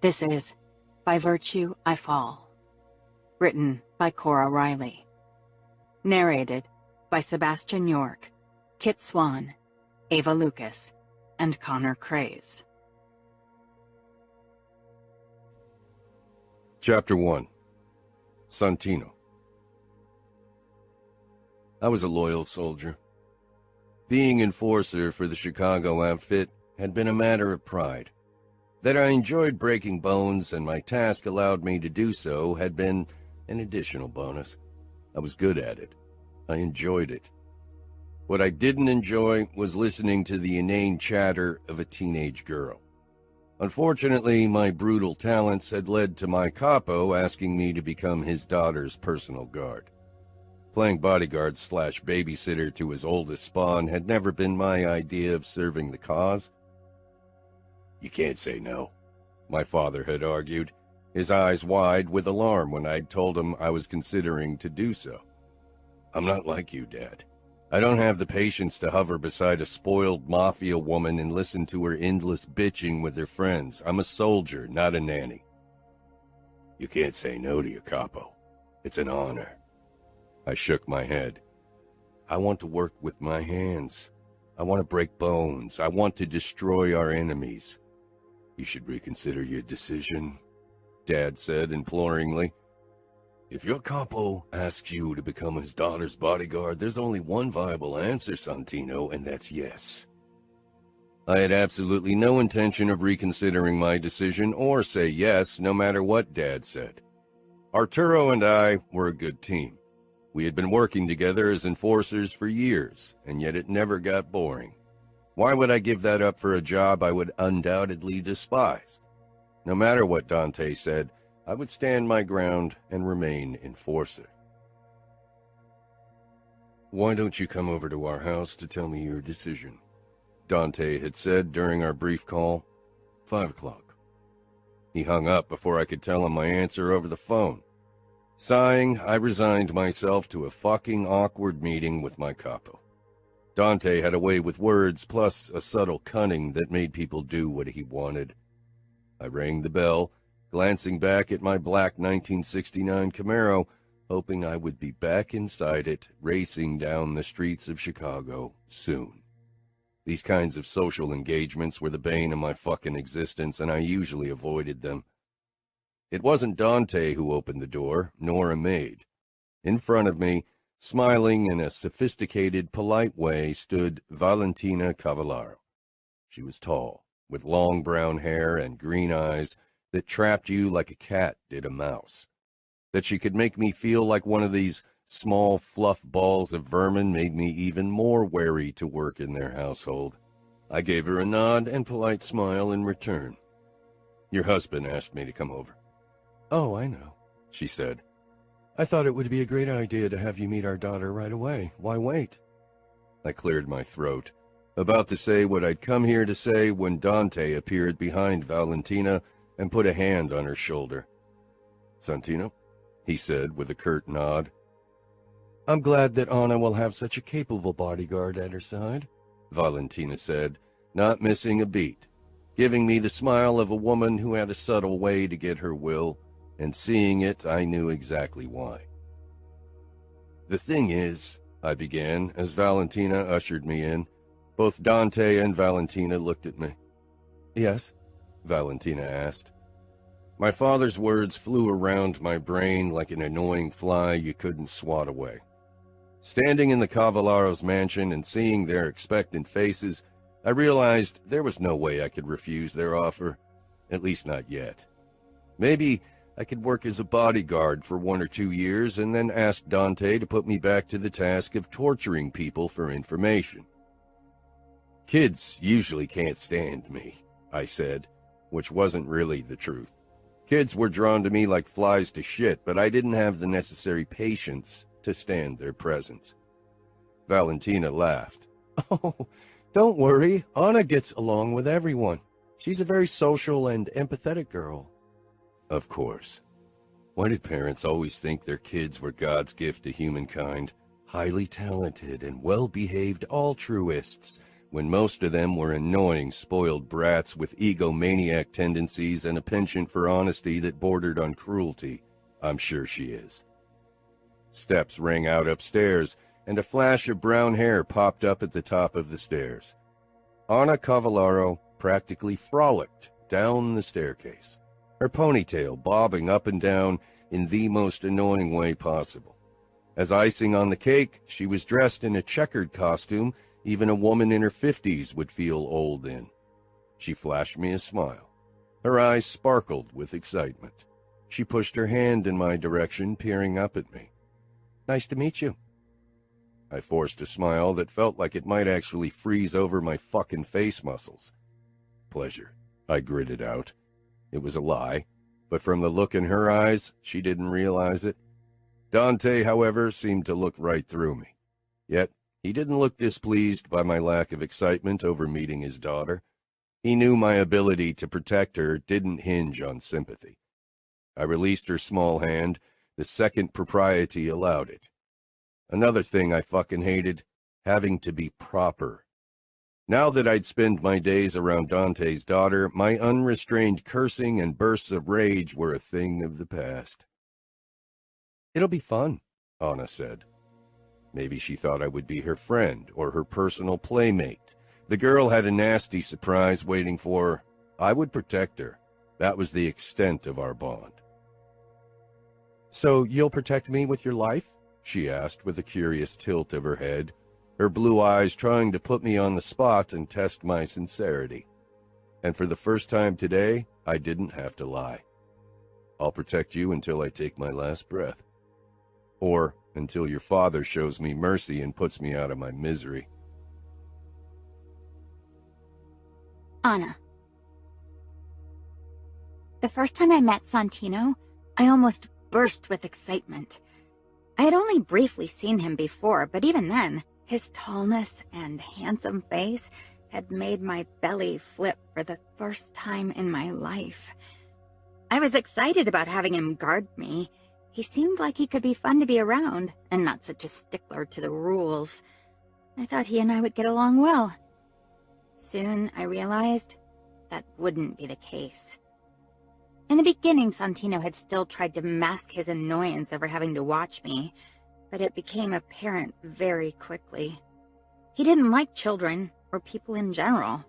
This is By Virtue I Fall, written by Cora Reilly. Narrated by Sebastian York, Kit Swan, Ava Lucas, and Connor Craze. Chapter 1. Santino. I was a loyal soldier. Being enforcer for the Chicago outfit had been a matter of pride. That I enjoyed breaking bones and my task allowed me to do so had been an additional bonus. I was good at it. I enjoyed it. What I didn't enjoy was listening to the inane chatter of a teenage girl. Unfortunately, my brutal talents had led to my capo asking me to become his daughter's personal guard. Playing bodyguard / babysitter to his oldest spawn had never been my idea of serving the cause. "You can't say no," my father had argued, his eyes wide with alarm when I'd told him I was considering to do so. "I'm not like you, Dad. I don't have the patience to hover beside a spoiled mafia woman and listen to her endless bitching with her friends. I'm a soldier, not a nanny." "You can't say no to your capo. It's an honor." I shook my head. "I want to work with my hands. I want to break bones. I want to destroy our enemies." "You should reconsider your decision," Dad said imploringly. "If your capo asks you to become his daughter's bodyguard, there's only one viable answer, Santino, and that's yes." I had absolutely no intention of reconsidering my decision or say yes, no matter what Dad said. Arturo and I were a good team. We had been working together as enforcers for years, and yet it never got boring. Why would I give that up for a job I would undoubtedly despise? No matter what Dante said, I would stand my ground and remain enforcer. "Why don't you come over to our house to tell me your decision?" Dante had said during our brief call. 5 o'clock. He hung up before I could tell him my answer over the phone. Sighing, I resigned myself to a fucking awkward meeting with my capo. Dante had a way with words, plus a subtle cunning that made people do what he wanted. I rang the bell, glancing back at my black 1969 Camaro, hoping I would be back inside it, racing down the streets of Chicago soon. These kinds of social engagements were the bane of my fucking existence, and I usually avoided them. It wasn't Dante who opened the door, nor a maid. In front of me, smiling in a sophisticated, polite way, stood Valentina Cavallaro. She was tall, with long brown hair and green eyes that trapped you like a cat did a mouse. That she could make me feel like one of these small fluff balls of vermin made me even more wary to work in their household. I gave her a nod and polite smile in return. "Your husband asked me to come over." "Oh, I know," she said. "I thought it would be a great idea to have you meet our daughter right away. Why wait?" I cleared my throat, about to say what I'd come here to say when Dante appeared behind Valentina and put a hand on her shoulder. "Santino," he said with a curt nod. "I'm glad that Anna will have such a capable bodyguard at her side," Valentina said, not missing a beat, giving me the smile of a woman who had a subtle way to get her will, and seeing it, I knew exactly why. "The thing is," I began as Valentina ushered me in. Both Dante and Valentina looked at me. "Yes?" Valentina asked. My father's words flew around my brain like an annoying fly you couldn't swat away. Standing in the Cavallaro's mansion and seeing their expectant faces, I realized there was no way I could refuse their offer, at least not yet. Maybe I could work as a bodyguard for 1 or 2 years and then ask Dante to put me back to the task of torturing people for information. "Kids usually can't stand me," I said, which wasn't really the truth. Kids were drawn to me like flies to shit, but I didn't have the necessary patience to stand their presence. Valentina laughed. "Oh, don't worry. Anna gets along with everyone. She's a very social and empathetic girl." Of course. Why did parents always think their kids were God's gift to humankind? Highly talented and well-behaved altruists, when most of them were annoying, spoiled brats with egomaniac tendencies and a penchant for honesty that bordered on cruelty. I'm sure she is. Steps rang out upstairs, and a flash of brown hair popped up at the top of the stairs. Anna Cavallaro practically frolicked down the staircase, her ponytail bobbing up and down in the most annoying way possible. As icing on the cake, she was dressed in a checkered costume even a woman in her 50s would feel old in. She flashed me a smile. Her eyes sparkled with excitement. She pushed her hand in my direction, peering up at me. "Nice to meet you." I forced a smile that felt like it might actually freeze over my fucking face muscles. "Pleasure," I gritted out. It was a lie, but from the look in her eyes, she didn't realize it. Dante, however, seemed to look right through me. Yet, he didn't look displeased by my lack of excitement over meeting his daughter. He knew my ability to protect her didn't hinge on sympathy. I released her small hand the second propriety allowed it. Another thing I fucking hated, having to be proper. Now that I'd spent my days around Dante's daughter, my unrestrained cursing and bursts of rage were a thing of the past. "It'll be fun," Anna said. Maybe she thought I would be her friend or her personal playmate. The girl had a nasty surprise waiting for her. I would protect her. That was the extent of our bond. "So you'll protect me with your life?" she asked with a curious tilt of her head, her blue eyes trying to put me on the spot and test my sincerity. And for the first time today, I didn't have to lie. "I'll protect you until I take my last breath. Or until your father shows me mercy and puts me out of my misery." Anna. The first time I met Santino, I almost burst with excitement. I had only briefly seen him before, but even then, his tallness and handsome face had made my belly flip for the first time in my life. I was excited about having him guard me. He seemed like he could be fun to be around, and not such a stickler to the rules. I thought he and I would get along well. Soon I realized that wouldn't be the case. In the beginning, Santino had still tried to mask his annoyance over having to watch me, but it became apparent very quickly. He didn't like children, or people in general.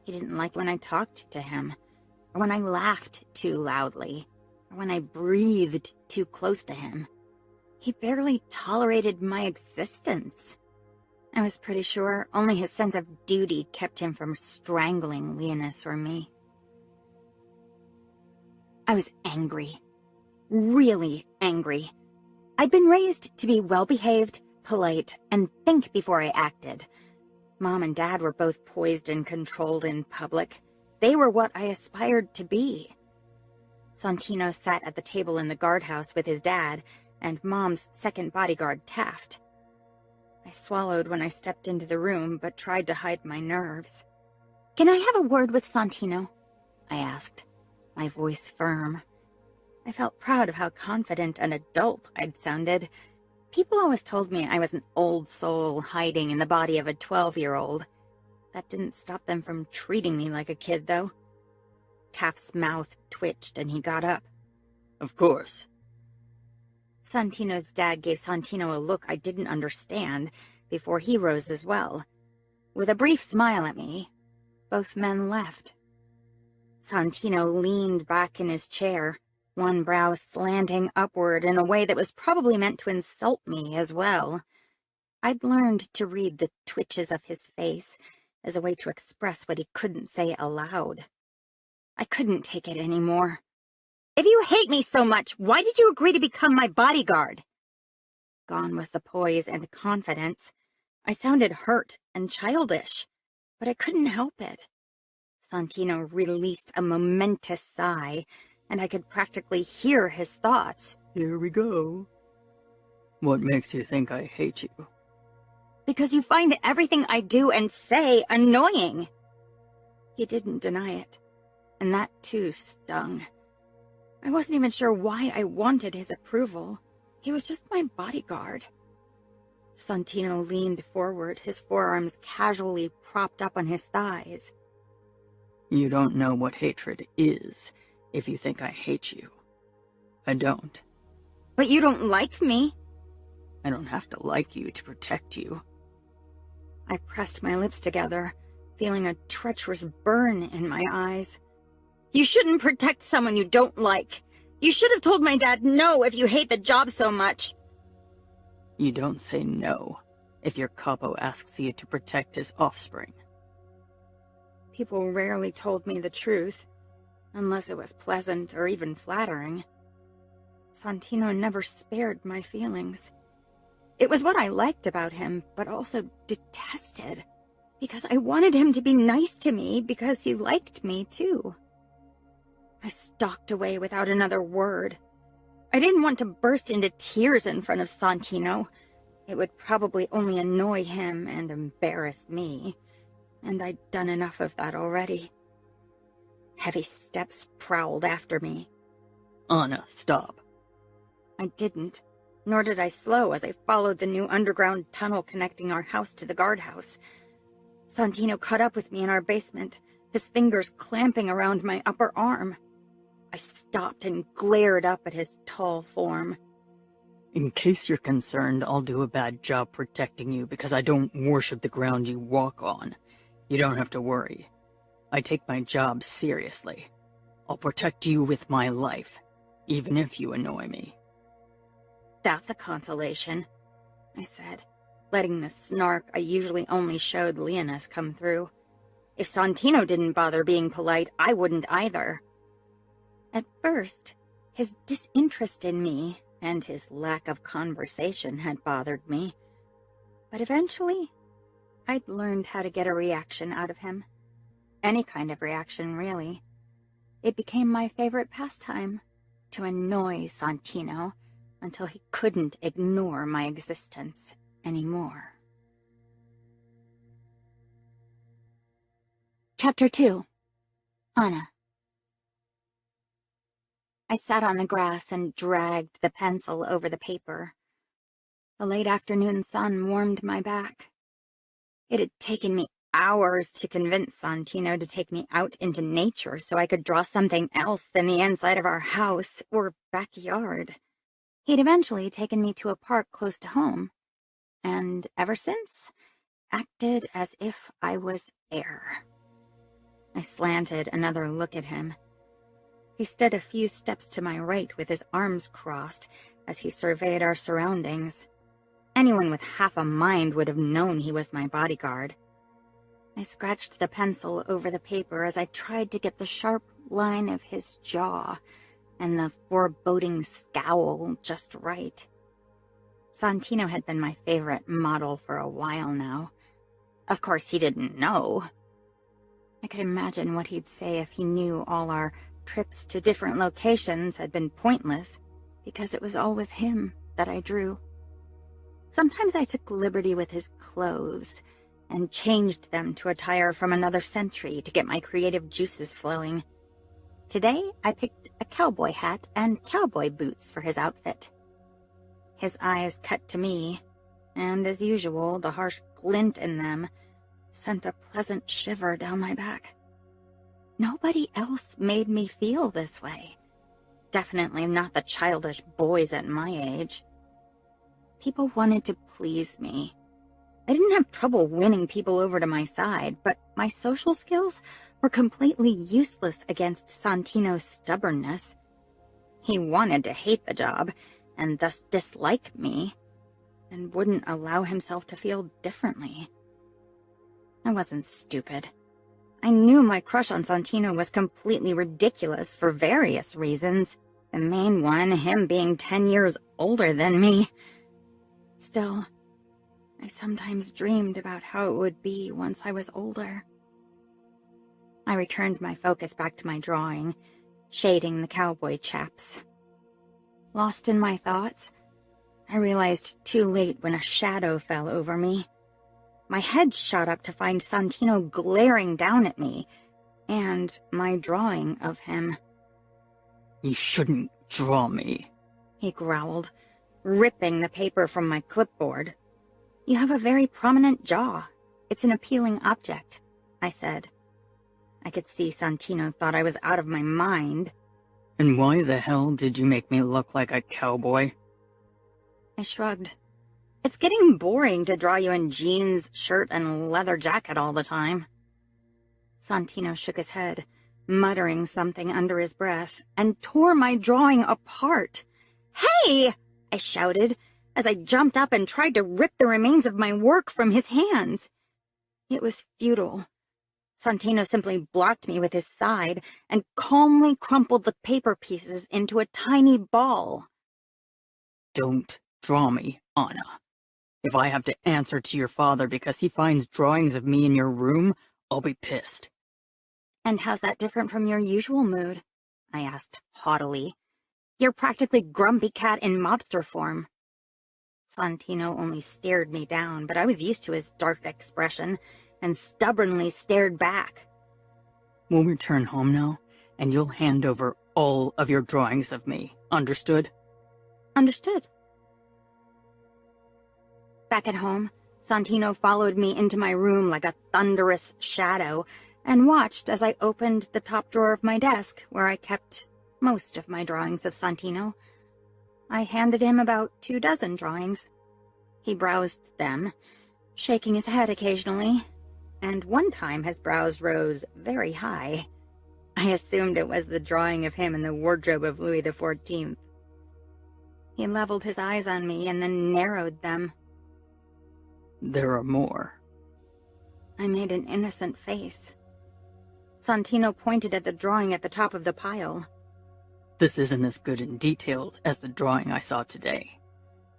He didn't like when I talked to him, or when I laughed too loudly, or when I breathed too close to him. He barely tolerated my existence. I was pretty sure only his sense of duty kept him from strangling Leonis or me. I was angry. Really angry. I'd been raised to be well-behaved, polite, and think before I acted. Mom and Dad were both poised and controlled in public. They were what I aspired to be. Santino sat at the table in the guardhouse with his dad and Mom's second bodyguard, Taft. I swallowed when I stepped into the room, but tried to hide my nerves. "Can I have a word with Santino?" I asked, my voice firm. I felt proud of how confident and adult I'd sounded. People always told me I was an old soul hiding in the body of a 12-year-old. That didn't stop them from treating me like a kid, though. Taft's mouth twitched and he got up. "Of course." Santino's dad gave Santino a look I didn't understand before he rose as well. With a brief smile at me, both men left. Santino leaned back in his chair, one brow slanting upward in a way that was probably meant to insult me as well. I'd learned to read the twitches of his face as a way to express what he couldn't say aloud. I couldn't take it anymore. "If you hate me so much, why did you agree to become my bodyguard?" Gone was the poise and confidence. I sounded hurt and childish, but I couldn't help it. Santino released a momentous sigh, and I could practically hear his thoughts. "Here we go. What makes you think I hate you?" "Because you find everything I do and say annoying." He didn't deny it, and that too stung. I wasn't even sure why I wanted his approval. He was just my bodyguard. Santino leaned forward, his forearms casually propped up on his thighs. You don't know what hatred is if you think I hate you. I don't. But you don't like me. I don't have to like you to protect you. I pressed my lips together, feeling a treacherous burn in my eyes. You shouldn't protect someone you don't like. You should have told my dad no if you hate the job so much. You don't say no if your capo asks you to protect his offspring. People rarely told me the truth, unless it was pleasant or even flattering. Santino never spared my feelings. It was what I liked about him, but also detested, because I wanted him to be nice to me because he liked me too. I stalked away without another word. I didn't want to burst into tears in front of Santino. It would probably only annoy him and embarrass me, and I'd done enough of that already. Heavy steps prowled after me. Anna, stop. I didn't, nor did I slow as I followed the new underground tunnel connecting our house to the guardhouse. Santino caught up with me in our basement, his fingers clamping around my upper arm. I stopped and glared up at his tall form. In case you're concerned, I'll do a bad job protecting you because I don't worship the ground you walk on. You don't have to worry. I take my job seriously. I'll protect you with my life, even if you annoy me. That's a consolation, I said, letting the snark I usually only showed Leonis come through. If Santino didn't bother being polite, I wouldn't either. At first, his disinterest in me and his lack of conversation had bothered me, but eventually, I'd learned how to get a reaction out of him. Any kind of reaction, really. It became my favorite pastime, to annoy Santino until he couldn't ignore my existence anymore. Chapter 2. Anna. I sat on the grass and dragged the pencil over the paper. The late afternoon sun warmed my back. It had taken me hours to convince Santino to take me out into nature so I could draw something else than the inside of our house or backyard. He'd eventually taken me to a park close to home, and ever since, acted as if I was air. I slanted another look at him. He stood a few steps to my right with his arms crossed as he surveyed our surroundings. Anyone with half a mind would have known he was my bodyguard. I scratched the pencil over the paper as I tried to get the sharp line of his jaw and the foreboding scowl just right. Santino had been my favorite model for a while now. Of course, he didn't know. I could imagine what he'd say if he knew all our trips to different locations had been pointless because it was always him that I drew. Sometimes I took liberty with his clothes and changed them to attire from another century to get my creative juices flowing. Today, I picked a cowboy hat and cowboy boots for his outfit. His eyes cut to me, and as usual, the harsh glint in them sent a pleasant shiver down my back. Nobody else made me feel this way. Definitely not the childish boys at my age. People wanted to please me. I didn't have trouble winning people over to my side, but my social skills were completely useless against Santino's stubbornness. He wanted to hate the job, and thus dislike me, and wouldn't allow himself to feel differently. I wasn't stupid. I knew my crush on Santino was completely ridiculous for various reasons. The main one, him being 10 years older than me. Still, I sometimes dreamed about how it would be once I was older. I returned my focus back to my drawing, shading the cowboy chaps. Lost in my thoughts, I realized too late when a shadow fell over me. My head shot up to find Santino glaring down at me, and my drawing of him. You shouldn't draw me, he growled, ripping the paper from my clipboard. You have a very prominent jaw. It's an appealing object, I said. I could see Santino thought I was out of my mind. And why the hell did you make me look like a cowboy? I shrugged. It's getting boring to draw you in jeans, shirt, and leather jacket all the time. Santino shook his head, muttering something under his breath, and tore my drawing apart. "Hey!" I shouted, as I jumped up and tried to rip the remains of my work from his hands. It was futile. Santino simply blocked me with his side and calmly crumpled the paper pieces into a tiny ball. Don't draw me, Anna. If I have to answer to your father because he finds drawings of me in your room, I'll be pissed. And how's that different from your usual mood? I asked haughtily. You're practically Grumpy Cat in mobster form. Santino only stared me down, but I was used to his dark expression and stubbornly stared back. We'll return home now, and you'll hand over all of your drawings of me. Understood? Understood. Back at home, Santino followed me into my room like a thunderous shadow and watched as I opened the top drawer of my desk where I kept most of my drawings of Santino. I handed him about 24 drawings. He browsed them, shaking his head occasionally, and one time his brows rose very high. I assumed it was the drawing of him in the wardrobe of Louis XIV. He leveled his eyes on me and then narrowed them. There are more. I made an innocent face. Santino pointed at the drawing at the top of the pile. This isn't as good and detailed as the drawing I saw today.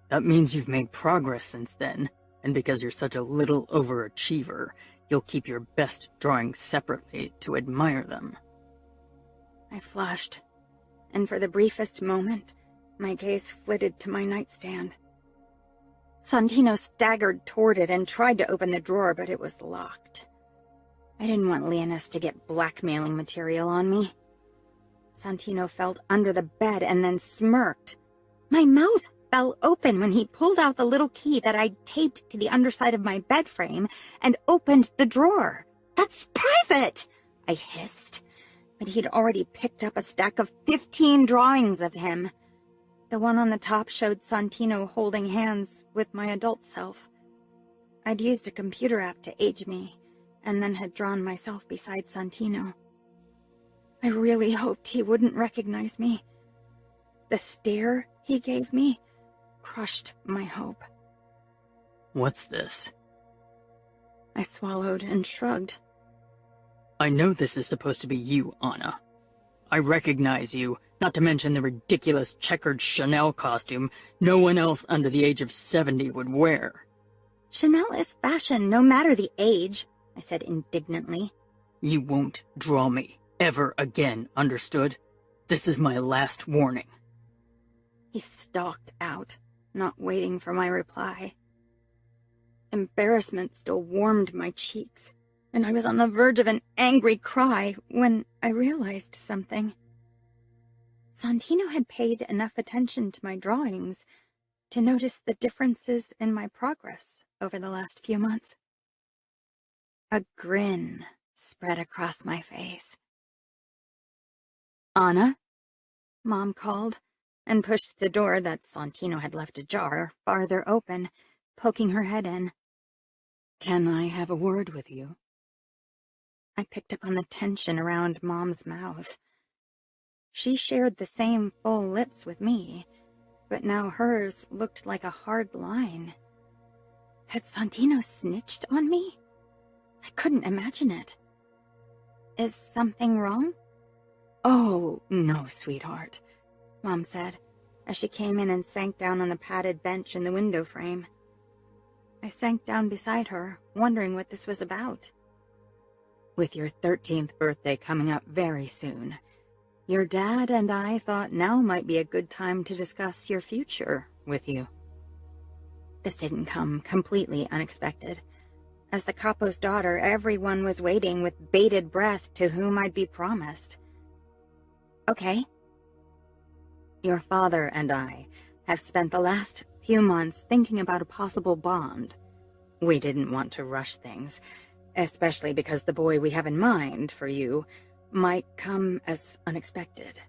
That means you've made progress since then, and because you're such a little overachiever, you'll keep your best drawings separately to admire them. I flushed, and for the briefest moment, my gaze flitted to my nightstand. Santino staggered toward it and tried to open the drawer, but it was locked. I didn't want Leonis to get blackmailing material on me. Santino felt under the bed and then smirked. My mouth fell open when he pulled out the little key that I'd taped to the underside of my bed frame and opened the drawer. "That's private!" I hissed, but he'd already picked up a stack of 15 drawings of him. The one on the top showed Santino holding hands with my adult self. I'd used a computer app to age me, and then had drawn myself beside Santino. I really hoped he wouldn't recognize me. The stare he gave me crushed my hope. What's this? I swallowed and shrugged. I know this is supposed to be you, Anna. I recognize you, not to mention the ridiculous checkered Chanel costume no one else under the age of 70 would wear. Chanel is fashion, no matter the age, I said indignantly. You won't draw me ever again, understood? This is my last warning. He stalked out, not waiting for my reply. Embarrassment still warmed my cheeks, and I was on the verge of an angry cry when I realized something. Santino had paid enough attention to my drawings to notice the differences in my progress over the last few months. A grin spread across my face. "Anna?" Mom called, and pushed the door that Santino had left ajar farther open, poking her head in. "Can I have a word with you?" I picked up on the tension around Mom's mouth. She shared the same full lips with me, but now hers looked like a hard line. Had Santino snitched on me? I couldn't imagine it. Is something wrong? "Oh, no, sweetheart," Mom said, as she came in and sank down on the padded bench in the window frame. I sank down beside her, wondering what this was about. "With your 13th birthday coming up very soon, your dad and I thought now might be a good time to discuss your future with you." This didn't come completely unexpected. As the capo's daughter, everyone was waiting with bated breath to whom I'd be promised. Okay. "Your father and I have spent the last few months thinking about a possible bond We didn't want to rush things, especially because the boy we have in mind for you might come as unexpected.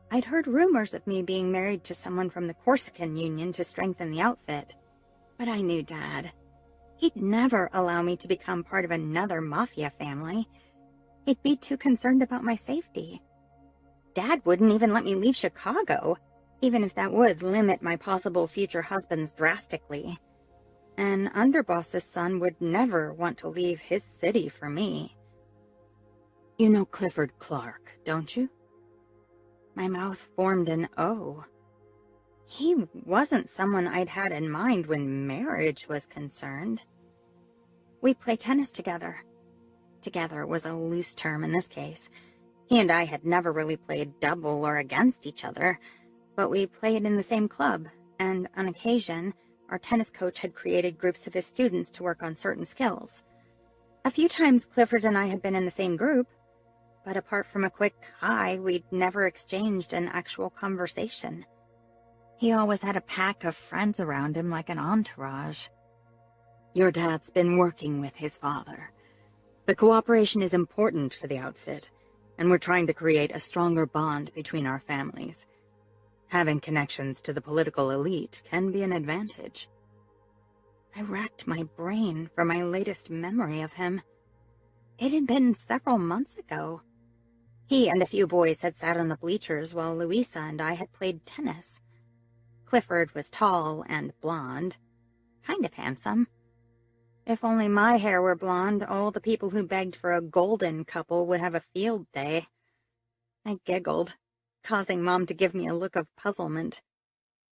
I'd heard rumors of me being married to someone from the Corsican Union to strengthen the outfit, but I knew Dad. He'd never allow me to become part of another mafia family. He'd be too concerned about my safety. Dad wouldn't even let me leave Chicago, even if that would limit my possible future husbands drastically. An underboss's son would never want to leave his city for me. You know Clifford Clark, don't you? My mouth formed an O. He wasn't someone I'd had in mind when marriage was concerned. We play tennis together. Together was a loose term in this case. He and I had never really played double or against each other, but we played in the same club, and on occasion, our tennis coach had created groups of his students to work on certain skills. A few times Clifford and I had been in the same group, but apart from a quick hi, we'd never exchanged an actual conversation. He always had a pack of friends around him like an entourage. Your dad's been working with his father. The cooperation is important for the outfit, and we're trying to create a stronger bond between our families. Having connections to the political elite can be an advantage. I racked my brain for my latest memory of him. It had been several months ago. He and a few boys had sat on the bleachers while Louisa and I had played tennis. Clifford was tall and blonde, kind of handsome. If only my hair were blonde, all the people who begged for a golden couple would have a field day. I giggled, causing Mom to give me a look of puzzlement.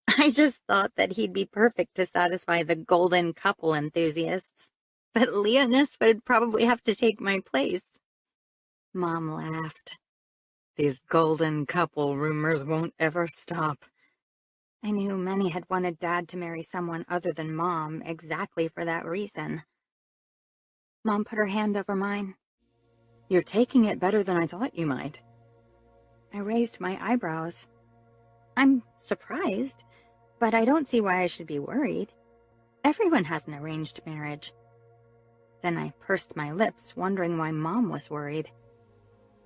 I just thought that he'd be perfect to satisfy the golden couple enthusiasts, but Leonis would probably have to take my place. Mom laughed. These golden couple rumors won't ever stop. I knew many had wanted Dad to marry someone other than Mom exactly for that reason. Mom put her hand over mine. You're taking it better than I thought you might. I raised my eyebrows. I'm surprised, but I don't see why I should be worried. Everyone has an arranged marriage. Then I pursed my lips, wondering why Mom was worried.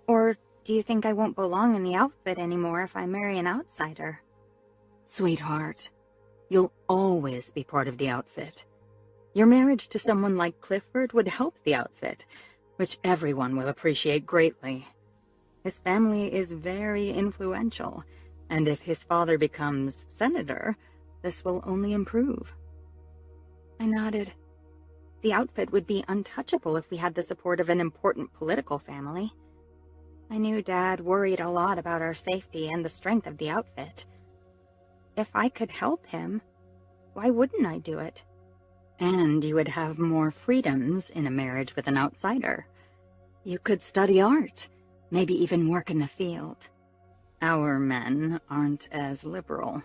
Or do you think I won't belong in the outfit anymore if I marry an outsider? Sweetheart, you'll always be part of the outfit. Your marriage to someone like Clifford would help the outfit, which everyone will appreciate greatly. His family is very influential, and if his father becomes senator, this will only improve. I nodded. The outfit would be untouchable if we had the support of an important political family. I knew Dad worried a lot about our safety and the strength of the outfit. If I could help him, why wouldn't I do it? And you would have more freedoms in a marriage with an outsider. You could study art, maybe even work in the field. Our men aren't as liberal.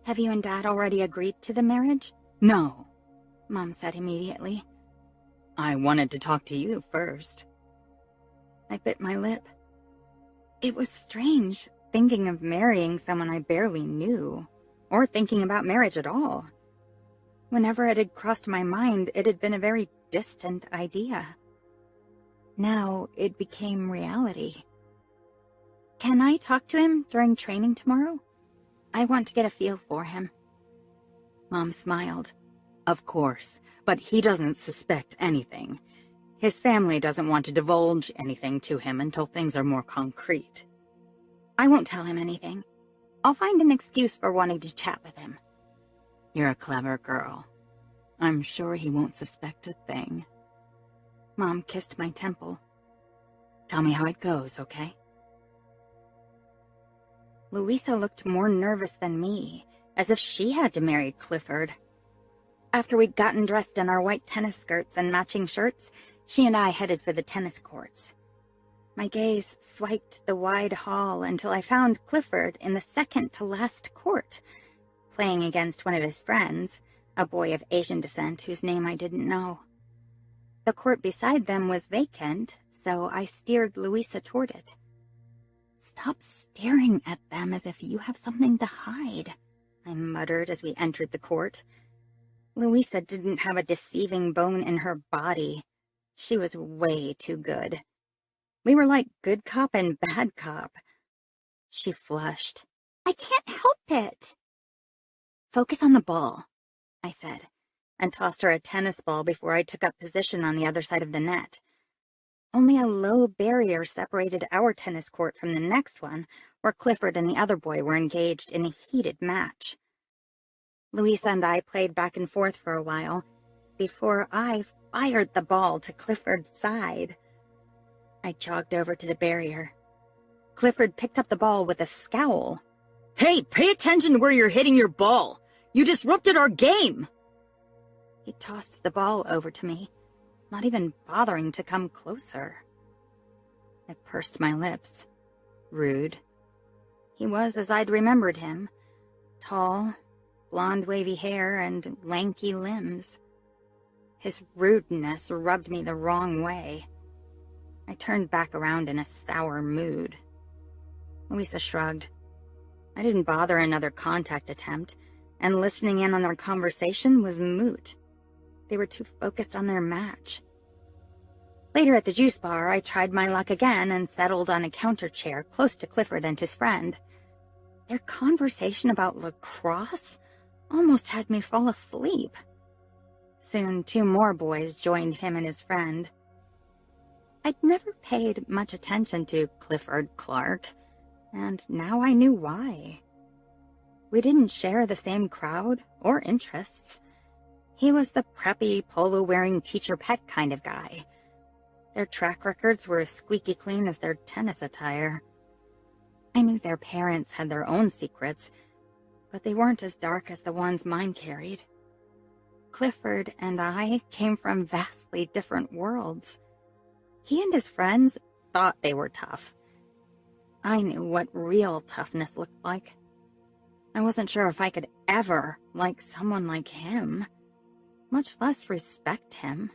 Have you and Dad already agreed to the marriage? No, Mom said immediately. I wanted to talk to you first. I bit my lip. It was strange, thinking of marrying someone I barely knew, or thinking about marriage at all. Whenever it had crossed my mind, it had been a very distant idea. Now it became reality. Can I talk to him during training tomorrow? I want to get a feel for him. Mom smiled. Of course, but he doesn't suspect anything. His family doesn't want to divulge anything to him until things are more concrete. I won't tell him anything. I'll find an excuse for wanting to chat with him. You're a clever girl. I'm sure he won't suspect a thing. Mom kissed my temple. Tell me how it goes, okay? Louisa looked more nervous than me, as if she had to marry Clifford. After we'd gotten dressed in our white tennis skirts and matching shirts, she and I headed for the tennis courts. My gaze swiped the wide hall until I found Clifford in the second-to-last court, playing against one of his friends, a boy of Asian descent whose name I didn't know. The court beside them was vacant, so I steered Louisa toward it. Stop staring at them as if you have something to hide, I muttered as we entered the court. Louisa didn't have a deceiving bone in her body. She was way too good. We were like good cop and bad cop. She flushed. I can't help it. Focus on the ball, I said, and tossed her a tennis ball before I took up position on the other side of the net. Only a low barrier separated our tennis court from the next one, where Clifford and the other boy were engaged in a heated match. Louisa and I played back and forth for a while, before I fired the ball to Clifford's side. I jogged over to the barrier. Clifford picked up the ball with a scowl. Hey, pay attention to where you're hitting your ball! You disrupted our game! He tossed the ball over to me, not even bothering to come closer. I pursed my lips. Rude. He was as I'd remembered him. Tall, blonde wavy hair, and lanky limbs. His rudeness rubbed me the wrong way. I turned back around in a sour mood. Louisa shrugged. I didn't bother another contact attempt, and listening in on their conversation was moot. They were too focused on their match. Later at the juice bar, I tried my luck again and settled on a counter chair close to Clifford and his friend. Their conversation about lacrosse almost had me fall asleep. Soon, 2 more boys joined him and his friend. I'd never paid much attention to Clifford Clark, and now I knew why. We didn't share the same crowd or interests. He was the preppy, polo-wearing teacher pet kind of guy. Their track records were as squeaky clean as their tennis attire. I knew their parents had their own secrets, but they weren't as dark as the ones mine carried. Clifford and I came from vastly different worlds. He and his friends thought they were tough. I knew what real toughness looked like. I wasn't sure if I could ever like someone like him, much less respect him.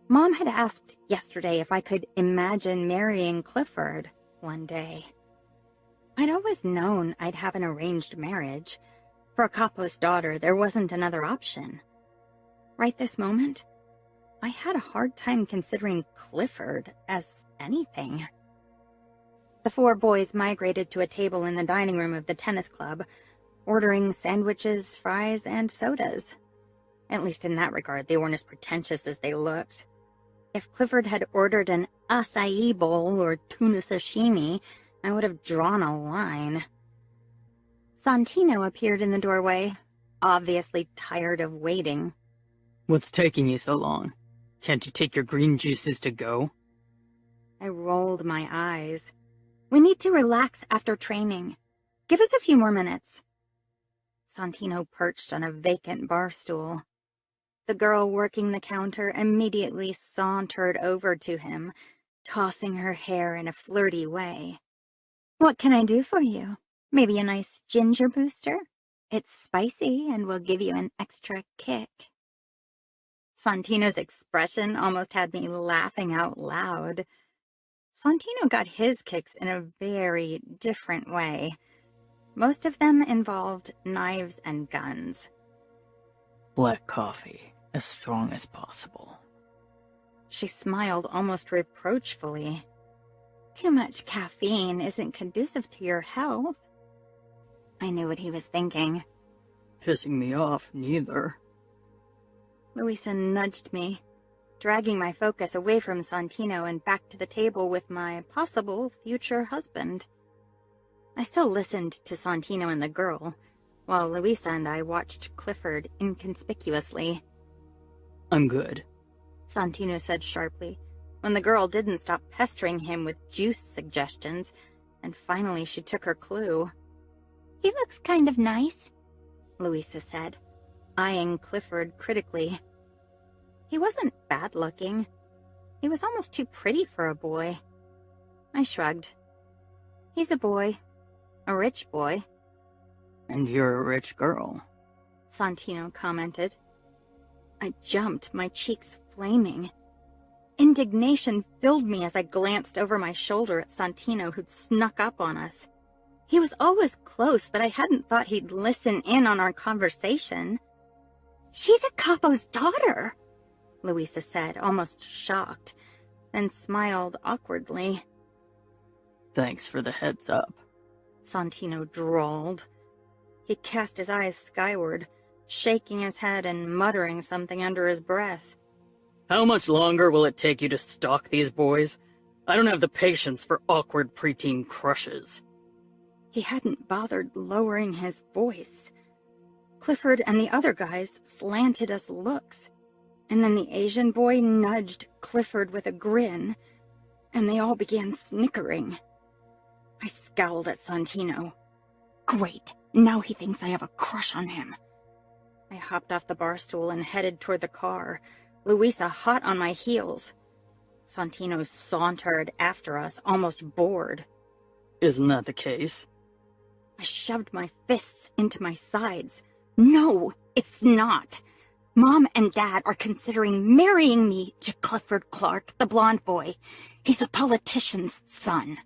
Mom had asked yesterday if I could imagine marrying Clifford one day. I'd always known I'd have an arranged marriage. For a capo's daughter, there wasn't another option. Right this moment, I had a hard time considering Clifford as anything. The 4 boys migrated to a table in the dining room of the tennis club, ordering sandwiches, fries, and sodas. At least in that regard, they weren't as pretentious as they looked. If Clifford had ordered an acai bowl or tuna sashimi, I would have drawn a line. Santino appeared in the doorway, obviously tired of waiting. What's taking you so long? Can't you take your green juices to go? I rolled my eyes. We need to relax after training. Give us a few more minutes. Santino perched on a vacant bar stool. The girl working the counter immediately sauntered over to him, tossing her hair in a flirty way. What can I do for you? Maybe a nice ginger booster? It's spicy and will give you an extra kick. Santino's expression almost had me laughing out loud. Santino got his kicks in a very different way. Most of them involved knives and guns. Black coffee, as strong as possible. She smiled almost reproachfully. Too much caffeine isn't conducive to your health. I knew what he was thinking. Pissing me off, neither. Louisa nudged me, dragging my focus away from Santino and back to the table with my possible future husband. I still listened to Santino and the girl, while Louisa and I watched Clifford inconspicuously. I'm good, Santino said sharply, when the girl didn't stop pestering him with juice suggestions, and finally she took her clue. He looks kind of nice, Louisa said, eyeing Clifford critically. He wasn't bad-looking. He was almost too pretty for a boy. I shrugged. He's a boy. A rich boy. And you're a rich girl, Santino commented. I jumped, my cheeks flaming. Indignation filled me as I glanced over my shoulder at Santino, who'd snuck up on us. He was always close, but I hadn't thought he'd listen in on our conversation. She's a capo's daughter, Louisa said, almost shocked, then smiled awkwardly. Thanks for the heads up, Santino drawled. He cast his eyes skyward, shaking his head and muttering something under his breath. How much longer will it take you to stalk these boys? I don't have the patience for awkward preteen crushes. He hadn't bothered lowering his voice. Clifford and the other guys slanted us looks, and then the Asian boy nudged Clifford with a grin, and they all began snickering. I scowled at Santino. Great, now he thinks I have a crush on him. I hopped off the bar stool and headed toward the car, Louisa hot on my heels. Santino sauntered after us, almost bored. Isn't that the case? I shoved my fists into my sides. No, it's not. Mom and Dad are considering marrying me to Clifford Clark, the blonde boy. He's a politician's son.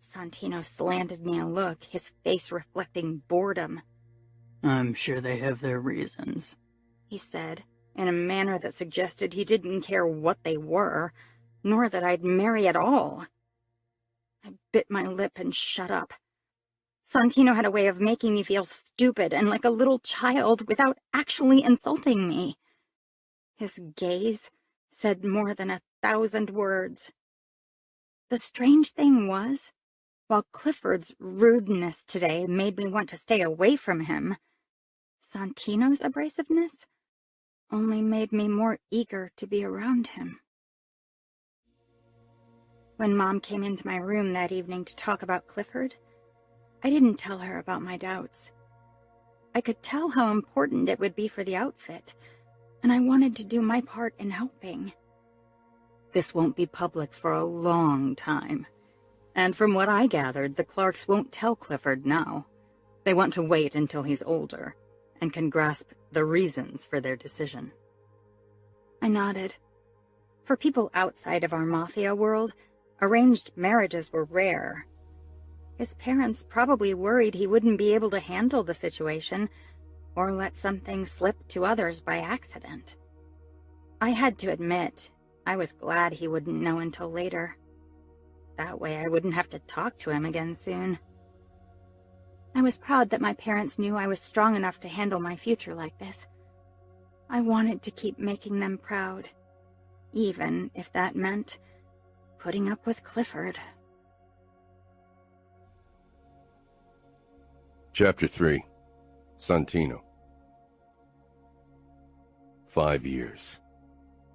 Santino slanted me a look, his face reflecting boredom. I'm sure they have their reasons, he said, in a manner that suggested he didn't care what they were, nor that I'd marry at all. I bit my lip and shut up. Santino had a way of making me feel stupid and like a little child without actually insulting me. His gaze said more than 1,000 words. The strange thing was, while Clifford's rudeness today made me want to stay away from him, Santino's abrasiveness only made me more eager to be around him. When Mom came into my room that evening to talk about Clifford, I didn't tell her about my doubts. I could tell how important it would be for the outfit, and I wanted to do my part in helping. This won't be public for a long time, and from what I gathered, the Clarks won't tell Clifford now. They want to wait until he's older and can grasp the reasons for their decision. I nodded. For people outside of our mafia world, arranged marriages were rare. His parents probably worried he wouldn't be able to handle the situation or let something slip to others by accident. I had to admit, I was glad he wouldn't know until later. That way I wouldn't have to talk to him again soon. I was proud that my parents knew I was strong enough to handle my future like this. I wanted to keep making them proud, even if that meant putting up with Clifford. Chapter 3. Santino. 5 years.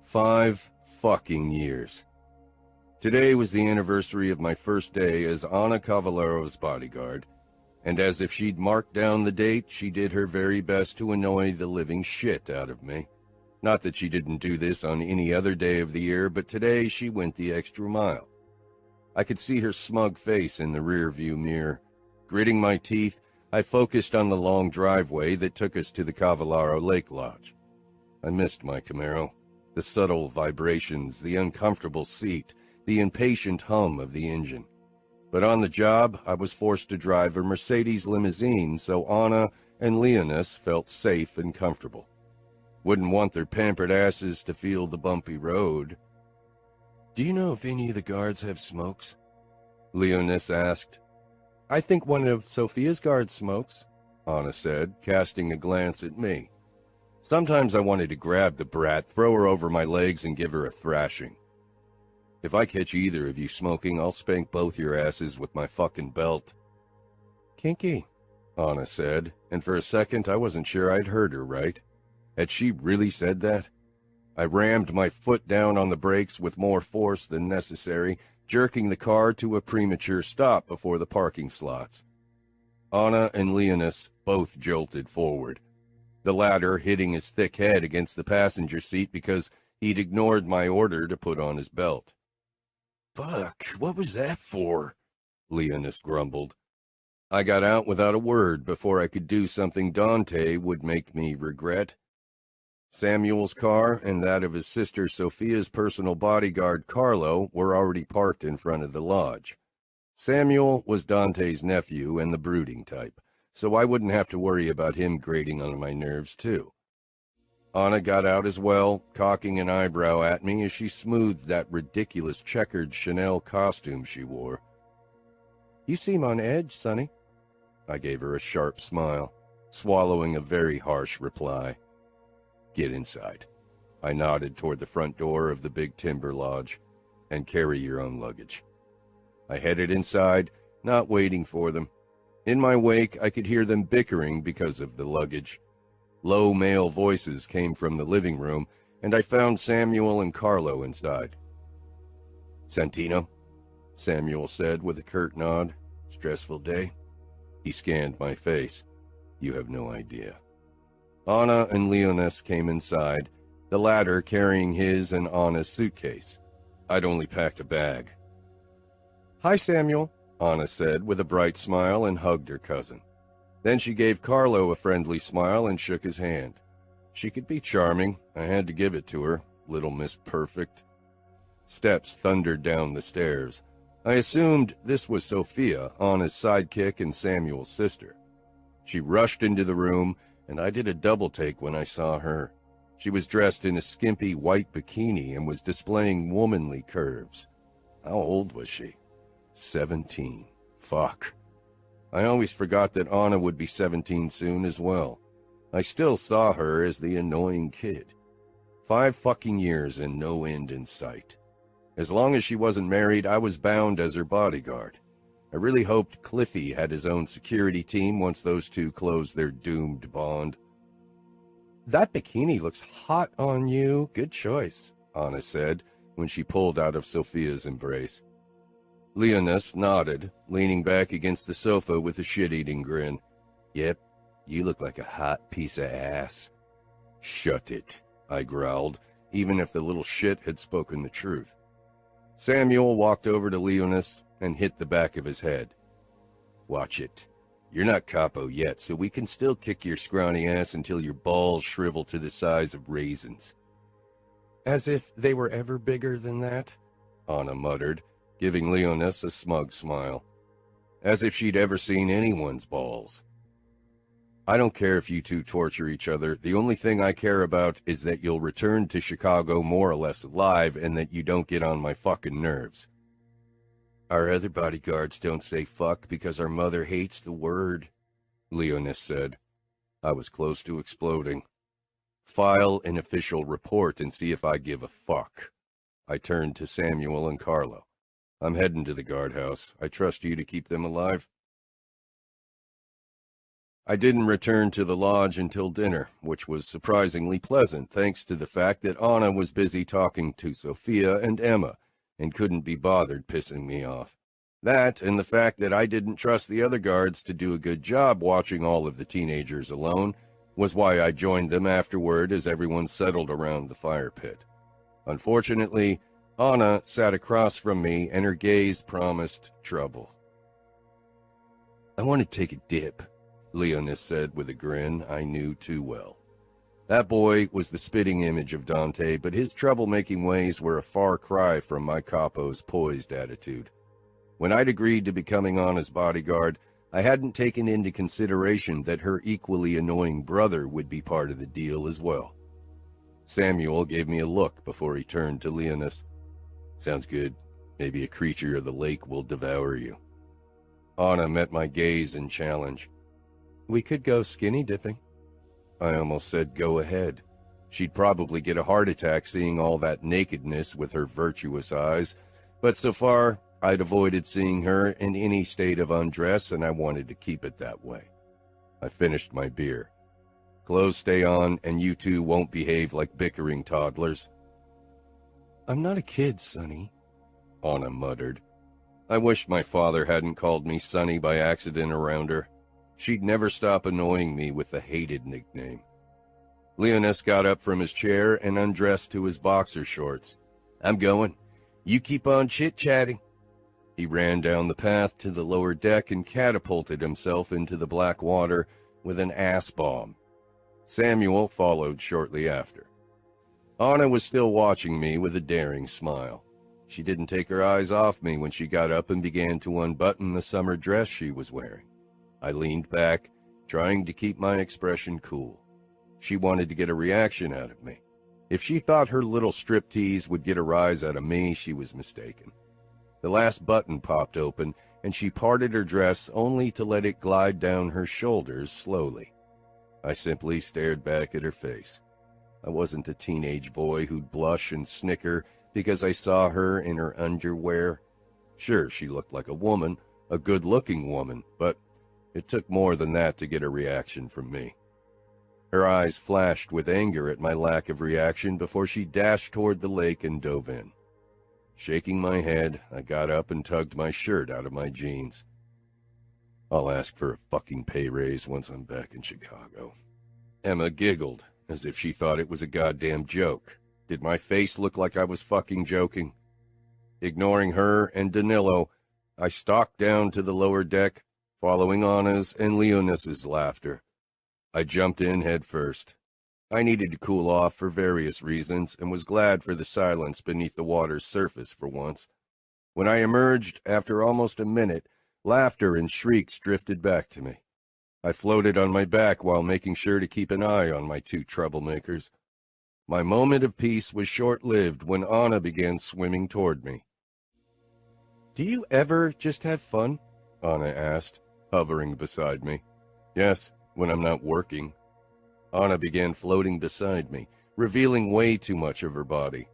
5 fucking years. Today was the anniversary of my first day as Anna Cavallaro's bodyguard, and as if she'd marked down the date, she did her very best to annoy the living shit out of me. Not that she didn't do this on any other day of the year, but today she went the extra mile. I could see her smug face in the rear-view mirror. Gritting my teeth, I focused on the long driveway that took us to the Cavallaro Lake Lodge. I missed my Camaro. The subtle vibrations, the uncomfortable seat, the impatient hum of the engine. But on the job, I was forced to drive a Mercedes limousine so Anna and Leonis felt safe and comfortable. Wouldn't want their pampered asses to feel the bumpy road. "Do you know if any of the guards have smokes?" Leonis asked. "I think one of Sophia's guards smokes," Anna said, casting a glance at me. Sometimes I wanted to grab the brat, throw her over my legs, and give her a thrashing. "If I catch either of you smoking, I'll spank both your asses with my fucking belt." "Kinky," Anna said, and for a second I wasn't sure I'd heard her right. Had she really said that? I rammed my foot down on the brakes with more force than necessary, jerking the car to a premature stop before the parking slots. Anna and Leonis both jolted forward, the latter hitting his thick head against the passenger seat because he'd ignored my order to put on his belt. "Fuck, what was that for?" Leonis grumbled. I got out without a word before I could do something Dante would make me regret. Samuel's car and that of his sister Sophia's personal bodyguard Carlo were already parked in front of the lodge. Samuel was Dante's nephew and the brooding type, so I wouldn't have to worry about him grating on my nerves too. Anna got out as well, cocking an eyebrow at me as she smoothed that ridiculous checkered Chanel costume she wore. "You seem on edge, Sonny." I gave her a sharp smile, swallowing a very harsh reply. "Get inside." I nodded toward the front door of the big timber lodge. "And carry your own luggage." I headed inside, not waiting for them. In my wake, I could hear them bickering because of the luggage. Low male voices came from the living room, and I found Samuel and Carlo inside. "Santino," Samuel said with a curt nod. "Stressful day?" He scanned my face. "You have no idea." Anna and Leonis came inside, the latter carrying his and Anna's suitcase. I'd only packed a bag. "Hi, Samuel," Anna said with a bright smile and hugged her cousin. Then she gave Carlo a friendly smile and shook his hand. She could be charming. I had to give it to her, little Miss Perfect. Steps thundered down the stairs. I assumed this was Sophia, Anna's sidekick and Samuel's sister. She rushed into the room, and I did a double take when I saw her. She was dressed in a skimpy white bikini and was displaying womanly curves. How old was she? 17. Fuck. I always forgot that Anna would be 17 soon as well. I still saw her as the annoying kid. 5 fucking years and no end in sight. As long as she wasn't married, I was bound as her bodyguard. I really hoped Cliffy had his own security team once those two closed their doomed bond. "That bikini looks hot on you. Good choice," Anna said when she pulled out of Sophia's embrace. Leonis nodded, leaning back against the sofa with a shit-eating grin. "Yep, you look like a hot piece of ass." "Shut it," I growled, even if the little shit had spoken the truth. Samuel walked over to Leonis and hit the back of his head. "Watch it. You're not capo yet, so we can still kick your scrawny ass until your balls shrivel to the size of raisins." "As if they were ever bigger than that," Anna muttered, giving Leonis a smug smile. As if she'd ever seen anyone's balls. "I don't care if you two torture each other. The only thing I care about is that you'll return to Chicago more or less alive and that you don't get on my fucking nerves." "Our other bodyguards don't say fuck because our mother hates the word," Leonis said. I was close to exploding. "File an official report and see if I give a fuck." I turned to Samuel and Carlo. "I'm heading to the guardhouse. I trust you to keep them alive." I didn't return to the lodge until dinner, which was surprisingly pleasant thanks to the fact that Anna was busy talking to Sophia and Emma and couldn't be bothered pissing me off. That and the fact that I didn't trust the other guards to do a good job watching all of the teenagers alone was why I joined them afterward as everyone settled around the fire pit. Unfortunately, Anna sat across from me, and her gaze promised trouble. "I want to take a dip," Leonis said with a grin I knew too well. That boy was the spitting image of Dante, but his troublemaking ways were a far cry from my capo's poised attitude. When I'd agreed to becoming Anna's bodyguard, I hadn't taken into consideration that her equally annoying brother would be part of the deal as well. Samuel gave me a look before he turned to Leonis. "Sounds good. Maybe a creature of the lake will devour you." Anna met my gaze in challenge. "We could go skinny dipping." I almost said go ahead. She'd probably get a heart attack seeing all that nakedness with her virtuous eyes, but so far I'd avoided seeing her in any state of undress, and I wanted to keep it that way. I finished my beer. "Clothes stay on, and you two won't behave like bickering toddlers." "I'm not a kid, Sonny," Anna muttered. I wished my father hadn't called me Sonny by accident around her. She'd never stop annoying me with the hated nickname. Leonis got up from his chair and undressed to his boxer shorts. "I'm going. You keep on chit-chatting." He ran down the path to the lower deck and catapulted himself into the black water with an ass bomb. Samuel followed shortly after. Anna was still watching me with a daring smile. She didn't take her eyes off me when she got up and began to unbutton the summer dress she was wearing. I leaned back, trying to keep my expression cool. She wanted to get a reaction out of me. If she thought her little striptease would get a rise out of me, she was mistaken. The last button popped open, and she parted her dress only to let it glide down her shoulders slowly. I simply stared back at her face. I wasn't a teenage boy who'd blush and snicker because I saw her in her underwear. Sure, she looked like a woman, a good-looking woman, but it took more than that to get a reaction from me. Her eyes flashed with anger at my lack of reaction before she dashed toward the lake and dove in. Shaking my head, I got up and tugged my shirt out of my jeans. I'll ask for a fucking pay raise once I'm back in Chicago. Emma giggled, as if she thought it was a goddamn joke. Did my face look like I was fucking joking? Ignoring her and Danilo, I stalked down to the lower deck, following Anna's and Leonis's laughter. I jumped in head first. I needed to cool off for various reasons and was glad for the silence beneath the water's surface for once. When I emerged, after almost a minute, laughter and shrieks drifted back to me. I floated on my back while making sure to keep an eye on my two troublemakers. My moment of peace was short-lived when Anna began swimming toward me. "Do you ever just have fun?" Anna asked, hovering beside me. "Yes, when I'm not working." Anna began floating beside me, revealing way too much of her body.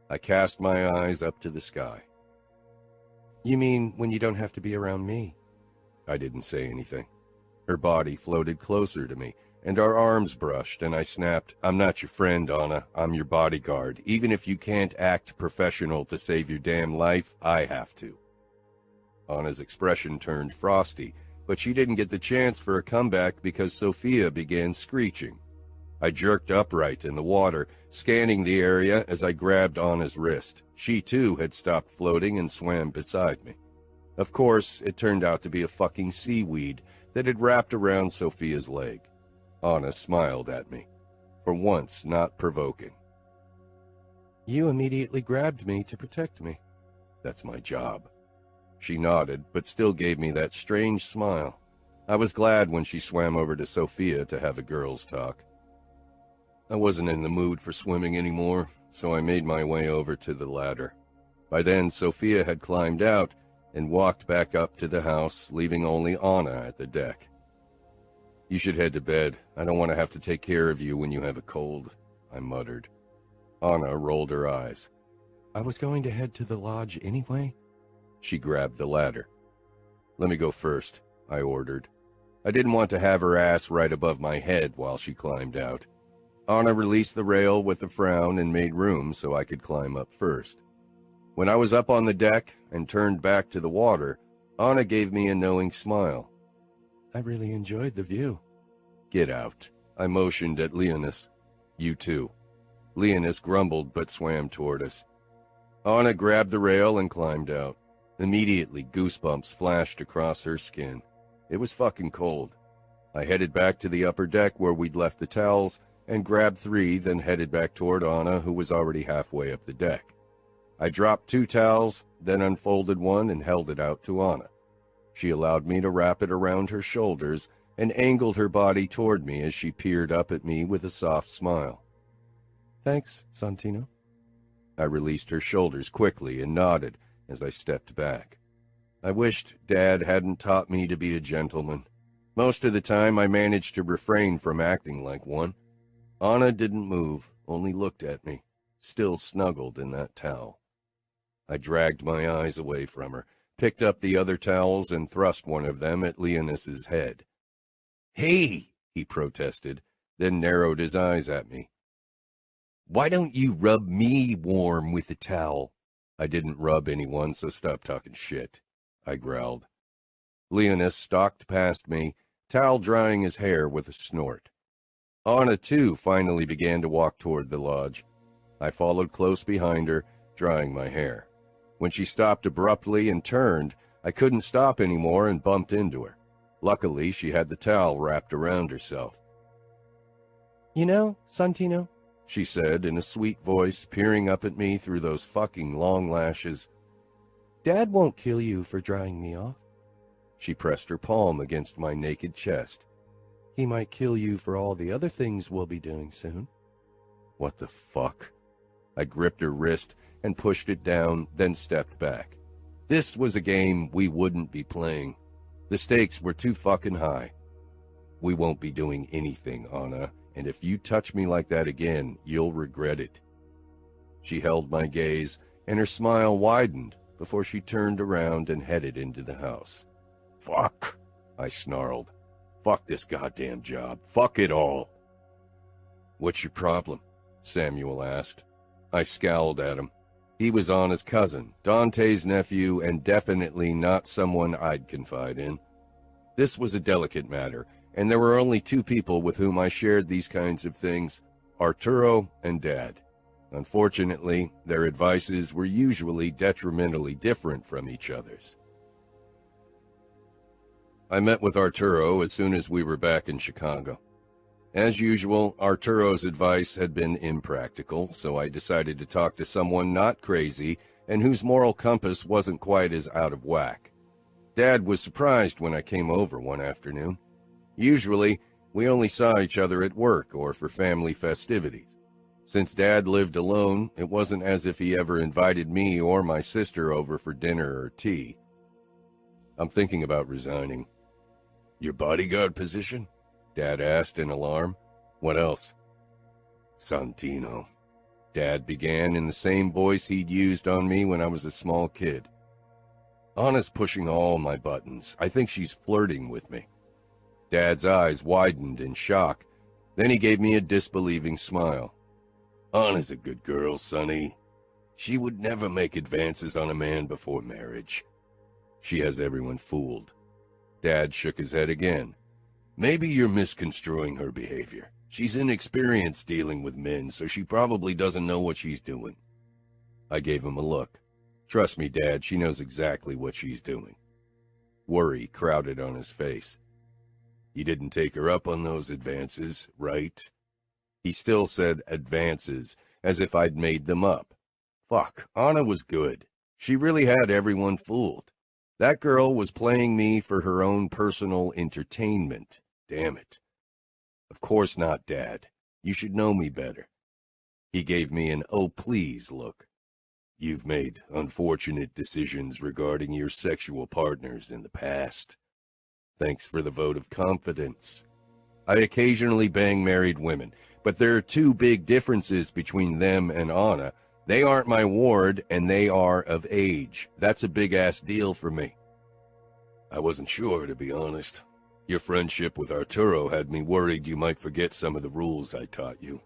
I cast my eyes up to the sky. "You mean when you don't have to be around me?" I didn't say anything. Her body floated closer to me, and our arms brushed, and I snapped, "I'm not your friend, Anna. I'm your bodyguard. Even if you can't act professional to save your damn life, I have to." Anna's expression turned frosty, but she didn't get the chance for a comeback because Sophia began screeching. I jerked upright in the water, scanning the area as I grabbed Anna's wrist. She, too, had stopped floating and swam beside me. Of course, it turned out to be a fucking seaweed that had wrapped around Sophia's leg. Anna smiled at me, for once not provoking. "You immediately grabbed me to protect me." "That's my job." She nodded, but still gave me that strange smile. I was glad when she swam over to Sophia to have a girls' talk. I wasn't in the mood for swimming anymore, so I made my way over to the ladder. By then, Sophia had climbed out and walked back up to the house, leaving only Anna at the deck. "You should head to bed. I don't want to have to take care of you when you have a cold," I muttered. Anna rolled her eyes. "I was going to head to the lodge anyway." She grabbed the ladder. "Let me go first," I ordered. I didn't want to have her ass right above my head while she climbed out. Anna released the rail with a frown and made room so I could climb up first. When I was up on the deck and turned back to the water, Anna gave me a knowing smile. "I really enjoyed the view." "Get out." I motioned at Leonis. "You too." Leonis grumbled but swam toward us. Anna grabbed the rail and climbed out. Immediately, goosebumps flashed across her skin. It was fucking cold. I headed back to the upper deck where we'd left the towels and grabbed 3, then headed back toward Anna, who was already halfway up the deck. I dropped 2 towels, then unfolded one and held it out to Anna. She allowed me to wrap it around her shoulders and angled her body toward me as she peered up at me with a soft smile. "Thanks, Santino." I released her shoulders quickly and nodded as I stepped back. I wished Dad hadn't taught me to be a gentleman. Most of the time I managed to refrain from acting like one. Anna didn't move, only looked at me, still snuggled in that towel. I dragged my eyes away from her, picked up the other towels and thrust one of them at Leonis's head. "Hey!" he protested, then narrowed his eyes at me. "Why don't you rub me warm with the towel?" "I didn't rub anyone, so stop talking shit," I growled. Leonis stalked past me, towel drying his hair with a snort. Anna, too, finally began to walk toward the lodge. I followed close behind her, drying my hair. When she stopped abruptly and turned, I couldn't stop anymore and bumped into her. Luckily, she had the towel wrapped around herself. "You know, Santino," she said in a sweet voice, peering up at me through those fucking long lashes, "Dad won't kill you for drying me off." She pressed her palm against my naked chest. He might kill you for all the other things we'll be doing soon. What the fuck? I gripped her wrist and pushed it down, then stepped back. This was a game we wouldn't be playing. The stakes were too fucking high. We won't be doing anything, Anna, and if you touch me like that again, you'll regret it. She held my gaze, and her smile widened before she turned around and headed into the house. Fuck, I snarled. Fuck this goddamn job. Fuck it all. What's your problem? Samuel asked. I scowled at him. He was Anna's cousin, Dante's nephew, and definitely not someone I'd confide in. This was a delicate matter, and there were only two people with whom I shared these kinds of things, Arturo and Dad. Unfortunately, their advices were usually detrimentally different from each other's. I met with Arturo as soon as we were back in Chicago. As usual, Arturo's advice had been impractical, so I decided to talk to someone not crazy and whose moral compass wasn't quite as out of whack. Dad was surprised when I came over one afternoon. Usually, we only saw each other at work or for family festivities. Since Dad lived alone, it wasn't as if he ever invited me or my sister over for dinner or tea. I'm thinking about resigning. Your bodyguard position? Dad asked in alarm. What else? Santino. Dad began in the same voice he'd used on me when I was a small kid. Anna's pushing all my buttons. I think she's flirting with me. Dad's eyes widened in shock. Then he gave me a disbelieving smile. Anna's a good girl, Sonny. She would never make advances on a man before marriage. She has everyone fooled. Dad shook his head again. Maybe you're misconstruing her behavior. She's inexperienced dealing with men, so she probably doesn't know what she's doing. I gave him a look. Trust me, Dad, she knows exactly what she's doing. Worry crowded on his face. You didn't take her up on those advances, right? He still said advances, as if I'd made them up. Fuck, Anna was good. She really had everyone fooled. That girl was playing me for her own personal entertainment. Damn it. Of course not, Dad. You should know me better. He gave me an oh please look. You've made unfortunate decisions regarding your sexual partners in the past. Thanks for the vote of confidence. I occasionally bang married women, but there are two big differences between them and Anna. They aren't my ward, and they are of age. That's a big-ass deal for me. I wasn't sure, to be honest. Your friendship with Arturo had me worried you might forget some of the rules I taught you.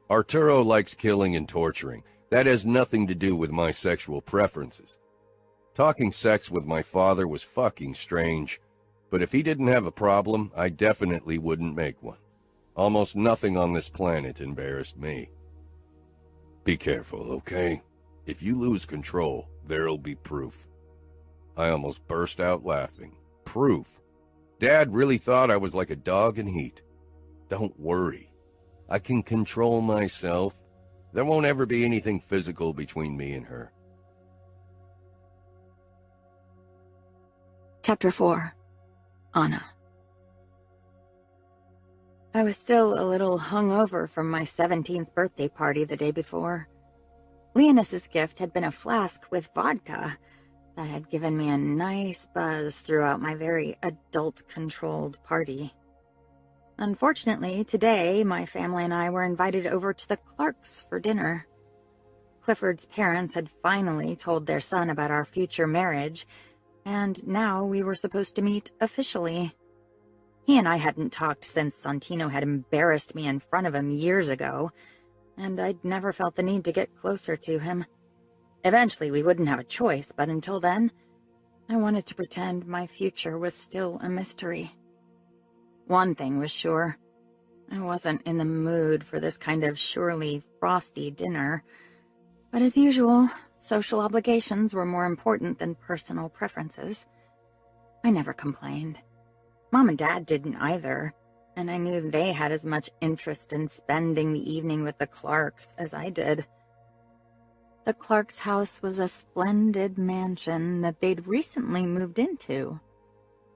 Arturo likes killing and torturing. That has nothing to do with my sexual preferences. Talking sex with my father was fucking strange, but if he didn't have a problem, I definitely wouldn't make one. Almost nothing on this planet embarrassed me. Be careful, okay? If you lose control, there'll be proof. I almost burst out laughing. Proof? Dad really thought I was like a dog in heat. Don't worry. I can control myself. There won't ever be anything physical between me and her. Chapter 4. Anna. I was still a little hungover from my 17th birthday party the day before. Leonis's gift had been a flask with vodka that had given me a nice buzz throughout my very adult-controlled party. Unfortunately, today, my family and I were invited over to the Clarks for dinner. Clifford's parents had finally told their son about our future marriage, and now we were supposed to meet officially. He and I hadn't talked since Santino had embarrassed me in front of him years ago, and I'd never felt the need to get closer to him. Eventually, we wouldn't have a choice, but until then, I wanted to pretend my future was still a mystery. One thing was sure. I wasn't in the mood for this kind of surely frosty dinner, but as usual, social obligations were more important than personal preferences. I never complained. Mom and Dad didn't either, and I knew they had as much interest in spending the evening with the Clarks as I did. The Clarks' house was a splendid mansion that they'd recently moved into.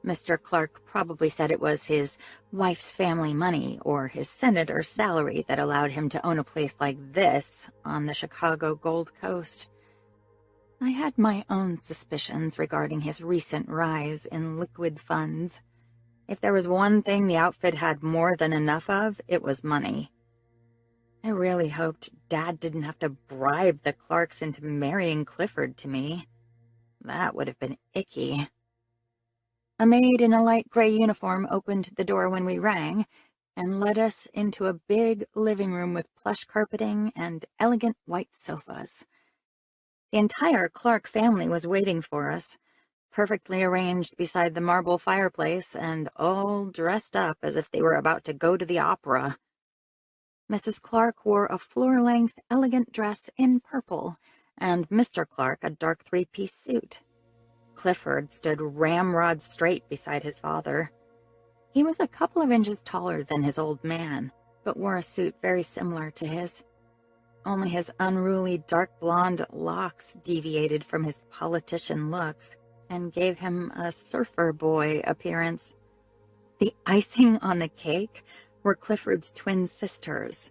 Mr. Clark probably said it was his wife's family money or his senator's salary that allowed him to own a place like this on the Chicago Gold Coast. I had my own suspicions regarding his recent rise in liquid funds. If there was one thing the outfit had more than enough of, it was money. I really hoped Dad didn't have to bribe the Clarks into marrying Clifford to me. That would have been icky. A maid in a light gray uniform opened the door when we rang and led us into a big living room with plush carpeting and elegant white sofas. The entire Clark family was waiting for us, perfectly arranged beside the marble fireplace and all dressed up as if they were about to go to the opera. Mrs. Clark wore a floor-length, elegant dress in purple, and Mr. Clark a dark three-piece suit. Clifford stood ramrod straight beside his father. He was a couple of inches taller than his old man, but wore a suit very similar to his. Only his unruly dark blonde locks deviated from his politician looks and gave him a surfer boy appearance. The icing on the cake were Clifford's twin sisters.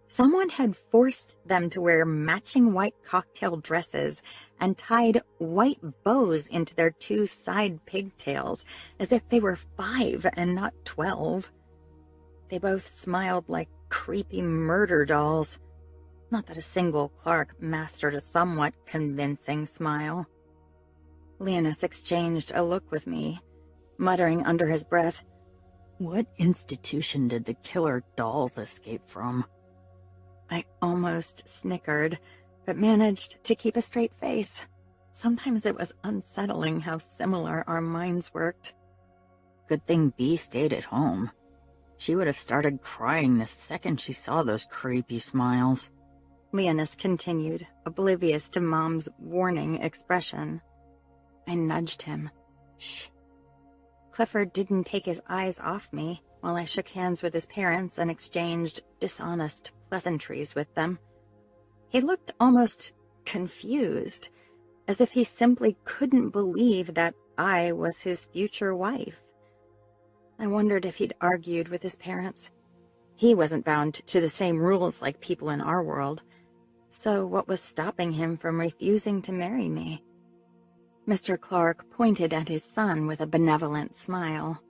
Someone had forced them to wear matching white cocktail dresses and tied white bows into their two side pigtails, as if they were 5 and not 12. They both smiled like creepy murder dolls. Not that a single Clark mastered a somewhat convincing smile. Leonis exchanged a look with me, muttering under his breath, "What institution did the killer dolls escape from?" I almost snickered, but managed to keep a straight face. Sometimes it was unsettling how similar our minds worked. Good thing Bee stayed at home. She would have started crying the second she saw those creepy smiles. Leonis continued, oblivious to Mom's warning expression. I nudged him. Shh. Clifford didn't take his eyes off me while I shook hands with his parents and exchanged dishonest pleasantries with them. He looked almost confused, as if he simply couldn't believe that I was his future wife. I wondered if he'd argued with his parents. He wasn't bound to the same rules like people in our world, so what was stopping him from refusing to marry me? Mr. Clark pointed at his son with a benevolent smile.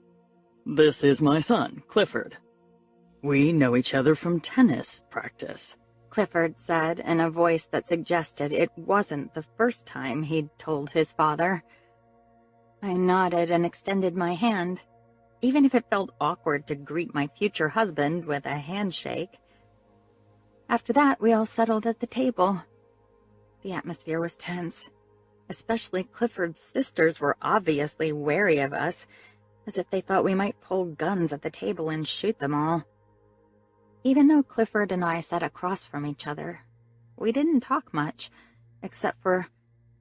"This is my son, Clifford. We know each other from tennis practice," Clifford said in a voice that suggested it wasn't the first time he'd told his father. I nodded and extended my hand, even if it felt awkward to greet my future husband with a handshake. After that, we all settled at the table. The atmosphere was tense. Especially Clifford's sisters were obviously wary of us, as if they thought we might pull guns at the table and shoot them all. Even though Clifford and I sat across from each other, we didn't talk much, except for,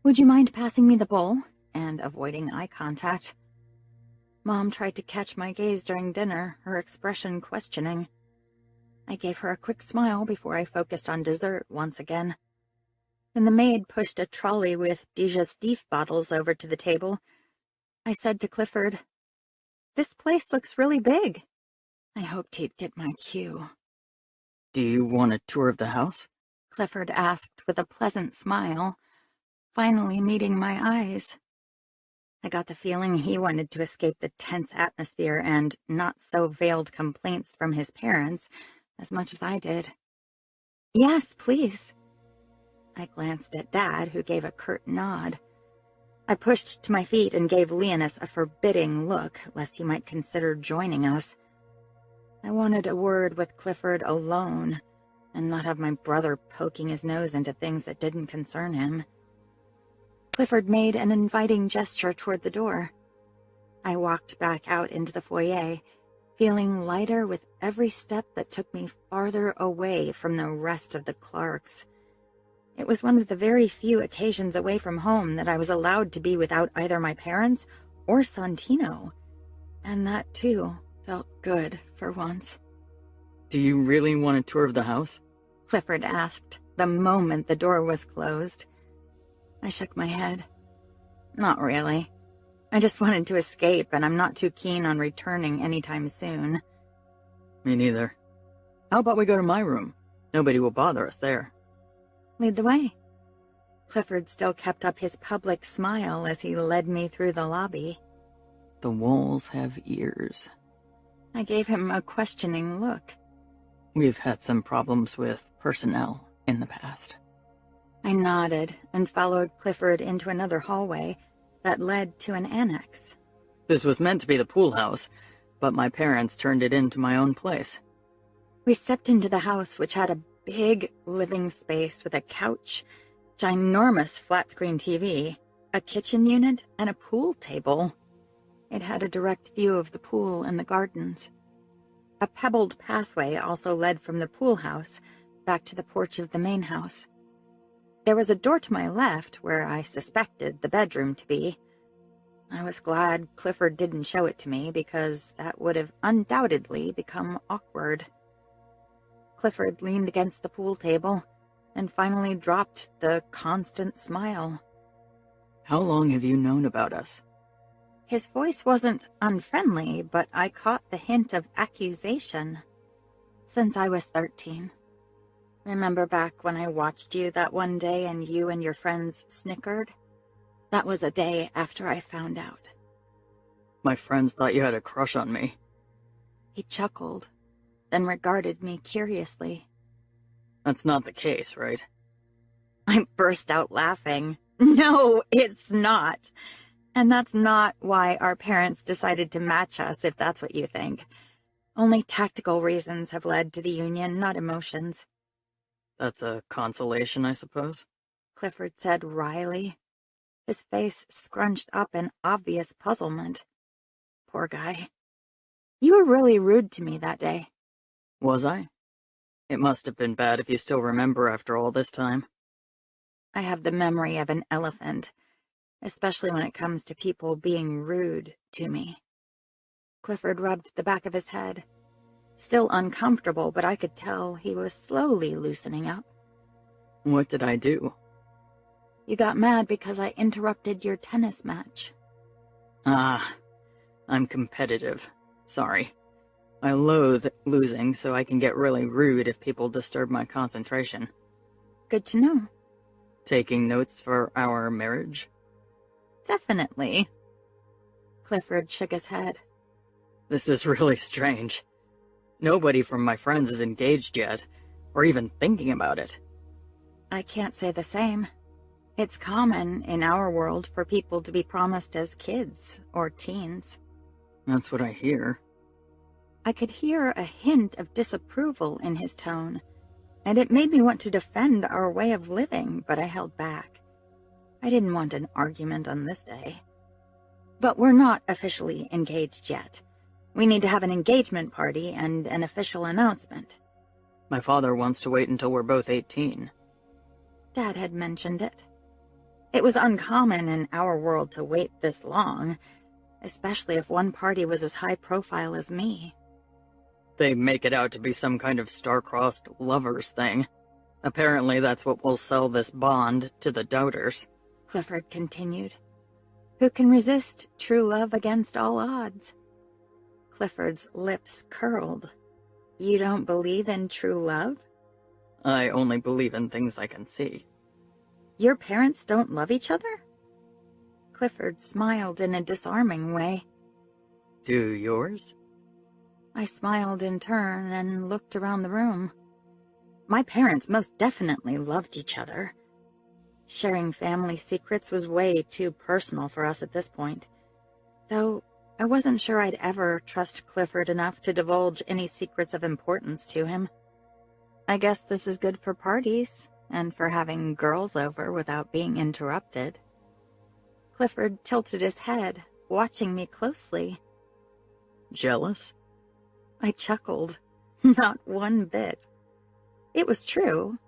"Would you mind passing me the bowl?" and avoiding eye contact. Mom tried to catch my gaze during dinner, her expression questioning. I gave her a quick smile before I focused on dessert once again. When the maid pushed a trolley with digestif bottles over to the table, I said to Clifford, "This place looks really big." I hoped he'd get my cue. "Do you want a tour of the house?" Clifford asked with a pleasant smile, finally meeting my eyes. I got the feeling he wanted to escape the tense atmosphere and not-so-veiled complaints from his parents as much as I did. "Yes, please." I glanced at Dad, who gave a curt nod. I pushed to my feet and gave Leonis a forbidding look, lest he might consider joining us. I wanted a word with Clifford alone, and not have my brother poking his nose into things that didn't concern him. Clifford made an inviting gesture toward the door. I walked back out into the foyer, feeling lighter with every step that took me farther away from the rest of the Clarks. It was one of the very few occasions away from home that I was allowed to be without either my parents or Santino, and that, too, felt good for once. "Do you really want a tour of the house?" Clifford asked the moment the door was closed. I shook my head. Not really. I just wanted to escape, and I'm not too keen on returning anytime soon. Me neither. How about we go to my room? Nobody will bother us there. Lead the way. Clifford still kept up his public smile as he led me through the lobby. The walls have ears. I gave him a questioning look. We've had some problems with personnel in the past. I nodded and followed Clifford into another hallway that led to an annex. This was meant to be the pool house, but my parents turned it into my own place. We stepped into the house, which had a big living space with a couch, ginormous flat-screen TV, a kitchen unit, and a pool table. It had a direct view of the pool and the gardens. A pebbled pathway also led from the pool house back to the porch of the main house. There was a door to my left where I suspected the bedroom to be. I was glad Clifford didn't show it to me because that would have undoubtedly become awkward. Clifford leaned against the pool table and finally dropped the constant smile. How long have you known about us? His voice wasn't unfriendly, but I caught the hint of accusation. Since I was 13. Remember back when I watched you that one day and you and your friends snickered? That was a day after I found out. My friends thought you had a crush on me. He chuckled, then regarded me curiously. That's not the case, right? I burst out laughing. No, it's not. And that's not why our parents decided to match us, if that's what you think. Only tactical reasons have led to the union, not emotions. That's a consolation, I suppose? Clifford said wryly, his face scrunched up in obvious puzzlement. Poor guy. You were really rude to me that day. Was I? It must have been bad if you still remember after all this time. I have the memory of an elephant, especially when it comes to people being rude to me. Clifford rubbed the back of his head. Still uncomfortable, but I could tell he was slowly loosening up. What did I do? You got mad because I interrupted your tennis match. Ah, I'm competitive. Sorry. I loathe losing, so I can get really rude if people disturb my concentration. Good to know. Taking notes for our marriage? Definitely. Clifford shook his head. This is really strange. Nobody from my friends is engaged yet, or even thinking about it. I can't say the same. It's common in our world for people to be promised as kids or teens. That's what I hear. I could hear a hint of disapproval in his tone, and it made me want to defend our way of living, but I held back. I didn't want an argument on this day. But we're not officially engaged yet. We need to have an engagement party and an official announcement. My father wants to wait until we're both 18. Dad had mentioned it. It was uncommon in our world to wait this long, especially if one party was as high profile as me. They make it out to be some kind of star-crossed lovers thing. Apparently that's what will sell this bond to the doubters. Clifford continued. Who can resist true love against all odds? Clifford's lips curled. You don't believe in true love? I only believe in things I can see. Your parents don't love each other? Clifford smiled in a disarming way. Do yours? I smiled in turn and looked around the room. My parents most definitely loved each other. Sharing family secrets was way too personal for us at this point, though I wasn't sure I'd ever trust Clifford enough to divulge any secrets of importance to him. I guess this is good for parties, and for having girls over without being interrupted. Clifford tilted his head, watching me closely. Jealous? I chuckled. Not one bit. It was true.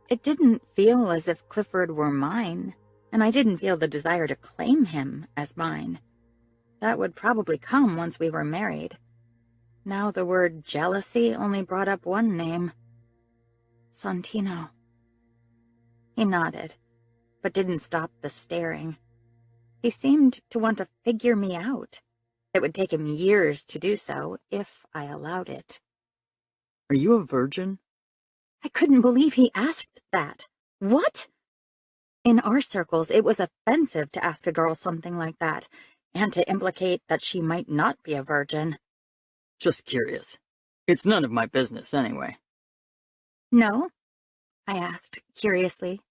It didn't feel as if Clifford were mine, and I didn't feel the desire to claim him as mine. That would probably come once we were married. Now the word jealousy only brought up one name. Santino. He nodded, but didn't stop the staring. He seemed to want to figure me out. It would take him years to do so, if I allowed it. Are you a virgin? I couldn't believe he asked that. What? In our circles, it was offensive to ask a girl something like that, and to implicate that she might not be a virgin. Just curious. It's none of my business anyway. No? I asked curiously,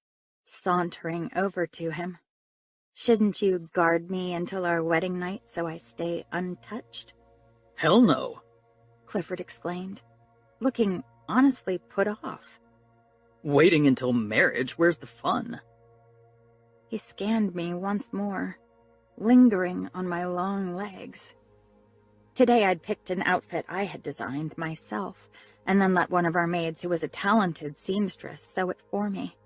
sauntering over to him. Shouldn't you guard me until our wedding night so I stay untouched? Hell no, Clifford exclaimed, looking honestly put off. Waiting until marriage, where's the fun? He scanned me once more, lingering on my long legs. Today I'd picked an outfit I had designed myself, and then let one of our maids, who was a talented seamstress, sew it for me.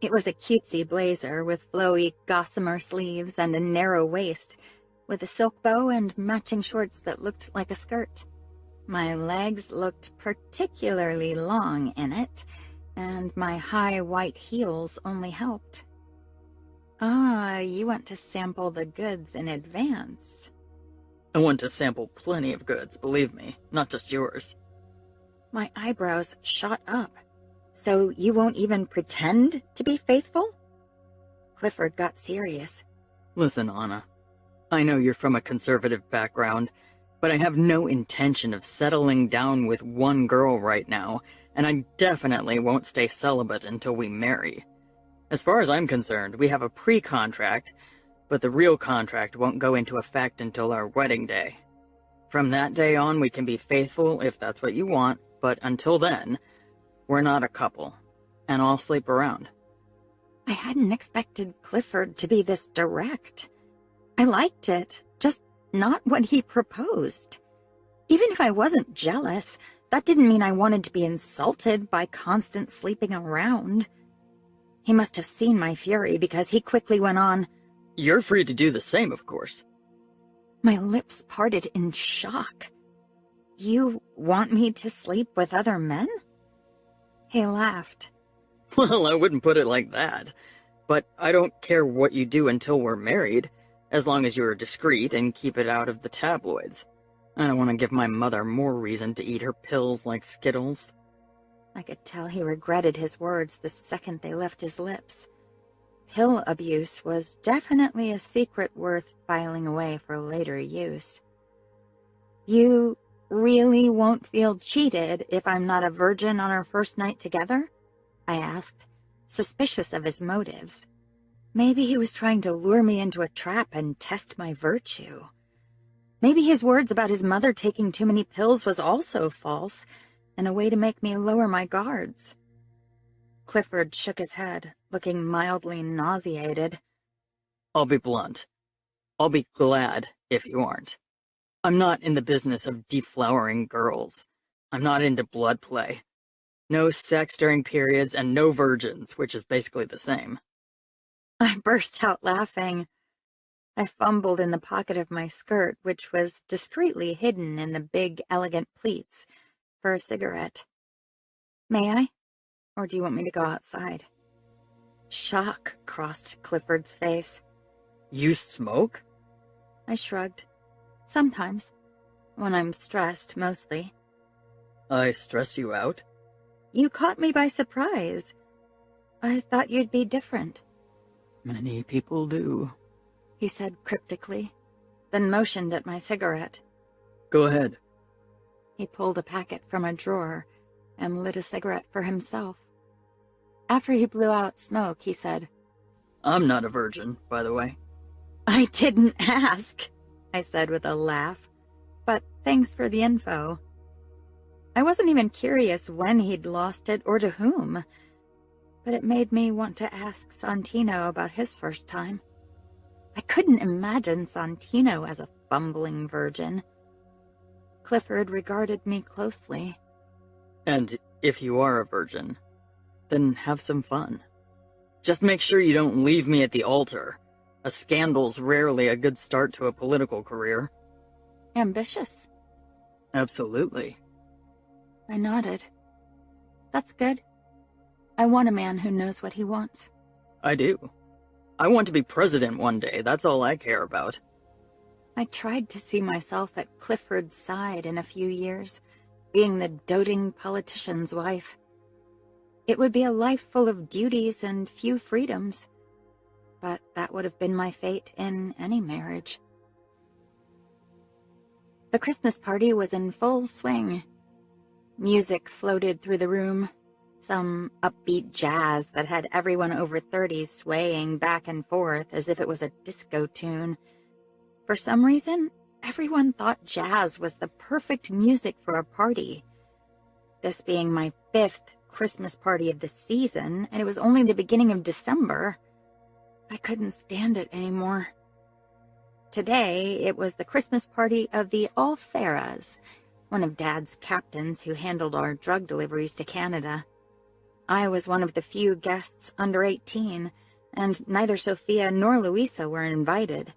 It was a cutesy blazer with flowy gossamer sleeves and a narrow waist, with a silk bow and matching shorts that looked like a skirt. My legs looked particularly long in it, and my high white heels only helped. Ah, you want to sample the goods in advance. I want to sample plenty of goods, believe me, not just yours. My eyebrows shot up. So you won't even pretend to be faithful? Clifford got serious. Listen, Anna, I know you're from a conservative background, but I have no intention of settling down with one girl right now, and I definitely won't stay celibate until we marry. As far as I'm concerned, we have a pre-contract, but the real contract won't go into effect until our wedding day. From that day on, we can be faithful if that's what you want, but until then, we're not a couple, and I'll sleep around. I hadn't expected Clifford to be this direct. I liked it, just not what he proposed. Even if I wasn't jealous, that didn't mean I wanted to be insulted by constant sleeping around. He must have seen my fury because he quickly went on, You're free to do the same, of course. My lips parted in shock. You want me to sleep with other men? He laughed. Well, I wouldn't put it like that. But I don't care what you do until we're married, as long as you're discreet and keep it out of the tabloids. I don't want to give my mother more reason to eat her pills like Skittles. I could tell he regretted his words the second they left his lips. Pill abuse was definitely a secret worth filing away for later use. You really won't feel cheated if I'm not a virgin on our first night together? I asked, suspicious of his motives. Maybe he was trying to lure me into a trap and test my virtue. Maybe his words about his mother taking too many pills was also false, and a way to make me lower my guards. Clifford shook his head, looking mildly nauseated. I'll be blunt. I'll be glad if you aren't. I'm not in the business of deflowering girls. I'm not into blood play. No sex during periods and no virgins, which is basically the same. I burst out laughing. I fumbled in the pocket of my skirt, which was discreetly hidden in the big, elegant pleats, for a cigarette. May I? Or do you want me to go outside? Shock crossed Clifford's face. You smoke? I shrugged. Sometimes. When I'm stressed, mostly. I stress you out? You caught me by surprise. I thought you'd be different. Many people do, he said cryptically, then motioned at my cigarette. Go ahead. He pulled a packet from a drawer and lit a cigarette for himself. After he blew out smoke, he said, I'm not a virgin, by the way. I didn't ask, I said with a laugh, but thanks for the info. I wasn't even curious when he'd lost it or to whom, but it made me want to ask Santino about his first time. I couldn't imagine Santino as a fumbling virgin. Clifford regarded me closely. And if you are a virgin, then have some fun. Just make sure you don't leave me at the altar. A scandal's rarely a good start to a political career. Ambitious? Absolutely. I nodded. That's good. I want a man who knows what he wants. I do. I want to be president one day, that's all I care about. I tried to see myself at Clifford's side in a few years, being the doting politician's wife. It would be a life full of duties and few freedoms, but that would have been my fate in any marriage. The Christmas party was in full swing. Music floated through the room, some upbeat jazz that had everyone over 30 swaying back and forth as if it was a disco tune. For some reason, everyone thought jazz was the perfect music for a party. This being my 5th Christmas party of the season, and it was only the beginning of December, I couldn't stand it anymore. Today, it was the Christmas party of the Alferas, one of Dad's captains who handled our drug deliveries to Canada. I was one of the few guests under 18, and neither Sophia nor Luisa were invited.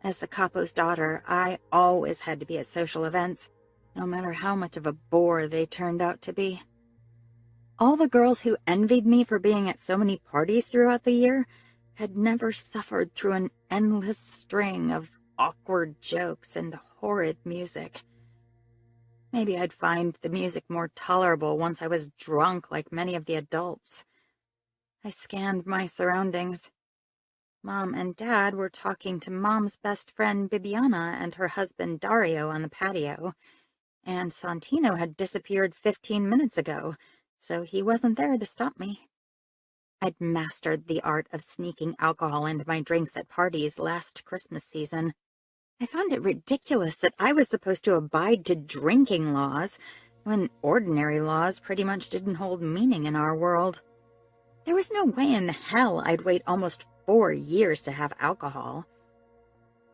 As the capo's daughter, I always had to be at social events, no matter how much of a bore they turned out to be. All the girls who envied me for being at so many parties throughout the year had never suffered through an endless string of awkward jokes and horrid music. Maybe I'd find the music more tolerable once I was drunk like many of the adults. I scanned my surroundings. Mom and Dad were talking to Mom's best friend Bibiana and her husband Dario on the patio, and Santino had disappeared 15 minutes ago, so he wasn't there to stop me. I'd mastered the art of sneaking alcohol into my drinks at parties last Christmas season. I found it ridiculous that I was supposed to abide to drinking laws, when ordinary laws pretty much didn't hold meaning in our world. There was no way in hell I'd wait almost 4 years to have alcohol.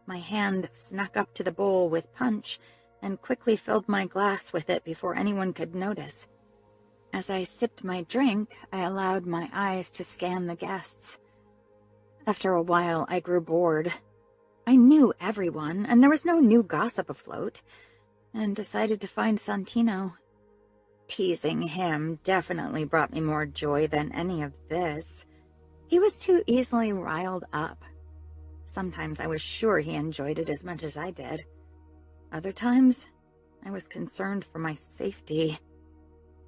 My hand snuck up to the bowl with punch and quickly filled my glass with it before anyone could notice. As I sipped my drink, I allowed my eyes to scan the guests. After a while, I grew bored. I knew everyone, and there was no new gossip afloat, and decided to find Santino. Teasing him definitely brought me more joy than any of this. He was too easily riled up. Sometimes I was sure he enjoyed it as much as I did. Other times, I was concerned for my safety.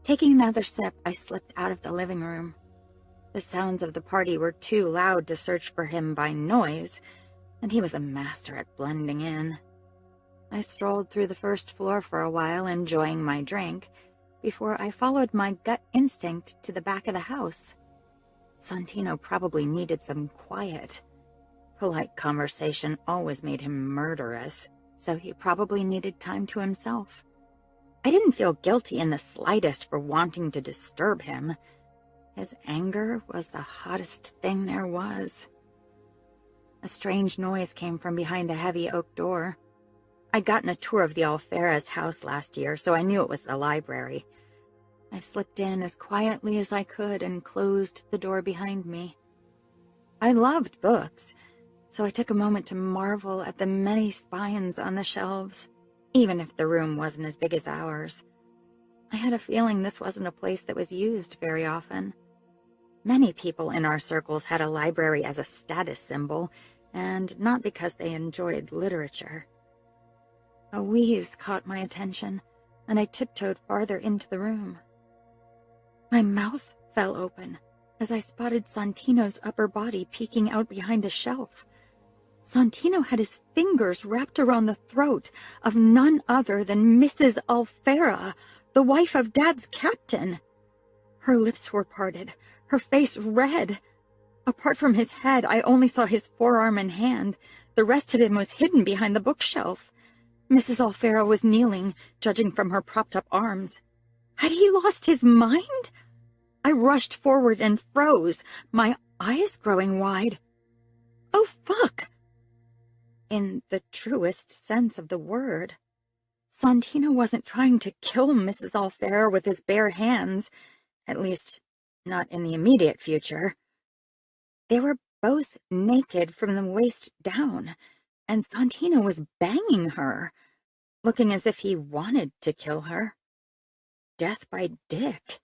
Taking another sip, I slipped out of the living room. The sounds of the party were too loud to search for him by noise, and he was a master at blending in. I strolled through the first floor for a while, enjoying my drink, before I followed my gut instinct to the back of the house. Santino probably needed some quiet. Polite conversation always made him murderous, so he probably needed time to himself. I didn't feel guilty in the slightest for wanting to disturb him. His anger was the hottest thing there was. A strange noise came from behind a heavy oak door. I'd gotten a tour of the Alferas' house last year, so I knew it was the library. I slipped in as quietly as I could and closed the door behind me. I loved books, so I took a moment to marvel at the many spines on the shelves, even if the room wasn't as big as ours. I had a feeling this wasn't a place that was used very often. Many people in our circles had a library as a status symbol, and not because they enjoyed literature. A wheeze caught my attention, and I tiptoed farther into the room. My mouth fell open as I spotted Santino's upper body peeking out behind a shelf. Santino had his fingers wrapped around the throat of none other than Mrs. Alfera, the wife of Dad's captain. Her lips were parted, her face red. Apart from his head, I only saw his forearm and hand. The rest of him was hidden behind the bookshelf. Mrs. Alfera was kneeling, judging from her propped-up arms. Had he lost his mind? I rushed forward and froze, my eyes growing wide. Oh, fuck! In the truest sense of the word. Santino wasn't trying to kill Mrs. Alfera with his bare hands, at least not in the immediate future. They were both naked from the waist down, and Santino was banging her, looking as if he wanted to kill her. Death by dick.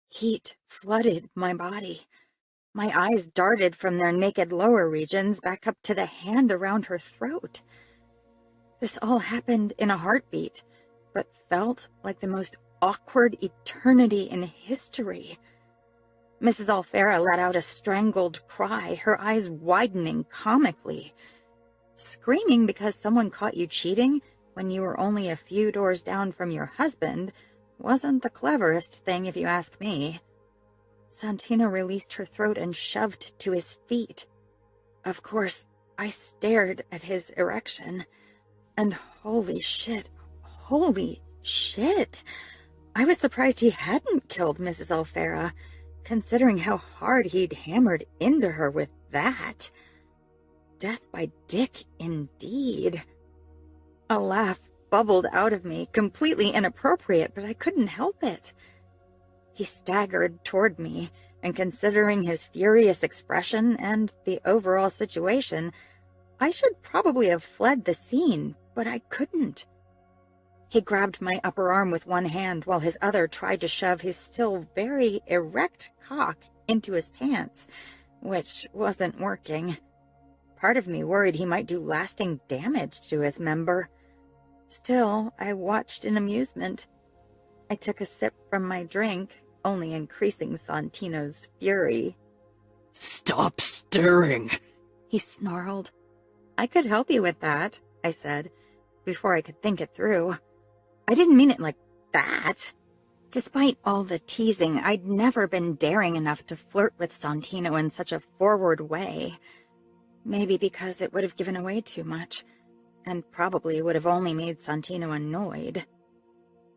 Heat flooded my body. My eyes darted from their naked lower regions back up to the hand around her throat. This all happened in a heartbeat, but felt like the most awkward eternity in history. Mrs. Alfera let out a strangled cry, her eyes widening comically. Screaming because someone caught you cheating when you were only a few doors down from your husband wasn't the cleverest thing, if you ask me. Santino released her throat and shoved to his feet. Of course, I stared at his erection, and holy shit, I was surprised he hadn't killed Mrs. Alfera, considering how hard he'd hammered into her with that. Death by dick, indeed. A laugh bubbled out of me, completely inappropriate, but I couldn't help it. He staggered toward me, and considering his furious expression and the overall situation, I should probably have fled the scene, but I couldn't. He grabbed my upper arm with one hand while his other tried to shove his still very erect cock into his pants, which wasn't working. Part of me worried he might do lasting damage to his member. Still, I watched in amusement. I took a sip from my drink, only increasing Santino's fury. "Stop stirring," he snarled. "I could help you with that," I said, before I could think it through. I didn't mean it like that. Despite all the teasing, I'd never been daring enough to flirt with Santino in such a forward way. Maybe because it would have given away too much, and probably would have only made Santino annoyed.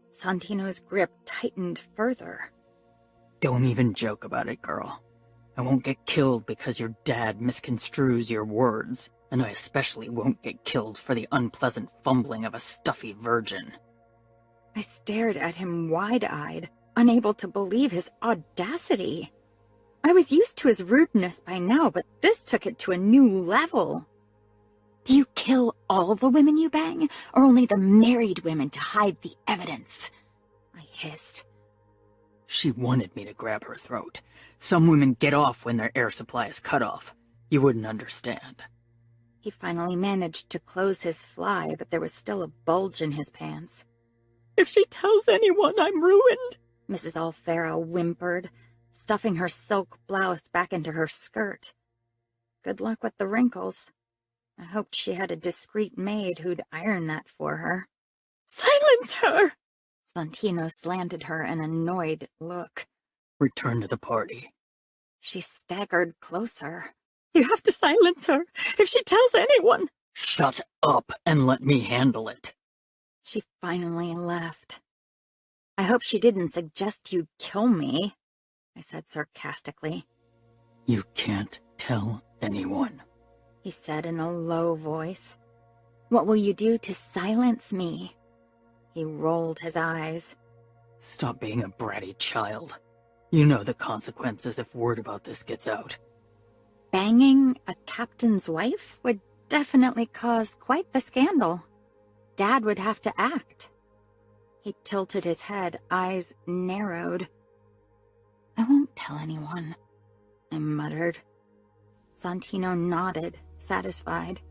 Santino's grip tightened further. "Don't even joke about it, girl. I won't get killed because your dad misconstrues your words, and I especially won't get killed for the unpleasant fumbling of a stuffy virgin." I stared at him wide-eyed, unable to believe his audacity. I was used to his rudeness by now, but this took it to a new level. "Do you kill all the women you bang, or only the married women to hide the evidence?" I hissed. She wanted me to grab her throat. Some women get off when their air supply is cut off. You wouldn't understand. He finally managed to close his fly, but there was still a bulge in his pants. "If she tells anyone, I'm ruined," Mrs. Alfera whimpered, stuffing her silk blouse back into her skirt. Good luck with the wrinkles. I hoped she had a discreet maid who'd iron that for her. "Silence her!" Santino slanted her an annoyed look. "Return to the party." She staggered closer. "You have to silence her. If she tells anyone—" "Shut up and let me handle it." She finally left. "I hope she didn't suggest you kill me," I said sarcastically. "You can't tell anyone," he said in a low voice. "What will you do to silence me?" He rolled his eyes. "Stop being a bratty child. You know the consequences if word about this gets out." Banging a captain's wife would definitely cause quite the scandal. Dad would have to act. He tilted his head, eyes narrowed. "I won't tell anyone," I muttered. Santino nodded, satisfied.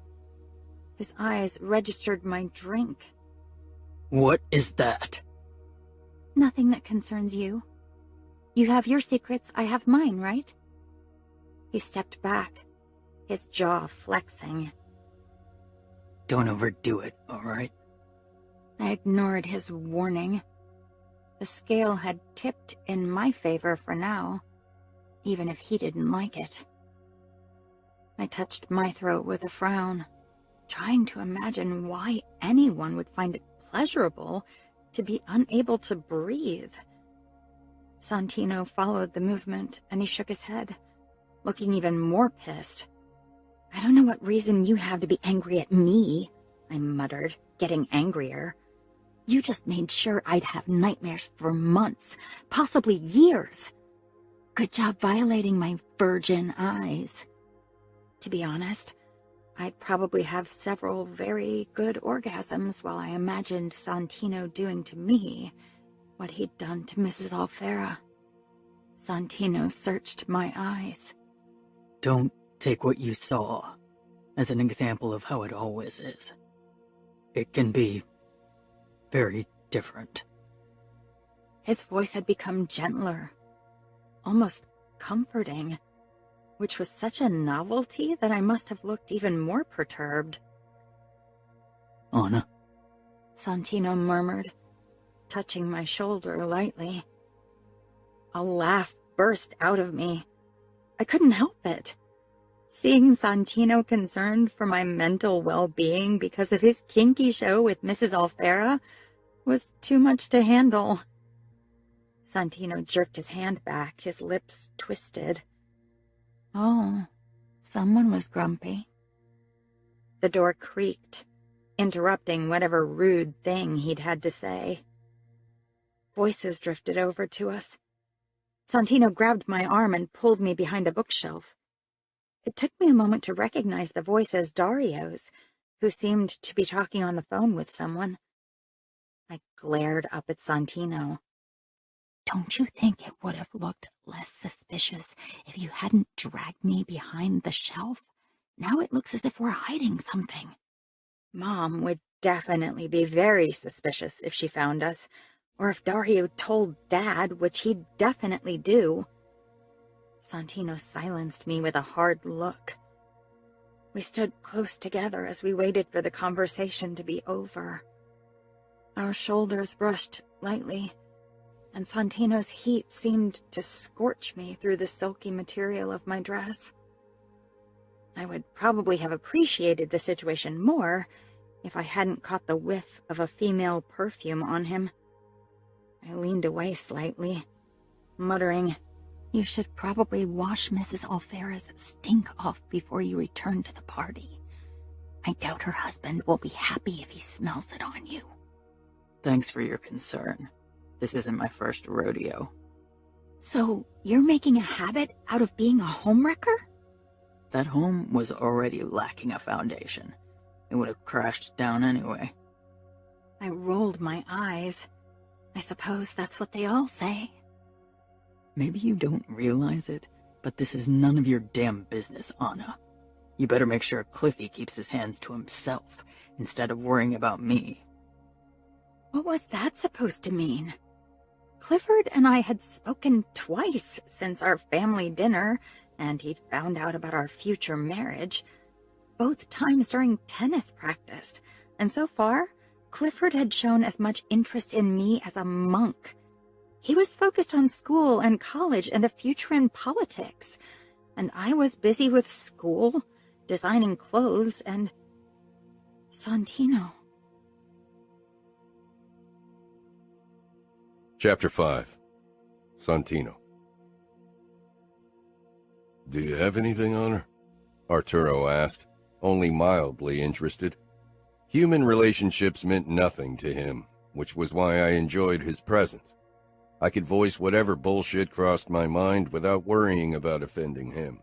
His eyes registered my drink. "What is that?" "Nothing that concerns you. You have your secrets, I have mine, right?" He stepped back, his jaw flexing. "Don't overdo it, all right?" I ignored his warning. The scale had tipped in my favor for now, even if he didn't like it. I touched my throat with a frown, trying to imagine why anyone would find it pleasurable to be unable to breathe. Santino followed the movement, and he shook his head, looking even more pissed. "I don't know what reason you have to be angry at me," I muttered, getting angrier. "You just made sure I'd have nightmares for months, possibly years. Good job violating my virgin eyes." To be honest, I'd probably have several very good orgasms while I imagined Santino doing to me what he'd done to Mrs. Alfera. Santino searched my eyes. Don't take what you saw as an example of how it always is. It can be very different. His voice had become gentler, almost comforting, which was such a novelty that I must have looked even more perturbed. Anna? Santino murmured, touching my shoulder lightly. A laugh burst out of me. I couldn't help it. Seeing Santino concerned for my mental well-being because of his kinky show with Mrs. Alfera was too much to handle. Santino jerked his hand back, his lips twisted. Oh, someone was grumpy. The door creaked, interrupting whatever rude thing he'd had to say. Voices drifted over to us. Santino grabbed my arm and pulled me behind a bookshelf. It took me a moment to recognize the voice as Dario's, who seemed to be talking on the phone with someone. I glared up at Santino. Don't you think it would have looked less suspicious if you hadn't dragged me behind the shelf? Now it looks as if we're hiding something. Mom would definitely be very suspicious if she found us, or if Dario told Dad, which he'd definitely do. Santino silenced me with a hard look. We stood close together as we waited for the conversation to be over. Our shoulders brushed lightly, and Santino's heat seemed to scorch me through the silky material of my dress. I would probably have appreciated the situation more if I hadn't caught the whiff of a female perfume on him. I leaned away slightly, muttering, "You should probably wash Mrs. Alfera's stink off before you return to the party. I doubt her husband will be happy if he smells it on you." Thanks for your concern. This isn't my first rodeo. So, you're making a habit out of being a homewrecker? That home was already lacking a foundation. It would have crashed down anyway. I rolled my eyes. I suppose that's what they all say. Maybe you don't realize it, but this is none of your damn business, Anna. You better make sure Cliffy keeps his hands to himself, instead of worrying about me. What was that supposed to mean? Clifford and I had spoken twice since our family dinner, and he'd found out about our future marriage, both times during tennis practice, and so far, Clifford had shown as much interest in me as a monk. He was focused on school and college and a future in politics, and I was busy with school, designing clothes, and Santino. Chapter 5. Santino. Do you have anything on her? Arturo asked, only mildly interested. Human relationships meant nothing to him, which was why I enjoyed his presence. I could voice whatever bullshit crossed my mind without worrying about offending him.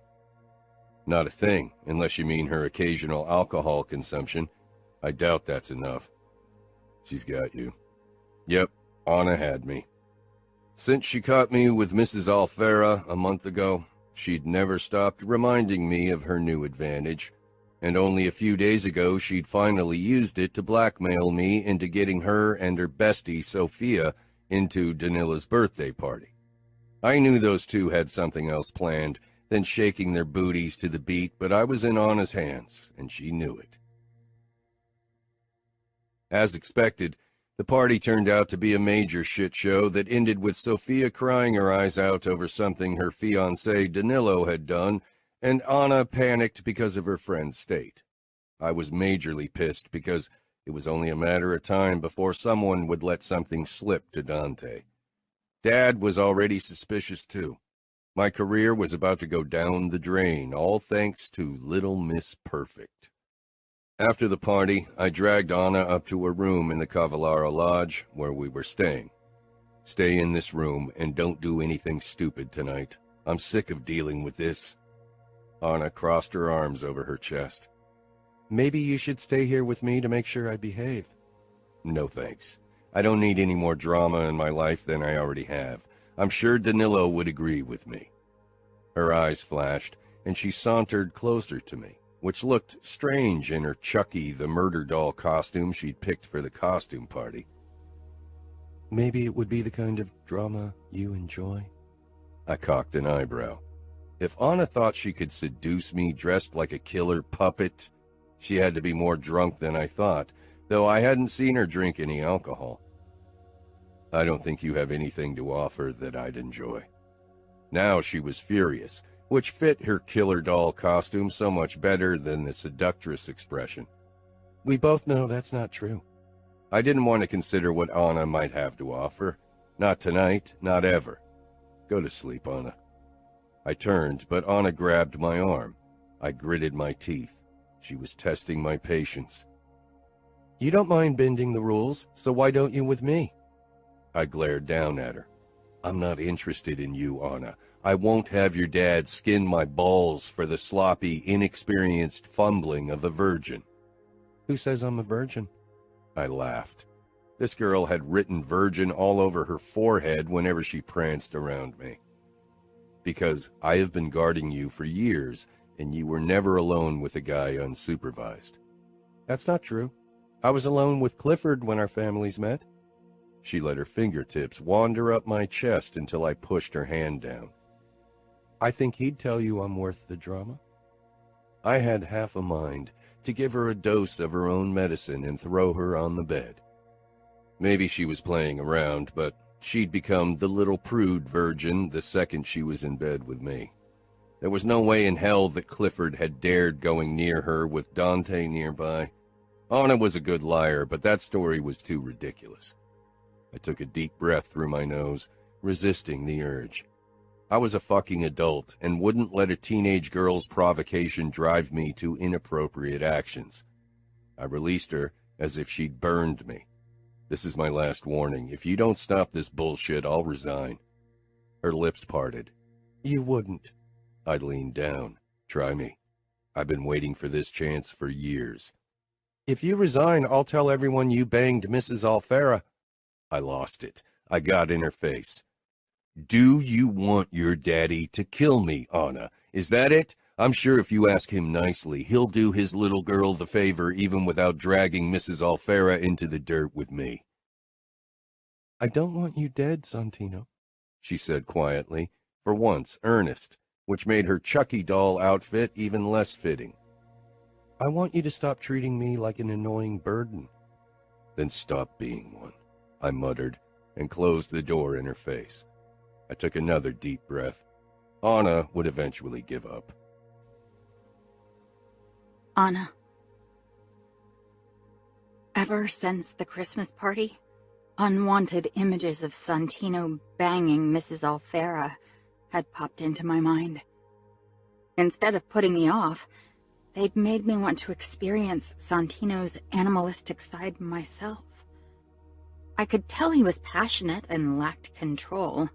Not a thing, unless you mean her occasional alcohol consumption. I doubt that's enough. She's got you. Yep, Anna had me. Since she caught me with Mrs. Alfera a month ago, she'd never stopped reminding me of her new advantage, and only a few days ago she'd finally used it to blackmail me into getting her and her bestie, Sophia, into Danila's birthday party. I knew those two had something else planned than shaking their booties to the beat, but I was in Anna's hands, and she knew it. As expected, the party turned out to be a major shit show that ended with Sophia crying her eyes out over something her fiancé Danilo had done, and Anna panicked because of her friend's state. I was majorly pissed because it was only a matter of time before someone would let something slip to Dante. Dad was already suspicious too. My career was about to go down the drain, all thanks to Little Miss Perfect. After the party, I dragged Anna up to her room in the Cavallaro Lodge, where we were staying. Stay in this room and don't do anything stupid tonight. I'm sick of dealing with this. Anna crossed her arms over her chest. Maybe you should stay here with me to make sure I behave. No thanks. I don't need any more drama in my life than I already have. I'm sure Danilo would agree with me. Her eyes flashed, and she sauntered closer to me, which looked strange in her Chucky the murder doll costume she'd picked for the costume party. Maybe it would be the kind of drama you enjoy? I cocked an eyebrow. If Anna thought she could seduce me dressed like a killer puppet, she had to be more drunk than I thought, though I hadn't seen her drink any alcohol. I don't think you have anything to offer that I'd enjoy. Now she was furious, which fit her killer doll costume so much better than the seductress expression. We both know that's not true. I didn't want to consider what Anna might have to offer. Not tonight, not ever. Go to sleep, Anna. I turned, but Anna grabbed my arm. I gritted my teeth. She was testing my patience. You don't mind bending the rules, so why don't you with me? I glared down at her. I'm not interested in you, Anna. I won't have your dad skin my balls for the sloppy, inexperienced fumbling of a virgin. Who says I'm a virgin? I laughed. This girl had written virgin all over her forehead whenever she pranced around me. Because I have been guarding you for years, and you were never alone with a guy unsupervised. That's not true. I was alone with Clifford when our families met. She let her fingertips wander up my chest until I pushed her hand down. I think he'd tell you I'm worth the drama. I had half a mind to give her a dose of her own medicine and throw her on the bed. Maybe she was playing around, but she'd become the little prude virgin the second she was in bed with me. There was no way in hell that Clifford had dared going near her with Dante nearby. Anna was a good liar, but that story was too ridiculous. I took a deep breath through my nose, resisting the urge. I was a fucking adult and wouldn't let a teenage girl's provocation drive me to inappropriate actions. I released her as if she'd burned me. This is my last warning. If you don't stop this bullshit, I'll resign. Her lips parted. You wouldn't. I leaned down. Try me. I've been waiting for this chance for years. If you resign, I'll tell everyone you banged Mrs. Alfera. I lost it. I got in her face. Do you want your daddy to kill me, Anna? Is that it? I'm sure if you ask him nicely, he'll do his little girl the favor even without dragging Mrs. Alfera into the dirt with me. I don't want you dead, Santino, she said quietly, for once earnest, which made her Chucky doll outfit even less fitting. I want you to stop treating me like an annoying burden. Then stop being one, I muttered, and closed the door in her face. I took another deep breath. Anna would eventually give up. Anna. Ever since the Christmas party, unwanted images of Santino banging Mrs. Alfera had popped into my mind. Instead of putting me off, they'd made me want to experience Santino's animalistic side myself. I could tell he was passionate and lacked control.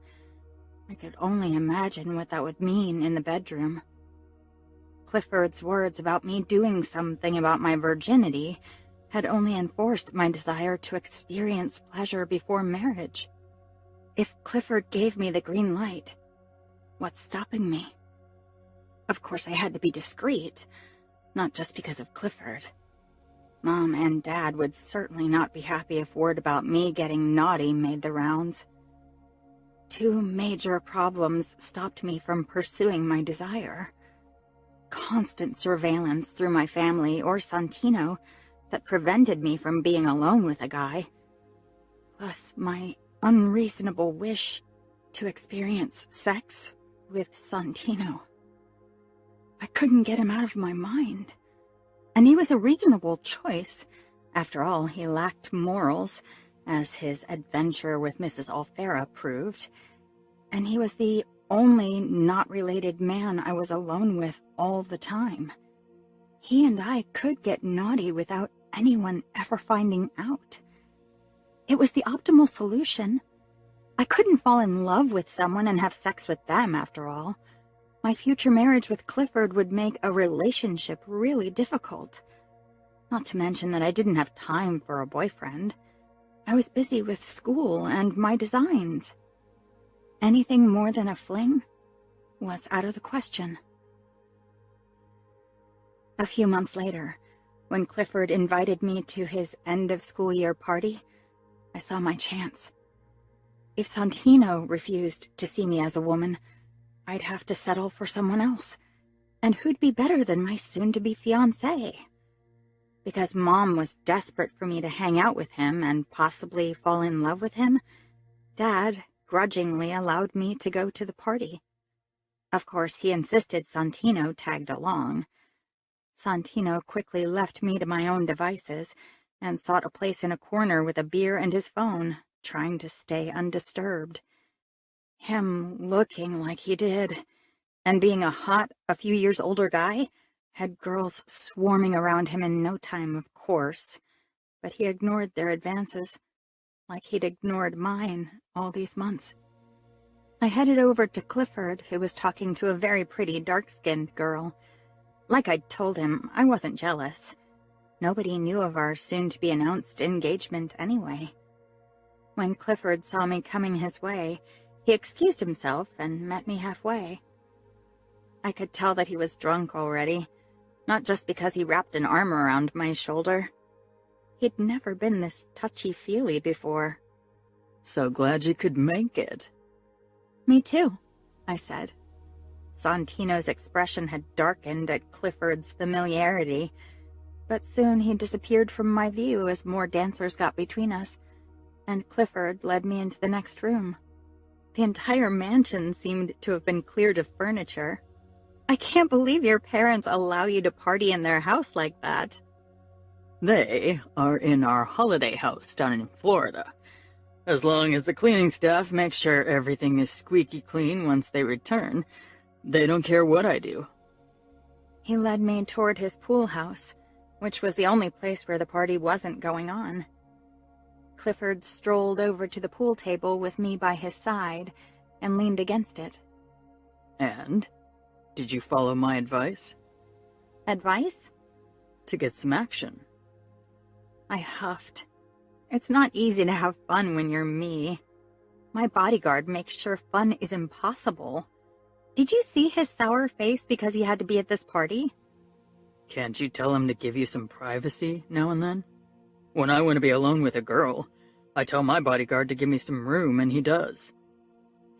I could only imagine what that would mean in the bedroom. Clifford's words about me doing something about my virginity had only enforced my desire to experience pleasure before marriage. If Clifford gave me the green light, what's stopping me? Of course, I had to be discreet, not just because of Clifford. Mom and Dad would certainly not be happy if word about me getting naughty made the rounds. 2 major problems stopped me from pursuing my desire. Constant surveillance through my family or Santino that prevented me from being alone with a guy, plus my unreasonable wish to experience sex with Santino. I couldn't get him out of my mind, and he was a reasonable choice. After all, he lacked morals, as his adventure with Mrs. Alfera proved, and he was the only not-related man I was alone with all the time. He and I could get naughty without anyone ever finding out. It was the optimal solution. I couldn't fall in love with someone and have sex with them, after all. My future marriage with Clifford would make a relationship really difficult. Not to mention that I didn't have time for a boyfriend. I was busy with school and my designs. Anything more than a fling was out of the question. A few months later, when Clifford invited me to his end-of-school-year party, I saw my chance. If Santino refused to see me as a woman, I'd have to settle for someone else. And who'd be better than my soon-to-be fiancé? Because Mom was desperate for me to hang out with him and possibly fall in love with him, Dad grudgingly allowed me to go to the party. Of course, he insisted Santino tagged along. Santino quickly left me to my own devices and sought a place in a corner with a beer and his phone, trying to stay undisturbed. Him looking like he did, and being a few years older guy, had girls swarming around him in no time, of course, but he ignored their advances, like he'd ignored mine all these months. I headed over to Clifford, who was talking to a very pretty dark-skinned girl. Like I'd told him, I wasn't jealous. Nobody knew of our soon-to-be-announced engagement anyway. When Clifford saw me coming his way, he excused himself and met me halfway. I could tell that he was drunk already, not just because he wrapped an arm around my shoulder. He'd never been this touchy-feely before. So glad you could make it. Me too, I said. Santino's expression had darkened at Clifford's familiarity, but soon he disappeared from my view as more dancers got between us, and Clifford led me into the next room. The entire mansion seemed to have been cleared of furniture. I can't believe your parents allow you to party in their house like that. They are in our holiday house down in Florida. As long as the cleaning staff makes sure everything is squeaky clean once they return, they don't care what I do. He led me toward his pool house, which was the only place where the party wasn't going on. Clifford strolled over to the pool table with me by his side and leaned against it. And? Did you follow my advice? Advice? To get some action. I huffed. It's not easy to have fun when you're me. My bodyguard makes sure fun is impossible. Did you see his sour face because he had to be at this party? Can't you tell him to give you some privacy now and then? When I want to be alone with a girl, I tell my bodyguard to give me some room, and he does.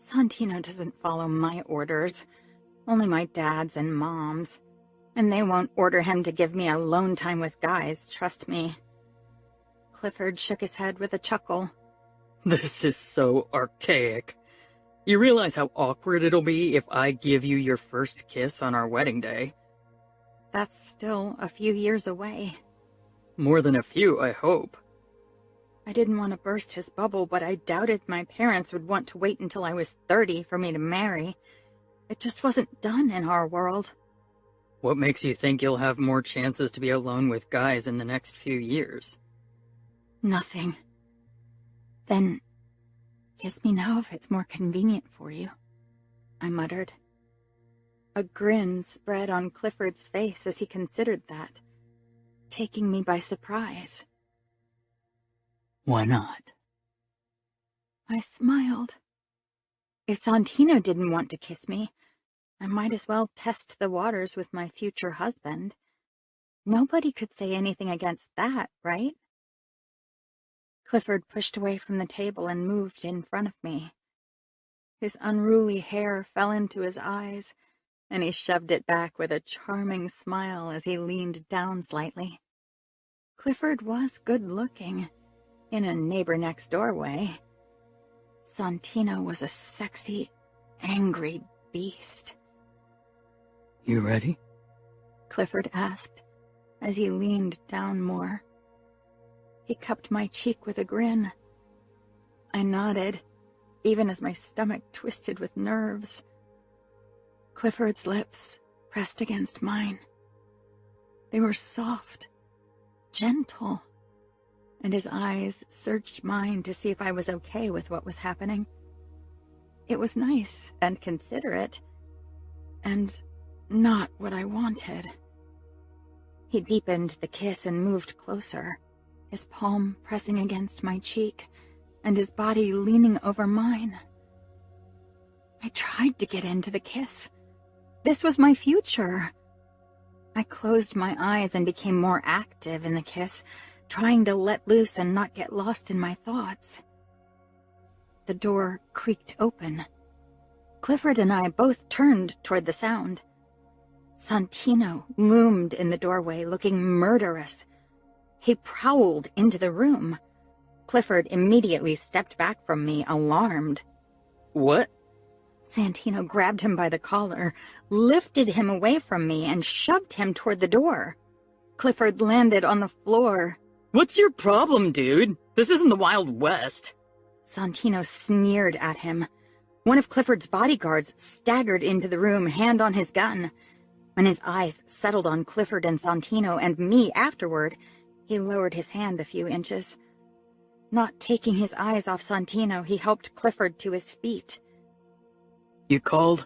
Santino doesn't follow my orders. Only my dad's and mom's. And they won't order him to give me alone time with guys, trust me. Clifford shook his head with a chuckle. This is so archaic. You realize how awkward it'll be if I give you your first kiss on our wedding day? That's still a few years away. More than a few, I hope. I didn't want to burst his bubble, but I doubted my parents would want to wait until I was 30 for me to marry. It just wasn't done in our world. What makes you think you'll have more chances to be alone with guys in the next few years? Nothing. Then, kiss me now if it's more convenient for you, I muttered. A grin spread on Clifford's face as he considered that, taking me by surprise. Why not? I smiled. If Santino didn't want to kiss me, I might as well test the waters with my future husband. Nobody could say anything against that, right? Clifford pushed away from the table and moved in front of me. His unruly hair fell into his eyes, and he shoved it back with a charming smile as he leaned down slightly. Clifford was good-looking, in a neighbor-next-door way. Santino was a sexy, angry beast. You ready? Clifford asked, as he leaned down more. He cupped my cheek with a grin. I nodded, even as my stomach twisted with nerves. Clifford's lips pressed against mine. They were soft, gentle, and his eyes searched mine to see if I was okay with what was happening. It was nice and considerate, and not what I wanted. He deepened the kiss and moved closer, his palm pressing against my cheek, and his body leaning over mine. I tried to get into the kiss. This was my future. I closed my eyes and became more active in the kiss, trying to let loose and not get lost in my thoughts. The door creaked open. Clifford and I both turned toward the sound. Santino loomed in the doorway, looking murderous. He prowled into the room. Clifford immediately stepped back from me, alarmed. What? Santino grabbed him by the collar, lifted him away from me, and shoved him toward the door. Clifford landed on the floor. What's your problem, dude? This isn't the Wild West. Santino sneered at him. One of Clifford's bodyguards staggered into the room, hand on his gun. When his eyes settled on Clifford and Santino and me afterward, he lowered his hand a few inches. Not taking his eyes off Santino, he helped Clifford to his feet. You called?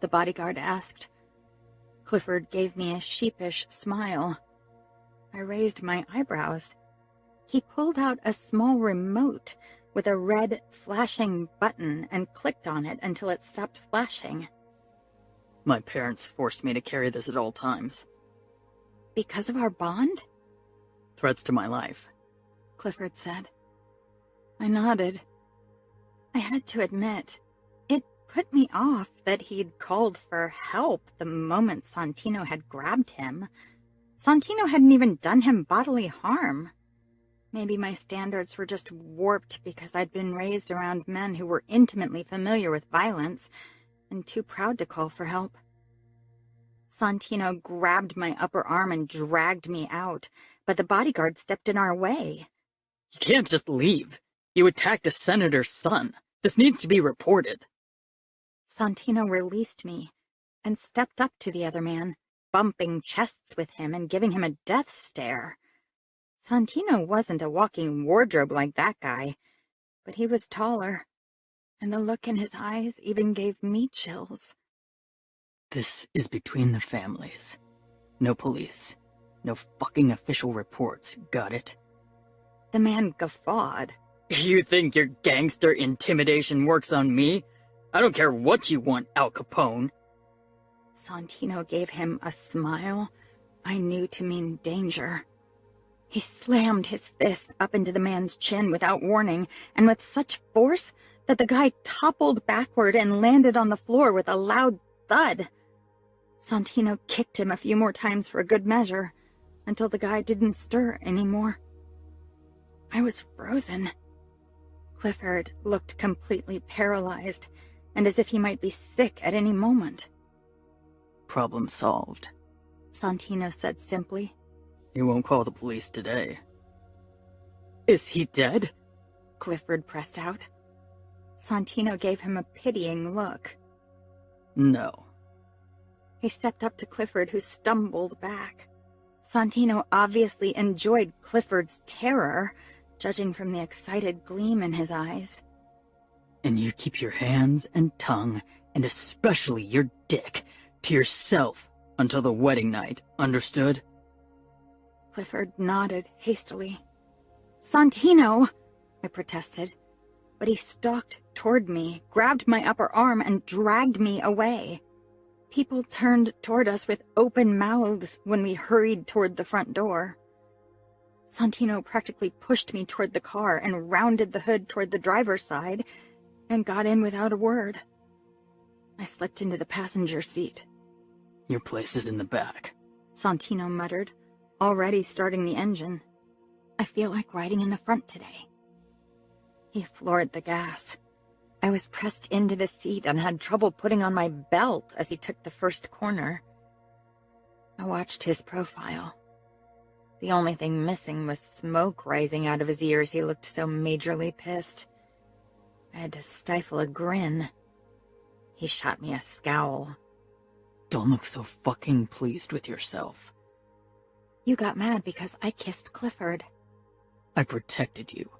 The bodyguard asked. Clifford gave me a sheepish smile. I raised my eyebrows. He pulled out a small remote with a red flashing button and clicked on it until it stopped flashing. My parents forced me to carry this at all times. Because of our bond? Threats to my life, Clifford said. I nodded. I had to admit, it put me off that he'd called for help the moment Santino had grabbed him. Santino hadn't even done him bodily harm. Maybe my standards were just warped because I'd been raised around men who were intimately familiar with violence and too proud to call for help. Santino grabbed my upper arm and dragged me out, but the bodyguard stepped in our way. You can't just leave. You attacked a senator's son. This needs to be reported. Santino released me and stepped up to the other man, bumping chests with him and giving him a death stare. Santino wasn't a walking wardrobe like that guy, but he was taller, and the look in his eyes even gave me chills. This is between the families. No police. No fucking official reports, got it? The man guffawed. You think your gangster intimidation works on me? I don't care what you want, Al Capone. Santino gave him a smile I knew to mean danger. He slammed his fist up into the man's chin without warning, and with such force that the guy toppled backward and landed on the floor with a loud thud. Santino kicked him a few more times for a good measure, until the guy didn't stir anymore. I was frozen. Clifford looked completely paralyzed, and as if he might be sick at any moment. Problem solved, Santino said simply. You won't call the police today. Is he dead? Clifford pressed out. Santino gave him a pitying look. No. He stepped up to Clifford, who stumbled back. Santino obviously enjoyed Clifford's terror, judging from the excited gleam in his eyes. And you keep your hands and tongue, and especially your dick, to yourself until the wedding night, understood? Clifford nodded hastily. Santino, I protested, but he stalked toward me, grabbed my upper arm, and dragged me away. People turned toward us with open mouths when we hurried toward the front door. Santino practically pushed me toward the car and rounded the hood toward the driver's side and got in without a word. I slipped into the passenger seat. Your place is in the back, Santino muttered, already starting the engine. I feel like riding in the front today. He floored the gas. I was pressed into the seat and had trouble putting on my belt as he took the first corner. I watched his profile. The only thing missing was smoke rising out of his ears. He looked so majorly pissed. I had to stifle a grin. He shot me a scowl. Don't look so fucking pleased with yourself. You got mad because I kissed Clifford. I protected you.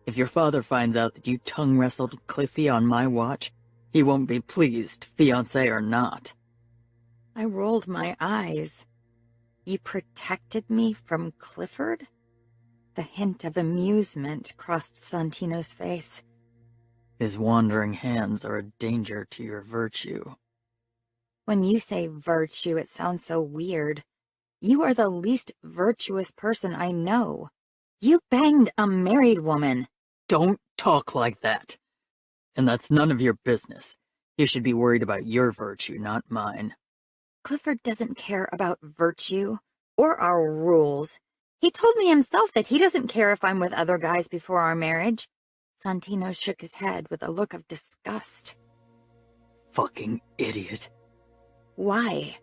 If your father finds out that you tongue-wrestled Cliffy on my watch, he won't be pleased, fiancé or not. I rolled my eyes. You protected me from Clifford? The hint of amusement crossed Santino's face. His wandering hands are a danger to your virtue. When you say virtue, it sounds so weird. You are the least virtuous person I know. You banged a married woman. Don't talk like that. And that's none of your business. You should be worried about your virtue, not mine. Clifford doesn't care about virtue or our rules. He told me himself that he doesn't care if I'm with other guys before our marriage. Santino shook his head with a look of disgust. Fucking idiot. Why?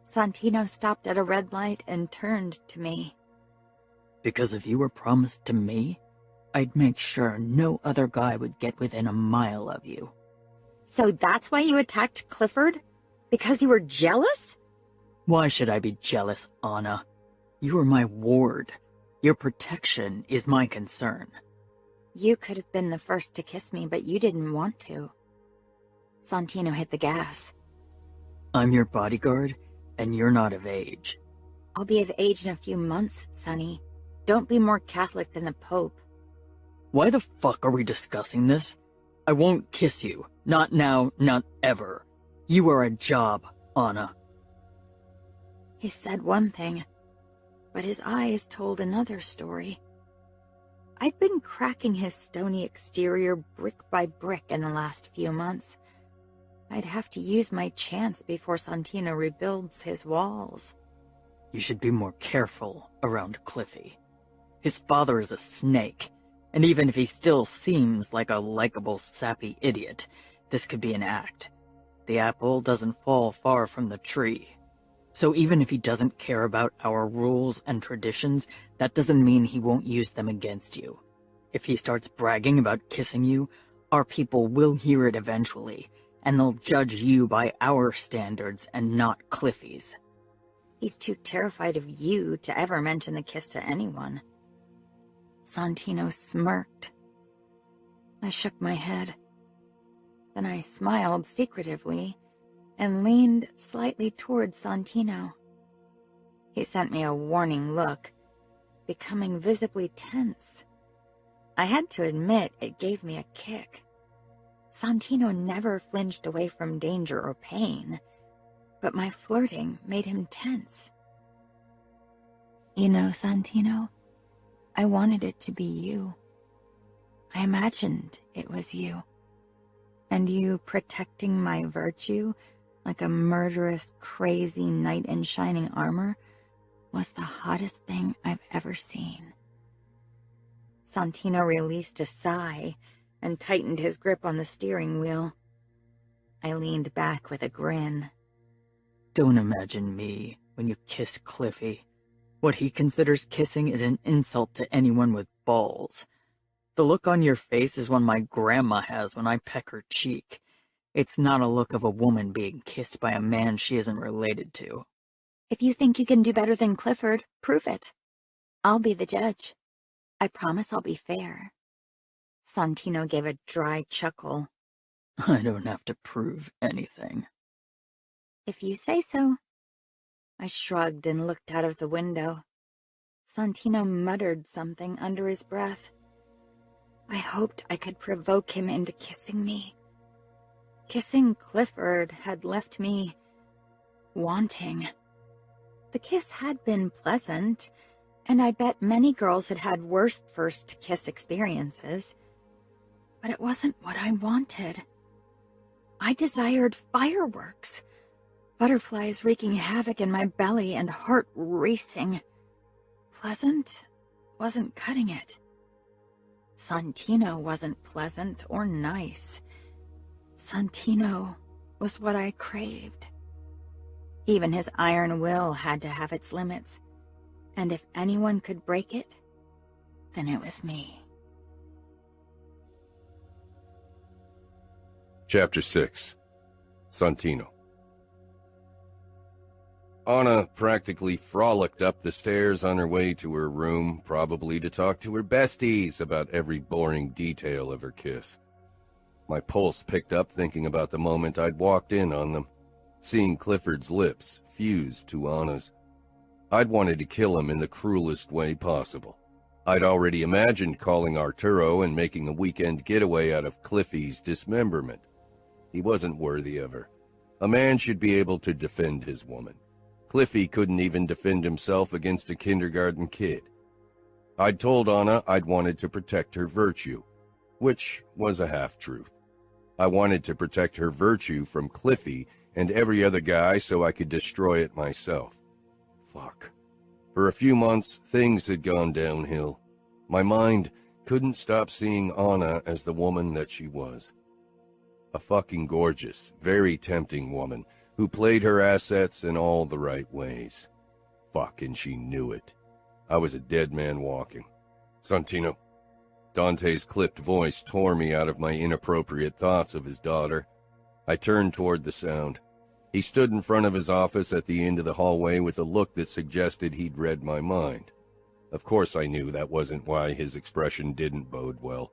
Santino stopped at a red light and turned to me. Because if you were promised to me, I'd make sure no other guy would get within a mile of you. So that's why you attacked Clifford? Because you were jealous? Why should I be jealous, Anna? You are my ward. Your protection is my concern. You could have been the first to kiss me, but you didn't want to. Santino hit the gas. I'm your bodyguard, and you're not of age. I'll be of age in a few months, Sonny. Don't be more Catholic than the Pope. Why the fuck are we discussing this? I won't kiss you. Not now, not ever. You are a job, Anna. He said one thing, but his eyes told another story. I've been cracking his stony exterior brick by brick in the last few months. I'd have to use my chance before Santino rebuilds his walls. You should be more careful around Cliffy. His father is a snake, and even if he still seems like a likable, sappy idiot, this could be an act. The apple doesn't fall far from the tree. So even if he doesn't care about our rules and traditions, that doesn't mean he won't use them against you. If he starts bragging about kissing you, our people will hear it eventually, and they'll judge you by our standards and not Cliffy's. He's too terrified of you to ever mention the kiss to anyone. Santino smirked. I shook my head. Then I smiled secretively and leaned slightly towards Santino. He sent me a warning look, becoming visibly tense. I had to admit it gave me a kick. Santino never flinched away from danger or pain, but my flirting made him tense. You know, Santino, I wanted it to be you. I imagined it was you. And you protecting my virtue like a murderous, crazy knight in shining armor was the hottest thing I've ever seen. Santino released a sigh and tightened his grip on the steering wheel. I leaned back with a grin. Don't imagine me when you kiss Cliffy. What he considers kissing is an insult to anyone with balls. The look on your face is one my grandma has when I peck her cheek. It's not a look of a woman being kissed by a man she isn't related to. If you think you can do better than Clifford, prove it. I'll be the judge. I promise I'll be fair. Santino gave a dry chuckle. I don't have to prove anything. If you say so. I shrugged and looked out of the window. Santino muttered something under his breath. I hoped I could provoke him into kissing me. Kissing Clifford had left me wanting. The kiss had been pleasant, and I bet many girls had had worse first kiss experiences. But it wasn't what I wanted. I desired fireworks, butterflies wreaking havoc in my belly and heart racing. Pleasant wasn't cutting it. Santino wasn't pleasant or nice. Santino was what I craved. Even his iron will had to have its limits, and if anyone could break it, then it was me. Chapter 6. Santino. Anna practically frolicked up the stairs on her way to her room, probably to talk to her besties about every boring detail of her kiss. My pulse picked up thinking about the moment I'd walked in on them, seeing Clifford's lips fused to Anna's. I'd wanted to kill him in the cruelest way possible. I'd already imagined calling Arturo and making a weekend getaway out of Cliffy's dismemberment. He wasn't worthy of her. A man should be able to defend his woman. Cliffy couldn't even defend himself against a kindergarten kid. I'd told Anna I'd wanted to protect her virtue, which was a half-truth. I wanted to protect her virtue from Cliffy and every other guy so I could destroy it myself. Fuck. For a few months, things had gone downhill. My mind couldn't stop seeing Anna as the woman that she was. A fucking gorgeous, very tempting woman who played her assets in all the right ways. Fuck, and she knew it. I was a dead man walking. Santino. Dante's clipped voice tore me out of my inappropriate thoughts of his daughter. I turned toward the sound. He stood in front of his office at the end of the hallway with a look that suggested he'd read my mind. Of course I knew that wasn't why his expression didn't bode well.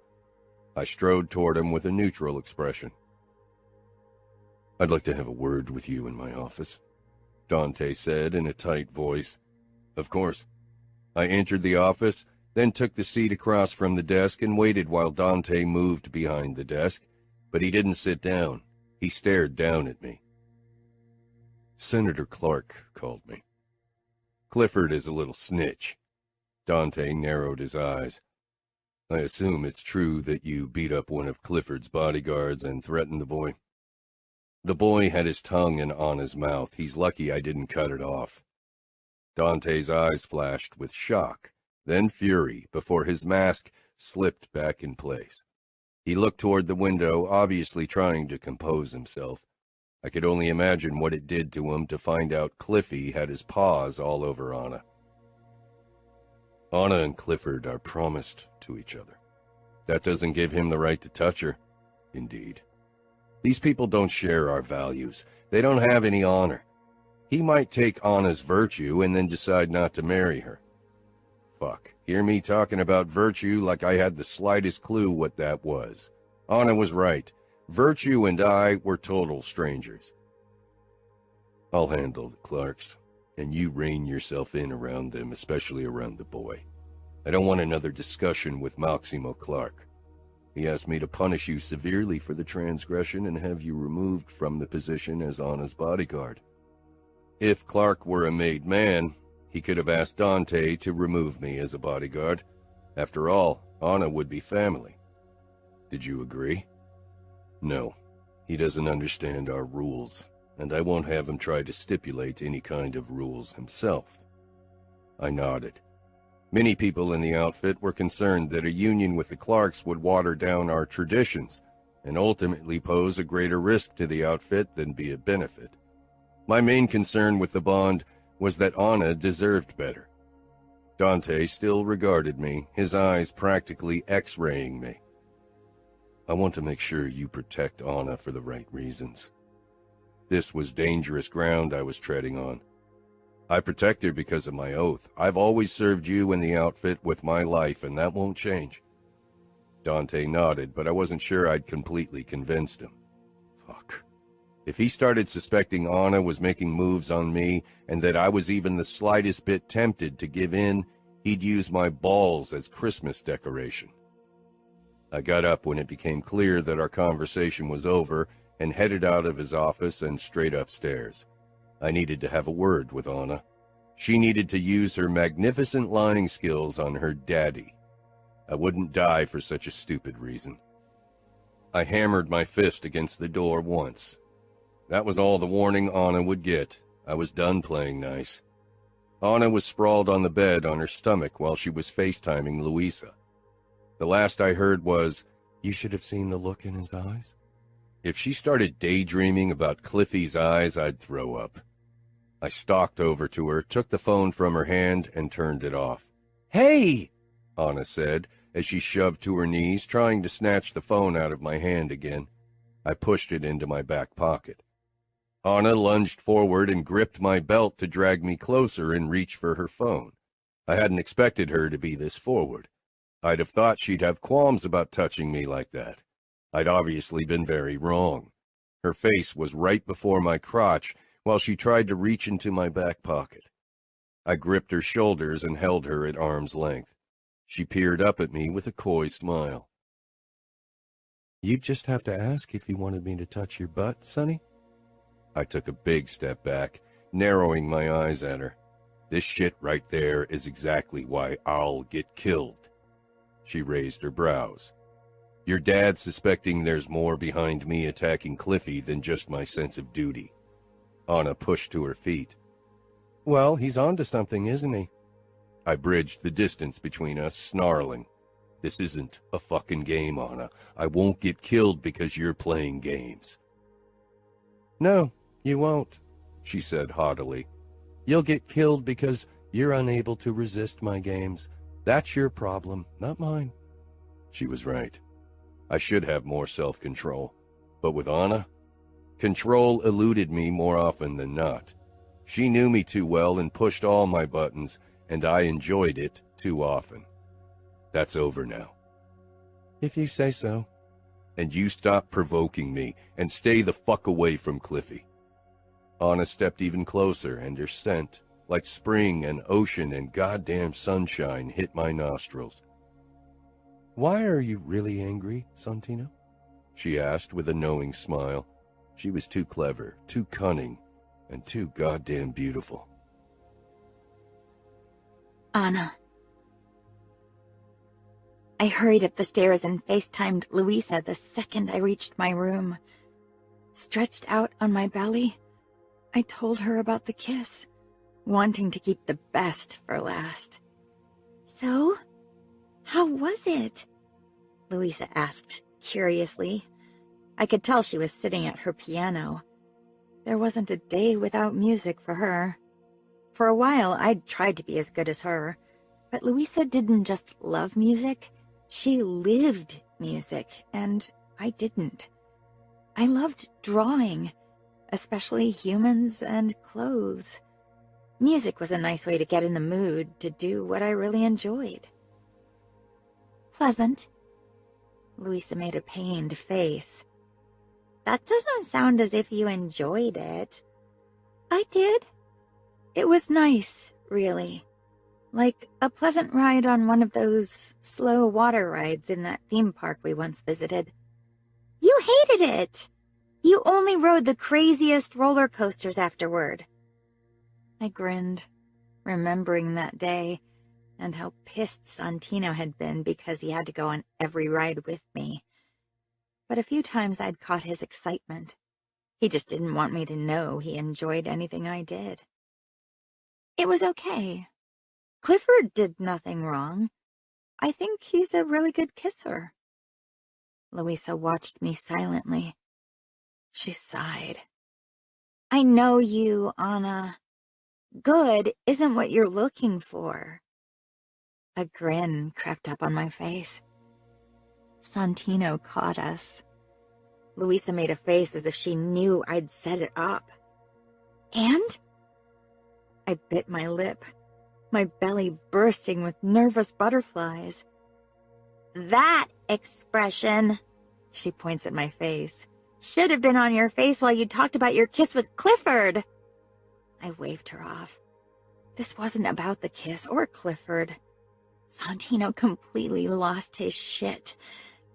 I strode toward him with a neutral expression. "I'd like to have a word with you in my office," Dante said in a tight voice. Of course. I entered the office, then took the seat across from the desk and waited while Dante moved behind the desk, but he didn't sit down. He stared down at me. "Senator Clark called me." "Clifford is a little snitch." Dante narrowed his eyes. "I assume it's true that you beat up one of Clifford's bodyguards and threatened the boy?" The boy had his tongue in Anna's mouth. He's lucky I didn't cut it off. Dante's eyes flashed with shock, then fury, before his mask slipped back in place. He looked toward the window, obviously trying to compose himself. I could only imagine what it did to him to find out Cliffy had his paws all over Anna. "Anna and Clifford are promised to each other. That doesn't give him the right to touch her." "Indeed. These people don't share our values. They don't have any honor. He might take Anna's virtue and then decide not to marry her." Fuck, hear me talking about virtue like I had the slightest clue what that was. Anna was right. Virtue and I were total strangers. "I'll handle the Clarks, and you rein yourself in around them, especially around the boy. I don't want another discussion with Maximo Clark. He asked me to punish you severely for the transgression and have you removed from the position as Anna's bodyguard. If Clark were a made man, he could have asked Dante to remove me as a bodyguard. After all, Anna would be family. Did you agree?" "No. He doesn't understand our rules, and I won't have him try to stipulate any kind of rules himself." I nodded. Many people in the outfit were concerned that a union with the Clarks would water down our traditions and ultimately pose a greater risk to the outfit than be a benefit. My main concern with the bond was that Anna deserved better. Dante still regarded me, his eyes practically X-raying me. "I want to make sure you protect Anna for the right reasons." This was dangerous ground I was treading on. "I protect her because of my oath. I've always served you in the outfit with my life, and that won't change." Dante nodded, but I wasn't sure I'd completely convinced him. Fuck. If he started suspecting Anna was making moves on me, and that I was even the slightest bit tempted to give in, he'd use my balls as Christmas decoration. I got up when it became clear that our conversation was over and headed out of his office and straight upstairs. I needed to have a word with Anna. She needed to use her magnificent lying skills on her daddy. I wouldn't die for such a stupid reason. I hammered my fist against the door once. That was all the warning Anna would get. I was done playing nice. Anna was sprawled on the bed on her stomach while she was FaceTiming Louisa. The last I heard was, "You should have seen the look in his eyes." If she started daydreaming about Cliffy's eyes, I'd throw up. I stalked over to her, took the phone from her hand, and turned it off. "Hey!" Anna said, as she shoved to her knees, trying to snatch the phone out of my hand again. I pushed it into my back pocket. Anna lunged forward and gripped my belt to drag me closer and reach for her phone. I hadn't expected her to be this forward. I'd have thought she'd have qualms about touching me like that. I'd obviously been very wrong. Her face was right before my crotch while she tried to reach into my back pocket. I gripped her shoulders and held her at arm's length. She peered up at me with a coy smile. "You'd just have to ask if you wanted me to touch your butt, Sonny?" I took a big step back, narrowing my eyes at her. This shit right there is exactly why I'll get killed. She raised her brows. Your dad suspecting there's more behind me attacking Cliffy than just my sense of duty. Anna pushed to her feet. Well, he's onto something, isn't he? I bridged the distance between us, snarling. This isn't a fucking game, Anna. I won't get killed because you're playing games. No, you won't, she said haughtily. You'll get killed because you're unable to resist my games. That's your problem, not mine. She was right. I should have more self-control. But with Anna, control eluded me more often than not. She knew me too well and pushed all my buttons, and I enjoyed it too often. That's over now. If you say so. And you stop provoking me and stay the fuck away from Cliffy. Anna stepped even closer, and her scent, like spring and ocean and goddamn sunshine, hit my nostrils. Why are you really angry, Santino? She asked with a knowing smile. She was too clever, too cunning, and too goddamn beautiful. Anna. I hurried up the stairs and FaceTimed Louisa the second I reached my room. Stretched out on my belly, I told her about the kiss, wanting to keep the best for last. So, how was it? Louisa asked curiously. I could tell she was sitting at her piano. There wasn't a day without music for her. For a while, I'd tried to be as good as her, but Louisa didn't just love music. She lived music, and I didn't. I loved drawing, especially humans and clothes. Music was a nice way to get in the mood to do what I really enjoyed. Pleasant. Louisa made a pained face. That doesn't sound as if you enjoyed it. I did. It was nice, really. Like a pleasant ride on one of those slow water rides in that theme park we once visited. You hated it! You only rode the craziest roller coasters afterward. I grinned, remembering that day, and how pissed Santino had been because he had to go on every ride with me. But a few times I'd caught his excitement. He just didn't want me to know he enjoyed anything I did. It was okay. Clifford did nothing wrong. I think he's a really good kisser. Louisa watched me silently. She sighed. I know you, Anna. Good isn't what you're looking for. A grin crept up on my face. Santino caught us. Louisa made a face as if she knew I'd set it up. And? I bit my lip, my belly bursting with nervous butterflies. That expression, she points at my face, should have been on your face while you talked about your kiss with Clifford. I waved her off. This wasn't about the kiss or Clifford. Santino completely lost his shit.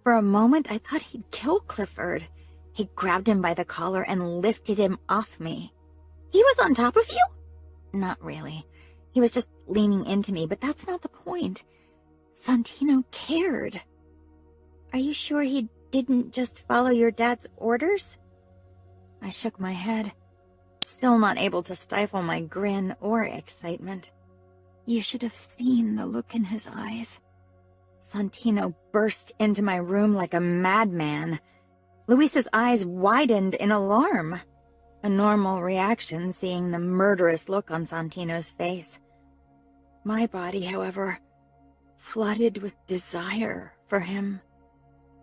For a moment, I thought he'd kill Clifford. He grabbed him by the collar and lifted him off me. He was on top of you? Not really. He was just leaning into me, but that's not the point. Santino cared. Are you sure he didn't just follow your dad's orders? I shook my head, still not able to stifle my grin or excitement. You should have seen the look in his eyes. Santino burst into my room like a madman. Louisa's eyes widened in alarm. A normal reaction seeing the murderous look on Santino's face. My body, however, flooded with desire for him.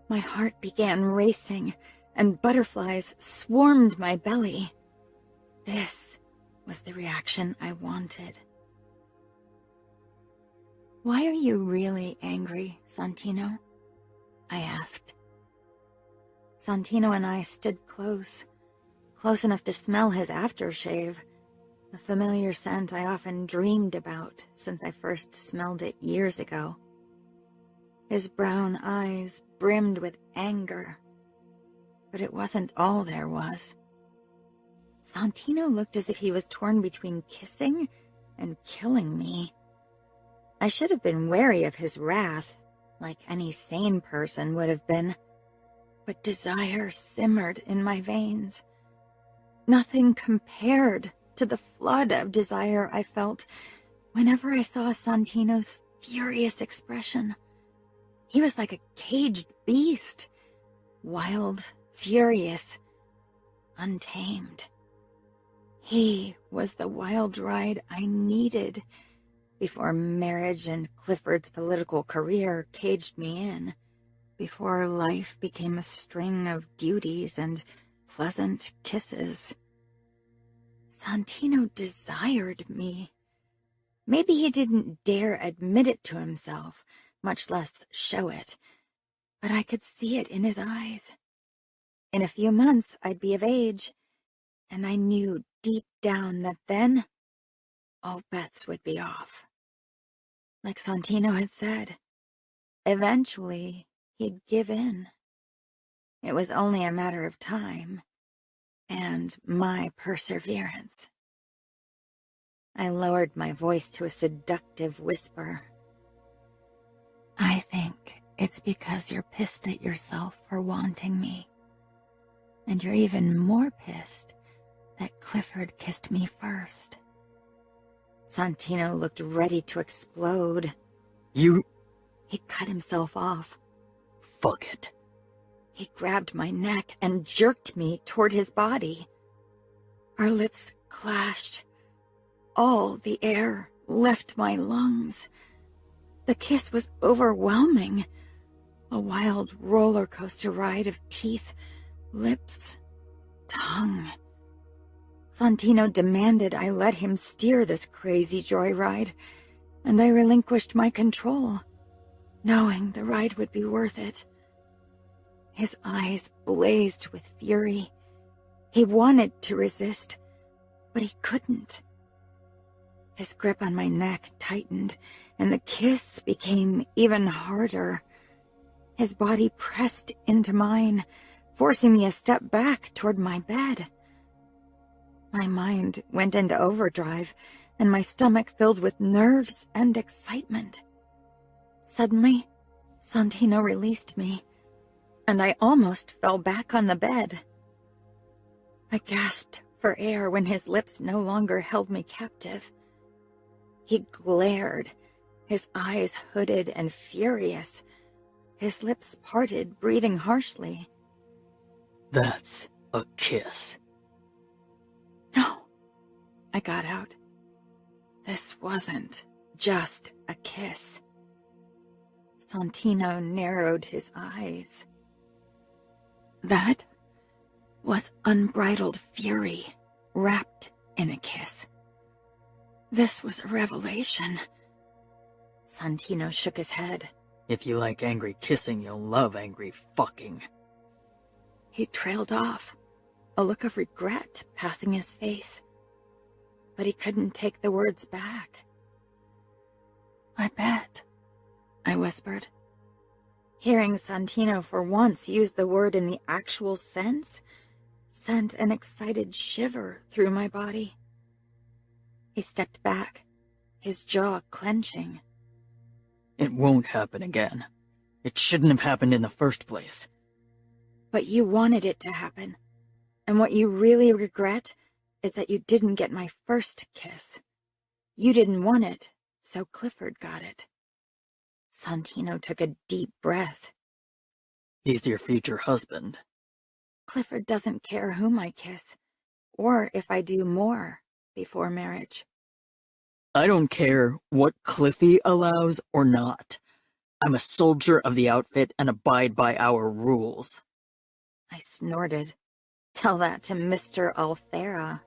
My heart began racing, and butterflies swarmed my belly. This was the reaction I wanted. Why are you really angry, Santino? I asked. Santino and I stood close enough to smell his aftershave, a familiar scent I often dreamed about since I first smelled it years ago. His brown eyes brimmed with anger, but it wasn't all there was. Santino looked as if he was torn between kissing and killing me. I should have been wary of his wrath, like any sane person would have been, but desire simmered in my veins. Nothing compared to the flood of desire I felt whenever I saw Santino's furious expression. He was like a caged beast, wild, furious, untamed. He was the wild ride I needed before marriage and Clifford's political career caged me in, before life became a string of duties and pleasant kisses. Santino desired me. Maybe he didn't dare admit it to himself, much less show it, but I could see it in his eyes. In a few months, I'd be of age, and I knew deep down that then all bets would be off. Like Santino had said, eventually he'd give in. It was only a matter of time, and my perseverance. I lowered my voice to a seductive whisper. I think it's because you're pissed at yourself for wanting me. And you're even more pissed that Clifford kissed me first. Santino looked ready to explode. You... He cut himself off. Fuck it. He grabbed my neck and jerked me toward his body. Our lips clashed. All the air left my lungs. The kiss was overwhelming. A wild roller coaster ride of teeth, lips, tongue. Santino demanded I let him steer this crazy joyride, and I relinquished my control, knowing the ride would be worth it. His eyes blazed with fury. He wanted to resist, but he couldn't. His grip on my neck tightened, and the kiss became even harder. His body pressed into mine, forcing me a step back toward my bed. My mind went into overdrive, and my stomach filled with nerves and excitement. Suddenly, Santino released me, and I almost fell back on the bed. I gasped for air when his lips no longer held me captive. He glared, his eyes hooded and furious, his lips parted, breathing harshly. That's a kiss. No, I got out. This wasn't just a kiss. Santino narrowed his eyes. That was unbridled fury wrapped in a kiss. This was a revelation. Santino shook his head. If you like angry kissing, you'll love angry fucking. He trailed off, a look of regret passing his face. But he couldn't take the words back. I bet, I whispered. Hearing Santino for once use the word in the actual sense sent an excited shiver through my body. He stepped back, his jaw clenching. It won't happen again. It shouldn't have happened in the first place. But you wanted it to happen. And what you really regret is that you didn't get my first kiss. You didn't want it, so Clifford got it. Santino took a deep breath. He's your future husband. Clifford doesn't care whom I kiss, or if I do more before marriage. I don't care what Cliffy allows or not. I'm a soldier of the outfit and abide by our rules. I snorted. Tell that to Mr. Althera.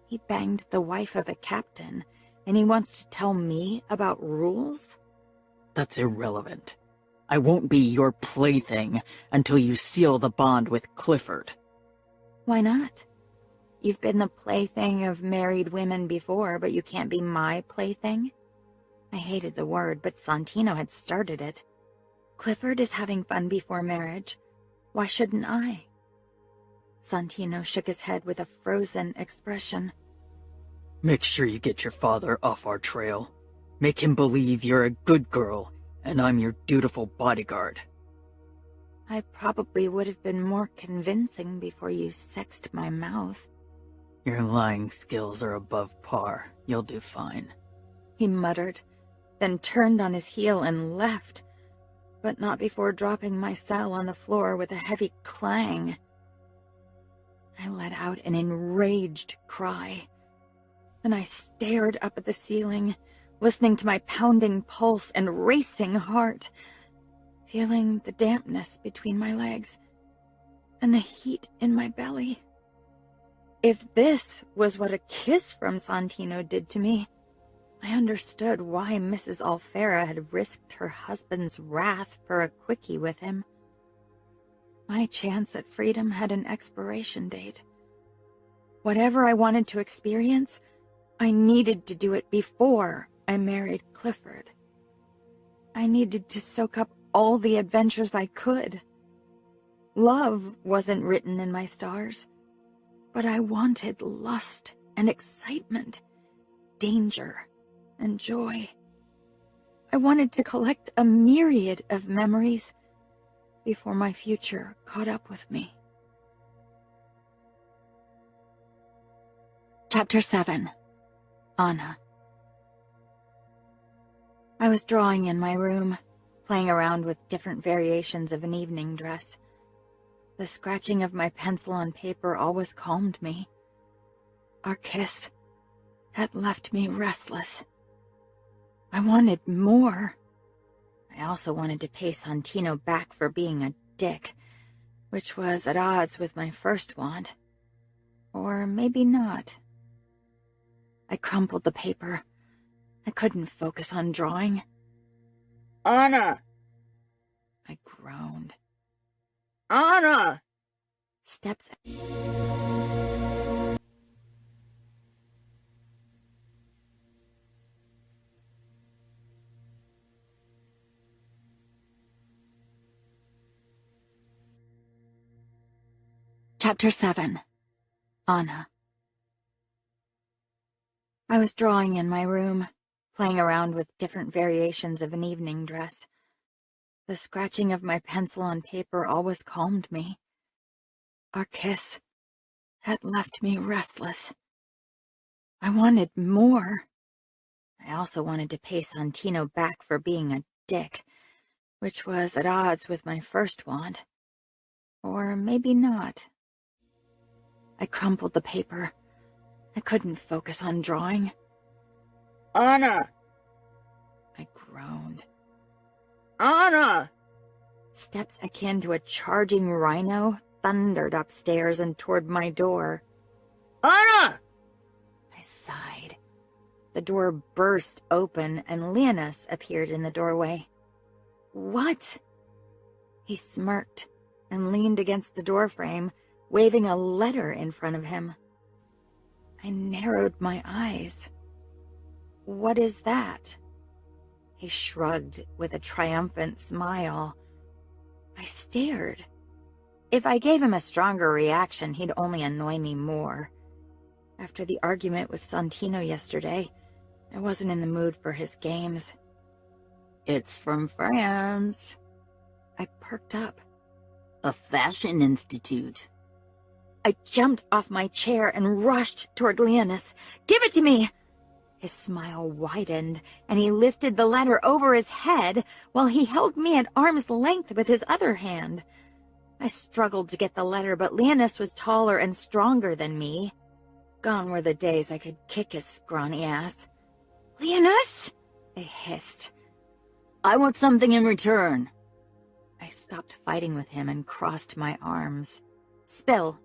He banged the wife of a captain, and he wants to tell me about rules? That's irrelevant. I won't be your plaything until you seal the bond with Clifford. Why not? You've been the plaything of married women before, but you can't be my plaything? I hated the word, but Santino had started it. Clifford is having fun before marriage. Why shouldn't I? Santino shook his head with a frozen expression. Make sure you get your father off our trail. Make him believe you're a good girl, and I'm your dutiful bodyguard. I probably would have been more convincing before you sexed my mouth. Your lying skills are above par. You'll do fine. He muttered, then turned on his heel and left, but not before dropping my cell on the floor with a heavy clang. I let out an enraged cry. Then I stared up at the ceiling, listening to my pounding pulse and racing heart, feeling the dampness between my legs and the heat in my belly. If this was what a kiss from Santino did to me, I understood why Mrs. Alfera had risked her husband's wrath for a quickie with him. My chance at freedom had an expiration date. Whatever I wanted to experience, I needed to do it before I married Clifford. I needed to soak up all the adventures I could. Love wasn't written in my stars, but I wanted lust and excitement, danger and joy. I wanted to collect a myriad of memories before my future caught up with me. Chapter 7. Anna. I was drawing in my room, playing around with different variations of an evening dress. The scratching of my pencil on paper always calmed me. Our kiss had left me restless. I wanted more. I also wanted to pay Santino back for being a dick, which was at odds with my first want. Or maybe not. I crumpled the paper. I couldn't focus on drawing. Anna! I groaned. Anna! Steps. Chapter 7. Anna. I was drawing in my room, playing around with different variations of an evening dress. The scratching of my pencil on paper always calmed me. Our kiss had left me restless. I wanted more. I also wanted to pay Santino back for being a dick, which was at odds with my first want. Or maybe not. I crumpled the paper. I couldn't focus on drawing. Anna! I groaned. Anna! Steps akin to a charging rhino thundered upstairs and toward my door. Anna! I sighed. The door burst open and Leonis appeared in the doorway. What? He smirked and leaned against the doorframe, waving a letter in front of him. I narrowed my eyes. What is that? He shrugged with a triumphant smile. I stared. If I gave him a stronger reaction, he'd only annoy me more. After the argument with Santino yesterday, I wasn't in the mood for his games. It's from France. I perked up. A fashion institute. I jumped off my chair and rushed toward Leonis. Give it to me! His smile widened, and he lifted the letter over his head while he held me at arm's length with his other hand. I struggled to get the letter, but Leonis was taller and stronger than me. Gone were the days I could kick his scrawny ass. Leonis! I hissed. I want something in return. I stopped fighting with him and crossed my arms. Spill.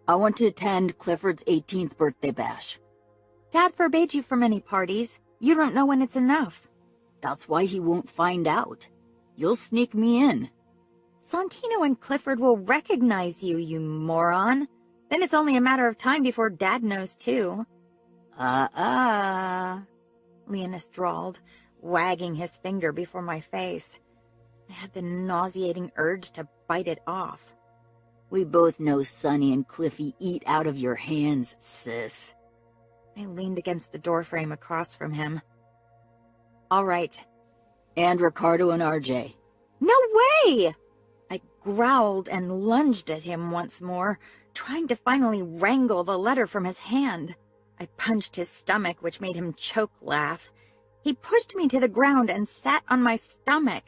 I want to attend Clifford's 18th birthday bash. Dad forbade you from any parties. You don't know when it's enough. That's why he won't find out. You'll sneak me in. Santino and Clifford will recognize you, you moron. Then it's only a matter of time before Dad knows, too. Leonis drawled, wagging his finger before my face. I had the nauseating urge to bite it off. We both know Sonny and Cliffy eat out of your hands, sis. I leaned against the doorframe across from him. All right. And Ricardo and RJ. No way! I growled and lunged at him once more, trying to finally wrangle the letter from his hand. I punched his stomach, which made him choke laugh. He pushed me to the ground and sat on my stomach.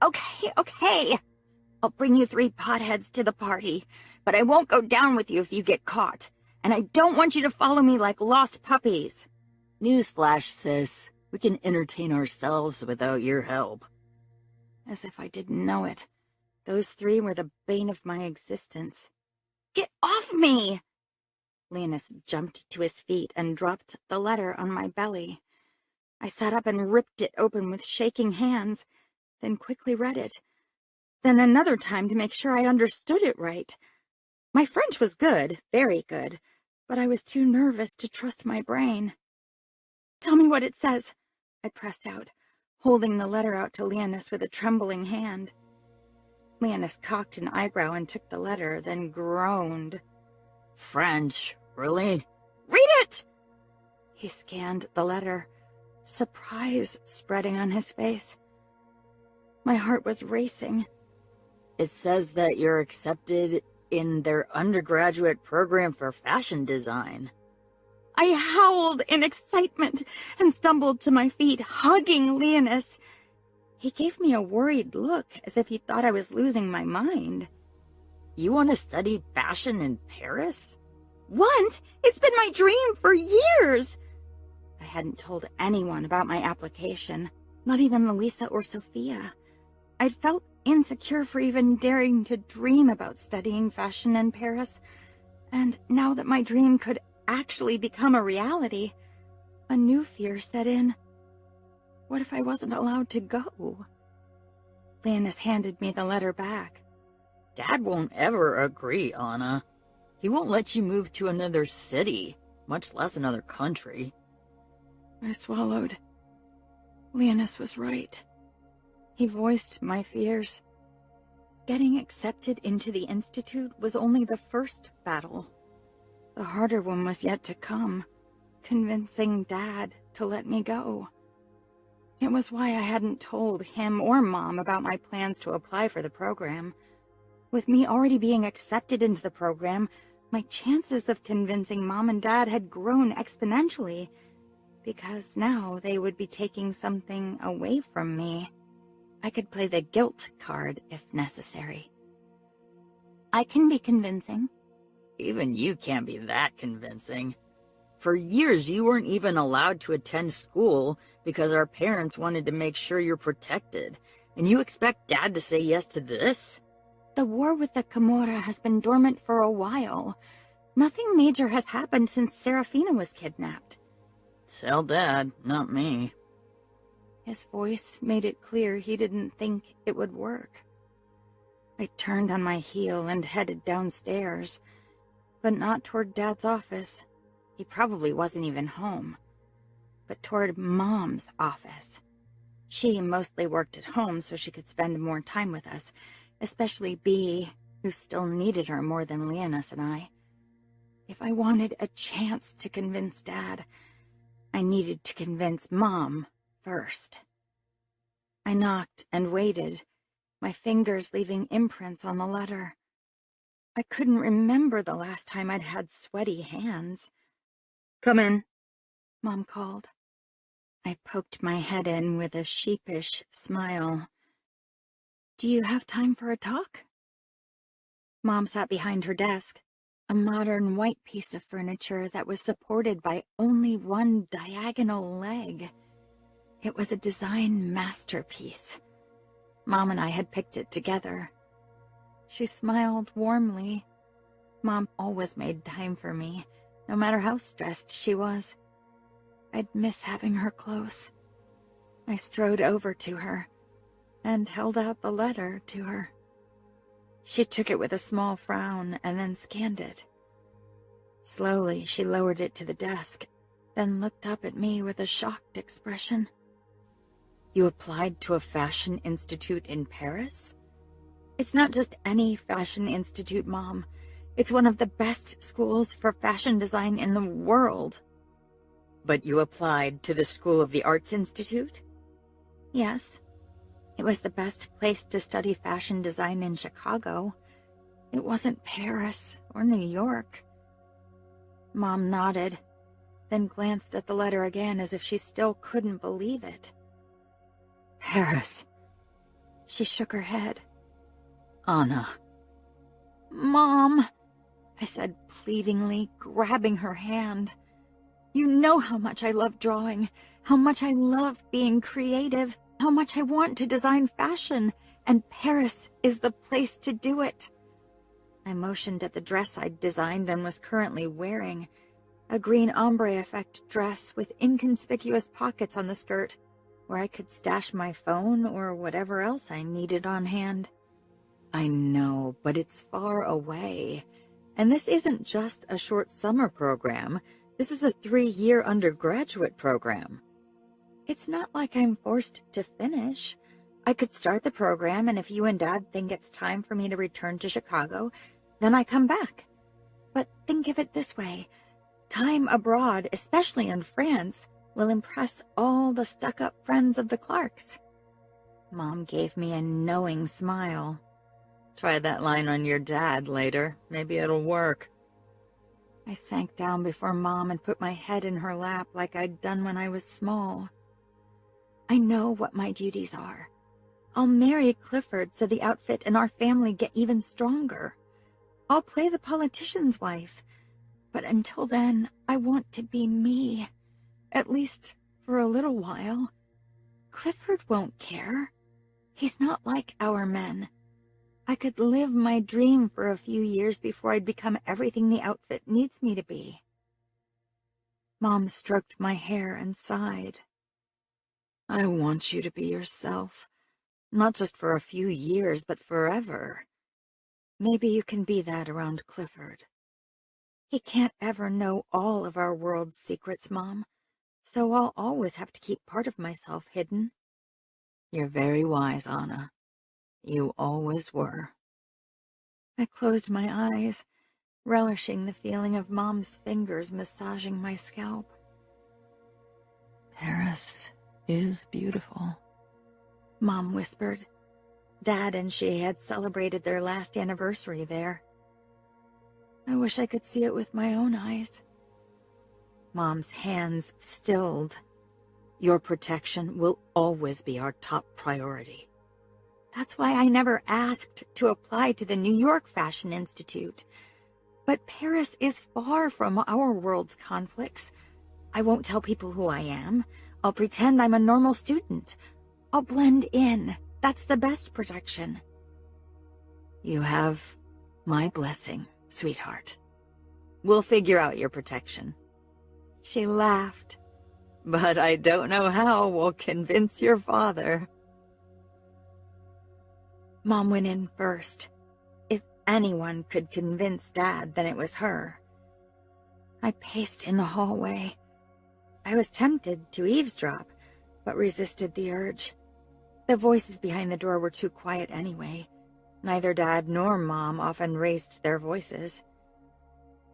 Okay. I'll bring you 3 potheads to the party, but I won't go down with you if you get caught, and I don't want you to follow me like lost puppies. Newsflash, sis. We can entertain ourselves without your help. As if I didn't know it. Those 3 were the bane of my existence. Get off me! Leonis jumped to his feet and dropped the letter on my belly. I sat up and ripped it open with shaking hands, then quickly read it. Then another time to make sure I understood it right. My French was good, very good, but I was too nervous to trust my brain. Tell me what it says, I pressed out, holding the letter out to Leonis with a trembling hand. Leonis cocked an eyebrow and took the letter, then groaned. French, really? Read it! He scanned the letter, surprise spreading on his face. My heart was racing. It says that you're accepted in their undergraduate program for fashion design. I howled in excitement and stumbled to my feet, hugging Leonis. He gave me a worried look, as if he thought I was losing my mind. You want to study fashion in Paris? Want? It's been my dream for years! I hadn't told anyone about my application, not even Louisa or Sophia. I'd felt insecure for even daring to dream about studying fashion in Paris, and now that my dream could actually become a reality, a new fear set in. What if I wasn't allowed to go? Leonis handed me the letter back. Dad won't ever agree, Anna. He won't let you move to another city, much less another country. I swallowed. Leonis was right. He voiced my fears. Getting accepted into the Institute was only the first battle. The harder one was yet to come, convincing Dad to let me go. It was why I hadn't told him or Mom about my plans to apply for the program. With me already being accepted into the program, my chances of convincing Mom and Dad had grown exponentially, because now they would be taking something away from me. I could play the guilt card if necessary. I can be convincing. Even you can't be that convincing. For years, you weren't even allowed to attend school because our parents wanted to make sure you're protected. And you expect Dad to say yes to this? The war with the Camorra has been dormant for a while. Nothing major has happened since Serafina was kidnapped. Tell Dad, not me. His voice made it clear he didn't think it would work. I turned on my heel and headed downstairs, but not toward Dad's office. He probably wasn't even home. But toward Mom's office. She mostly worked at home so she could spend more time with us, especially Bea, who still needed her more than Leonis and I. If I wanted a chance to convince Dad, I needed to convince Mom first. I knocked and waited, my fingers leaving imprints on the letter. I couldn't remember the last time I'd had sweaty hands. Come in, Mom called. I poked my head in with a sheepish smile. Do you have time for a talk? Mom sat behind her desk, a modern white piece of furniture that was supported by only one diagonal leg. It was a design masterpiece. Mom and I had picked it together. She smiled warmly. Mom always made time for me, no matter how stressed she was. I'd miss having her close. I strode over to her and held out the letter to her. She took it with a small frown and then scanned it. Slowly, she lowered it to the desk, then looked up at me with a shocked expression. You applied to a fashion institute in Paris? It's not just any fashion institute, Mom. It's one of the best schools for fashion design in the world. But you applied to the School of the Arts Institute? Yes. It was the best place to study fashion design in Chicago. It wasn't Paris or New York. Mom nodded, then glanced at the letter again as if she still couldn't believe it. Paris. She shook her head. Anna. Mom, I said pleadingly, grabbing her hand. You know how much I love drawing, how much I love being creative, how much I want to design fashion, and Paris is the place to do it. I motioned at the dress I'd designed and was currently wearing, a green ombre effect dress with inconspicuous pockets on the skirt, where I could stash my phone or whatever else I needed on hand. I know, but it's far away. And this isn't just a short summer program. This is a 3-year undergraduate program. It's not like I'm forced to finish. I could start the program, and if you and Dad think it's time for me to return to Chicago, then I come back. But think of it this way. Time abroad, especially in France, will impress all the stuck-up friends of the Clarks. Mom gave me a knowing smile. Try that line on your dad later. Maybe it'll work. I sank down before Mom and put my head in her lap like I'd done when I was small. I know what my duties are. I'll marry Clifford so the outfit and our family get even stronger. I'll play the politician's wife. But until then, I want to be me. At least for a little while. Clifford won't care. He's not like our men. I could live my dream for a few years before I'd become everything the outfit needs me to be. Mom stroked my hair and sighed. I want you to be yourself. Not just for a few years, but forever. Maybe you can be that around Clifford. He can't ever know all of our world's secrets, Mom, so I'll always have to keep part of myself hidden. You're very wise, Anna. You always were. I closed my eyes, relishing the feeling of Mom's fingers massaging my scalp. Paris is beautiful, Mom whispered. Dad and she had celebrated their last anniversary there. I wish I could see it with my own eyes. Mom's hands stilled. Your protection will always be our top priority. That's why I never asked to apply to the New York Fashion Institute. But Paris is far from our world's conflicts. I won't tell people who I am. I'll pretend I'm a normal student. I'll blend in. That's the best protection. You have my blessing, sweetheart. We'll figure out your protection. She laughed. But I don't know how we'll convince your father. Mom went in first. If anyone could convince Dad, then it was her. I paced in the hallway. I was tempted to eavesdrop, but resisted the urge. The voices behind the door were too quiet anyway. Neither Dad nor Mom often raised their voices.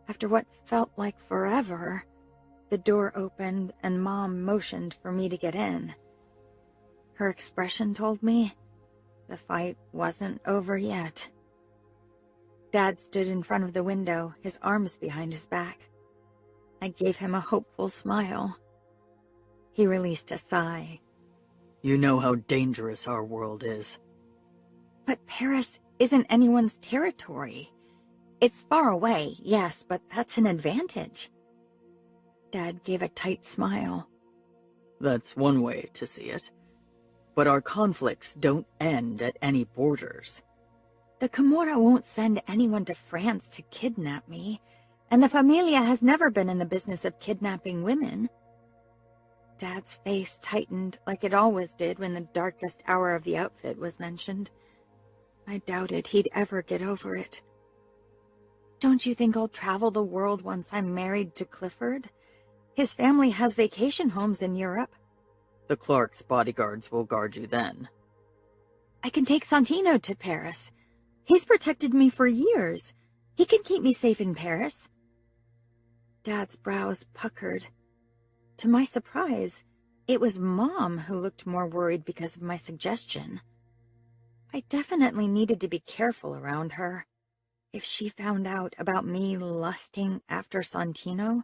After what felt like forever, the door opened and Mom motioned for me to get in. Her expression told me the fight wasn't over yet. Dad stood in front of the window, his arms behind his back. I gave him a hopeful smile. He released a sigh. You know how dangerous our world is. But Paris isn't anyone's territory. It's far away, yes, but that's an advantage. Dad gave a tight smile. That's one way to see it. But our conflicts don't end at any borders. The Camorra won't send anyone to France to kidnap me, and the Familia has never been in the business of kidnapping women. Dad's face tightened like it always did when the darkest hour of the outfit was mentioned. I doubted he'd ever get over it. Don't you think I'll travel the world once I'm married to Clifford? His family has vacation homes in Europe. The Clark's bodyguards will guard you then. I can take Santino to Paris. He's protected me for years. He can keep me safe in Paris. Dad's brows puckered. To my surprise, it was Mom who looked more worried because of my suggestion. I definitely needed to be careful around her. If she found out about me lusting after Santino,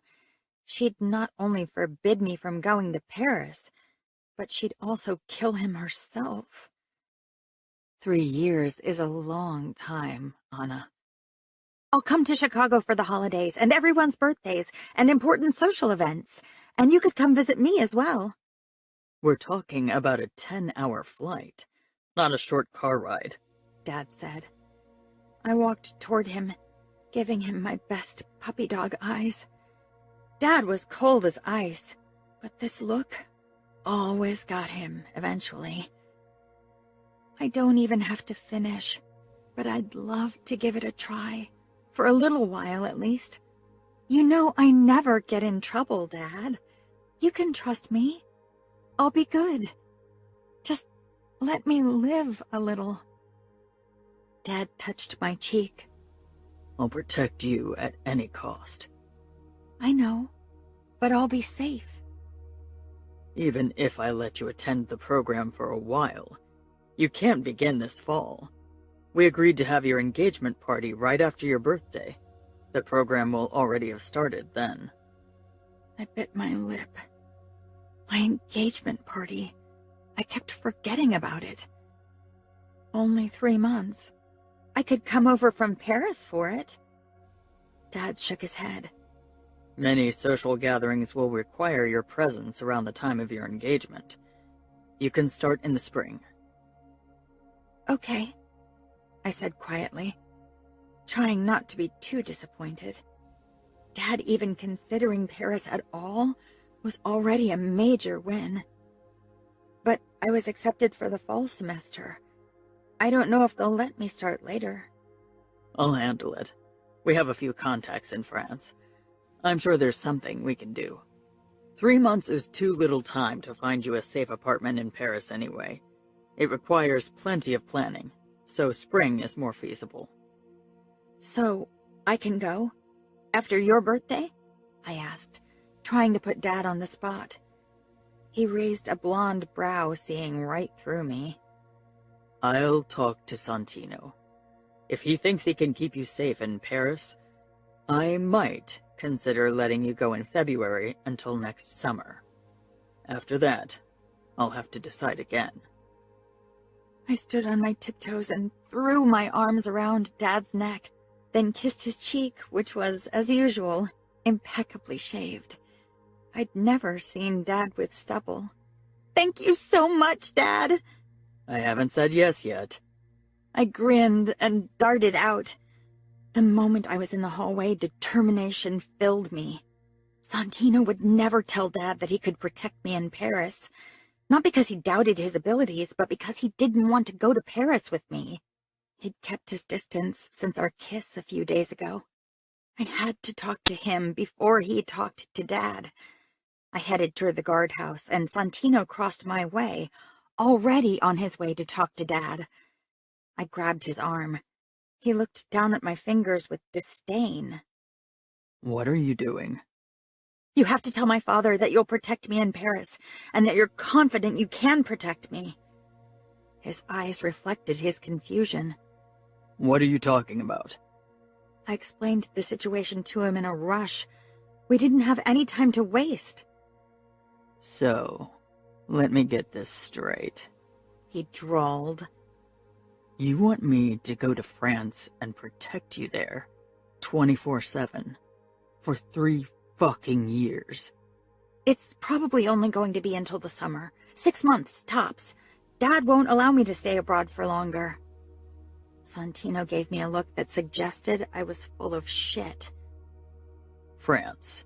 she'd not only forbid me from going to Paris, but she'd also kill him herself. 3 years is a long time, Anna. I'll come to Chicago for the holidays and everyone's birthdays and important social events, and you could come visit me as well. We're talking about a 10-hour flight, not a short car ride, Dad said. I walked toward him, giving him my best puppy dog eyes. Dad was cold as ice, but this look always got him eventually. I don't even have to finish, but I'd love to give it a try, for a little while at least. You know I never get in trouble, Dad. You can trust me. I'll be good. Just let me live a little. Dad touched my cheek. I'll protect you at any cost. I know, but I'll be safe. Even if I let you attend the program for a while, you can't begin this fall. We agreed to have your engagement party right after your birthday. The program will already have started then. I bit my lip. My engagement party. I kept forgetting about it. Only 3 months. I could come over from Paris for it. Dad shook his head. Many social gatherings will require your presence around the time of your engagement. You can start in the spring. Okay, I said quietly, trying not to be too disappointed. Dad even considering Paris at all was already a major win. But I was accepted for the fall semester. I don't know if they'll let me start later. I'll handle it. We have a few contacts in France. I'm sure there's something we can do. 3 months is too little time to find you a safe apartment in Paris anyway. It requires plenty of planning, so spring is more feasible. So, I can go? After your birthday? I asked, trying to put Dad on the spot. He raised a blonde brow, seeing right through me. I'll talk to Santino. If he thinks he can keep you safe in Paris, I might consider letting you go in February until next summer. After that, I'll have to decide again. I stood on my tiptoes and threw my arms around Dad's neck, then kissed his cheek, which was, as usual, impeccably shaved. I'd never seen Dad with stubble. Thank you so much, Dad! I haven't said yes yet. I grinned and darted out. The moment I was in the hallway, determination filled me. Santino would never tell Dad that he could protect me in Paris. Not because he doubted his abilities, but because he didn't want to go to Paris with me. He'd kept his distance since our kiss a few days ago. I had to talk to him before he talked to Dad. I headed toward the guardhouse, and Santino crossed my way, already on his way to talk to Dad. I grabbed his arm. He looked down at my fingers with disdain. What are you doing? You have to tell my father that you'll protect me in Paris, and that you're confident you can protect me. His eyes reflected his confusion. What are you talking about? I explained the situation to him in a rush. We didn't have any time to waste. So, let me get this straight. He drawled. You want me to go to France and protect you there, 24/7, for 3 fucking years? It's probably only going to be until the summer. 6 months, tops. Dad won't allow me to stay abroad for longer. Santino gave me a look that suggested I was full of shit. France.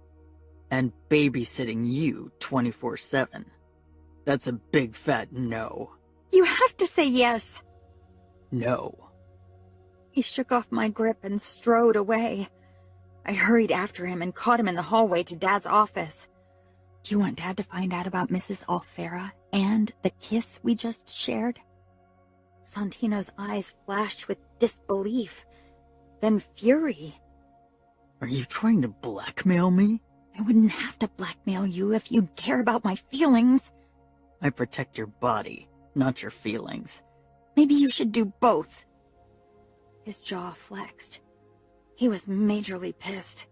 And babysitting you 24/7. That's a big fat no. You have to say yes. No. He shook off my grip and strode away. I hurried after him and caught him in the hallway to Dad's office. Do you want Dad to find out about Mrs. Alfera and the kiss we just shared? Santino's eyes flashed with disbelief, then fury. Are you trying to blackmail me? I wouldn't have to blackmail you if you'd care about my feelings. I protect your body, not your feelings. Maybe you should do both. His jaw flexed. He was majorly pissed.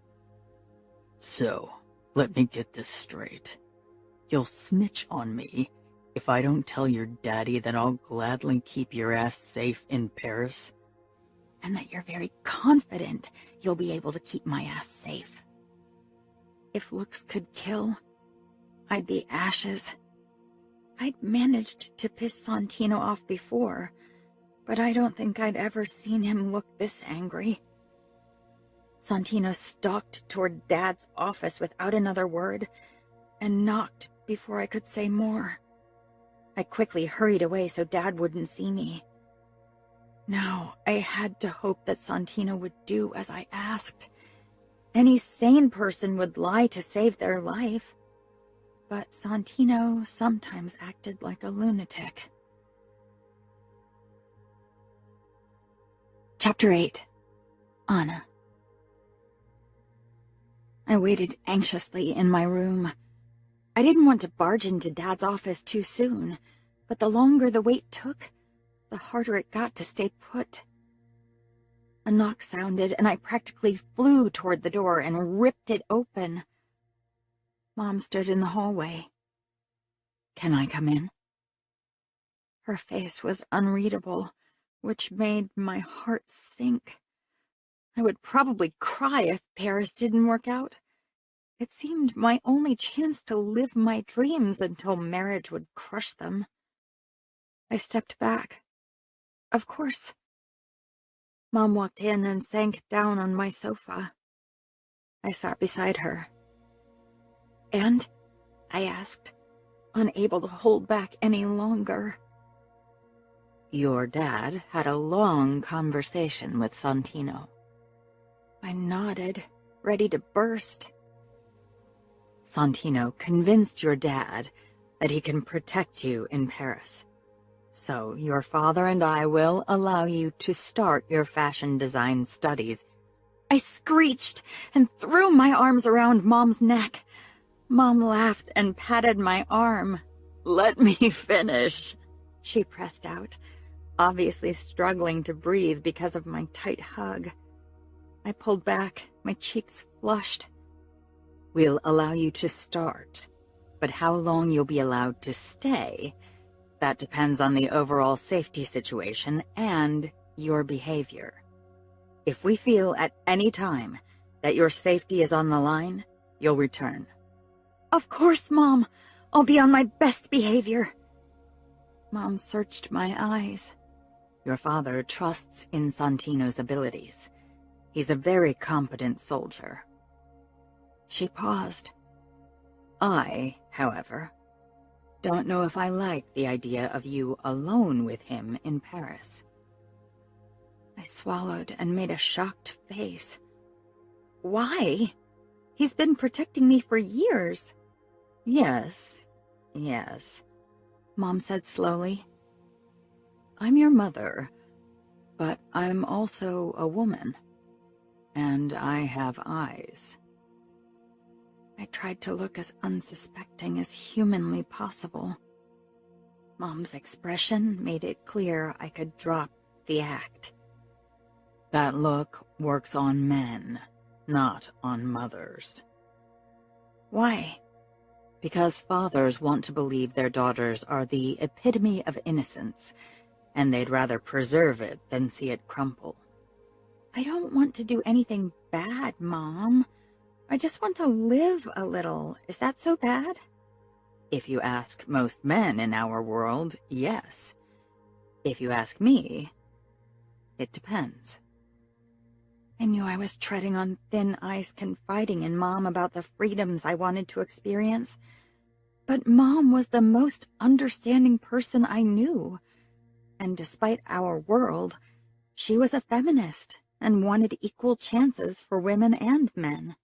So, let me get this straight. You'll snitch on me if I don't tell your daddy that I'll gladly keep your ass safe in Paris? And that you're very confident you'll be able to keep my ass safe. If looks could kill, I'd be ashes. I'd managed to piss Santino off before, but I don't think I'd ever seen him look this angry. Santino stalked toward Dad's office without another word, and knocked before I could say more. I quickly hurried away so Dad wouldn't see me. Now, I had to hope that Santino would do as I asked. Any sane person would lie to save their life. But Santino sometimes acted like a lunatic. Chapter 8. Anna. I waited anxiously in my room. I didn't want to barge into Dad's office too soon, but the longer the wait took, the harder it got to stay put. A knock sounded, and I practically flew toward the door and ripped it open. Mom stood in the hallway. "Can I come in?" Her face was unreadable, which made my heart sink. I would probably cry if Paris didn't work out. It seemed my only chance to live my dreams until marriage would crush them. I stepped back. Of course. Mom walked in and sank down on my sofa. I sat beside her. "And?" I asked, unable to hold back any longer. "Your dad had a long conversation with Santino." I nodded, ready to burst. "Santino convinced your dad that he can protect you in Paris. So your father and I will allow you to start your fashion design studies." I screeched and threw my arms around Mom's neck. Mom laughed and patted my arm. "Let me finish," she pressed out, obviously struggling to breathe because of my tight hug. I pulled back, my cheeks flushed. "We'll allow you to start, but how long you'll be allowed to stay, that depends on the overall safety situation and your behavior. If we feel at any time that your safety is on the line, you'll return." "Of course, Mom. I'll be on my best behavior." Mom searched my eyes. "Your father trusts in Santino's abilities. He's a very competent soldier." She paused. "I, however, don't know if I like the idea of you alone with him in Paris." I swallowed and made a shocked face. "Why? He's been protecting me for years." Yes, Mom said slowly. "I'm your mother, but I'm also a woman, and I have eyes." I tried to look as unsuspecting as humanly possible. Mom's expression made it clear I could drop the act. "That look works on men, not on mothers." "Why?" "Because fathers want to believe their daughters are the epitome of innocence, and they'd rather preserve it than see it crumple." "I don't want to do anything bad, Mom. I just want to live a little. Is that so bad?" "If you ask most men in our world, yes. If you ask me, it depends." I knew I was treading on thin ice confiding in Mom about the freedoms I wanted to experience. But Mom was the most understanding person I knew. And despite our world, she was a feminist and wanted equal chances for women and men.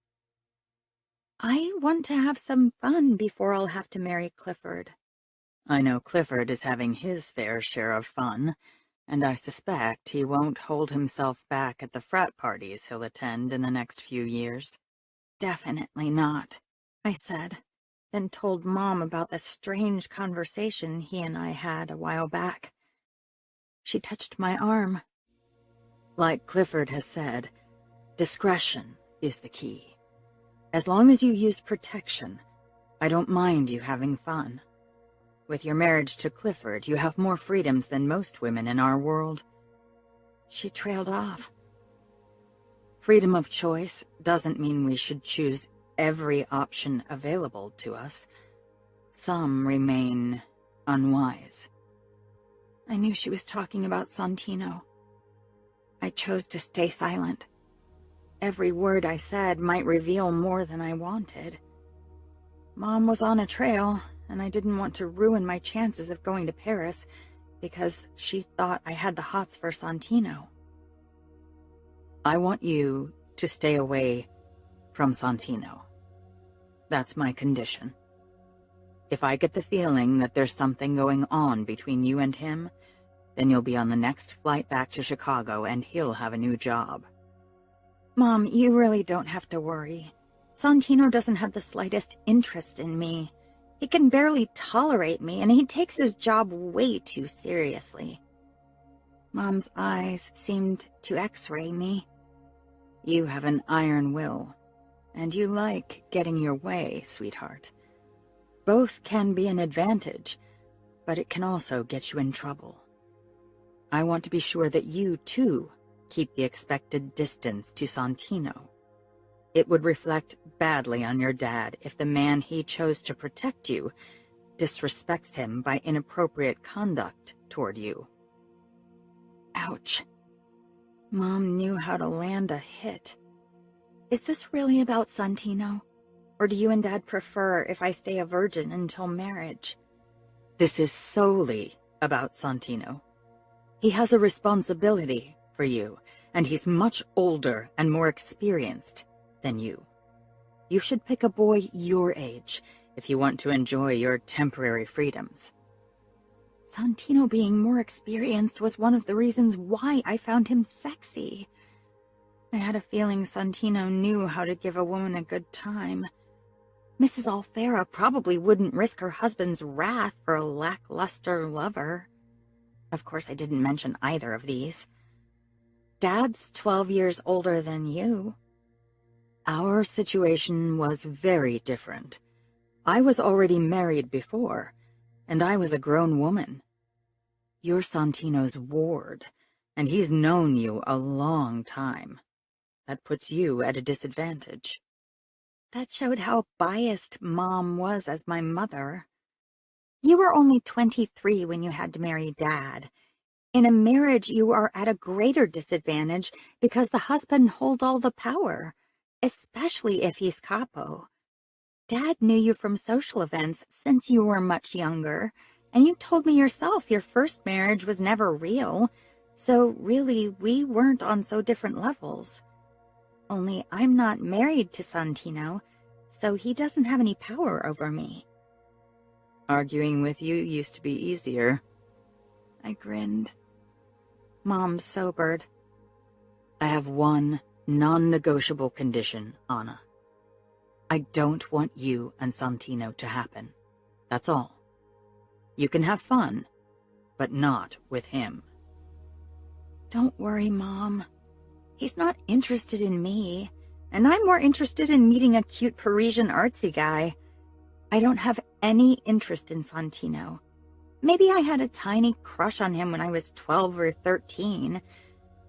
"I want to have some fun before I'll have to marry Clifford." "I know Clifford is having his fair share of fun, And I suspect he won't hold himself back at the frat parties he'll attend in the next few years. Definitely not, I said, then told Mom about the strange conversation he and I had a while back. She touched my arm. Like Clifford has said, discretion is the key. As long as you use protection, I don't mind you having fun. With your marriage to Clifford, you have more freedoms than most women in our world. She trailed off. Freedom of choice doesn't mean we should choose every option available to us. Some remain unwise. I knew she was talking about Santino. I chose to stay silent. Every word I said might reveal more than I wanted. Mom was on a trail, and I didn't want to ruin my chances of going to Paris because she thought I had the hots for Santino. I want you to stay away from Santino. That's my condition. If I get the feeling that there's something going on between you and him, then you'll be on the next flight back to Chicago and he'll have a new job. Mom, you really don't have to worry. Santino doesn't have the slightest interest in me. He can barely tolerate me, and he takes his job way too seriously. Mom's eyes seemed to x-ray me. You have an iron will, and you like getting your way, sweetheart. Both can be an advantage, but it can also get you in trouble. I want to be sure that you, too, keep the expected distance to Santino. It would reflect badly on your dad if the man he chose to protect you disrespects him by inappropriate conduct toward you. Ouch. Mom knew how to land a hit. Is this really about Santino? Or do you and Dad prefer if I stay a virgin until marriage? This is solely about Santino. He has a responsibility for you, and he's much older and more experienced than you. You should pick a boy your age if you want to enjoy your temporary freedoms. Santino being more experienced was one of the reasons why I found him sexy. I had a feeling Santino knew how to give a woman a good time. Mrs. Alfera probably wouldn't risk her husband's wrath for a lackluster lover. Of course, I didn't mention either of these. Dad's 12 years older than you. Our situation was very different. I was already married before, and I was a grown woman. You're Santino's ward, and he's known you a long time. That puts you at a disadvantage. That showed how biased Mom was as my mother. You were only 23 when you had to marry Dad. In a marriage, you are at a greater disadvantage because the husband holds all the power, especially if he's capo. Dad knew you from social events since you were much younger, and you told me yourself your first marriage was never real, so really we weren't on so different levels. Only I'm not married to Santino, so he doesn't have any power over me. Arguing with you used to be easier. I grinned. Mom sobered. I have one non-negotiable condition, Anna. I don't want you and Santino to happen. That's all. You can have fun, but not with him. Don't worry, Mom. He's not interested in me, and I'm more interested in meeting a cute Parisian artsy guy. I don't have any interest in Santino. Maybe I had a tiny crush on him when I was 12 or 13,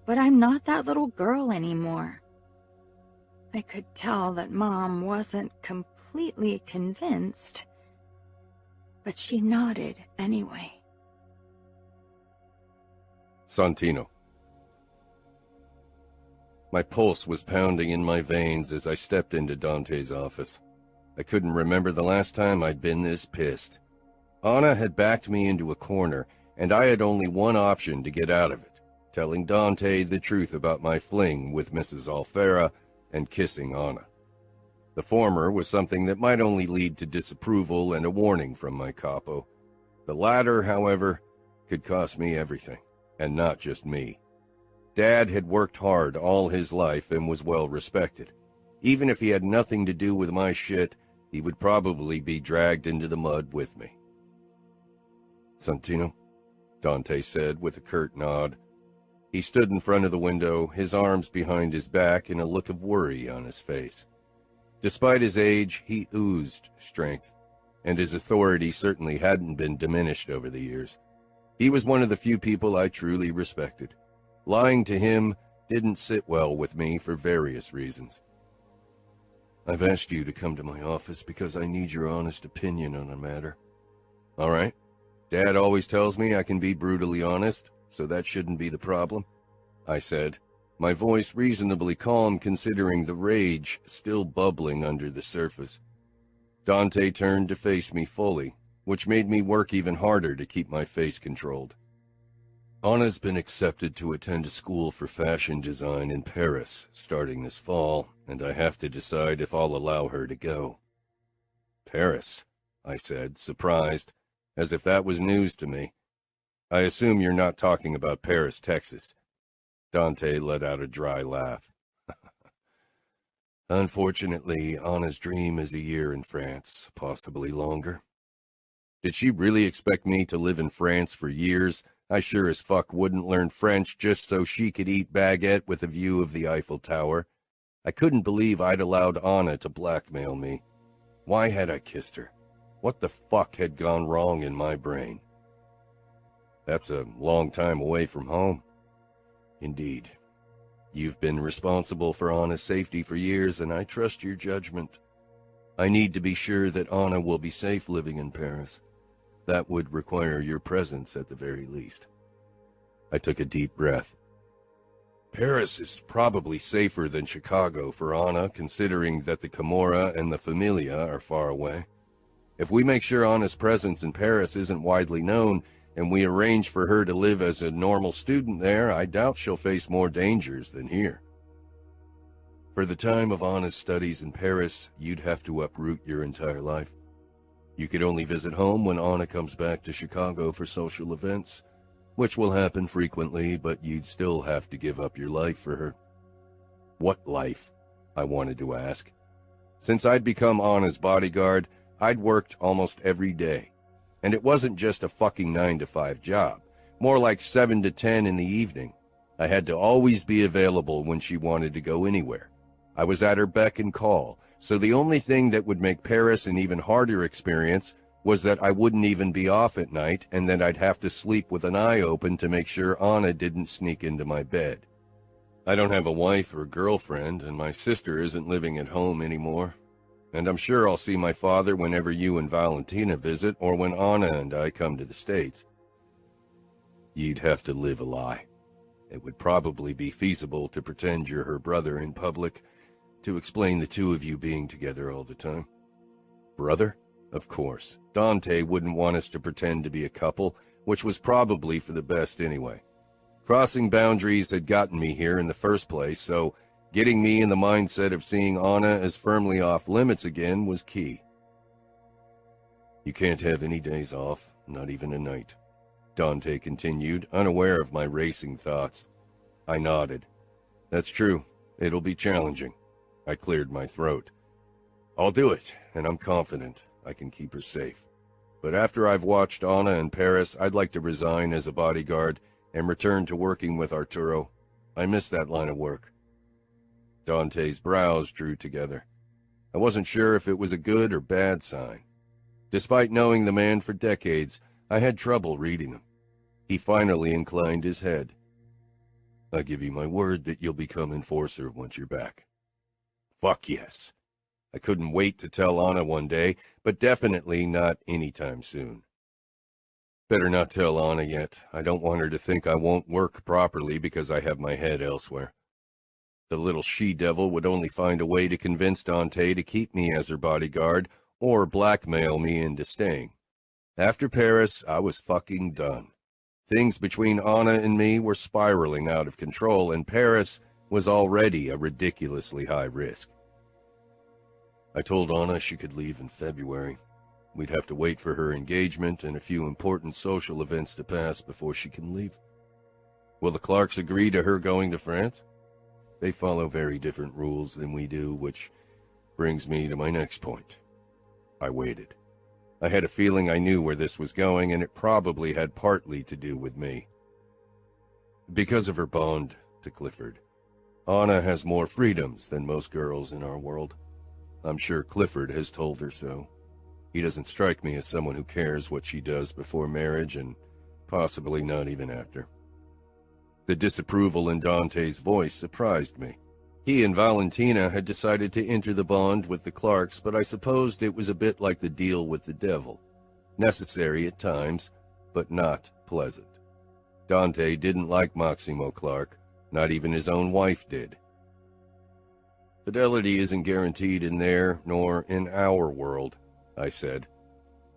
but I'm not that little girl anymore. I could tell that Mom wasn't completely convinced, but she nodded anyway. Santino. My pulse was pounding in my veins as I stepped into Dante's office. I couldn't remember the last time I'd been this pissed. Anna had backed me into a corner, and I had only one option to get out of it, telling Dante the truth about my fling with Mrs. Alfera and kissing Anna. The former was something that might only lead to disapproval and a warning from my capo. The latter, however, could cost me everything. and not just me. Dad had worked hard all his life and was well respected. Even if he had nothing to do with my shit, he would probably be dragged into the mud with me. "Santino," Dante said with a curt nod. He stood in front of the window, his arms behind his back and a look of worry on his face. Despite his age, he oozed strength, and his authority certainly hadn't been diminished over the years. He was one of the few people I truly respected. Lying to him didn't sit well with me for various reasons. "I've asked you to come to my office because I need your honest opinion on a matter." "All right. Dad always tells me I can be brutally honest, so that shouldn't be the problem," I said, my voice reasonably calm considering the rage still bubbling under the surface. Dante turned to face me fully, which made me work even harder to keep my face controlled. "Anna's been accepted to attend a school for fashion design in Paris starting this fall, and I have to decide if I'll allow her to go." "Paris?" I said, surprised, as if that was news to me. "I assume you're not talking about Paris, Texas." Dante let out a dry laugh. "Unfortunately, Anna's dream is a year in France, possibly longer." Did she really expect me to live in France for years? I sure as fuck wouldn't learn French just so she could eat baguette with a view of the Eiffel Tower. I couldn't believe I'd allowed Anna to blackmail me. Why had I kissed her? What the fuck had gone wrong in my brain? "That's a long time away from home." "Indeed. You've been responsible for Anna's safety for years, and I trust your judgment. I need to be sure that Anna will be safe living in Paris. That would require your presence at the very least." I took a deep breath. "Paris is probably safer than Chicago for Anna, considering that the Camorra and the Familia are far away. If we make sure Anna's presence in Paris isn't widely known, and we arrange for her to live as a normal student there, I doubt she'll face more dangers than here. For the time of Anna's studies in Paris, you'd have to uproot your entire life. You could only visit home when Anna comes back to Chicago for social events, which will happen frequently, but you'd still have to give up your life for her." "What life?" I wanted to ask. Since I'd become Anna's bodyguard, I'd worked almost every day. And it wasn't just a fucking 9-to-5 job, more like 7 to 10 in the evening. I had to always be available when she wanted to go anywhere. I was at her beck and call, so the only thing that would make Paris an even harder experience was that I wouldn't even be off at night and that I'd have to sleep with an eye open to make sure Anna didn't sneak into my bed. I don't have a wife or girlfriend, and my sister isn't living at home anymore. And I'm sure I'll see my father whenever you and Valentina visit or when Anna and I come to the States. You'd have to live a lie. It would probably be feasible to pretend you're her brother in public, to explain the two of you being together all the time. Brother? Of course. Dante wouldn't want us to pretend to be a couple, which was probably for the best anyway. Crossing boundaries had gotten me here in the first place, so getting me in the mindset of seeing Anna as firmly off limits again was key. You can't have any days off, not even a night, Dante continued, unaware of my racing thoughts. I nodded. That's true. It'll be challenging. I cleared my throat. I'll do it, and I'm confident I can keep her safe. But after I've watched Anna in Paris, I'd like to resign as a bodyguard and return to working with Arturo. I miss that line of work. Dante's brows drew together. I wasn't sure if it was a good or bad sign. Despite knowing the man for decades, I had trouble reading him. He finally inclined his head. I give you my word that you'll become enforcer once you're back. Fuck yes. I couldn't wait to tell Anna one day, but definitely not anytime soon. Better not tell Anna yet. I don't want her to think I won't work properly because I have my head elsewhere. The little she-devil would only find a way to convince Dante to keep me as her bodyguard or blackmail me into staying. After Paris, I was fucking done. Things between Anna and me were spiraling out of control, and Paris was already a ridiculously high risk. I told Anna she could leave in February. We'd have to wait for her engagement and a few important social events to pass before she can leave. Will the Clarks agree to her going to France? They follow very different rules than we do, which brings me to my next point. I waited. I had a feeling I knew where this was going, and it probably had partly to do with me. Because of her bond to Clifford, Anna has more freedoms than most girls in our world. I'm sure Clifford has told her so. He doesn't strike me as someone who cares what she does before marriage, and possibly not even after. The disapproval in Dante's voice surprised me. He and Valentina had decided to enter the bond with the Clarks, but I supposed it was a bit like the deal with the devil. Necessary at times, but not pleasant. Dante didn't like Maximo Clark. Not even his own wife did. Fidelity isn't guaranteed in their nor in our world, I said.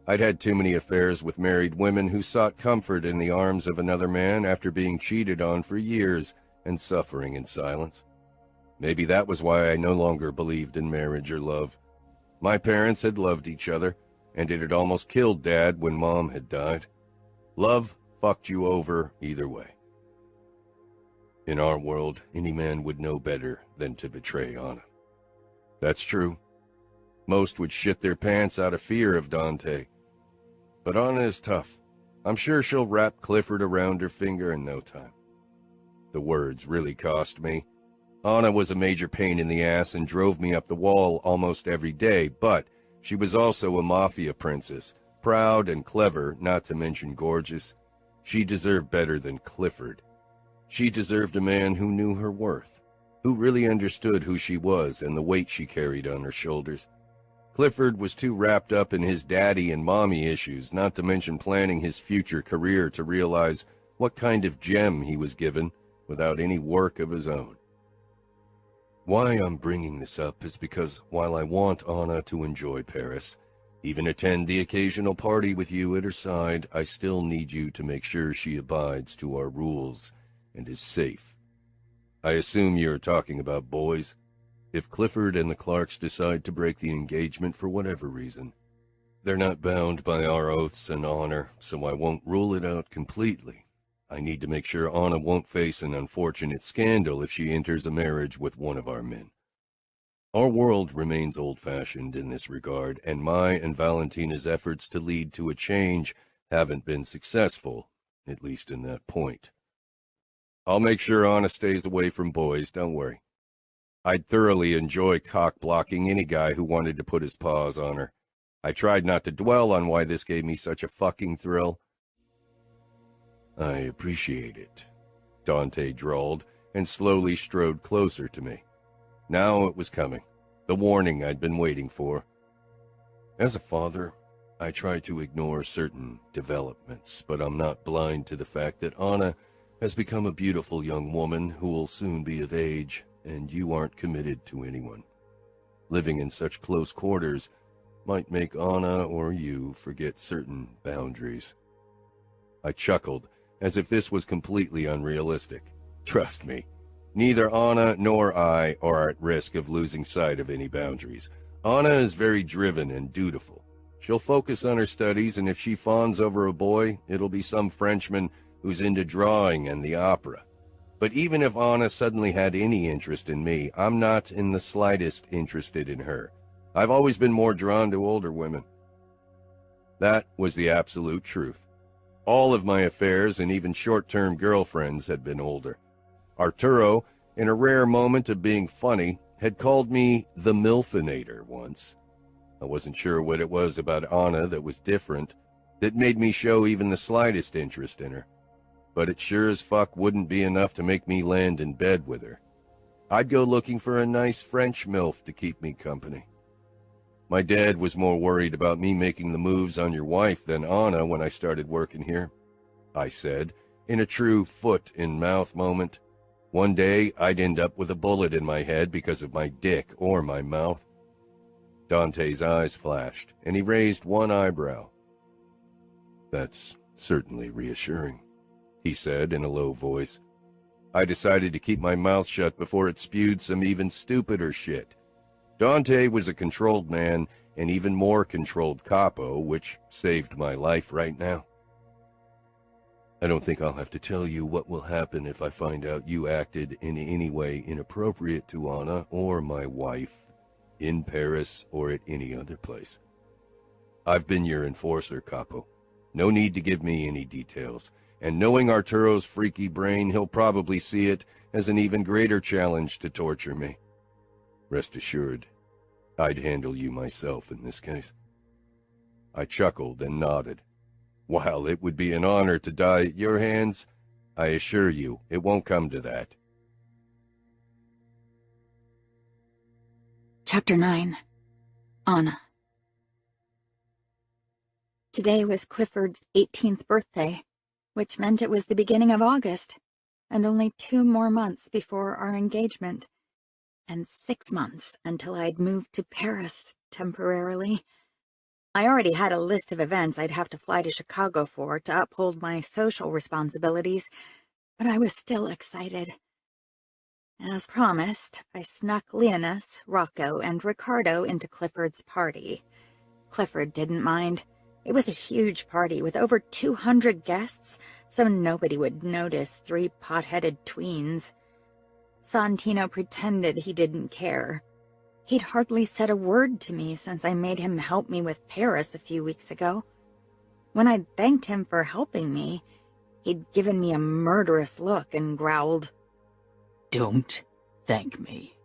I'd had too many affairs with married women who sought comfort in the arms of another man after being cheated on for years and suffering in silence. Maybe that was why I no longer believed in marriage or love. My parents had loved each other, and it had almost killed Dad when Mom had died. Love fucked you over either way. In our world, any man would know better than to betray Anna. That's true. Most would shit their pants out of fear of Dante. But Anna is tough. I'm sure she'll wrap Clifford around her finger in no time. The words really cost me. Anna was a major pain in the ass and drove me up the wall almost every day, but she was also a mafia princess, proud and clever, not to mention gorgeous. She deserved better than Clifford. She deserved a man who knew her worth, who really understood who she was and the weight she carried on her shoulders. Clifford was too wrapped up in his daddy and mommy issues, not to mention planning his future career, to realize what kind of gem he was given without any work of his own. Why I'm bringing this up is because while I want Anna to enjoy Paris, even attend the occasional party with you at her side, I still need you to make sure she abides to our rules and is safe. I assume you're talking about boys. If Clifford and the Clarks decide to break the engagement for whatever reason, they're not bound by our oaths and honor, so I won't rule it out completely. I need to make sure Anna won't face an unfortunate scandal if she enters a marriage with one of our men. Our world remains old-fashioned in this regard, and my and Valentina's efforts to lead to a change haven't been successful, at least in that point. I'll make sure Anna stays away from boys, don't worry. I'd thoroughly enjoy cock-blocking any guy who wanted to put his paws on her. I tried not to dwell on why this gave me such a fucking thrill. I appreciate it, Dante drawled, and slowly strode closer to me. Now it was coming, the warning I'd been waiting for. As a father, I try to ignore certain developments, but I'm not blind to the fact that Anna has become a beautiful young woman who will soon be of age, and you aren't committed to anyone. Living in such close quarters might make Anna or you forget certain boundaries. I chuckled, as if this was completely unrealistic. Trust me, neither Anna nor I are at risk of losing sight of any boundaries. Anna is very driven and dutiful. She'll focus on her studies, and if she fawns over a boy, it'll be some Frenchman who's into drawing and the opera. But even if Anna suddenly had any interest in me, I'm not in the slightest interested in her. I've always been more drawn to older women. That was the absolute truth. All of my affairs and even short-term girlfriends had been older. Arturo, in a rare moment of being funny, had called me the Milfinator once. I wasn't sure what it was about Anna that was different, that made me show even the slightest interest in her. But it sure as fuck wouldn't be enough to make me land in bed with her. I'd go looking for a nice French MILF to keep me company. My dad was more worried about me making the moves on your wife than Anna when I started working here, I said, in a true foot-in-mouth moment. One day, I'd end up with a bullet in my head because of my dick or my mouth. Dante's eyes flashed, and he raised one eyebrow. That's certainly reassuring, he said in a low voice. I decided to keep my mouth shut before it spewed some even stupider shit. Dante was a controlled man, an even more controlled capo, which saved my life right now. I don't think I'll have to tell you what will happen if I find out you acted in any way inappropriate to Anna or my wife, in Paris or at any other place. I've been your enforcer, Capo. No need to give me any details. And knowing Arturo's freaky brain, he'll probably see it as an even greater challenge to torture me. Rest assured, I'd handle you myself in this case. I chuckled and nodded. While it would be an honor to die at your hands, I assure you it won't come to that. Chapter 9. Anna. Today was Clifford's 18th birthday, which meant it was the beginning of August, and only 2 more months before our engagement, and 6 months until I'd moved to Paris temporarily. I already had a list of events I'd have to fly to Chicago for to uphold my social responsibilities, but I was still excited. As promised, I snuck Leonis, Rocco, and Ricardo into Clifford's party. Clifford didn't mind. It was a huge party with over 200 guests, so nobody would notice 3 pot-headed tweens. Santino pretended he didn't care. He'd hardly said a word to me since I made him help me with Paris a few weeks ago. When I'd thanked him for helping me, he'd given me a murderous look and growled, "Don't thank me."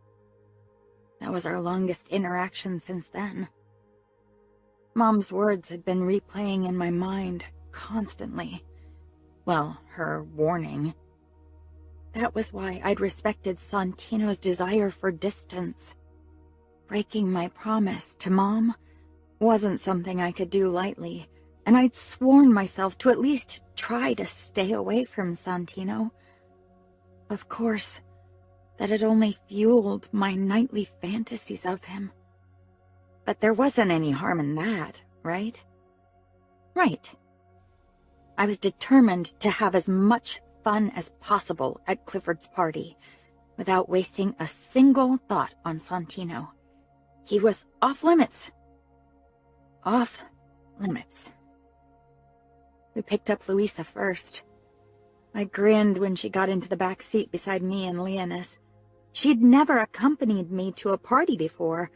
That was our longest interaction since then. Mom's words had been replaying in my mind constantly. Well, her warning. That was why I'd respected Santino's desire for distance. Breaking my promise to Mom wasn't something I could do lightly, and I'd sworn myself to at least try to stay away from Santino. Of course, that had only fueled my nightly fantasies of him. But there wasn't any harm in that, right? Right. I was determined to have as much fun as possible at Clifford's party, without wasting a single thought on Santino. He was off limits. Off limits. We picked up Louisa first. I grinned when she got into the back seat beside me and Leonis. She'd never accompanied me to a party before,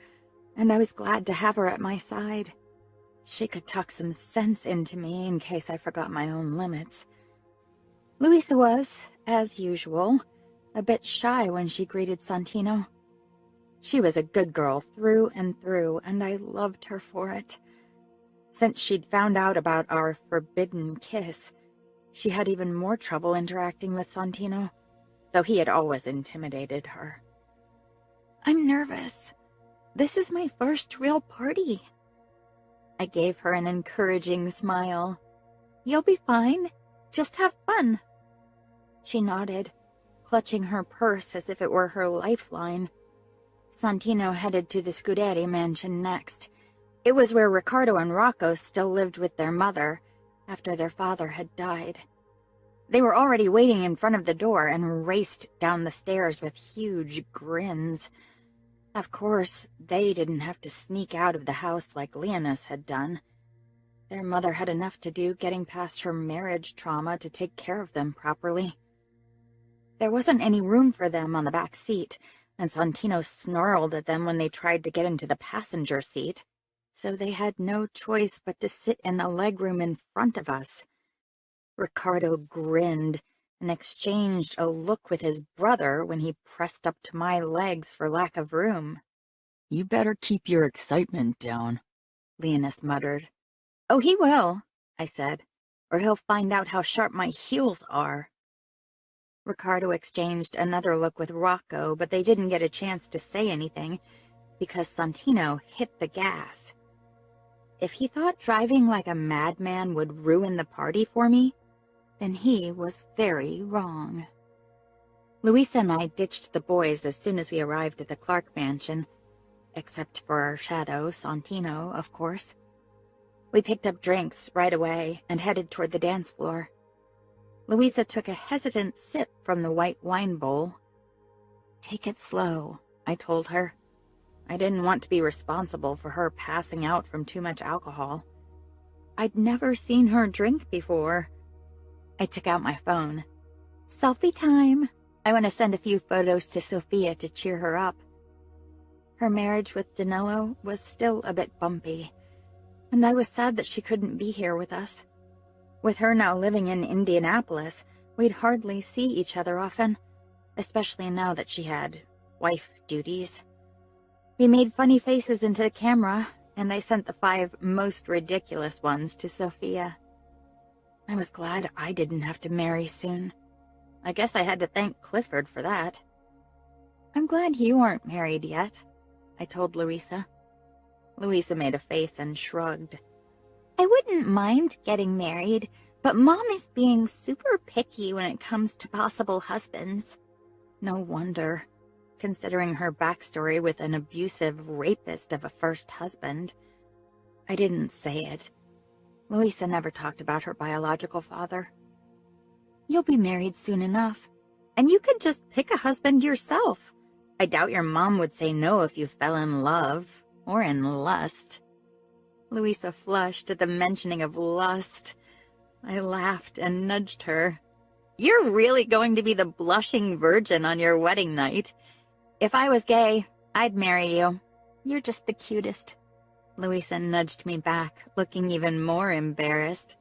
and I was glad to have her at my side. She could talk some sense into me in case I forgot my own limits. Louisa was, as usual, a bit shy when she greeted Santino. She was a good girl through and through, and I loved her for it. Since she'd found out about our forbidden kiss, she had even more trouble interacting with Santino, though he had always intimidated her. "I'm nervous. This is my first real party." I gave her an encouraging smile. "You'll be fine. Just have fun." She nodded, clutching her purse as if it were her lifeline. Santino headed to the Scuderi mansion next. It was where Ricardo and Rocco still lived with their mother, after their father had died. They were already waiting in front of the door and raced down the stairs with huge grins. Of course, they didn't have to sneak out of the house like Leonis had done. Their mother had enough to do getting past her marriage trauma to take care of them properly. There wasn't any room for them on the back seat, and Santino snarled at them when they tried to get into the passenger seat, so they had no choice but to sit in the legroom in front of us. Ricardo grinned and exchanged a look with his brother when he pressed up to my legs for lack of room. "You better keep your excitement down," Leonis muttered. "Oh, he will," I said, "or he'll find out how sharp my heels are." Ricardo exchanged another look with Rocco, but they didn't get a chance to say anything because Santino hit the gas. If he thought driving like a madman would ruin the party for me, then he was very wrong. Louisa and I ditched the boys as soon as we arrived at the Clark mansion, except for our shadow, Santino, of course. We picked up drinks right away and headed toward the dance floor. Louisa took a hesitant sip from the white wine bowl. "Take it slow," I told her. I didn't want to be responsible for her passing out from too much alcohol. I'd never seen her drink before. I took out my phone. Selfie time. I want to send a few photos to Sophia to cheer her up. Her marriage with Danilo was still a bit bumpy, and I was sad that she couldn't be here with us. With her now living in Indianapolis, we'd hardly see each other often, especially now that she had wife duties. We made funny faces into the camera, and I sent the 5 most ridiculous ones to Sophia. I was glad I didn't have to marry soon. I guess I had to thank Clifford for that. I'm glad you aren't married yet, I told Louisa. Louisa made a face and shrugged. I wouldn't mind getting married, but Mom is being super picky when it comes to possible husbands. No wonder, considering her backstory with an abusive rapist of a first husband. I didn't say it. Louisa never talked about her biological father. You'll be married soon enough, and you could just pick a husband yourself. I doubt your mom would say no if you fell in love, or in lust. Louisa flushed at the mentioning of lust. I laughed and nudged her. You're really going to be the blushing virgin on your wedding night. If I was gay, I'd marry you. You're just the cutest. Louisa nudged me back, looking even more embarrassed.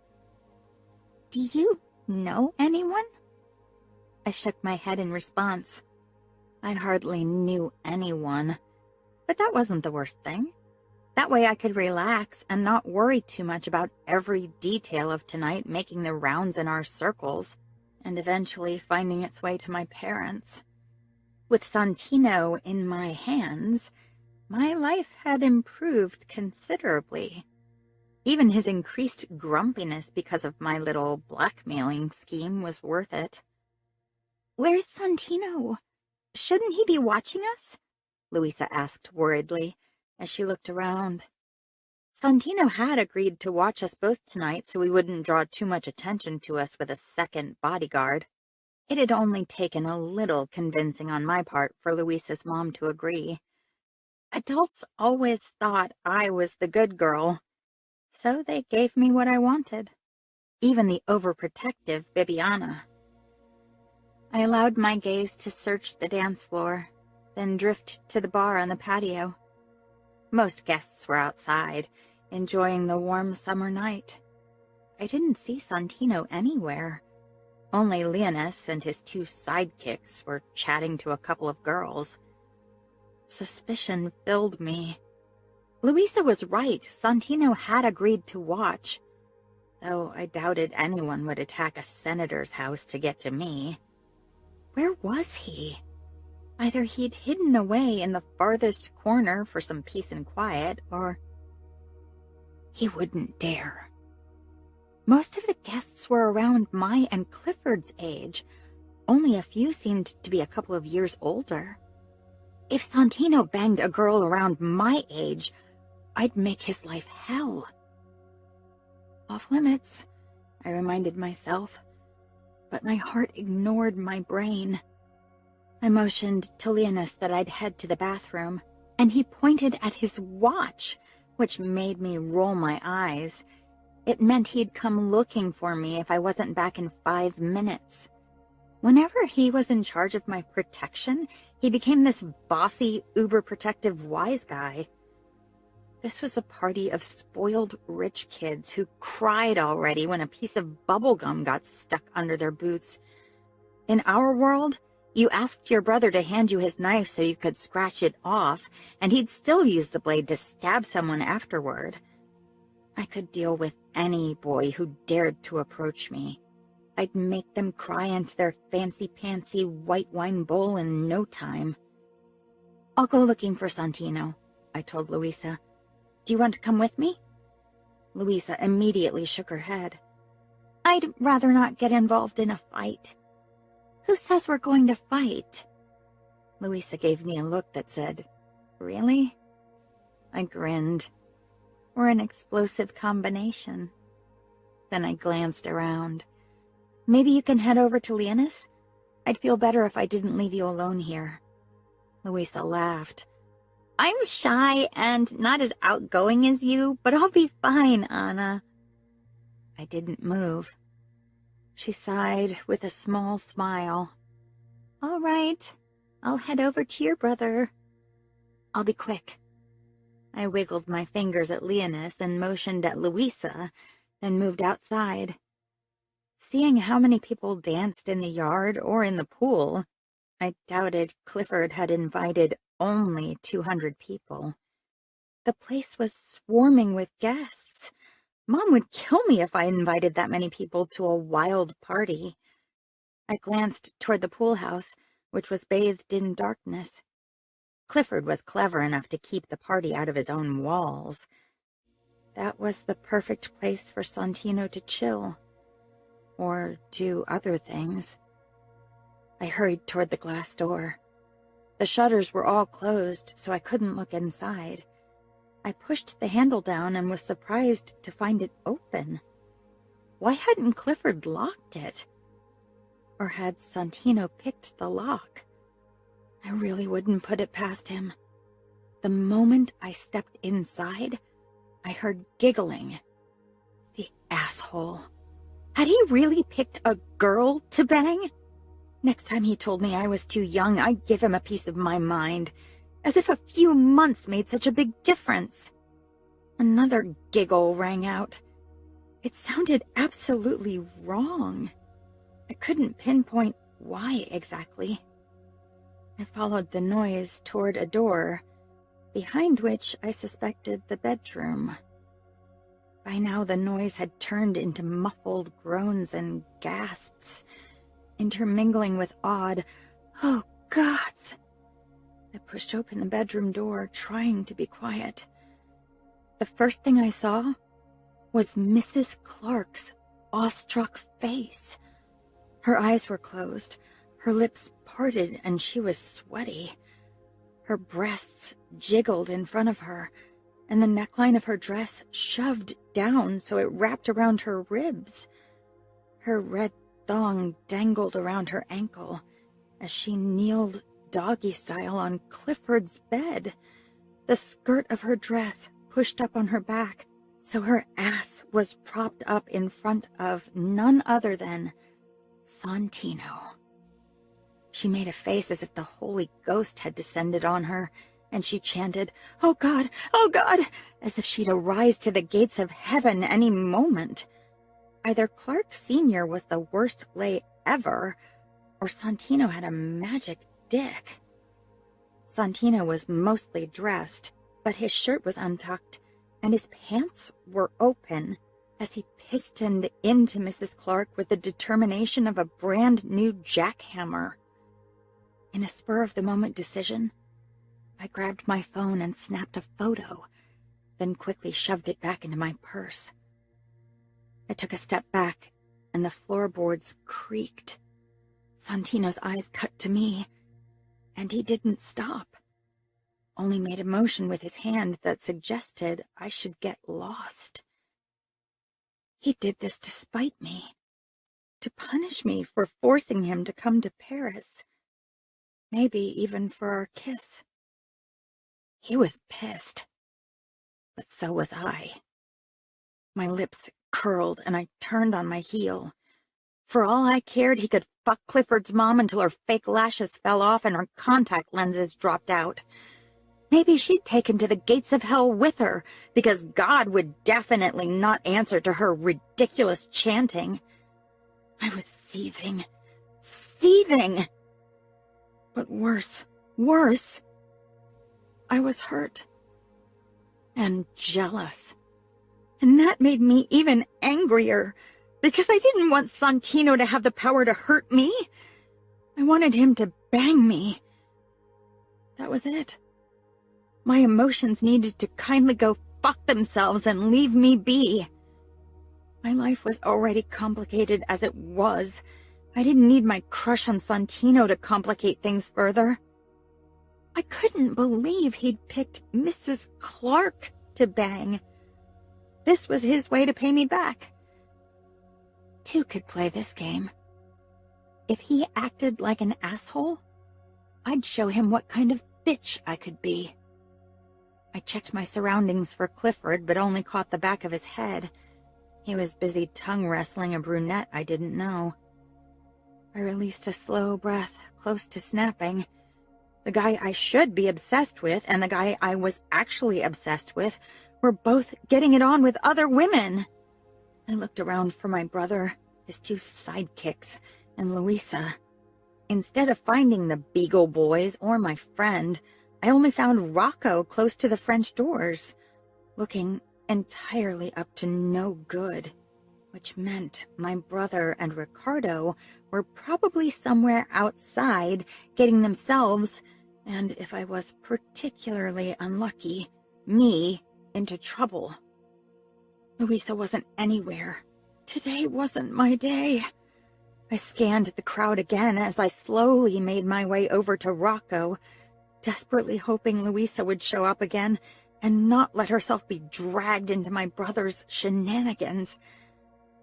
Do you know anyone? I shook my head in response. I hardly knew anyone, but that wasn't the worst thing. That way I could relax and not worry too much about every detail of tonight making the rounds in our circles and eventually finding its way to my parents. With Santino in my hands, my life had improved considerably. Even his increased grumpiness because of my little blackmailing scheme was worth it. Where's Santino? Shouldn't he be watching us? Louisa asked worriedly as she looked around. Santino had agreed to watch us both tonight so we wouldn't draw too much attention to us with a second bodyguard. It had only taken a little convincing on my part for Louisa's mom to agree. Adults always thought I was the good girl, so they gave me what I wanted, even the overprotective Bibiana. I allowed my gaze to search the dance floor, then drift to the bar on the patio. Most guests were outside, enjoying the warm summer night. I didn't see Santino anywhere. Only Leonis and his 2 sidekicks were chatting to a couple of girls. Suspicion filled me. Louisa was right. Santino had agreed to watch, though I doubted anyone would attack a senator's house to get to me. Where was he? Either he'd hidden away in the farthest corner for some peace and quiet, or he wouldn't dare. Most of the guests were around my and Clifford's age. Only a few seemed to be a couple of years older. If Santino banged a girl around my age, I'd make his life hell. Off limits, I reminded myself, but my heart ignored my brain. I motioned to Leonis that I'd head to the bathroom, and he pointed at his watch, which made me roll my eyes. It meant he'd come looking for me if I wasn't back in 5 minutes. Whenever he was in charge of my protection, he became this bossy, uber-protective wise guy. This was a party of spoiled rich kids who cried already when a piece of bubble gum got stuck under their boots. In our world, you asked your brother to hand you his knife so you could scratch it off, and he'd still use the blade to stab someone afterward. I could deal with any boy who dared to approach me. I'd make them cry into their fancy-pantsy white wine bowl in no time. I'll go looking for Santino, I told Louisa. Do you want to come with me? Louisa immediately shook her head. I'd rather not get involved in a fight. Who says we're going to fight? Louisa gave me a look that said, Really? I grinned. We're an explosive combination. Then I glanced around. Maybe you can head over to Leonis? I'd feel better if I didn't leave you alone here. Louisa laughed. I'm shy and not as outgoing as you, but I'll be fine, Anna. I didn't move. She sighed with a small smile. "All right, I'll head over to your brother. I'll be quick." I wiggled my fingers at Leonis and motioned at Louisa, then moved outside. Seeing how many people danced in the yard or in the pool, I doubted Clifford had invited only 200 people. The place was swarming with guests. Mom would kill me if I invited that many people to a wild party. I glanced toward the pool house, which was bathed in darkness. Clifford was clever enough to keep the party out of his own walls. That was the perfect place for Santino to chill. Or do other things. I hurried toward the glass door. The shutters were all closed, so I couldn't look inside. I pushed the handle down and was surprised to find it open. Why hadn't Clifford locked it? Or had Santino picked the lock? I really wouldn't put it past him. The moment I stepped inside, I heard giggling. The asshole. Had he really picked a girl to bang? Next time he told me I was too young, I'd give him a piece of my mind. As if a few months made such a big difference. Another giggle rang out. It sounded absolutely wrong. I couldn't pinpoint why exactly. I followed the noise toward a door, behind which I suspected the bedroom. By now the noise had turned into muffled groans and gasps, intermingling with odd, "Oh, gods!" I pushed open the bedroom door, trying to be quiet. The first thing I saw was Mrs. Clark's awestruck face. Her eyes were closed, her lips parted, and she was sweaty. Her breasts jiggled in front of her, and the neckline of her dress shoved down so it wrapped around her ribs. Her red thong dangled around her ankle as she kneeled doggy-style on Clifford's bed. The skirt of her dress pushed up on her back, so her ass was propped up in front of none other than Santino. She made a face as if the Holy Ghost had descended on her, and she chanted, "Oh God, oh God," as if she'd arise to the gates of heaven any moment. Either Clark Sr. was the worst lay ever, or Santino had a magic dick. Santino was mostly dressed, but his shirt was untucked, and his pants were open as he pistoned into Mrs. Clark with the determination of a brand-new jackhammer. In a spur-of-the-moment decision, I grabbed my phone and snapped a photo, then quickly shoved it back into my purse. I took a step back, and the floorboards creaked. Santino's eyes cut to me, and he didn't stop, only made a motion with his hand that suggested I should get lost. He did this to spite me, to punish me for forcing him to come to Paris, maybe even for our kiss. He was pissed, but so was I. My lips curled and I turned on my heel. For all I cared, he could fuck Clifford's mom until her fake lashes fell off and her contact lenses dropped out. Maybe she'd taken to the gates of hell with her, because God would definitely not answer to her ridiculous chanting. I was seething. But worse, I was hurt. And jealous. And that made me even angrier, because I didn't want Santino to have the power to hurt me. I wanted him to bang me. That was it. My emotions needed to kindly go fuck themselves and leave me be. My life was already complicated as it was. I didn't need my crush on Santino to complicate things further. I couldn't believe he'd picked Mrs. Clark to bang. This was his way to pay me back. Two could play this game. If he acted like an asshole, I'd show him what kind of bitch I could be. I checked my surroundings for Clifford, but only caught the back of his head. He was busy tongue-wrestling a brunette I didn't know. I released a slow breath, close to snapping. The guy I should be obsessed with and the guy I was actually obsessed with were both getting it on with other women. I looked around for my brother, his two sidekicks, and Louisa. Instead of finding the Beagle Boys or my friend, I only found Rocco close to the French doors, looking entirely up to no good, which meant my brother and Ricardo were probably somewhere outside getting themselves, and if I was particularly unlucky, me, into trouble. Louisa wasn't anywhere. Today wasn't my day. I scanned the crowd again as I slowly made my way over to Rocco, desperately hoping Louisa would show up again and not let herself be dragged into my brother's shenanigans.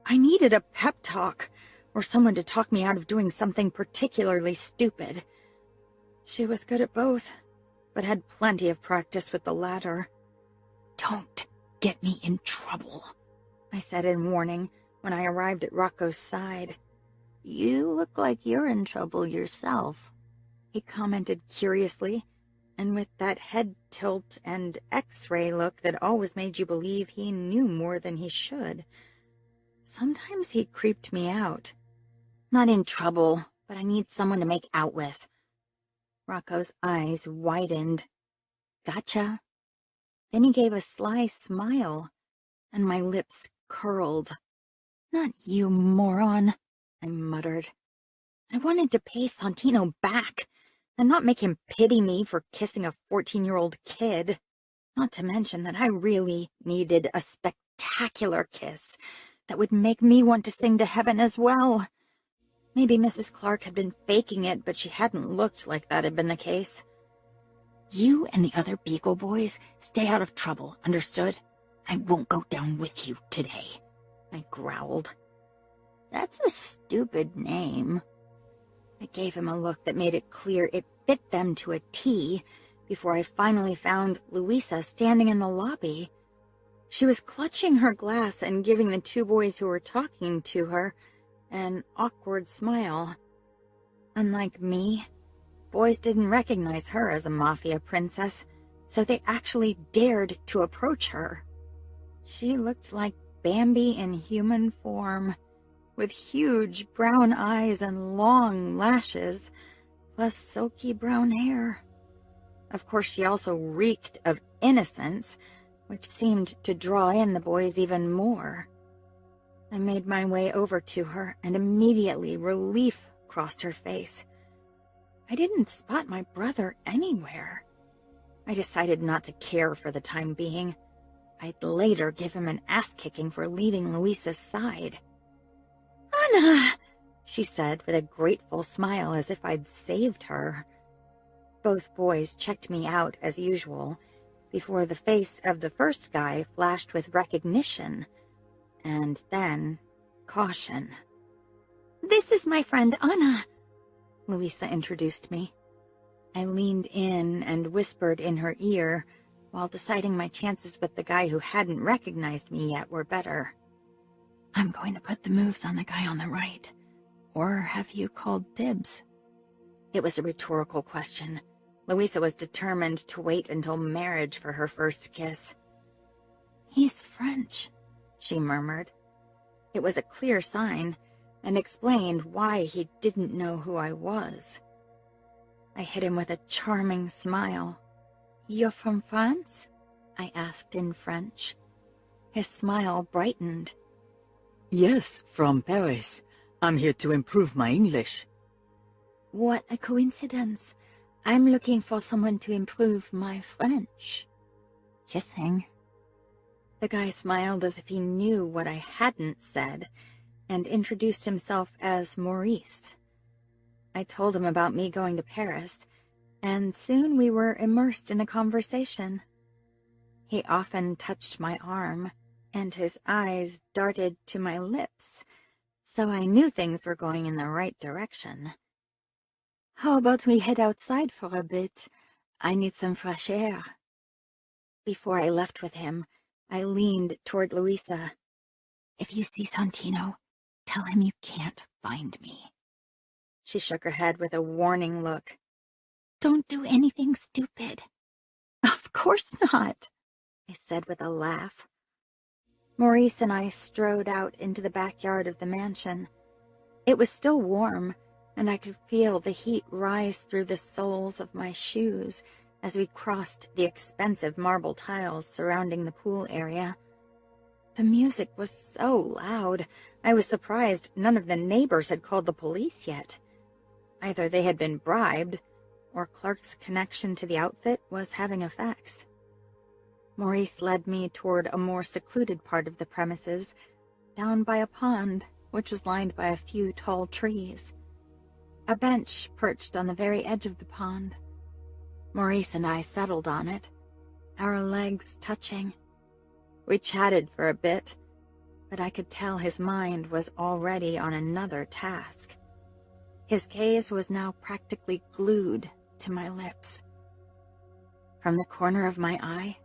I needed a pep talk, or someone to talk me out of doing something particularly stupid. She was good at both, but had plenty of practice with the latter. "Don't get me in trouble," I said in warning when I arrived at Rocco's side. "You look like you're in trouble yourself," he commented curiously, and with that head tilt and X-ray look that always made you believe he knew more than he should. Sometimes he creeped me out. "Not in trouble, but I need someone to make out with." Rocco's eyes widened. "Gotcha." Then he gave a sly smile, and my lips curled. "Not you, moron," I muttered. I wanted to pay Santino back, and not make him pity me for kissing a 14-year-old kid. Not to mention that I really needed a spectacular kiss that would make me want to sing to heaven as well. Maybe Mrs. Clark had been faking it, but she hadn't looked like that had been the case. "You and the other Beagle Boys stay out of trouble, understood? I won't go down with you today," I growled. "That's a stupid name." I gave him a look that made it clear it fit them to a T before I finally found Louisa standing in the lobby. She was clutching her glass and giving the two boys who were talking to her an awkward smile. Unlike me, boys didn't recognize her as a mafia princess, so they actually dared to approach her. She looked like Bambi in human form, with huge brown eyes and long lashes, plus silky brown hair. Of course, she also reeked of innocence, which seemed to draw in the boys even more. I made my way over to her, and immediately relief crossed her face. I didn't spot my brother anywhere. I decided not to care for the time being. I'd later give him an ass-kicking for leaving Louisa's side. "Anna!" she said with a grateful smile as if I'd saved her. Both boys checked me out as usual, before the face of the first guy flashed with recognition, and then caution. "This is my friend Anna," Louisa introduced me. I leaned in and whispered in her ear, while deciding my chances with the guy who hadn't recognized me yet were better. "I'm going to put the moves on the guy on the right. Or have you called dibs?" It was a rhetorical question. Louisa was determined to wait until marriage for her first kiss. "He's French," she murmured. It was a clear sign, and explained why he didn't know who I was. I hit him with a charming smile. "You're from France?" I asked in French. His smile brightened. Yes, from Paris. I'm here to improve my English. "What a coincidence. I'm looking for someone to improve my French." Kissing. The guy smiled as if he knew what I hadn't said, and introduced himself as Maurice. I told him about me going to Paris, and soon we were immersed in a conversation. He often touched my arm, and his eyes darted to my lips, so I knew things were going in the right direction. "How about we head outside for a bit? I need some fresh air." Before I left with him, I leaned toward Louisa. If you see Santino, tell him you can't find me." She shook her head with a warning look. "Don't do anything stupid." "Of course not," I said with a laugh. Maurice and I strode out into the backyard of the mansion. It was still warm, and I could feel the heat rise through the soles of my shoes as we crossed the expensive marble tiles surrounding the pool area. The music was so loud, I was surprised none of the neighbors had called the police yet. Either they had been bribed, or Clark's connection to the outfit was having effects. Maurice led me toward a more secluded part of the premises, down by a pond, which was lined by a few tall trees. A bench perched on the very edge of the pond. Maurice and I settled on it, our legs touching. We chatted for a bit, but I could tell his mind was already on another task. His gaze was now practically glued to my lips. From the corner of my eye,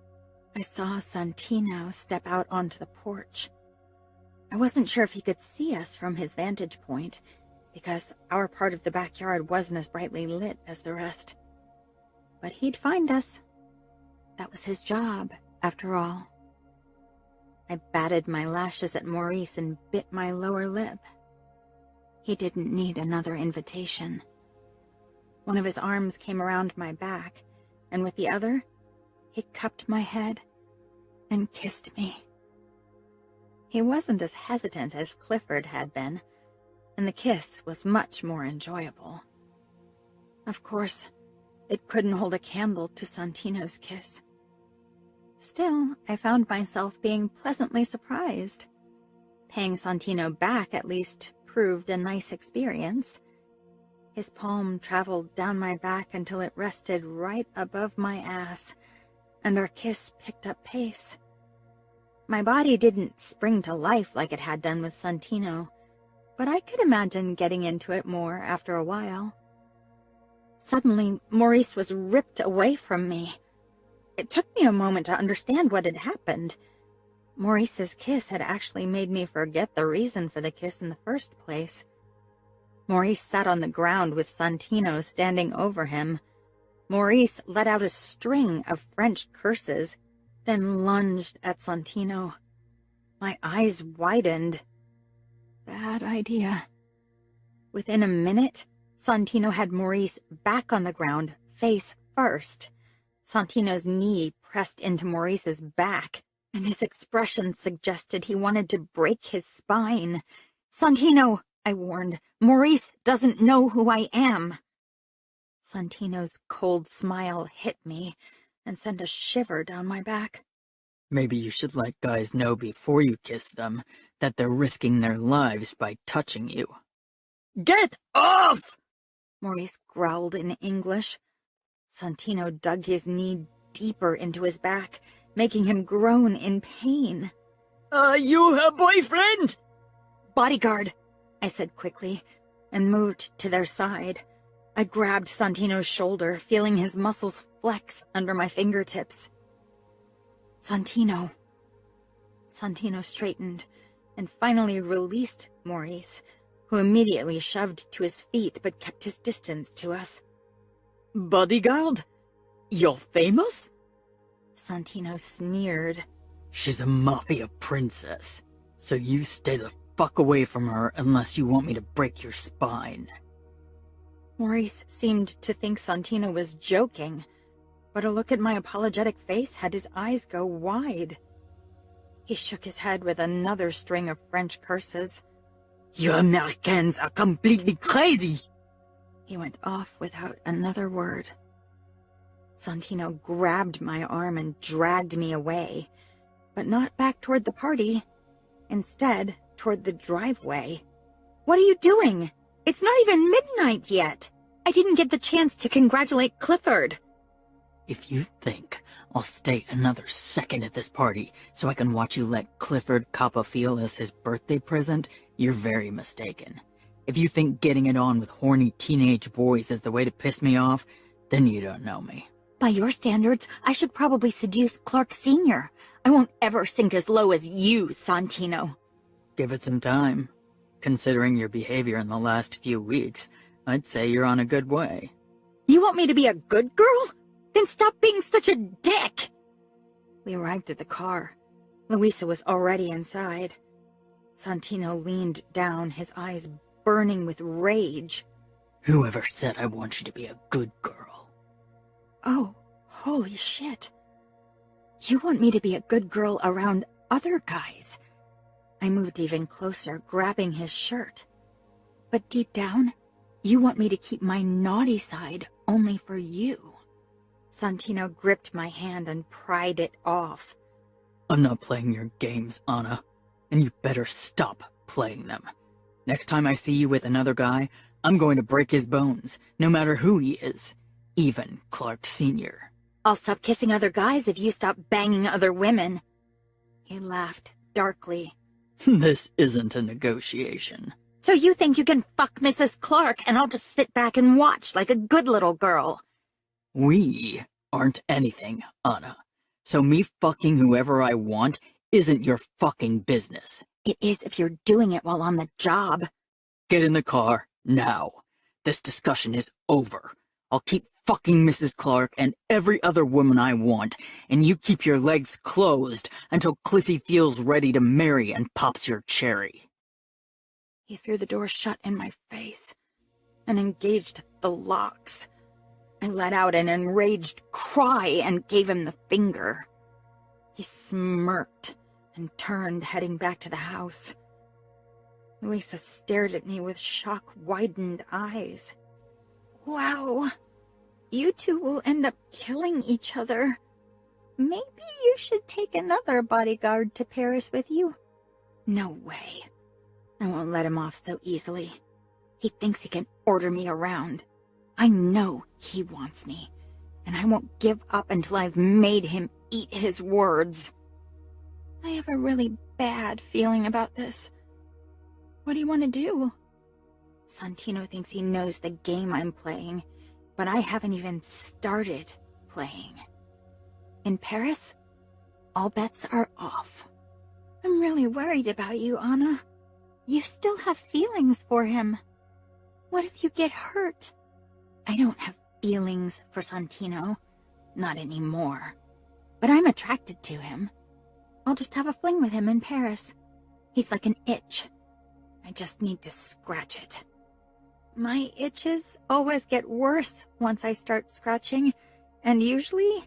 I saw Santino step out onto the porch. I wasn't sure if he could see us from his vantage point, because our part of the backyard wasn't as brightly lit as the rest. But he'd find us. That was his job, after all. I batted my lashes at Maurice and bit my lower lip. He didn't need another invitation. One of his arms came around my back, and with the other, he cupped my head and kissed me. He wasn't as hesitant as Clifford had been, and the kiss was much more enjoyable. Of course, it couldn't hold a candle to Santino's kiss. Still, I found myself being pleasantly surprised. Paying Santino back at least proved a nice experience. His palm traveled down my back until it rested right above my ass, and our kiss picked up pace. My body didn't spring to life like it had done with Santino, but I could imagine getting into it more after a while. Suddenly, Maurice was ripped away from me. It took me a moment to understand what had happened. Maurice's kiss had actually made me forget the reason for the kiss in the first place. Maurice sat on the ground with Santino standing over him. Maurice let out a string of French curses, then lunged at Santino. My eyes widened. Bad idea. Within a minute, Santino had Maurice back on the ground, face first. Santino's knee pressed into Maurice's back, and his expression suggested he wanted to break his spine. "Santino," I warned, "Maurice doesn't know who I am." Santino's cold smile hit me and sent a shiver down my back. Maybe you should let guys know before you kiss them that they're risking their lives by touching you. "Get off!" Maurice growled in English. Santino dug his knee deeper into his back, making him groan in pain. "Are you her boyfriend?" "Bodyguard," I said quickly, and moved to their side. I grabbed Santino's shoulder, feeling his muscles flex under my fingertips. Santino. Santino straightened and finally released Maurice, who immediately shoved to his feet but kept his distance to us. "Bodyguard? You're famous?" Santino sneered. She's a mafia princess, so you stay the fuck away from her unless you want me to break your spine. Maurice seemed to think Santino was joking, but a look at my apologetic face had his eyes go wide. He shook his head with another string of French curses. "You Americans are completely crazy!" He went off without another word. Santino grabbed my arm and dragged me away, but not back toward the party. Instead, toward the driveway. "What are you doing? It's not even midnight yet. I didn't get the chance to congratulate Clifford." If you think I'll stay another second at this party so I can watch you let Clifford cop a feel as his birthday present, you're very mistaken. If you think getting it on with horny teenage boys is the way to piss me off, then you don't know me. By your standards, I should probably seduce Clark Sr. I won't ever sink as low as you, Santino. Give it some time. Considering your behavior in the last few weeks, I'd say you're on a good way. You want me to be a good girl? Then stop being such a dick! We arrived at the car. Luisa was already inside. Santino leaned down, his eyes burning with rage. Whoever said I want you to be a good girl? Oh, holy shit. You want me to be a good girl around other guys? I moved even closer, grabbing his shirt. But deep down, you want me to keep my naughty side only for you. Santino gripped my hand and pried it off. I'm not playing your games, Anna, and you better stop playing them. Next time I see you with another guy, I'm going to break his bones, no matter who he is, even Clark Sr. I'll stop kissing other guys if you stop banging other women. He laughed darkly. This isn't a negotiation. So you think you can fuck Mrs. Clark and I'll just sit back and watch like a good little girl? We aren't anything, Anna. So me fucking whoever I want isn't your fucking business. It is if you're doing it while on the job. Get in the car, now. This discussion is over. I'll keep fucking Mrs. Clark and every other woman I want, and you keep your legs closed until Cliffy feels ready to marry and pops your cherry. He threw the door shut in my face and engaged the locks. I let out an enraged cry and gave him the finger. He smirked and turned, heading back to the house. Luisa stared at me with shock-widened eyes. Wow, you two will end up killing each other. Maybe you should take another bodyguard to Paris with you. No way. I won't let him off so easily. He thinks he can order me around. I know he wants me, and I won't give up until I've made him eat his words. I have a really bad feeling about this. What do you want to do? Santino thinks he knows the game I'm playing, but I haven't even started playing. In Paris, all bets are off. I'm really worried about you, Anna. You still have feelings for him. What if you get hurt? I don't have feelings for Santino. Not anymore. But I'm attracted to him. I'll just have a fling with him in Paris. He's like an itch. I just need to scratch it. My itches always get worse once I start scratching, and usually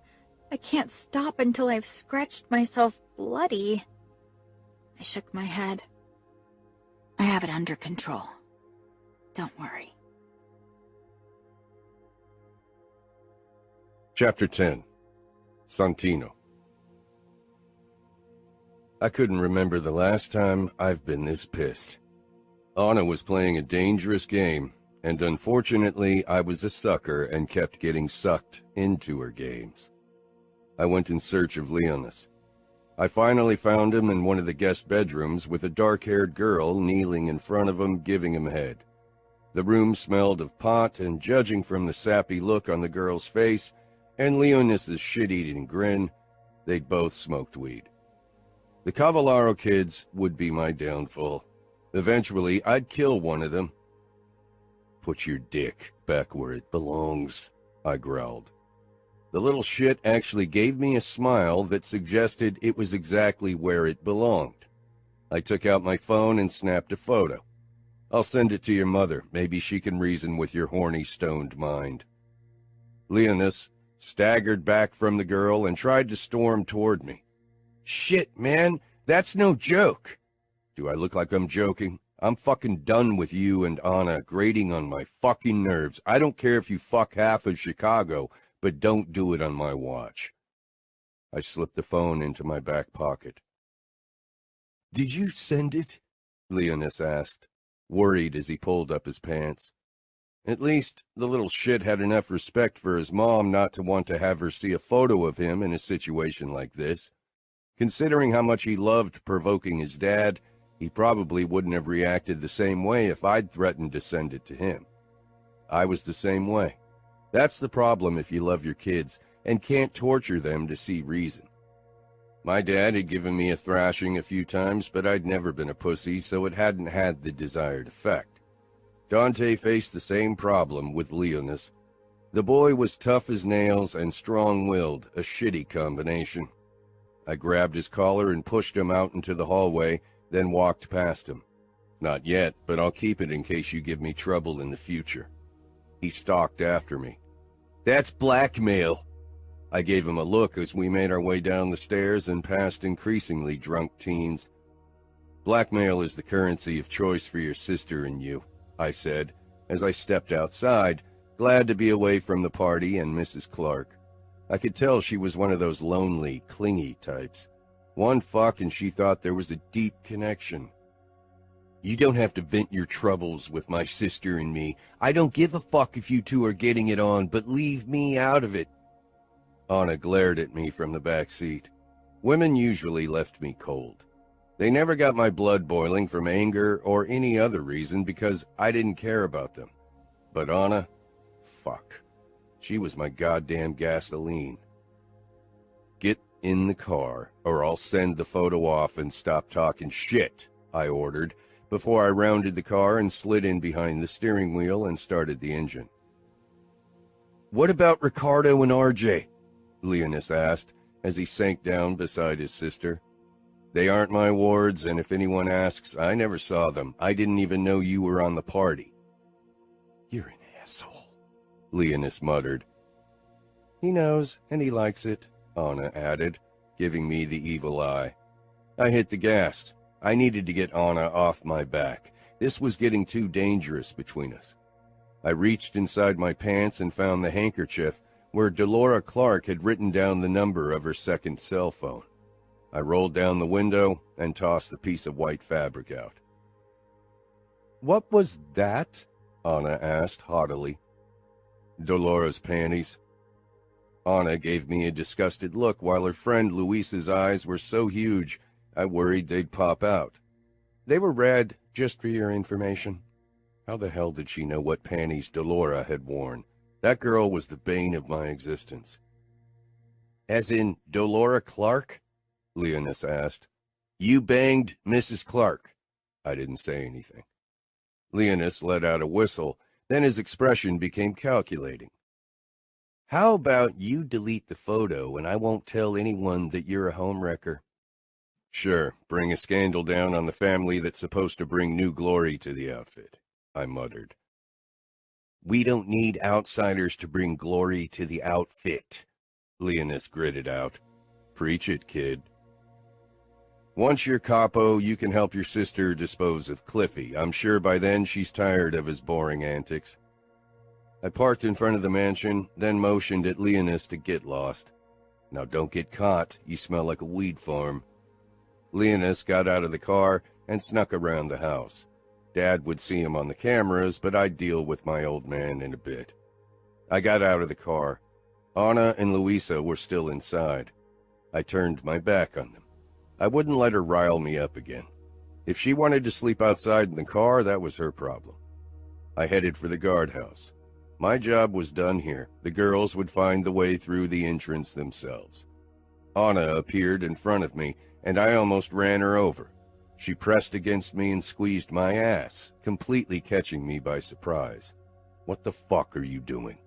I can't stop until I've scratched myself bloody. I shook my head. I have it under control. Don't worry. Chapter 10. Santino. I couldn't remember the last time I've been this pissed. Anna was playing a dangerous game, and unfortunately I was a sucker and kept getting sucked into her games. I went in search of Leonis. I finally found him in one of the guest bedrooms with a dark-haired girl kneeling in front of him, giving him head. The room smelled of pot, and judging from the sappy look on the girl's face and Leonis's shit-eating grin, they'd both smoked weed. The Cavallaro kids would be my downfall. Eventually, I'd kill one of them. "Put your dick back where it belongs," I growled. The little shit actually gave me a smile that suggested it was exactly where it belonged. I took out my phone and snapped a photo. "I'll send it to your mother. Maybe she can reason with your horny, stoned mind." Leonis staggered back from the girl and tried to storm toward me. "Shit, man, that's no joke." "Do I look like I'm joking? I'm fucking done with you and Anna grating on my fucking nerves. I don't care if you fuck half of Chicago, but don't do it on my watch." I slipped the phone into my back pocket. "Did you send it?" Leonis asked, worried as he pulled up his pants. At least, the little shit had enough respect for his mom not to want to have her see a photo of him in a situation like this. Considering how much he loved provoking his dad, he probably wouldn't have reacted the same way if I'd threatened to send it to him. I was the same way. That's the problem if you love your kids and can't torture them to see reason. My dad had given me a thrashing a few times, but I'd never been a pussy, so it hadn't had the desired effect. Dante faced the same problem with Leonis. The boy was tough as nails and strong-willed, a shitty combination. I grabbed his collar and pushed him out into the hallway, then walked past him. Not yet, but I'll keep it in case you give me trouble in the future. He stalked after me. That's blackmail. I gave him a look as we made our way down the stairs and past increasingly drunk teens. Blackmail is the currency of choice for your sister and you, I said, as I stepped outside, glad to be away from the party and Mrs. Clark. I could tell she was one of those lonely, clingy types. One fuck and she thought there was a deep connection. You don't have to vent your troubles with my sister and me. I don't give a fuck if you two are getting it on, but leave me out of it. Anna glared at me from the back seat. Women usually left me cold. They never got my blood boiling from anger or any other reason because I didn't care about them. But Anna, fuck. She was my goddamn gasoline. Get in the car, or I'll send the photo off and stop talking shit, I ordered, before I rounded the car and slid in behind the steering wheel and started the engine. What about Ricardo and RJ? Leonis asked as he sank down beside his sister. They aren't my wards, and if anyone asks, I never saw them. I didn't even know you were on the party. You're an asshole, Leonis muttered. He knows, and he likes it, Anna added, giving me the evil eye. I hit the gas. I needed to get Anna off my back. This was getting too dangerous between us. I reached inside my pants and found the handkerchief where Delora Clark had written down the number of her second cell phone. I rolled down the window and tossed the piece of white fabric out. What was that? Anna asked haughtily. Delora's panties. Anna gave me a disgusted look while her friend Luisa's eyes were so huge I worried they'd pop out. They were red, just for your information. How the hell did she know what panties Delora had worn? That girl was the bane of my existence. As in Delora Clark? Leonis asked. You banged Mrs. Clark. I didn't say anything. Leonis let out a whistle, then his expression became calculating. How about you delete the photo and I won't tell anyone that you're a homewrecker? Sure, bring a scandal down on the family that's supposed to bring new glory to the outfit, I muttered. We don't need outsiders to bring glory to the outfit, Leonis gritted out. Preach it, kid. Once you're capo, you can help your sister dispose of Cliffy. I'm sure by then she's tired of his boring antics. I parked in front of the mansion, then motioned at Leonis to get lost. Now don't get caught. You smell like a weed farm. Leonis got out of the car and snuck around the house. Dad would see him on the cameras, but I'd deal with my old man in a bit. I got out of the car. Anna and Luisa were still inside. I turned my back on them. I wouldn't let her rile me up again. If she wanted to sleep outside in the car, that was her problem. I headed for the guardhouse. My job was done here. The girls would find the way through the entrance themselves. Anna appeared in front of me, and I almost ran her over. She pressed against me and squeezed my ass, completely catching me by surprise. What the fuck are you doing?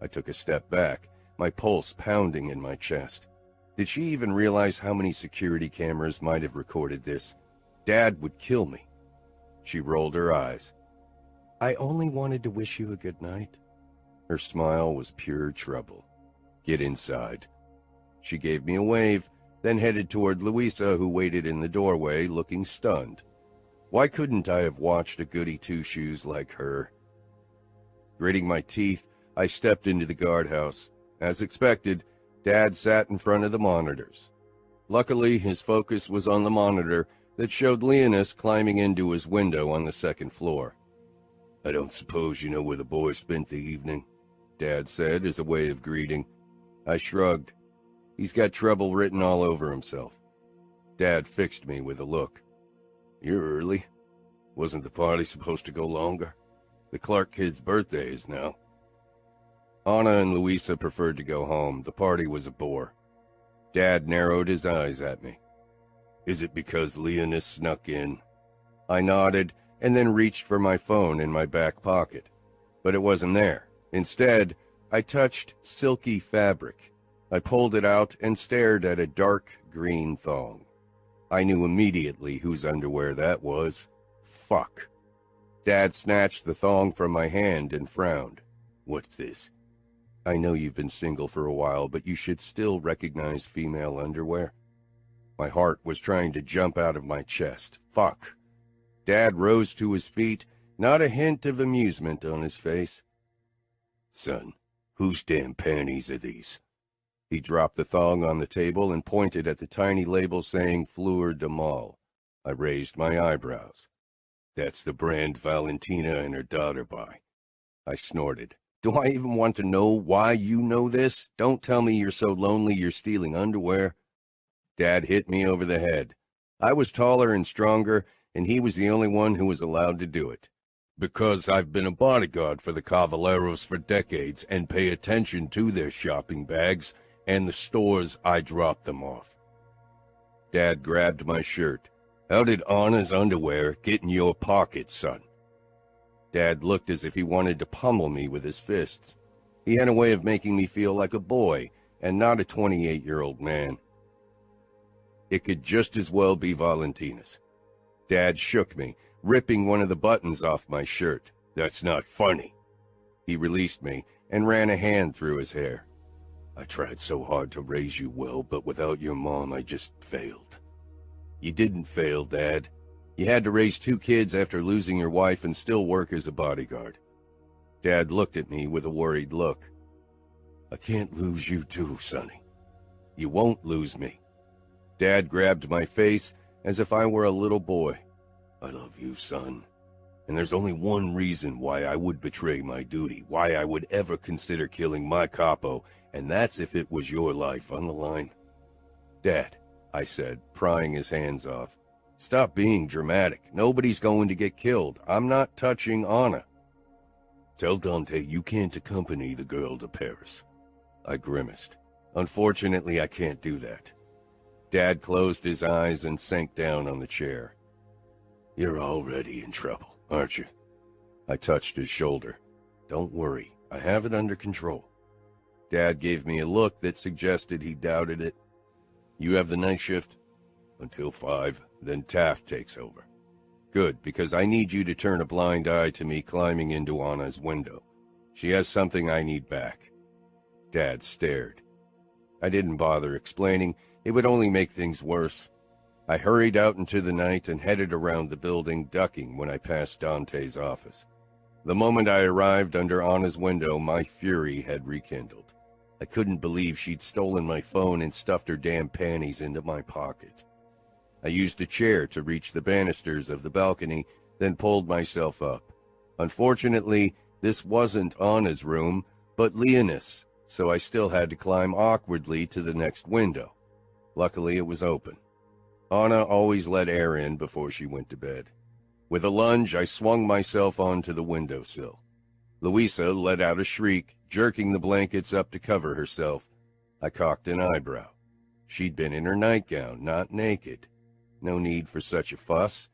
I took a step back, my pulse pounding in my chest. Did she even realize how many security cameras might have recorded this? Dad would kill me. She rolled her eyes. I only wanted to wish you a good night. Her smile was pure trouble. Get inside. She gave me a wave, then headed toward Luisa, who waited in the doorway, looking stunned. Why couldn't I have watched a goody two-shoes like her? Gritting my teeth, I stepped into the guardhouse. As expected, Dad sat in front of the monitors. Luckily, his focus was on the monitor that showed Leonis climbing into his window on the second floor. I don't suppose you know where the boy spent the evening, Dad said as a way of greeting. I shrugged. He's got trouble written all over himself. Dad fixed me with a look. You're early. Wasn't the party supposed to go longer? The Clark kid's birthday is now. Anna and Luisa preferred to go home. The party was a bore. Dad narrowed his eyes at me. Is it because Leonis snuck in? I nodded and then reached for my phone in my back pocket. But it wasn't there. Instead, I touched silky fabric. I pulled it out and stared at a dark green thong. I knew immediately whose underwear that was. Fuck. Dad snatched the thong from my hand and frowned. What's this? I know you've been single for a while, but you should still recognize female underwear. My heart was trying to jump out of my chest. Fuck. Dad rose to his feet, not a hint of amusement on his face. Son, whose damn panties are these? He dropped the thong on the table and pointed at the tiny label saying Fleur de Mal. I raised my eyebrows. That's the brand Valentina and her daughter buy. I snorted. Do I even want to know why you know this? Don't tell me you're so lonely you're stealing underwear. Dad hit me over the head. I was taller and stronger, and he was the only one who was allowed to do it. Because I've been a bodyguard for the Cavalleros for decades and pay attention to their shopping bags and the stores I drop them off. Dad grabbed my shirt. How did Anna's underwear get in your pocket, son? Dad looked as if he wanted to pummel me with his fists. He had a way of making me feel like a boy and not a 28-year-old man. It could just as well be Valentina's. Dad shook me, ripping one of the buttons off my shirt. That's not funny. He released me and ran a hand through his hair. I tried so hard to raise you well, but without your mom, I just failed. You didn't fail, Dad. You had to raise 2 kids after losing your wife and still work as a bodyguard. Dad looked at me with a worried look. I can't lose you too, Sonny. You won't lose me. Dad grabbed my face as if I were a little boy. I love you, son. And there's only one reason why I would betray my duty, why I would ever consider killing my capo, and that's if it was your life on the line. Dad, I said, prying his hands off. Stop being dramatic. Nobody's going to get killed. I'm not touching Anna. Tell Dante you can't accompany the girl to Paris. I grimaced. Unfortunately, I can't do that. Dad closed his eyes and sank down on the chair. You're already in trouble, aren't you? I touched his shoulder. Don't worry, I have it under control. Dad gave me a look that suggested he doubted it. You have the night shift? Until 5, then Taft takes over. Good, because I need you to turn a blind eye to me climbing into Anna's window. She has something I need back. Dad stared. I didn't bother explaining. It would only make things worse. I hurried out into the night and headed around the building, ducking when I passed Dante's office. The moment I arrived under Anna's window, my fury had rekindled. I couldn't believe she'd stolen my phone and stuffed her damn panties into my pocket. I used a chair to reach the banisters of the balcony, then pulled myself up. Unfortunately, this wasn't Anna's room, but Leonis, so I still had to climb awkwardly to the next window. Luckily, it was open. Anna always let air in before she went to bed. With a lunge, I swung myself onto the windowsill. Louisa let out a shriek, jerking the blankets up to cover herself. I cocked an eyebrow. She'd been in her nightgown, not naked. No need for such a fuss.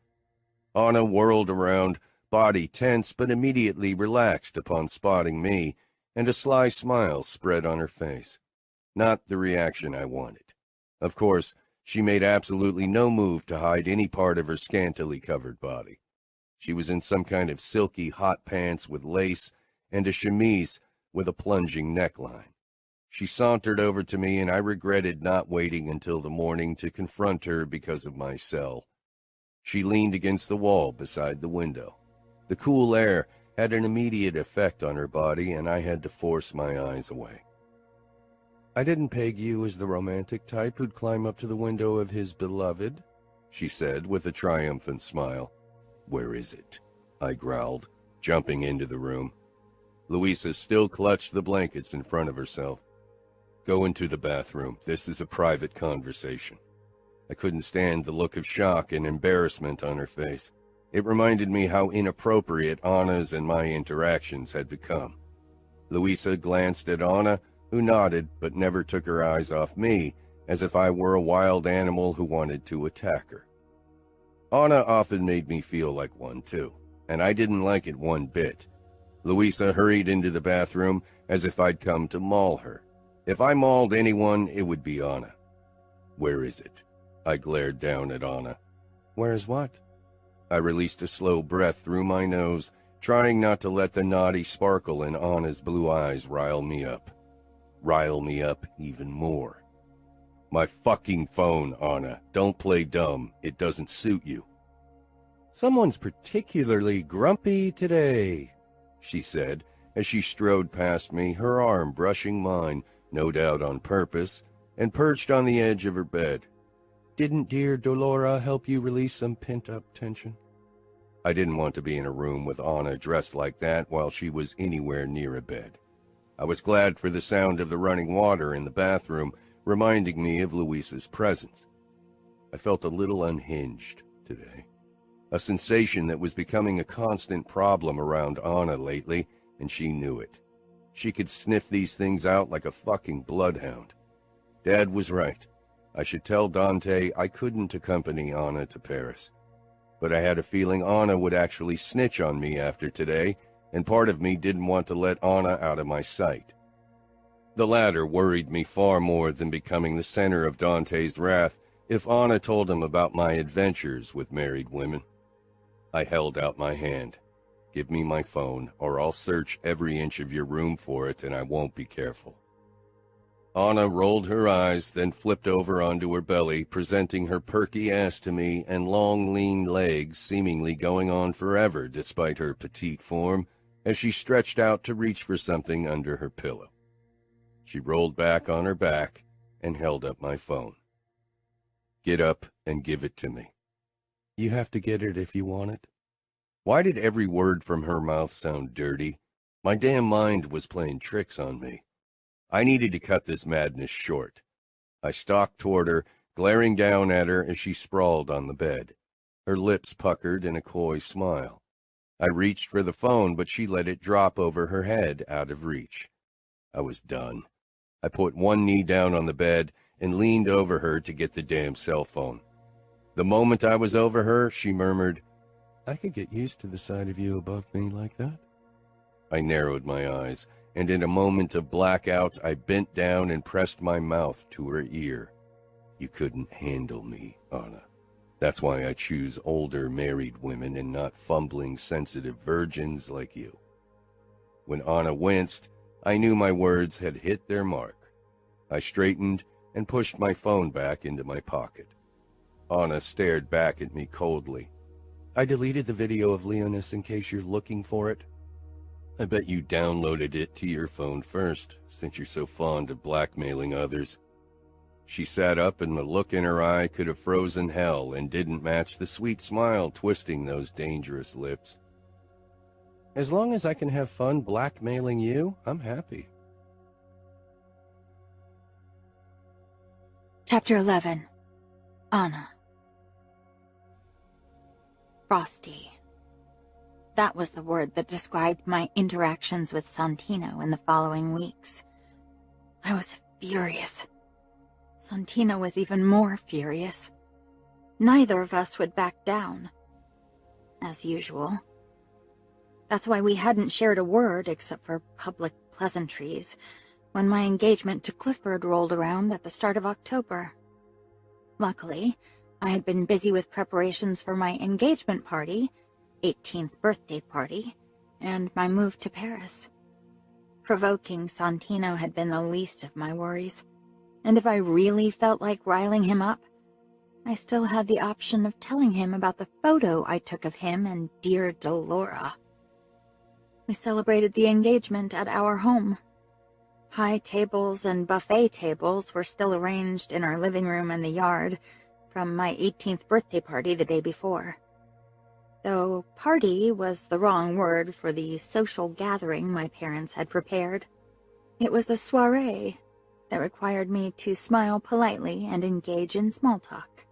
Anna whirled around, body tense but immediately relaxed upon spotting me, and a sly smile spread on her face. Not the reaction I wanted. Of course, she made absolutely no move to hide any part of her scantily covered body. She was in some kind of silky hot pants with lace and a chemise with a plunging neckline. She sauntered over to me, and I regretted not waiting until the morning to confront her because of my cell. She leaned against the wall beside the window. The cool air had an immediate effect on her body, and I had to force my eyes away. I didn't peg you as the romantic type who'd climb up to the window of his beloved, she said with a triumphant smile. Where is it? I growled, jumping into the room. Louisa still clutched the blankets in front of herself. Go into the bathroom. This is a private conversation. I couldn't stand the look of shock and embarrassment on her face. It reminded me how inappropriate Anna's and my interactions had become. Louisa glanced at Anna, who nodded but never took her eyes off me, as if I were a wild animal who wanted to attack her. Anna often made me feel like one too, and I didn't like it one bit. Louisa hurried into the bathroom as if I'd come to maul her. If I mauled anyone, it would be Anna. "Where is it?" I glared down at Anna. "Where's what?" I released a slow breath through my nose, trying not to let the naughty sparkle in Anna's blue eyes rile me up. Rile me up even more. "My fucking phone, Anna. Don't play dumb. It doesn't suit you." "Someone's particularly grumpy today," she said, as she strode past me, her arm brushing mine, no doubt on purpose, and perched on the edge of her bed. "Didn't dear Dolora help you release some pent-up tension?" I didn't want to be in a room with Anna dressed like that while she was anywhere near a bed. I was glad for the sound of the running water in the bathroom, reminding me of Louisa's presence. I felt a little unhinged today, a sensation that was becoming a constant problem around Anna lately, and she knew it. She could sniff these things out like a fucking bloodhound. Dad was right. I should tell Dante I couldn't accompany Anna to Paris. But I had a feeling Anna would actually snitch on me after today, and part of me didn't want to let Anna out of my sight. The latter worried me far more than becoming the center of Dante's wrath if Anna told him about my adventures with married women. I held out my hand. "Give me my phone, or I'll search every inch of your room for it, and I won't be careful." Anna rolled her eyes, then flipped over onto her belly, presenting her perky ass to me and long, lean legs seemingly going on forever despite her petite form, as she stretched out to reach for something under her pillow. She rolled back on her back and held up my phone. "Get up and give it to me." "You have to get it if you want it." Why did every word from her mouth sound dirty? My damn mind was playing tricks on me. I needed to cut this madness short. I stalked toward her, glaring down at her as she sprawled on the bed, her lips puckered in a coy smile. I reached for the phone, but she let it drop over her head, out of reach. I was done. I put one knee down on the bed and leaned over her to get the damn cell phone. The moment I was over her, she murmured, "I could get used to the sight of you above me like that." I narrowed my eyes, and in a moment of blackout, I bent down and pressed my mouth to her ear. "You couldn't handle me, Anna. That's why I choose older married women and not fumbling, sensitive virgins like you." When Anna winced, I knew my words had hit their mark. I straightened and pushed my phone back into my pocket. Anna stared back at me coldly. "I deleted the video of Leonis in case you're looking for it." "I bet you downloaded it to your phone first, since you're so fond of blackmailing others." She sat up, and the look in her eye could have frozen hell and didn't match the sweet smile twisting those dangerous lips. "As long as I can have fun blackmailing you, I'm happy." Chapter 11. Anna. Frosty. That was the word that described my interactions with Santino in the following weeks. I was furious. Santino was even more furious. Neither of us would back down. As usual. That's why we hadn't shared a word except for public pleasantries when my engagement to Clifford rolled around at the start of October. Luckily, I had been busy with preparations for my engagement party, 18th birthday party, and my move to Paris. Provoking Santino had been the least of my worries, and if I really felt like riling him up, I still had the option of telling him about the photo I took of him and dear Dolora. We celebrated the engagement at our home. High tables and buffet tables were still arranged in our living room and the yard from my 18th birthday party the day before. Though party was the wrong word for the social gathering my parents had prepared. It was a soirée that required me to smile politely and engage in small talk.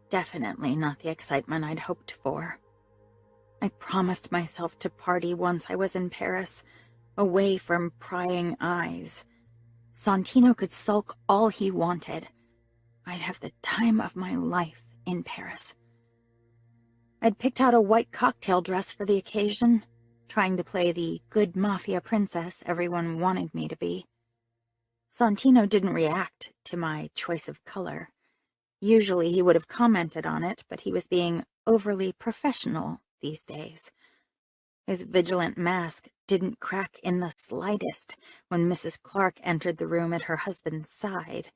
Definitely not the excitement I'd hoped for. I promised myself to party once I was in Paris, away from prying eyes. Santino could sulk all he wanted, I'd have the time of my life in Paris. I'd picked out a white cocktail dress for the occasion, trying to play the good mafia princess everyone wanted me to be. Santino didn't react to my choice of color. Usually he would have commented on it, but he was being overly professional these days. His vigilant mask didn't crack in the slightest when Mrs. Clark entered the room at her husband's side.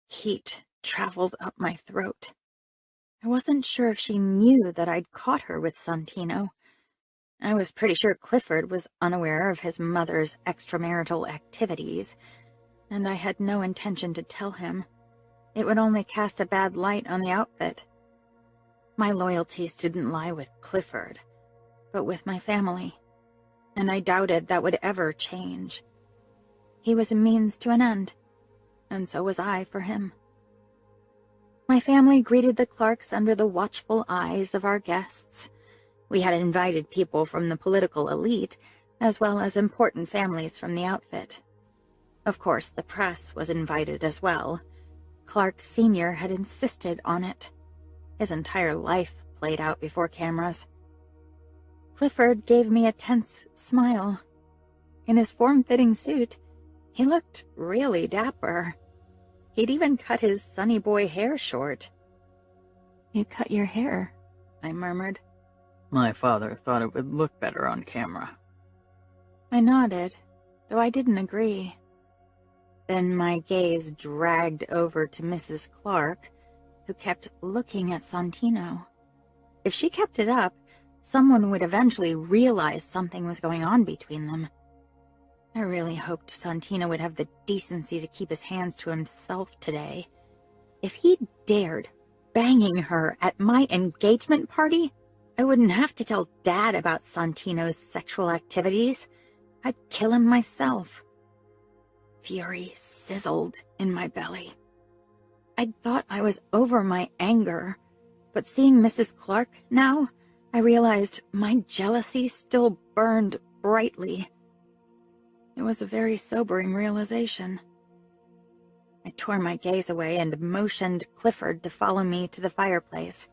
Heat traveled up my throat. I wasn't sure if she knew that I'd caught her with Santino. I was pretty sure Clifford was unaware of his mother's extramarital activities, and I had no intention to tell him. It would only cast a bad light on the outfit. My loyalties didn't lie with Clifford, but with my family, and I doubted that would ever change. He was a means to an end, and so was I for him. My family greeted the Clarks under the watchful eyes of our guests. We had invited people from the political elite, as well as important families from the outfit. Of course, the press was invited as well. Clark Sr. had insisted on it. His entire life played out before cameras. Clifford gave me a tense smile. In his form-fitting suit, he looked really dapper. He'd even cut his sunny boy hair short. "You cut your hair," I murmured. My father thought it would look better on camera. I nodded, though I didn't agree. Then my gaze dragged over to Mrs. Clark, who kept looking at Santino. If she kept it up, someone would eventually realize something was going on between them. I really hoped Santino would have the decency to keep his hands to himself today. If he'd dared banging her at my engagement party, I wouldn't have to tell Dad about Santino's sexual activities. I'd kill him myself. Fury sizzled in my belly. I'd thought I was over my anger, but seeing Mrs. Clark now, I realized my jealousy still burned brightly. It was a very sobering realization. I tore my gaze away and motioned Clifford to follow me to the fireplace.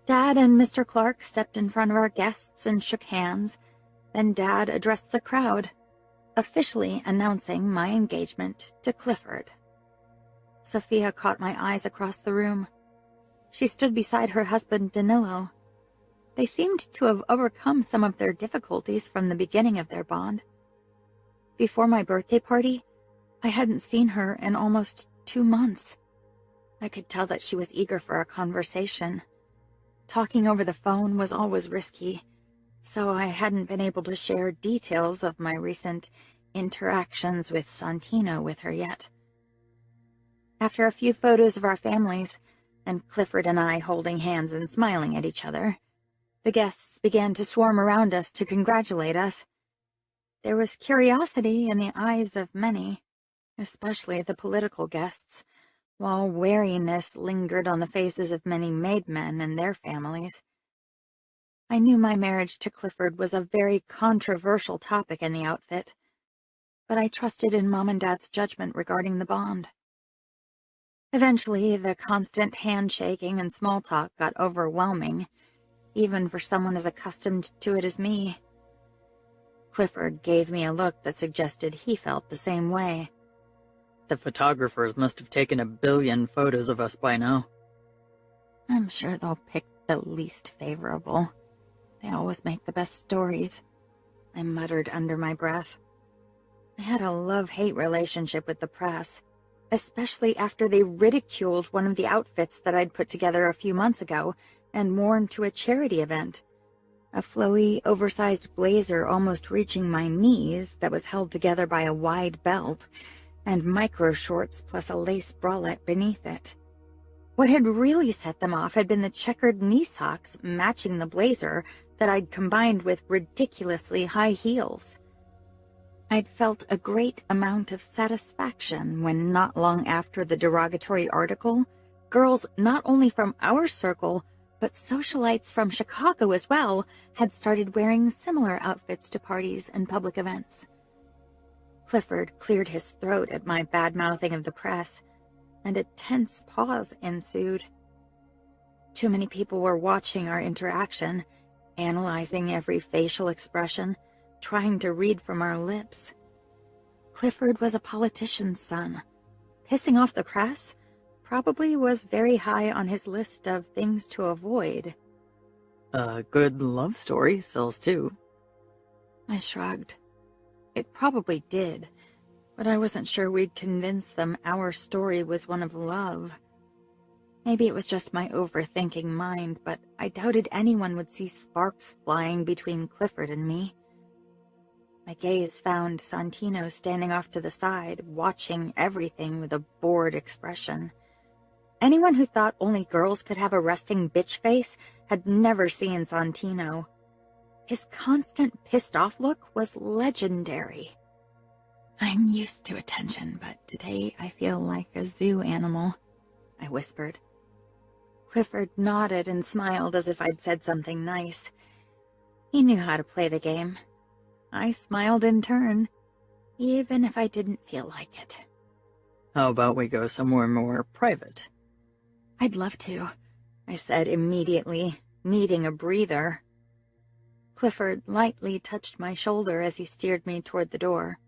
Dad and Mr. Clark stepped in front of our guests and shook hands. Then Dad addressed the crowd, officially announcing my engagement to Clifford. Sophia caught my eyes across the room. She stood beside her husband Danilo. They seemed to have overcome some of their difficulties from the beginning of their bond. Before my birthday party, I hadn't seen her in almost 2 months. I could tell that she was eager for a conversation. Talking over the phone was always risky, so I hadn't been able to share details of my recent interactions with Santino with her yet. After a few photos of our families, and Clifford and I holding hands and smiling at each other, the guests began to swarm around us to congratulate us. There was curiosity in the eyes of many, especially the political guests, while wariness lingered on the faces of many made men and their families. I knew my marriage to Clifford was a very controversial topic in the outfit, but I trusted in Mom and Dad's judgment regarding the bond. Eventually, the constant handshaking and small talk got overwhelming, even for someone as accustomed to it as me. Clifford gave me a look that suggested he felt the same way. The photographers must have taken 1 billion photos of us by now. I'm sure they'll pick the least favorable. They always make the best stories, I muttered under my breath. I had a love-hate relationship with the press, especially after they ridiculed one of the outfits that I'd put together a few months ago and worn to a charity event. A flowy, oversized blazer almost reaching my knees that was held together by a wide belt, and micro shorts plus a lace bralette beneath it. What had really set them off had been the checkered knee socks matching the blazer that I'd combined with ridiculously high heels. I'd felt a great amount of satisfaction when, not long after the derogatory article, girls not only from our circle, but socialites from Chicago as well, had started wearing similar outfits to parties and public events. Clifford cleared his throat at my bad-mouthing of the press, and a tense pause ensued. Too many people were watching our interaction, analyzing every facial expression, trying to read from our lips. Clifford was a politician's son. Pissing off the press probably was very high on his list of things to avoid. A good love story sells too. I shrugged. It probably did, but I wasn't sure we'd convince them our story was one of love. Maybe it was just my overthinking mind, but I doubted anyone would see sparks flying between Clifford and me. My gaze found Santino standing off to the side, watching everything with a bored expression. Anyone who thought only girls could have a resting bitch face had never seen Santino. His constant pissed-off look was legendary. "I'm used to attention, but today I feel like a zoo animal," I whispered. Clifford nodded and smiled as if I'd said something nice. He knew how to play the game. I smiled in turn, even if I didn't feel like it. How about we go somewhere more private? "I'd love to," I said immediately, needing a breather. Clifford lightly touched my shoulder as he steered me toward the door.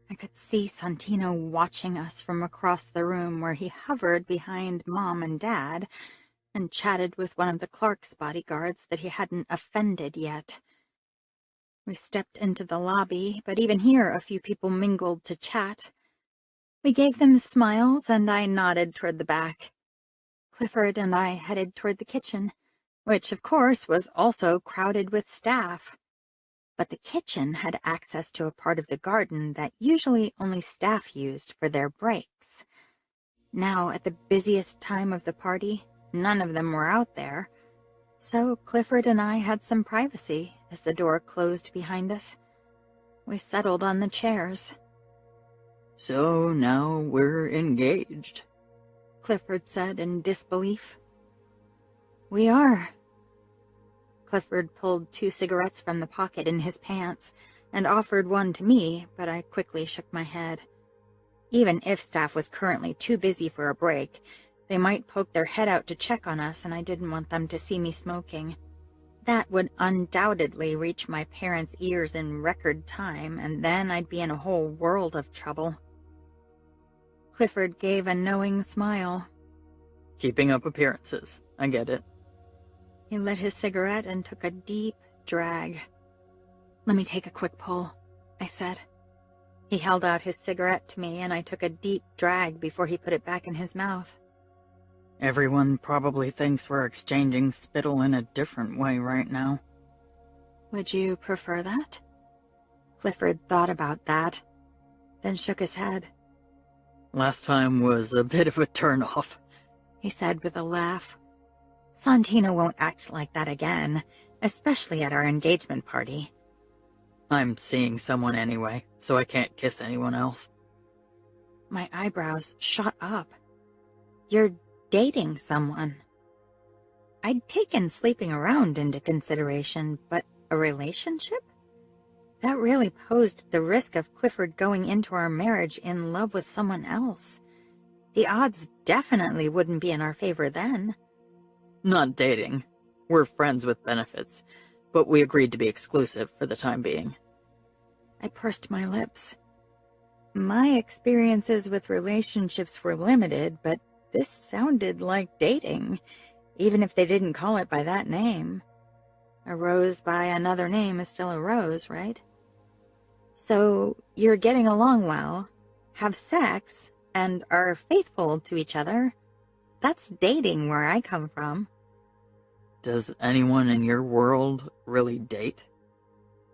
I could see Santino watching us from across the room where he hovered behind Mom and Dad and chatted with one of the Clark's bodyguards that he hadn't offended yet. We stepped into the lobby, but even here a few people mingled to chat. We gave them smiles, and I nodded toward the back. Clifford and I headed toward the kitchen, which, of course, was also crowded with staff. But the kitchen had access to a part of the garden that usually only staff used for their breaks. Now, at the busiest time of the party, none of them were out there, so Clifford and I had some privacy as the door closed behind us. We settled on the chairs. "So now we're engaged," Clifford said in disbelief. "We are." Clifford pulled 2 cigarettes from the pocket in his pants and offered one to me, but I quickly shook my head. Even if staff was currently too busy for a break, they might poke their head out to check on us, and I didn't want them to see me smoking. That would undoubtedly reach my parents' ears in record time, and then I'd be in a whole world of trouble. Clifford gave a knowing smile. "Keeping up appearances. I get it." He lit his cigarette and took a deep drag. "Let me take a quick pull," I said. He held out his cigarette to me, and I took a deep drag before he put it back in his mouth. Everyone probably thinks we're exchanging spittle in a different way right now. "Would you prefer that?" Clifford thought about that, then shook his head. "Last time was a bit of a turn-off," he said with a laugh. "Santino won't act like that again, especially at our engagement party." "I'm seeing someone anyway, so I can't kiss anyone else." My eyebrows shot up. "You're dating someone?" I'd taken sleeping around into consideration, but a relationship? That really posed the risk of Clifford going into our marriage in love with someone else. The odds definitely wouldn't be in our favor then. "Not dating. We're friends with benefits, but we agreed to be exclusive for the time being." I pursed my lips. My experiences with relationships were limited, but this sounded like dating, even if they didn't call it by that name. A rose by another name is still a rose, right? "So you're getting along well, have sex, and are faithful to each other. That's dating where I come from." "Does anyone in your world really date?"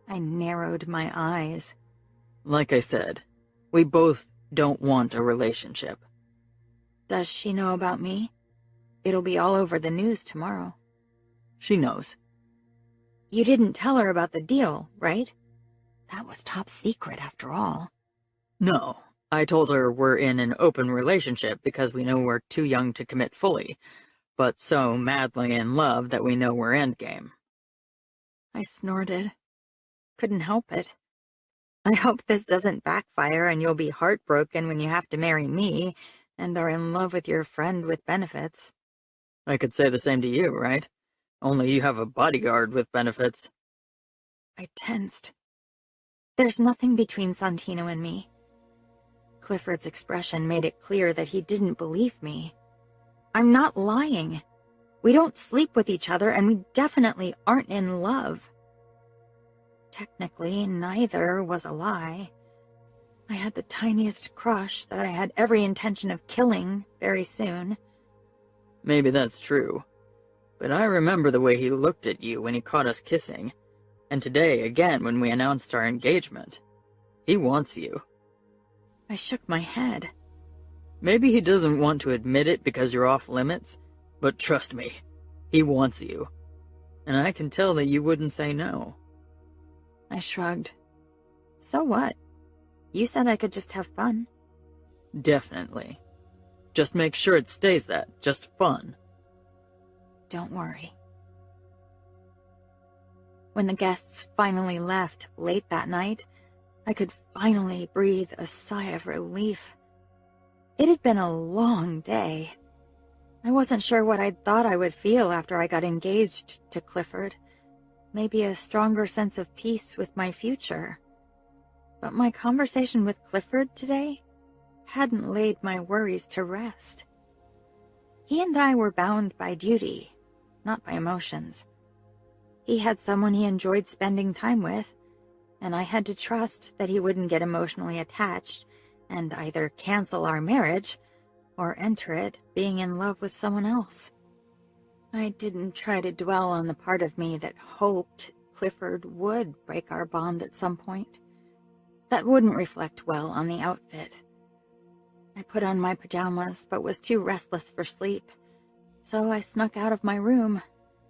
I narrowed my eyes. "Like I said, we both don't want a relationship." "Does she know about me? It'll be all over the news tomorrow." "She knows." "You didn't tell her about the deal, right? That was top secret after all." "No. I told her we're in an open relationship because we know we're too young to commit fully, but so madly in love that we know we're endgame." I snorted. Couldn't help it. "I hope this doesn't backfire and you'll be heartbroken when you have to marry me, and are in love with your friend with benefits. I could say the same to you, right? Only you have a bodyguard with benefits. I tensed. There's nothing between Santino and me. Clifford's expression made it clear that he didn't believe me. I'm not lying. We don't sleep with each other, and we definitely aren't in love. Technically, neither was a lie. I had the tiniest crush that I had every intention of killing very soon. Maybe that's true. But I remember the way he looked at you when he caught us kissing, and today again when we announced our engagement. He wants you. I shook my head. Maybe he doesn't want to admit it because you're off limits, but trust me, he wants you. And I can tell that you wouldn't say no. I shrugged. So what? You said I could just have fun. Definitely. Just make sure it stays that, just fun. Don't worry. When the guests finally left late that night, I could finally breathe a sigh of relief. It had been a long day. I wasn't sure what I'd thought I would feel after I got engaged to Clifford. Maybe a stronger sense of peace with my future. But my conversation with Clifford today hadn't laid my worries to rest. He and I were bound by duty, not by emotions. He had someone he enjoyed spending time with, and I had to trust that he wouldn't get emotionally attached and either cancel our marriage or enter it being in love with someone else. I didn't try to dwell on the part of me that hoped Clifford would break our bond at some point. That wouldn't reflect well on the outfit. I put on my pajamas, but was too restless for sleep, so I snuck out of my room,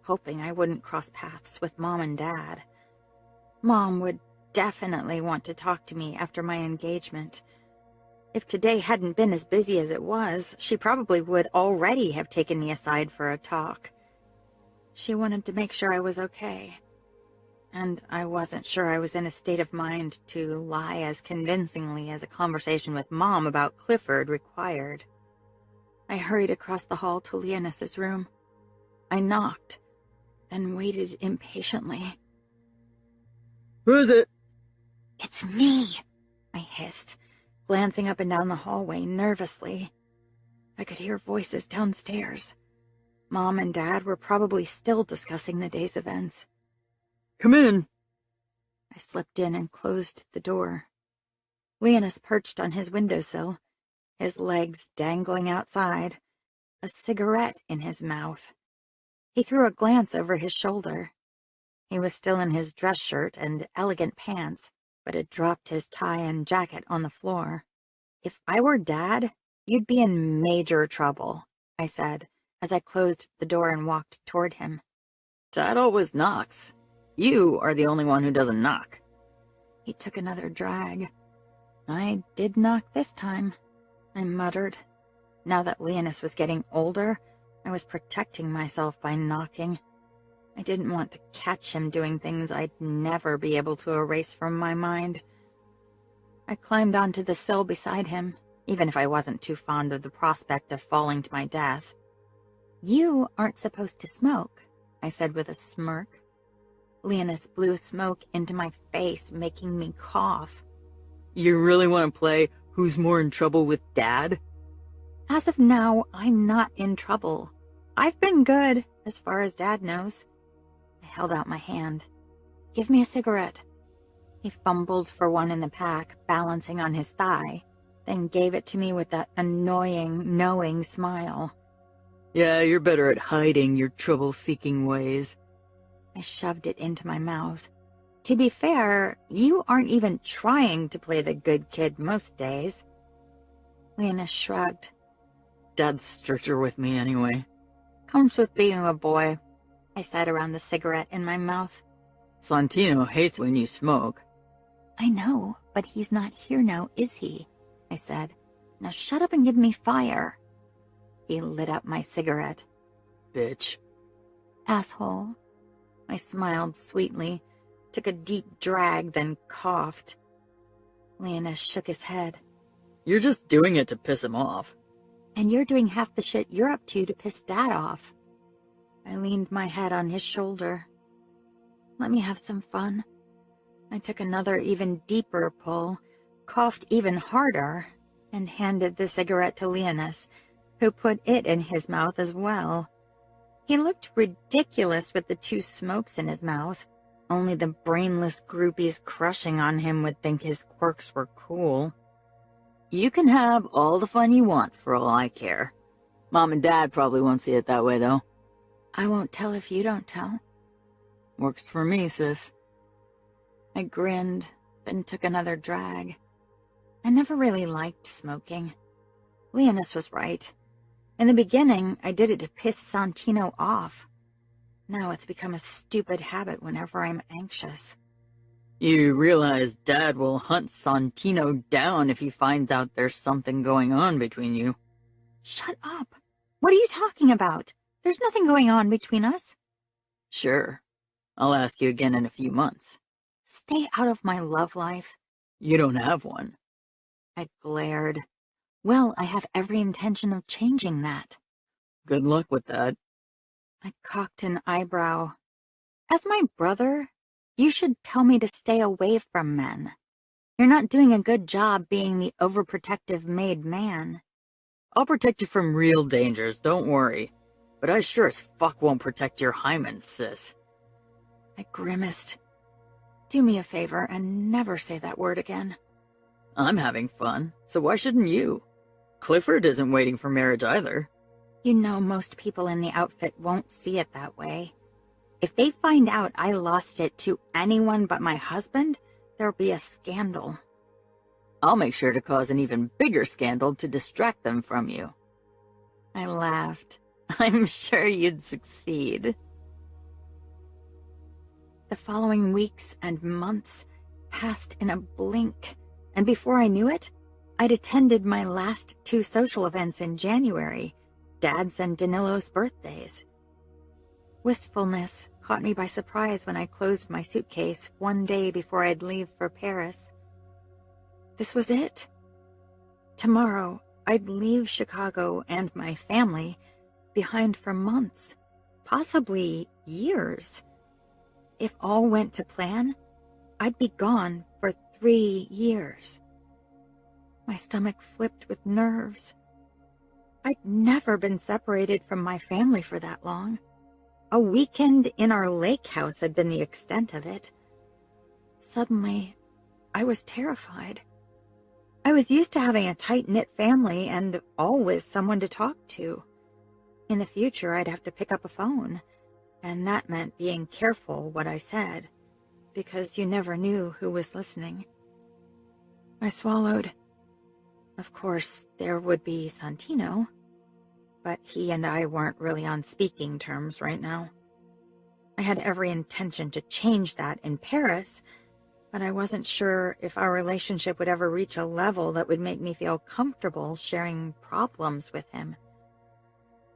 hoping I wouldn't cross paths with Mom and Dad. Mom would definitely want to talk to me after my engagement. If today hadn't been as busy as it was, she probably would already have taken me aside for a talk. She wanted to make sure I was okay. And I wasn't sure I was in a state of mind to lie as convincingly as a conversation with Mom about Clifford required. I hurried across the hall to Leonis's room. I knocked, then waited impatiently. Who is it? It's me, I hissed, glancing up and down the hallway nervously. I could hear voices downstairs. Mom and Dad were probably still discussing the day's events. Come in. I slipped in and closed the door. Leonis perched on his windowsill, his legs dangling outside, a cigarette in his mouth. He threw a glance over his shoulder. He was still in his dress shirt and elegant pants, but had dropped his tie and jacket on the floor. If I were Dad, you'd be in major trouble, I said, as I closed the door and walked toward him. Dad always knocks. You are the only one who doesn't knock. He took another drag. I did knock this time, I muttered. Now that Leonis was getting older, I was protecting myself by knocking. I didn't want to catch him doing things I'd never be able to erase from my mind. I climbed onto the sill beside him, even if I wasn't too fond of the prospect of falling to my death. You aren't supposed to smoke, I said with a smirk. Leonis blew smoke into my face, making me cough. You really want to play who's more in trouble with Dad? As of now, I'm not in trouble. I've been good, as far as Dad knows. I held out my hand. Give me a cigarette. He fumbled for one in the pack, balancing on his thigh, then gave it to me with that annoying, knowing smile. Yeah, you're better at hiding your trouble-seeking ways. I shoved it into my mouth. To be fair, you aren't even trying to play the good kid most days. Leonis shrugged. Dad's stricter with me anyway. Comes with being a boy, I said around the cigarette in my mouth. Santino hates when you smoke. I know, but he's not here now, is he? I said. Now shut up and give me fire. He lit up my cigarette. Bitch. Asshole. I smiled sweetly, took a deep drag, then coughed. Leonis shook his head. You're just doing it to piss him off. And you're doing half the shit you're up to piss Dad off. I leaned my head on his shoulder. Let me have some fun. I took another even deeper pull, coughed even harder, and handed the cigarette to Leonis, who put it in his mouth as well. He looked ridiculous with the 2 smokes in his mouth. Only the brainless groupies crushing on him would think his quirks were cool. You can have all the fun you want for all I care. Mom and Dad probably won't see it that way, though. I won't tell if you don't tell. Works for me, sis. I grinned, then took another drag. I never really liked smoking. Leonis was right. In the beginning, I did it to piss Santino off. Now it's become a stupid habit whenever I'm anxious. You realize Dad will hunt Santino down if he finds out there's something going on between you. Shut up! What are you talking about? There's nothing going on between us. Sure. I'll ask you again in a few months. Stay out of my love life. You don't have one. I glared. Well, I have every intention of changing that. Good luck with that. I cocked an eyebrow. As my brother, you should tell me to stay away from men. You're not doing a good job being the overprotective made man. I'll protect you from real dangers, don't worry. But I sure as fuck won't protect your hymen, sis. I grimaced. Do me a favor and never say that word again. I'm having fun, so why shouldn't you? Clifford isn't waiting for marriage either. You know most people in the outfit won't see it that way. If they find out I lost it to anyone but my husband, there'll be a scandal. I'll make sure to cause an even bigger scandal to distract them from you. I laughed. I'm sure you'd succeed. The following weeks and months passed in a blink, and before I knew it, I'd attended my last 2 social events in January, Dad's and Danilo's birthdays. Wistfulness caught me by surprise when I closed my suitcase one day before I'd leave for Paris. This was it. Tomorrow, I'd leave Chicago and my family behind for months, possibly years. If all went to plan, I'd be gone for 3 years. My stomach flipped with nerves. I'd never been separated from my family for that long. A weekend in our lake house had been the extent of it. Suddenly, I was terrified. I was used to having a tight-knit family and always someone to talk to. In the future, I'd have to pick up a phone, and that meant being careful what I said, because you never knew who was listening. I swallowed. Of course, there would be Santino, but he and I weren't really on speaking terms right now. I had every intention to change that in Paris, but I wasn't sure if our relationship would ever reach a level that would make me feel comfortable sharing problems with him.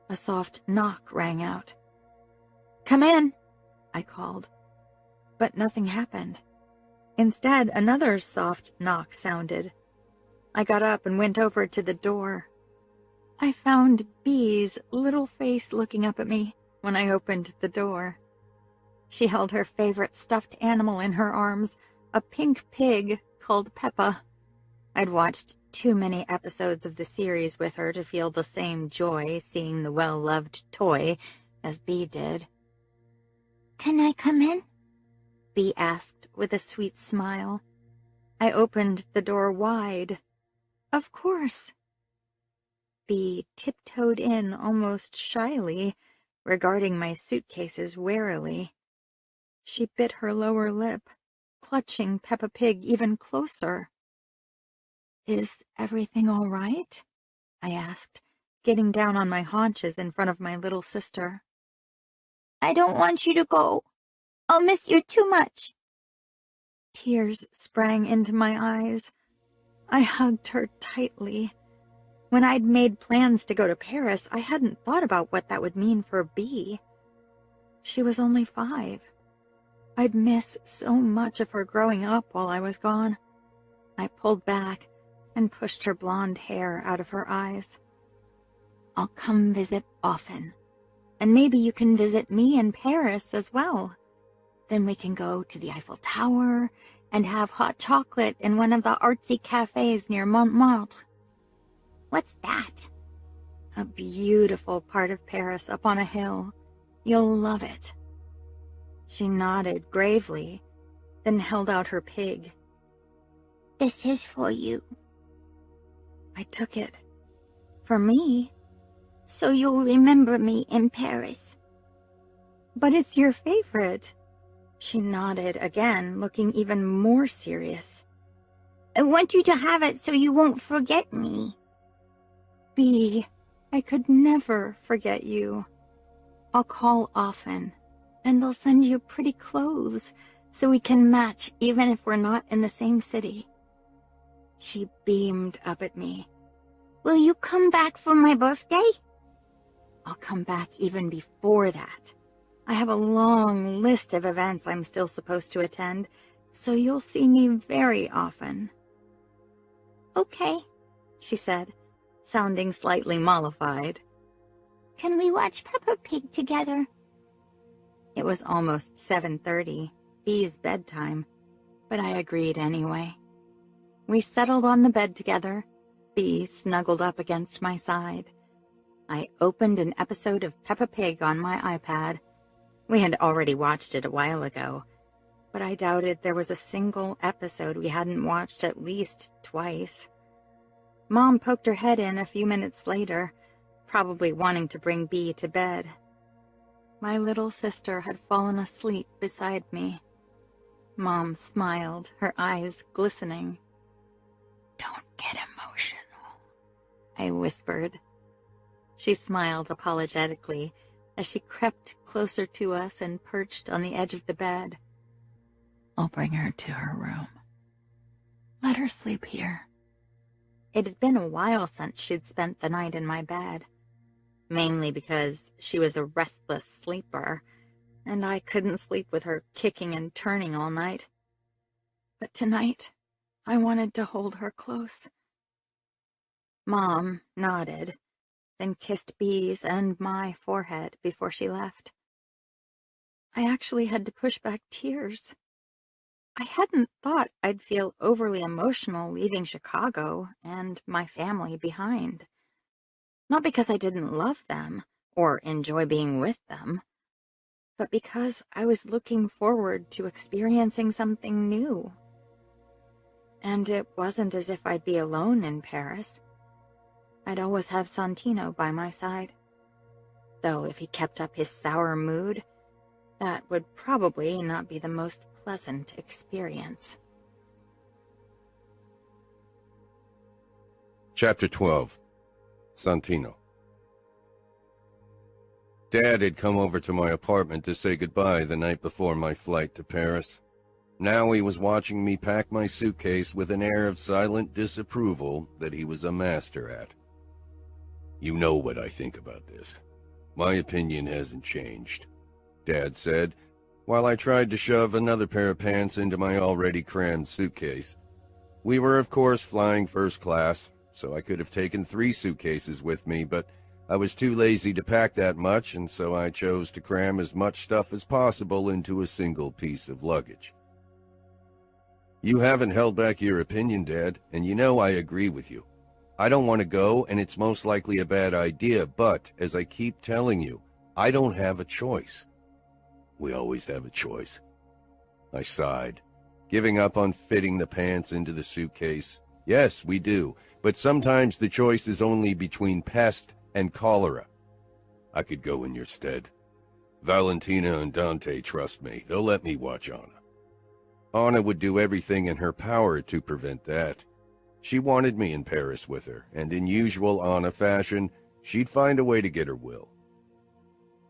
A soft knock rang out. "Come in," I called. But nothing happened. Instead, another soft knock sounded. I got up and went over to the door. I found Bee's little face looking up at me when I opened the door. She held her favorite stuffed animal in her arms, a pink pig called Peppa. I'd watched too many episodes of the series with her to feel the same joy seeing the well-loved toy as Bee did. "Can I come in?" Bee asked with a sweet smile. I opened the door wide. "Of course." Bee tiptoed in almost shyly, regarding my suitcases warily. She bit her lower lip, clutching Peppa Pig even closer. "Is everything all right?" I asked, getting down on my haunches in front of my little sister. "I don't want you to go. I'll miss you too much." Tears sprang into my eyes. I hugged her tightly. When I'd made plans to go to Paris, I hadn't thought about what that would mean for Bee. She was only 5. I'd miss so much of her growing up while I was gone. I pulled back and pushed her blonde hair out of her eyes. I'll come visit often. And maybe you can visit me in Paris as well. Then we can go to the Eiffel Tower and have hot chocolate in one of the artsy cafes near Montmartre. What's that? A beautiful part of Paris up on a hill. You'll love it. She nodded gravely, then held out her pig. This is for you. I took it. For me? So you'll remember me in Paris. But it's your favorite. She nodded again, looking even more serious. I want you to have it so you won't forget me. Bee, I could never forget you. I'll call often, and I'll send you pretty clothes so we can match even if we're not in the same city. She beamed up at me. Will you come back for my birthday? I'll come back even before that. I have a long list of events I'm still supposed to attend, so you'll see me very often. Okay, she said, sounding slightly mollified. Can we watch Peppa Pig together? It was almost 7:30, Bee's bedtime, but I agreed anyway. We settled on the bed together, Bee snuggled up against my side. I opened an episode of Peppa Pig on my iPad. We had already watched it a while ago, but I doubted there was a single episode we hadn't watched at least twice. Mom poked her head in a few minutes later, probably wanting to bring Bee to bed. My little sister had fallen asleep beside me. Mom smiled, her eyes glistening. Don't get emotional, I whispered. She smiled apologetically as she crept closer to us and perched on the edge of the bed. I'll bring her to her room. Let her sleep here. It had been a while since she'd spent the night in my bed, mainly because she was a restless sleeper, and I couldn't sleep with her kicking and turning all night. But tonight, I wanted to hold her close. Mom nodded, then kissed Bee's and my forehead before she left. I actually had to push back tears. I hadn't thought I'd feel overly emotional leaving Chicago and my family behind. Not because I didn't love them or enjoy being with them, but because I was looking forward to experiencing something new. And it wasn't as if I'd be alone in Paris. I'd always have Santino by my side. Though if he kept up his sour mood, that would probably not be the most pleasant experience. Chapter 12. Santino. Dad had come over to my apartment to say goodbye the night before my flight to Paris. Now he was watching me pack my suitcase with an air of silent disapproval that he was a master at. You know what I think about this. My opinion hasn't changed, Dad said, while I tried to shove another pair of pants into my already crammed suitcase. We were, of course, flying first class, so I could have taken 3 suitcases with me, but I was too lazy to pack that much, and so I chose to cram as much stuff as possible into a single piece of luggage. You haven't held back your opinion, Dad, and you know I agree with you. I don't want to go, and it's most likely a bad idea, but, as I keep telling you, I don't have a choice. We always have a choice. I sighed, giving up on fitting the pants into the suitcase. Yes, we do, but sometimes the choice is only between pest and cholera. I could go in your stead. Valentina and Dante trust me. They'll let me watch Anna. Anna would do everything in her power to prevent that. She wanted me in Paris with her, and in usual Anna fashion, she'd find a way to get her will.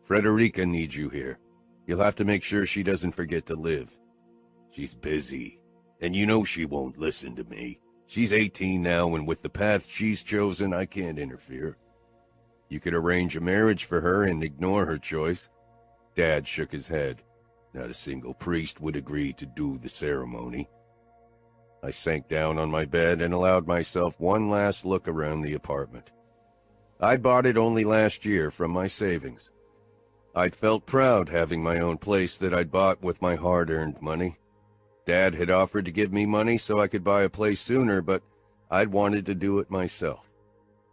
Frederica needs you here. You'll have to make sure she doesn't forget to live. She's busy, and you know she won't listen to me. She's 18 now, and with the path she's chosen, I can't interfere. You could arrange a marriage for her and ignore her choice. Dad shook his head. Not a single priest would agree to do the ceremony. I sank down on my bed and allowed myself one last look around the apartment. I bought it only last year from my savings. I'd felt proud having my own place that I'd bought with my hard-earned money. Dad had offered to give me money so I could buy a place sooner, but I'd wanted to do it myself.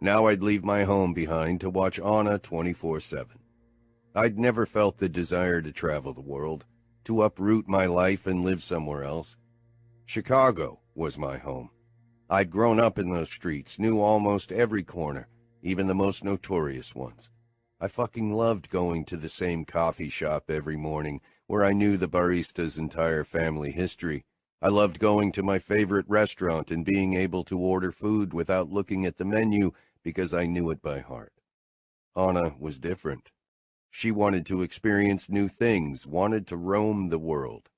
Now I'd leave my home behind to watch Anna 24/7. I'd never felt the desire to travel the world, to uproot my life and live somewhere else. Chicago was my home. I'd grown up in those streets, knew almost every corner, even the most notorious ones. I fucking loved going to the same coffee shop every morning, where I knew the barista's entire family history. I loved going to my favorite restaurant and being able to order food without looking at the menu because I knew it by heart. Anna was different. She wanted to experience new things, wanted to roam the world.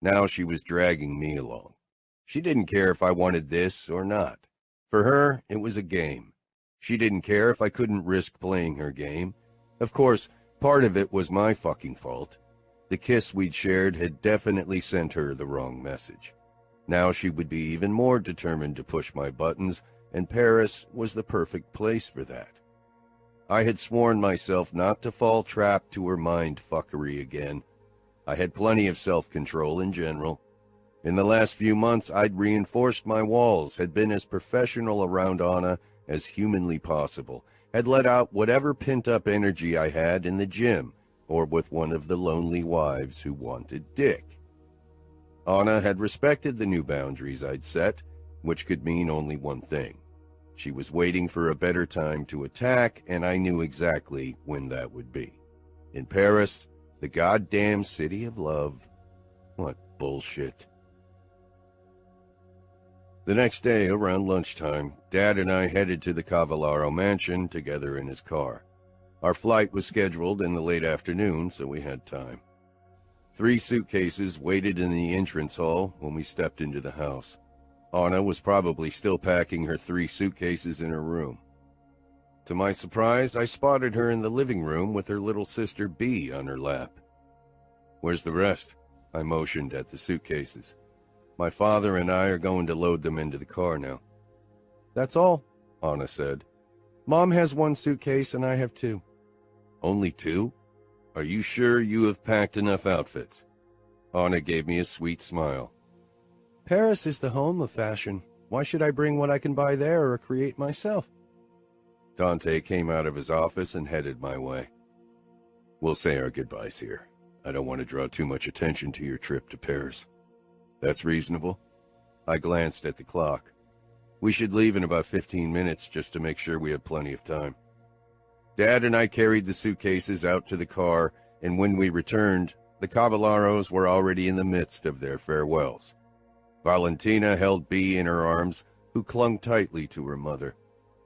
Now she was dragging me along. She didn't care if I wanted this or not. For her, it was a game. She didn't care if I couldn't risk playing her game. Of course, part of it was my fucking fault. The kiss we'd shared had definitely sent her the wrong message. Now she would be even more determined to push my buttons, and Paris was the perfect place for that. I had sworn myself not to fall trap to her mind fuckery again. I had plenty of self-control in general. In the last few months, I'd reinforced my walls, had been as professional around Anna as humanly possible, had let out whatever pent-up energy I had in the gym, or with one of the lonely wives who wanted dick. Anna had respected the new boundaries I'd set, which could mean only one thing. She was waiting for a better time to attack, and I knew exactly when that would be. In Paris, the goddamn city of love. What bullshit. The next day, around lunchtime, Dad and I headed to the Cavallaro mansion together in his car. Our flight was scheduled in the late afternoon, so we had time. 3 suitcases waited in the entrance hall when we stepped into the house. Anna was probably still packing her 3 suitcases in her room. To my surprise, I spotted her in the living room with her little sister Bea on her lap. "Where's the rest?" I motioned at the suitcases. "My father and I are going to load them into the car now." "That's all," Anna said. "Mom has 1 suitcase and I have 2. "Only 2? Are you sure you have packed enough outfits?" Anna gave me a sweet smile. "Paris is the home of fashion. Why should I bring what I can buy there or create myself?" Dante came out of his office and headed my way. "We'll say our goodbyes here. I don't want to draw too much attention to your trip to Paris." "That's reasonable." I glanced at the clock. "We should leave in about 15 minutes just to make sure we have plenty of time." Dad and I carried the suitcases out to the car, and when we returned, the Cavallaros were already in the midst of their farewells. Valentina held Bea in her arms, who clung tightly to her mother.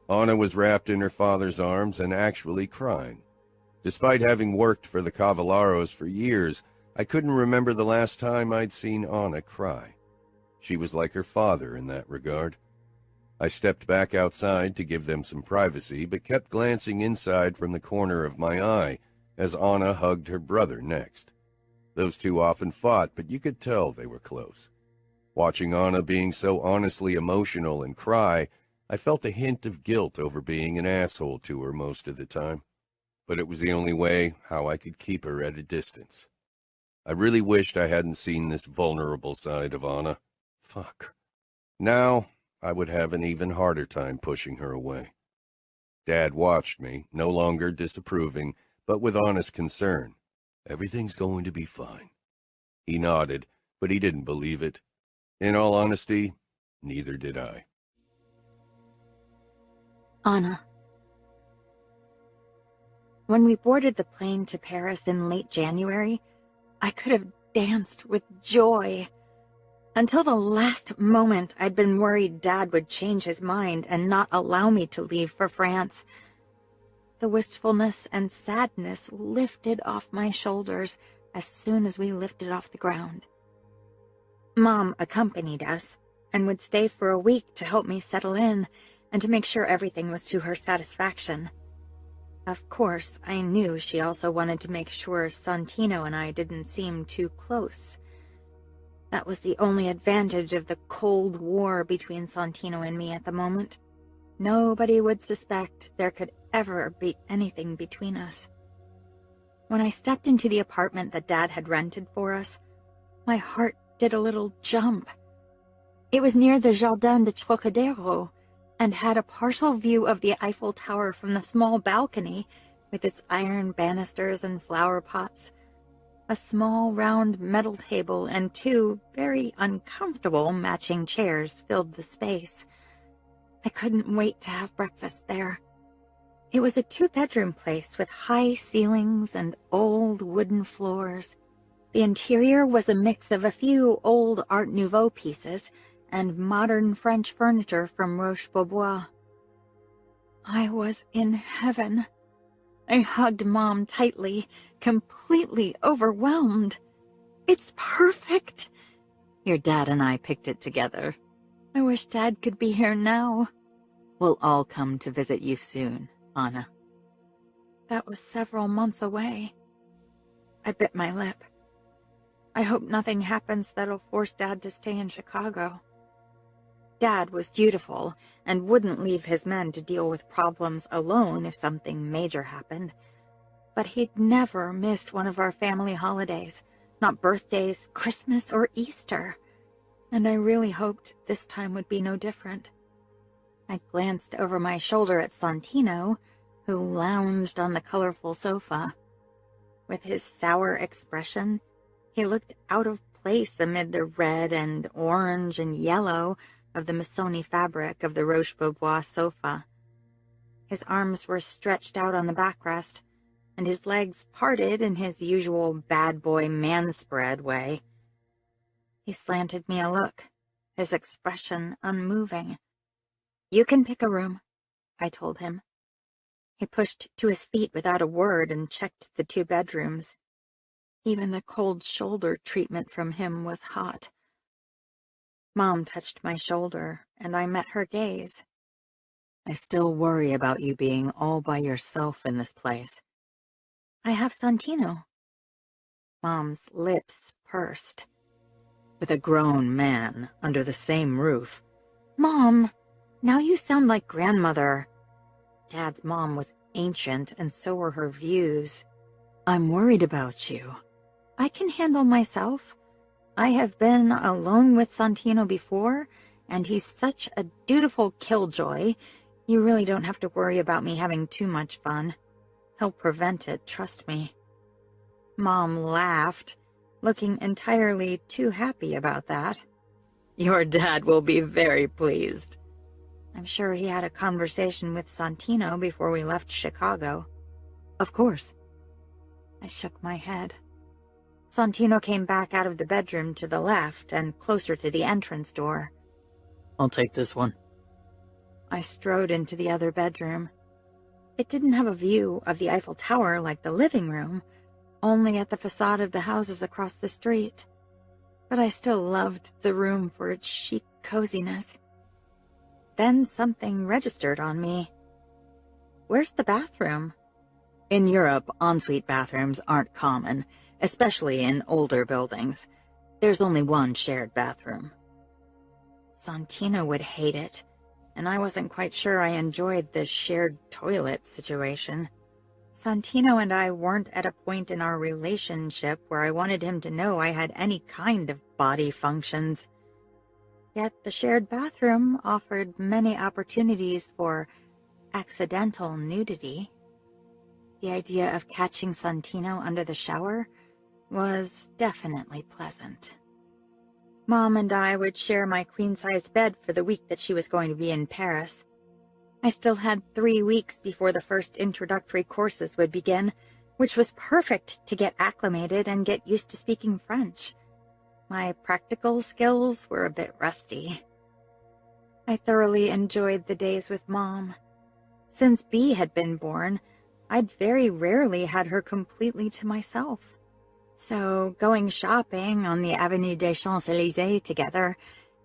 Anna was wrapped in her father's arms and actually crying. Despite having worked for the Cavallaros for years, I couldn't remember the last time I'd seen Anna cry. She was like her father in that regard. I stepped back outside to give them some privacy, but kept glancing inside from the corner of my eye as Anna hugged her brother next. Those two often fought, but you could tell they were close. Watching Anna being so honestly emotional and cry, I felt a hint of guilt over being an asshole to her most of the time. But it was the only way how I could keep her at a distance. I really wished I hadn't seen this vulnerable side of Anna. Fuck. Now I would have an even harder time pushing her away. Dad watched me, no longer disapproving, but with honest concern. "Everything's going to be fine." He nodded, but he didn't believe it. In all honesty, neither did I. Anna. When we boarded the plane to Paris in late January, I could have danced with joy. Until the last moment, I'd been worried Dad would change his mind and not allow me to leave for France. The wistfulness and sadness lifted off my shoulders as soon as we lifted off the ground. Mom accompanied us and would stay for a week to help me settle in and to make sure everything was to her satisfaction. Of course, I knew she also wanted to make sure Santino and I didn't seem too close. That was the only advantage of the Cold War between Santino and me at the moment. Nobody would suspect there could ever be anything between us. When I stepped into the apartment that Dad had rented for us, my heart did a little jump. It was near the Jardin de Trocadero and had a partial view of the Eiffel Tower from the small balcony with its iron banisters and flower pots. A small round metal table and 2 very uncomfortable matching chairs filled the space. I couldn't wait to have breakfast there. It was a 2-bedroom place with high ceilings and old wooden floors. The interior was a mix of a few old Art Nouveau pieces and modern French furniture from Roche-Beaubois. I was in heaven. I hugged Mom tightly, completely overwhelmed. It's perfect. Your dad and I picked it together. I wish Dad could be here now. We'll all come to visit you soon, Anna. That was several months away. I bit my lip. I hope nothing happens that'll force Dad to stay in Chicago. Dad was dutiful and wouldn't leave his men to deal with problems alone if something major happened. But he'd never missed one of our family holidays, not birthdays, Christmas, or Easter. And I really hoped this time would be no different. I glanced over my shoulder at Santino, who lounged on the colorful sofa. With his sour expression, he looked out of place amid the red and orange and yellow of the Missoni fabric of the Roche-Beaubois sofa. His arms were stretched out on the backrest, and his legs parted in his usual bad boy man-spread way. He slanted me a look, his expression unmoving. "You can pick a room," I told him. He pushed to his feet without a word and checked the 2 bedrooms. Even the cold shoulder treatment from him was hot. Mom touched my shoulder, and I met her gaze. I still worry about you being all by yourself in this place. I have Santino. Mom's lips pursed. With a grown man under the same roof. Mom, now you sound like grandmother. Dad's mom was ancient, and so were her views. I'm worried about you. I can handle myself. I have been alone with Santino before, and he's such a dutiful killjoy. You really don't have to worry about me having too much fun. He'll prevent it, trust me. Mom laughed, looking entirely too happy about that. Your dad will be very pleased. I'm sure he had a conversation with Santino before we left Chicago. Of course. I shook my head. Santino came back out of the bedroom to the left and closer to the entrance door. I'll take this one. I strode into the other bedroom. It didn't have a view of the Eiffel Tower like the living room, only at the facade of the houses across the street. But I still loved the room for its chic coziness. Then something registered on me. Where's the bathroom? In Europe, ensuite bathrooms aren't common, especially in older buildings. There's only one shared bathroom. Santino would hate it, and I wasn't quite sure I enjoyed the shared toilet situation. Santino and I weren't at a point in our relationship where I wanted him to know I had any kind of body functions. Yet the shared bathroom offered many opportunities for accidental nudity. The idea of catching Santino under the shower was definitely pleasant. Mom and I would share my queen-sized bed for the week that she was going to be in Paris. I still had 3 weeks before the first introductory courses would begin, which was perfect to get acclimated and get used to speaking French. My practical skills were a bit rusty. I thoroughly enjoyed the days with Mom. Since Bee had been born, I'd very rarely had her completely to myself. So going shopping on the Avenue des Champs-Élysées together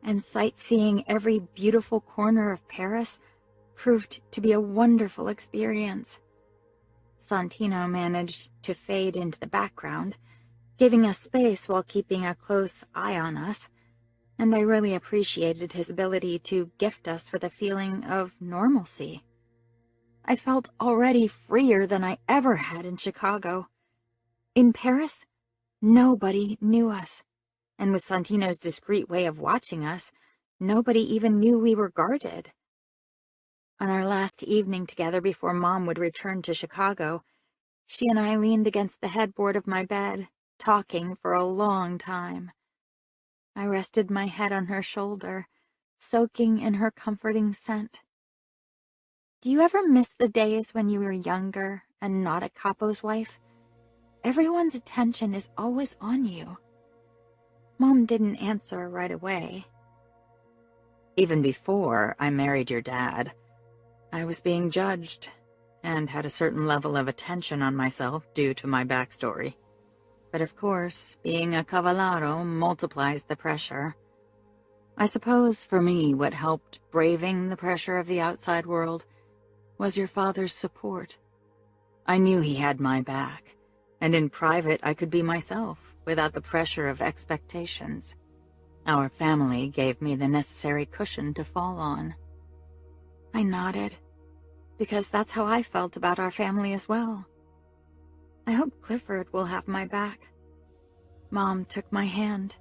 and sightseeing every beautiful corner of Paris proved to be a wonderful experience. Santino managed to fade into the background, giving us space while keeping a close eye on us, and I really appreciated his ability to gift us with a feeling of normalcy. I felt already freer than I ever had in Chicago. In Paris, nobody knew us, and with Santino's discreet way of watching us, nobody even knew we were guarded. On our last evening together before Mom would return to Chicago, she and I leaned against the headboard of my bed, talking for a long time. I rested my head on her shoulder, soaking in her comforting scent. Do you ever miss the days when you were younger and not a capo's wife? Everyone's attention is always on you. Mom didn't answer right away. Even before I married your dad, I was being judged and had a certain level of attention on myself due to my backstory. But of course, being a Cavallaro multiplies the pressure. I suppose for me what helped braving the pressure of the outside world was your father's support. I knew he had my back, and in private I could be myself without the pressure of expectations. Our family gave me the necessary cushion to fall on. I nodded, because that's how I felt about our family as well. I hope Clifford will have my back. Mom took my hand.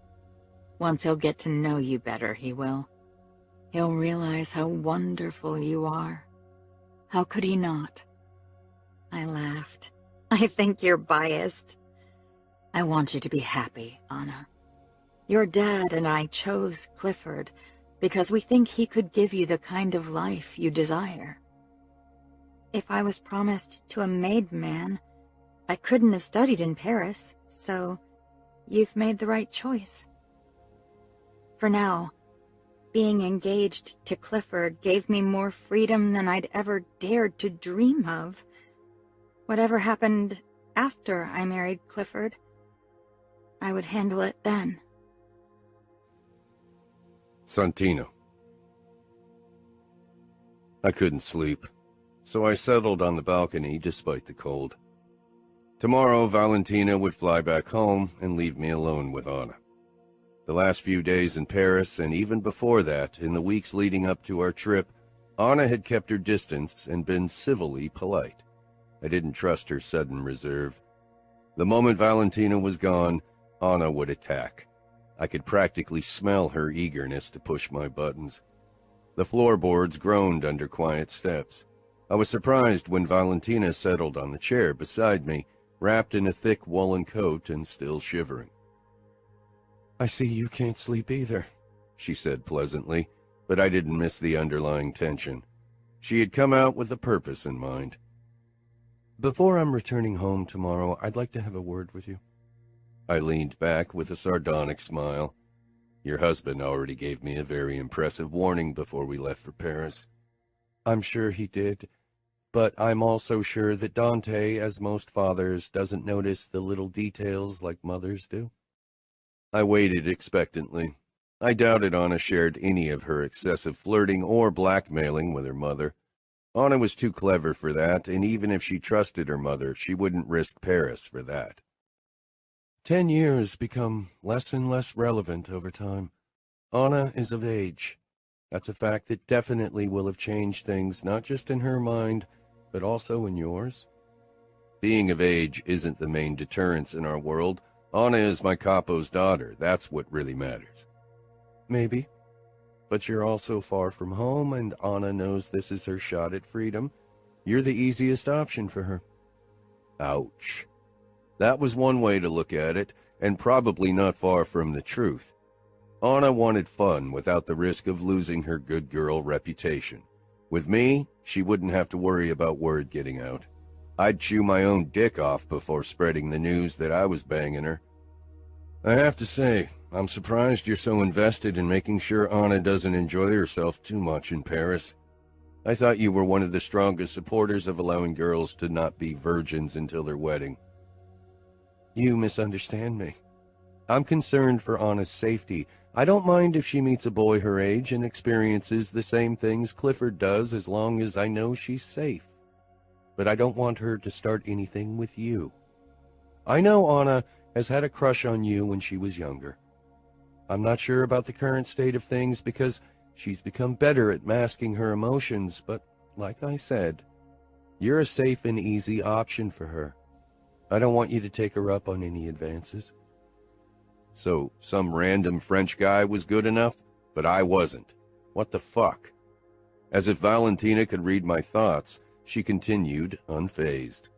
Once he'll get to know you better, he will. He'll realize how wonderful you are. How could he not? I laughed. I think you're biased. I want you to be happy, Anna. Your dad and I chose Clifford because we think he could give you the kind of life you desire. If I was promised to a made man, I couldn't have studied in Paris, so you've made the right choice. For now, being engaged to Clifford gave me more freedom than I'd ever dared to dream of. Whatever happened after I married Clifford, I would handle it then. Santino. I couldn't sleep, so I settled on the balcony despite the cold. Tomorrow, Valentina would fly back home and leave me alone with Anna. The last few days in Paris, and even before that, in the weeks leading up to our trip, Anna had kept her distance and been civilly polite. I didn't trust her sudden reserve. The moment Valentina was gone, Anna would attack. I could practically smell her eagerness to push my buttons. The floorboards groaned under quiet steps. I was surprised when Valentina settled on the chair beside me, wrapped in a thick woolen coat and still shivering. "I see you can't sleep either," she said pleasantly, but I didn't miss the underlying tension. She had come out with a purpose in mind. "Before I'm returning home tomorrow, I'd like to have a word with you." I leaned back with a sardonic smile. "Your husband already gave me a very impressive warning before we left for Paris." "I'm sure he did, but I'm also sure that Dante, as most fathers, doesn't notice the little details like mothers do." I waited expectantly. I doubted Anna shared any of her excessive flirting or blackmailing with her mother. Anna was too clever for that, and even if she trusted her mother, she wouldn't risk Paris for that. 10 years become less and less relevant over time. Anna is of age. That's a fact that definitely will have changed things, not just in her mind, but also in yours. Being of age isn't the main deterrence in our world. Anna is my capo's daughter. That's what really matters. Maybe. But you're also far from home, and Anna knows this is her shot at freedom. You're the easiest option for her. Ouch. That was one way to look at it, and probably not far from the truth. Anna wanted fun without the risk of losing her good girl reputation. With me, she wouldn't have to worry about word getting out. I'd chew my own dick off before spreading the news that I was banging her. I have to say, I'm surprised you're so invested in making sure Anna doesn't enjoy herself too much in Paris. I thought you were one of the strongest supporters of allowing girls to not be virgins until their wedding. You misunderstand me. I'm concerned for Anna's safety. I don't mind if she meets a boy her age and experiences the same things Clifford does as long as I know she's safe. But I don't want her to start anything with you. I know Anna has had a crush on you when she was younger. I'm not sure about the current state of things because she's become better at masking her emotions, but like I said, you're a safe and easy option for her. I don't want you to take her up on any advances. So, some random French guy was good enough, but I wasn't. What the fuck? As if Valentina could read my thoughts, she continued, unfazed.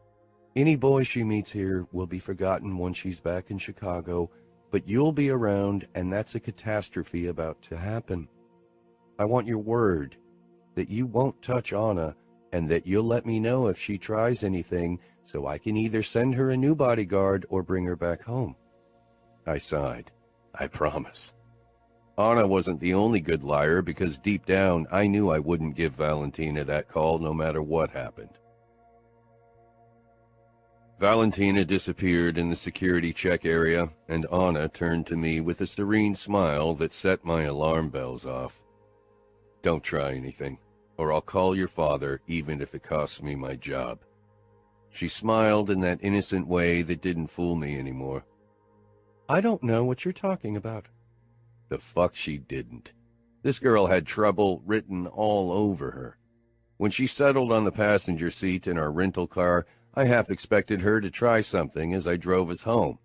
Any boy she meets here will be forgotten once she's back in Chicago, but you'll be around, and that's a catastrophe about to happen. I want your word that you won't touch Anna, and that you'll let me know if she tries anything, so I can either send her a new bodyguard or bring her back home. I sighed. I promise. Anna wasn't the only good liar, because deep down I knew I wouldn't give Valentina that call no matter what happened. Valentina disappeared in the security check area, and Anna turned to me with a serene smile that set my alarm bells off. Don't try anything, or I'll call your father even if it costs me my job. She smiled in that innocent way that didn't fool me anymore. I don't know what you're talking about. The fuck she didn't. This girl had trouble written all over her. When she settled on the passenger seat in our rental car, I half expected her to try something as I drove us home,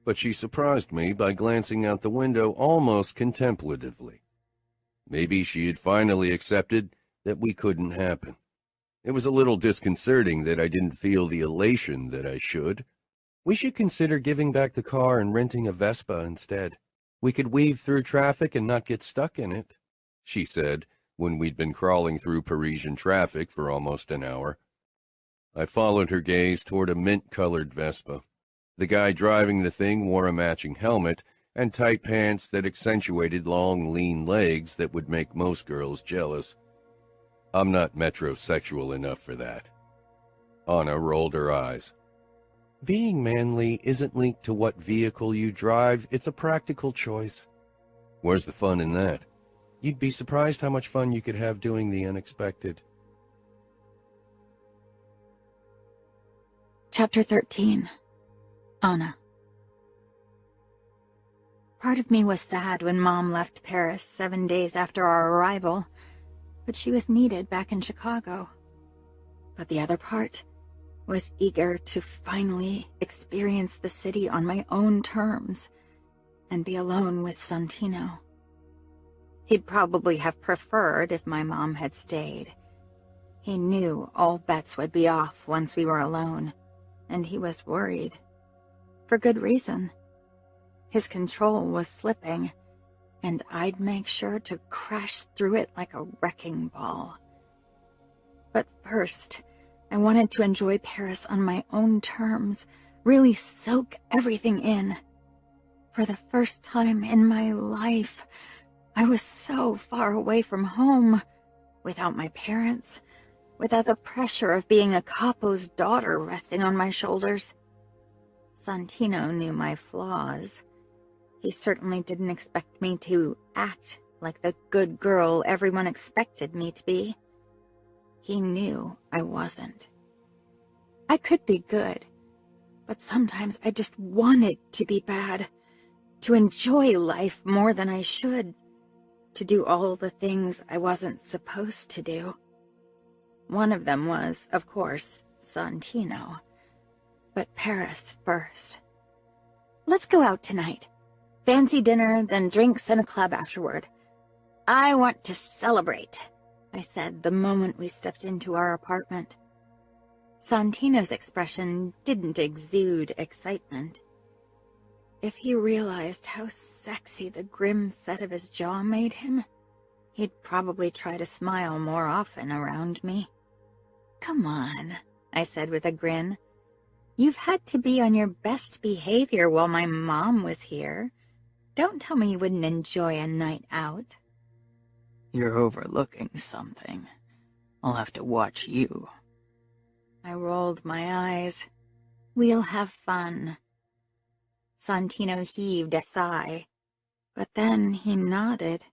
but she surprised me by glancing out the window almost contemplatively. Maybe she had finally accepted that we couldn't happen. It was a little disconcerting that I didn't feel the elation that I should. We should consider giving back the car and renting a Vespa instead. We could weave through traffic and not get stuck in it, she said, when we'd been crawling through Parisian traffic for almost an hour. I followed her gaze toward a mint-colored Vespa. The guy driving the thing wore a matching helmet and tight pants that accentuated long, lean legs that would make most girls jealous. I'm not metrosexual enough for that. Anna rolled her eyes. Being manly isn't linked to what vehicle you drive, it's a practical choice. Where's the fun in that? You'd be surprised how much fun you could have doing the unexpected. Chapter 13. Anna. Part of me was sad when Mom left Paris 7 days after our arrival, but she was needed back in Chicago. But the other part was eager to finally experience the city on my own terms and be alone with Santino. He'd probably have preferred if my mom had stayed. He knew all bets would be off once we were alone, and he was worried. For good reason. His control was slipping, and I'd make sure to crash through it like a wrecking ball. But first, I wanted to enjoy Paris on my own terms, really soak everything in. For the first time in my life, I was so far away from home, without my parents, without the pressure of being a capo's daughter resting on my shoulders. Santino knew my flaws. He certainly didn't expect me to act like the good girl everyone expected me to be. He knew I wasn't. I could be good, but sometimes I just wanted to be bad, to enjoy life more than I should, to do all the things I wasn't supposed to do. One of them was, of course, Santino, but Paris first. Let's go out tonight. Fancy dinner, then drinks and a club afterward. I want to celebrate, I said the moment we stepped into our apartment. Santino's expression didn't exude excitement. If he realized how sexy the grim set of his jaw made him, he'd probably try to smile more often around me. Come on, I said with a grin. You've had to be on your best behavior while my mom was here. Don't tell me you wouldn't enjoy a night out. You're overlooking something. I'll have to watch you. I rolled my eyes. We'll have fun. Santino heaved a sigh, but then he nodded.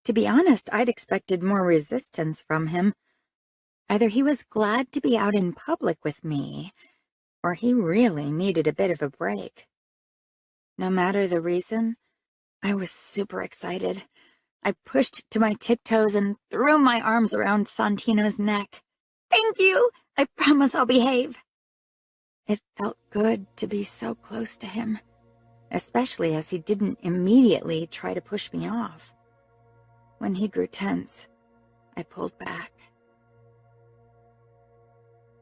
To be honest, I'd expected more resistance from him. Either he was glad to be out in public with me, or he really needed a bit of a break. No matter the reason, I was super excited. I pushed to my tiptoes and threw my arms around Santino's neck. "Thank you! I promise I'll behave." It felt good to be so close to him, especially as he didn't immediately try to push me off. When he grew tense, I pulled back.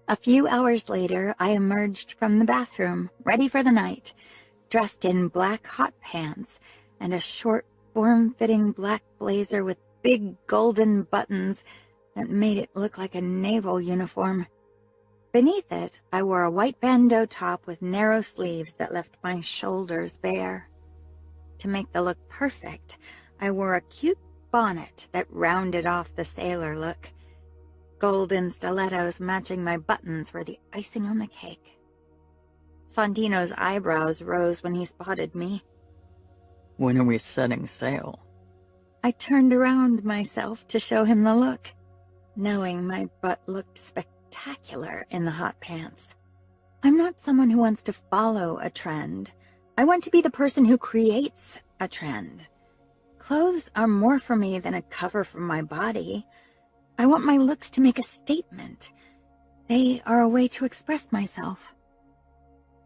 A few hours later, I emerged from the bathroom, ready for the night, dressed in black hot pants and a short, form-fitting black blazer with big golden buttons that made it look like a naval uniform. Beneath it, I wore a white bandeau top with narrow sleeves that left my shoulders bare. To make the look perfect, I wore a cute bonnet that rounded off the sailor look. Golden stilettos matching my buttons were the icing on the cake. Santino's eyebrows rose when he spotted me. When are we setting sail? I turned around myself to show him the look, knowing my butt looked spectacular in the hot pants. I'm not someone who wants to follow a trend. I want to be the person who creates a trend. Clothes are more for me than a cover for my body. I want my looks to make a statement. They are a way to express myself.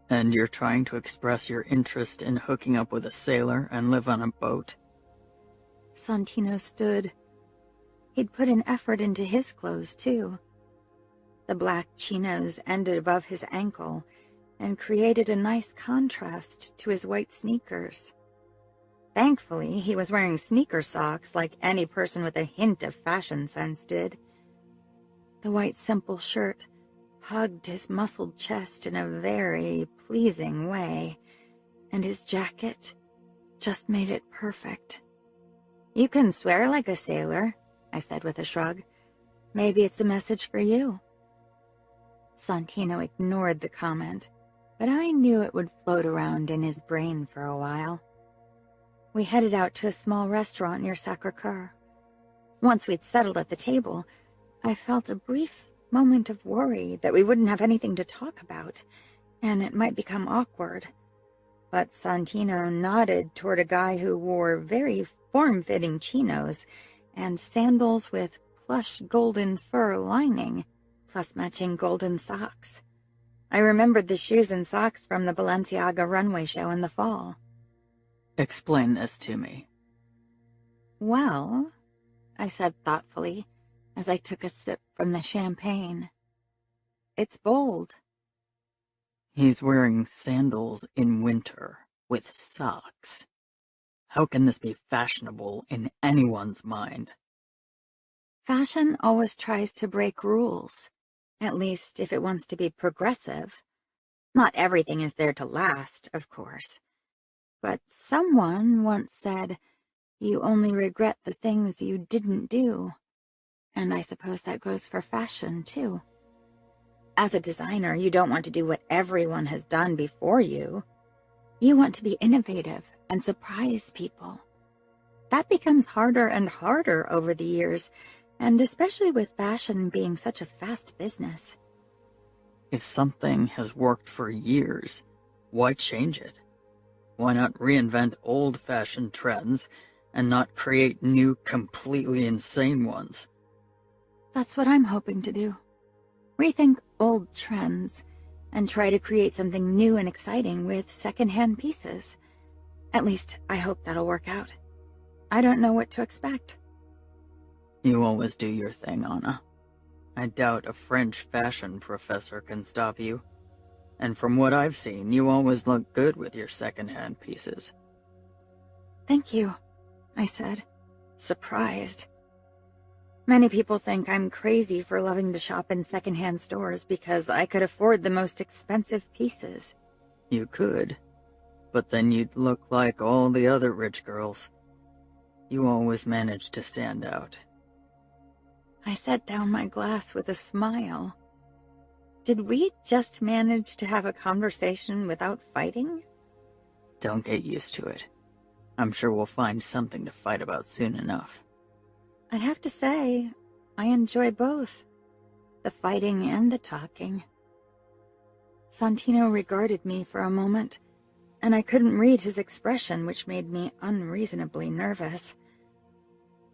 And you're trying to express your interest in hooking up with a sailor and live on a boat? Santino stood. He'd put an effort into his clothes, too. The black chinos ended above his ankle and created a nice contrast to his white sneakers. Thankfully, he was wearing sneaker socks like any person with a hint of fashion sense did. The white simple shirt hugged his muscled chest in a very pleasing way, and his jacket just made it perfect. "You can swear like a sailor," I said with a shrug. "Maybe it's a message for you." Santino ignored the comment, but I knew it would float around in his brain for a while. We headed out to a small restaurant near Sacré-Cœur. Once we'd settled at the table, I felt a brief moment of worry that we wouldn't have anything to talk about, and it might become awkward. But Santino nodded toward a guy who wore very form-fitting chinos and sandals with plush golden fur lining, plus matching golden socks. I remembered the shoes and socks from the Balenciaga runway show in the fall. Explain this to me. "Well," I said thoughtfully, as I took a sip from the champagne, "it's bold." He's wearing sandals in winter with socks. How can this be fashionable in anyone's mind? Fashion always tries to break rules, at least if it wants to be progressive. Not everything is there to last, of course. But someone once said, "You only regret the things you didn't do." And I suppose that goes for fashion, too. As a designer, you don't want to do what everyone has done before you. You want to be innovative and surprise people. That becomes harder and harder over the years, and especially with fashion being such a fast business. If something has worked for years, why change it? Why not reinvent old-fashioned trends and not create new, completely insane ones? That's what I'm hoping to do. Rethink old trends and try to create something new and exciting with second-hand pieces. At least, I hope that'll work out. I don't know what to expect. You always do your thing, Anna. I doubt a French fashion professor can stop you. And from what I've seen, you always look good with your second-hand pieces. "Thank you," I said, surprised. Many people think I'm crazy for loving to shop in second-hand stores because I could afford the most expensive pieces. You could, but then you'd look like all the other rich girls. You always manage to stand out. I set down my glass with a smile. Did we just manage to have a conversation without fighting? Don't get used to it. I'm sure we'll find something to fight about soon enough. I have to say, I enjoy both, the fighting and the talking. Santino regarded me for a moment, and I couldn't read his expression, which made me unreasonably nervous.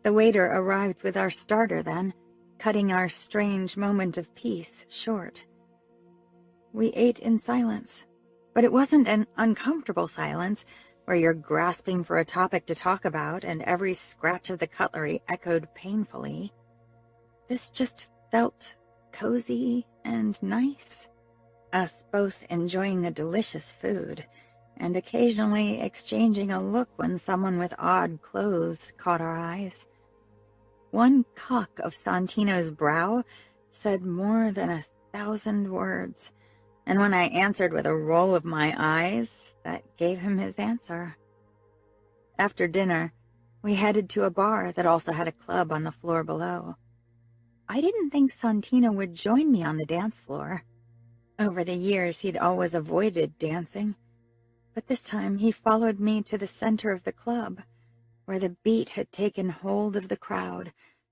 The waiter arrived with our starter then, cutting our strange moment of peace short. We ate in silence, but it wasn't an uncomfortable silence where you're grasping for a topic to talk about and every scratch of the cutlery echoed painfully. This just felt cozy and nice. Us both enjoying the delicious food, and occasionally exchanging a look when someone with odd clothes caught our eyes. One cock of Santino's brow said more than 1,000 words, and when I answered with a roll of my eyes, that gave him his answer. After dinner, we headed to a bar that also had a club on the floor below. I didn't think Santino would join me on the dance floor. Over the years, he'd always avoided dancing, but this time he followed me to the center of the club, where the beat had taken hold of the crowd,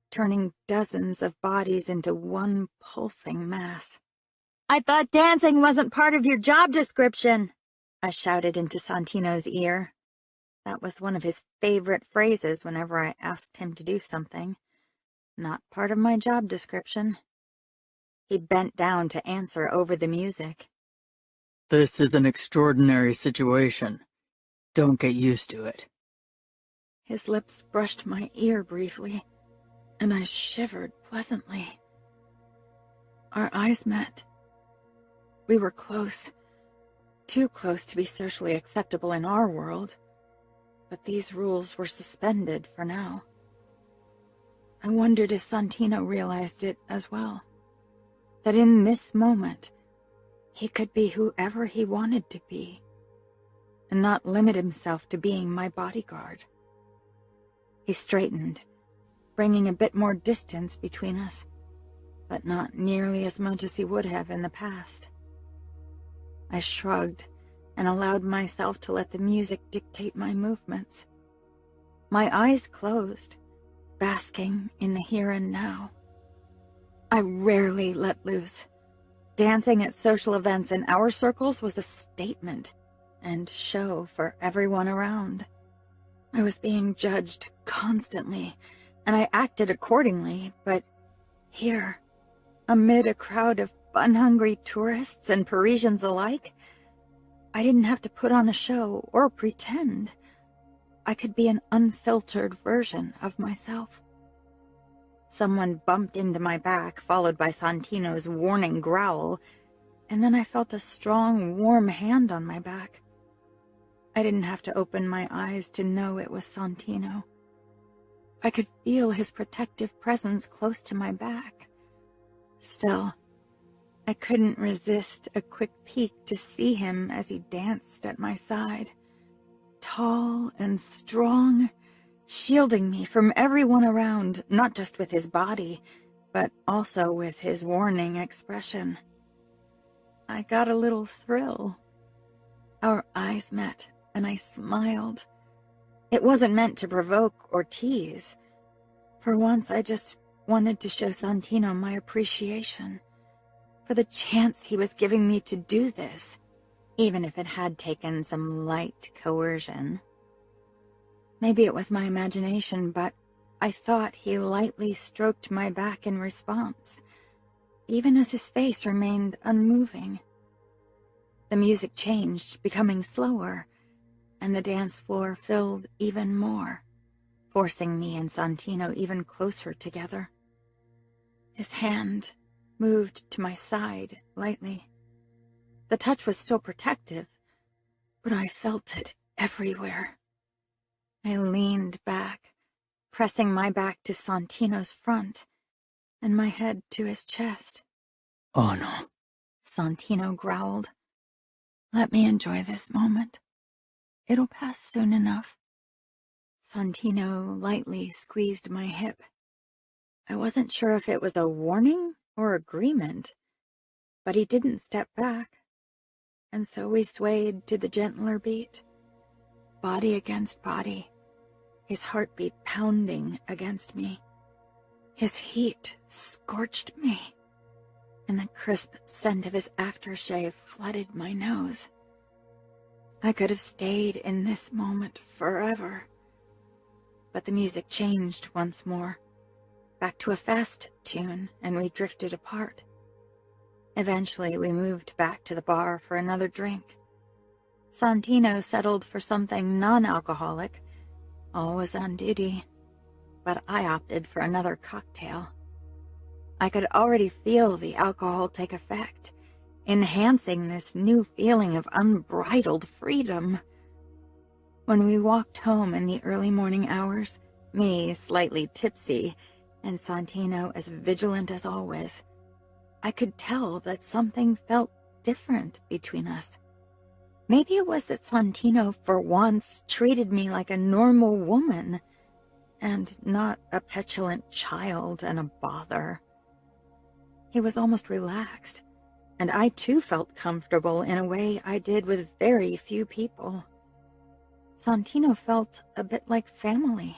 turning dozens of bodies into one pulsing mass. "I thought dancing wasn't part of your job description," I shouted into Santino's ear. That was one of his favorite phrases whenever I asked him to do something. Not part of my job description. He bent down to answer over the music. "This is an extraordinary situation. Don't get used to it." His lips brushed my ear briefly, and I shivered pleasantly. Our eyes met. We were close. Too close to be socially acceptable in our world. But these rules were suspended for now. I wondered if Santino realized it as well. That in this moment, he could be whoever he wanted to be, and not limit himself to being my bodyguard. He straightened, bringing a bit more distance between us, but not nearly as much as he would have in the past. I shrugged and allowed myself to let the music dictate my movements. My eyes closed, basking in the here and now. I rarely let loose. Dancing at social events in our circles was a statement and show for everyone around. I was being judged constantly, and I acted accordingly, but here, amid a crowd of fun-hungry tourists and Parisians alike, I didn't have to put on a show or pretend. I could be an unfiltered version of myself. Someone bumped into my back, followed by Santino's warning growl, and then I felt a strong, warm hand on my back. I didn't have to open my eyes to know it was Santino. I could feel his protective presence close to my back. Still, I couldn't resist a quick peek to see him as he danced at my side. Tall and strong, shielding me from everyone around, not just with his body, but also with his warning expression. I got a little thrill. Our eyes met, and I smiled. It wasn't meant to provoke or tease. For once, I just wanted to show Santino my appreciation for the chance he was giving me to do this, even if it had taken some light coercion. Maybe it was my imagination, but I thought he lightly stroked my back in response, even as his face remained unmoving. The music changed, becoming slower, and the dance floor filled even more, forcing me and Santino even closer together. His hand moved to my side lightly. The touch was still protective, but I felt it everywhere. I leaned back, pressing my back to Santino's front, and my head to his chest. "Oh no," Santino growled. "Let me enjoy this moment. It'll pass soon enough." Santino lightly squeezed my hip. I wasn't sure if it was a warning or agreement, but he didn't step back, and so we swayed to the gentler beat, body against body, his heartbeat pounding against me. His heat scorched me, and the crisp scent of his aftershave flooded my nose. I could have stayed in this moment forever. But the music changed once more, back to a fast tune, and we drifted apart. Eventually, we moved back to the bar for another drink. Santino settled for something non-alcoholic, always on duty, but I opted for another cocktail. I could already feel the alcohol take effect, enhancing this new feeling of unbridled freedom. When we walked home in the early morning hours, me slightly tipsy, and Santino as vigilant as always, I could tell that something felt different between us. Maybe it was that Santino, for once, treated me like a normal woman, and not a petulant child and a bother. He was almost relaxed, and I too felt comfortable in a way I did with very few people. Santino felt a bit like family,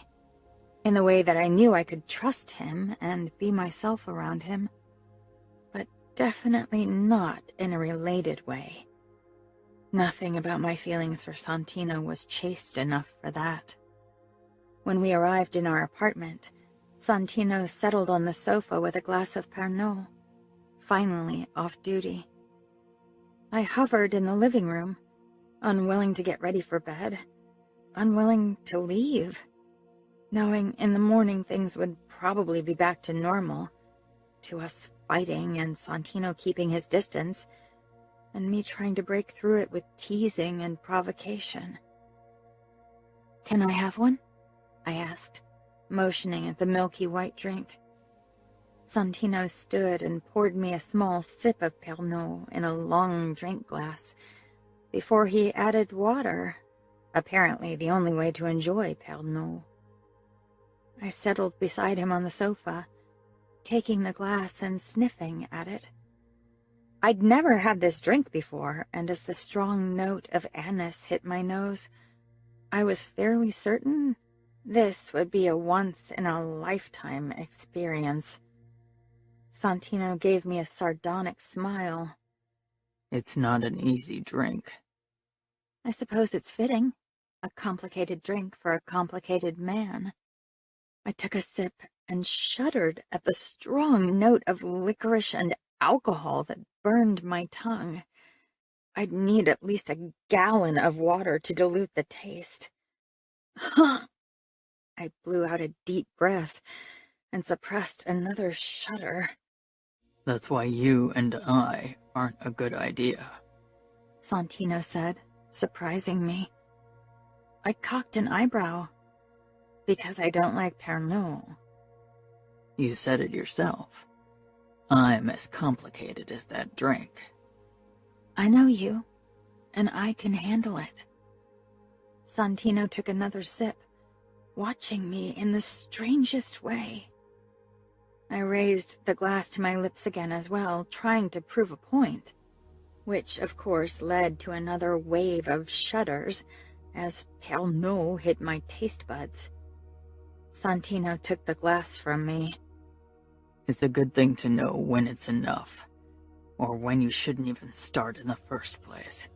in the way that I knew I could trust him and be myself around him, but definitely not in a related way. Nothing about my feelings for Santino was chaste enough for that. When we arrived in our apartment, Santino settled on the sofa with a glass of Pernod, finally off duty. I hovered in the living room, unwilling to get ready for bed, unwilling to leave, knowing in the morning things would probably be back to normal, to us fighting and Santino keeping his distance, and me trying to break through it with teasing and provocation. "Can I have one?" I asked, motioning at the milky white drink. Santino stood and poured me a small sip of Pernod in a long drink glass, before he added water, apparently the only way to enjoy Pernod. I settled beside him on the sofa, taking the glass and sniffing at it. I'd never had this drink before, and as the strong note of anise hit my nose, I was fairly certain this would be a once-in-a-lifetime experience. Santino gave me a sardonic smile. It's not an easy drink. I suppose it's fitting. A complicated drink for a complicated man. I took a sip and shuddered at the strong note of licorice and alcohol that burned my tongue. I'd need at least a gallon of water to dilute the taste. Huh! I blew out a deep breath and suppressed another shudder. That's why you and I aren't a good idea, Santino said, surprising me. I cocked an eyebrow. Because I don't like Pernod. You said it yourself. I'm as complicated as that drink. I know you, and I can handle it. Santino took another sip, watching me in the strangest way. I raised the glass to my lips again as well, trying to prove a point, which of course led to another wave of shudders as Pernod hit my taste buds. Santino took the glass from me. It's a good thing to know when it's enough, or when you shouldn't even start in the first place.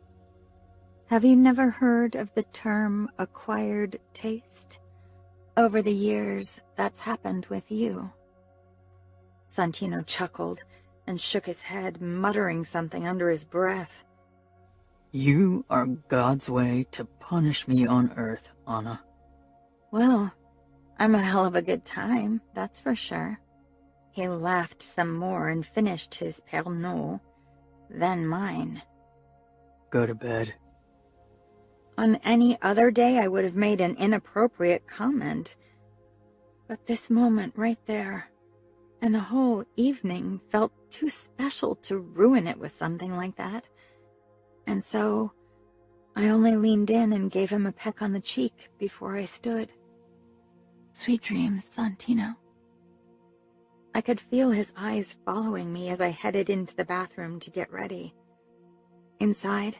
Have you never heard of the term acquired taste? Over the years, that's happened with you. Santino chuckled and shook his head, muttering something under his breath. You are God's way to punish me on Earth, Anna. Well, I'm a hell of a good time, that's for sure. He laughed some more and finished his Pernod, then mine. Go to bed. On any other day, I would have made an inappropriate comment. But this moment right there, and the whole evening, felt too special to ruin it with something like that. And so, I only leaned in and gave him a peck on the cheek before I stood. Sweet dreams, Santino. I could feel his eyes following me as I headed into the bathroom to get ready. Inside,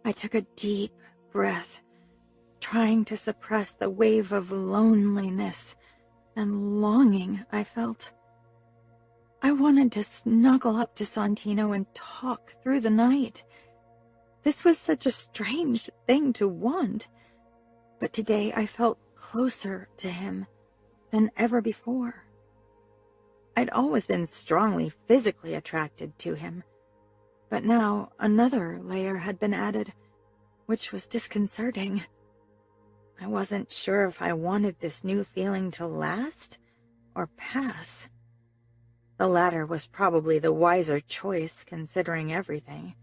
I took a deep breath, trying to suppress the wave of loneliness and longing I felt. I wanted to snuggle up to Santino and talk through the night, This was such a strange thing to want. But today I felt closer to him than ever before. I'd always been strongly physically attracted to him, but now another layer had been added, which was disconcerting. I wasn't sure if I wanted this new feeling to last or pass. The latter was probably the wiser choice, considering everything.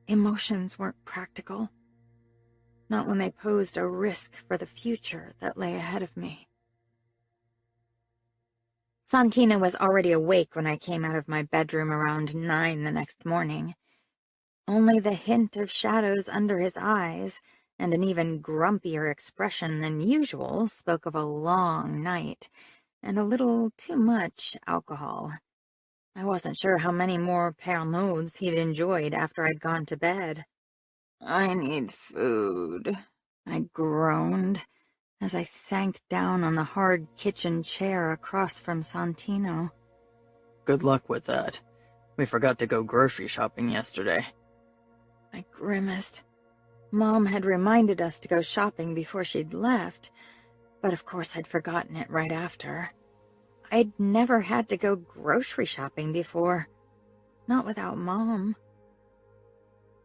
Emotions weren't practical, not when they posed a risk for the future that lay ahead of me. Santino was already awake when I came out of my bedroom around 9 the next morning. Only the hint of shadows under his eyes and an even grumpier expression than usual spoke of a long night and a little too much alcohol. I wasn't sure how many more Pernods he'd enjoyed after I'd gone to bed. "I need food," I groaned as I sank down on the hard kitchen chair across from Santino. Good luck with that. We forgot to go grocery shopping yesterday. I grimaced. Mom had reminded us to go shopping before she'd left, but of course I'd forgotten it right after. I'd never had to go grocery shopping before, not without Mom.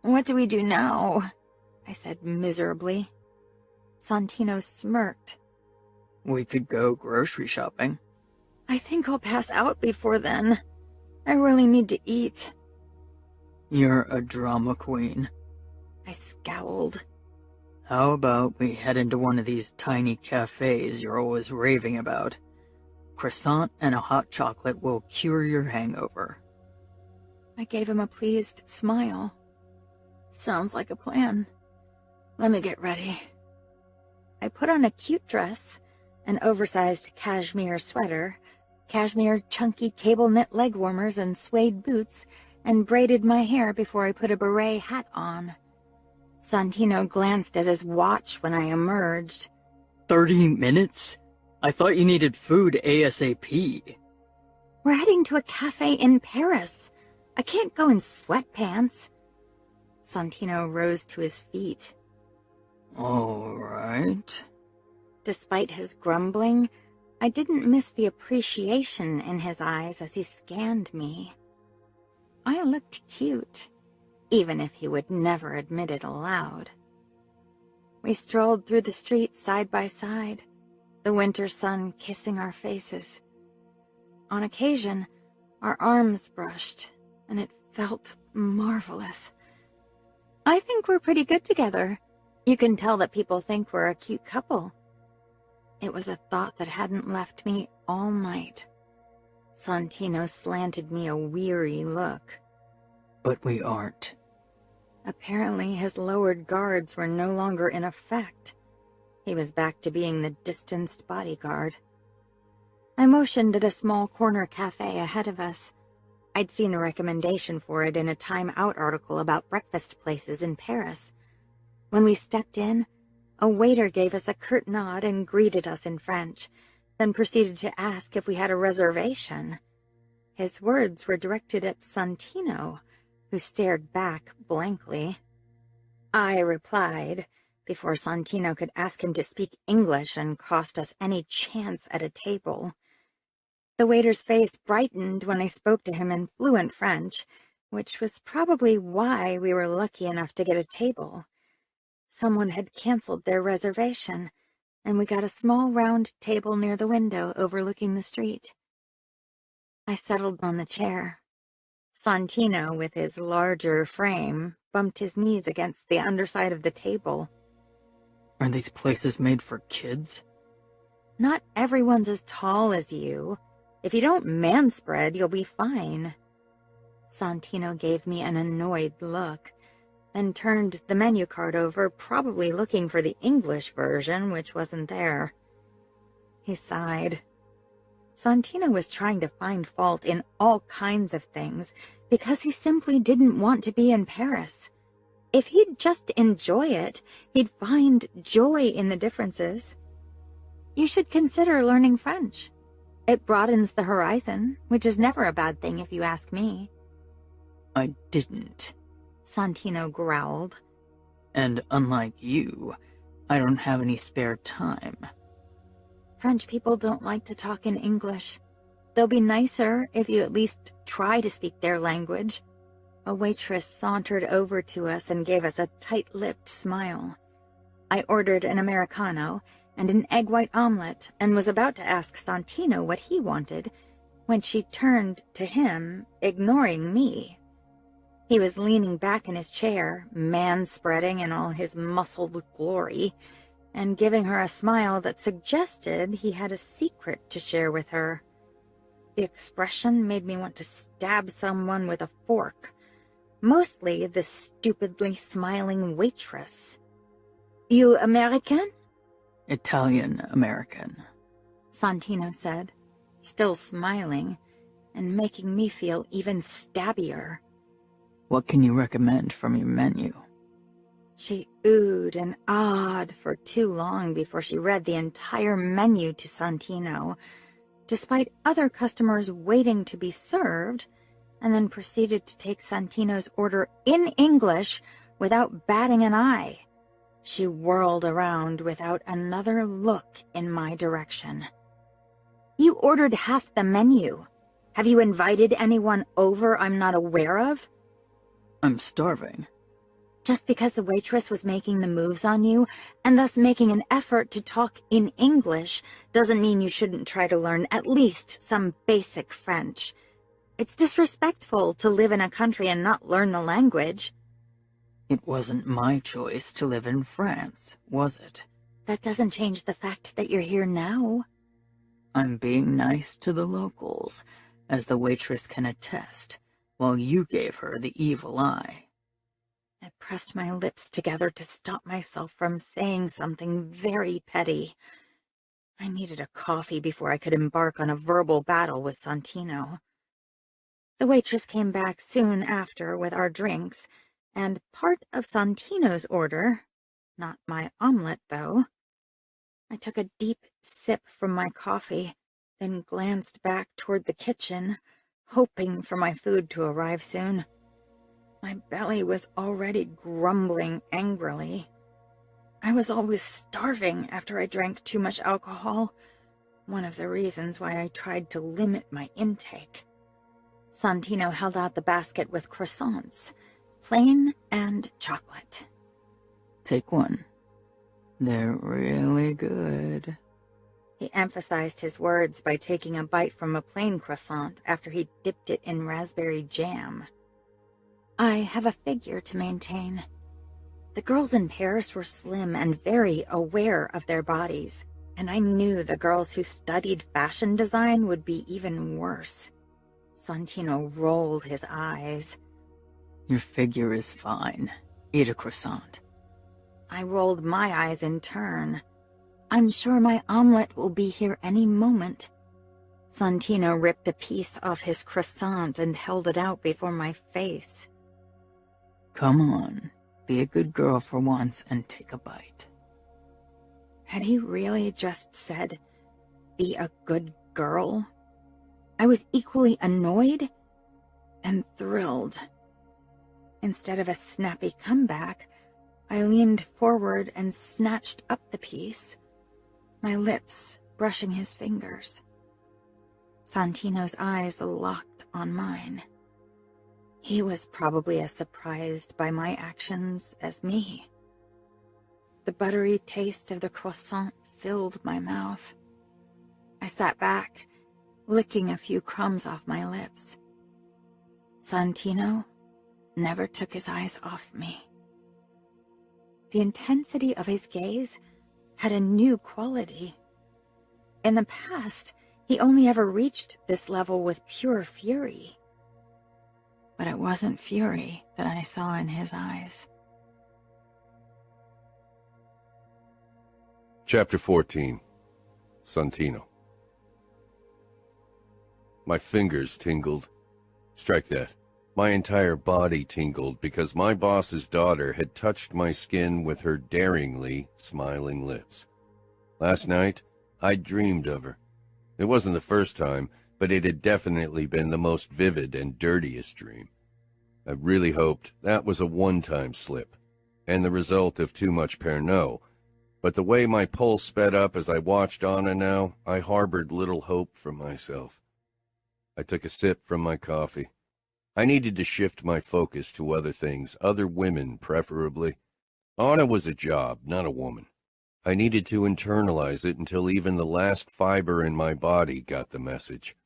"What do we do now?" I said miserably. Santino smirked. We could go grocery shopping. "I think I'll pass out before then. I really need to eat." You're a drama queen. I scowled. How about we head into one of these tiny cafes you're always raving about? Croissant and a hot chocolate will cure your hangover. I gave him a pleased smile. "Sounds like a plan. Let me get ready." I put on a cute dress, an oversized cashmere sweater, cashmere chunky cable knit leg warmers and suede boots, and braided my hair before I put a beret hat on. Santino glanced at his watch when I emerged. 30 minutes? I thought you needed food ASAP. "We're heading to a cafe in Paris. I can't go in sweatpants." Santino rose to his feet. All right. Despite his grumbling, I didn't miss the appreciation in his eyes as he scanned me. I looked cute, even if he would never admit it aloud. We strolled through the streets side by side, the winter sun kissing our faces. On occasion, our arms brushed, and it felt marvelous. "I think we're pretty good together. You can tell that people think we're a cute couple." It was a thought that hadn't left me all night. Santino slanted me a weary look. But we aren't. Apparently his lowered guards were no longer in effect. He was back to being the distanced bodyguard. I motioned at a small corner cafe ahead of us. I'd seen a recommendation for it in a Time Out article about breakfast places in Paris. When we stepped in, a waiter gave us a curt nod and greeted us in French, then proceeded to ask if we had a reservation. His words were directed at Santino, who stared back blankly. I replied, before Santino could ask him to speak English and cost us any chance at a table. The waiter's face brightened when I spoke to him in fluent French, which was probably why we were lucky enough to get a table. Someone had canceled their reservation, and we got a small round table near the window overlooking the street. I settled on the chair. Santino, with his larger frame, bumped his knees against the underside of the table. Are these places made for kids? Not everyone's as tall as you. If you don't manspread, you'll be fine. Santino gave me an annoyed look, then turned the menu card over, probably looking for the English version, which wasn't there. He sighed. Santino was trying to find fault in all kinds of things because he simply didn't want to be in Paris. If he'd just enjoy it, he'd find joy in the differences. You should consider learning French. It broadens the horizon, which is never a bad thing if you ask me. I didn't. Santino growled. And unlike you, I don't have any spare time. French people don't like to talk in English. They'll be nicer if you at least try to speak their language. A waitress sauntered over to us and gave us a tight-lipped smile. I ordered an Americano and an egg white omelet and was about to ask Santino what he wanted when she turned to him, ignoring me. He was leaning back in his chair, man-spreading in all his muscled glory, and giving her a smile that suggested he had a secret to share with her. The expression made me want to stab someone with a fork, mostly the stupidly smiling waitress. "You American?" Italian-American, Santino said, still smiling and making me feel even stabbier. What can you recommend from your menu? She oohed and ahed for too long before she read the entire menu to Santino, despite other customers waiting to be served, and then proceeded to take Santino's order in English without batting an eye. She whirled around without another look in my direction. "You ordered half the menu. Have you invited anyone over I'm not aware of?" I'm starving. Just because the waitress was making the moves on you, and thus making an effort to talk in English, doesn't mean you shouldn't try to learn at least some basic French. It's disrespectful to live in a country and not learn the language. It wasn't my choice to live in France, was it? That doesn't change the fact that you're here now. I'm being nice to the locals, as the waitress can attest, while you gave her the evil eye. I pressed my lips together to stop myself from saying something very petty. I needed a coffee before I could embark on a verbal battle with Santino. The waitress came back soon after with our drinks, and part of Santino's order, not my omelet though. I took a deep sip from my coffee, then glanced back toward the kitchen, hoping for my food to arrive soon. My belly was already grumbling angrily. I was always starving after I drank too much alcohol, one of the reasons why I tried to limit my intake. Santino held out the basket with croissants, plain and chocolate. Take one. They're really good. He emphasized his words by taking a bite from a plain croissant after he dipped it in raspberry jam. I have a figure to maintain. The girls in Paris were slim and very aware of their bodies, and I knew the girls who studied fashion design would be even worse. Santino rolled his eyes. Your figure is fine. Eat a croissant. I rolled my eyes in turn. I'm sure my omelet will be here any moment. Santino ripped a piece off his croissant and held it out before my face. Come on, be a good girl for once and take a bite. Had he really just said, be a good girl? I was equally annoyed and thrilled. Instead of a snappy comeback, I leaned forward and snatched up the piece, my lips brushing his fingers. Santino's eyes locked on mine. He was probably as surprised by my actions as me. The buttery taste of the croissant filled my mouth. I sat back, licking a few crumbs off my lips. Santino never took his eyes off me. The intensity of his gaze had a new quality. In the past, he only ever reached this level with pure fury. But it wasn't fury that I saw in his eyes. Chapter 14. Santino. My fingers tingled. Strike that. My entire body tingled because my boss's daughter had touched my skin with her daringly smiling lips. Last night, I dreamed of her. It wasn't the first time, but it had definitely been the most vivid and dirtiest dream. I really hoped that was a one-time slip, and the result of too much Pernod, but the way my pulse sped up as I watched Anna now, I harbored little hope for myself. I took a sip from my coffee. I needed to shift my focus to other things, other women preferably. Anna was a job, not a woman. I needed to internalize it until even the last fiber in my body got the message.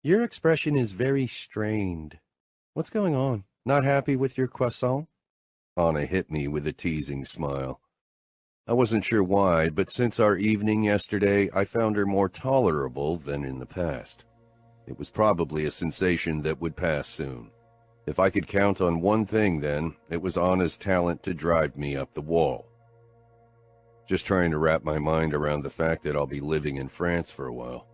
Your expression is very strained. What's going on? Not happy with your croissant? Anna hit me with a teasing smile. I wasn't sure why, but since our evening yesterday, I found her more tolerable than in the past. It was probably a sensation that would pass soon. If I could count on one thing then, it was Anna's talent to drive me up the wall. Just trying to wrap my mind around the fact that I'll be living in France for a while.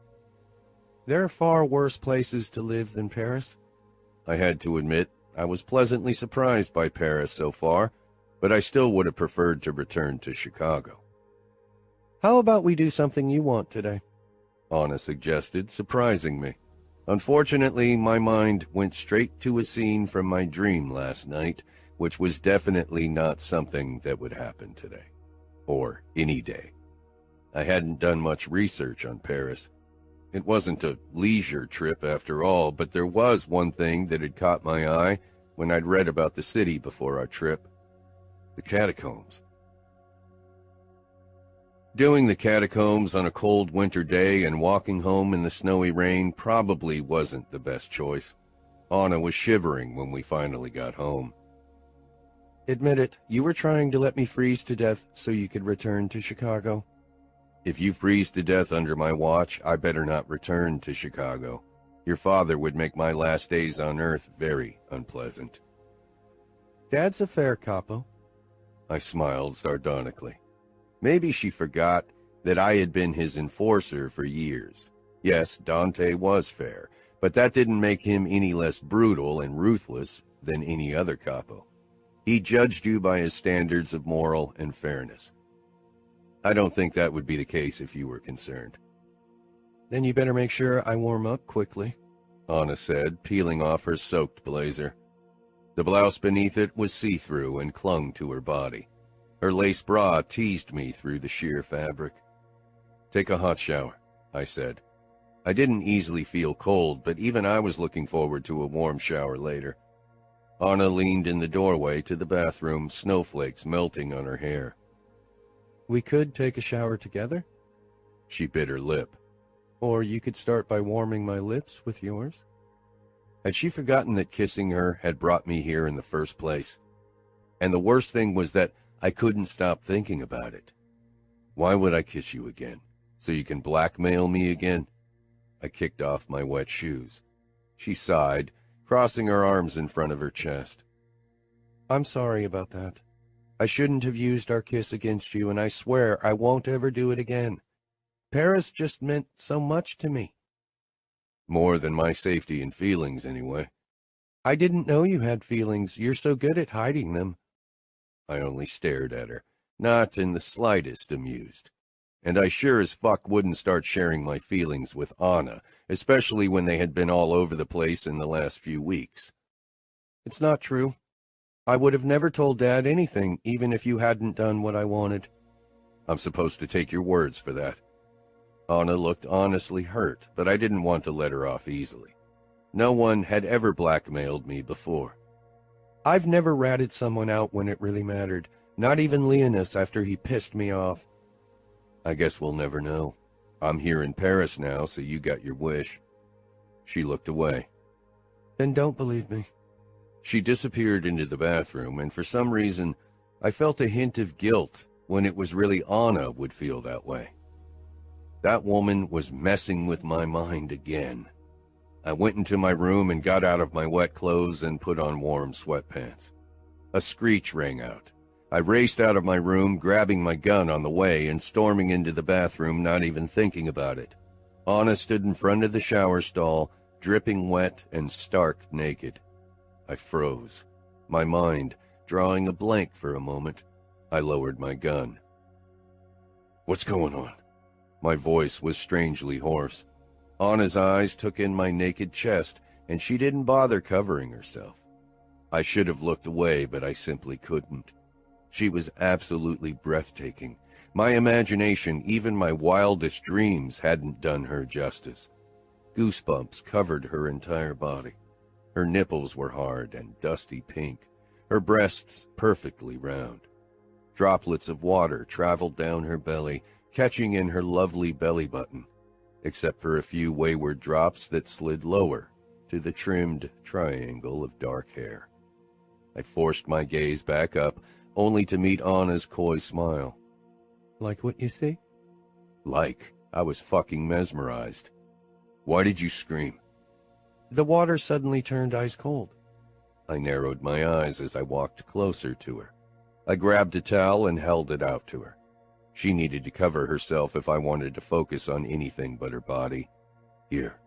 There are far worse places to live than Paris. I had to admit, I was pleasantly surprised by Paris so far, but I still would have preferred to return to Chicago. How about we do something you want today? Anna suggested, surprising me. Unfortunately, my mind went straight to a scene from my dream last night, which was definitely not something that would happen today. Or any day. I hadn't done much research on Paris. It wasn't a leisure trip after all, but there was one thing that had caught my eye when I'd read about the city before our trip. The catacombs. Doing the catacombs on a cold winter day and walking home in the snowy rain probably wasn't the best choice. Anna was shivering when we finally got home. Admit it, you were trying to let me freeze to death so you could return to Chicago. If you freeze to death under my watch, I better not return to Chicago. Your father would make my last days on Earth very unpleasant. Dad's a fair capo. I smiled sardonically. Maybe she forgot that I had been his enforcer for years. Yes, Dante was fair, but that didn't make him any less brutal and ruthless than any other capo. He judged you by his standards of moral and fairness. I don't think that would be the case if you were concerned. Then you better make sure I warm up quickly, Anna said, peeling off her soaked blazer. The blouse beneath it was see-through and clung to her body. Her lace bra teased me through the sheer fabric. Take a hot shower, I said. I didn't easily feel cold, but even I was looking forward to a warm shower later. Anna leaned in the doorway to the bathroom, snowflakes melting on her hair. We could take a shower together? She bit her lip. Or you could start by warming my lips with yours? Had she forgotten that kissing her had brought me here in the first place? And the worst thing was that I couldn't stop thinking about it. Why would I kiss you again? So you can blackmail me again? I kicked off my wet shoes. She sighed, crossing her arms in front of her chest. I'm sorry about that. I shouldn't have used our kiss against you, and I swear I won't ever do it again. Paris just meant so much to me. More than my safety and feelings, anyway. I didn't know you had feelings. You're so good at hiding them. I only stared at her, not in the slightest amused. And I sure as fuck wouldn't start sharing my feelings with Anna, especially when they had been all over the place in the last few weeks. It's not true. I would have never told Dad anything, even if you hadn't done what I wanted. I'm supposed to take your words for that. Anna looked honestly hurt, but I didn't want to let her off easily. No one had ever blackmailed me before. I've never ratted someone out when it really mattered, not even Leonis after he pissed me off. I guess we'll never know. I'm here in Paris now, so you got your wish. She looked away. Then don't believe me. She disappeared into the bathroom, and for some reason, I felt a hint of guilt when it was really Anna would feel that way. That woman was messing with my mind again. I went into my room and got out of my wet clothes and put on warm sweatpants. A screech rang out. I raced out of my room, grabbing my gun on the way and storming into the bathroom, not even thinking about it. Anna stood in front of the shower stall, dripping wet and stark naked. I froze, my mind drawing a blank for a moment. I lowered my gun. What's going on? My voice was strangely hoarse. Anna's eyes took in my naked chest, and she didn't bother covering herself. I should have looked away, but I simply couldn't. She was absolutely breathtaking. My imagination, even my wildest dreams, hadn't done her justice. Goosebumps covered her entire body. Her nipples were hard and dusty pink, her breasts perfectly round. Droplets of water traveled down her belly, catching in her lovely belly button, except for a few wayward drops that slid lower to the trimmed triangle of dark hair. I forced my gaze back up, only to meet Anna's coy smile. Like what you see? Like. I was fucking mesmerized. Why did you scream? The water suddenly turned ice cold. I narrowed my eyes as I walked closer to her. I grabbed a towel and held it out to her. She needed to cover herself if I wanted to focus on anything but her body. Here.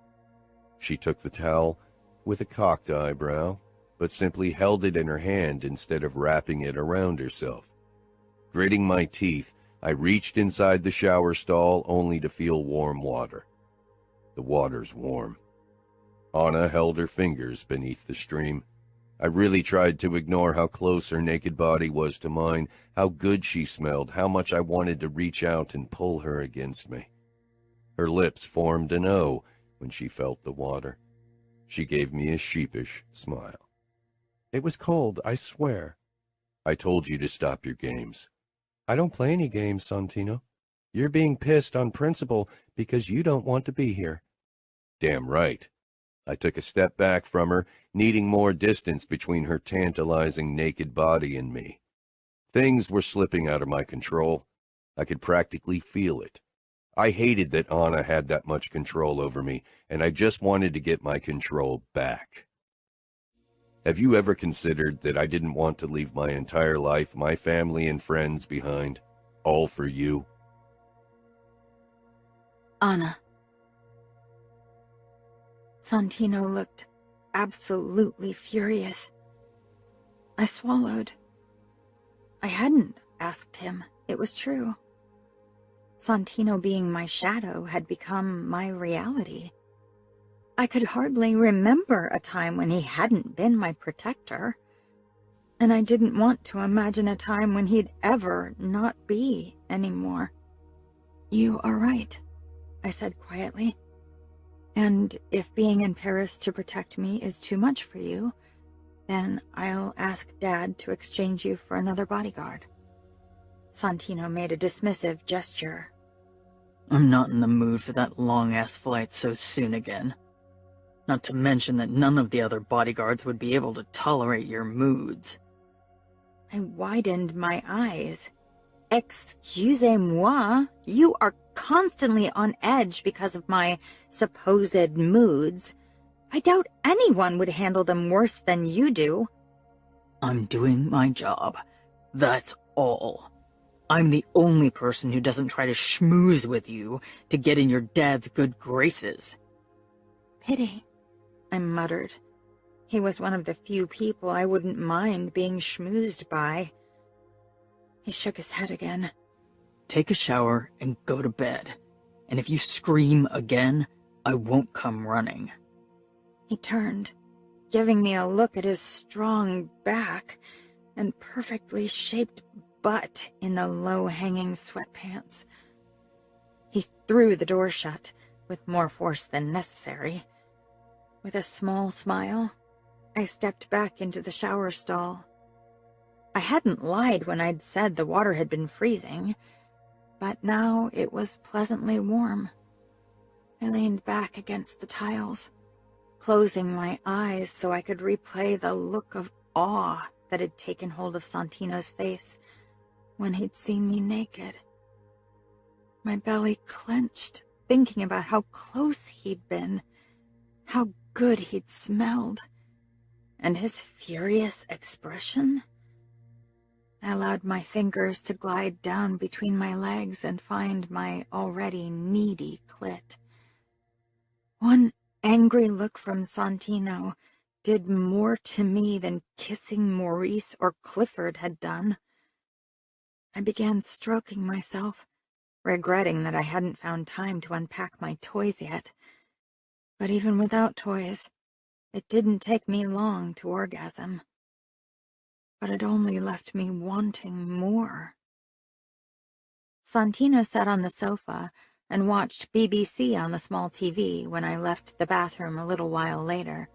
She took the towel with a cocked eyebrow, but simply held it in her hand instead of wrapping it around herself. Gritting my teeth, I reached inside the shower stall only to feel warm water. The water's warm. Anna held her fingers beneath the stream. I really tried to ignore how close her naked body was to mine, how good she smelled, how much I wanted to reach out and pull her against me. Her lips formed an O when she felt the water. She gave me a sheepish smile. It was cold, I swear. I told you to stop your games. I don't play any games, Santino. You're being pissed on principle because you don't want to be here. Damn right. I took a step back from her, needing more distance between her tantalizing naked body and me. Things were slipping out of my control. I could practically feel it. I hated that Anna had that much control over me, and I just wanted to get my control back. Have you ever considered that I didn't want to leave my entire life, my family and friends behind, all for you? Anna. Santino looked absolutely furious. I swallowed. I hadn't asked him. It was true. Santino being my shadow had become my reality. I could hardly remember a time when he hadn't been my protector, and I didn't want to imagine a time when he'd ever not be anymore. You are right, I said quietly. And if being in Paris to protect me is too much for you, then I'll ask Dad to exchange you for another bodyguard. Santino made a dismissive gesture. I'm not in the mood for that long-ass flight so soon again. Not to mention that none of the other bodyguards would be able to tolerate your moods. I widened my eyes. Excusez-moi, you are constantly on edge because of my supposed moods. I doubt anyone would handle them worse than you do. I'm doing my job. That's all. I'm the only person who doesn't try to schmooze with you to get in your dad's good graces. Pity, I muttered. He was one of the few people I wouldn't mind being schmoozed by. He shook his head again. Take a shower and go to bed. And if you scream again, I won't come running. He turned, giving me a look at his strong back and perfectly shaped butt in the low-hanging sweatpants. He threw the door shut with more force than necessary. With a small smile, I stepped back into the shower stall. I hadn't lied when I'd said the water had been freezing, but now it was pleasantly warm. I leaned back against the tiles, closing my eyes so I could replay the look of awe that had taken hold of Santino's face when he'd seen me naked. My belly clenched, thinking about how close he'd been, how good he'd smelled, and his furious expression. I allowed my fingers to glide down between my legs and find my already needy clit. One angry look from Santino did more to me than kissing Maurice or Clifford had done. I began stroking myself, regretting that I hadn't found time to unpack my toys yet. But even without toys, it didn't take me long to orgasm. but it only left me wanting more. Santino sat on the sofa and watched BBC on the small TV when I left the bathroom a little while later.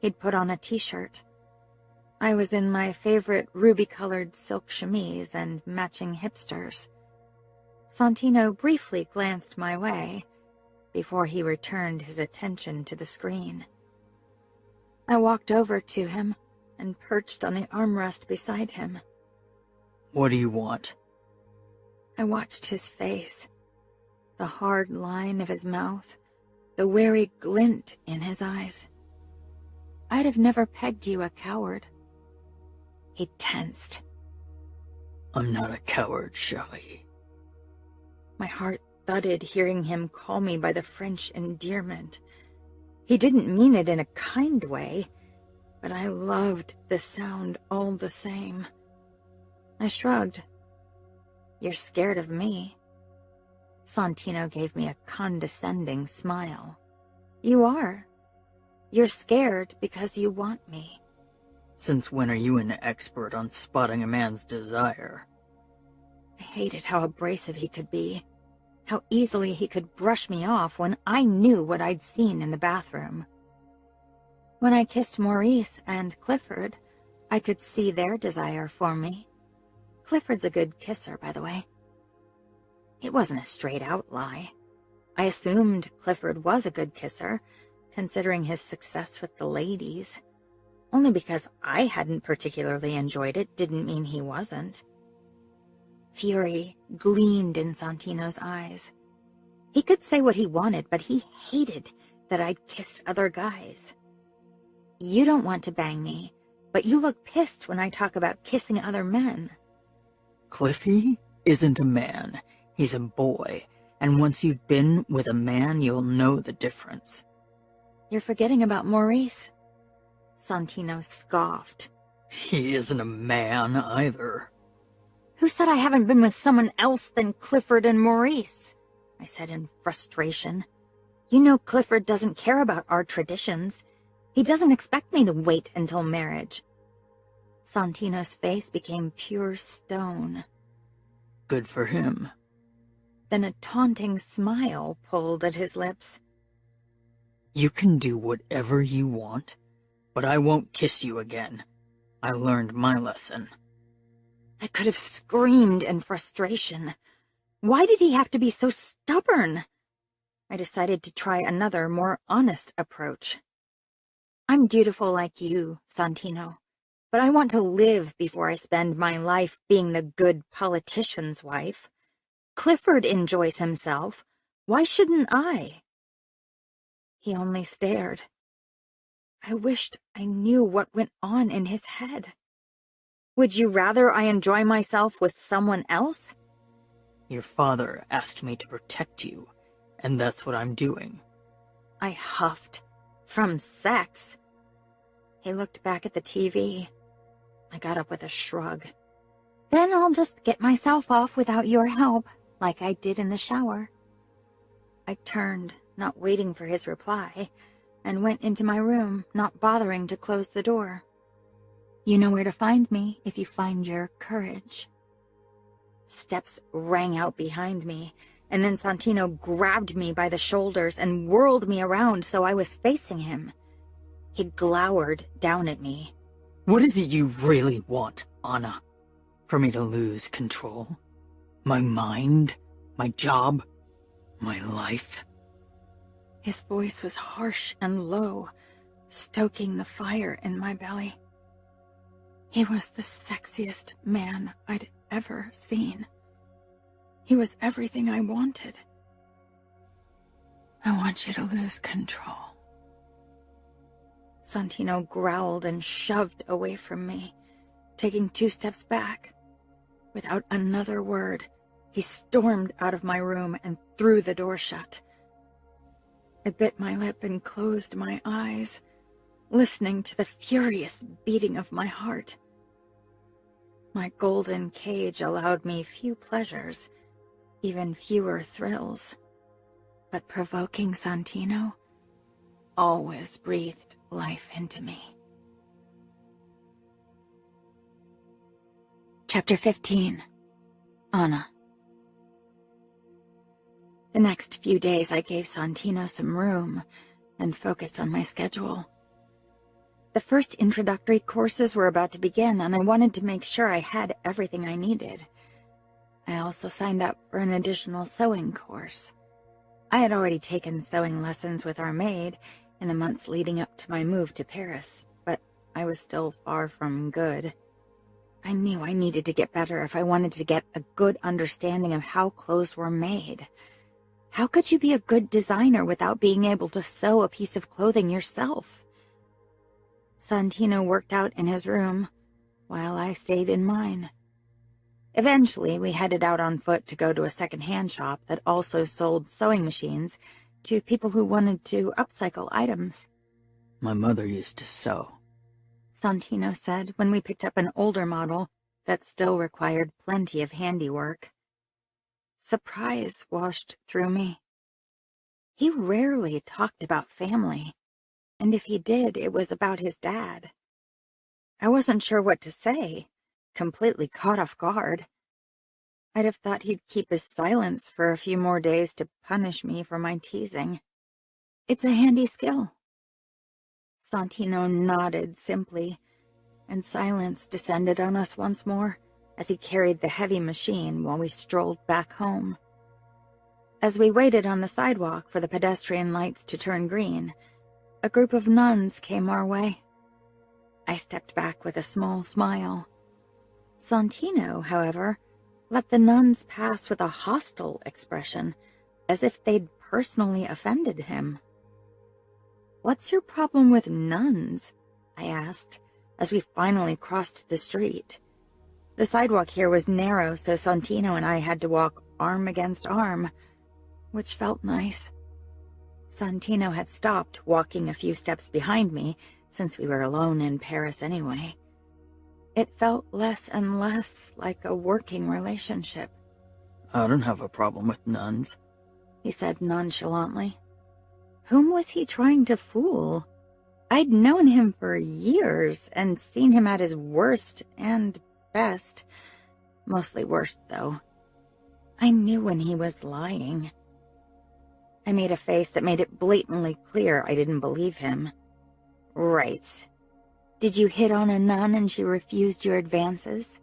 He'd put on a t-shirt. I was in my favorite ruby-colored silk chemise and matching hipsters. Santino briefly glanced my way before he returned his attention to the screen. I walked over to him and perched on the armrest beside him. What do you want? I watched his face, the hard line of his mouth, the wary glint in his eyes. I'd have never pegged you a coward. He tensed. I'm not a coward, Shelley. My heart thudded hearing him call me by the French endearment. He didn't mean it in a kind way, but I loved the sound all the same. I shrugged. You're scared of me. Santino gave me a condescending smile. You are. You're scared because you want me. Since when are you an expert on spotting a man's desire? I hated how abrasive he could be, how easily he could brush me off when I knew what I'd seen in the bathroom. When I kissed Maurice and Clifford, I could see their desire for me. Clifford's a good kisser, by the way. It wasn't a straight-out lie. I assumed Clifford was a good kisser, considering his success with the ladies. Only because I hadn't particularly enjoyed it didn't mean he wasn't. Fury gleamed in Santino's eyes. He could say what he wanted, but he hated that I'd kissed other guys. You don't want to bang me, but you look pissed when I talk about kissing other men. Cliffy isn't a man. He's a boy, and once you've been with a man, you'll know the difference. You're forgetting about Maurice. Santino scoffed. He isn't a man either. Who said I haven't been with someone else than Clifford and Maurice? I said in frustration. You know Clifford doesn't care about our traditions. He doesn't expect me to wait until marriage. Santino's face became pure stone. Good for him. Then a taunting smile pulled at his lips. You can do whatever you want, but I won't kiss you again. I learned my lesson. I could have screamed in frustration. Why did he have to be so stubborn? I decided to try another, more honest approach. I'm dutiful like you, Santino, but I want to live before I spend my life being the good politician's wife. Clifford enjoys himself. Why shouldn't I? He only stared. I wished I knew what went on in his head. Would you rather I enjoy myself with someone else? Your father asked me to protect you, and that's what I'm doing. I huffed. From sex? He looked back at the TV. I got up with a shrug. Then I'll just get myself off without your help, like I did in the shower. I turned, not waiting for his reply, and went into my room, not bothering to close the door. You know where to find me if you find your courage. Steps rang out behind me, and then Santino grabbed me by the shoulders and whirled me around so I was facing him. He glowered down at me. What is it you really want, Anna? For me to lose control? My mind? My job? My life? His voice was harsh and low, stoking the fire in my belly. He was the sexiest man I'd ever seen. He was everything I wanted. I want you to lose control. Santino growled and shoved away from me, taking 2 steps back. Without another word, he stormed out of my room and threw the door shut. I bit my lip and closed my eyes, listening to the furious beating of my heart. My golden cage allowed me few pleasures, even fewer thrills. But provoking Santino always breathed life into me. Chapter 15. Anna. The next few days I gave Santino some room and focused on my schedule. The first introductory courses were about to begin, and I wanted to make sure I had everything I needed. I also signed up for an additional sewing course. I had already taken sewing lessons with our maid in the months leading up to my move to Paris, but I was still far from good. I knew I needed to get better if I wanted to get a good understanding of how clothes were made. How could you be a good designer without being able to sew a piece of clothing yourself? Santino worked out in his room, while I stayed in mine. Eventually, we headed out on foot to go to a second-hand shop that also sold sewing machines to people who wanted to upcycle items. My mother used to sew, Santino said when we picked up an older model that still required plenty of handiwork. Surprise washed through me. He rarely talked about family, and if he did, it was about his dad. I wasn't sure what to say, completely caught off guard. I'd have thought he'd keep his silence for a few more days to punish me for my teasing. It's a handy skill. Santino nodded simply, and silence descended on us once more as he carried the heavy machine while we strolled back home. As we waited on the sidewalk for the pedestrian lights to turn green, a group of nuns came our way. I stepped back with a small smile. Santino, however, let the nuns pass with a hostile expression, as if they'd personally offended him. "What's your problem with nuns?" I asked, as we finally crossed the street. The sidewalk here was narrow, so Santino and I had to walk arm against arm, which felt nice. Santino had stopped walking a few steps behind me, since we were alone in Paris anyway. It felt less and less like a working relationship. "I don't have a problem with nuns," he said nonchalantly. Whom was he trying to fool? I'd known him for years and seen him at his worst and best. Mostly worst, though. I knew when he was lying. I made a face that made it blatantly clear I didn't believe him. Right. Did you hit on a nun and she refused your advances?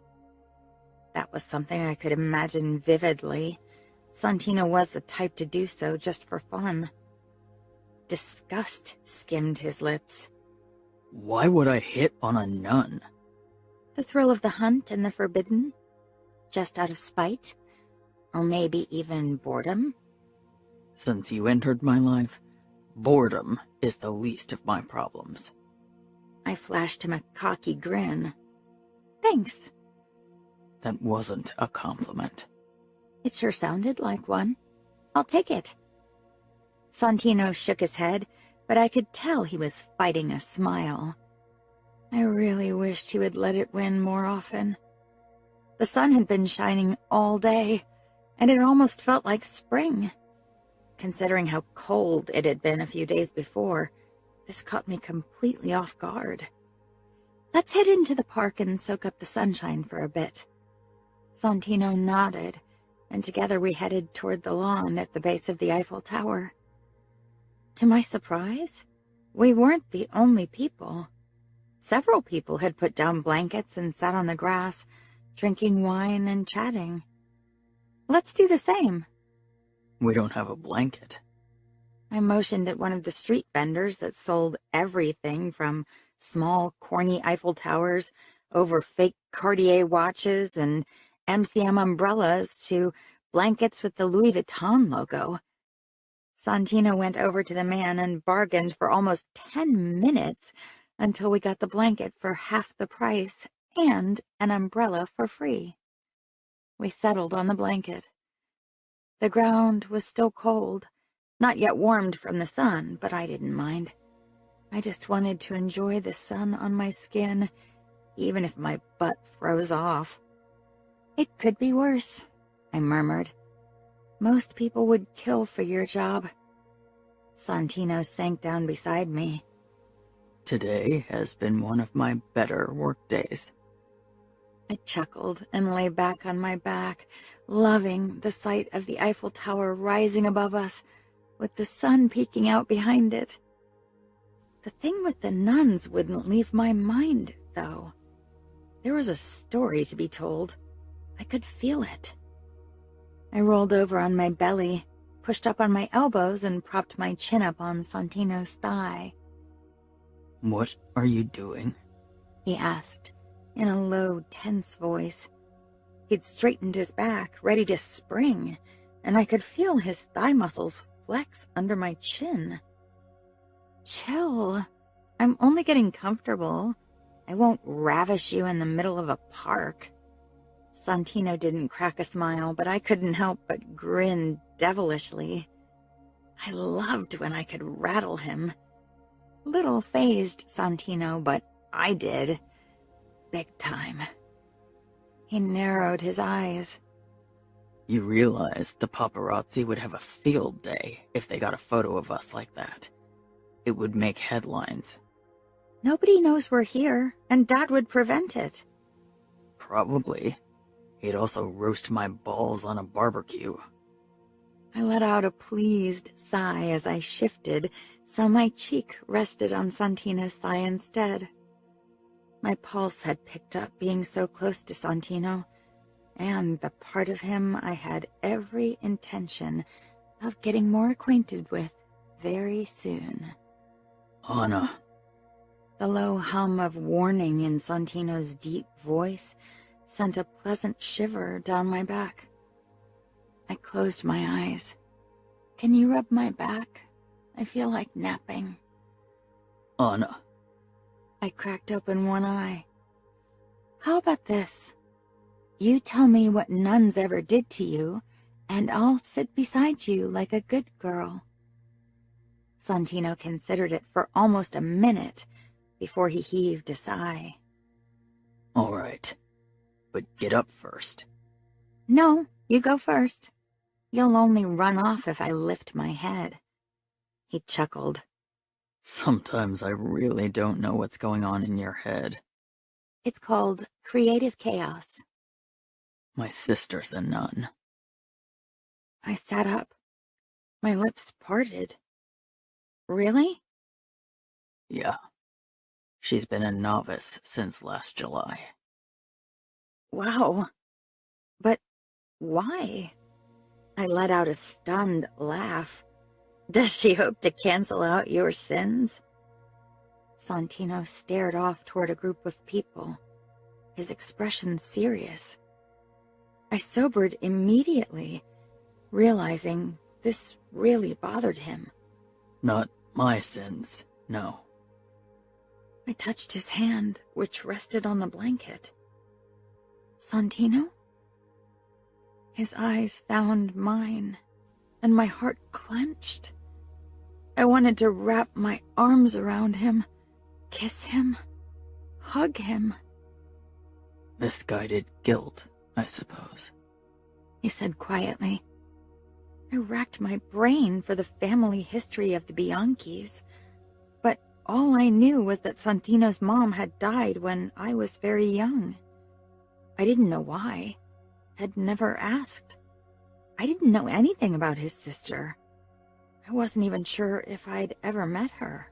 That was something I could imagine vividly. Santino was the type to do so just for fun. Disgust skimmed his lips. "Why would I hit on a nun?" The thrill of the hunt and the forbidden? Just out of spite? Or maybe even boredom? "Since you entered my life, boredom is the least of my problems." I flashed him a cocky grin. Thanks. That wasn't a compliment. It sure sounded like one. I'll take it. Santino shook his head, but I could tell he was fighting a smile. I really wished he would let it win more often. The sun had been shining all day, and it almost felt like spring. Considering how cold it had been a few days before, this caught me completely off guard. Let's head into the park and soak up the sunshine for a bit. Santino nodded, and together we headed toward the lawn at the base of the Eiffel Tower. To my surprise, we weren't the only people. Several people had put down blankets and sat on the grass, drinking wine and chatting. Let's do the same. We don't have a blanket. I motioned at one of the street vendors that sold everything from small, corny Eiffel Towers over fake Cartier watches and MCM umbrellas to blankets with the Louis Vuitton logo. Santino went over to the man and bargained for almost 10 minutes until we got the blanket for half the price and an umbrella for free. We settled on the blanket. The ground was still cold, not yet warmed from the sun, but I didn't mind. I just wanted to enjoy the sun on my skin, even if my butt froze off. It could be worse, I murmured. Most people would kill for your job. Santino sank down beside me. Today has been one of my better work days. I chuckled and lay back on my back, loving the sight of the Eiffel Tower rising above us, with the sun peeking out behind it. The thing with the nuns wouldn't leave my mind, though. There was a story to be told. I could feel it. I rolled over on my belly, pushed up on my elbows, and propped my chin up on Santino's thigh. What are you doing? He asked, in a low, tense voice. He'd straightened his back, ready to spring, and I could feel his thigh muscles flex under my chin. Chill. I'm only getting comfortable. I won't ravish you in the middle of a park. Santino didn't crack a smile, but I couldn't help but grin devilishly. I loved when I could rattle him. Little fazed Santino, but I did. Big time. He narrowed his eyes. You realize the paparazzi would have a field day if they got a photo of us like that. It would make headlines. Nobody knows we're here, and Dad would prevent it. Probably. He'd also roast my balls on a barbecue. I let out a pleased sigh as I shifted, so my cheek rested on Santino's thigh instead. My pulse had picked up being so close to Santino, and the part of him I had every intention of getting more acquainted with very soon. Anna. The low hum of warning in Santino's deep voice sent a pleasant shiver down my back. I closed my eyes. Can you rub my back? I feel like napping. Anna. I cracked open one eye. How about this? You tell me what nuns ever did to you, and I'll sit beside you like a good girl. Santino considered it for almost a minute before he heaved a sigh. All right, but get up first. No, you go first. You'll only run off if I lift my head. He chuckled. Sometimes I really don't know what's going on in your head. It's called creative chaos. My sister's a nun. I sat up. My lips parted. Really? Yeah. She's been a novice since last July. Wow. But why? I let out a stunned laugh. Does she hope to cancel out your sins? Santino stared off toward a group of people, his expression serious. I sobered immediately, realizing this really bothered him. Not my sins, no. I touched his hand, which rested on the blanket. Santino? His eyes found mine, and my heart clenched. I wanted to wrap my arms around him, kiss him, hug him. Misguided guilt, I suppose, he said quietly. I racked my brain for the family history of the Bianchis, but all I knew was that Santino's mom had died when I was very young. I didn't know why, had never asked. I didn't know anything about his sister. I wasn't even sure if I'd ever met her.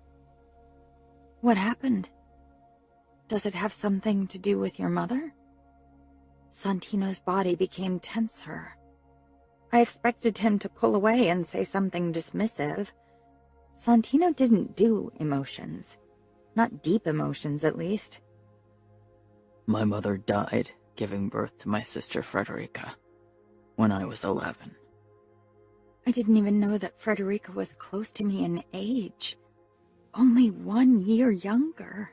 What happened? Does it have something to do with your mother? Santino's body became tenser. I expected him to pull away and say something dismissive. Santino didn't do emotions. Not deep emotions, at least. My mother died giving birth to my sister Frederica when I was 11. I didn't even know that Frederica was close to me in age. Only 1 year younger.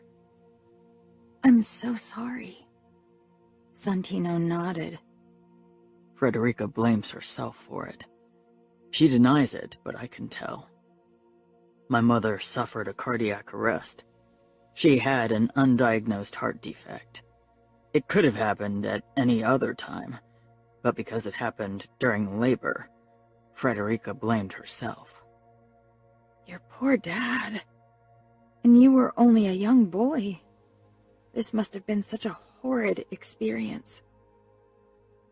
I'm so sorry. Santino nodded. Frederica blames herself for it. She denies it, but I can tell. My mother suffered a cardiac arrest. She had an undiagnosed heart defect. It could have happened at any other time, but because it happened during labor, Frederica blamed herself. Your poor dad. And you were only a young boy. This must have been such a horrid experience.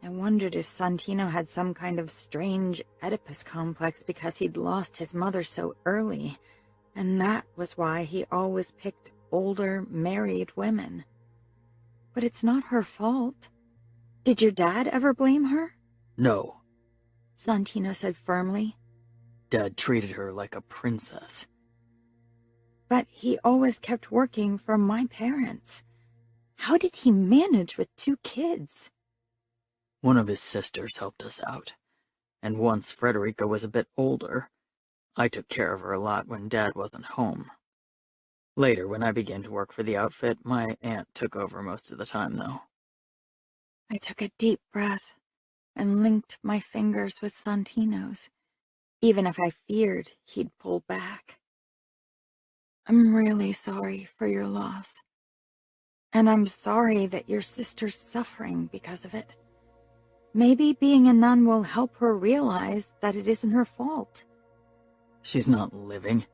I wondered if Santino had some kind of strange Oedipus complex because he'd lost his mother so early, and that was why he always picked older, married women. But it's not her fault. Did your dad ever blame her? No. Santino said firmly. Dad treated her like a princess. But he always kept working for my parents. How did he manage with 2 kids? One of his sisters helped us out, and once Frederica was a bit older, I took care of her a lot when Dad wasn't home. Later, when I began to work for the outfit, my aunt took over most of the time, though. I took a deep breath and linked my fingers with Santino's, even if I feared he'd pull back. I'm really sorry for your loss, and I'm sorry that your sister's suffering because of it. Maybe being a nun will help her realize that it isn't her fault. She's not living.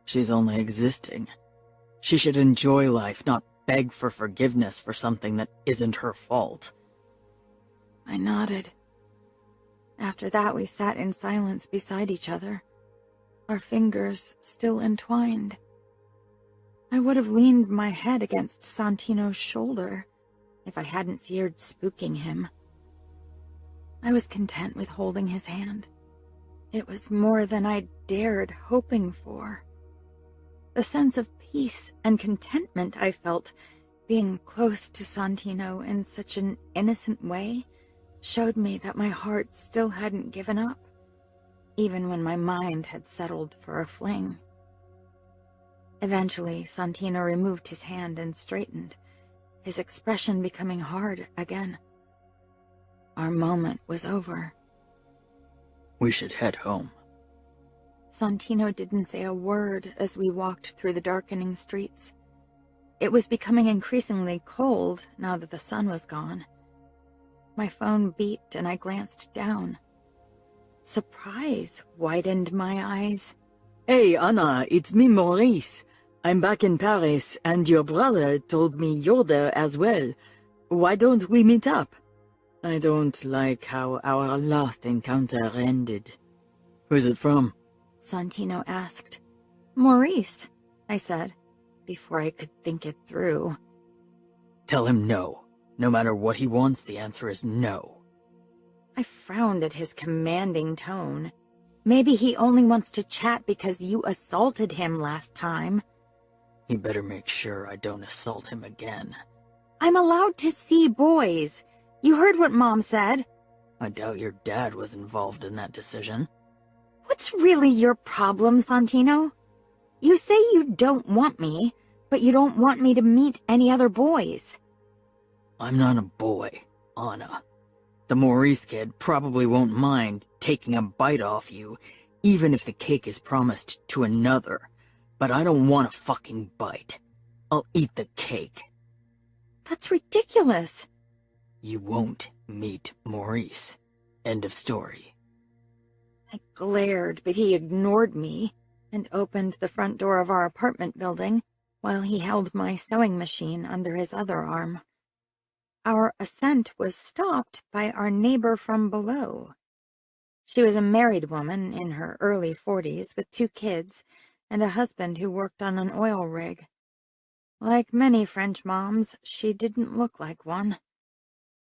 She's only existing. She should enjoy life, not beg for forgiveness for something that isn't her fault. I nodded. After that, we sat in silence beside each other, our fingers still entwined. I would have leaned my head against Santino's shoulder if I hadn't feared spooking him. I was content with holding his hand. It was more than I'd dared hoping for. The sense of peace and contentment I felt being close to Santino in such an innocent way showed me that my heart still hadn't given up, even when my mind had settled for a fling. Eventually, Santino removed his hand and straightened, his expression becoming hard again. Our moment was over. We should head home. Santino didn't say a word as we walked through the darkening streets. It was becoming increasingly cold now that the sun was gone. My phone beeped and I glanced down. Surprise widened my eyes. Hey, Anna, it's me, Maurice. I'm back in Paris, and your brother told me you're there as well. Why don't we meet up? I don't like how our last encounter ended. Who's it from? Santino asked. Maurice, I said, before I could think it through. Tell him no. No matter what he wants, the answer is no. I frowned at his commanding tone. Maybe he only wants to chat because you assaulted him last time. He better make sure I don't assault him again. I'm allowed to see boys. You heard what Mom said. I doubt your dad was involved in that decision. What's really your problem, Santino? You say you don't want me, but you don't want me to meet any other boys. I'm not a boy, Anna. The Maurice kid probably won't mind taking a bite off you, even if the cake is promised to another. But I don't want a fucking bite. I'll eat the cake. That's ridiculous. You won't meet Maurice. End of story. I glared, but he ignored me and opened the front door of our apartment building while he held my sewing machine under his other arm. Our ascent was stopped by our neighbor from below. She was a married woman in her early 40s with 2 kids and a husband who worked on an oil rig. Like many French moms, she didn't look like one.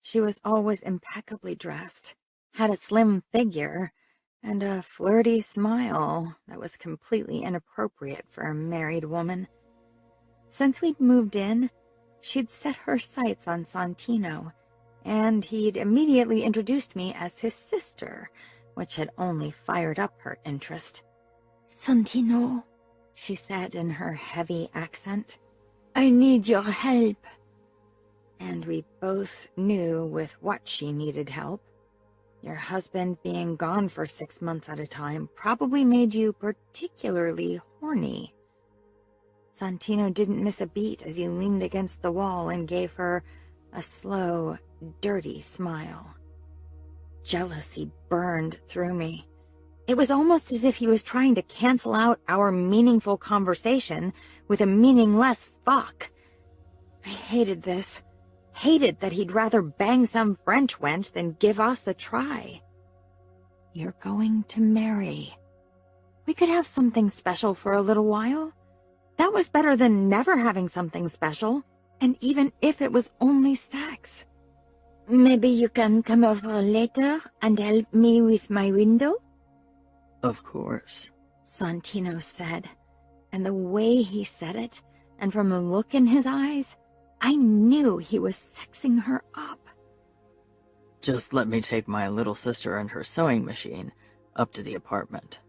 She was always impeccably dressed, had a slim figure, and a flirty smile that was completely inappropriate for a married woman. Since we'd moved in, she'd set her sights on Santino, and he'd immediately introduced me as his sister, which had only fired up her interest. Santino, she said in her heavy accent, I need your help. And we both knew with what she needed help. Your husband being gone for 6 months at a time probably made you particularly horny. Santino didn't miss a beat as he leaned against the wall and gave her a slow, dirty smile. Jealousy burned through me. It was almost as if he was trying to cancel out our meaningful conversation with a meaningless fuck. I hated this. hated that he'd rather bang some French wench than give us a try. You're going to marry. We could have something special for a little while. That was better than never having something special, and even if it was only sex. Maybe you can come over later and help me with my window? Of course, Santino said, and the way he said it, and from the look in his eyes, I knew he was sexing her up. Just let me take my little sister and her sewing machine up to the apartment.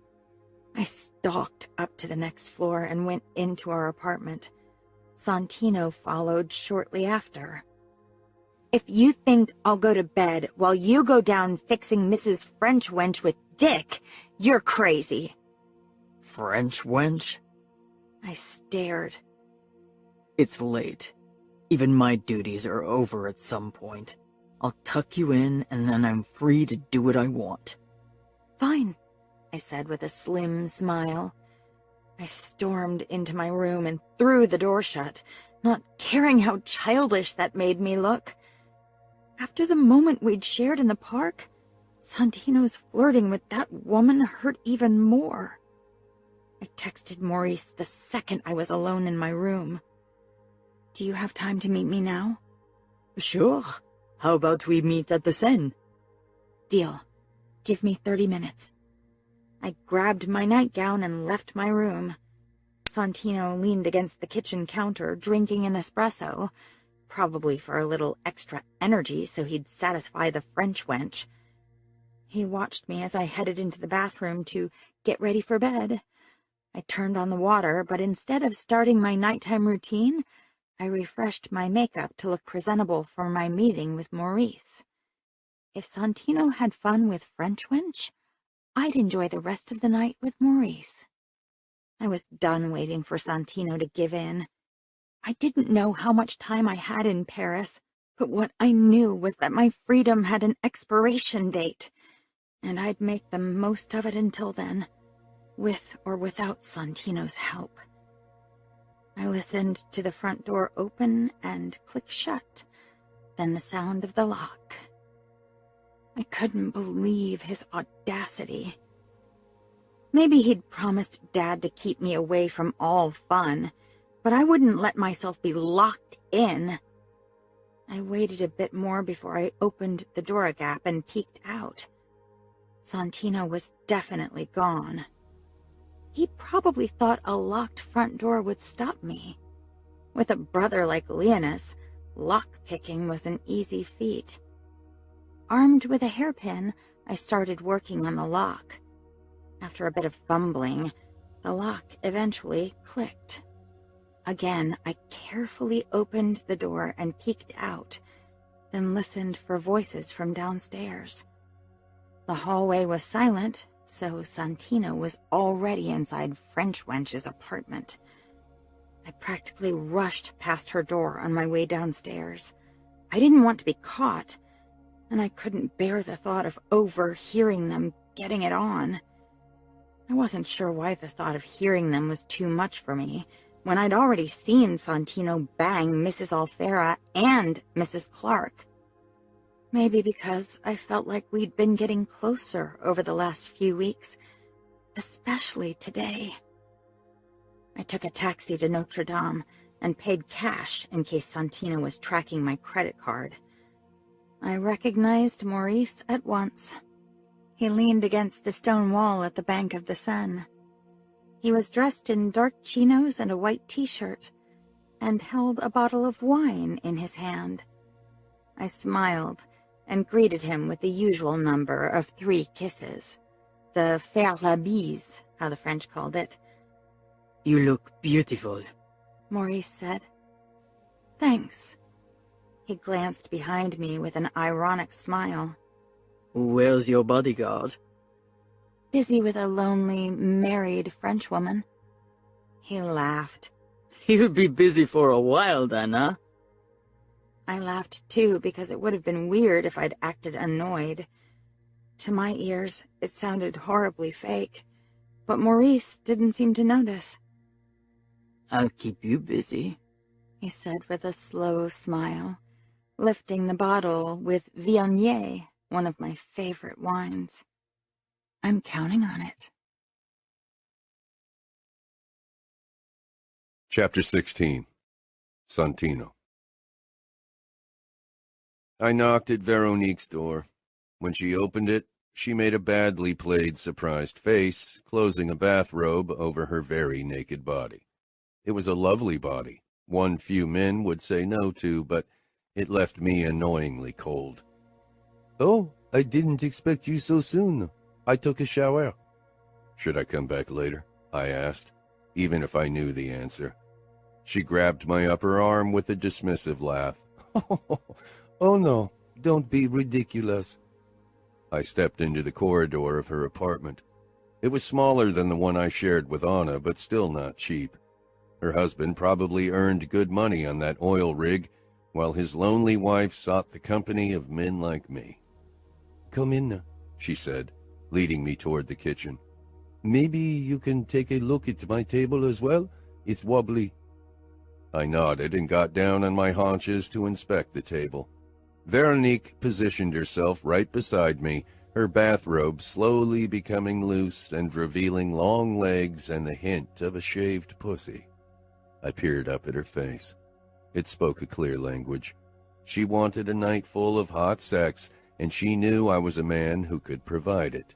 I stalked up to the next floor and went into our apartment. Santino followed shortly after. If you think I'll go to bed while you go down fixing Mrs. French wench with Dick, you're crazy. French wench? I stared. It's late. Even my duties are over at some point. I'll tuck you in and then I'm free to do what I want. Fine, I said with a slim smile. I stormed into my room and threw the door shut, not caring how childish that made me look. After the moment we'd shared in the park, Santino's flirting with that woman hurt even more. I texted Maurice the second I was alone in my room. Do you have time to meet me now? Sure. How about we meet at the Seine? Deal. Give me 30 minutes. I grabbed my nightgown and left my room. Santino leaned against the kitchen counter, drinking an espresso, probably for a little extra energy so he'd satisfy the French wench. He watched me as I headed into the bathroom to get ready for bed. I turned on the water, but instead of starting my nighttime routine, I refreshed my makeup to look presentable for my meeting with Maurice. If Santino had fun with French wench, I'd enjoy the rest of the night with Maurice. I was done waiting for Santino to give in. I didn't know how much time I had in Paris, but what I knew was that my freedom had an expiration date, and I'd make the most of it until then, with or without Santino's help. I listened to the front door open and click shut, then the sound of the lock. I couldn't believe his audacity. Maybe he'd promised Dad to keep me away from all fun, but I wouldn't let myself be locked in. I waited a bit more before I opened the door a gap and peeked out. Santino was definitely gone. He probably thought a locked front door would stop me. With a brother like Leonis, lock-picking was an easy feat. Armed with a hairpin, I started working on the lock. After a bit of fumbling, the lock eventually clicked. Again, I carefully opened the door and peeked out, then listened for voices from downstairs. The hallway was silent, so Santino was already inside French wench's apartment. I practically rushed past her door on my way downstairs. I didn't want to be caught, and I couldn't bear the thought of overhearing them getting it on. I wasn't sure why the thought of hearing them was too much for me, when I'd already seen Santino bang Mrs. Alfera and Mrs. Clark. Maybe because I felt like we'd been getting closer over the last few weeks, especially today. I took a taxi to Notre Dame and paid cash in case Santino was tracking my credit card. I recognized Maurice at once. He leaned against the stone wall at the bank of the Seine. He was dressed in dark chinos and a white t-shirt, and held a bottle of wine in his hand. I smiled and greeted him with the usual number of 3 kisses. The faire la bise, how the French called it. You look beautiful, Maurice said. Thanks. He glanced behind me with an ironic smile. Where's your bodyguard? Busy with a lonely, married Frenchwoman. He laughed. He'll be busy for a while then, huh? I laughed too, because it would have been weird if I'd acted annoyed. To my ears, it sounded horribly fake, but Maurice didn't seem to notice. I'll keep you busy, he said with a slow smile. lifting the bottle with Viognier, one of my favorite wines. I'm counting on it. Chapter 16. Santino. I knocked at Veronique's door. When she opened it, she made a badly played surprised face, closing a bathrobe over her very naked body. It was a lovely body, one few men would say no to, but it left me annoyingly cold. "Oh, I didn't expect you so soon. I took a shower." "Should I come back later?" I asked, even if I knew the answer. She grabbed my upper arm with a dismissive laugh. "Oh no, don't be ridiculous." I stepped into the corridor of her apartment. It was smaller than the one I shared with Anna, but still not cheap. Her husband probably earned good money on that oil rig, while his lonely wife sought the company of men like me. "Come in," she said, leading me toward the kitchen. "Maybe you can take a look at my table as well? It's wobbly." I nodded and got down on my haunches to inspect the table. Veronique positioned herself right beside me, her bathrobe slowly becoming loose and revealing long legs and the hint of a shaved pussy. I peered up at her face. It spoke a clear language. She wanted a night full of hot sex, and she knew I was a man who could provide it.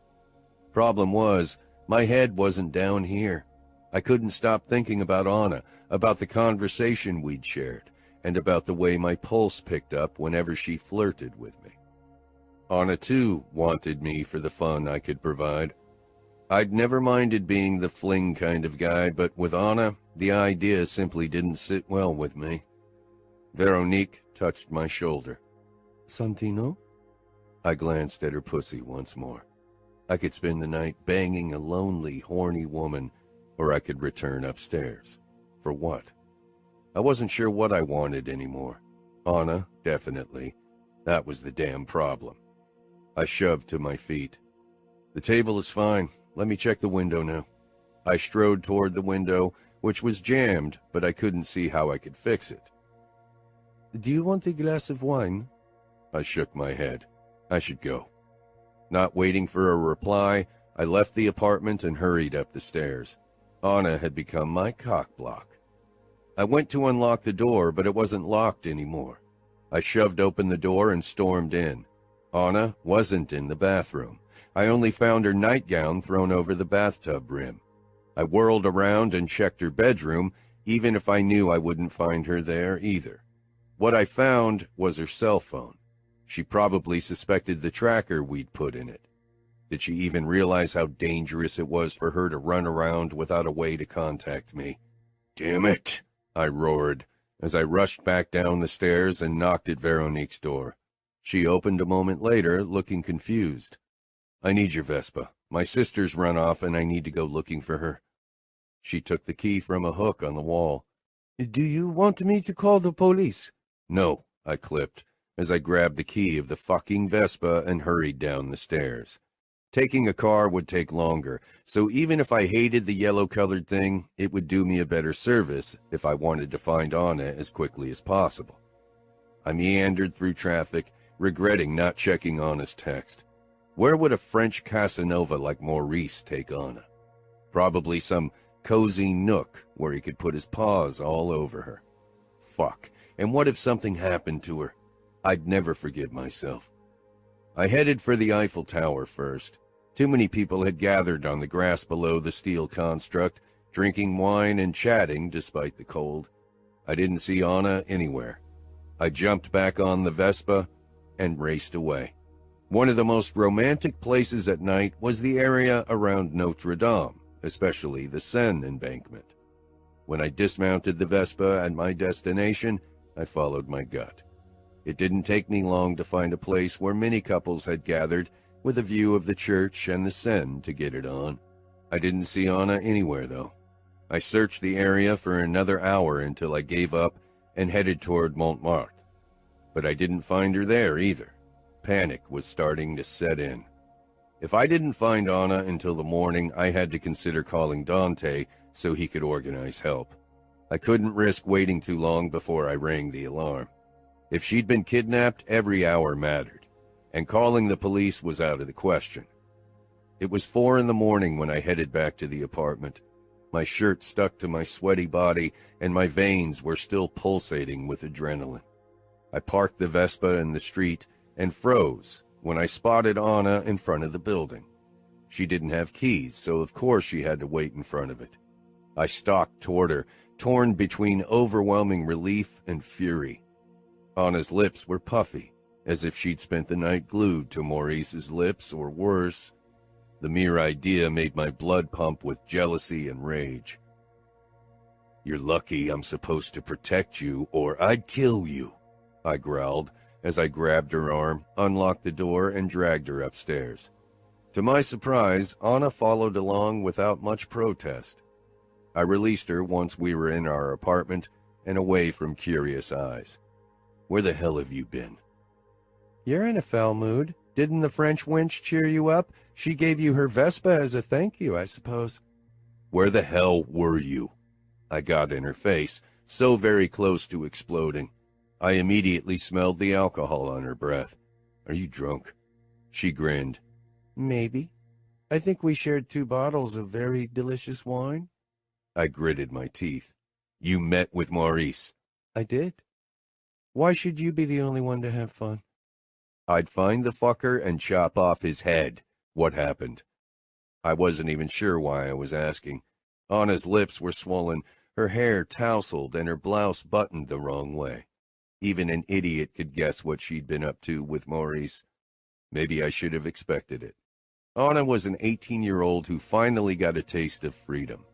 Problem was, my head wasn't down here. I couldn't stop thinking about Anna, about the conversation we'd shared, and about the way my pulse picked up whenever she flirted with me. Anna, too, wanted me for the fun I could provide. I'd never minded being the fling kind of guy, but with Anna, the idea simply didn't sit well with me. Veronique touched my shoulder. "Santino?" I glanced at her pussy once more. I could spend the night banging a lonely, horny woman, or I could return upstairs. For what? I wasn't sure what I wanted anymore. Anna, definitely. That was the damn problem. I shoved to my feet. "The table is fine. Let me check the window now." I strode toward the window, which was jammed, but I couldn't see how I could fix it. "Do you want a glass of wine?" I shook my head. I should go. Not waiting for a reply, I left the apartment and hurried up the stairs. Anna had become my cock block. I went to unlock the door, but it wasn't locked anymore. I shoved open the door and stormed in. Anna wasn't in the bathroom. I only found her nightgown thrown over the bathtub rim. I whirled around and checked her bedroom, even if I knew I wouldn't find her there either. What I found was her cell phone. She probably suspected the tracker we'd put in it. Did she even realize how dangerous it was for her to run around without a way to contact me? "Damn it!" I roared as I rushed back down the stairs and knocked at Veronique's door. She opened a moment later, looking confused. "I need your Vespa. My sister's run off and I need to go looking for her." She took the key from a hook on the wall. "Do you want me to call the police?" "No," I clipped as I grabbed the key of the fucking Vespa and hurried down the stairs. Taking a car would take longer, so even if I hated the yellow-colored thing, it would do me a better service if I wanted to find Anna as quickly as possible. I meandered through traffic, regretting not checking Anna's text. Where would a French Casanova like Maurice take Anna? Probably some cozy nook where he could put his paws all over her. Fuck, and what if something happened to her? I'd never forgive myself. I headed for the Eiffel Tower first. Too many people had gathered on the grass below the steel construct, drinking wine and chatting despite the cold. I didn't see Anna anywhere. I jumped back on the Vespa and raced away. One of the most romantic places at night was the area around Notre Dame, especially the Seine embankment. When I dismounted the Vespa at my destination, I followed my gut. It didn't take me long to find a place where many couples had gathered, with a view of the church and the Seine to get it on. I didn't see Anna anywhere, though. I searched the area for another hour until I gave up and headed toward Montmartre. But I didn't find her there either. Panic was starting to set in. If I didn't find Anna until the morning, I had to consider calling Dante so he could organize help. I couldn't risk waiting too long before I rang the alarm. If she'd been kidnapped, every hour mattered, and calling the police was out of the question. It was 4 in the morning when I headed back to the apartment. My shirt stuck to my sweaty body, and my veins were still pulsating with adrenaline. I parked the Vespa in the street and froze when I spotted Anna in front of the building. She didn't have keys, so of course she had to wait in front of it. I stalked toward her, torn between overwhelming relief and fury. Anna's lips were puffy, as if she'd spent the night glued to Maurice's lips, or worse. The mere idea made my blood pump with jealousy and rage. "You're lucky I'm supposed to protect you, or I'd kill you," I growled as I grabbed her arm, unlocked the door, and dragged her upstairs. To my surprise, Anna followed along without much protest. I released her once we were in our apartment and away from curious eyes. "Where the hell have you been?" "You're in a foul mood. Didn't the French wench cheer you up? She gave you her Vespa as a thank you, I suppose." "Where the hell were you?" I got in her face, so very close to exploding. I immediately smelled the alcohol on her breath. "Are you drunk?" She grinned. "Maybe. I think we shared 2 bottles of very delicious wine." I gritted my teeth. "You met with Maurice?" "I did. Why should you be the only one to have fun?" "I'd find the fucker and chop off his head. What happened?" I wasn't even sure why I was asking. Anna's lips were swollen, her hair tousled, and her blouse buttoned the wrong way. Even an idiot could guess what she'd been up to with Maurice. Maybe I should have expected it. Anna was an 18-year-old who finally got a taste of freedom.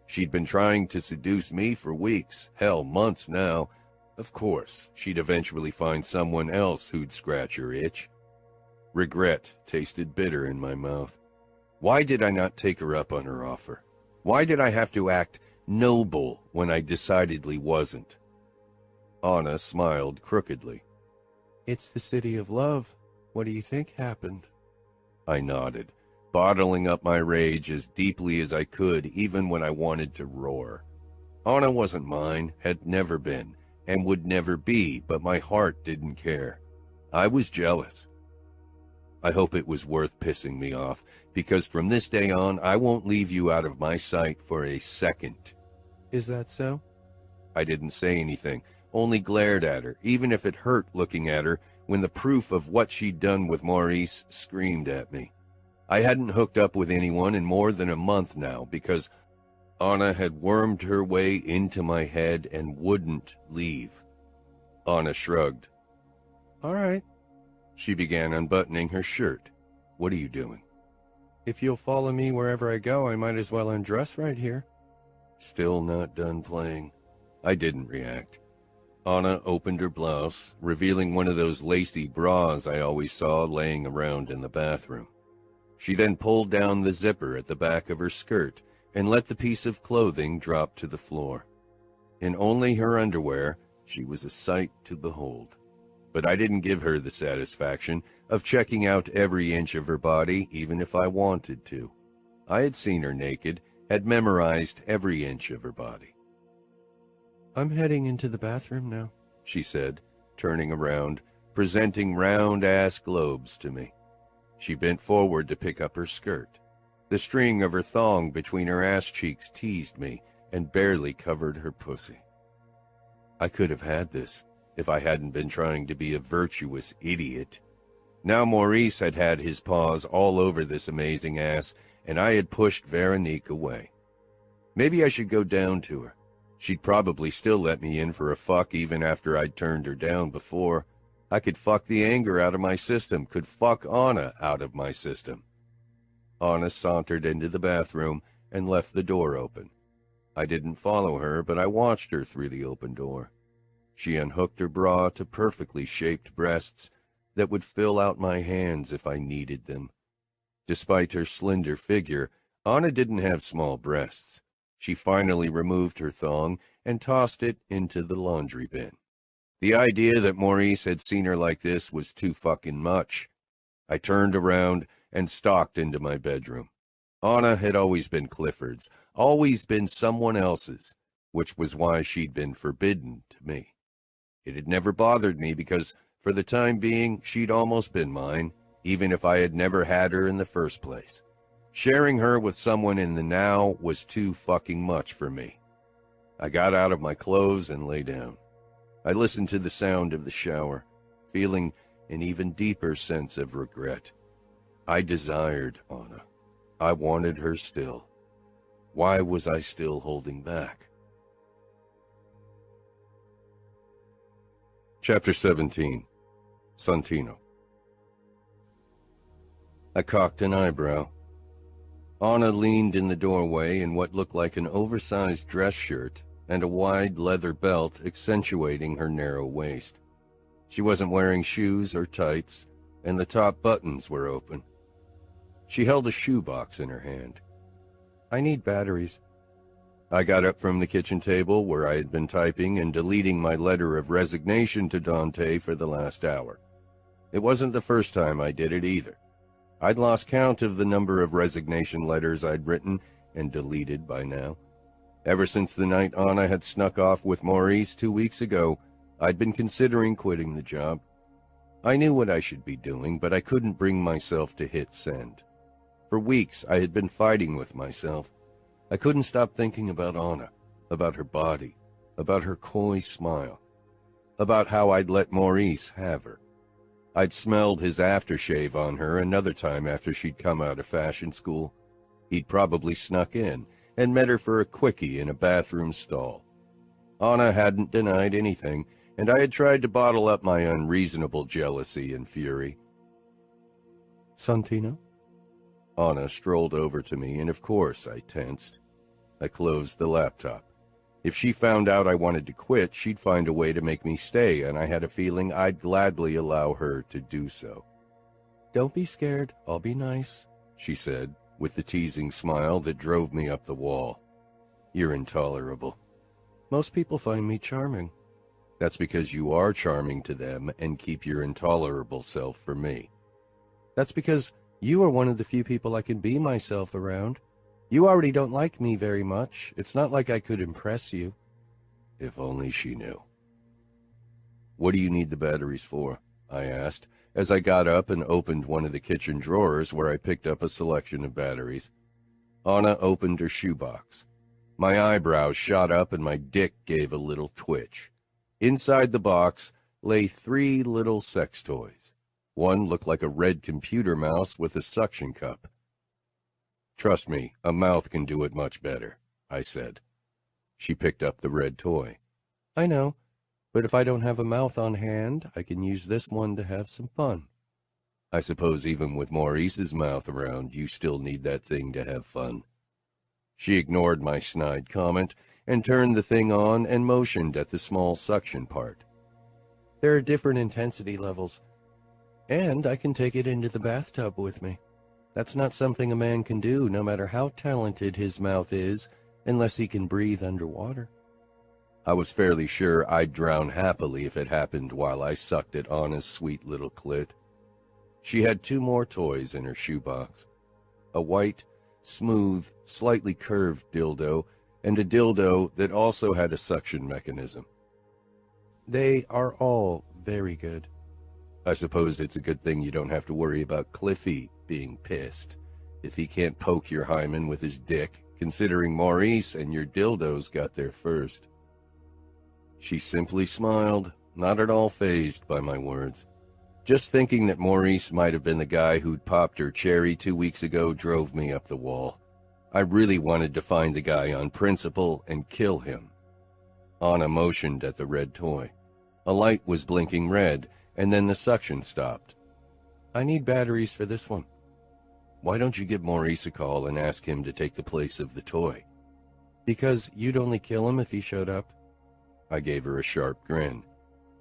She'd been trying to seduce me for weeks, hell, months now. Of course, she'd eventually find someone else who'd scratch her itch. Regret tasted bitter in my mouth. Why did I not take her up on her offer? Why did I have to act noble when I decidedly wasn't? Anna smiled crookedly. "It's the city of love. What do you think happened?" I nodded, bottling up my rage as deeply as I could, even when I wanted to roar. Anna wasn't mine, had never been, and would never be, but my heart didn't care. I was jealous. "I hope it was worth pissing me off, because from this day on, I won't leave you out of my sight for a second." "Is that so?" I didn't say anything, only glared at her, even if it hurt looking at her when the proof of what she'd done with Maurice screamed at me. I hadn't hooked up with anyone in more than a month now, because Anna had wormed her way into my head and wouldn't leave. Anna shrugged. "All right." She began unbuttoning her shirt. "What are you doing?" "If you'll follow me wherever I go, I might as well undress right here." Still not done playing. I didn't react. Anna opened her blouse, revealing one of those lacy bras I always saw laying around in the bathroom. She then pulled down the zipper at the back of her skirt and let the piece of clothing drop to the floor. In only her underwear, she was a sight to behold. But I didn't give her the satisfaction of checking out every inch of her body, even if I wanted to. I had seen her naked, had memorized every inch of her body. "I'm heading into the bathroom now," she said, turning around, presenting round-ass globes to me. She bent forward to pick up her skirt. The string of her thong between her ass cheeks teased me and barely covered her pussy. I could have had this if I hadn't been trying to be a virtuous idiot. Now Maurice had had his paws all over this amazing ass, and I had pushed Veronique away. Maybe I should go down to her. She'd probably still let me in for a fuck even after I'd turned her down before. I could fuck the anger out of my system, could fuck Anna out of my system. Anna sauntered into the bathroom and left the door open. I didn't follow her, but I watched her through the open door. She unhooked her bra to perfectly shaped breasts that would fill out my hands if I needed them. Despite her slender figure, Anna didn't have small breasts. She finally removed her thong and tossed it into the laundry bin. The idea that Maurice had seen her like this was too fucking much. I turned around and stalked into my bedroom. Anna had always been Clifford's, always been someone else's, which was why she'd been forbidden to me. It had never bothered me because, for the time being, she'd almost been mine, even if I had never had her in the first place. Sharing her with someone in the now was too fucking much for me. I got out of my clothes and lay down. I listened to the sound of the shower, feeling an even deeper sense of regret. I desired Anna. I wanted her still. Why was I still holding back? Chapter 17. Santino. I cocked an eyebrow. Anna leaned in the doorway in what looked like an oversized dress shirt and a wide leather belt accentuating her narrow waist. She wasn't wearing shoes or tights, and the top buttons were open. She held a shoebox in her hand. I need batteries. I got up from the kitchen table where I had been typing and deleting my letter of resignation to Dante for the last hour. It wasn't the first time I did it either. I'd lost count of the number of resignation letters I'd written and deleted by now. Ever since the night Anna had snuck off with Maurice 2 weeks ago, I'd been considering quitting the job. I knew what I should be doing, but I couldn't bring myself to hit send. For weeks, I had been fighting with myself. I couldn't stop thinking about Anna, about her body, about her coy smile, about how I'd let Maurice have her. I'd smelled his aftershave on her another time after she'd come out of fashion school. He'd probably snuck in and met her for a quickie in a bathroom stall. Anna hadn't denied anything, and I had tried to bottle up my unreasonable jealousy and fury. Santino? Anna strolled over to me, and of course I tensed. I closed the laptop. If she found out I wanted to quit, she'd find a way to make me stay, and I had a feeling I'd gladly allow her to do so. Don't be scared, I'll be nice, she said, with the teasing smile that drove me up the wall. You're intolerable. Most people find me charming. That's because you are charming to them and keep your intolerable self for me. That's because you are one of the few people I can be myself around. You already don't like me very much. It's not like I could impress you. If only she knew. What do you need the batteries for? I asked, as I got up and opened one of the kitchen drawers where I picked up a selection of batteries. Anna opened her shoebox. My eyebrows shot up and my dick gave a little twitch. Inside the box lay 3 little sex toys. One looked like a red computer mouse with a suction cup. Trust me, a mouth can do it much better, I said. She picked up the red toy. I know, but if I don't have a mouth on hand, I can use this one to have some fun. I suppose even with Maurice's mouth around, you still need that thing to have fun. She ignored my snide comment and turned the thing on and motioned at the small suction part. There are different intensity levels, and I can take it into the bathtub with me. That's not something a man can do, no matter how talented his mouth is, unless he can breathe underwater. I was fairly sure I'd drown happily if it happened while I sucked at Anna's sweet little clit. She had 2 more toys in her shoebox. A white, smooth, slightly curved dildo, and a dildo that also had a suction mechanism. They are all very good. I suppose it's a good thing you don't have to worry about Cliffy being pissed if he can't poke your hymen with his dick, considering Maurice and your dildos got there first. She simply smiled, not at all fazed by my words. Just thinking that Maurice might have been the guy who'd popped her cherry 2 weeks ago drove me up the wall. I really wanted to find the guy on principle and kill him. Anna motioned at the red toy. A light was blinking red, and then the suction stopped. I need batteries for this one. Why don't you give Maurice a call and ask him to take the place of the toy? Because you'd only kill him if he showed up? I gave her a sharp grin.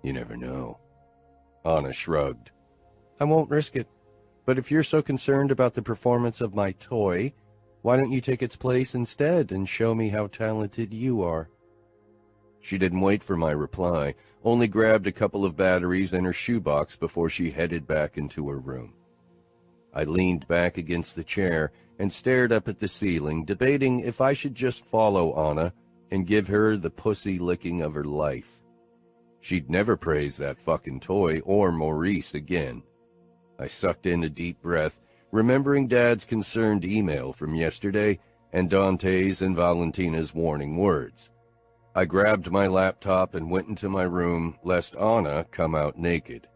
You never know. Anna shrugged. I won't risk it. But if you're so concerned about the performance of my toy, why don't you take its place instead and show me how talented you are? She didn't wait for my reply, only grabbed a couple of batteries in her shoebox before she headed back into her room. I leaned back against the chair and stared up at the ceiling, debating if I should just follow Anna and give her the pussy licking of her life. She'd never praise that fucking toy or Maurice again. I sucked in a deep breath, remembering Dad's concerned email from yesterday and Dante's and Valentina's warning words. I grabbed my laptop and went into my room, lest Anna come out naked.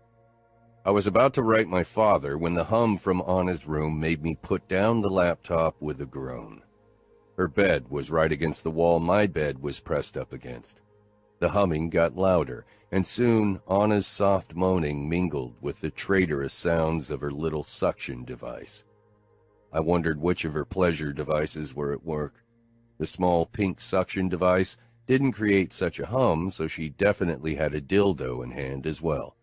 I was about to write my father when the hum from Anna's room made me put down the laptop with a groan. Her bed was right against the wall my bed was pressed up against. The humming got louder, and soon Anna's soft moaning mingled with the traitorous sounds of her little suction device. I wondered which of her pleasure devices were at work. The small pink suction device didn't create such a hum, so she definitely had a dildo in hand as well.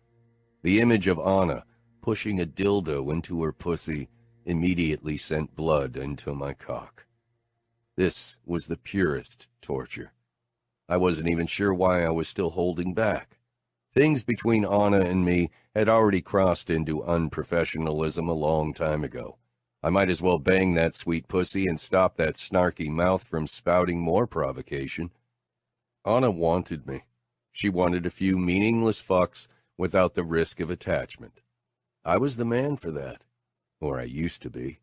The image of Anna pushing a dildo into her pussy immediately sent blood into my cock. This was the purest torture. I wasn't even sure why I was still holding back. Things between Anna and me had already crossed into unprofessionalism a long time ago. I might as well bang that sweet pussy and stop that snarky mouth from spouting more provocation. Anna wanted me. She wanted a few meaningless fucks without the risk of attachment. I was the man for that, or I used to be.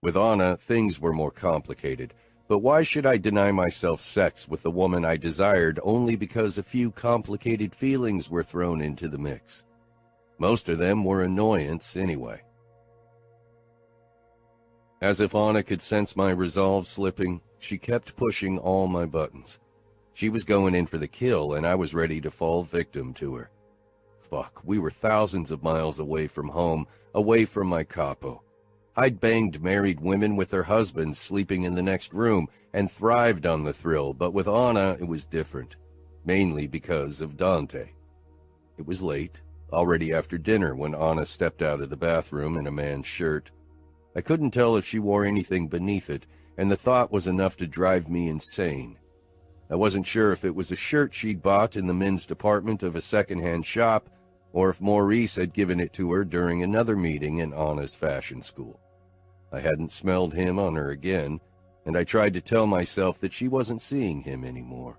With Anna, things were more complicated. But why should I deny myself sex with the woman I desired only because a few complicated feelings were thrown into the mix? Most of them were annoyance anyway. As if Anna could sense my resolve slipping, she kept pushing all my buttons. She was going in for the kill, and I was ready to fall victim to her. Fuck, we were thousands of miles away from home, away from my capo. I'd banged married women with their husbands sleeping in the next room and thrived on the thrill, but with Anna it was different, mainly because of Dante. It was late, already after dinner, when Anna stepped out of the bathroom in a man's shirt. I couldn't tell if she wore anything beneath it, and the thought was enough to drive me insane. I wasn't sure if it was a shirt she'd bought in the men's department of a second-hand shop, or if Maurice had given it to her during another meeting in Anna's fashion school. I hadn't smelled him on her again, and I tried to tell myself that she wasn't seeing him anymore.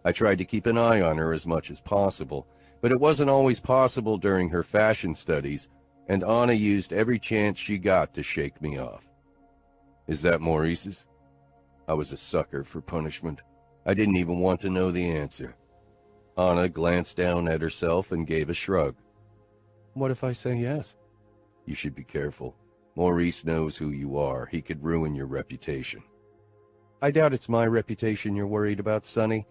I tried to keep an eye on her as much as possible, but it wasn't always possible during her fashion studies, and Anna used every chance she got to shake me off. Is that Maurice's? I was a sucker for punishment. I didn't even want to know the answer. Anna glanced down at herself and gave a shrug. What if I say yes? You should be careful. Maurice knows who you are. He could ruin your reputation. I doubt it's my reputation you're worried about, Sonny.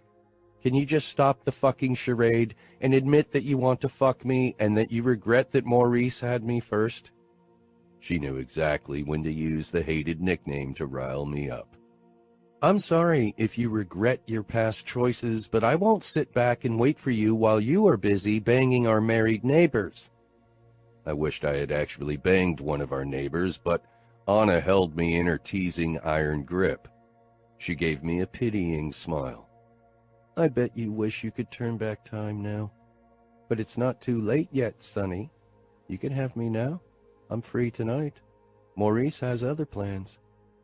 Can you just stop the fucking charade and admit that you want to fuck me and that you regret that Maurice had me first? She knew exactly when to use the hated nickname to rile me up. I'm sorry if you regret your past choices, but I won't sit back and wait for you while you are busy banging our married neighbors. I wished I had actually banged one of our neighbors, but Anna held me in her teasing iron grip. She gave me a pitying smile. I bet you wish you could turn back time now. But it's not too late yet, Sonny. You can have me now. I'm free tonight. Maurice has other plans.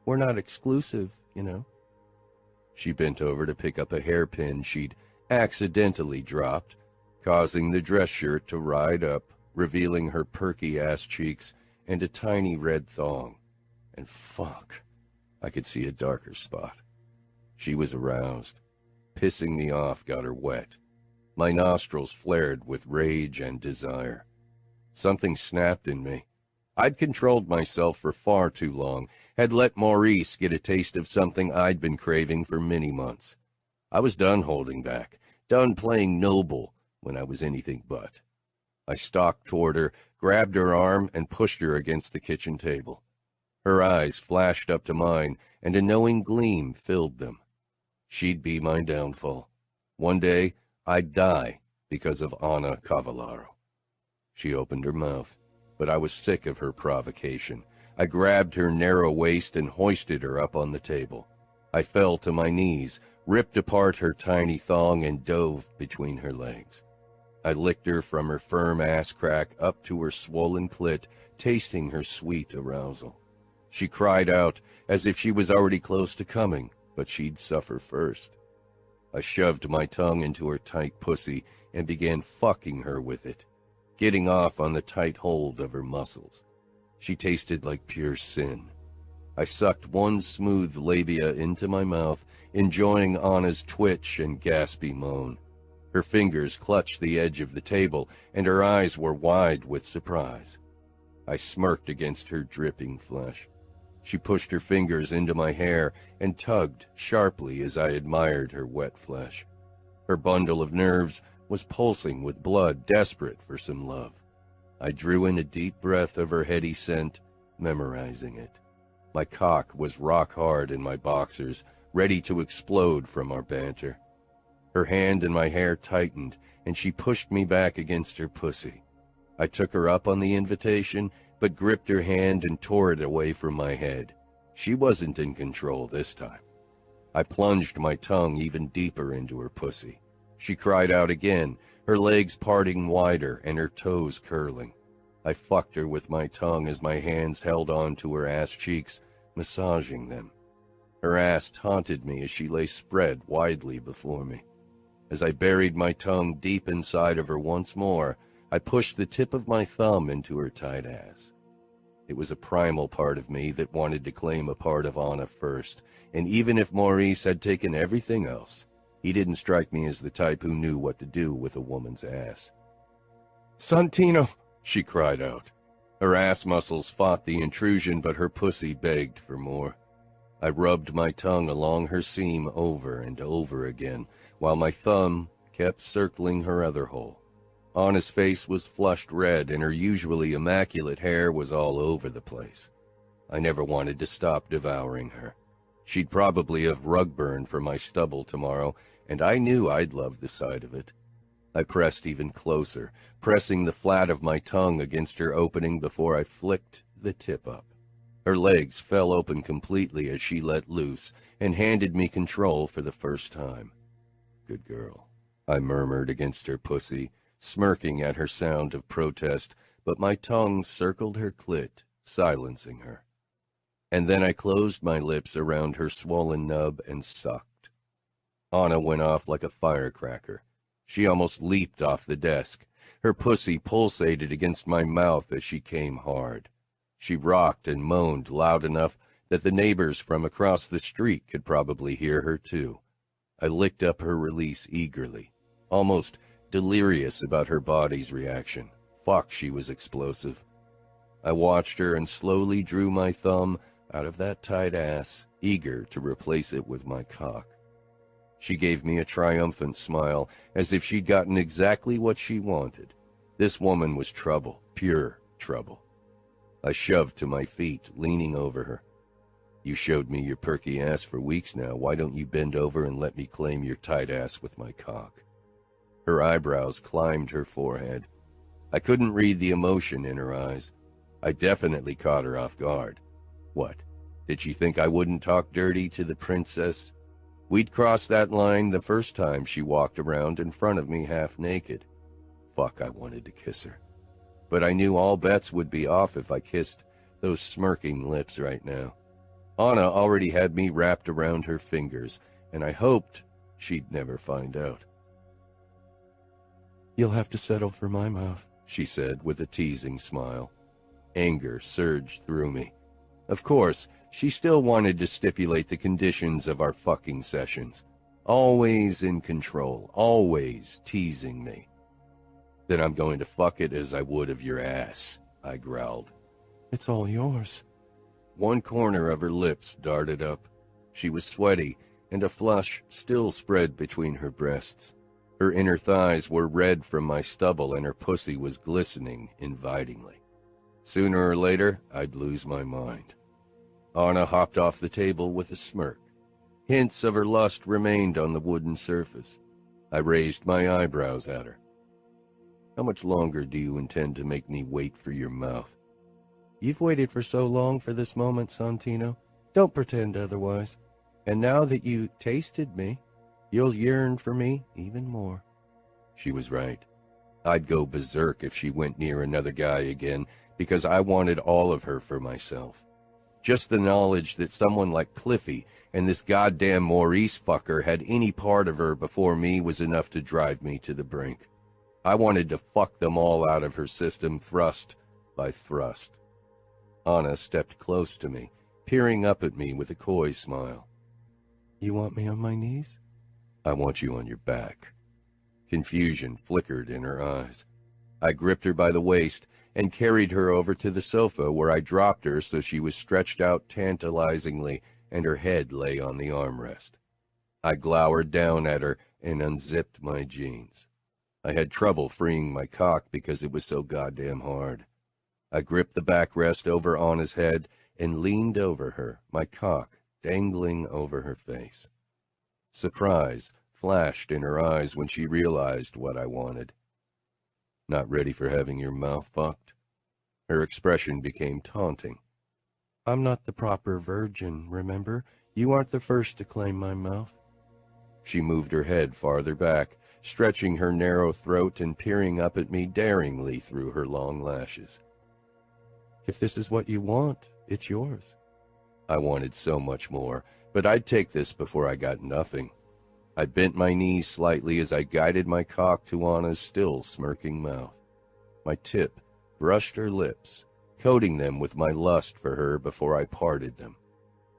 We're not exclusive, you know. She bent over to pick up a hairpin she'd accidentally dropped, causing the dress shirt to ride up, revealing her perky-ass cheeks and a tiny red thong. And fuck, I could see a darker spot. She was aroused. Pissing me off got her wet. My nostrils flared with rage and desire. Something snapped in me. I'd controlled myself for far too long, had let Maurice get a taste of something I'd been craving for many months. I was done holding back, done playing noble when I was anything but. I stalked toward her, grabbed her arm, and pushed her against the kitchen table. Her eyes flashed up to mine, and a knowing gleam filled them. She'd be my downfall. One day, I'd die because of Anna Cavallaro. She opened her mouth, but I was sick of her provocation. I grabbed her narrow waist and hoisted her up on the table. I fell to my knees, ripped apart her tiny thong, and dove between her legs. I licked her from her firm ass crack up to her swollen clit, tasting her sweet arousal. She cried out as if she was already close to coming, but she'd suffer first. I shoved my tongue into her tight pussy and began fucking her with it, getting off on the tight hold of her muscles. She tasted like pure sin. I sucked one smooth labia into my mouth, enjoying Anna's twitch and gaspy moan. Her fingers clutched the edge of the table, and her eyes were wide with surprise. I smirked against her dripping flesh. She pushed her fingers into my hair and tugged sharply as I admired her wet flesh. Her bundle of nerves was pulsing with blood, desperate for some love. I drew in a deep breath of her heady scent, memorizing it. My cock was rock hard in my boxers, ready to explode from our banter. Her hand in my hair tightened, and she pushed me back against her pussy. I took her up on the invitation, but gripped her hand and tore it away from my head. She wasn't in control this time. I plunged my tongue even deeper into her pussy. She cried out again, her legs parting wider and her toes curling. I fucked her with my tongue as my hands held on to her ass cheeks, massaging them. Her ass taunted me as she lay spread widely before me. As I buried my tongue deep inside of her once more, I pushed the tip of my thumb into her tight ass. It was a primal part of me that wanted to claim a part of Anna first, and even if Maurice had taken everything else, he didn't strike me as the type who knew what to do with a woman's ass. "Santino!" she cried out. Her ass muscles fought the intrusion, but her pussy begged for more. I rubbed my tongue along her seam over and over again, while my thumb kept circling her other hole. Anna's face was flushed red, and her usually immaculate hair was all over the place. I never wanted to stop devouring her. She'd probably have rug burn for my stubble tomorrow, and I knew I'd love the sight of it. I pressed even closer, pressing the flat of my tongue against her opening before I flicked the tip up. Her legs fell open completely as she let loose and handed me control for the first time. "Good girl," I murmured against her pussy, smirking at her sound of protest, but my tongue circled her clit, silencing her. And then I closed my lips around her swollen nub and sucked. Anna went off like a firecracker. She almost leaped off the desk. Her pussy pulsated against my mouth as she came hard. She rocked and moaned loud enough that the neighbors from across the street could probably hear her too. I licked up her release eagerly, almost delirious about her body's reaction. Fuck, she was explosive. I watched her and slowly drew my thumb out of that tight ass, eager to replace it with my cock. She gave me a triumphant smile, as if she'd gotten exactly what she wanted. This woman was trouble, pure trouble. I shoved to my feet, leaning over her. "You showed me your perky ass for weeks now. Why don't you bend over and let me claim your tight ass with my cock?" Her eyebrows climbed her forehead. I couldn't read the emotion in her eyes. I definitely caught her off guard. What, did she think I wouldn't talk dirty to the princess? We'd crossed that line the first time she walked around in front of me half naked. Fuck, I wanted to kiss her. But I knew all bets would be off if I kissed those smirking lips right now. Anna already had me wrapped around her fingers, and I hoped she'd never find out. "You'll have to settle for my mouth," she said with a teasing smile. Anger surged through me. Of course, she still wanted to stipulate the conditions of our fucking sessions. Always in control, always teasing me. "Then I'm going to fuck it as I would of your ass," I growled. "It's all yours." One corner of her lips darted up. She was sweaty, and a flush still spread between her breasts. Her inner thighs were red from my stubble, and her pussy was glistening invitingly. Sooner or later, I'd lose my mind. Anna hopped off the table with a smirk. Hints of her lust remained on the wooden surface. I raised my eyebrows at her. "How much longer do you intend to make me wait for your mouth?" "You've waited for so long for this moment, Santino. Don't pretend otherwise. And now that you tasted me, you'll yearn for me even more." She was right. I'd go berserk if she went near another guy again, because I wanted all of her for myself. Just the knowledge that someone like Cliffy and this goddamn Maurice fucker had any part of her before me was enough to drive me to the brink. I wanted to fuck them all out of her system, thrust by thrust. Anna stepped close to me, peering up at me with a coy smile. "You want me on my knees?" "I want you on your back." Confusion flickered in her eyes. I gripped her by the waist and carried her over to the sofa, where I dropped her so she was stretched out tantalizingly and her head lay on the armrest. I glowered down at her and unzipped my jeans. I had trouble freeing my cock because it was so goddamn hard. I gripped the backrest over Anna's head and leaned over her, my cock dangling over her face. Surprise flashed in her eyes when she realized what I wanted. "Not ready for having your mouth fucked?" Her expression became taunting. "I'm not the proper virgin, remember? You aren't the first to claim my mouth." She moved her head farther back, stretching her narrow throat and peering up at me daringly through her long lashes. "If this is what you want, it's yours." I wanted so much more, but I'd take this before I got nothing. I bent my knees slightly as I guided my cock to Anna's still smirking mouth. My tip brushed her lips, coating them with my lust for her before I parted them.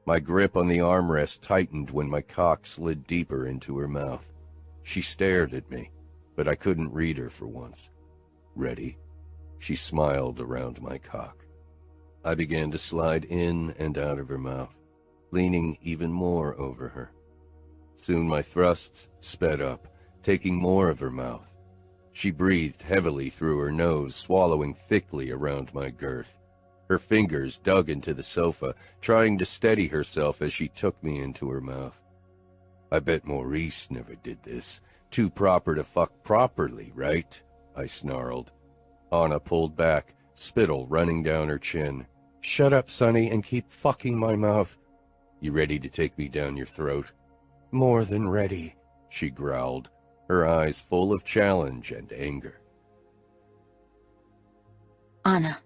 My grip on the armrest tightened when my cock slid deeper into her mouth. She stared at me, but I couldn't read her for once. "Ready?" She smiled around my cock. I began to slide in and out of her mouth, leaning even more over her. Soon my thrusts sped up, taking more of her mouth. She breathed heavily through her nose, swallowing thickly around my girth. Her fingers dug into the sofa, trying to steady herself as she took me into her mouth. "I bet Maurice never did this. Too proper to fuck properly, right?" I snarled. Anna pulled back, spittle running down her chin. "Shut up, Sonny, and keep fucking my mouth." "You ready to take me down your throat?" "More than ready," she growled, her eyes full of challenge and anger. Anna.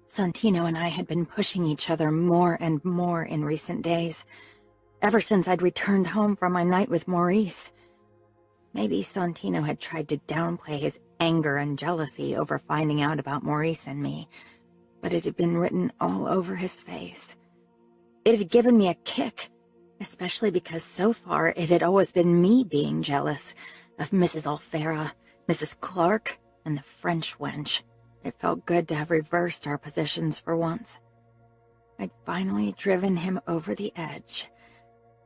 Santino and I had been pushing each other more and more in recent days, ever since I'd returned home from my night with Maurice. Maybe Santino had tried to downplay his anger and jealousy over finding out about Maurice and me, but it had been written all over his face. It had given me a kick, especially because so far it had always been me being jealous of Mrs. Alfera, Mrs. Clark, and the French wench. It felt good to have reversed our positions for once. I'd finally driven him over the edge,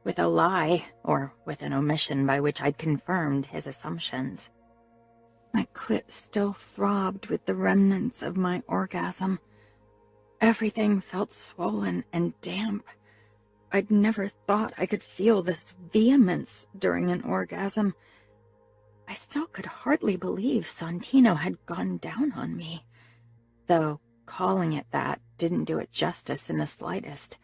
with a lie, or with an omission by which I'd confirmed his assumptions. My clit still throbbed with the remnants of my orgasm. Everything felt swollen and damp. I'd never thought I could feel this vehemence during an orgasm. I still could hardly believe Santino had gone down on me, though calling it that didn't do it justice in the slightest.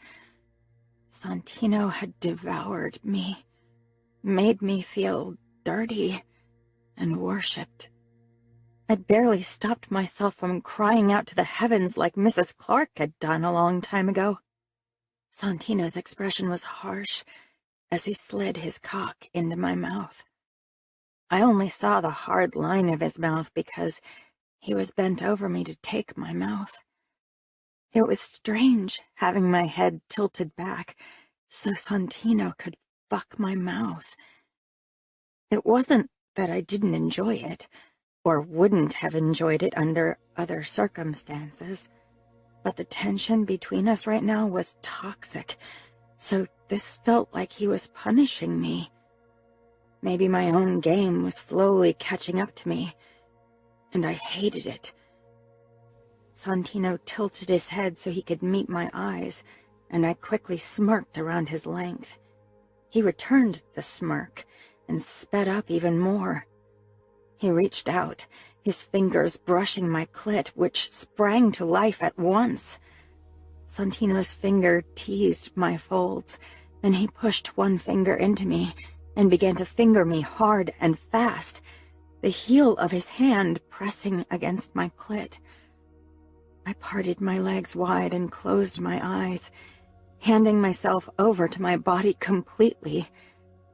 Santino had devoured me, made me feel dirty and worshipped. I'd barely stopped myself from crying out to the heavens like Mrs. Clark had done a long time ago. Santino's expression was harsh as he slid his cock into my mouth. I only saw the hard line of his mouth because he was bent over me to take my mouth. It was strange having my head tilted back so Santino could fuck my mouth. It wasn't that I didn't enjoy it, or wouldn't have enjoyed it under other circumstances, but the tension between us right now was toxic, so this felt like he was punishing me. Maybe my own game was slowly catching up to me, and I hated it. Santino tilted his head so he could meet my eyes, and I quickly smirked around his length. He returned the smirk and sped up even more. He reached out, his fingers brushing my clit, which sprang to life at once. Santino's finger teased my folds, then he pushed one finger into me and began to finger me hard and fast, the heel of his hand pressing against my clit. I parted my legs wide and closed my eyes, handing myself over to my body completely,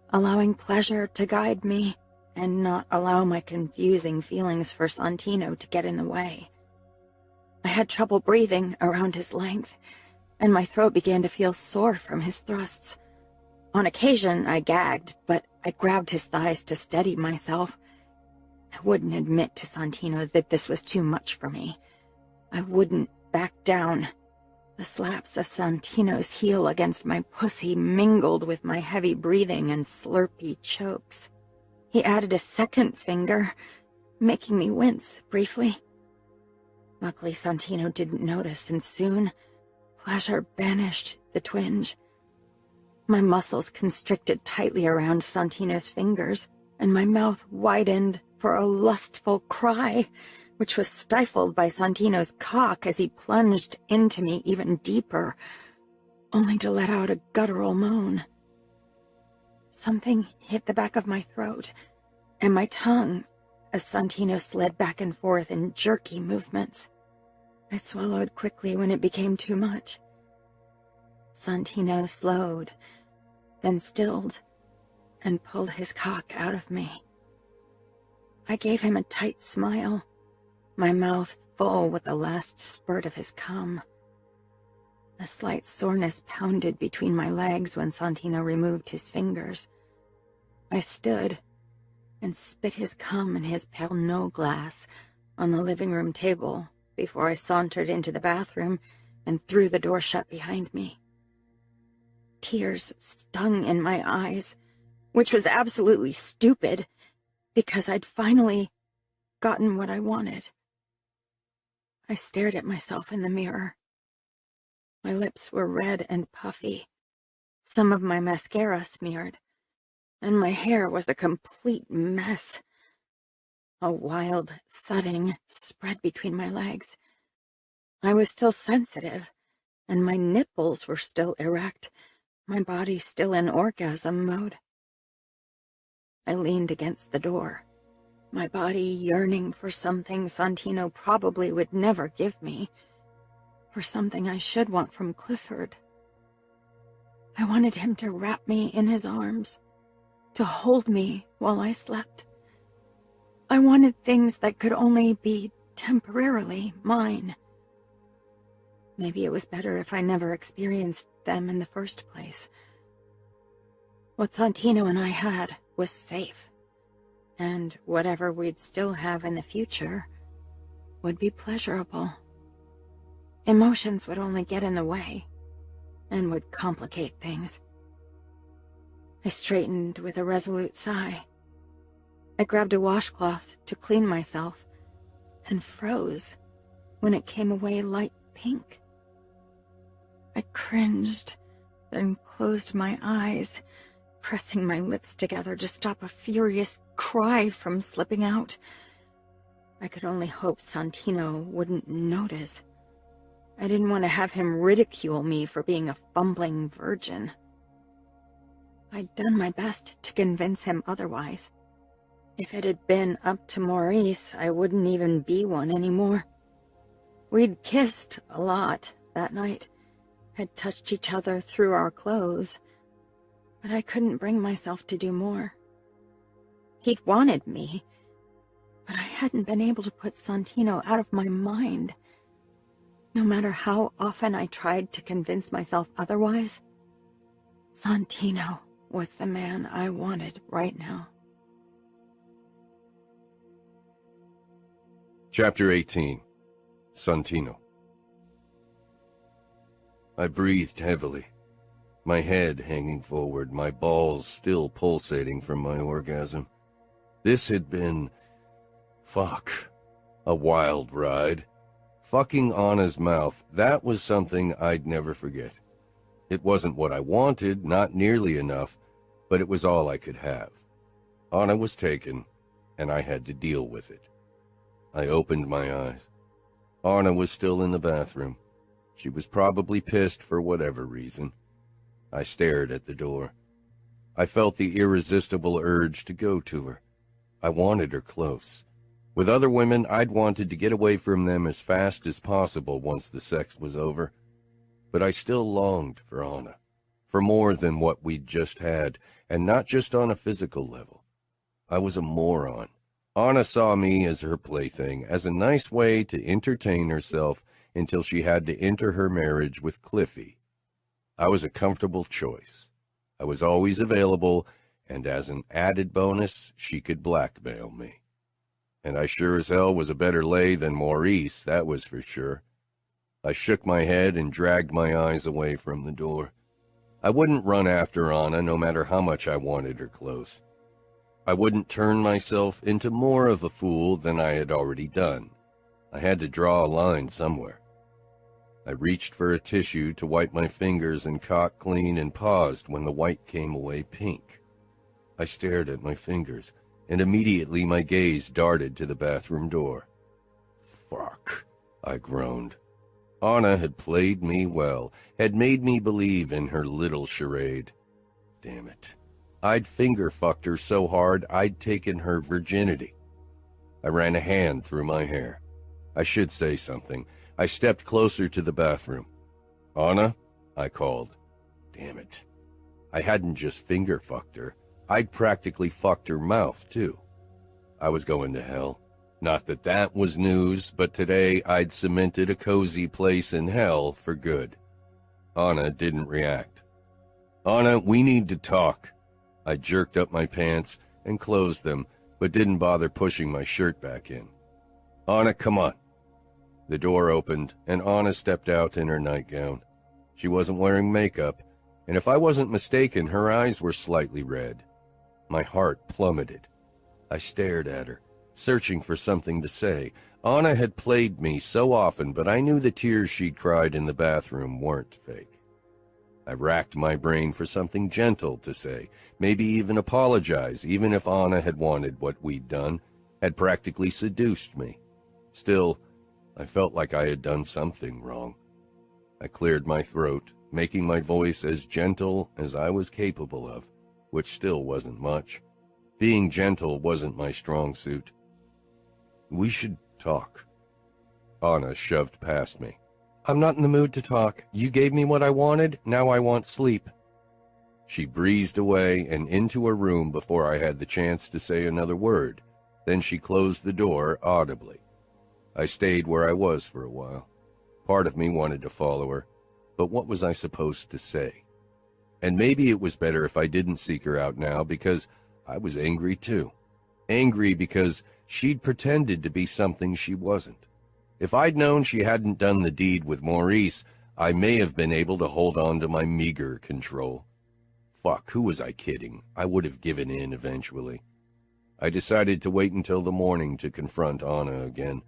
allowing pleasure to guide me and not allow my confusing feelings for Santino to get in the way. I had trouble breathing around his length, and my throat began to feel sore from his thrusts. On occasion, I gagged, but I grabbed his thighs to steady myself. I wouldn't admit to Santino that this was too much for me. I wouldn't back down. The slaps of Santino's heel against my pussy mingled with my heavy breathing and slurpy chokes. He added a second finger, making me wince briefly. Luckily, Santino didn't notice, and soon, pleasure banished the twinge. My muscles constricted tightly around Santino's fingers, and my mouth widened for a lustful cry, which was stifled by Santino's cock as he plunged into me even deeper, only to let out a guttural moan. Something hit the back of my throat, and my tongue, as Santino slid back and forth in jerky movements. I swallowed quickly when it became too much. Santino slowed, then stilled, and pulled his cock out of me. I gave him a tight smile, my mouth full with the last spurt of his cum. A slight soreness pounded between my legs when Santino removed his fingers. I stood and spit his cum in his Pernod glass on the living room table before I sauntered into the bathroom and threw the door shut behind me. Tears stung in my eyes, which was absolutely stupid, because I'd finally gotten what I wanted. I stared at myself in the mirror. My lips were red and puffy, some of my mascara smeared, and my hair was a complete mess. A wild thudding spread between my legs. I was still sensitive, and my nipples were still erect, my body still in orgasm mode. I leaned against the door, my body yearning for something Santino probably would never give me, for something I should want from Clifford. I wanted him to wrap me in his arms, to hold me while I slept. I wanted things that could only be temporarily mine. Maybe it was better if I never experienced them in the first place. What Santino and I had was safe, and whatever we'd still have in the future would be pleasurable. Emotions would only get in the way, and would complicate things. I straightened with a resolute sigh. I grabbed a washcloth to clean myself, and froze when it came away light pink. I cringed, then closed my eyes, pressing my lips together to stop a furious cry from slipping out. I could only hope Santino wouldn't notice. I didn't want to have him ridicule me for being a fumbling virgin. I'd done my best to convince him otherwise. If it had been up to Maurice, I wouldn't even be one anymore. We'd kissed a lot that night, had touched each other through our clothes, but I couldn't bring myself to do more. He'd wanted me, but I hadn't been able to put Santino out of my mind. No matter how often I tried to convince myself otherwise, Santino was the man I wanted right now. Chapter 18. Santino. I breathed heavily, my head hanging forward, my balls still pulsating from my orgasm. This had been, a wild ride. Fucking Anna's mouth, that was something I'd never forget. It wasn't what I wanted, not nearly enough, but it was all I could have. Anna was taken, and I had to deal with it. I opened my eyes. Anna was still in the bathroom. She was probably pissed for whatever reason. I stared at the door. I felt the irresistible urge to go to her. I wanted her close. With other women, I'd wanted to get away from them as fast as possible once the sex was over. But I still longed for Anna, for more than what we'd just had, and not just on a physical level. I was a moron. Anna saw me as her plaything, as a nice way to entertain herself until she had to enter her marriage with Cliffy. I was a comfortable choice. I was always available, and as an added bonus, she could blackmail me. And I sure as hell was a better lay than Maurice, that was for sure. I shook my head and dragged my eyes away from the door. I wouldn't run after Anna no matter how much I wanted her close. I wouldn't turn myself into more of a fool than I had already done. I had to draw a line somewhere. I reached for a tissue to wipe my fingers and cock clean and paused when the white came away pink. I stared at my fingers, and immediately my gaze darted to the bathroom door. Fuck, I groaned. Anna had played me well, had made me believe in her little charade. Damn it. I'd finger-fucked her so hard I'd taken her virginity. I ran a hand through my hair. I should say something. I stepped closer to the bathroom. Anna, I called. Damn it. I hadn't just finger-fucked her. I'd practically fucked her mouth, too. I was going to hell. Not that that was news, but today I'd cemented a cozy place in hell for good. Anna didn't react. Anna, we need to talk. I jerked up my pants and closed them, but didn't bother pushing my shirt back in. Anna, come on. The door opened, and Anna stepped out in her nightgown. She wasn't wearing makeup, and if I wasn't mistaken, her eyes were slightly red. My heart plummeted. I stared at her, searching for something to say. Anna had played me so often, but I knew the tears she'd cried in the bathroom weren't fake. I racked my brain for something gentle to say, maybe even apologize, even if Anna had wanted what we'd done, had practically seduced me. Still, I felt like I had done something wrong. I cleared my throat, making my voice as gentle as I was capable of, which still wasn't much. Being gentle wasn't my strong suit. We should talk. Anna shoved past me. I'm not in the mood to talk. You gave me what I wanted, now I want sleep. She breezed away and into her room before I had the chance to say another word. Then she closed the door audibly. I stayed where I was for a while. Part of me wanted to follow her, but what was I supposed to say? And maybe it was better if I didn't seek her out now, because I was angry too. Angry because she'd pretended to be something she wasn't. If I'd known she hadn't done the deed with Maurice, I may have been able to hold on to my meager control. Fuck, who was I kidding? I would have given in eventually. I decided to wait until the morning to confront Anna again.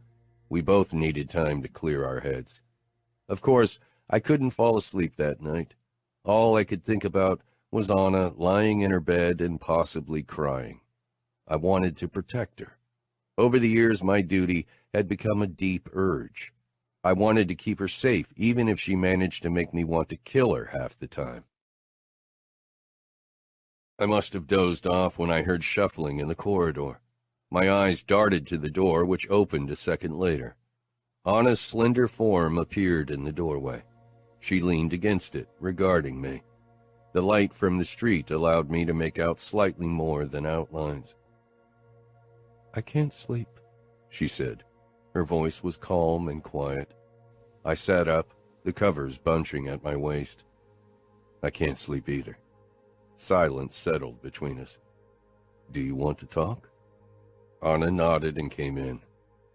We both needed time to clear our heads. Of course, I couldn't fall asleep that night. All I could think about was Anna lying in her bed and possibly crying. I wanted to protect her. Over the years, my duty had become a deep urge. I wanted to keep her safe, even if she managed to make me want to kill her half the time. I must have dozed off when I heard shuffling in the corridor. My eyes darted to the door, which opened a second later. Anna's slender form appeared in the doorway. She leaned against it, regarding me. The light from the street allowed me to make out slightly more than outlines. I can't sleep, she said. Her voice was calm and quiet. I sat up, the covers bunching at my waist. I can't sleep either. Silence settled between us. Do you want to talk? Anna nodded and came in.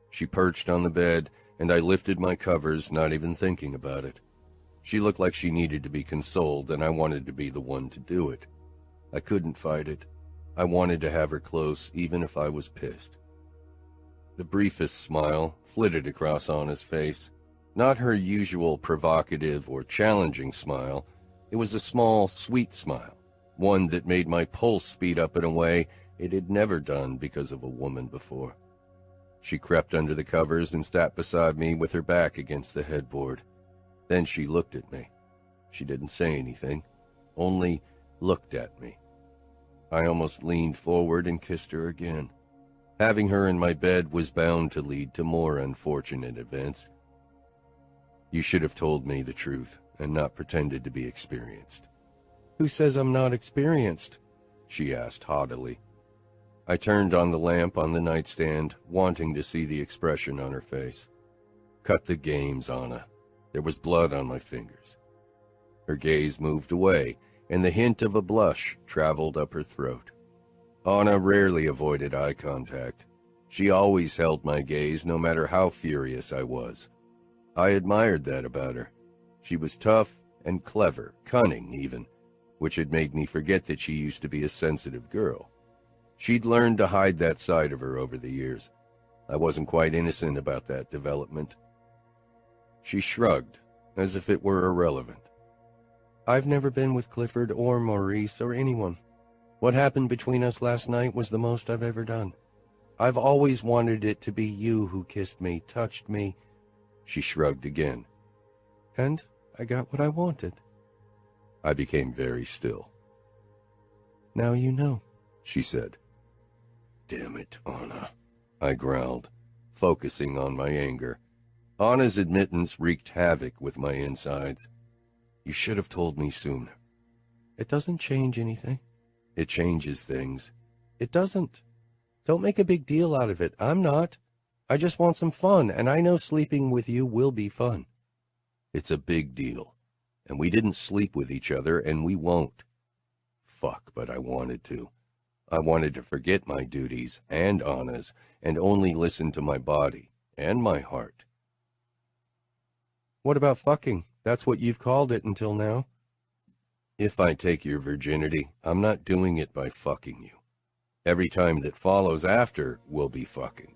She perched on the bed, and I lifted my covers, not even thinking about it. She looked like she needed to be consoled, and I wanted to be the one to do it. I couldn't fight it. I wanted to have her close, even if I was pissed. The briefest smile flitted across Anna's face. Not her usual provocative or challenging smile. It was a small, sweet smile, one that made my pulse speed up in a way it had never done because of a woman before. She crept under the covers and sat beside me with her back against the headboard. Then she looked at me. She didn't say anything, only looked at me. I almost leaned forward and kissed her again. Having her in my bed was bound to lead to more unfortunate events. You should have told me the truth and not pretended to be experienced. Who says I'm not experienced? She asked haughtily. I turned on the lamp on the nightstand, wanting to see the expression on her face. Cut the games, Anna. There was blood on my fingers. Her gaze moved away, and the hint of a blush traveled up her throat. Anna rarely avoided eye contact. She always held my gaze, no matter how furious I was. I admired that about her. She was tough and clever, cunning even, which had made me forget that she used to be a sensitive girl. She'd learned to hide that side of her over the years. I wasn't quite innocent about that development. She shrugged, as if it were irrelevant. I've never been with Clifford or Maurice or anyone. What happened between us last night was the most I've ever done. I've always wanted it to be you who kissed me, touched me. She shrugged again. And I got what I wanted. I became very still. Now you know, she said. Damn it, Anna, I growled, focusing on my anger. Anna's admittance wreaked havoc with my insides. You should have told me sooner. It doesn't change anything. It changes things. It doesn't. Don't make a big deal out of it. I'm not. I just want some fun, and I know sleeping with you will be fun. It's a big deal. And we didn't sleep with each other, and we won't. Fuck, but I wanted to. I wanted to forget my duties and Anna's and only listen to my body and my heart. What about fucking? That's what you've called it until now. If I take your virginity, I'm not doing it by fucking you. Every time that follows after will be fucking.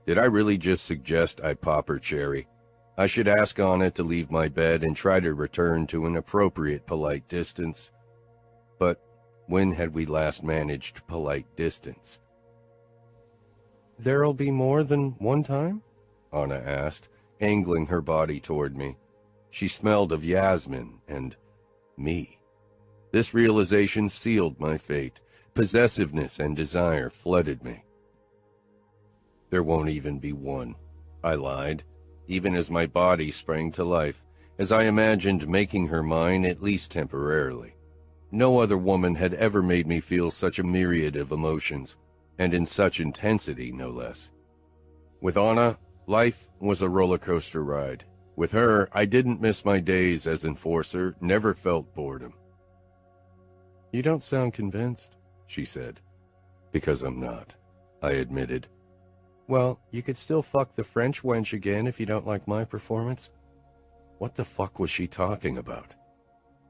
Did I really just suggest I pop her cherry? I should ask Anna to leave my bed and try to return to an appropriate polite distance. But when had we last managed polite distance? There'll be more than one time? Anna asked, angling her body toward me. She smelled of Yasmin and me. This realization sealed my fate. Possessiveness and desire flooded me. There won't even be one, I lied, even as my body sprang to life, as I imagined making her mine at least temporarily. No other woman had ever made me feel such a myriad of emotions, and in such intensity, no less. With Anna, life was a roller coaster ride. With her, I didn't miss my days as enforcer, never felt boredom. You don't sound convinced, she said. Because I'm not, I admitted. Well, you could still fuck the French wench again if you don't like my performance. What the fuck was she talking about?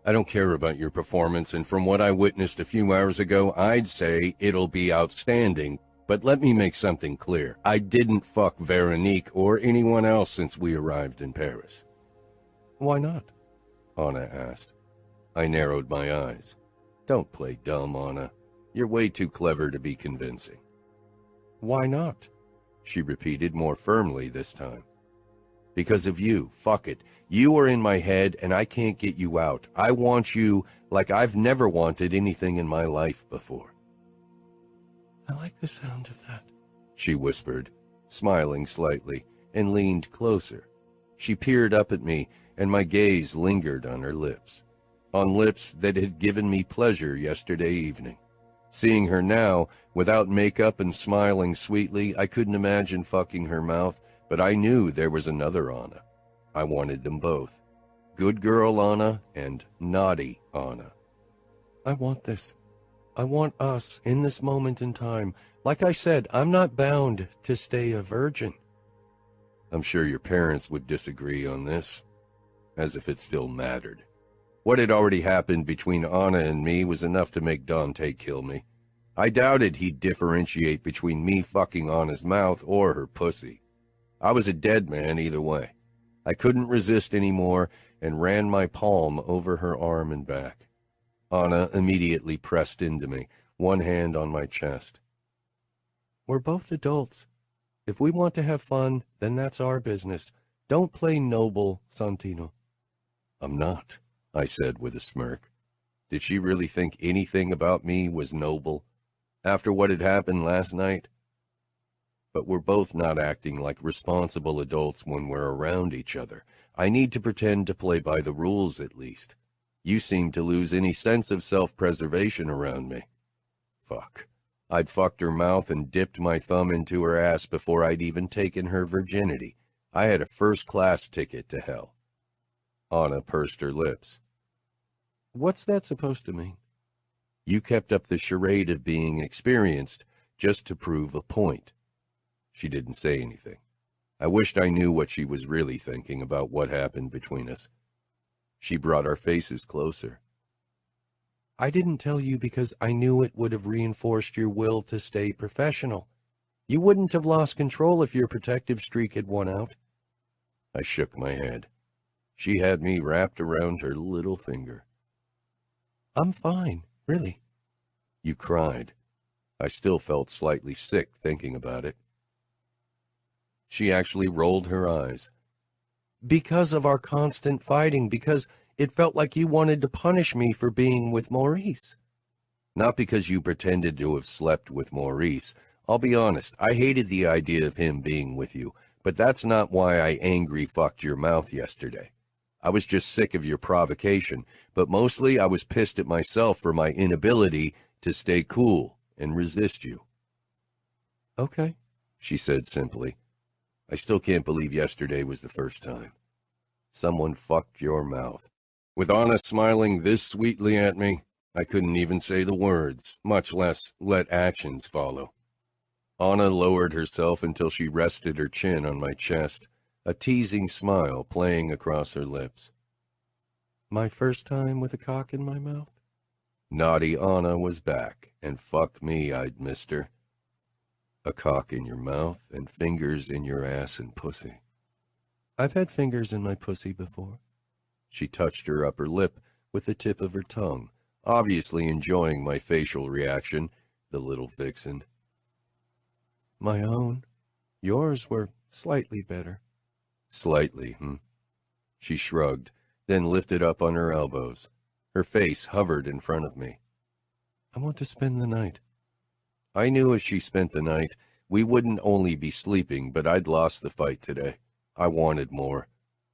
I don't care about your performance, and from what I witnessed a few hours ago, I'd say it'll be outstanding. But let me make something clear. I didn't fuck Veronique or anyone else since we arrived in Paris. Why not? Anna asked. I narrowed my eyes. Don't play dumb, Anna. You're way too clever to be convincing. Why not? She repeated more firmly this time. Because of you. Fuck it. You are in my head and I can't get you out. I want you like I've never wanted anything in my life before. I like the sound of that, she whispered, smiling slightly, and leaned closer. She peered up at me, and my gaze lingered on her lips, on lips that had given me pleasure yesterday evening. Seeing her now, without makeup and smiling sweetly, I couldn't imagine fucking her mouth, but I knew there was another Anna. I wanted them both. Good girl Anna and naughty Anna. I want this. I want us in this moment in time. Like I said, I'm not bound to stay a virgin. I'm sure your parents would disagree on this, as if it still mattered. What had already happened between Anna and me was enough to make Dante kill me. I doubted he'd differentiate between me fucking Anna's mouth or her pussy. I was a dead man either way. I couldn't resist anymore and ran my palm over her arm and back. Anna immediately pressed into me, one hand on my chest. We're both adults. If we want to have fun, then that's our business. Don't play noble, Santino. I'm not, I said with a smirk. Did she really think anything about me was noble? After what had happened last night? but we're both not acting like responsible adults when we're around each other. I need to pretend to play by the rules at least. You seem to lose any sense of self-preservation around me. Fuck. I'd fucked her mouth and dipped my thumb into her ass before I'd even taken her virginity. I had a first-class ticket to hell. Anna pursed her lips. What's that supposed to mean? You kept up the charade of being experienced just to prove a point. She didn't say anything. I wished I knew what she was really thinking about what happened between us. She brought our faces closer. I didn't tell you because I knew it would have reinforced your will to stay professional. You wouldn't have lost control if your protective streak had won out. I shook my head. She had me wrapped around her little finger. I'm fine, really. You cried. I still felt slightly sick thinking about it. She actually rolled her eyes. Because of our constant fighting, because it felt like you wanted to punish me for being with Maurice. Not because you pretended to have slept with Maurice. I'll be honest, I hated the idea of him being with you, but that's not why I angry fucked your mouth yesterday. I was just sick of your provocation, but mostly I was pissed at myself for my inability to stay cool and resist you. Okay, she said simply. I still can't believe yesterday was the first time. Someone fucked your mouth. With Anna smiling this sweetly at me, I couldn't even say the words, much less let actions follow. Anna lowered herself until she rested her chin on my chest, a teasing smile playing across her lips. My first time with a cock in my mouth? Naughty Anna was back, and fuck me, I'd missed her. A cock in your mouth and fingers in your ass and pussy. I've had fingers in my pussy before. She touched her upper lip with the tip of her tongue, obviously enjoying my facial reaction, the little vixen. My own. Yours were slightly better. Slightly, She shrugged, then lifted up on her elbows. Her face hovered in front of me. I want to spend the night. I knew as she spent the night, we wouldn't only be sleeping, but I'd lost the fight today. I wanted more.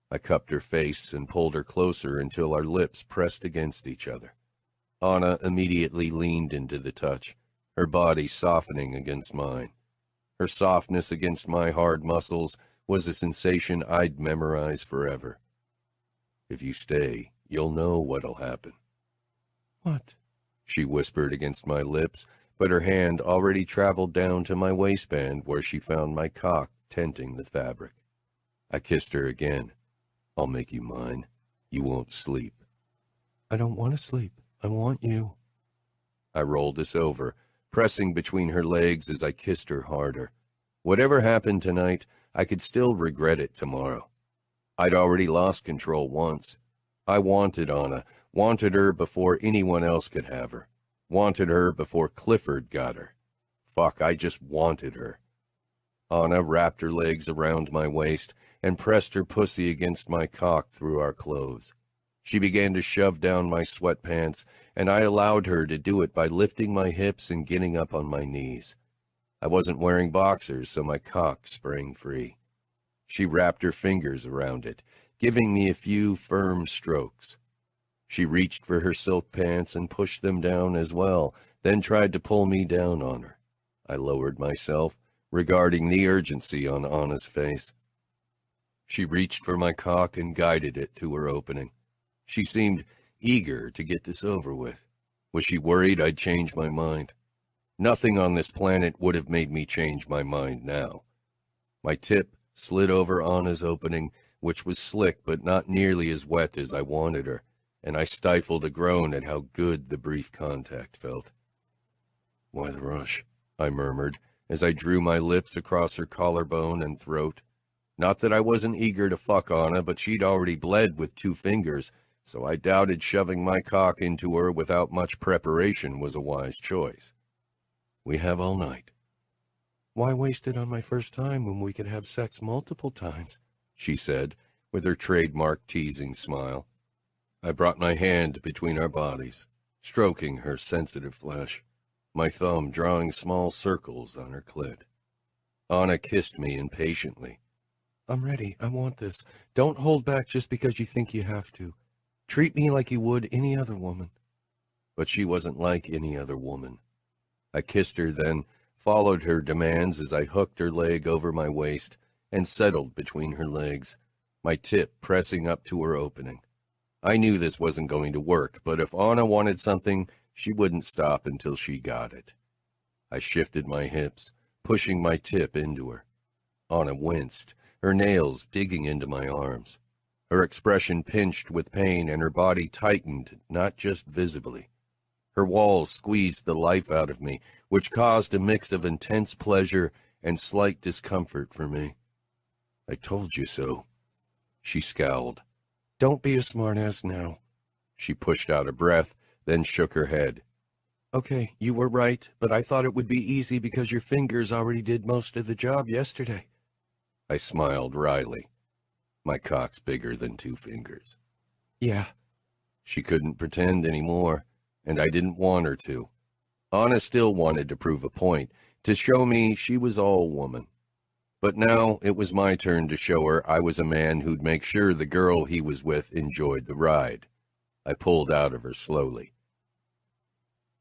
I cupped her face and pulled her closer until our lips pressed against each other. Anna immediately leaned into the touch, her body softening against mine. Her softness against my hard muscles was a sensation I'd memorize forever. If you stay, you'll know what'll happen. What? She whispered against my lips, but her hand already traveled down to my waistband where she found my cock tenting the fabric. I kissed her again. I'll make you mine. You won't sleep. I don't want to sleep. I want you. I rolled us over, pressing between her legs as I kissed her harder. Whatever happened tonight, I could still regret it tomorrow. I'd already lost control once. I wanted Anna, wanted her before anyone else could have her. Wanted her before Clifford got her. Fuck, I just wanted her. Anna wrapped her legs around my waist and pressed her pussy against my cock through our clothes. She began to shove down my sweatpants, and I allowed her to do it by lifting my hips and getting up on my knees. I wasn't wearing boxers, so my cock sprang free. She wrapped her fingers around it, giving me a few firm strokes. She reached for her silk pants and pushed them down as well, then tried to pull me down on her. I lowered myself, regarding the urgency on Anna's face. She reached for my cock and guided it to her opening. She seemed eager to get this over with. Was she worried I'd change my mind? Nothing on this planet would have made me change my mind now. My tip slid over Anna's opening, which was slick but not nearly as wet as I wanted her, and I stifled a groan at how good the brief contact felt. Why the rush? I murmured, as I drew my lips across her collarbone and throat. Not that I wasn't eager to fuck Anna, but she'd already bled with 2 fingers, so I doubted shoving my cock into her without much preparation was a wise choice. We have all night. Why waste it on my first time when we could have sex multiple times? She said, with her trademark teasing smile. I brought my hand between our bodies, stroking her sensitive flesh, my thumb drawing small circles on her clit. Anna kissed me impatiently. I'm ready. I want this. Don't hold back just because you think you have to. Treat me like you would any other woman. But she wasn't like any other woman. I kissed her, then followed her demands as I hooked her leg over my waist and settled between her legs, my tip pressing up to her opening. I knew this wasn't going to work, but if Anna wanted something, she wouldn't stop until she got it. I shifted my hips, pushing my tip into her. Anna winced, her nails digging into my arms. Her expression pinched with pain and her body tightened, not just visibly. Her walls squeezed the life out of me, which caused a mix of intense pleasure and slight discomfort for me. I told you so. She scowled. Don't be a smartass now. She pushed out a breath, then shook her head. Okay, you were right, but I thought it would be easy because your fingers already did most of the job yesterday. I smiled wryly. My cock's bigger than 2 fingers. Yeah. She couldn't pretend anymore, and I didn't want her to. Anna still wanted to prove a point, to show me she was all woman. But now it was my turn to show her I was a man who'd make sure the girl he was with enjoyed the ride. I pulled out of her slowly.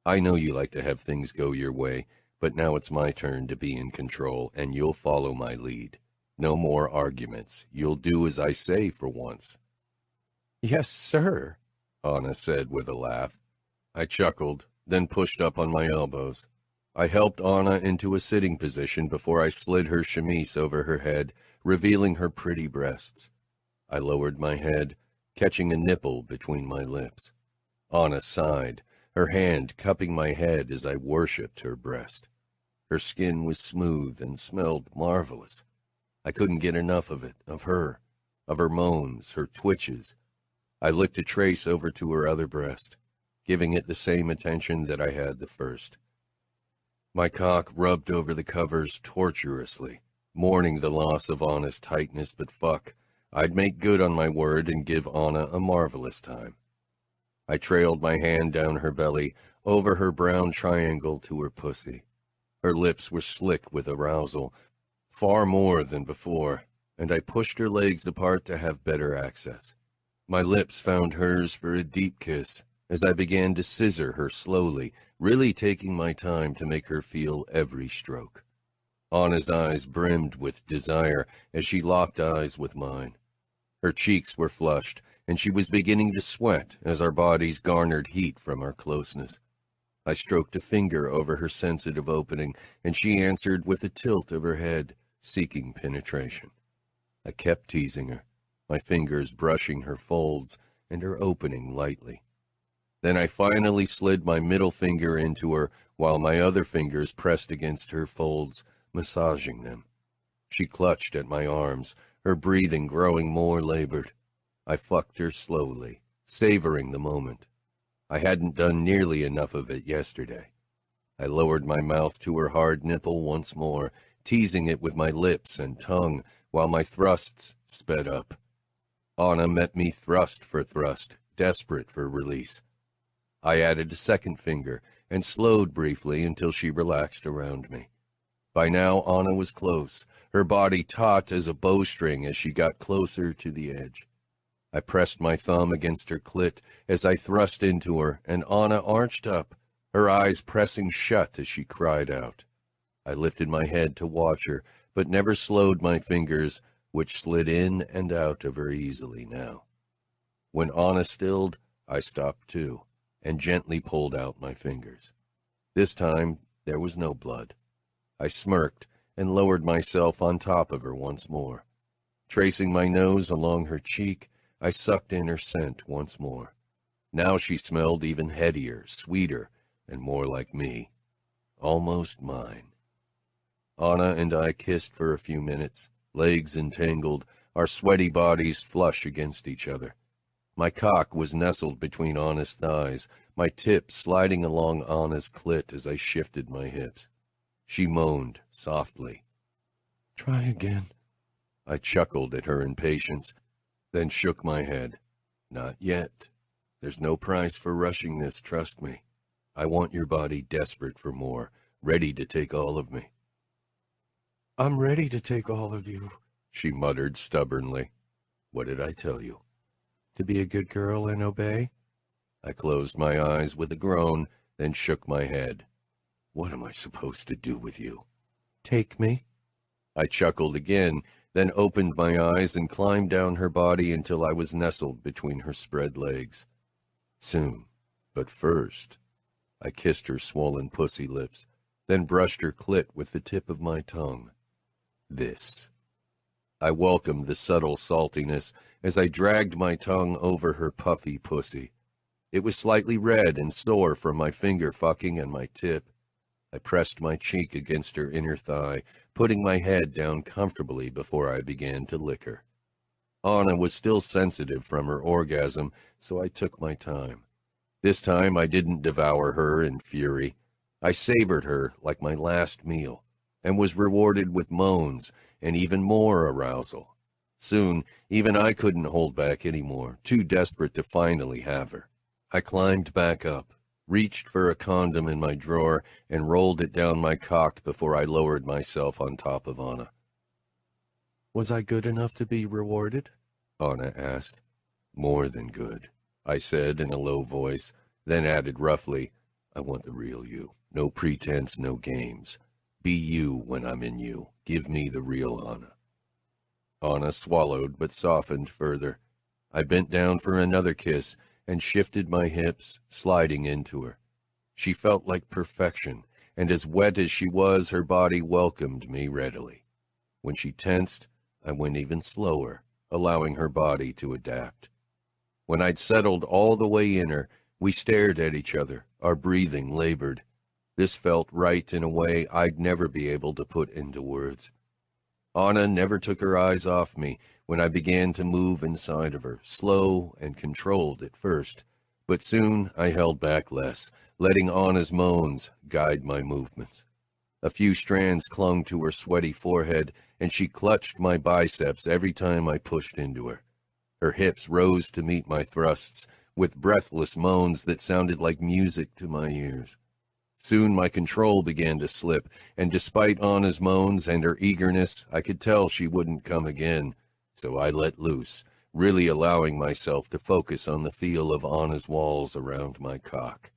I know you like to have things go your way, but now it's my turn to be in control, and you'll follow my lead. No more arguments. You'll do as I say for once. Yes, sir, Anna said with a laugh. I chuckled, then pushed up on my elbows. I helped Anna into a sitting position before I slid her chemise over her head, revealing her pretty breasts. I lowered my head, catching a nipple between my lips. Anna sighed, her hand cupping my head as I worshipped her breast. Her skin was smooth and smelled marvelous. I couldn't get enough of it, of her moans, her twitches. I licked a trace over to her other breast, giving it the same attention that I had the first. My cock rubbed over the covers torturously, mourning the loss of Anna's tightness, but fuck, I'd make good on my word and give Anna a marvelous time. I trailed my hand down her belly, over her brown triangle to her pussy. Her lips were slick with arousal, far more than before, and I pushed her legs apart to have better access. My lips found hers for a deep kiss as I began to scissor her slowly, really taking my time to make her feel every stroke. Anna's eyes brimmed with desire as she locked eyes with mine. Her cheeks were flushed, and she was beginning to sweat as our bodies garnered heat from our closeness. I stroked a finger over her sensitive opening, and she answered with a tilt of her head, seeking penetration. I kept teasing her, my fingers brushing her folds and her opening lightly. Then I finally slid my middle finger into her while my other fingers pressed against her folds, massaging them. She clutched at my arms, her breathing growing more labored. I fucked her slowly, savoring the moment. I hadn't done nearly enough of it yesterday. I lowered my mouth to her hard nipple once more, teasing it with my lips and tongue while my thrusts sped up. Anna met me thrust for thrust, desperate for release. I added a second finger and slowed briefly until she relaxed around me. By now, Anna was close, her body taut as a bowstring as she got closer to the edge. I pressed my thumb against her clit as I thrust into her, and Anna arched up, her eyes pressing shut as she cried out. I lifted my head to watch her, but never slowed my fingers, which slid in and out of her easily now. When Anna stilled, I stopped too, and gently pulled out my fingers. This time, there was no blood. I smirked and lowered myself on top of her once more. Tracing my nose along her cheek, I sucked in her scent once more. Now she smelled even headier, sweeter, and more like me. Almost mine. Anna and I kissed for a few minutes, legs entangled, our sweaty bodies flush against each other. My cock was nestled between Anna's thighs, my tip sliding along Anna's clit as I shifted my hips. She moaned softly. Try again. I chuckled at her impatience, then shook my head. Not yet. There's no price for rushing this, trust me. I want your body desperate for more, ready to take all of me. I'm ready to take all of you, she muttered stubbornly. What did I tell you? To be a good girl and obey? I closed my eyes with a groan, then shook my head. What am I supposed to do with you? Take me? I chuckled again, then opened my eyes and climbed down her body until I was nestled between her spread legs. Soon, but first, I kissed her swollen pussy lips, then brushed her clit with the tip of my tongue. This. I welcomed the subtle saltiness as I dragged my tongue over her puffy pussy. It was slightly red and sore from my finger fucking and my tip. I pressed my cheek against her inner thigh, putting my head down comfortably before I began to lick her. Anna was still sensitive from her orgasm, so I took my time. This time I didn't devour her in fury. I savored her like my last meal, and was rewarded with moans and even more arousal. Soon, even I couldn't hold back anymore, too desperate to finally have her. I climbed back up, reached for a condom in my drawer, and rolled it down my cock before I lowered myself on top of Anna. Was I good enough to be rewarded? Anna asked. More than good, I said in a low voice, then added roughly, I want the real you. No pretense, no games. Be you when I'm in you. Give me the real Anna. Anna swallowed but softened further. I bent down for another kiss and shifted my hips, sliding into her. She felt like perfection, and as wet as she was, her body welcomed me readily. When she tensed, I went even slower, allowing her body to adapt. When I'd settled all the way in her, we stared at each other, our breathing labored. This felt right in a way I'd never be able to put into words. Anna never took her eyes off me when I began to move inside of her, slow and controlled at first, but soon I held back less, letting Anna's moans guide my movements. A few strands clung to her sweaty forehead, and she clutched my biceps every time I pushed into her. Her hips rose to meet my thrusts, with breathless moans that sounded like music to my ears. Soon my control began to slip, and despite Anna's moans and her eagerness, I could tell she wouldn't come again, so I let loose, really allowing myself to focus on the feel of Anna's walls around my cock.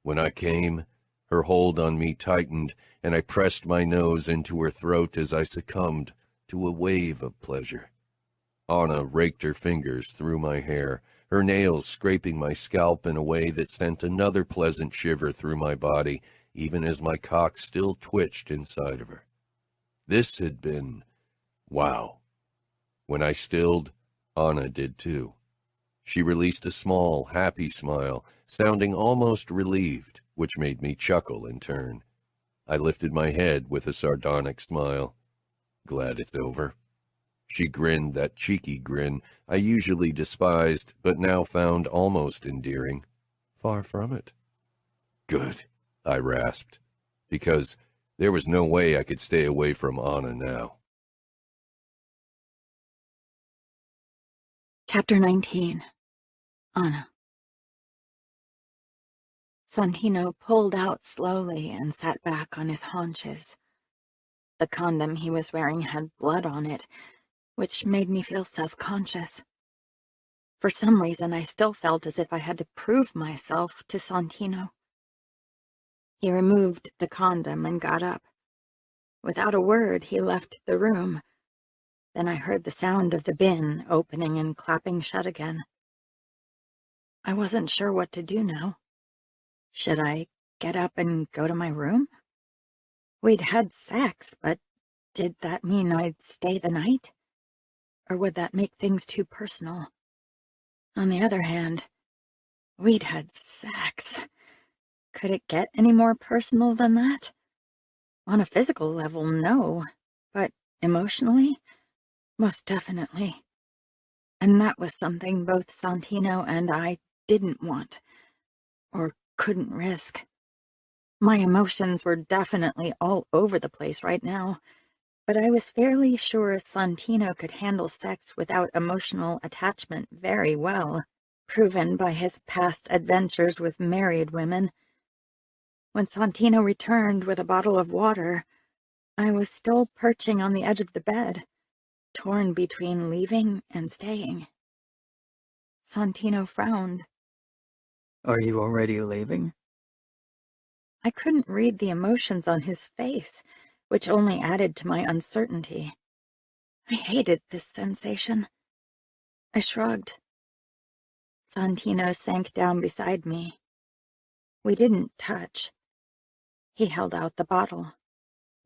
When I came, her hold on me tightened, and I pressed my nose into her throat as I succumbed to a wave of pleasure. Anna raked her fingers through my hair, her nails scraping my scalp in a way that sent another pleasant shiver through my body, even as my cock still twitched inside of her. This had been wow. When I stilled, Anna did too. She released a small, happy smile, sounding almost relieved, which made me chuckle in turn. I lifted my head with a sardonic smile. Glad it's over. She grinned that cheeky grin I usually despised, but now found almost endearing. Far from it. Good, I rasped, because there was no way I could stay away from Anna now. Chapter 19. Anna. Santino pulled out slowly and sat back on his haunches. The condom he was wearing had blood on it, which made me feel self-conscious. For some reason, I still felt as if I had to prove myself to Santino. He removed the condom and got up. Without a word, he left the room. Then I heard the sound of the bin opening and clapping shut again. I wasn't sure what to do now. Should I get up and go to my room? We'd had sex, but did that mean I'd stay the night? Or would that make things too personal? On the other hand, we'd had sex. Could it get any more personal than that? On a physical level, no. But emotionally, most definitely. And that was something both Santino and I didn't want, or couldn't risk. My emotions were definitely all over the place right now, but I was fairly sure Santino could handle sex without emotional attachment very well, proven by his past adventures with married women. When Santino returned with a bottle of water, I was still perching on the edge of the bed, torn between leaving and staying. Santino frowned. Are you already leaving? I couldn't read the emotions on his face, which only added to my uncertainty. I hated this sensation. I shrugged. Santino sank down beside me. We didn't touch. He held out the bottle.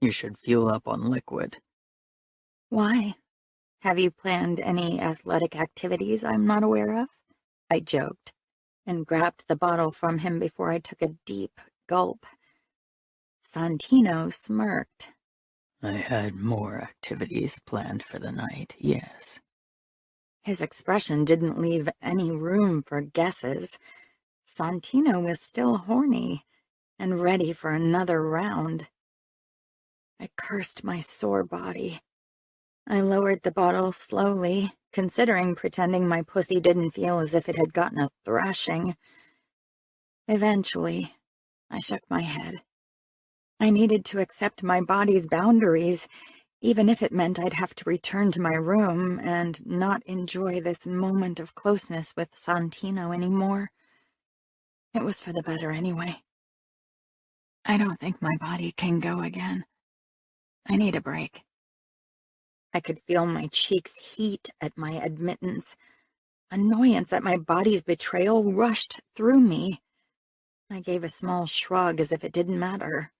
You should fuel up on liquid. Why? Have you planned any athletic activities I'm not aware of? I joked, and grabbed the bottle from him before I took a deep gulp. Santino smirked. I had more activities planned for the night, yes. His expression didn't leave any room for guesses. Santino was still horny and ready for another round. I cursed my sore body. I lowered the bottle slowly, considering pretending my pussy didn't feel as if it had gotten a thrashing. Eventually, I shook my head. I needed to accept my body's boundaries, even if it meant I'd have to return to my room and not enjoy this moment of closeness with Santino anymore. It was for the better anyway. I don't think my body can go again. I need a break. I could feel my cheeks heat at my admittance. Annoyance at my body's betrayal rushed through me. I gave a small shrug as if it didn't matter.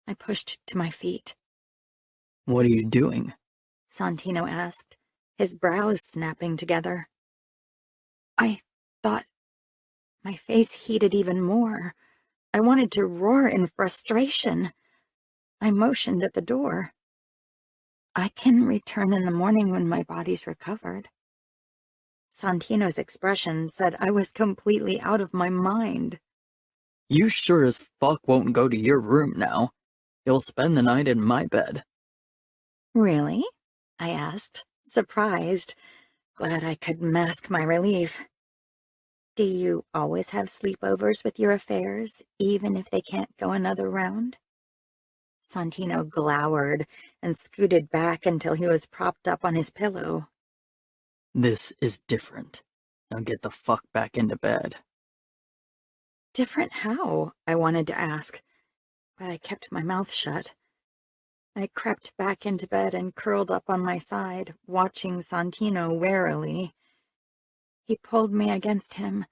I pushed to my feet. What are you doing? Santino asked, his brows snapping together. I thought... My face heated even more. I wanted to roar in frustration. I motioned at the door. I can return in the morning when my body's recovered. Santino's expression said I was completely out of my mind. You sure as fuck won't go to your room now. You'll spend the night in my bed. Really? I asked, surprised, glad I could mask my relief. Do you always have sleepovers with your affairs, even if they can't go another round? Santino glowered and scooted back until he was propped up on his pillow. This is different. Now get the fuck back into bed. Different how? I wanted to ask, but I kept my mouth shut. I crept back into bed and curled up on my side, watching Santino warily. He pulled me against him,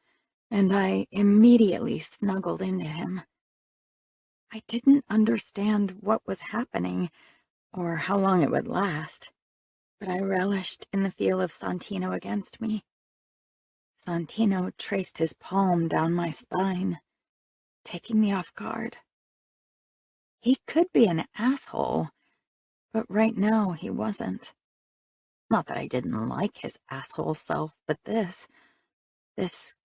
and I immediately snuggled into him. I didn't understand what was happening, or how long it would last, but I relished in the feel of Santino against me. Santino traced his palm down my spine, taking me off guard. He could be an asshole, but right now he wasn't. Not that I didn't like his asshole self, but this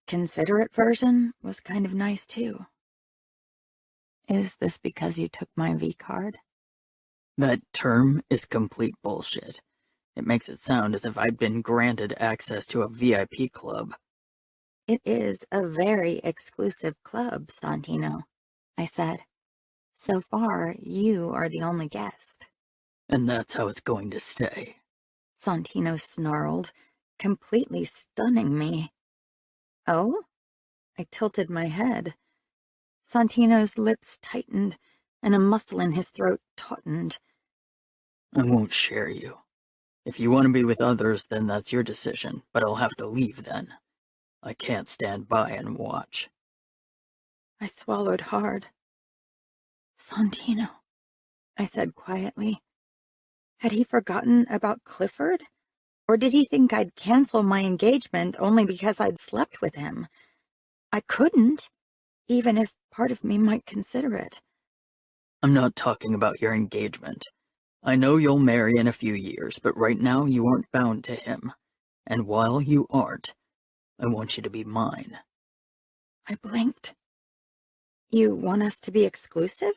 considerate version was kind of nice too. Is this because you took my V-card? That term is complete bullshit. It makes it sound as if I'd been granted access to a VIP club. It is a very exclusive club, Santino, I said. So far, you are the only guest. And that's how it's going to stay. Santino snarled, completely stunning me. Oh? I tilted my head. Santino's lips tightened, and a muscle in his throat tautened. I won't share you. If you want to be with others, then that's your decision, but I'll have to leave then. I can't stand by and watch. I swallowed hard. Santino, I said quietly. Had he forgotten about Clifford? Or did he think I'd cancel my engagement only because I'd slept with him? I couldn't, even if part of me might consider it. I'm not talking about your engagement. I know you'll marry in a few years, but right now you aren't bound to him. And while you aren't, I want you to be mine. I blinked. You want us to be exclusive?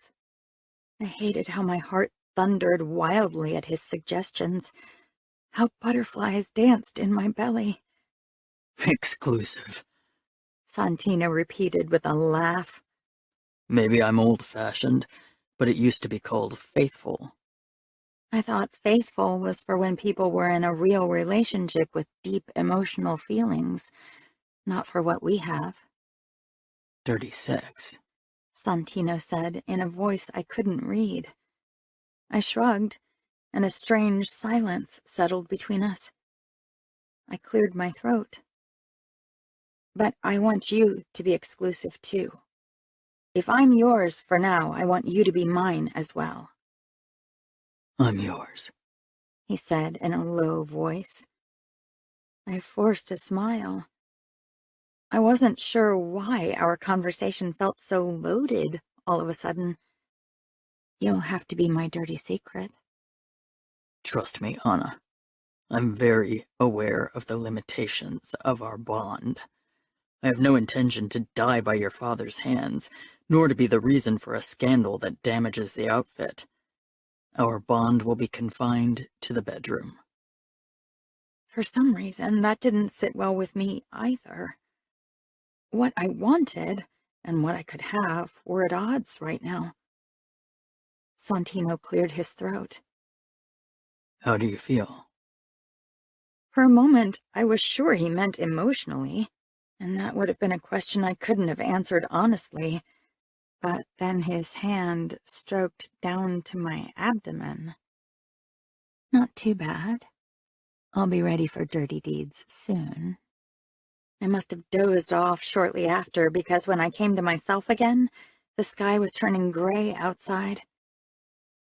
I hated how my heart thundered wildly at his suggestions, how butterflies danced in my belly. Exclusive, Santino repeated with a laugh. Maybe I'm old-fashioned, but it used to be called faithful. I thought faithful was for when people were in a real relationship with deep emotional feelings, not for what we have. Dirty sex, Santino said in a voice I couldn't read. I shrugged, and a strange silence settled between us. I cleared my throat. But I want you to be exclusive too. If I'm yours for now, I want you to be mine as well. I'm yours, He said in a low voice. I forced a smile. I wasn't sure why our conversation felt so loaded all of a sudden. You'll have to be my dirty secret. Trust me, Anna. I'm very aware of the limitations of our bond. I have no intention to die by your father's hands, nor to be the reason for a scandal that damages the outfit. Our bond will be confined to the bedroom. For some reason, that didn't sit well with me either. What I wanted, and what I could have, were at odds right now. Santino cleared his throat. How do you feel? For a moment, I was sure he meant emotionally, and that would have been a question I couldn't have answered honestly. But then his hand stroked down to my abdomen. Not too bad. I'll be ready for dirty deeds soon. I must have dozed off shortly after, because when I came to myself again, the sky was turning gray outside.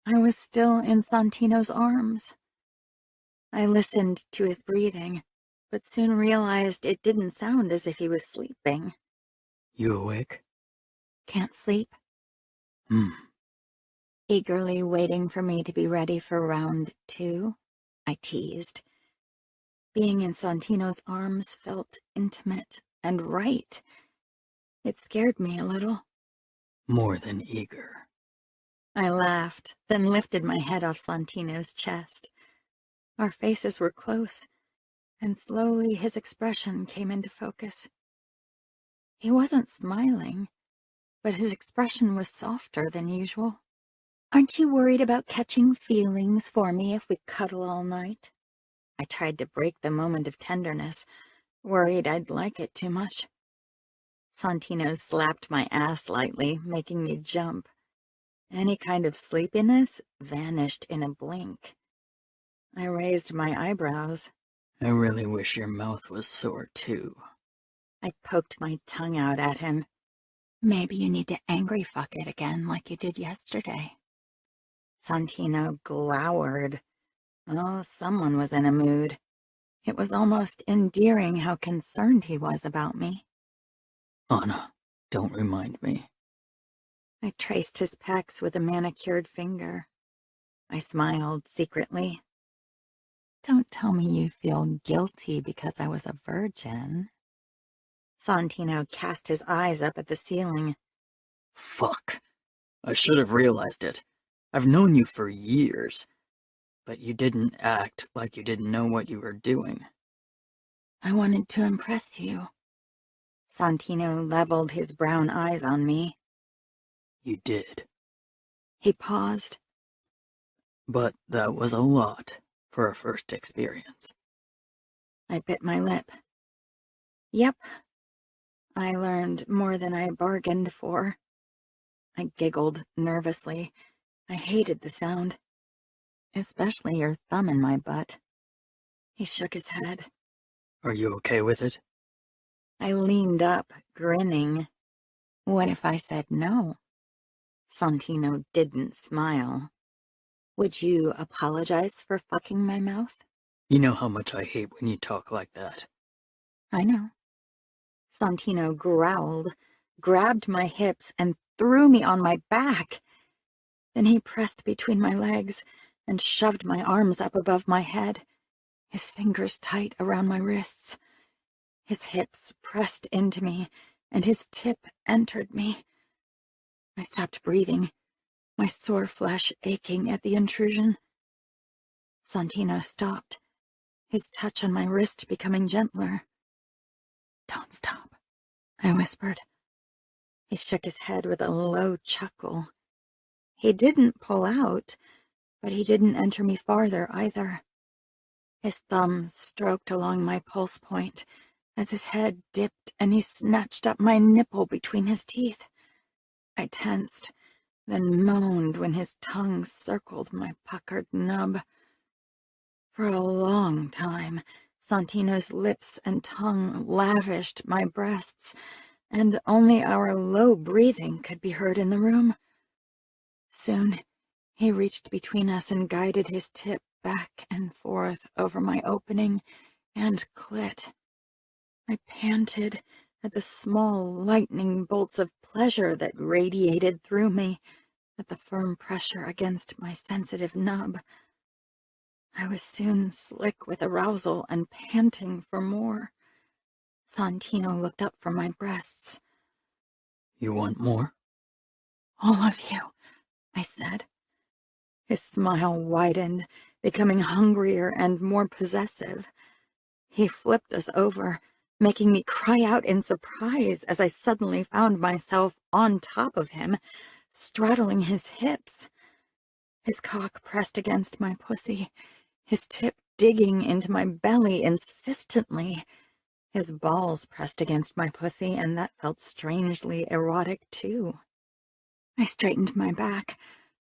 I was still in Santino's arms. I listened to his breathing, but soon realized it didn't sound as if he was sleeping. You awake? Can't sleep? Eagerly waiting for me to be ready for round 2, I teased. Being in Santino's arms felt intimate and right. It scared me a little. More than eager. I laughed, then lifted my head off Santino's chest. Our faces were close, and slowly his expression came into focus. He wasn't smiling, but his expression was softer than usual. Aren't you worried about catching feelings for me if we cuddle all night? I tried to break the moment of tenderness, worried I'd like it too much. Santino slapped my ass lightly, making me jump. Any kind of sleepiness vanished in a blink. I raised my eyebrows. I really wish your mouth was sore, too. I poked my tongue out at him. Maybe you need to angry fuck it again like you did yesterday. Santino glowered. Oh, someone was in a mood. It was almost endearing how concerned he was about me. Anna, don't remind me. I traced his pecs with a manicured finger. I smiled secretly. Don't tell me you feel guilty because I was a virgin. Santino cast his eyes up at the ceiling. Fuck. I should have realized it. I've known you for years, but you didn't act like you didn't know what you were doing. I wanted to impress you. Santino leveled his brown eyes on me. You did. He paused. But that was a lot for a first experience. I bit my lip. Yep. I learned more than I bargained for. I giggled nervously. I hated the sound. Especially your thumb in my butt. He shook his head. Are you okay with it? I leaned up, grinning. What if I said no? Santino didn't smile. Would you apologize for fucking my mouth? You know how much I hate when you talk like that. I know. Santino growled, grabbed my hips, and threw me on my back. Then he pressed between my legs and shoved my arms up above my head, his fingers tight around my wrists. His hips pressed into me, and his tip entered me. I stopped breathing, my sore flesh aching at the intrusion. Santino stopped, his touch on my wrist becoming gentler. Don't stop, I whispered. He shook his head with a low chuckle. He didn't pull out, but he didn't enter me farther either. His thumb stroked along my pulse point as his head dipped and he snatched up my nipple between his teeth. I tensed, then moaned when his tongue circled my puckered nub. For a long time, Santino's lips and tongue lavished my breasts, and only our low breathing could be heard in the room. Soon, he reached between us and guided his tip back and forth over my opening and clit. I panted at the small lightning bolts of pleasure that radiated through me, at the firm pressure against my sensitive nub. I was soon slick with arousal and panting for more. Santino looked up from my breasts. You want more? All of you, I said. His smile widened, becoming hungrier and more possessive. He flipped us over, making me cry out in surprise as I suddenly found myself on top of him, straddling his hips. His cock pressed against my pussy, his tip digging into my belly insistently. His balls pressed against my pussy, and that felt strangely erotic, too. I straightened my back,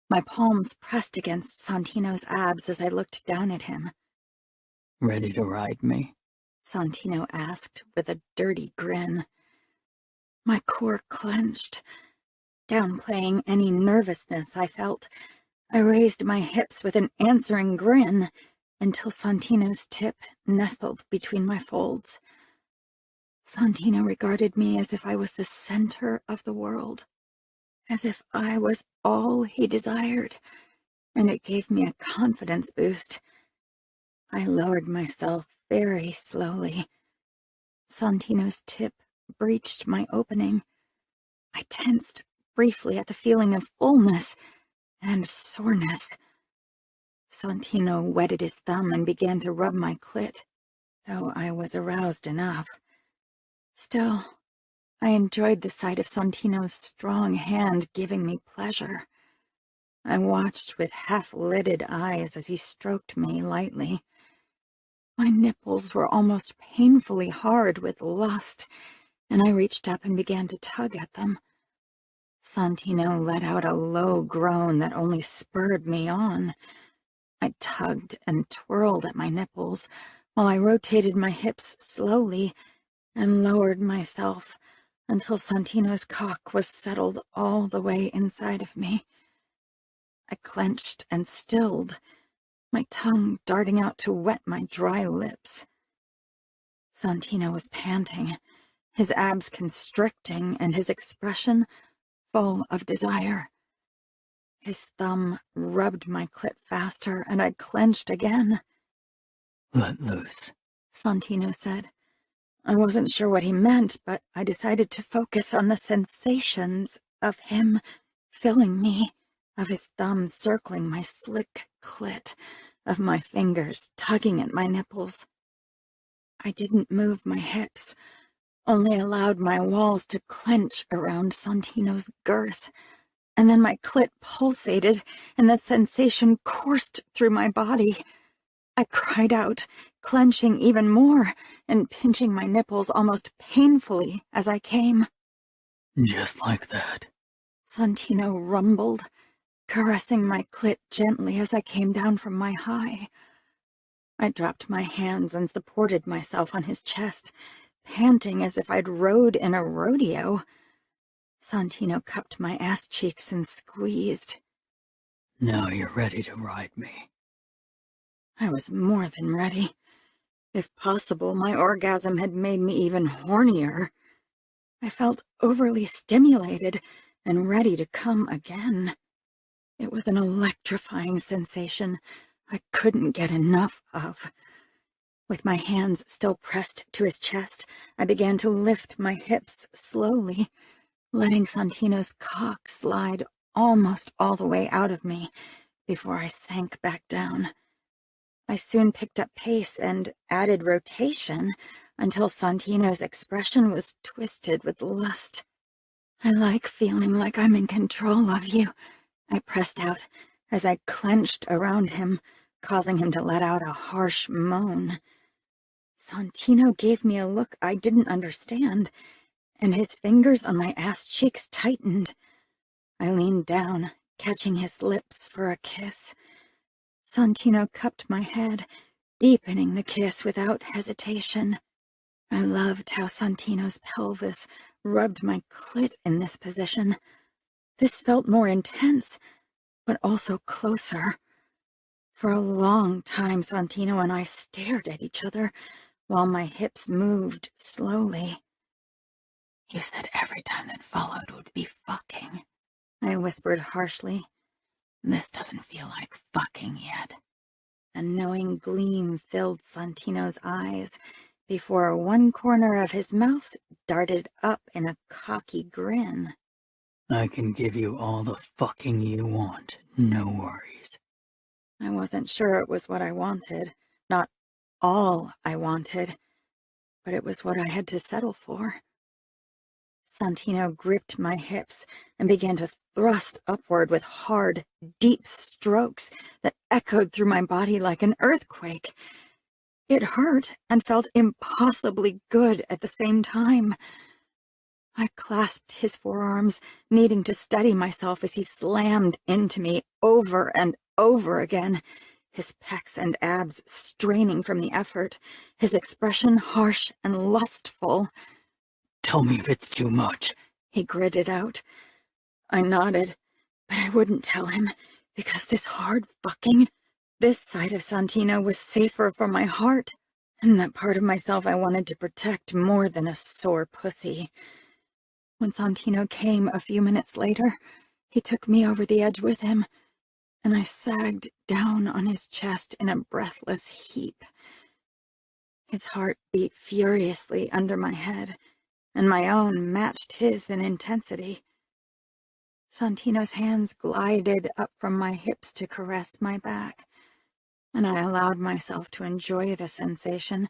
my palms pressed against Santino's abs as I looked down at him. Ready to ride me? Santino asked with a dirty grin. My core clenched. Downplaying any nervousness I felt, I raised my hips with an answering grin until Santino's tip nestled between my folds. Santino regarded me as if I was the center of the world, as if I was all he desired, and it gave me a confidence boost. I lowered myself very slowly. Santino's tip breached my opening. I tensed briefly at the feeling of fullness and soreness. Santino wetted his thumb and began to rub my clit, though I was aroused enough. Still, I enjoyed the sight of Santino's strong hand giving me pleasure. I watched with half-lidded eyes as he stroked me lightly. My nipples were almost painfully hard with lust, and I reached up and began to tug at them. Santino let out a low groan that only spurred me on. I tugged and twirled at my nipples while I rotated my hips slowly and lowered myself until Santino's cock was settled all the way inside of me. I clenched and stilled, my tongue darting out to wet my dry lips. Santino was panting, his abs constricting and his expression full of desire. His thumb rubbed my clit faster, and I clenched again. Let loose, Santino said. I wasn't sure what he meant, but I decided to focus on the sensations of him filling me, of his thumb circling my slick clit, of my fingers tugging at my nipples. I didn't move my hips, only allowed my walls to clench around Santino's girth, and then my clit pulsated and the sensation coursed through my body. I cried out, clenching even more and pinching my nipples almost painfully as I came. Just like that, Santino rumbled, caressing my clit gently as I came down from my high. I dropped my hands and supported myself on his chest, panting as if I'd rode in a rodeo. Santino cupped my ass cheeks and squeezed. Now you're ready to ride me. I was more than ready. If possible, my orgasm had made me even hornier. I felt overly stimulated and ready to come again. It was an electrifying sensation I couldn't get enough of. With my hands still pressed to his chest, I began to lift my hips slowly, letting Santino's cock slide almost all the way out of me before I sank back down. I soon picked up pace and added rotation until Santino's expression was twisted with lust. I like feeling like I'm in control of you, I pressed out as I clenched around him, causing him to let out a harsh moan. Santino gave me a look I didn't understand, and his fingers on my ass cheeks tightened. I leaned down, catching his lips for a kiss. Santino cupped my head, deepening the kiss without hesitation. I loved how Santino's pelvis rubbed my clit in this position. This felt more intense, but also closer. For a long time, Santino and I stared at each other while my hips moved slowly. You said every time that followed would be fucking. I whispered harshly. This doesn't feel like fucking yet. A knowing gleam filled Santino's eyes before one corner of his mouth darted up in a cocky grin. I can give you all the fucking you want, no worries. I wasn't sure it was what I wanted, not all I wanted, but it was what I had to settle for. Santino gripped my hips and began to thrust upward with hard, deep strokes that echoed through my body like an earthquake. It hurt and felt impossibly good at the same time. I clasped his forearms, needing to steady myself as he slammed into me over and over again, his pecs and abs straining from the effort, his expression harsh and lustful. Tell me if it's too much, he gritted out. I nodded, but I wouldn't tell him, because this hard fucking, this side of Santino was safer for my heart, and that part of myself I wanted to protect more than a sore pussy. When Santino came a few minutes later, he took me over the edge with him, and I sagged down on his chest in a breathless heap. His heart beat furiously under my head, and my own matched his in intensity. Santino's hands glided up from my hips to caress my back, and I allowed myself to enjoy the sensation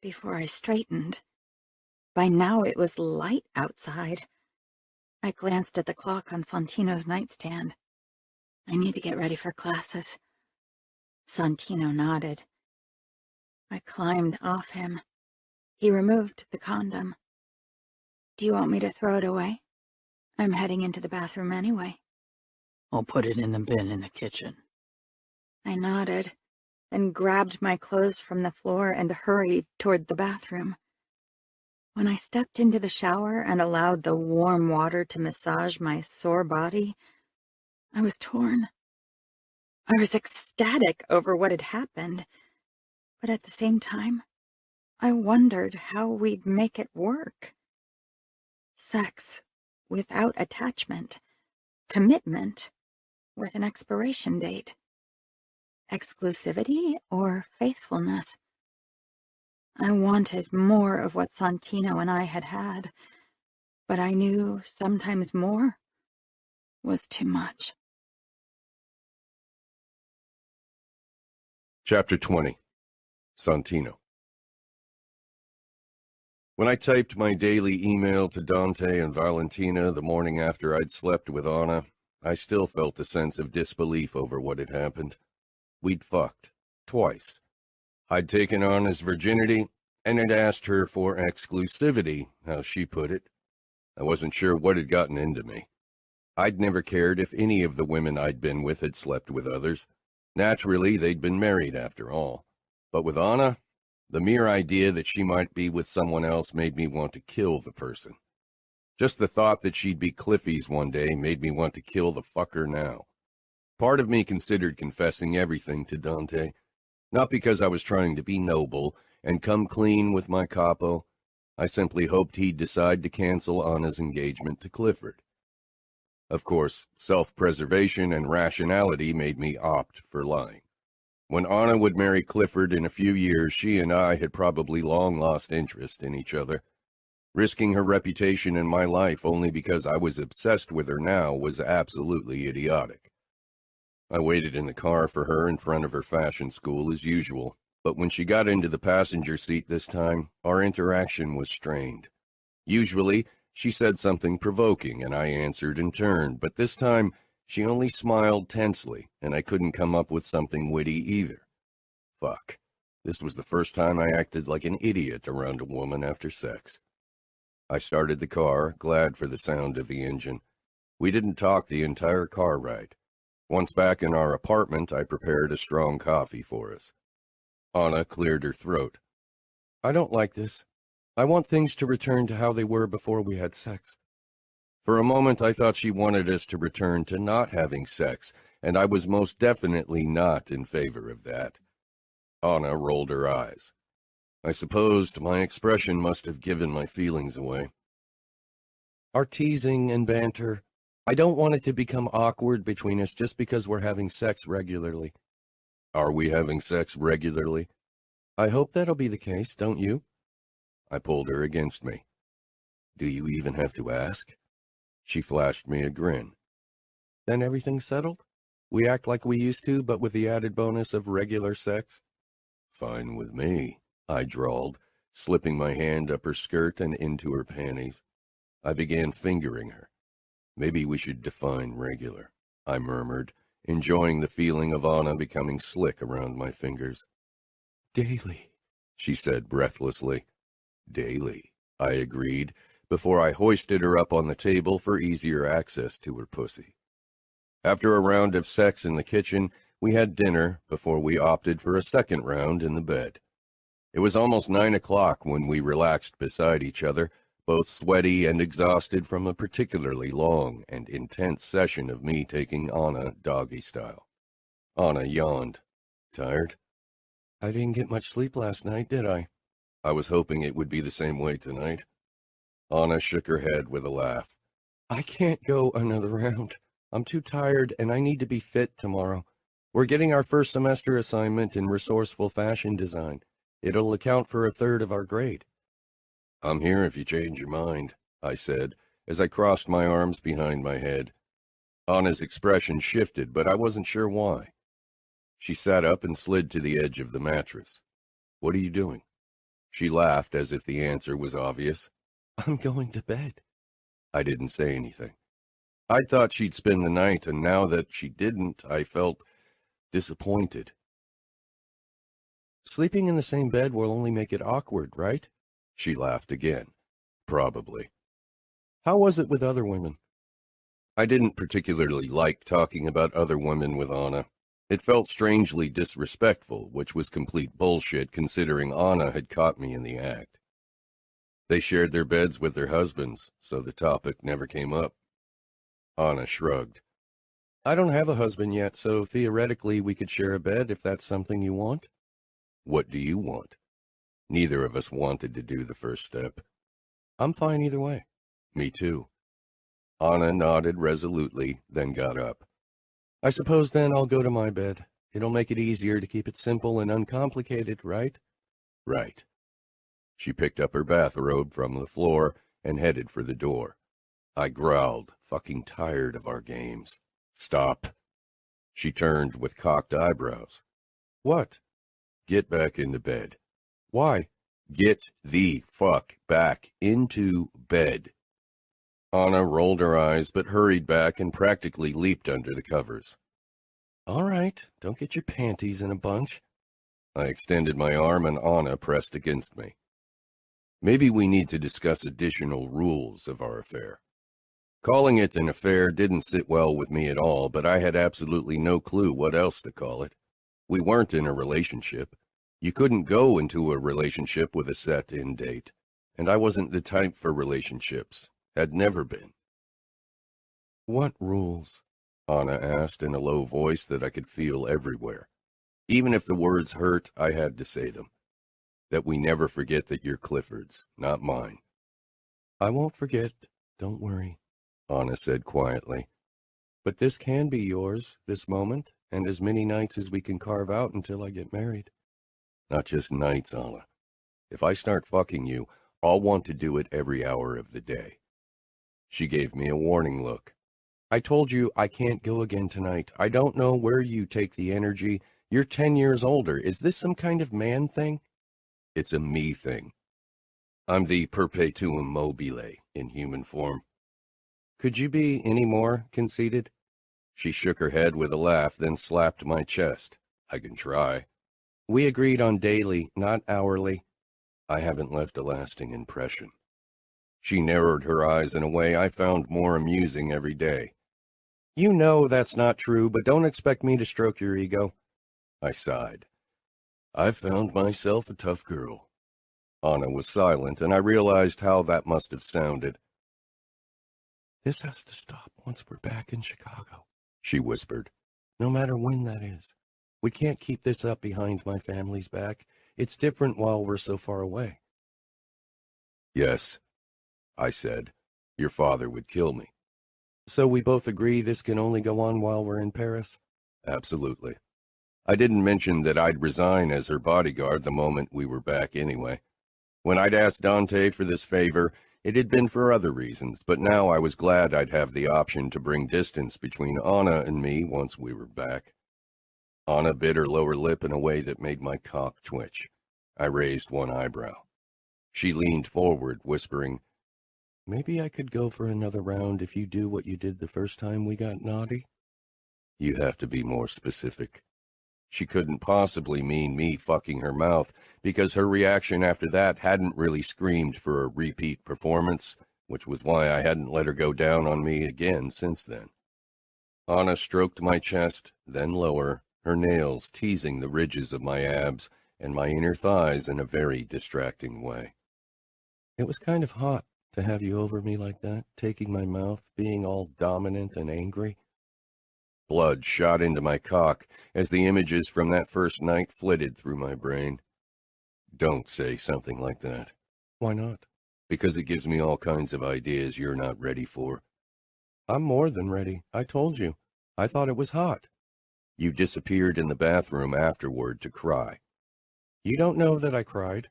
before I straightened. By now it was light outside. I glanced at the clock on Santino's nightstand. I need to get ready for classes. Santino nodded. I climbed off him. He removed the condom. Do you want me to throw it away? I'm heading into the bathroom anyway. I'll put it in the bin in the kitchen. I nodded, then grabbed my clothes from the floor and hurried toward the bathroom. When I stepped into the shower and allowed the warm water to massage my sore body, I was torn. I was ecstatic over what had happened, but at the same time, I wondered how we'd make it work. Sex without attachment, commitment with an expiration date, exclusivity or faithfulness. I wanted more of what Santino and I had had, but I knew sometimes more was too much. Chapter 20. Santino. When I typed my daily email to Dante and Valentina the morning after I'd slept with Anna, I still felt a sense of disbelief over what had happened. We'd fucked. Twice. I'd taken Anna's virginity, and had asked her for exclusivity, how she put it. I wasn't sure what had gotten into me. I'd never cared if any of the women I'd been with had slept with others. Naturally, they'd been married after all. But with Anna, the mere idea that she might be with someone else made me want to kill the person. Just the thought that she'd be Cliffy's one day made me want to kill the fucker now. Part of me considered confessing everything to Dante, not because I was trying to be noble and come clean with my capo. I simply hoped he'd decide to cancel Anna's engagement to Clifford. Of course, self-preservation and rationality made me opt for lying. When Anna would marry Clifford in a few years, she and I had probably long lost interest in each other. Risking her reputation and my life only because I was obsessed with her now was absolutely idiotic. I waited in the car for her in front of her fashion school as usual, but when she got into the passenger seat this time, our interaction was strained. Usually, she said something provoking and I answered in turn, but this time, She only smiled tensely, and I couldn't come up with something witty either. Fuck. This was the first time I acted like an idiot around a woman after sex. I started the car, glad for the sound of the engine. We didn't talk the entire car ride. Once back in our apartment, I prepared a strong coffee for us. Anna cleared her throat. I don't like this. I want things to return to how they were before we had sex. For a moment, I thought she wanted us to return to not having sex, and I was most definitely not in favor of that. Anna rolled her eyes. I supposed my expression must have given my feelings away. Our teasing and banter, I don't want it to become awkward between us just because we're having sex regularly. Are we having sex regularly? I hope that'll be the case, don't you? I pulled her against me. Do you even have to ask? She flashed me a grin. Then everything's settled? We act like we used to, but with the added bonus of regular sex? Fine with me, I drawled, slipping my hand up her skirt and into her panties. I began fingering her. Maybe we should define regular, I murmured, enjoying the feeling of Anna becoming slick around my fingers. Daily, she said breathlessly. Daily, I agreed, before I hoisted her up on the table for easier access to her pussy. After a round of sex in the kitchen, we had dinner before we opted for a second round in the bed. It was almost 9 o'clock when we relaxed beside each other, both sweaty and exhausted from a particularly long and intense session of me taking Anna doggy style. Anna yawned. Tired? I didn't get much sleep last night, did I? I was hoping it would be the same way tonight. Anna shook her head with a laugh. I can't go another round. I'm too tired, and I need to be fit tomorrow. We're getting our first semester assignment in resourceful fashion design. It'll account for a third of our grade. I'm here if you change your mind, I said, as I crossed my arms behind my head. Anna's expression shifted, but I wasn't sure why. She sat up and slid to the edge of the mattress. What are you doing? She laughed as if the answer was obvious. I'm going to bed. I didn't say anything. I thought she'd spend the night, and now that she didn't, I felt disappointed. Sleeping in the same bed will only make it awkward, right? She laughed again. Probably. How was it with other women? I didn't particularly like talking about other women with Anna. It felt strangely disrespectful, which was complete bullshit considering Anna had caught me in the act. They shared their beds with their husbands, so the topic never came up. Anna shrugged. I don't have a husband yet, so theoretically we could share a bed if that's something you want. What do you want? Neither of us wanted to do the first step. I'm fine either way. Me too. Anna nodded resolutely, then got up. I suppose then I'll go to my bed. It'll make it easier to keep it simple and uncomplicated, right? Right. She picked up her bathrobe from the floor and headed for the door. I growled, fucking tired of our games. Stop. She turned with cocked eyebrows. What? Get back into bed. Why? Get the fuck back into bed. Anna rolled her eyes but hurried back and practically leaped under the covers. All right, don't get your panties in a bunch. I extended my arm and Anna pressed against me. Maybe we need to discuss additional rules of our affair. Calling it an affair didn't sit well with me at all, but I had absolutely no clue what else to call it. We weren't in a relationship. You couldn't go into a relationship with a set end date, and I wasn't the type for relationships. Had never been. What rules? Anna asked in a low voice that I could feel everywhere. Even if the words hurt, I had to say them. That we never forget that you're Clifford's, not mine. I won't forget, don't worry, Anna said quietly. But this can be yours, this moment, and as many nights as we can carve out until I get married. Not just nights, Anna. If I start fucking you, I'll want to do it every hour of the day. She gave me a warning look. I told you I can't go again tonight. I don't know where you take the energy. You're 10 years older. Is this some kind of man thing? It's a me thing. I'm the perpetuum mobile in human form. Could you be any more conceited? She shook her head with a laugh, then slapped my chest. I can try. We agreed on daily, not hourly. I haven't left a lasting impression. She narrowed her eyes in a way I found more amusing every day. You know that's not true, but don't expect me to stroke your ego. I sighed. I've found myself a tough girl. Anna was silent, and I realized how that must have sounded. This has to stop once we're back in Chicago, she whispered. No matter when that is. We can't keep this up behind my family's back. It's different while we're so far away. Yes, I said. Your father would kill me. So we both agree this can only go on while we're in Paris? Absolutely. I didn't mention that I'd resign as her bodyguard the moment we were back anyway. When I'd asked Dante for this favor, it had been for other reasons, but now I was glad I'd have the option to bring distance between Anna and me once we were back. Anna bit her lower lip in a way that made my cock twitch. I raised one eyebrow. She leaned forward, whispering, Maybe I could go for another round if you do what you did the first time we got naughty? You have to be more specific. She couldn't possibly mean me fucking her mouth, because her reaction after that hadn't really screamed for a repeat performance, which was why I hadn't let her go down on me again since then. Anna stroked my chest, then lower, her nails teasing the ridges of my abs and my inner thighs in a very distracting way. It was kind of hot to have you over me like that, taking my mouth, being all dominant and angry. Blood shot into my cock as the images from that first night flitted through my brain. Don't say something like that. Why not? Because it gives me all kinds of ideas you're not ready for. I'm more than ready. I told you. I thought it was hot. You disappeared in the bathroom afterward to cry. You don't know that I cried.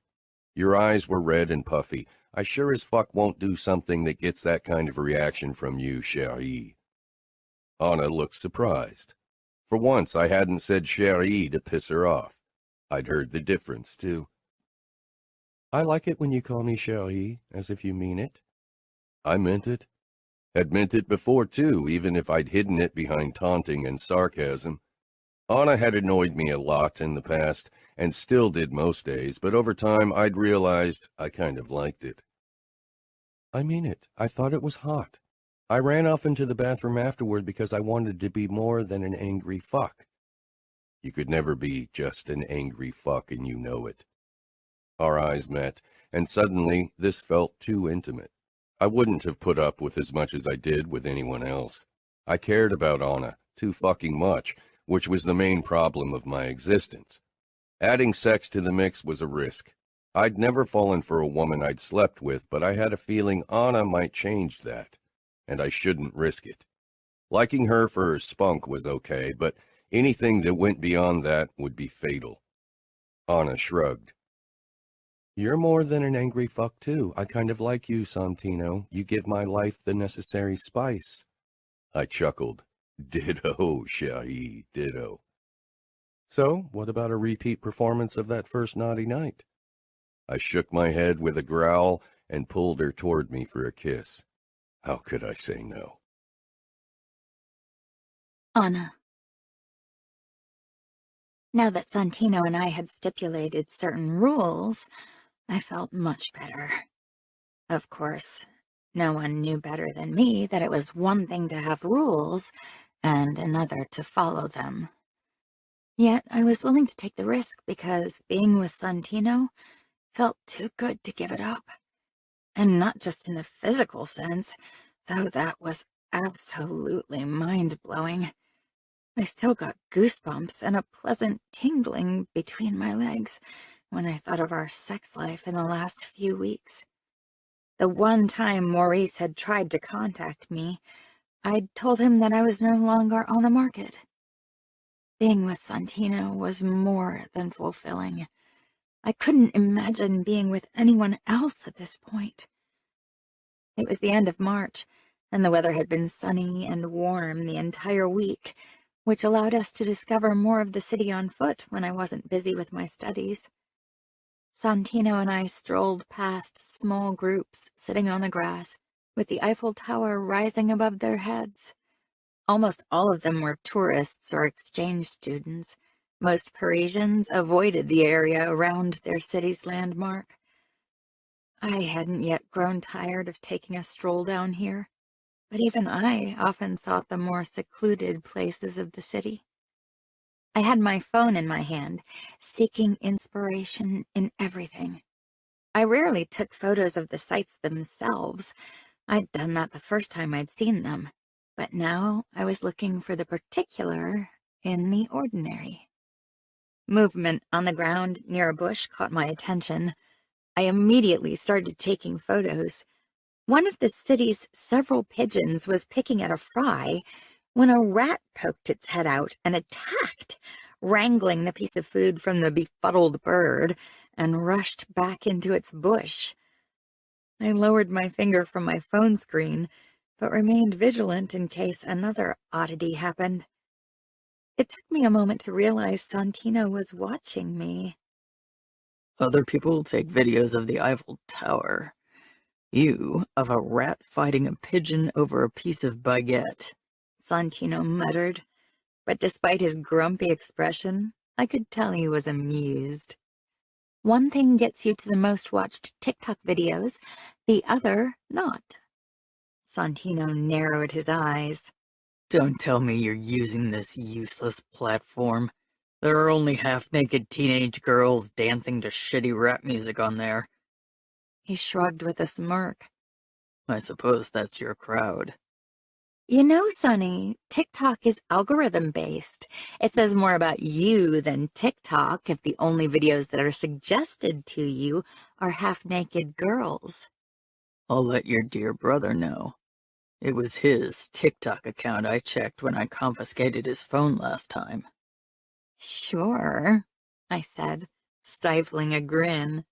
Your eyes were red and puffy. I sure as fuck won't do something that gets that kind of reaction from you, chérie. Anna looked surprised. For once, I hadn't said chérie to piss her off. I'd heard the difference, too. I like it when you call me chérie, as if you mean it. I meant it. Had meant it before, too, even if I'd hidden it behind taunting and sarcasm. Anna had annoyed me a lot in the past, and still did most days, but over time I'd realized I kind of liked it. I mean it. I thought it was hot. I ran off into the bathroom afterward because I wanted to be more than an angry fuck. You could never be just an angry fuck, and you know it. Our eyes met, and suddenly this felt too intimate. I wouldn't have put up with as much as I did with anyone else. I cared about Anna too fucking much, which was the main problem of my existence. Adding sex to the mix was a risk. I'd never fallen for a woman I'd slept with, but I had a feeling Anna might change that, and I shouldn't risk it. Liking her for her spunk was okay, but anything that went beyond that would be fatal. Anna shrugged. You're more than an angry fuck, too. I kind of like you, Santino. You give my life the necessary spice. I chuckled. Ditto, chérie, ditto. So, what about a repeat performance of that first naughty night? I shook my head with a growl and pulled her toward me for a kiss. How could I say no? Anna. Now that Santino and I had stipulated certain rules, I felt much better. Of course, no one knew better than me that it was one thing to have rules and another to follow them. Yet I was willing to take the risk because being with Santino felt too good to give it up. And not just in the physical sense, though that was absolutely mind-blowing. I still got goosebumps and a pleasant tingling between my legs when I thought of our sex life in the last few weeks. The one time Maurice had tried to contact me, I'd told him that I was no longer on the market. Being with Santino was more than fulfilling. I couldn't imagine being with anyone else at this point. It was the end of March, and the weather had been sunny and warm the entire week, which allowed us to discover more of the city on foot when I wasn't busy with my studies. Santino and I strolled past small groups sitting on the grass, with the Eiffel Tower rising above their heads. Almost all of them were tourists or exchange students. Most Parisians avoided the area around their city's landmark. I hadn't yet grown tired of taking a stroll down here, but even I often sought the more secluded places of the city. I had my phone in my hand, seeking inspiration in everything. I rarely took photos of the sights themselves. I'd done that the first time I'd seen them, but now I was looking for the particular in the ordinary. Movement on the ground near a bush caught my attention. I immediately started taking photos. One of the city's several pigeons was picking at a fry when a rat poked its head out and attacked, wrangling the piece of food from the befuddled bird, and rushed back into its bush. I lowered my finger from my phone screen, but remained vigilant in case another oddity happened. It took me a moment to realize Santino was watching me. Other people take videos of the Eiffel Tower. You of a rat fighting a pigeon over a piece of baguette, Santino muttered, but despite his grumpy expression, I could tell he was amused. One thing gets you to the most watched TikTok videos, the other not. Santino narrowed his eyes. Don't tell me you're using this useless platform. There are only half-naked teenage girls dancing to shitty rap music on there. He shrugged with a smirk. I suppose that's your crowd. You know, Sonny, TikTok is algorithm-based. It says more about you than TikTok if the only videos that are suggested to you are half-naked girls. I'll let your dear brother know. It was his TikTok account I checked when I confiscated his phone last time. Sure, I said, stifling a grin.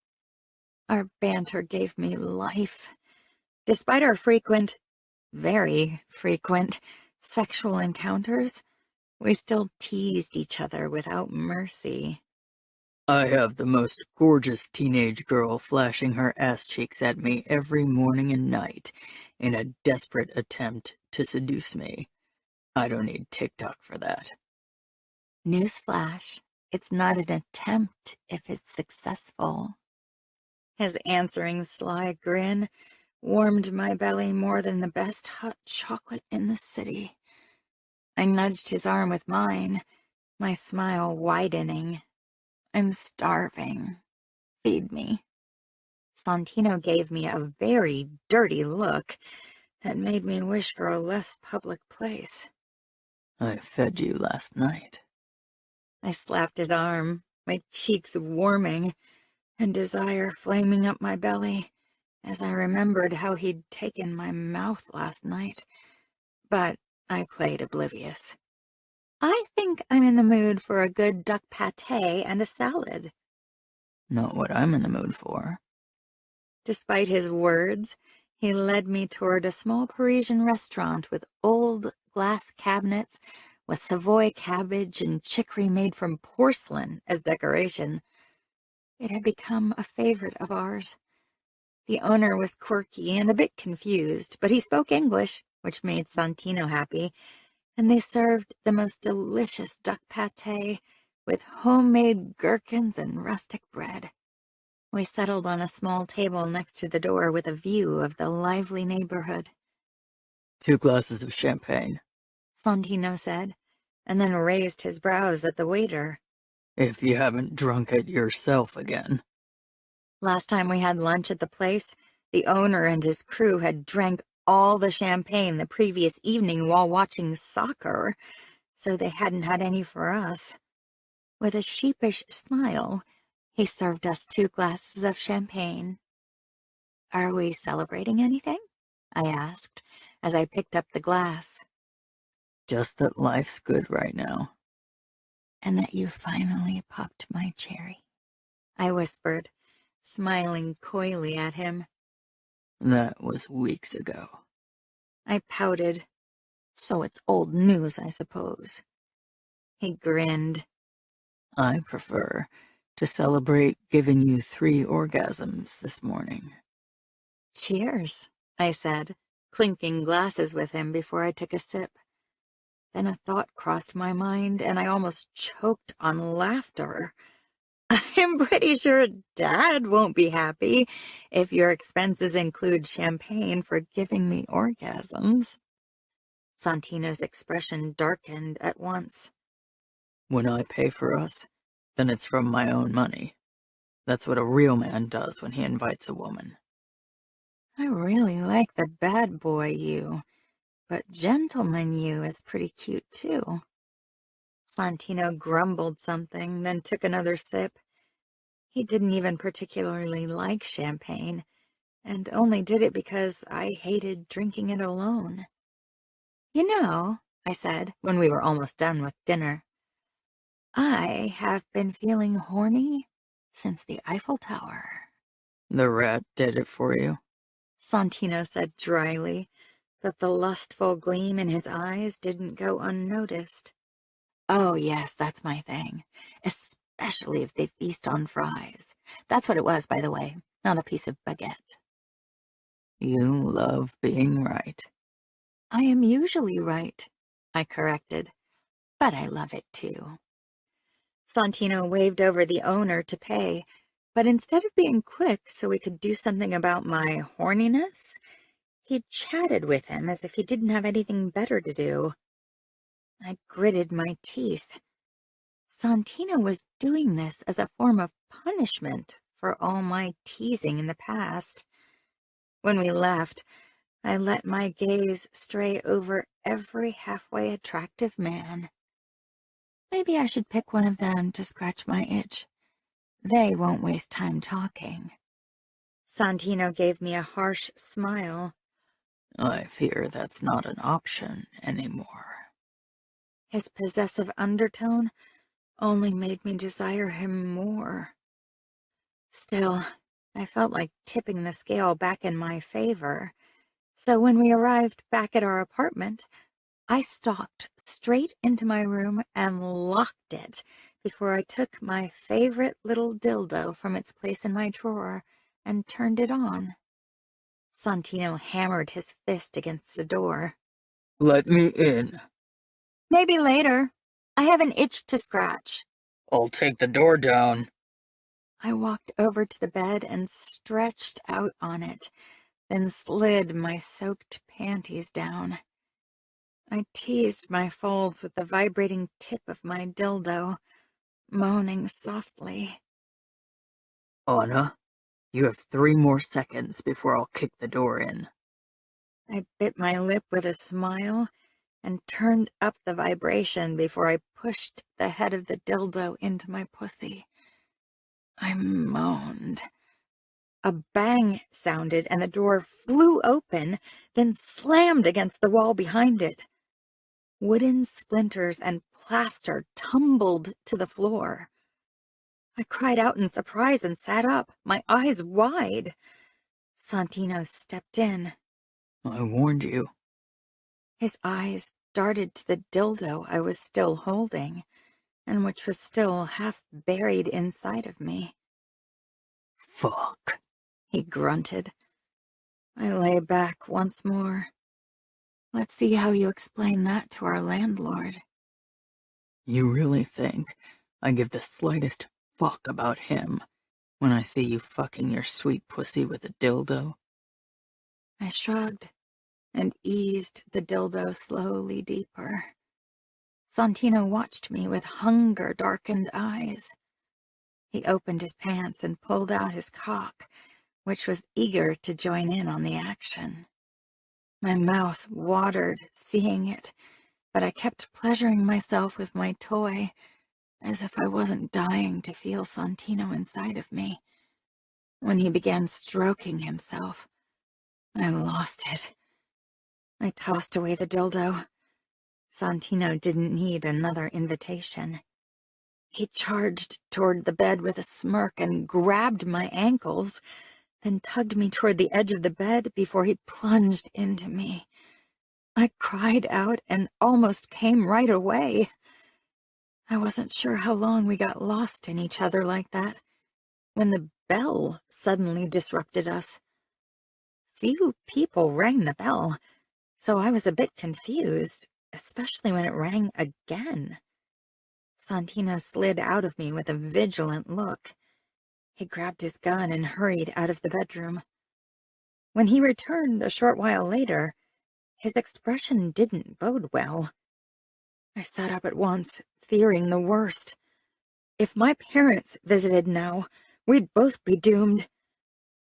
Our banter gave me life. Despite our frequent, very frequent, sexual encounters, we still teased each other without mercy. I have the most gorgeous teenage girl flashing her ass cheeks at me every morning and night in a desperate attempt to seduce me. I don't need TikTok for that. Newsflash, it's not an attempt if it's successful. His answering sly grin warmed my belly more than the best hot chocolate in the city. I nudged his arm with mine, my smile widening. I'm starving. Feed me. Santino gave me a very dirty look that made me wish for a less public place. I fed you last night. I slapped his arm, my cheeks warming, and desire flaming up my belly as I remembered how he'd taken my mouth last night. But I played oblivious. I think I'm in the mood for a good duck pâté and a salad. Not what I'm in the mood for. Despite his words, he led me toward a small Parisian restaurant with old glass cabinets with Savoy cabbage and chicory made from porcelain as decoration. It had become a favorite of ours. The owner was quirky and a bit confused, but he spoke English, which made Santino happy, and they served the most delicious duck pâté with homemade gherkins and rustic bread. We settled on a small table next to the door with a view of the lively neighborhood. 2 glasses of champagne, Santino said, and then raised his brows at the waiter. if you haven't drunk it yourself again. Last time we had lunch at the place, the owner and his crew had drank all the champagne the previous evening while watching soccer, so they hadn't had any for us. With a sheepish smile, he served us 2 glasses of champagne. Are we celebrating anything? I asked, as I picked up the glass. Just that life's good right now. And that you finally popped my cherry, I whispered, smiling coyly at him. That was weeks ago. I pouted. So it's old news, I suppose. He grinned. I prefer to celebrate giving you 3 orgasms this morning. Cheers, I said, clinking glasses with him before I took a sip. Then a thought crossed my mind, and I almost choked on laughter. I'm pretty sure Dad won't be happy if your expenses include champagne for giving me orgasms. Santino's expression darkened at once. When I pay for us, then it's from my own money. That's what a real man does when he invites a woman. I really like the bad boy you, but gentleman you is pretty cute too. Santino grumbled something, then took another sip. He didn't even particularly like champagne, and only did it because I hated drinking it alone. You know, I said, when we were almost done with dinner, I have been feeling horny since the Eiffel Tower. The rat did it for you? Santino said dryly, but the lustful gleam in his eyes didn't go unnoticed. Oh yes, that's my thing, especially if they feast on fries. That's what it was, by the way, not a piece of baguette. You love being right. I am usually right, I corrected, but I love it too. Santino waved over the owner to pay, but instead of being quick so we could do something about my horniness, he chatted with him as if he didn't have anything better to do. I gritted my teeth. Santino was doing this as a form of punishment for all my teasing in the past. When we left, I let my gaze stray over every halfway attractive man. Maybe I should pick one of them to scratch my itch. They won't waste time talking. Santino gave me a harsh smile. I fear that's not an option anymore. His possessive undertone only made me desire him more. Still, I felt like tipping the scale back in my favor. So when we arrived back at our apartment, I stalked straight into my room and locked it before I took my favorite little dildo from its place in my drawer and turned it on. Santino hammered his fist against the door. Let me in. Maybe later. I have an itch to scratch. I'll take the door down. I walked over to the bed and stretched out on it, then slid my soaked panties down. I teased my folds with the vibrating tip of my dildo, moaning softly. Anna, you have 3 more seconds before I'll kick the door in. I bit my lip with a smile and turned up the vibration before I pushed the head of the dildo into my pussy. I moaned. A bang sounded and the door flew open, then slammed against the wall behind it. Wooden splinters and plaster tumbled to the floor. I cried out in surprise and sat up, my eyes wide. Santino stepped in. I warned you. His eyes darted to the dildo I was still holding, and which was still half buried inside of me. Fuck, he grunted. I lay back once more. Let's see how you explain that to our landlord. You really think I give the slightest fuck about him when I see you fucking your sweet pussy with a dildo? I shrugged and eased the dildo slowly deeper. Santino watched me with hunger-darkened eyes. He opened his pants and pulled out his cock, which was eager to join in on the action. My mouth watered seeing it, but I kept pleasuring myself with my toy, as if I wasn't dying to feel Santino inside of me. When he began stroking himself, I lost it. I tossed away the dildo. Santino didn't need another invitation. He charged toward the bed with a smirk and grabbed my ankles, then tugged me toward the edge of the bed before he plunged into me. I cried out and almost came right away. I wasn't sure how long we got lost in each other like that, when the bell suddenly disrupted us. Few people rang the bell, so I was a bit confused, especially when it rang again. Santino slid out of me with a vigilant look. He grabbed his gun and hurried out of the bedroom. When he returned a short while later, his expression didn't bode well. I sat up at once, fearing the worst. If my parents visited now, we'd both be doomed.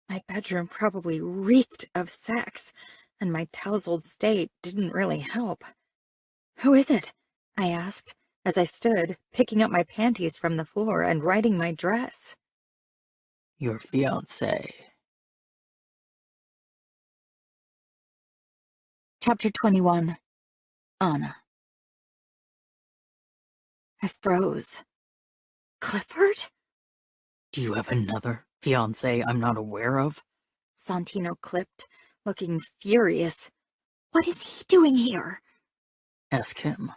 My bedroom probably reeked of sex, and my tousled state didn't really help. "Who is it?" I asked, as I stood, picking up my panties from the floor and righting my dress. "Your fiancé." Chapter 21. Anna. I froze. Clifford? "Do you have another fiancé I'm not aware of?" Santino clipped, looking furious. "What is he doing here?" "Ask him.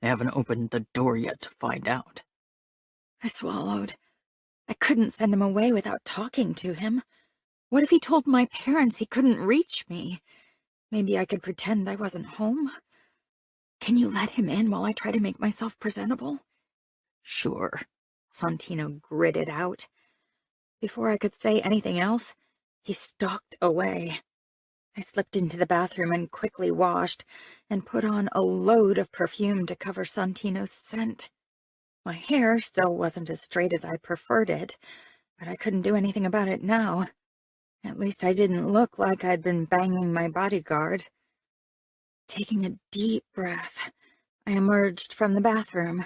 I haven't opened the door yet to find out." I swallowed. I couldn't send him away without talking to him. What if he told my parents he couldn't reach me? Maybe I could pretend I wasn't home. "Can you let him in while I try to make myself presentable?" "Sure," Santino gritted out. Before I could say anything else, he stalked away. I slipped into the bathroom and quickly washed and put on a load of perfume to cover Santino's scent. My hair still wasn't as straight as I preferred it, but I couldn't do anything about it now. At least I didn't look like I'd been banging my bodyguard. Taking a deep breath, I emerged from the bathroom.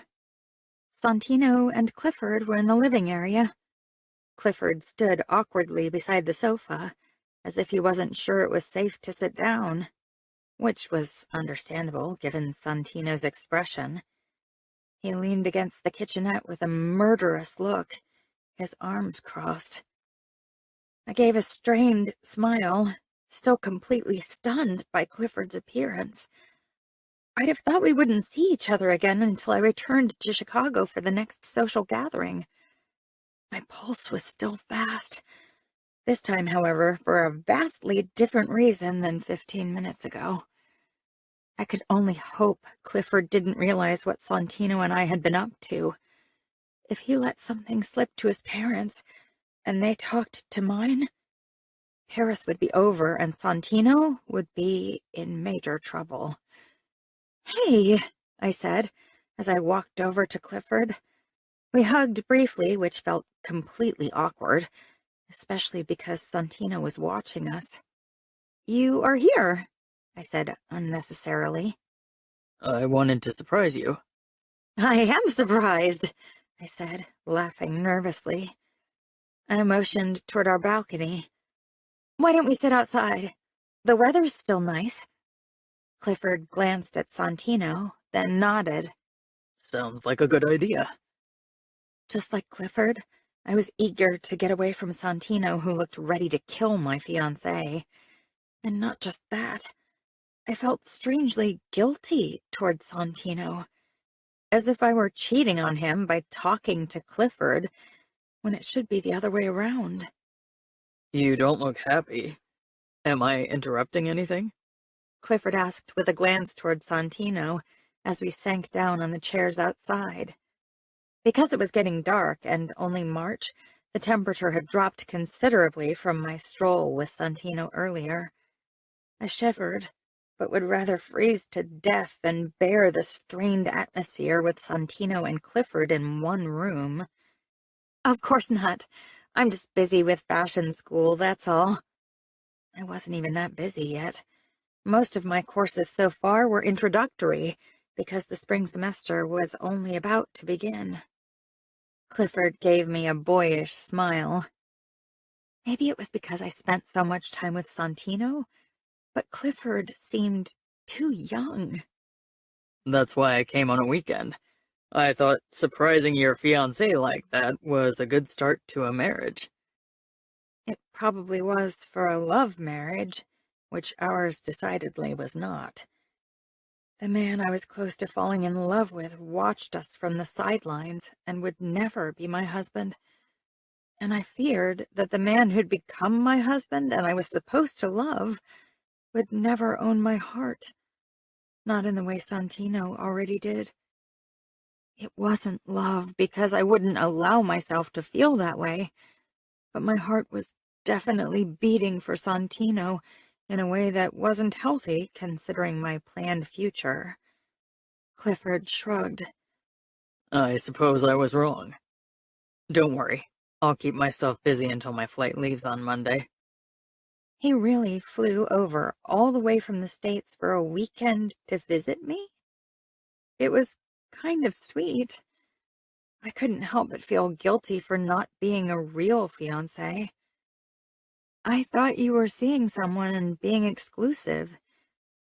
Santino and Clifford were in the living area. Clifford stood awkwardly beside the sofa, as if he wasn't sure it was safe to sit down, which was understandable given Santino's expression. He leaned against the kitchenette with a murderous look, his arms crossed. I gave a strained smile, still completely stunned by Clifford's appearance. I'd have thought we wouldn't see each other again until I returned to Chicago for the next social gathering. My pulse was still fast. This time, however, for a vastly different reason than 15 minutes ago. I could only hope Clifford didn't realize what Santino and I had been up to. If he let something slip to his parents, and they talked to mine, Paris would be over and Santino would be in major trouble. "Hey," I said, as I walked over to Clifford. We hugged briefly, which felt completely awkward, especially because Santino was watching us. "You are here," I said unnecessarily. "I wanted to surprise you." "I am surprised," I said, laughing nervously. I motioned toward our balcony. "Why don't we sit outside? The weather's still nice." Clifford glanced at Santino, then nodded. "Sounds like a good idea." Just like Clifford, I was eager to get away from Santino, who looked ready to kill my fiancé. And not just that, I felt strangely guilty toward Santino, as if I were cheating on him by talking to Clifford, when it should be the other way around. "You don't look happy. Am I interrupting anything?" Clifford asked with a glance toward Santino as we sank down on the chairs outside. Because it was getting dark and only March, the temperature had dropped considerably from my stroll with Santino earlier. I shivered, but would rather freeze to death than bear the strained atmosphere with Santino and Clifford in one room. "Of course not. I'm just busy with fashion school, that's all." I wasn't even that busy yet. Most of my courses so far were introductory, because the spring semester was only about to begin. Clifford gave me a boyish smile. Maybe it was because I spent so much time with Santino, but Clifford seemed too young. "That's why I came on a weekend. I thought surprising your fiancé like that was a good start to a marriage." It probably was for a love marriage, which ours decidedly was not. The man I was close to falling in love with watched us from the sidelines and would never be my husband. And I feared that the man who'd become my husband and I was supposed to love would never own my heart. Not in the way Santino already did. It wasn't love, because I wouldn't allow myself to feel that way, but my heart was definitely beating for Santino in a way that wasn't healthy, considering my planned future. Clifford shrugged. I suppose I was wrong. Don't worry, I'll keep myself busy until my flight leaves on Monday. He really flew over all the way from the States for a weekend to visit me? It was kind of sweet. I couldn't help but feel guilty for not being a real fiancé. I thought you were seeing someone and being exclusive.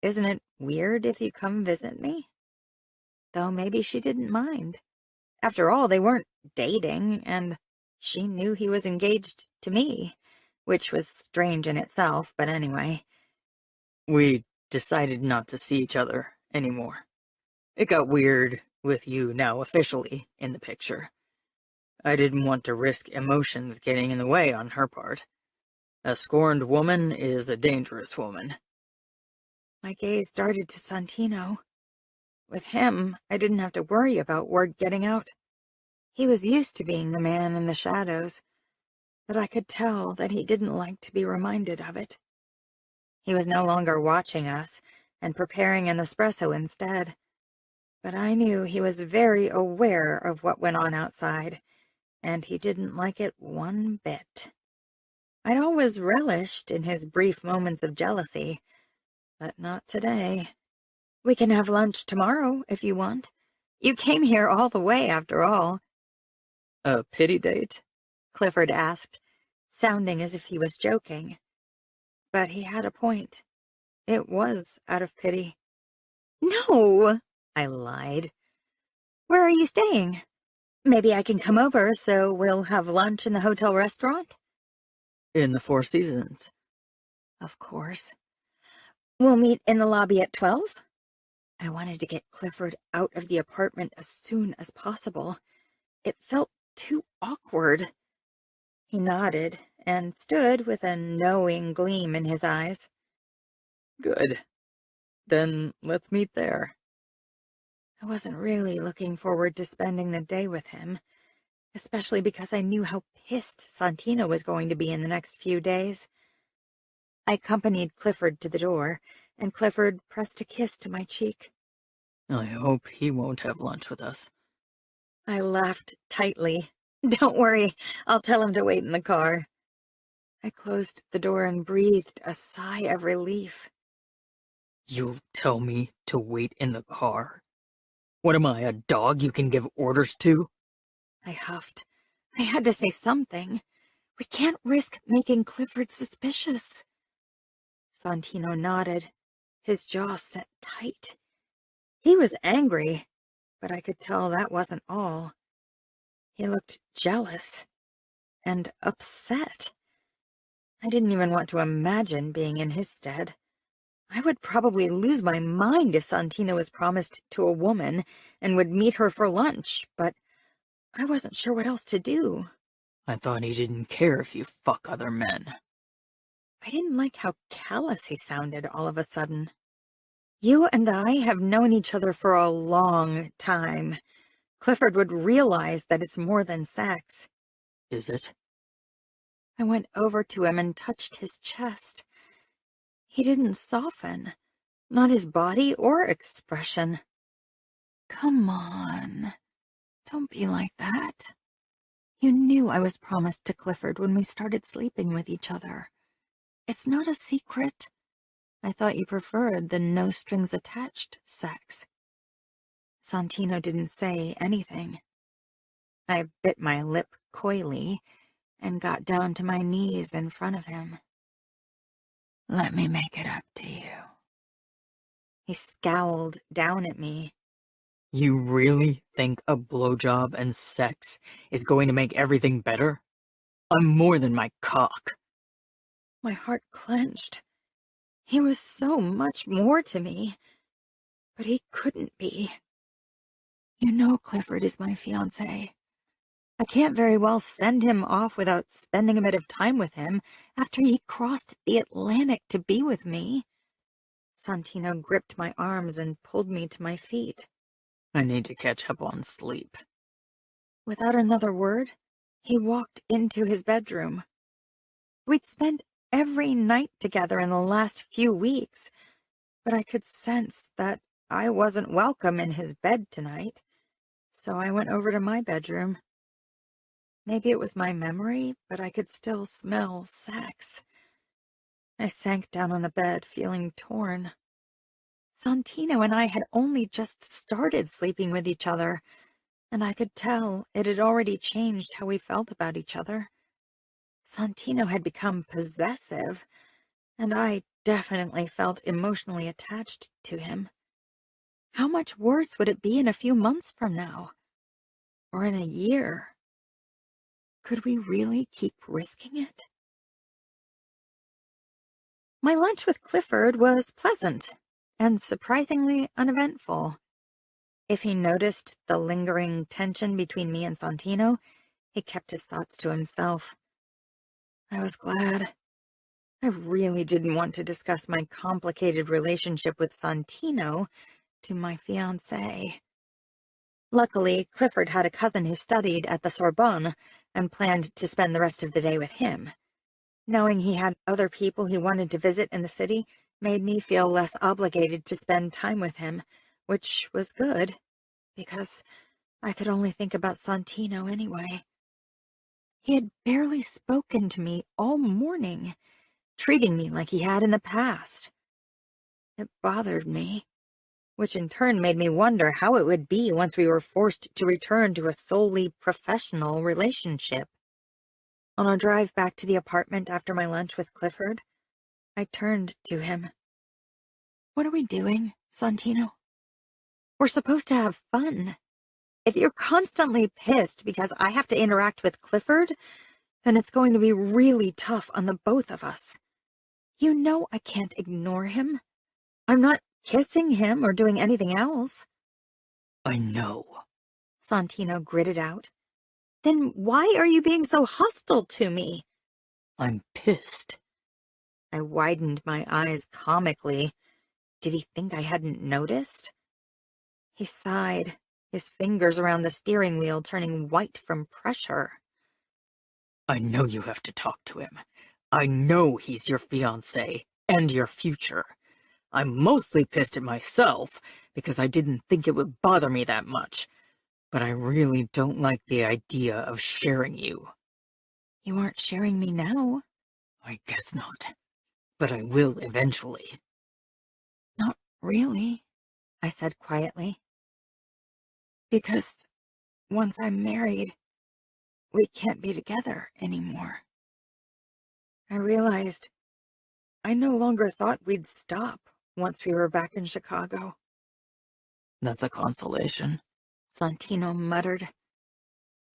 Isn't it weird if you come visit me? Though maybe she didn't mind. After all, they weren't dating, and she knew he was engaged to me, which was strange in itself, but anyway. We decided not to see each other anymore. It got weird with you now officially in the picture. I didn't want to risk emotions getting in the way on her part. A scorned woman is a dangerous woman. My gaze darted to Santino. With him, I didn't have to worry about word getting out. He was used to being the man in the shadows, but I could tell that he didn't like to be reminded of it. He was no longer watching us and preparing an espresso instead, but I knew he was very aware of what went on outside, and he didn't like it one bit. I'd always relished in his brief moments of jealousy, but not today. We can have lunch tomorrow if you want. You came here all the way, after all. A pity date? Clifford asked, sounding as if he was joking. But he had a point. It was out of pity. No, I lied. Where are you staying? Maybe I can come over so we'll have lunch in the hotel restaurant? In the Four Seasons. Of course. We'll meet in the lobby at 12? I wanted to get Clifford out of the apartment as soon as possible. It felt too awkward. He nodded and stood with a knowing gleam in his eyes. Good. Then let's meet there. I wasn't really looking forward to spending the day with him, especially because I knew how pissed Santino was going to be in the next few days. I accompanied Clifford to the door, and Clifford pressed a kiss to my cheek. I hope he won't have lunch with us. I laughed tightly. Don't worry, I'll tell him to wait in the car. I closed the door and breathed a sigh of relief. You'll tell me to wait in the car? What am I, a dog you can give orders to? I huffed. I had to say something. We can't risk making Clifford suspicious. Santino nodded, his jaw set tight. He was angry, but I could tell that wasn't all. He looked jealous and upset. I didn't even want to imagine being in his stead. I would probably lose my mind if Santino was promised to a woman and would meet her for lunch, but I wasn't sure what else to do. I thought he didn't care if you fuck other men. I didn't like how callous he sounded all of a sudden. You and I have known each other for a long time. Clifford would realize that it's more than sex. Is it? I went over to him and touched his chest. He didn't soften, not his body or expression. Come on, don't be like that. You knew I was promised to Clifford when we started sleeping with each other. It's not a secret. I thought you preferred the no-strings-attached sex. Santino didn't say anything. I bit my lip coyly and got down to my knees in front of him. Let me make it up to you. He scowled down at me. You really think a blowjob and sex is going to make everything better? I'm more than my cock. My heart clenched. He was so much more to me, but he couldn't be. You know Clifford is my fiancé. I can't very well send him off without spending a bit of time with him after he crossed the Atlantic to be with me. Santino gripped my arms and pulled me to my feet. I need to catch up on sleep. Without another word, he walked into his bedroom. We'd spent every night together in the last few weeks, but I could sense that I wasn't welcome in his bed tonight, so I went over to my bedroom. Maybe it was my memory, but I could still smell sex. I sank down on the bed, feeling torn. Santino and I had only just started sleeping with each other, and I could tell it had already changed how we felt about each other. Santino had become possessive, and I definitely felt emotionally attached to him. How much worse would it be in a few months from now? Or in a year? Could we really keep risking it? My lunch with Clifford was pleasant and surprisingly uneventful. If he noticed the lingering tension between me and Santino, he kept his thoughts to himself. I was glad. I really didn't want to discuss my complicated relationship with Santino to my fiancé. Luckily, Clifford had a cousin who studied at the Sorbonne and planned to spend the rest of the day with him. Knowing he had other people he wanted to visit in the city made me feel less obligated to spend time with him, which was good, because I could only think about Santino anyway. He had barely spoken to me all morning, treating me like he had in the past. It bothered me, which in turn made me wonder how it would be once we were forced to return to a solely professional relationship. On our drive back to the apartment after my lunch with Clifford, I turned to him. "What are we doing, Santino? We're supposed to have fun. If you're constantly pissed because I have to interact with Clifford, then it's going to be really tough on the both of us. You know I can't ignore him. I'm not kissing him or doing anything else." I know, Santino gritted out. "Then why are you being so hostile to me?" I'm pissed. I widened my eyes comically. Did he think I hadn't noticed? He sighed, his fingers around the steering wheel turning white from pressure. I know you have to talk to him. I know he's your fiancé and your future. I'm mostly pissed at myself because I didn't think it would bother me that much, but I really don't like the idea of sharing you. You aren't sharing me now. I guess not, but I will eventually. Not really, I said quietly. Because once I'm married, we can't be together anymore. I realized I no longer thought we'd stop once we were back in Chicago. That's a consolation, Santino muttered.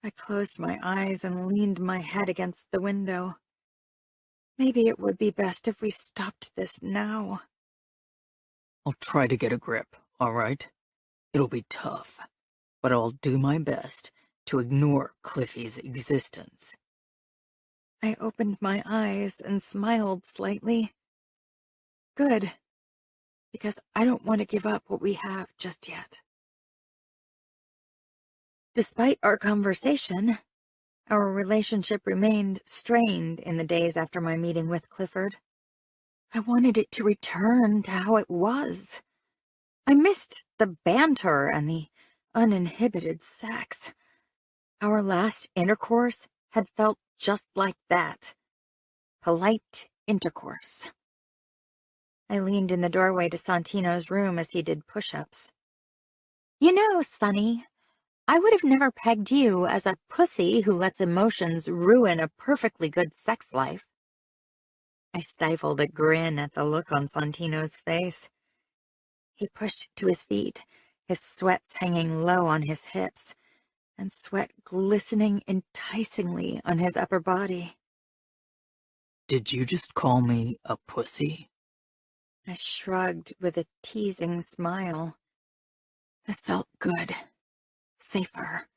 I closed my eyes and leaned my head against the window. Maybe it would be best if we stopped this now. I'll try to get a grip, all right? It'll be tough, but I'll do my best to ignore Cliffy's existence. I opened my eyes and smiled slightly. Good, because I don't want to give up what we have just yet. Despite our conversation, our relationship remained strained in the days after my meeting with Clifford. I wanted it to return to how it was. I missed the banter and the uninhibited sex. Our last intercourse had felt just like that. Polite intercourse. I leaned in the doorway to Santino's room as he did push-ups. "You know, Sonny, I would have never pegged you as a pussy who lets emotions ruin a perfectly good sex life." I stifled a grin at the look on Santino's face. He pushed to his feet, his sweats hanging low on his hips, and sweat glistening enticingly on his upper body. Did you just call me a pussy? I shrugged with a teasing smile. This felt good. Safer.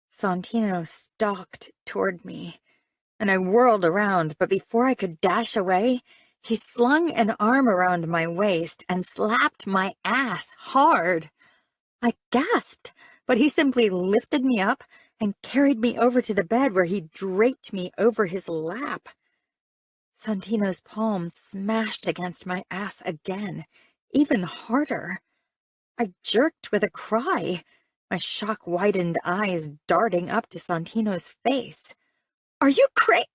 Santino stalked toward me, and I whirled around, but before I could dash away, He slung an arm around my waist and slapped my ass hard. I gasped, but he simply lifted me up and carried me over to the bed where he draped me over his lap. Santino's palm smashed against my ass again, even harder. I jerked with a cry, my shock-widened eyes darting up to Santino's face. "Are you crazy?"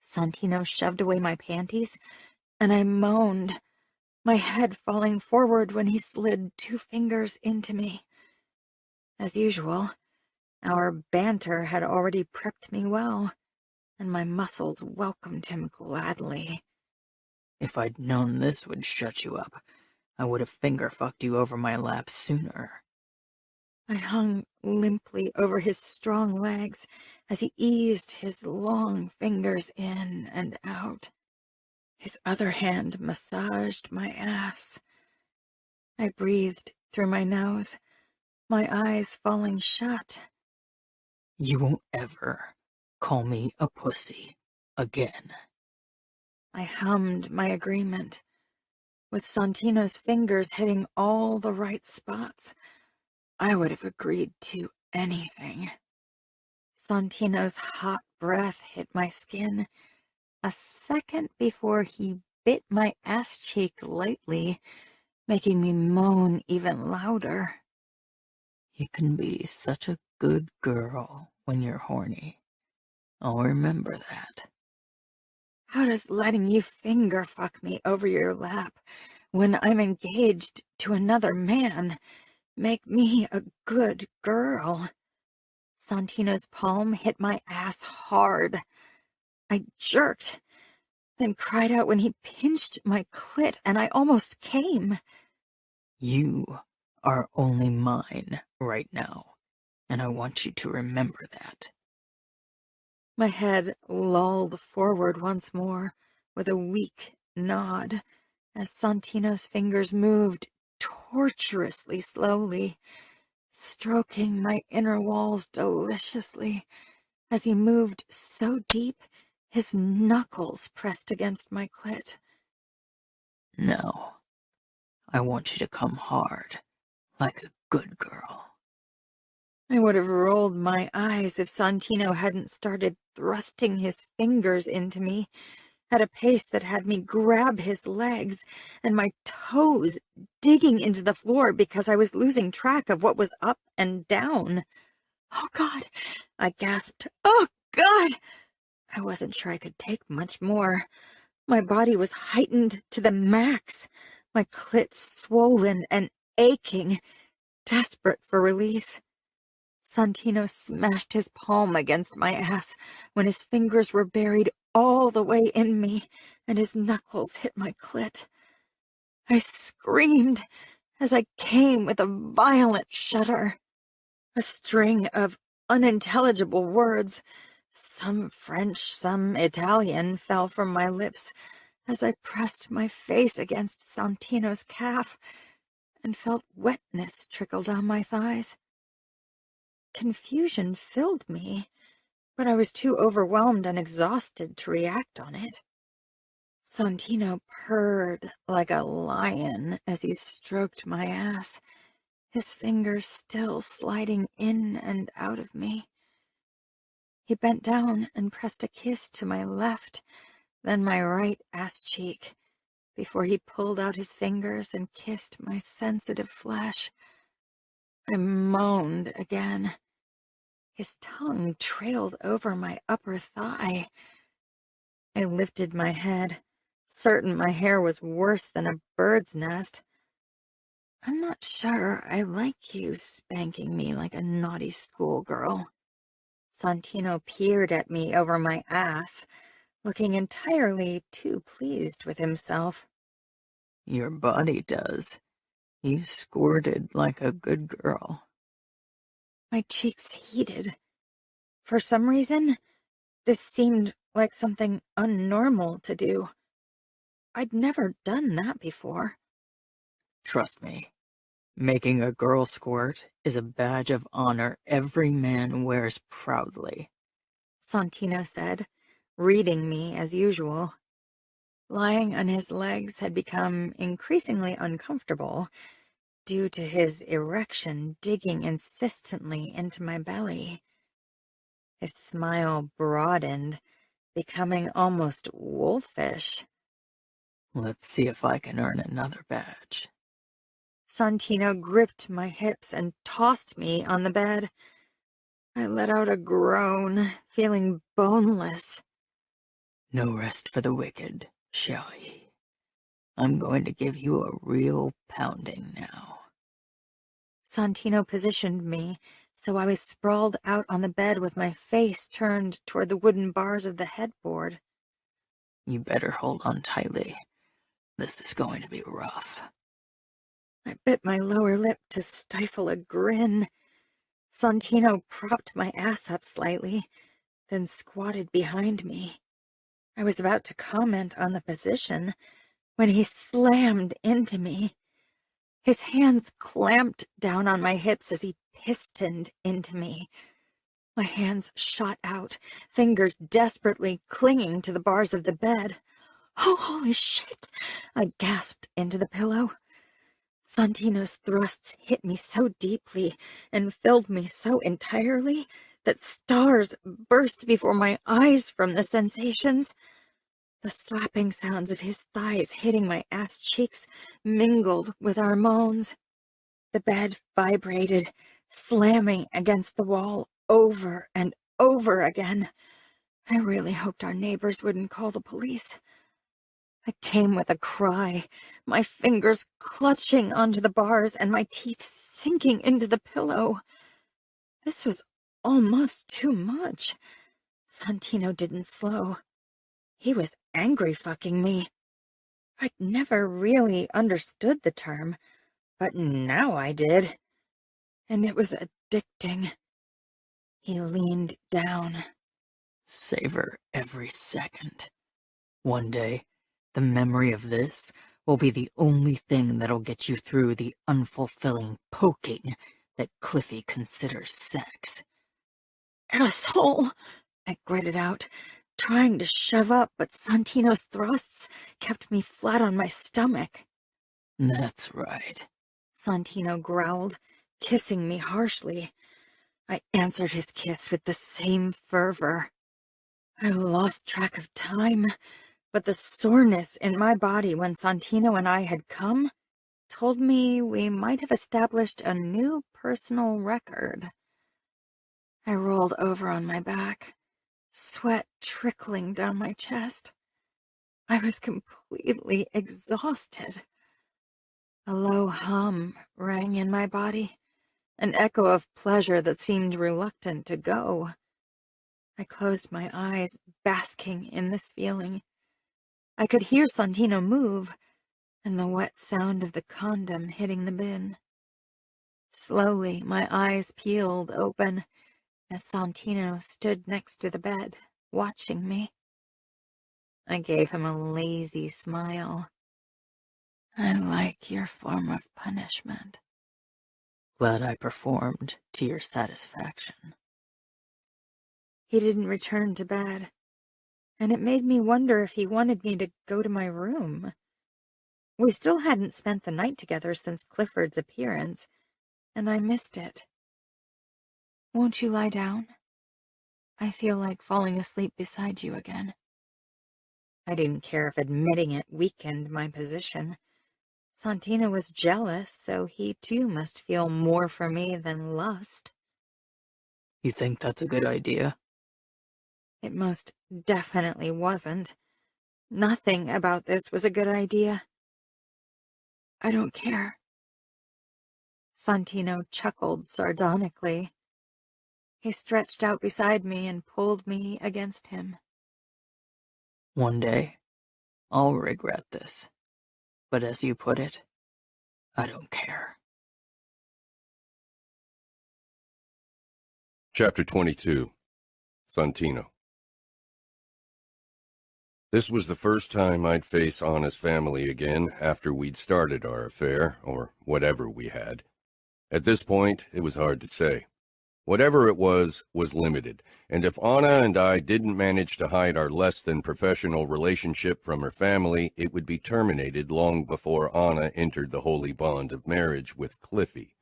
Santino shoved away my panties, and I moaned, my head falling forward when he slid 2 fingers into me. As usual, our banter had already prepped me well, and my muscles welcomed him gladly. If I'd known this would shut you up, I would have finger-fucked you over my lap sooner. I hung limply over his strong legs as he eased his long fingers in and out. His other hand massaged my ass. I breathed through my nose, my eyes falling shut. You won't ever call me a pussy again. I hummed my agreement, with Santino's fingers hitting all the right spots. I would have agreed to anything. Santino's hot breath hit my skin a second before he bit my ass cheek lightly, making me moan even louder. You can be such a good girl when you're horny. I'll remember that. How does letting you finger fuck me over your lap when I'm engaged to another man make me a good girl? Santino's palm hit my ass hard. I jerked, then cried out when he pinched my clit, and I almost came. You are only mine right now, and I want you to remember that. My head lolled forward once more, with a weak nod, as Santino's fingers moved torturously slowly, stroking my inner walls deliciously. As he moved so deep, his knuckles pressed against my clit. No, I want you to come hard, like a good girl. I would have rolled my eyes if Santino hadn't started thrusting his fingers into me at a pace that had me grab his legs and my toes digging into the floor because I was losing track of what was up and down. "Oh, God," I gasped. "Oh, God." I wasn't sure I could take much more. My body was heightened to the max, my clit swollen and aching, desperate for release. Santino smashed his palm against my ass when his fingers were buried all the way in me and his knuckles hit my clit. I screamed as I came with a violent shudder. A string of unintelligible words, some French, some Italian, fell from my lips as I pressed my face against Santino's calf and felt wetness trickle down my thighs. Confusion filled me, but I was too overwhelmed and exhausted to react on it. Santino purred like a lion as he stroked my ass, his fingers still sliding in and out of me. He bent down and pressed a kiss to my left, then my right ass cheek, before he pulled out his fingers and kissed my sensitive flesh. I moaned again. His tongue trailed over my upper thigh. I lifted my head, certain my hair was worse than a bird's nest. "I'm not sure I like you spanking me like a naughty schoolgirl." Santino peered at me over my ass, looking entirely too pleased with himself. Your body does. You squirted like a good girl. My cheeks heated. For some reason, this seemed like something unnormal to do. I'd never done that before. Trust me, making a girl squirt is a badge of honor every man wears proudly, Santino said, reading me as usual. Lying on his legs had become increasingly uncomfortable due to his erection digging insistently into my belly. His smile broadened, becoming almost wolfish. Let's see if I can earn another badge. Santino gripped my hips and tossed me on the bed. I let out a groan, feeling boneless. No rest for the wicked, chérie. I'm going to give you a real pounding now. Santino positioned me so I was sprawled out on the bed with my face turned toward the wooden bars of the headboard. You better hold on tightly. This is going to be rough. I bit my lower lip to stifle a grin. Santino propped my ass up slightly, then squatted behind me. I was about to comment on the position when he slammed into me. His hands clamped down on my hips as he pistoned into me. My hands shot out, fingers desperately clinging to the bars of the bed. Oh, holy shit! I gasped into the pillow. Santino's thrusts hit me so deeply and filled me so entirely that stars burst before my eyes from the sensations. The slapping sounds of his thighs hitting my ass cheeks mingled with our moans. The bed vibrated, slamming against the wall over and over again. I really hoped our neighbors wouldn't call the police. I came with a cry, my fingers clutching onto the bars and my teeth sinking into the pillow. This was almost too much. Santino didn't slow. He was angry fucking me. I'd never really understood the term, but now I did. And it was addicting. He leaned down. Savor every second. One day, the memory of this will be the only thing that'll get you through the unfulfilling poking that Cliffy considers sex. Asshole! I gritted out, trying to shove up, but Santino's thrusts kept me flat on my stomach. That's right. Santino growled, kissing me harshly. I answered his kiss with the same fervor. I lost track of time, but the soreness in my body when Santino and I had come told me we might have established a new personal record. I rolled over on my back, sweat trickling down my chest. I was completely exhausted. A low hum rang in my body, an echo of pleasure that seemed reluctant to go. I closed my eyes, basking in this feeling. I could hear Santino move, and the wet sound of the condom hitting the bin. Slowly, my eyes peeled open as Santino stood next to the bed, watching me. I gave him a lazy smile. I like your form of punishment. Glad I performed to your satisfaction. He didn't return to bed, and it made me wonder if he wanted me to go to my room. We still hadn't spent the night together since Clifford's appearance, and I missed it. Won't you lie down? I feel like falling asleep beside you again. I didn't care if admitting it weakened my position. Santino was jealous, so he too must feel more for me than lust. You think that's a good idea? It most definitely wasn't. Nothing about this was a good idea. I don't care. Santino chuckled sardonically. He stretched out beside me and pulled me against him. One day, I'll regret this. But as you put it, I don't care. Chapter 22. Santino. This was the first time I'd face Anna's family again after we'd started our affair, or whatever we had. At this point, it was hard to say. Whatever it was limited, and if Anna and I didn't manage to hide our less-than-professional relationship from her family, it would be terminated long before Anna entered the holy bond of marriage with Cliffy,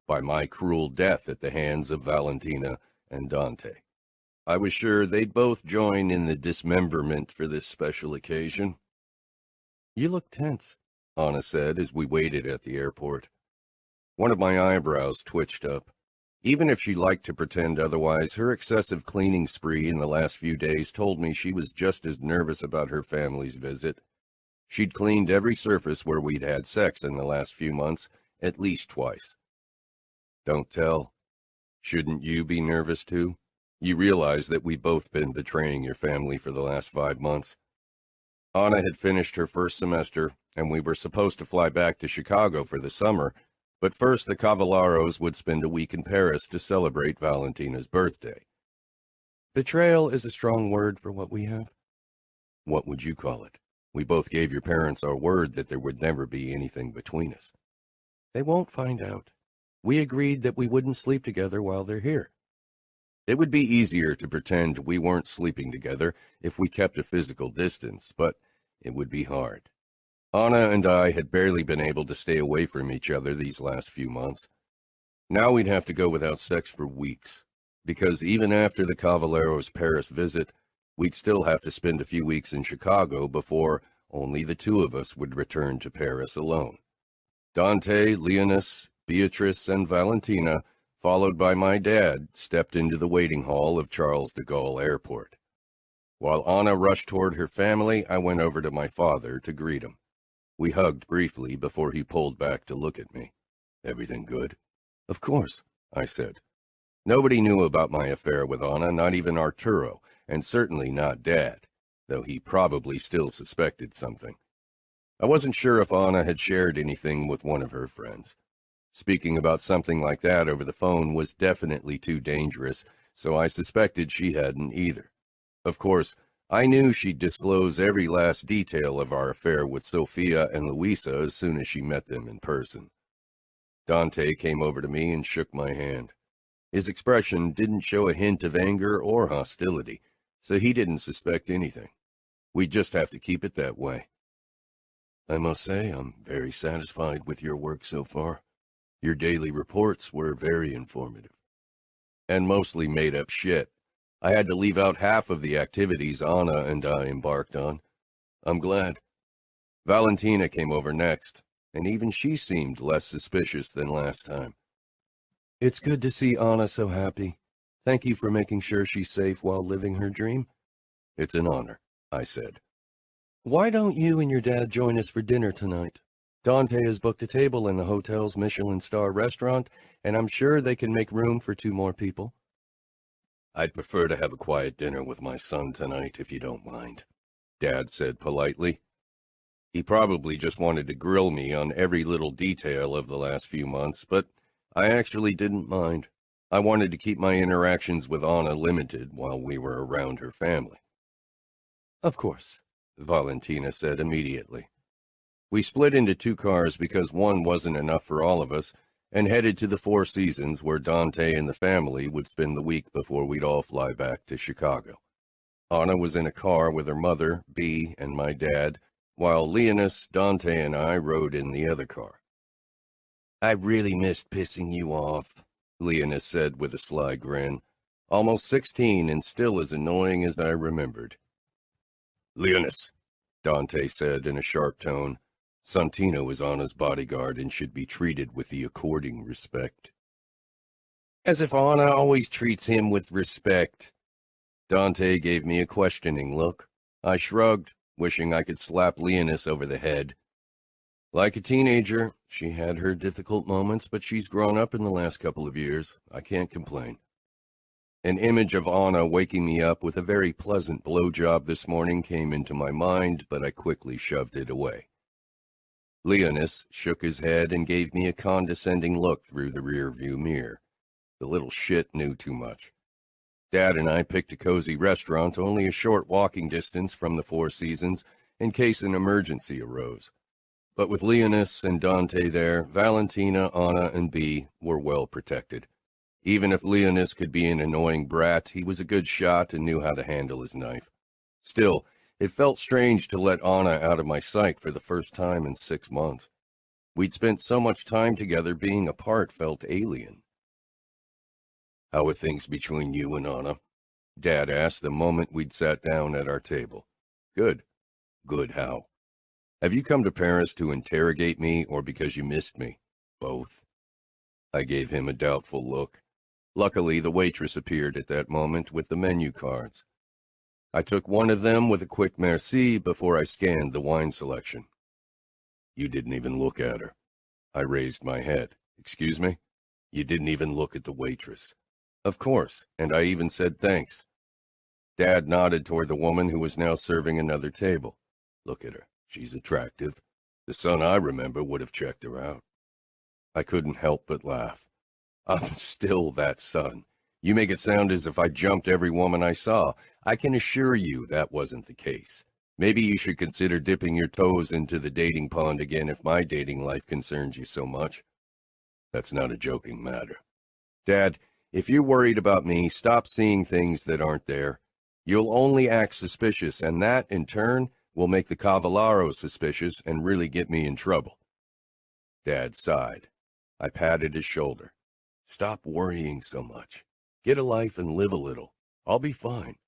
by my cruel death at the hands of Valentina and Dante. I was sure they'd both join in the dismemberment for this special occasion. You look tense, Anna said as we waited at the airport. One of my eyebrows twitched up. Even if she liked to pretend otherwise, her excessive cleaning spree in the last few days told me she was just as nervous about her family's visit. She'd cleaned every surface where we'd had sex in the last few months, at least twice. Don't tell. Shouldn't you be nervous too? You realize that we've both been betraying your family for the last 5 months. Anna had finished her first semester, and we were supposed to fly back to Chicago for the summer, but first the Cavallaros would spend a week in Paris to celebrate Valentina's birthday. Betrayal is a strong word for what we have. What would you call it? We both gave your parents our word that there would never be anything between us. They won't find out. We agreed that we wouldn't sleep together while they're here. It would be easier to pretend we weren't sleeping together if we kept a physical distance, but it would be hard. Anna and I had barely been able to stay away from each other these last few months. Now we'd have to go without sex for weeks, because even after the Cavallara's Paris visit, we'd still have to spend a few weeks in Chicago before only the two of us would return to Paris alone. Dante, Leonis, Beatrice, and Valentina, followed by my dad, stepped into the waiting hall of Charles de Gaulle Airport. While Anna rushed toward her family, I went over to my father to greet him. We hugged briefly before he pulled back to look at me. Everything good? Of course, I said. Nobody knew about my affair with Anna, not even Arturo, and certainly not Dad, though he probably still suspected something. I wasn't sure if Anna had shared anything with one of her friends. Speaking about something like that over the phone was definitely too dangerous, so I suspected she hadn't either. Of course, I knew she'd disclose every last detail of our affair with Sophia and Luisa as soon as she met them in person. Dante came over to me and shook my hand. His expression didn't show a hint of anger or hostility, so he didn't suspect anything. We'd just have to keep it that way. I must say I'm very satisfied with your work so far. Your daily reports were very informative. And mostly made-up shit. I had to leave out half of the activities Anna and I embarked on. I'm glad. Valentina came over next, and even she seemed less suspicious than last time. It's good to see Anna so happy. Thank you for making sure she's safe while living her dream. It's an honor, I said. Why don't you and your dad join us for dinner tonight? Dante has booked a table in the hotel's Michelin star restaurant, and I'm sure they can make room for 2 more people. I'd prefer to have a quiet dinner with my son tonight, if you don't mind, Dad said politely. He probably just wanted to grill me on every little detail of the last few months, but I actually didn't mind. I wanted to keep my interactions with Anna limited while we were around her family. Of course, Valentina said immediately. We split into 2 cars because one wasn't enough for all of us, and headed to the Four Seasons where Dante and the family would spend the week before we'd all fly back to Chicago. Anna was in a car with her mother, Bea, and my dad, while Leonis, Dante, and I rode in the other car. I really missed pissing you off, Leonis said with a sly grin, almost 16 and still as annoying as I remembered. Leonis, Dante said in a sharp tone. Santino is Anna's bodyguard and should be treated with the according respect. As if Anna always treats him with respect. Dante gave me a questioning look. I shrugged, wishing I could slap Leonis over the head. Like a teenager, she had her difficult moments, but she's grown up in the last couple of years. I can't complain. An image of Anna waking me up with a very pleasant blowjob this morning came into my mind, but I quickly shoved it away. Leonis shook his head and gave me a condescending look through the rear-view mirror. The little shit knew too much. Dad and I picked a cozy restaurant only a short walking distance from the Four Seasons in case an emergency arose. But with Leonis and Dante there, Valentina, Anna, and Bea were well protected. Even if Leonis could be an annoying brat, he was a good shot and knew how to handle his knife. Still, it felt strange to let Anna out of my sight for the first time in 6 months. We'd spent so much time together, being apart felt alien. "How are things between you and Anna?" Dad asked the moment we'd sat down at our table. "Good." "Good how? Have you come to Paris to interrogate me or because you missed me?" "Both." I gave him a doubtful look. Luckily, the waitress appeared at that moment with the menu cards. I took one of them with a quick merci before I scanned the wine selection. "You didn't even look at her." I raised my head. "Excuse me?" "You didn't even look at the waitress." "Of course, and I even said thanks." Dad nodded toward the woman who was now serving another table. "Look at her. She's attractive. The son I remember would have checked her out." I couldn't help but laugh. "I'm still that son. You make it sound as if I jumped every woman I saw. I can assure you that wasn't the case. Maybe you should consider dipping your toes into the dating pond again if my dating life concerns you so much." "That's not a joking matter. Dad, if you're worried about me, stop seeing things that aren't there. You'll only act suspicious, and that, in turn, will make the Cavallaro suspicious and really get me in trouble." Dad sighed. I patted his shoulder. "Stop worrying so much. Get a life and live a little. I'll be fine."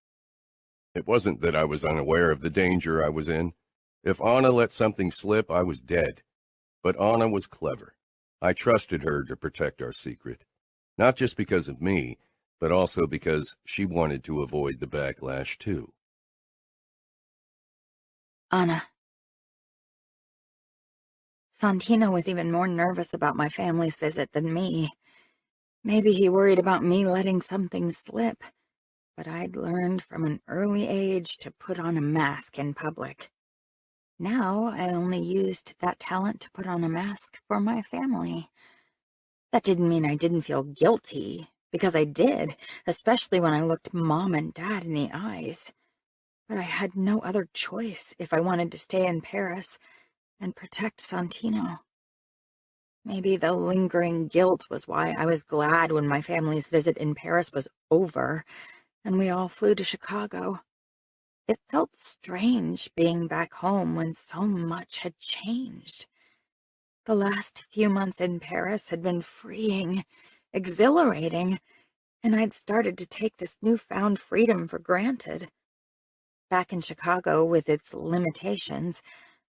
It wasn't that I was unaware of the danger I was in. If Anna let something slip, I was dead. But Anna was clever. I trusted her to protect our secret. Not just because of me, but also because she wanted to avoid the backlash, too. Anna. Santino was even more nervous about my family's visit than me. Maybe he worried about me letting something slip, but I'd learned from an early age to put on a mask in public. Now I only used that talent to put on a mask for my family. That didn't mean I didn't feel guilty, because I did, especially when I looked Mom and Dad in the eyes. But I had no other choice if I wanted to stay in Paris and protect Santino. Maybe the lingering guilt was why I was glad when my family's visit in Paris was over and we all flew to Chicago. It felt strange being back home when so much had changed. The last few months in Paris had been freeing, exhilarating, and I'd started to take this newfound freedom for granted. Back in Chicago, with its limitations,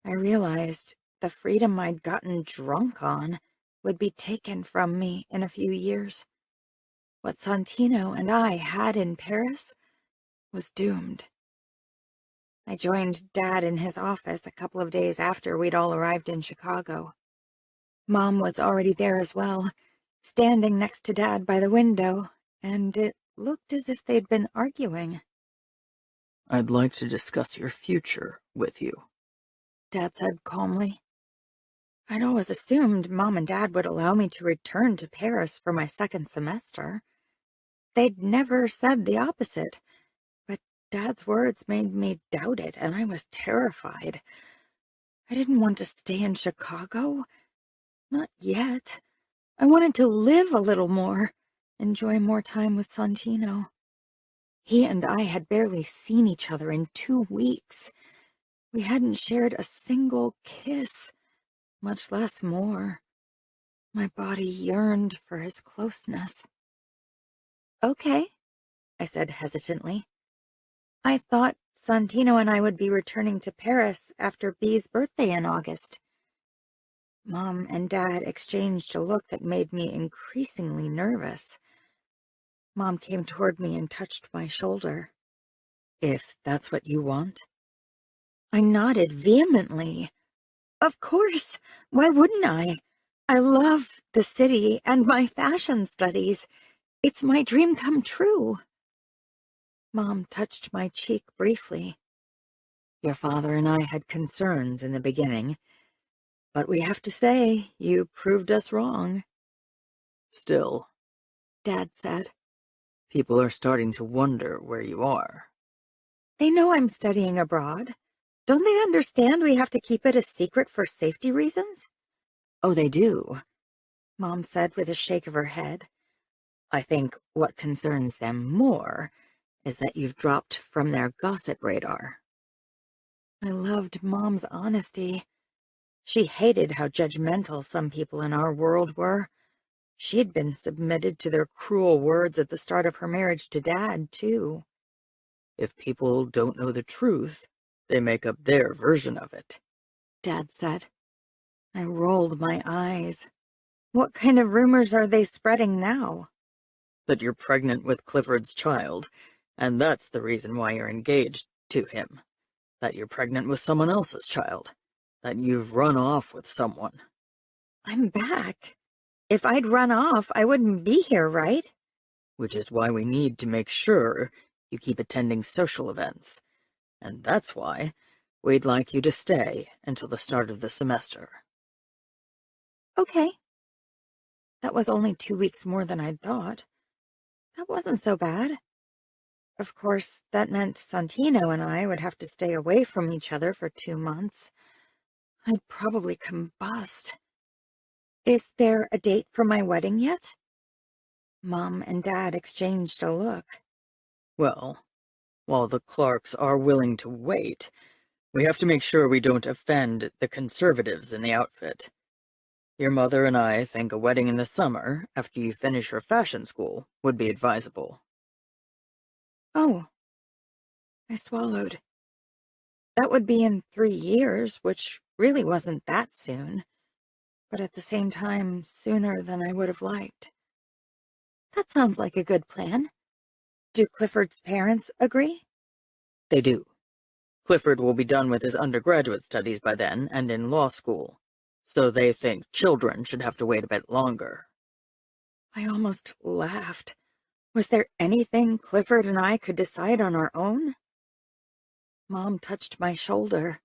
I realized the freedom I'd gotten drunk on would be taken from me in a few years. What Santino and I had in Paris was doomed. I joined Dad in his office a couple of days after we'd all arrived in Chicago. Mom was already there as well, standing next to Dad by the window, and it looked as if they'd been arguing. "I'd like to discuss your future with you," Dad said calmly. I'd always assumed Mom and Dad would allow me to return to Paris for my second semester. They'd never said the opposite, but Dad's words made me doubt it, and I was terrified. I didn't want to stay in Chicago. Not yet. I wanted to live a little more, enjoy more time with Santino. He and I had barely seen each other in 2 weeks. We hadn't shared a single kiss, much less more. My body yearned for his closeness. "Okay," I said hesitantly. "I thought Santino and I would be returning to Paris after Bee's birthday in August." Mom and Dad exchanged a look that made me increasingly nervous. Mom came toward me and touched my shoulder. "If that's what you want." I nodded vehemently. Of course! Why wouldn't I? I love the city and my fashion studies. It's my dream come true. Mom touched my cheek briefly. "Your father and I had concerns in the beginning, but we have to say you proved us wrong." "Still," Dad said, "people are starting to wonder where you are." "They know I'm studying abroad. Don't they understand we have to keep it a secret for safety reasons?" "Oh, they do," Mom said with a shake of her head. I think what concerns them more is that you've dropped from their gossip radar. I loved Mom's honesty. She hated how judgmental some people in our world were. She'd been submitted to their cruel words at the start of her marriage to Dad, too. If people don't know the truth, they make up their version of it, Dad said. I rolled my eyes. What kind of rumors are they spreading now? That you're pregnant with Clifford's child, and that's the reason why you're engaged to him. That you're pregnant with someone else's child. That you've run off with someone. I'm back. If I'd run off, I wouldn't be here, right? Which is why we need to make sure you keep attending social events. And that's why we'd like you to stay until the start of the semester. Okay. That was only 2 weeks more than I'd thought. That wasn't so bad. Of course, that meant Santino and I would have to stay away from each other for 2 months. I'd probably combust. Is there a date for my wedding yet? Mom and Dad exchanged a look. Well, while the Clarks are willing to wait, we have to make sure we don't offend the conservatives in the outfit. Your mother and I think a wedding in the summer, after you finish your fashion school, would be advisable. Oh. I swallowed. That would be in 3 years, which really wasn't that soon, but at the same time, sooner than I would have liked. That sounds like a good plan. Do Clifford's parents agree? They do. Clifford will be done with his undergraduate studies by then and in law school, so they think children should have to wait a bit longer. I almost laughed. Was there anything Clifford and I could decide on our own? Mom touched my shoulder.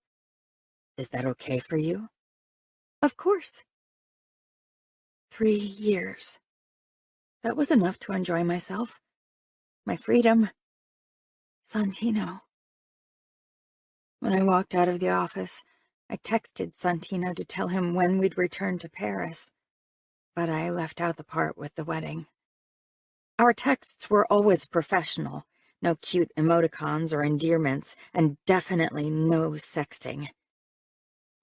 Is that okay for you? Of course. 3 years. That was enough to enjoy myself. My freedom. Santino. When I walked out of the office, I texted Santino to tell him when we'd return to Paris, but I left out the part with the wedding. Our texts were always professional, no cute emoticons or endearments, and definitely no sexting.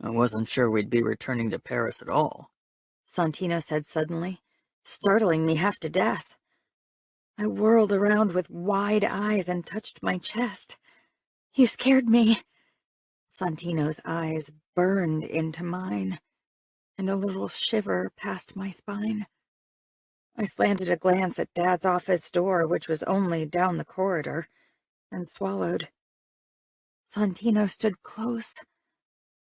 I wasn't sure we'd be returning to Paris at all, Santino said suddenly, startling me half to death. I whirled around with wide eyes and touched my chest. You scared me. Santino's eyes burned into mine, and a little shiver passed my spine. I slanted a glance at Dad's office door, which was only down the corridor, and swallowed. Santino stood close,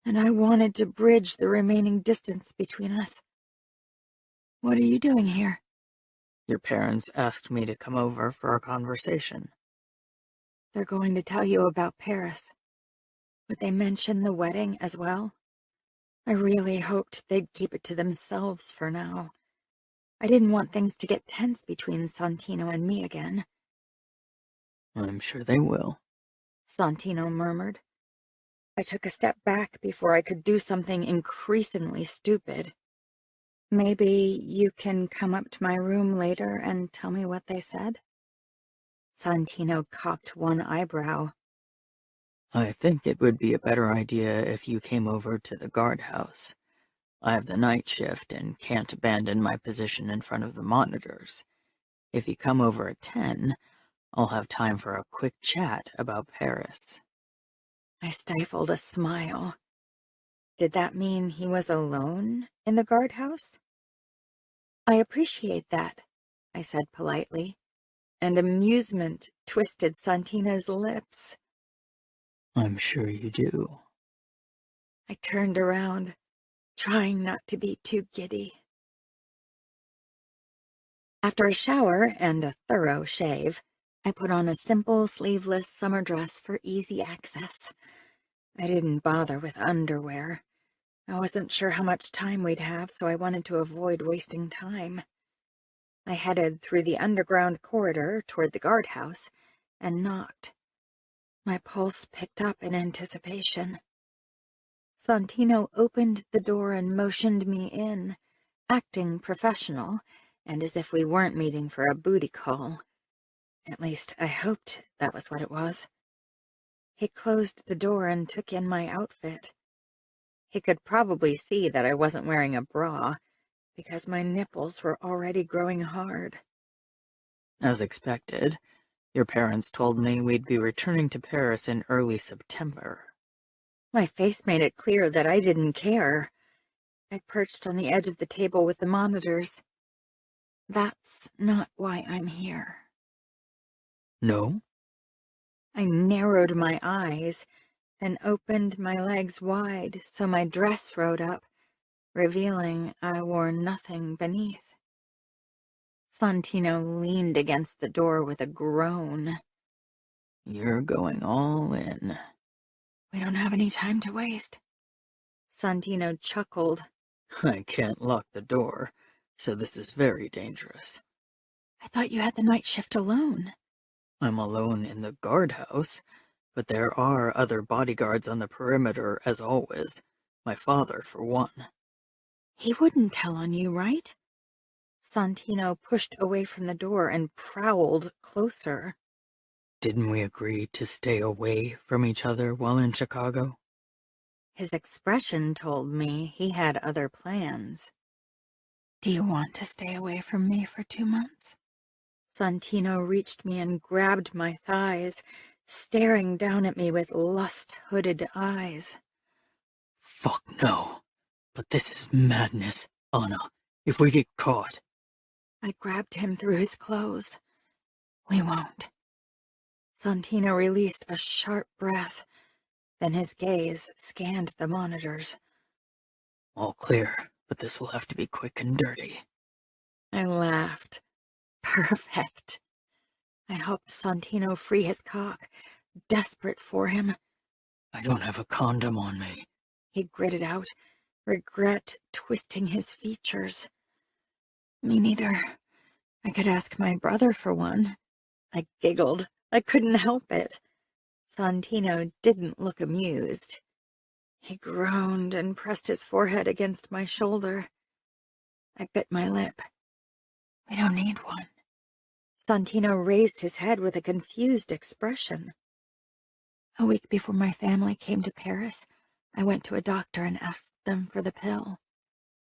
and I wanted to bridge the remaining distance between us. What are you doing here? Your parents asked me to come over for a conversation. They're going to tell you about Paris. Would they mention the wedding as well? I really hoped they'd keep it to themselves for now. I didn't want things to get tense between Santino and me again. I'm sure they will, Santino murmured. I took a step back before I could do something increasingly stupid. Maybe you can come up to my room later and tell me what they said? Santino cocked one eyebrow. I think it would be a better idea if you came over to the guardhouse. I have the night shift and can't abandon my position in front of the monitors. If you come over at 10, I'll have time for a quick chat about Paris. I stifled a smile. Did that mean he was alone in the guardhouse? I appreciate that, I said politely, and amusement twisted Santino's lips. I'm sure you do. I turned around, trying not to be too giddy. After a shower and a thorough shave, I put on a simple sleeveless summer dress for easy access. I didn't bother with underwear. I wasn't sure how much time we'd have, so I wanted to avoid wasting time. I headed through the underground corridor toward the guardhouse and knocked. My pulse picked up in anticipation. Santino opened the door and motioned me in, acting professional, and as if we weren't meeting for a booty call. At least, I hoped that was what it was. He closed the door and took in my outfit. He could probably see that I wasn't wearing a bra, because my nipples were already growing hard. As expected, your parents told me we'd be returning to Paris in early September. My face made it clear that I didn't care. I perched on the edge of the table with the monitors. That's not why I'm here. No? I narrowed my eyes, then opened my legs wide so my dress rode up, revealing I wore nothing beneath. Santino leaned against the door with a groan. You're going all in. We don't have any time to waste. Santino chuckled. I can't lock the door, so this is very dangerous. I thought you had the night shift alone. I'm alone in the guardhouse, but there are other bodyguards on the perimeter as always. My father, for one. He wouldn't tell on you, right? Santino pushed away from the door and prowled closer. Didn't we agree to stay away from each other while in Chicago? His expression told me he had other plans. Do you want to stay away from me for 2 months? Santino reached me and grabbed my thighs, staring down at me with lust-hooded eyes. Fuck no. But this is madness, Anna. If we get caught... I grabbed him through his clothes. We won't. Santino released a sharp breath. Then his gaze scanned the monitors. All clear, but this will have to be quick and dirty. I laughed. Perfect. I helped Santino free his cock, desperate for him. I don't have a condom on me. He gritted out, regret twisting his features. Me neither. I could ask my brother for one. I giggled. I couldn't help it. Santino didn't look amused. He groaned and pressed his forehead against my shoulder. I bit my lip. We don't need one. Santino raised his head with a confused expression. A week before my family came to Paris, I went to a doctor and asked them for the pill.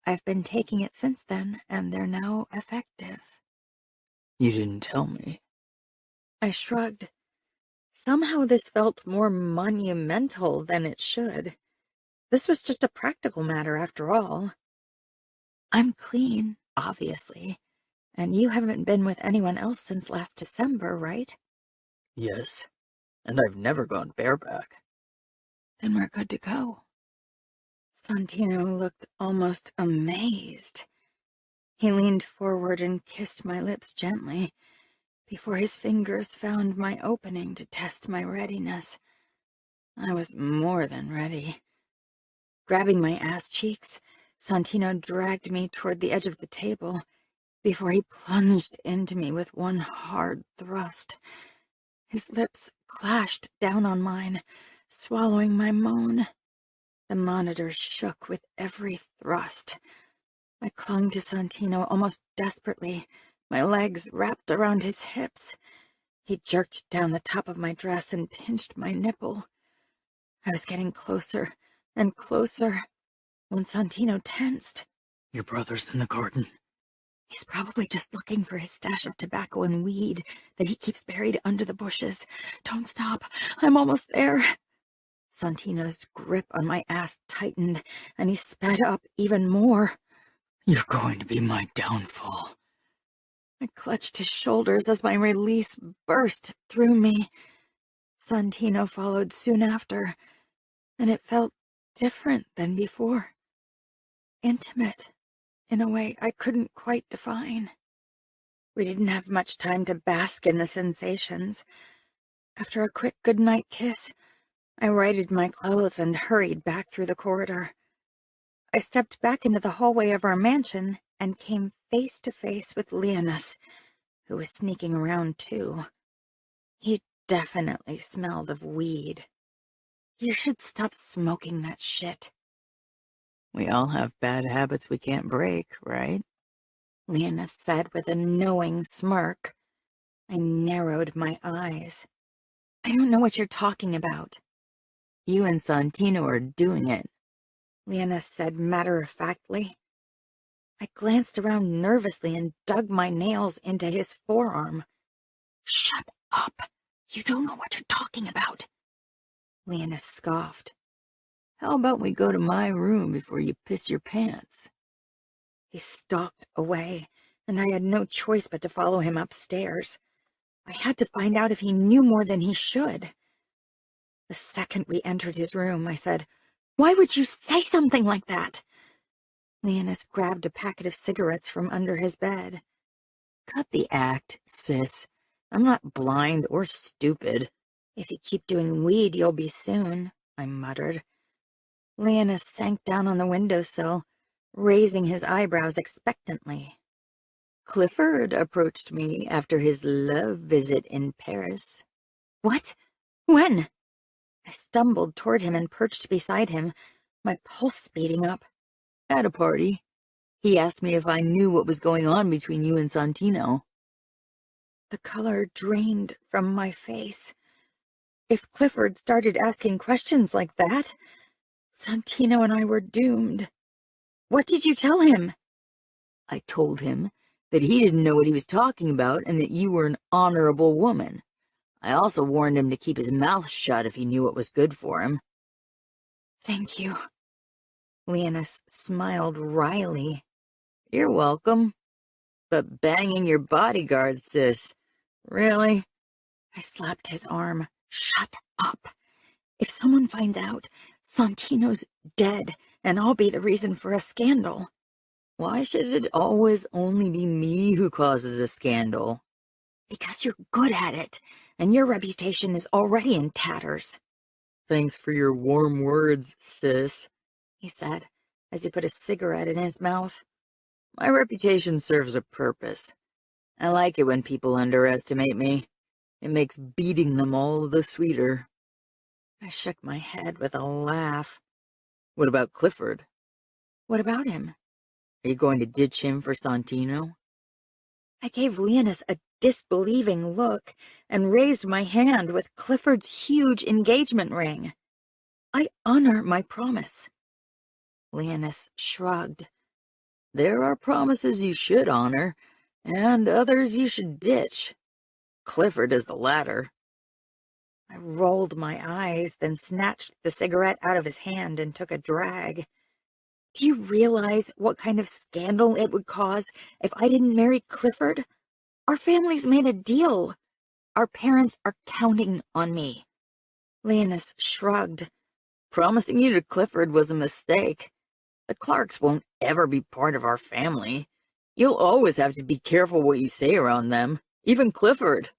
I've been taking it since then, and they're now effective. You didn't tell me. I shrugged. Somehow this felt more monumental than it should. This was just a practical matter after all. I'm clean, obviously, and you haven't been with anyone else since last December, right? Yes, and I've never gone bareback. Then we're good to go. Santino looked almost amazed. He leaned forward and kissed my lips gently, before his fingers found my opening to test my readiness. I was more than ready. Grabbing my ass cheeks, Santino dragged me toward the edge of the table, before he plunged into me with one hard thrust. His lips clashed down on mine, swallowing my moan. The monitor shook with every thrust. I clung to Santino almost desperately, my legs wrapped around his hips. He jerked down the top of my dress and pinched my nipple. I was getting closer and closer when Santino tensed. Your brother's in the garden. He's probably just looking for his stash of tobacco and weed that he keeps buried under the bushes. Don't stop. I'm almost there. Santino's grip on my ass tightened, and he sped up even more. You're going to be my downfall. I clutched his shoulders as my release burst through me. Santino followed soon after, and it felt different than before. Intimate, in a way I couldn't quite define. We didn't have much time to bask in the sensations. After a quick goodnight kiss, I righted my clothes and hurried back through the corridor. I stepped back into the hallway of our mansion and came face to face with Leonis, who was sneaking around too. He definitely smelled of weed. You should stop smoking that shit. We all have bad habits we can't break, right? Leona said with a knowing smirk. I narrowed my eyes. I don't know what you're talking about. You and Santino are doing it, Leona said matter-of-factly. I glanced around nervously and dug my nails into his forearm. Shut up! You don't know what you're talking about. Leona scoffed. How about we go to my room before you piss your pants? He stalked away, and I had no choice but to follow him upstairs. I had to find out if he knew more than he should. The second we entered his room, I said, "Why would you say something like that?" Leonis grabbed a packet of cigarettes from under his bed. Cut the act, sis. I'm not blind or stupid. If you keep doing weed, you'll be soon, I muttered. Leonis sank down on the windowsill, raising his eyebrows expectantly. Clifford approached me after his love visit in Paris. What? When? I stumbled toward him and perched beside him, my pulse speeding up. At a party. He asked me if I knew what was going on between you and Santino. The color drained from my face. If Clifford started asking questions like that, Santino and I were doomed. What did you tell him? I told him that he didn't know what he was talking about and that you were an honorable woman. I also warned him to keep his mouth shut if he knew what was good for him. Thank you. Leonis smiled wryly. You're welcome. But banging your bodyguard, sis. Really? I slapped his arm. Shut up. If someone finds out, Santino's dead, and I'll be the reason for a scandal. Why should it always only be me who causes a scandal? Because you're good at it, and your reputation is already in tatters. Thanks for your warm words, sis, he said, as he put a cigarette in his mouth. My reputation serves a purpose. I like it when people underestimate me. It makes beating them all the sweeter. I shook my head with a laugh. What about Clifford? What about him? Are you going to ditch him for Santino? I gave Leonis a disbelieving look and raised my hand with Clifford's huge engagement ring. I honor my promise. Leonis shrugged. There are promises you should honor, and others you should ditch. Clifford is the latter. I rolled my eyes, then snatched the cigarette out of his hand and took a drag. Do you realize what kind of scandal it would cause if I didn't marry Clifford? Our families made a deal. Our parents are counting on me. Leonis shrugged. Promising you to Clifford was a mistake. The Clarks won't ever be part of our family. You'll always have to be careful what you say around them, even Clifford.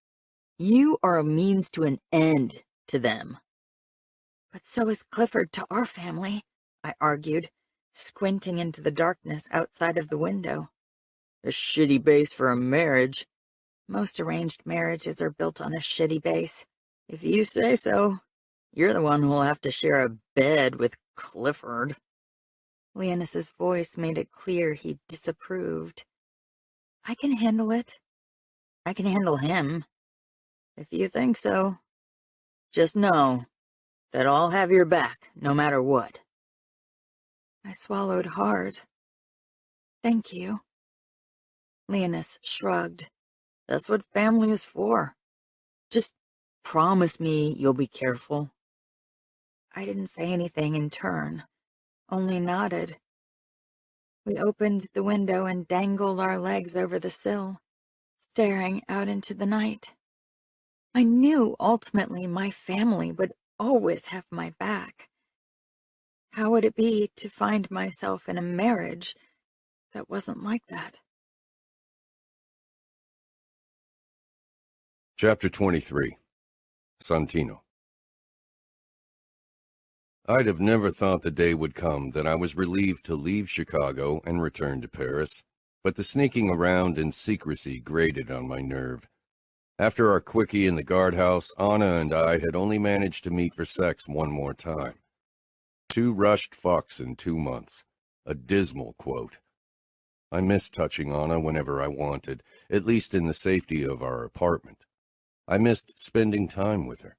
You are a means to an end to them. But so is Clifford to our family, I argued, squinting into the darkness outside of the window. A shitty base for a marriage. Most arranged marriages are built on a shitty base. If you say so, you're the one who'll have to share a bed with Clifford. Leonis's voice made it clear he disapproved. I can handle it. I can handle him. If you think so. Just know that I'll have your back, no matter what. I swallowed hard. Thank you. Leonis shrugged. That's what family is for. Just promise me you'll be careful. I didn't say anything in turn, only nodded. We opened the window and dangled our legs over the sill, staring out into the night. I knew ultimately my family would always have my back. How would it be to find myself in a marriage that wasn't like that? Chapter 23. Santino. I'd have never thought the day would come that I was relieved to leave Chicago and return to Paris, but the sneaking around and secrecy grated on my nerve. After our quickie in the guardhouse, Anna and I had only managed to meet for sex one more time. 2 rushed fucks in 2 months. A dismal quote. I missed touching Anna whenever I wanted, at least in the safety of our apartment. I missed spending time with her.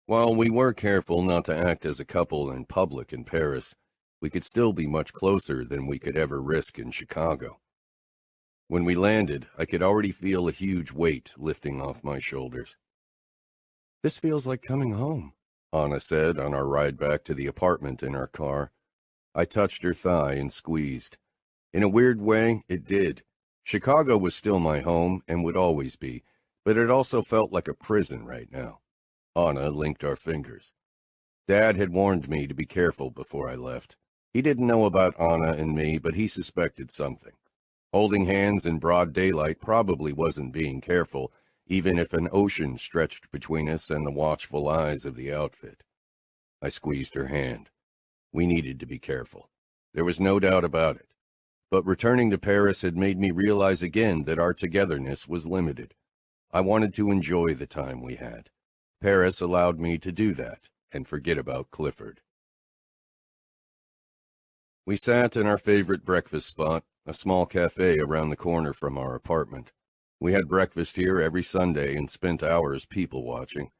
While we were careful not to act as a couple in public in Paris, we could still be much closer than we could ever risk in Chicago. When we landed, I could already feel a huge weight lifting off my shoulders. "This feels like coming home," Anna said on our ride back to the apartment in our car. I touched her thigh and squeezed. In a weird way, it did. Chicago was still my home and would always be, but it also felt like a prison right now. Anna linked our fingers. Dad had warned me to be careful before I left. He didn't know about Anna and me, but he suspected something. Holding hands in broad daylight probably wasn't being careful, even if an ocean stretched between us and the watchful eyes of the outfit. I squeezed her hand. We needed to be careful. There was no doubt about it. But returning to Paris had made me realize again that our togetherness was limited. I wanted to enjoy the time we had. Paris allowed me to do that and forget about Clifford. We sat in our favorite breakfast spot, a small cafe around the corner from our apartment. We had breakfast here every Sunday and spent hours people-watching.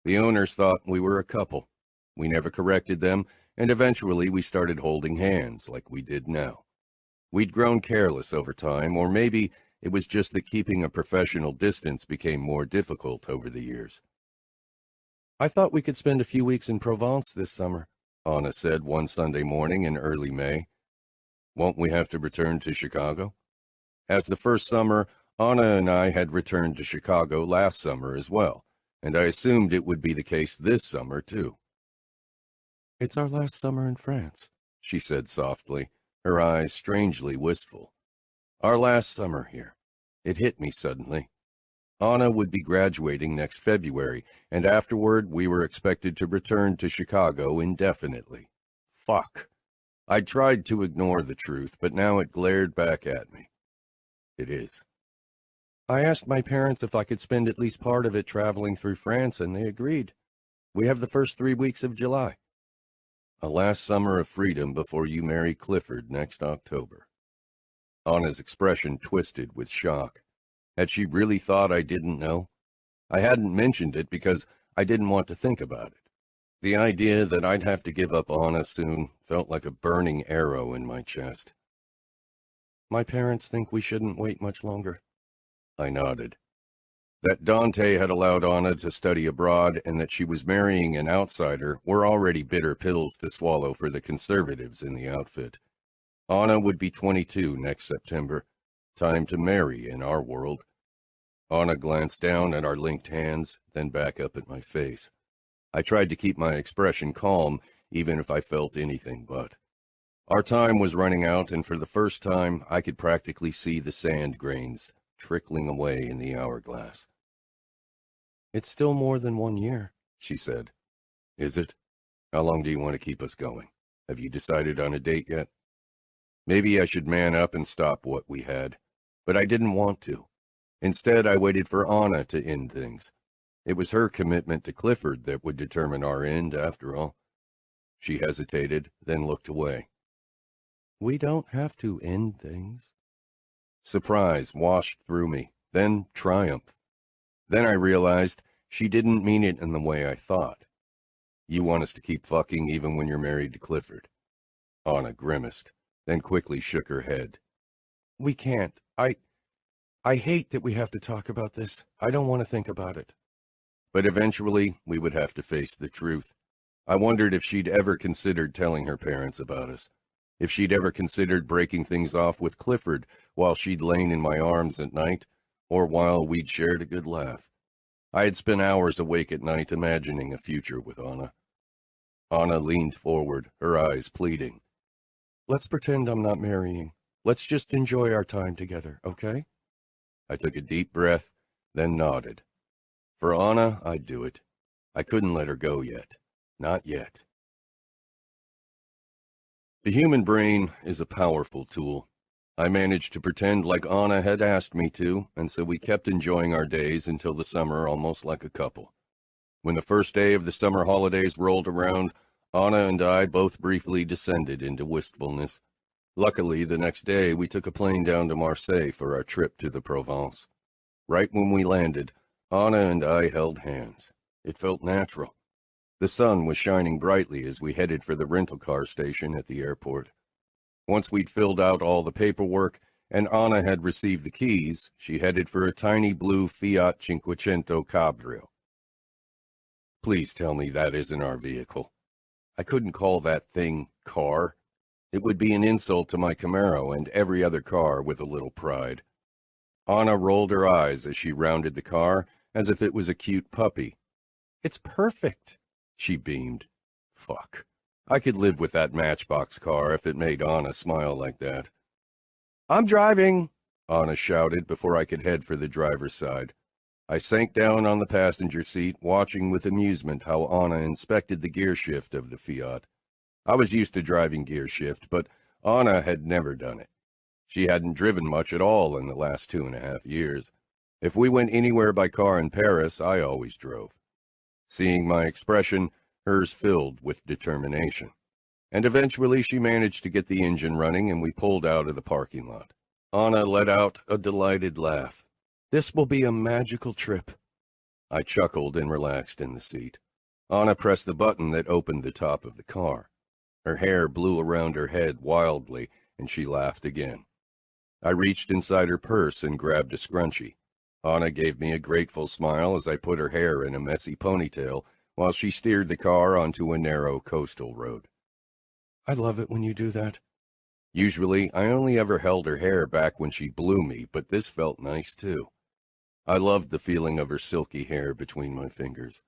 The owners thought we were a couple. We never corrected them, and eventually we started holding hands like we did now. We'd grown careless over time, or maybe it was just that keeping a professional distance became more difficult over the years. "I thought we could spend a few weeks in Provence this summer," Anna said one Sunday morning in early May. "Won't we have to return to Chicago?" As the first summer, Anna and I had returned to Chicago last summer as well, and I assumed it would be the case this summer too. "It's our last summer in France," she said softly, her eyes strangely wistful. Our last summer here. It hit me suddenly. Anna would be graduating next February, and afterward we were expected to return to Chicago indefinitely. Fuck. I tried to ignore the truth, but now it glared back at me. It is. "I asked my parents if I could spend at least part of it traveling through France, and they agreed. We have the first 3 weeks of July." A last summer of freedom before you marry Clifford next October. Anna's expression twisted with shock. Had she really thought I didn't know? I hadn't mentioned it because I didn't want to think about it. The idea that I'd have to give up Anna soon felt like a burning arrow in my chest. "My parents think we shouldn't wait much longer." I nodded. That Dante had allowed Anna to study abroad and that she was marrying an outsider were already bitter pills to swallow for the conservatives in the outfit. Anna would be 22 next September. Time to marry in our world. Anna glanced down at our linked hands, then back up at my face. I tried to keep my expression calm, even if I felt anything but. Our time was running out, and for the first time, I could practically see the sand grains trickling away in the hourglass. "It's still more than 1 year," she said. "Is it? How long do you want to keep us going? Have you decided on a date yet?" Maybe I should man up and stop what we had, but I didn't want to. Instead, I waited for Anna to end things. It was her commitment to Clifford that would determine our end, after all. She hesitated, then looked away. "We don't have to end things." Surprise washed through me, then triumph. Then I realized she didn't mean it in the way I thought. "You want us to keep fucking even when you're married to Clifford?" Anna grimaced, then quickly shook her head. "We can't. I hate that we have to talk about this. I don't want to think about it." But eventually, we would have to face the truth. I wondered if she'd ever considered telling her parents about us. If she'd ever considered breaking things off with Clifford while she'd lain in my arms at night, or while we'd shared a good laugh. I had spent hours awake at night imagining a future with Anna. Anna leaned forward, her eyes pleading. "Let's pretend I'm not marrying. Let's just enjoy our time together, okay?" I took a deep breath, then nodded. For Anna, I'd do it. I couldn't let her go yet. Not yet. The human brain is a powerful tool. I managed to pretend like Anna had asked me to, and so we kept enjoying our days until the summer almost like a couple. When the first day of the summer holidays rolled around, Anna and I both briefly descended into wistfulness. Luckily, the next day we took a plane down to Marseille for our trip to the Provence. Right when we landed, Anna and I held hands. It felt natural. The sun was shining brightly as we headed for the rental car station at the airport. Once we'd filled out all the paperwork and Anna had received the keys, she headed for a tiny blue Fiat Cinquecento Cabrio. Please tell me that isn't our vehicle. I couldn't call that thing car. It would be an insult to my Camaro and every other car with a little pride. Anna rolled her eyes as she rounded the car as if it was a cute puppy. It's perfect, she beamed. Fuck. I could live with that Matchbox car if it made Anna smile like that. I'm driving, Anna shouted before I could head for the driver's side. I sank down on the passenger seat, watching with amusement how Anna inspected the gear shift of the Fiat. I was used to driving gear shift, but Anna had never done it. She hadn't driven much at all in the last 2.5 years. If we went anywhere by car in Paris, I always drove. Seeing my expression, hers filled with determination. And eventually she managed to get the engine running and we pulled out of the parking lot. Anna let out a delighted laugh. This will be a magical trip. I chuckled and relaxed in the seat. Anna pressed the button that opened the top of the car. Her hair blew around her head wildly, and she laughed again. I reached inside her purse and grabbed a scrunchie. Anna gave me a grateful smile as I put her hair in a messy ponytail while she steered the car onto a narrow coastal road. I love it when you do that. Usually, I only ever held her hair back when she blew me, but this felt nice too. I loved the feeling of her silky hair between my fingers.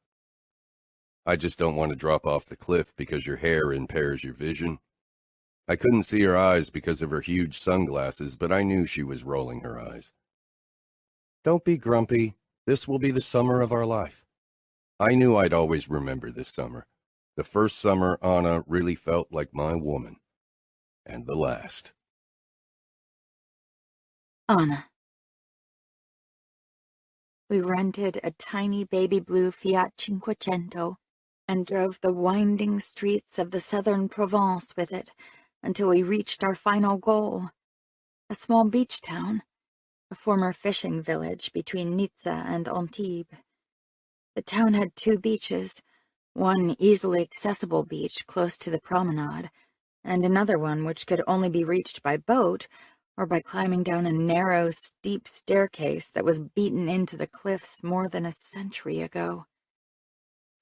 I just don't want to drop off the cliff because your hair impairs your vision. I couldn't see her eyes because of her huge sunglasses, but I knew she was rolling her eyes. Don't be grumpy. This will be the summer of our life. I knew I'd always remember this summer. The first summer Anna really felt like my woman. And the last. Anna. We rented a tiny baby blue Fiat Cinquecento and drove the winding streets of the southern Provence with it until we reached our final goal, a small beach town, a former fishing village between Nizza and Antibes. The town had 2 beaches, one easily accessible beach close to the promenade, and another one which could only be reached by boat or by climbing down a narrow, steep staircase that was beaten into the cliffs more than a century ago.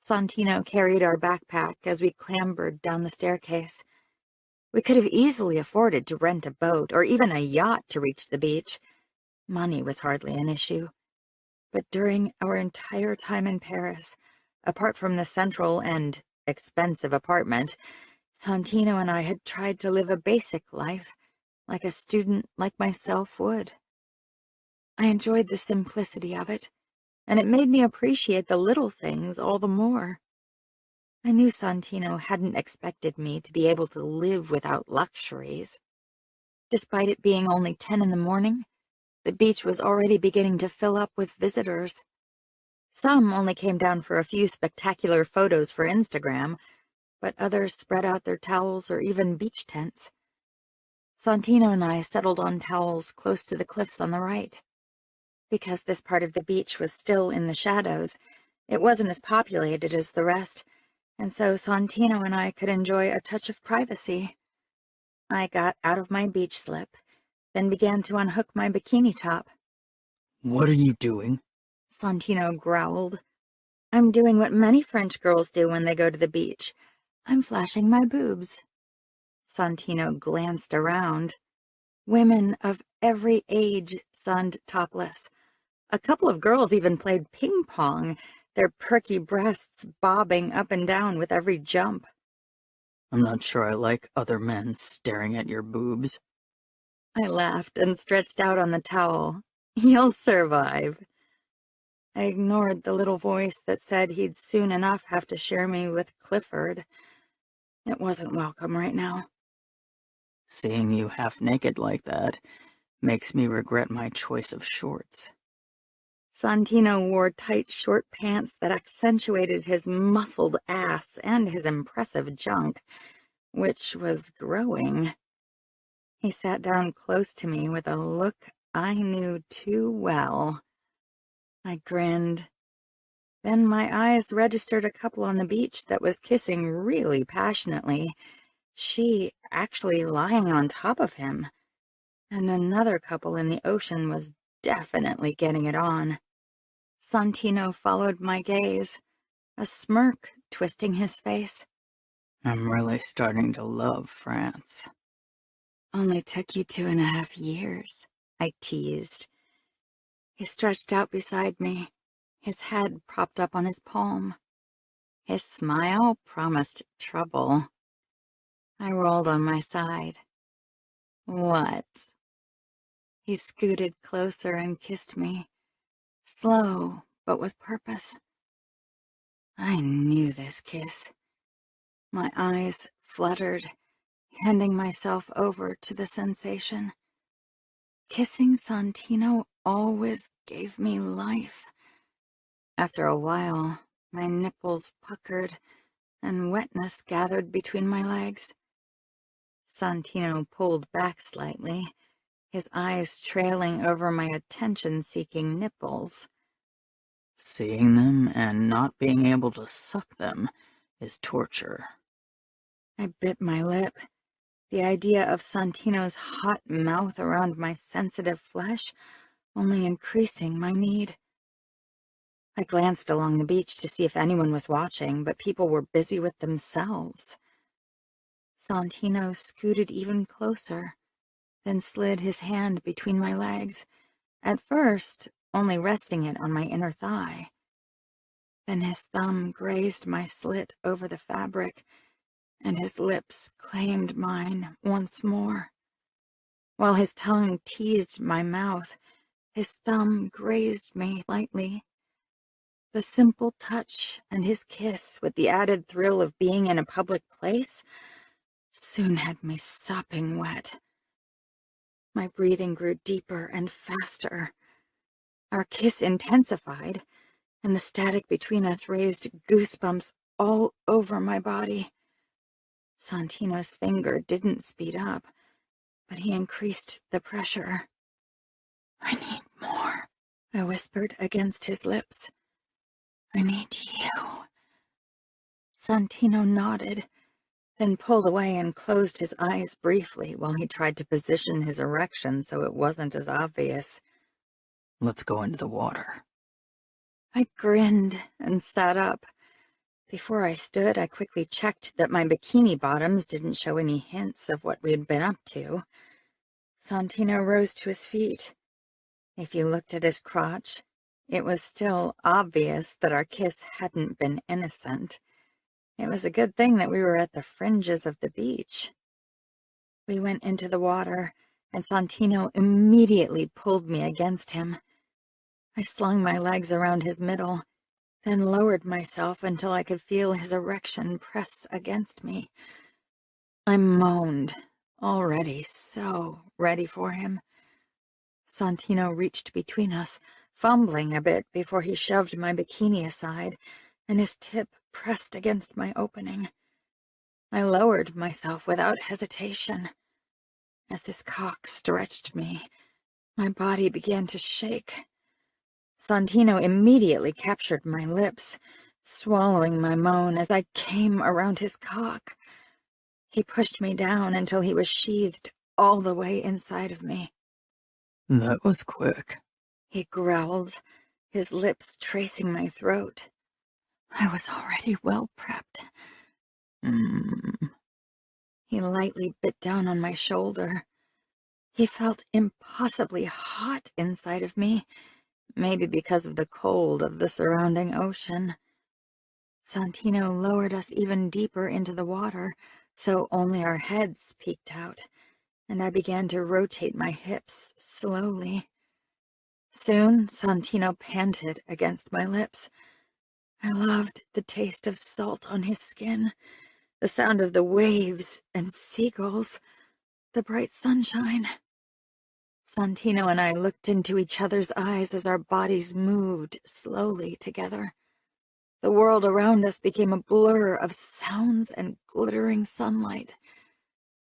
Santino carried our backpack as we clambered down the staircase. We could have easily afforded to rent a boat or even a yacht to reach the beach. Money was hardly an issue. But during our entire time in Paris, apart from the central and expensive apartment, Santino and I had tried to live a basic life, like a student like myself would. I enjoyed the simplicity of it, and it made me appreciate the little things all the more. I knew Santino hadn't expected me to be able to live without luxuries. Despite it being only 10 in the morning, the beach was already beginning to fill up with visitors. Some only came down for a few spectacular photos for Instagram, but others spread out their towels or even beach tents. Santino and I settled on towels close to the cliffs on the right. Because this part of the beach was still in the shadows, it wasn't as populated as the rest, and so Santino and I could enjoy a touch of privacy. I got out of my beach slip, then began to unhook my bikini top. What are you doing? Santino growled. I'm doing what many French girls do when they go to the beach. I'm flashing my boobs. Santino glanced around. Women of every age sunned topless. A couple of girls even played ping pong, their perky breasts bobbing up and down with every jump. I'm not sure I like other men staring at your boobs. I laughed and stretched out on the towel. You'll survive. I ignored the little voice that said he'd soon enough have to share me with Clifford. It wasn't welcome right now. Seeing you half naked like that makes me regret my choice of shorts. Santino wore tight short pants that accentuated his muscled ass and his impressive junk, which was growing. He sat down close to me with a look I knew too well. I grinned. Then my eyes registered a couple on the beach that was kissing really passionately, she actually lying on top of him, and another couple in the ocean was definitely getting it on. Santino followed my gaze, a smirk twisting his face. I'm really starting to love France. Only took you 2.5 years, I teased. He stretched out beside me, his head propped up on his palm. His smile promised trouble. I rolled on my side. What? He scooted closer and kissed me, slow but with purpose. I knew this kiss. My eyes fluttered, handing myself over to the sensation. Kissing Santino always gave me life. After a while, my nipples puckered and wetness gathered between my legs. Santino pulled back slightly, his eyes trailing over my attention-seeking nipples. Seeing them and not being able to suck them is torture. I bit my lip. The idea of Santino's hot mouth around my sensitive flesh only increasing my need. I glanced along the beach to see if anyone was watching, but people were busy with themselves. Santino scooted even closer, then slid his hand between my legs, at first only resting it on my inner thigh. Then his thumb grazed my slit over the fabric, and his lips claimed mine once more. While his tongue teased my mouth, his thumb grazed me lightly. The simple touch and his kiss, with the added thrill of being in a public place, soon had me sopping wet. My breathing grew deeper and faster. Our kiss intensified, and the static between us raised goosebumps all over my body. Santino's finger didn't speed up, but he increased the pressure. I need more, I whispered against his lips. I need you. Santino nodded, then pulled away and closed his eyes briefly while he tried to position his erection so it wasn't as obvious. Let's go into the water. I grinned and sat up. Before I stood, I quickly checked that my bikini bottoms didn't show any hints of what we had been up to. Santino rose to his feet. If you looked at his crotch, it was still obvious that our kiss hadn't been innocent. It was a good thing that we were at the fringes of the beach. We went into the water, and Santino immediately pulled me against him. I slung my legs around his middle, then lowered myself until I could feel his erection press against me. I moaned, already so ready for him. Santino reached between us, fumbling a bit before he shoved my bikini aside, and his tip pressed against my opening. I lowered myself without hesitation. As his cock stretched me, my body began to shake. Santino immediately captured my lips, swallowing my moan as I came around his cock. He pushed me down until he was sheathed all the way inside of me. That was quick, he growled, his lips tracing my throat. I was already well prepped. He lightly bit down on my shoulder. He felt impossibly hot inside of me, maybe because of the cold of the surrounding ocean. Santino lowered us even deeper into the water, so only our heads peeked out, and I began to rotate my hips slowly. Soon, Santino panted against my lips. I loved the taste of salt on his skin, the sound of the waves and seagulls, the bright sunshine. Santino and I looked into each other's eyes as our bodies moved slowly together. The world around us became a blur of sounds and glittering sunlight.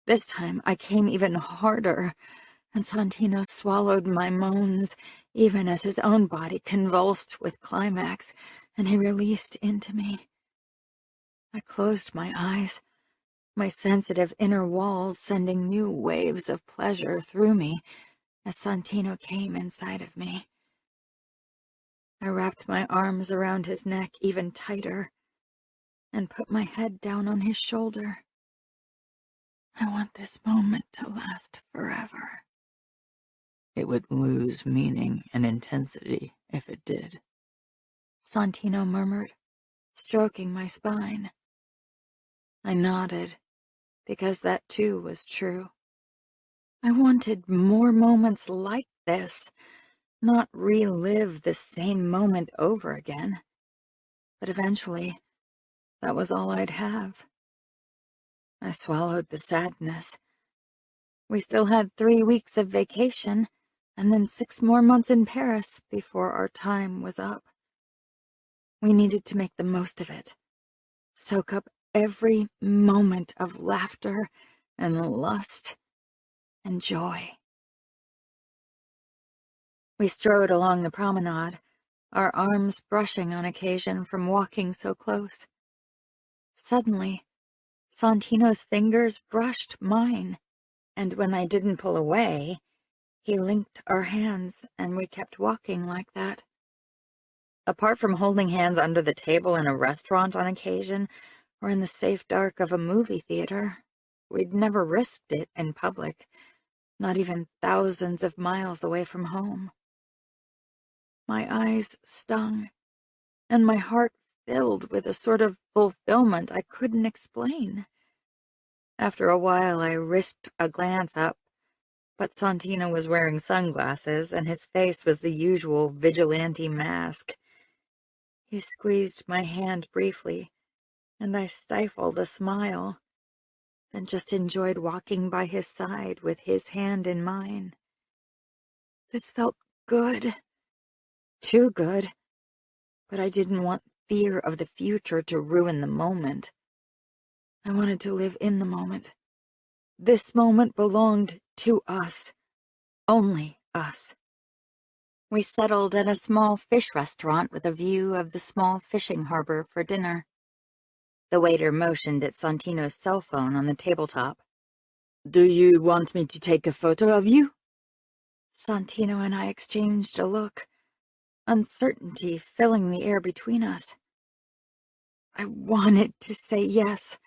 This time I came even harder, and Santino swallowed my moans, even as his own body convulsed with climax, and he released into me. I closed my eyes, my sensitive inner walls sending new waves of pleasure through me as Santino came inside of me. I wrapped my arms around his neck even tighter and put my head down on his shoulder. I want this moment to last forever. It would lose meaning and intensity if it did, Santino murmured, stroking my spine. I nodded, because that too was true. I wanted more moments like this, not relive the same moment over again. But eventually, that was all I'd have. I swallowed the sadness. We still had 3 weeks of vacation, and then 6 more months in Paris before our time was up. We needed to make the most of it, soak up every moment of laughter and lust and joy. We strode along the promenade, our arms brushing on occasion from walking so close. Suddenly, Santino's fingers brushed mine, and when I didn't pull away, he linked our hands and we kept walking like that. Apart from holding hands under the table in a restaurant on occasion, or in the safe dark of a movie theater, we'd never risked it in public, not even thousands of miles away from home. My eyes stung, and my heart filled with a sort of fulfillment I couldn't explain. After a while, I risked a glance up, but Santino was wearing sunglasses, and his face was the usual vigilante mask. He squeezed my hand briefly, and I stifled a smile, then just enjoyed walking by his side with his hand in mine. This felt good. Too good. But I didn't want fear of the future to ruin the moment. I wanted to live in the moment. This moment belonged to us. Only us. We settled at a small fish restaurant with a view of the small fishing harbor for dinner. The waiter motioned at Santino's cell phone on the tabletop. "Do you want me to take a photo of you?" Santino and I exchanged a look, uncertainty filling the air between us. I wanted to say yes,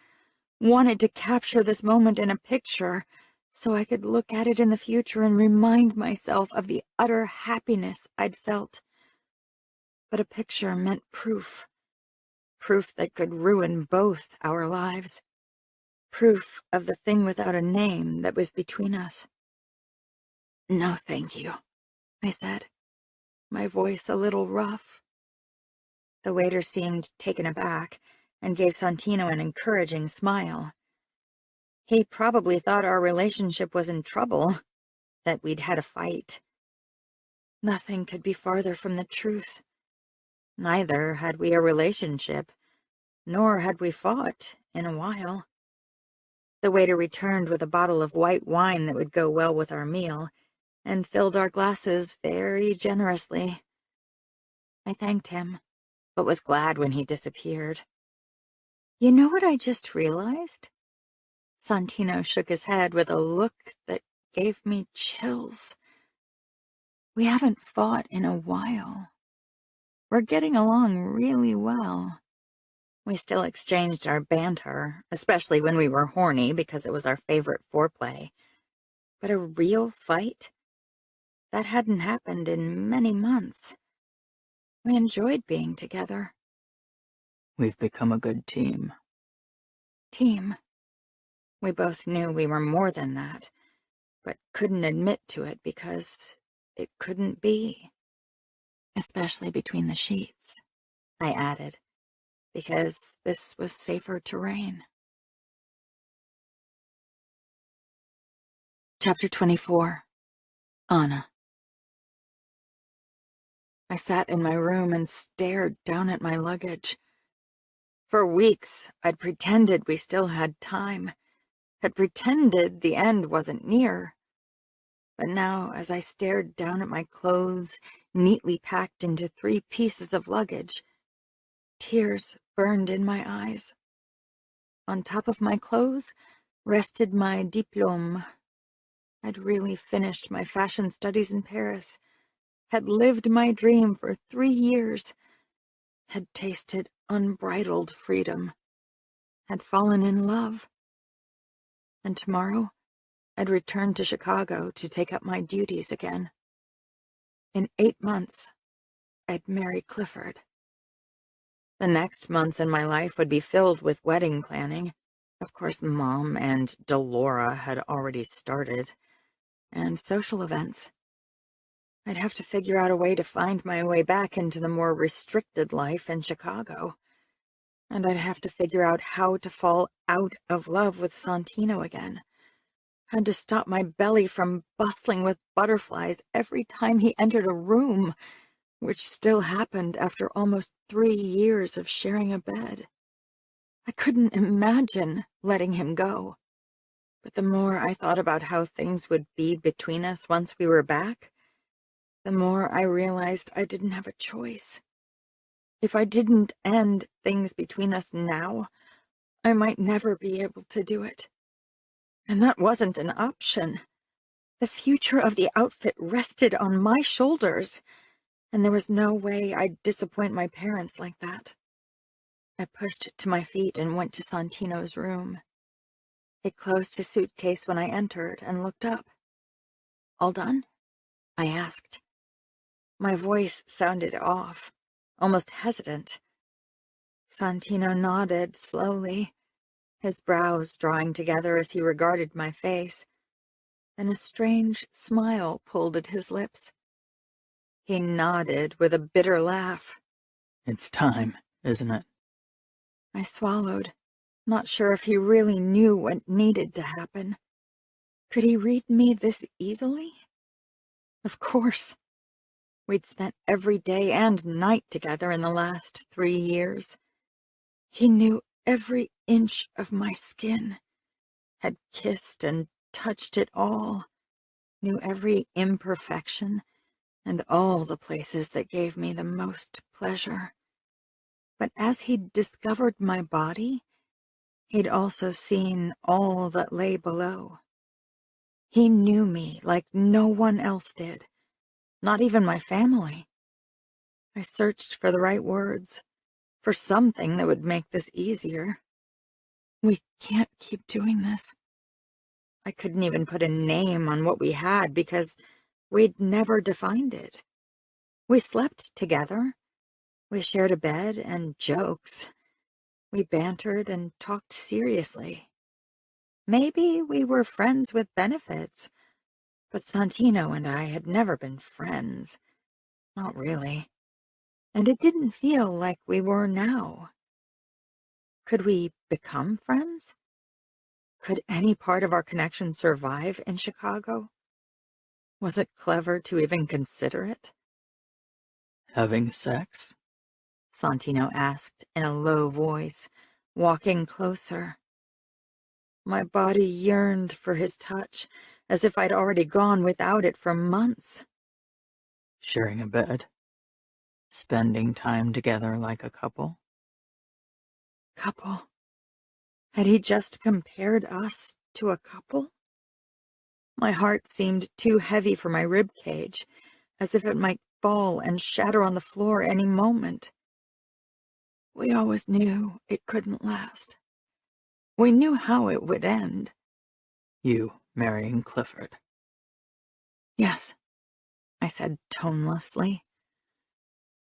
wanted to capture this moment in a picture, so I could look at it in the future and remind myself of the utter happiness I'd felt. But a picture meant proof. Proof that could ruin both our lives. Proof of the thing without a name that was between us. "No, thank you," I said, my voice a little rough. The waiter seemed taken aback and gave Santino an encouraging smile. He probably thought our relationship was in trouble, that we'd had a fight. Nothing could be farther from the truth. Neither had we a relationship, nor had we fought in a while. The waiter returned with a bottle of white wine that would go well with our meal, and filled our glasses very generously. I thanked him, but was glad when he disappeared. "You know what I just realized?" Santino shook his head with a look that gave me chills. "We haven't fought in a while. We're getting along really well. We still exchanged our banter, especially when we were horny because it was our favorite foreplay. But a real fight? That hadn't happened in many months. We enjoyed being together." "We've become a good team." Team. We both knew we were more than that, but couldn't admit to it because it couldn't be. Especially between the sheets, I added, because this was safer terrain. Chapter 24. Anna. I sat in my room and stared down at my luggage. For weeks, I'd pretended we still had time. had pretended the end wasn't near. But now, as I stared down at my clothes, neatly packed into 3 pieces of luggage, tears burned in my eyes. On top of my clothes rested my diplôme. I'd really finished my fashion studies in Paris, had lived my dream for 3 years, had tasted unbridled freedom, had fallen in love. And tomorrow, I'd return to Chicago to take up my duties again. In 8 months, I'd marry Clifford. The next months in my life would be filled with wedding planning. Of course, Mom and Delora had already started, and social events. I'd have to figure out a way to find my way back into the more restricted life in Chicago. And I'd have to figure out how to fall out of love with Santino again. Had to stop my belly from bustling with butterflies every time he entered a room, which still happened after almost 3 years of sharing a bed. I couldn't imagine letting him go. But the more I thought about how things would be between us once we were back, the more I realized I didn't have a choice. If I didn't end things between us now, I might never be able to do it. And that wasn't an option. The future of the outfit rested on my shoulders, and there was no way I'd disappoint my parents like that. I pushed to my feet and went to Santino's room. He closed his suitcase when I entered and looked up. "All done?" I asked. My voice sounded off, almost hesitant. Santino nodded slowly, his brows drawing together as he regarded my face. Then a strange smile pulled at his lips. He nodded with a bitter laugh. "It's time, isn't it?" I swallowed, not sure if he really knew what needed to happen. Could he read me this easily? Of course. We'd spent every day and night together in the last 3 years. He knew every inch of my skin, had kissed and touched it all, knew every imperfection and all the places that gave me the most pleasure. But as he'd discovered my body, he'd also seen all that lay below. He knew me like no one else did, not even my family. I searched for the right words, for something that would make this easier. "We can't keep doing this." I couldn't even put a name on what we had because we'd never defined it. We slept together. We shared a bed and jokes. We bantered and talked seriously. Maybe we were friends with benefits, but Santino and I had never been friends. Not really. And it didn't feel like we were now. Could we become friends? Could any part of our connection survive in Chicago? Was it clever to even consider it? "Having sex?" Santino asked in a low voice, walking closer. My body yearned for his touch, as if I'd already gone without it for months. "Sharing a bed? Spending time together like a couple?" Couple? Had he just compared us to a couple? My heart seemed too heavy for my rib cage, as if it might fall and shatter on the floor any moment. We always knew it couldn't last. We knew how it would end. "You marrying Clifford?" "Yes," I said tonelessly.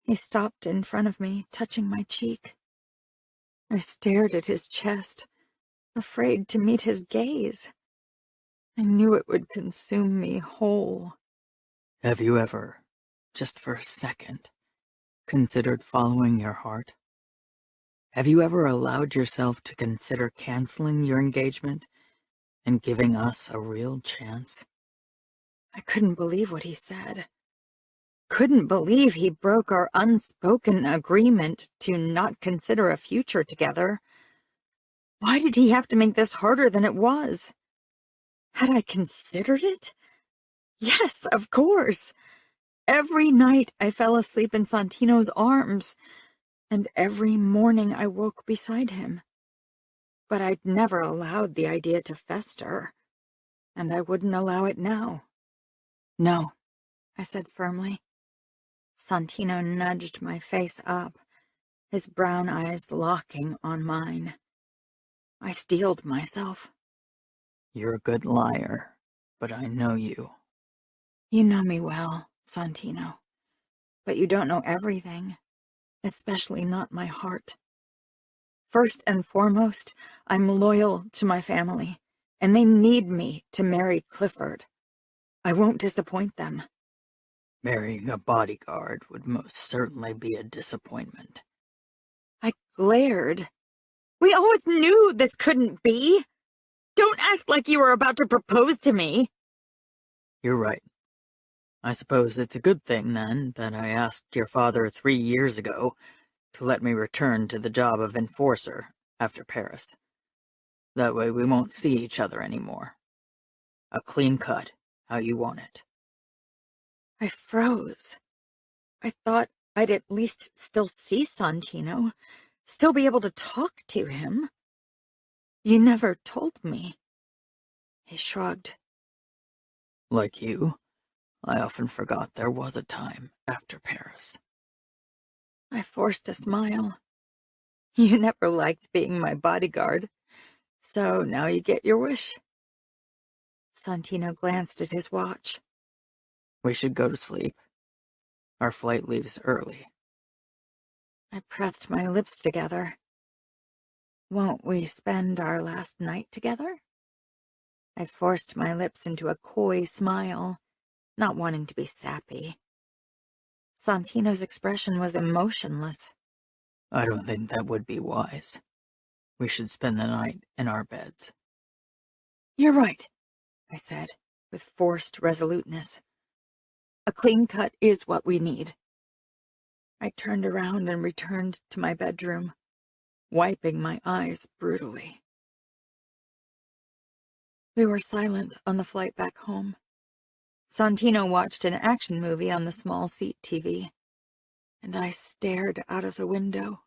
He stopped in front of me, touching my cheek. I stared at his chest, afraid to meet his gaze. I knew it would consume me whole. "Have you ever, just for a second, considered following your heart? Have you ever allowed yourself to consider canceling your engagement and giving us a real chance?" I couldn't believe what he said. Couldn't believe he broke our unspoken agreement to not consider a future together. Why did he have to make this harder than it was? Had I considered it? Yes, of course. Every night I fell asleep in Santino's arms, and every morning I woke beside him. But I'd never allowed the idea to fester, and I wouldn't allow it now. No, I said firmly. Santino nudged my face up, his brown eyes locking on mine. I steeled myself. You're a good liar, but I know you. You know me well, Santino, but you don't know everything, especially not my heart. First and foremost, I'm loyal to my family, and they need me to marry Clifford. I won't disappoint them. Marrying a bodyguard would most certainly be a disappointment. I glared. We always knew this couldn't be. Don't act like you were about to propose to me. You're right. I suppose it's a good thing, then, that I asked your father 3 years ago to let me return to the job of enforcer after Paris. That way we won't see each other anymore. A clean cut, how you want it. I froze. I thought I'd at least still see Santino, still be able to talk to him. You never told me. He shrugged. Like you, I often forgot there was a time after Paris. I forced a smile. You never liked being my bodyguard, so now you get your wish. Santino glanced at his watch. We should go to sleep. Our flight leaves early. I pressed my lips together. Won't we spend our last night together? I forced my lips into a coy smile, not wanting to be sappy. Santino's expression was emotionless. I don't think that would be wise. We should spend the night in our beds. You're right, I said, with forced resoluteness. A clean cut is what we need. I turned around and returned to my bedroom, wiping my eyes brutally. We were silent on the flight back home. Santino watched an action movie on the small seat TV, and I stared out of the window.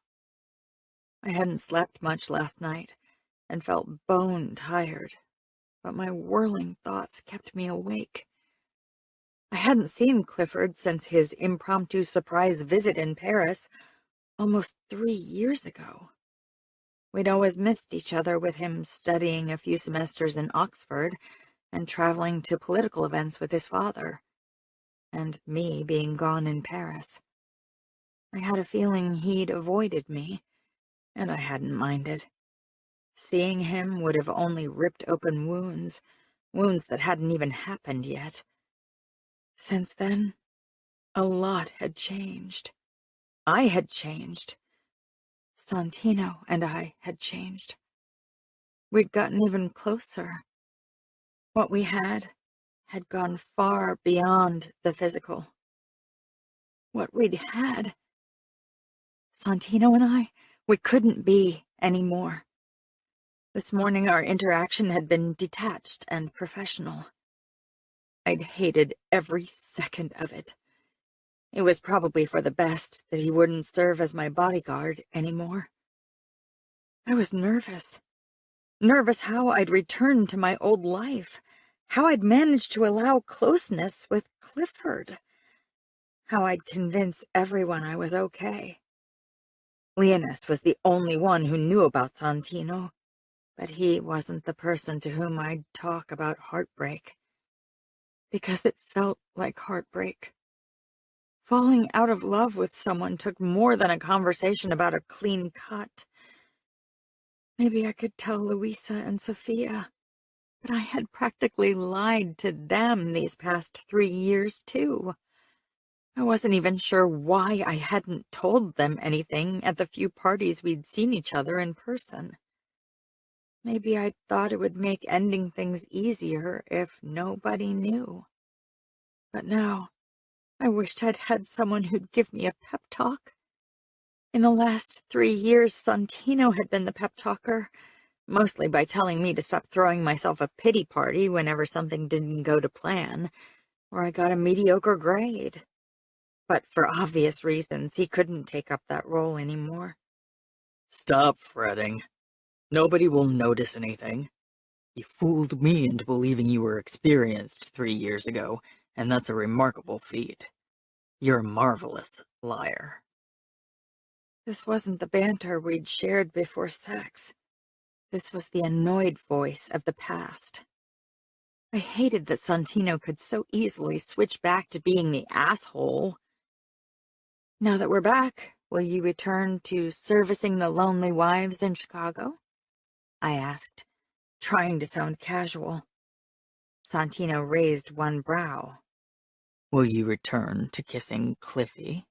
I hadn't slept much last night and felt bone tired, but my whirling thoughts kept me awake. I hadn't seen Clifford since his impromptu surprise visit in Paris almost 3 years ago. We'd always missed each other, with him studying a few semesters in Oxford and traveling to political events with his father, and me being gone in Paris. I had a feeling he'd avoided me, and I hadn't minded. Seeing him would have only ripped open wounds that hadn't even happened yet. Since then, a lot had changed. I had changed. Santino and I had changed. We'd gotten even closer. What we had gone far beyond the physical. What we'd had, Santino and I, we couldn't be anymore. This morning our interaction had been detached and professional. I'd hated every second of it. It was probably for the best that he wouldn't serve as my bodyguard anymore. I was nervous. Nervous how I'd return to my old life, how I'd manage to allow closeness with Clifford, how I'd convince everyone I was okay. Leonis was the only one who knew about Santino, but he wasn't the person to whom I'd talk about heartbreak, because it felt like heartbreak. Falling out of love with someone took more than a conversation about a clean cut. Maybe I could tell Louisa and Sophia, but I had practically lied to them these past 3 years, too. I wasn't even sure why I hadn't told them anything at the few parties we'd seen each other in person. Maybe I'd thought it would make ending things easier if nobody knew. But now, I wished I'd had someone who'd give me a pep talk. In the last 3 years, Santino had been the pep talker, Mostly by telling me to stop throwing myself a pity party whenever something didn't go to plan, or I got a mediocre grade. But for obvious reasons, he couldn't take up that role anymore. Stop fretting. Nobody will notice anything. You fooled me into believing you were experienced 3 years ago, and that's a remarkable feat. You're a marvelous liar. This wasn't the banter we'd shared before sex. This was the annoyed voice of the past. I hated that Santino could so easily switch back to being the asshole. Now that we're back, will you return to servicing the lonely wives in Chicago? I asked, trying to sound casual. Santino raised one brow. Will you return to kissing Cliffy?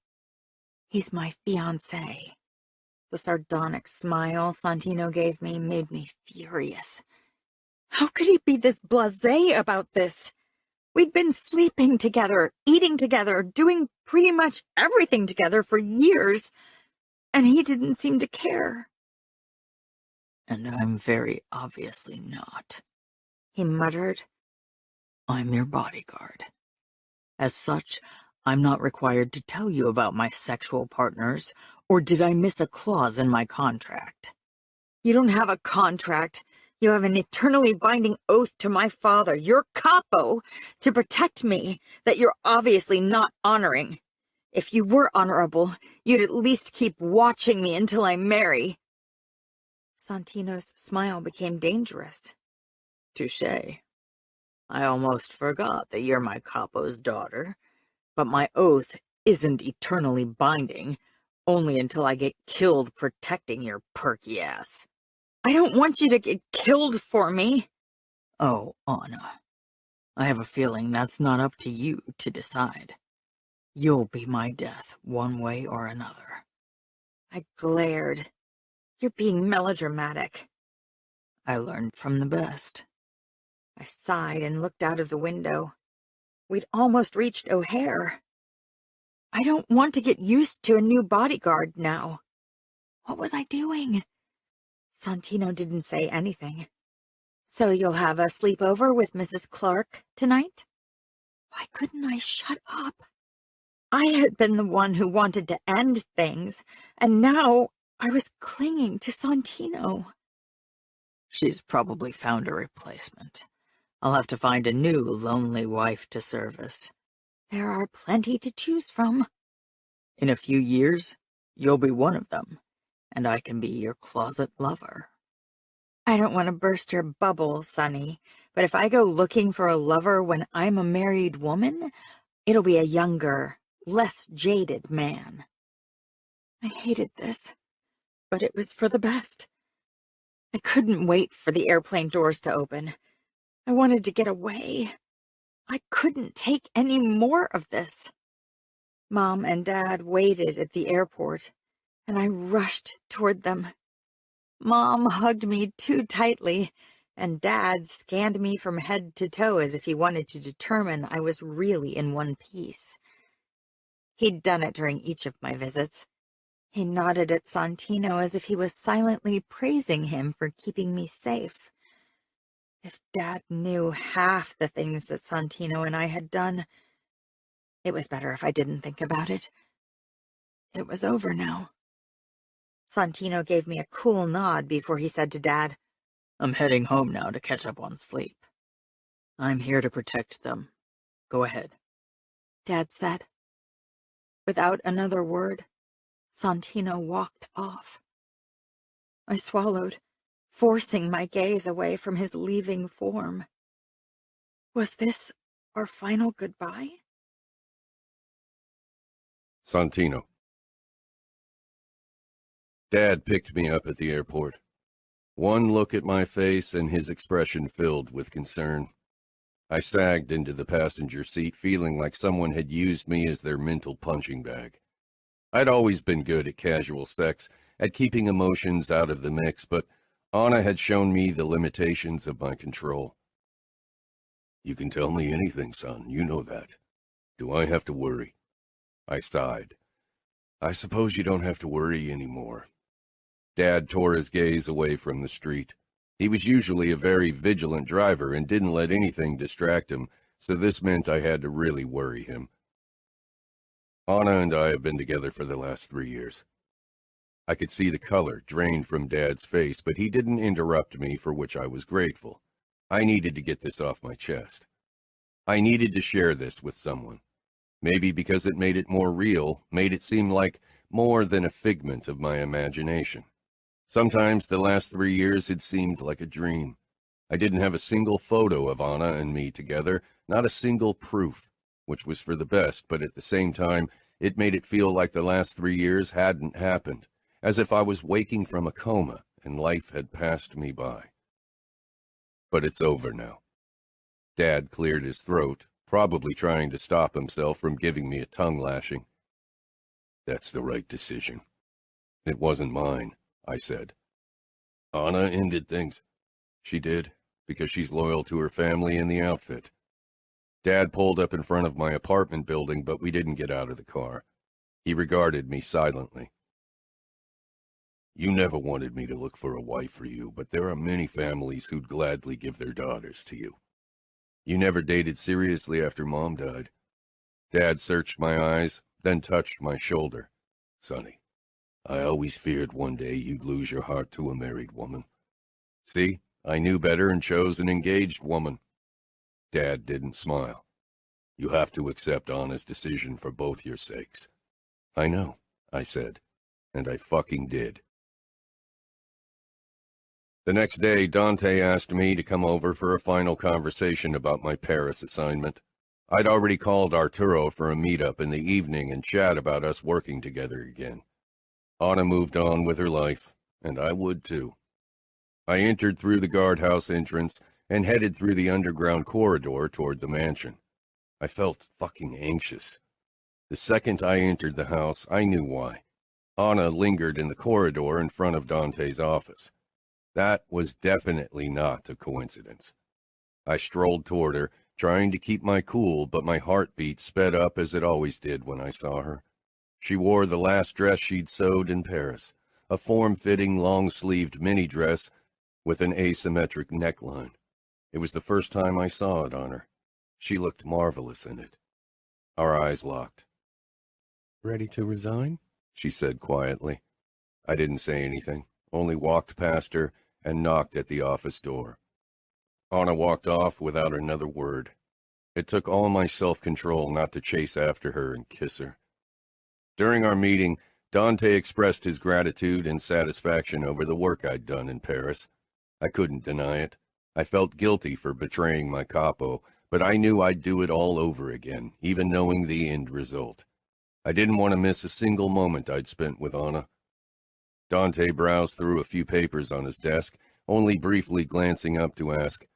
He's my fiancé. The sardonic smile Santino gave me made me furious. How could he be this blasé about this? We'd been sleeping together, eating together, doing pretty much everything together for years, and he didn't seem to care. And I'm very obviously not, he muttered. I'm your bodyguard. As such, I'm not required to tell you about my sexual partners, or did I miss a clause in my contract? You don't have a contract. You have an eternally binding oath to my father, your capo, to protect me that you're obviously not honoring. If you were honorable, you'd at least keep watching me until I marry. Santino's smile became dangerous. Touché. I almost forgot that you're my capo's daughter, but my oath isn't eternally binding, only until I get killed protecting your perky ass. I don't want you to get killed for me. Oh, Anna, I have a feeling that's not up to you to decide. You'll be my death one way or another. I glared. You're being melodramatic. I learned from the best. I sighed and looked out of the window. We'd almost reached O'Hare. I don't want to get used to a new bodyguard now. What was I doing? Santino didn't say anything. So you'll have a sleepover with Mrs. Clark tonight? Why couldn't I shut up? I had been the one who wanted to end things, and now I was clinging to Santino. She's probably found a replacement. I'll have to find a new lonely wife to service. There are plenty to choose from. In a few years, you'll be one of them, and I can be your closet lover. I don't want to burst your bubble, Sonny, but if I go looking for a lover when I'm a married woman, it'll be a younger, less jaded man. I hated this, but it was for the best. I couldn't wait for the airplane doors to open. I wanted to get away. I couldn't take any more of this. Mom and Dad waited at the airport, and I rushed toward them. Mom hugged me too tightly, and Dad scanned me from head to toe as if he wanted to determine I was really in one piece. He'd done it during each of my visits. He nodded at Santino as if he was silently praising him for keeping me safe. If Dad knew half the things that Santino and I had done, it was better if I didn't think about it. It was over now. Santino gave me a cool nod before he said to Dad, I'm heading home now to catch up on sleep. I'm here to protect them. Go ahead. Dad said. Without another word, Santino walked off. I swallowed, forcing my gaze away from his leaving form. Was this our final goodbye? Santino. Dad picked me up at the airport. One look at my face and his expression filled with concern. I sagged into the passenger seat, feeling like someone had used me as their mental punching bag. I'd always been good at casual sex, at keeping emotions out of the mix, but Anna had shown me the limitations of my control. You can tell me anything, son, you know that. Do I have to worry? I sighed. I suppose you don't have to worry anymore. Dad tore his gaze away from the street. He was usually a very vigilant driver and didn't let anything distract him, so this meant I had to really worry him. Anna and I have been together for the last 3 years. I could see the color drain from Dad's face, but he didn't interrupt me, for which I was grateful. I needed to get this off my chest. I needed to share this with someone. Maybe because it made it more real, made it seem like more than a figment of my imagination. Sometimes the last 3 years had seemed like a dream. I didn't have a single photo of Anna and me together, not a single proof, which was for the best, but at the same time, it made it feel like the last 3 years hadn't happened, as if I was waking from a coma and life had passed me by. But it's over now. Dad cleared his throat, probably trying to stop himself from giving me a tongue lashing. That's the right decision. It wasn't mine, I said. Anna ended things. She did, because she's loyal to her family and the outfit. Dad pulled up in front of my apartment building, but we didn't get out of the car. He regarded me silently. You never wanted me to look for a wife for you, but there are many families who'd gladly give their daughters to you. You never dated seriously after Mom died. Dad searched my eyes, then touched my shoulder. Sonny, I always feared one day you'd lose your heart to a married woman. See, I knew better and chose an engaged woman. Dad didn't smile. You have to accept Anna's decision for both your sakes. I know, I said, and I fucking did. The next day, Dante asked me to come over for a final conversation about my Paris assignment. I'd already called Arturo for a meetup in the evening and chat about us working together again. Anna moved on with her life, and I would too. I entered through the guardhouse entrance and headed through the underground corridor toward the mansion. I felt fucking anxious. The second I entered the house, I knew why. Anna lingered in the corridor in front of Dante's office. That was definitely not a coincidence. I strolled toward her, trying to keep my cool, but my heartbeat sped up as it always did when I saw her. She wore the last dress she'd sewed in Paris, a form-fitting, long-sleeved mini-dress with an asymmetric neckline. It was the first time I saw it on her. She looked marvelous in it. Our eyes locked. Ready to resign? She said quietly. I didn't say anything, only walked past her and knocked at the office door. Anna walked off without another word. It took all my self-control not to chase after her and kiss her. During our meeting, Dante expressed his gratitude and satisfaction over the work I'd done in Paris. I couldn't deny it. I felt guilty for betraying my capo, but I knew I'd do it all over again, even knowing the end result. I didn't want to miss a single moment I'd spent with Anna. Dante browsed through a few papers on his desk, only briefly glancing up to ask,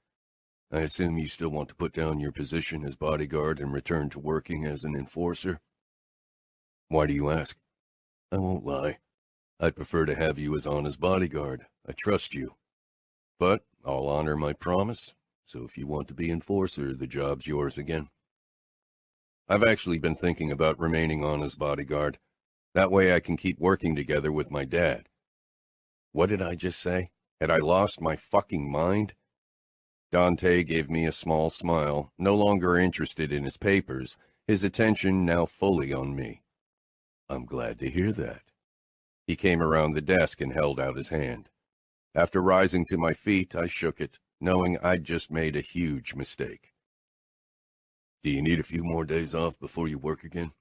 I assume you still want to put down your position as bodyguard and return to working as an enforcer? Why do you ask? I won't lie. I'd prefer to have you as Anna's bodyguard. I trust you. But I'll honor my promise, so if you want to be enforcer, the job's yours again. I've actually been thinking about remaining Anna's bodyguard. That way I can keep working together with my dad. What did I just say? Had I lost my fucking mind? Dante gave me a small smile, no longer interested in his papers, his attention now fully on me. I'm glad to hear that. He came around the desk and held out his hand. After rising to my feet, I shook it, knowing I'd just made a huge mistake. Do you need a few more days off before you work again?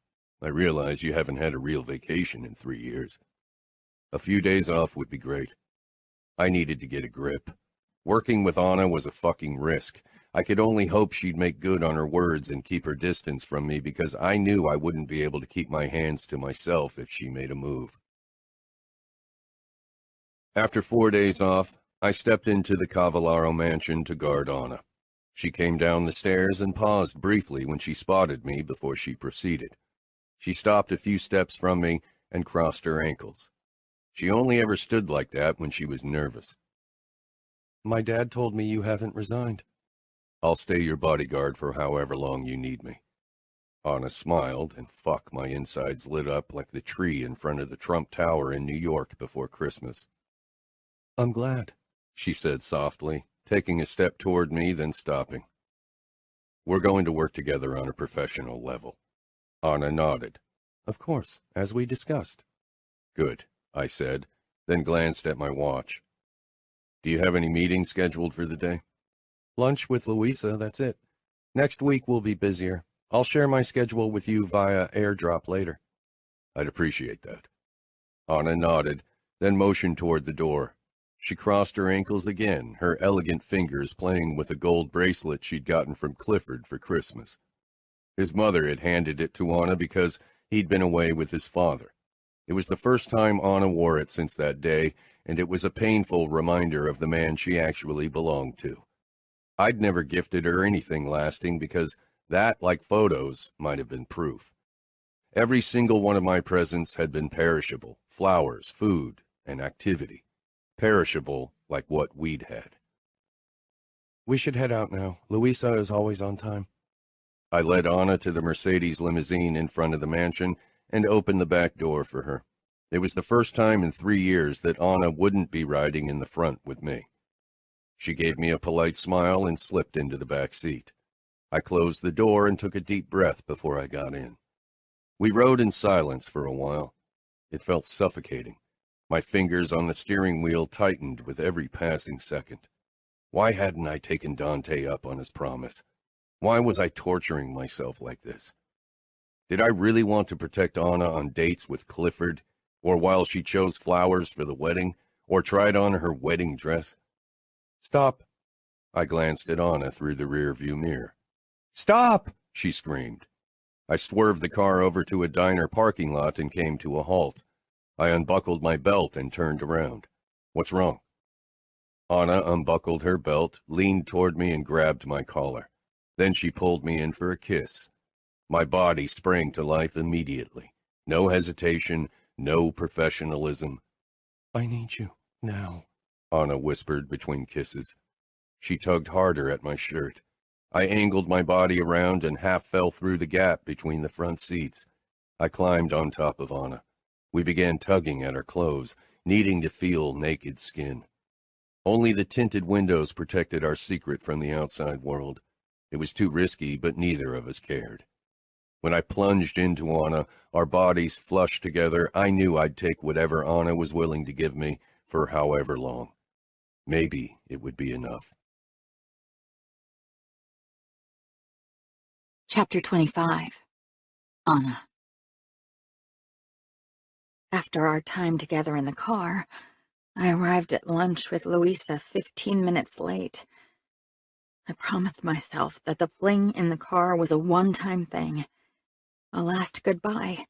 I realize you haven't had a real vacation in 3 years. A few days off would be great. I needed to get a grip. Working with Anna was a fucking risk. I could only hope she'd make good on her words and keep her distance from me, because I knew I wouldn't be able to keep my hands to myself if she made a move. After 4 days off, I stepped into the Cavallaro mansion to guard Anna. She came down the stairs and paused briefly when she spotted me before she proceeded. She stopped a few steps from me and crossed her ankles. She only ever stood like that when she was nervous. My dad told me you haven't resigned. I'll stay your bodyguard for however long you need me. Anna smiled, and fuck, my insides lit up like the tree in front of the Trump Tower in New York before Christmas. I'm glad, she said softly, taking a step toward me, then stopping. We're going to work together on a professional level. Anna nodded. Of course, as we discussed. Good, I said, then glanced at my watch. Do you have any meetings scheduled for the day? Lunch with Louisa, that's it. Next week will be busier. I'll share my schedule with you via airdrop later. I'd appreciate that. Anna nodded, then motioned toward the door. She crossed her ankles again, her elegant fingers playing with a gold bracelet she'd gotten from Clifford for Christmas. His mother had handed it to Anna because he'd been away with his father. It was the first time Anna wore it since that day, and it was a painful reminder of the man she actually belonged to. I'd never gifted her anything lasting because that, like photos, might have been proof. Every single one of my presents had been perishable: flowers, food, and activity. Perishable like what we'd had. We should head out now. Louisa is always on time. I led Anna to the Mercedes limousine in front of the mansion and opened the back door for her. It was the first time in 3 years that Anna wouldn't be riding in the front with me. She gave me a polite smile and slipped into the back seat. I closed the door and took a deep breath before I got in. We rode in silence for a while. It felt suffocating. My fingers on the steering wheel tightened with every passing second. Why hadn't I taken Dante up on his promise? Why was I torturing myself like this? Did I really want to protect Anna on dates with Clifford, or while she chose flowers for the wedding, or tried on her wedding dress? Stop. I glanced at Anna through the rearview mirror. Stop! She screamed. I swerved the car over to a diner parking lot and came to a halt. I unbuckled my belt and turned around. What's wrong? Anna unbuckled her belt, leaned toward me, and grabbed my collar. Then she pulled me in for a kiss. My body sprang to life immediately. No hesitation, no professionalism. I need you now, Anna whispered between kisses. She tugged harder at my shirt. I angled my body around and half fell through the gap between the front seats. I climbed on top of Anna. We began tugging at our clothes, needing to feel naked skin. Only the tinted windows protected our secret from the outside world. It was too risky, but neither of us cared. When I plunged into Anna, our bodies flushed together, I knew I'd take whatever Anna was willing to give me for however long. Maybe it would be enough. Chapter 25. Anna. After our time together in the car, I arrived at lunch with Louisa 15 minutes late. I promised myself that the fling in the car was a one-time thing, a last goodbye.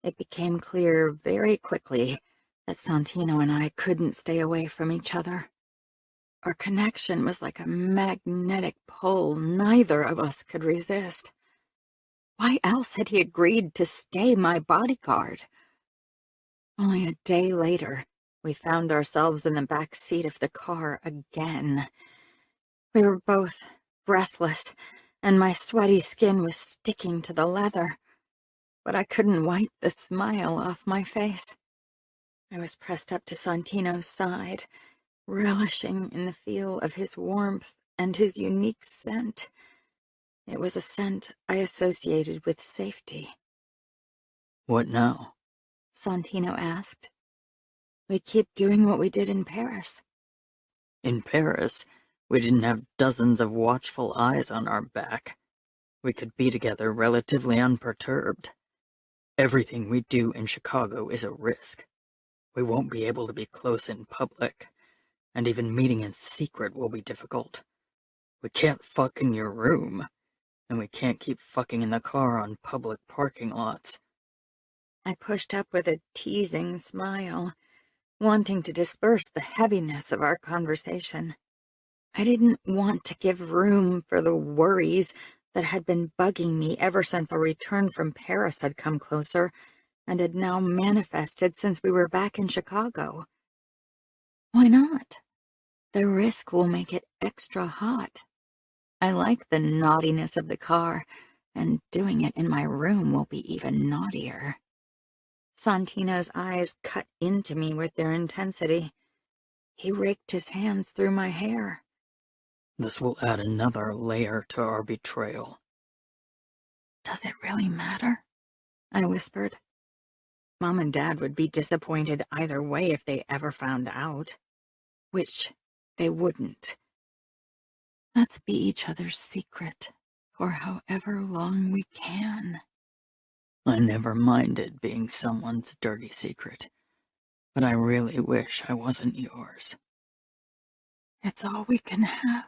It became clear very quickly that Santino and I couldn't stay away from each other. Our connection was like a magnetic pull neither of us could resist. Why else had he agreed to stay my bodyguard? Only a day later, we found ourselves in the back seat of the car again. We were both breathless, and my sweaty skin was sticking to the leather, but I couldn't wipe the smile off my face. I was pressed up to Santino's side, relishing in the feel of his warmth and his unique scent. It was a scent I associated with safety. What now? Santino asked. We keep doing what we did in Paris. In Paris, we didn't have dozens of watchful eyes on our back. We could be together relatively unperturbed. Everything we do in Chicago is a risk. We won't be able to be close in public, and even meeting in secret will be difficult. We can't fuck in your room, and we can't keep fucking in the car on public parking lots. I pushed up with a teasing smile, wanting to disperse the heaviness of our conversation. I didn't want to give room for the worries that had been bugging me ever since our return from Paris had come closer and had now manifested since we were back in Chicago. Why not? The risk will make it extra hot. I like the naughtiness of the car, and doing it in my room will be even naughtier. Santino's eyes cut into me with their intensity. He raked his hands through my hair. This will add another layer to our betrayal. Does it really matter? I whispered. Mom and Dad would be disappointed either way if they ever found out. Which they wouldn't. Let's be each other's secret for however long we can. I never minded being someone's dirty secret, but I really wish I wasn't yours. It's all we can have.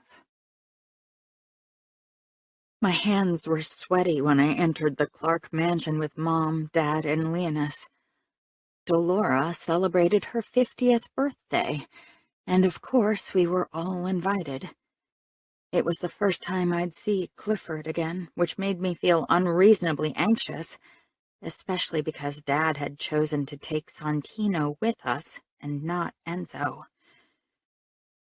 My hands were sweaty when I entered the Clark mansion with Mom, Dad, and Leonis. Delora celebrated her 50th birthday, and of course we were all invited. It was the first time I'd see Clifford again, which made me feel unreasonably anxious, especially because Dad had chosen to take Santino with us and not Enzo.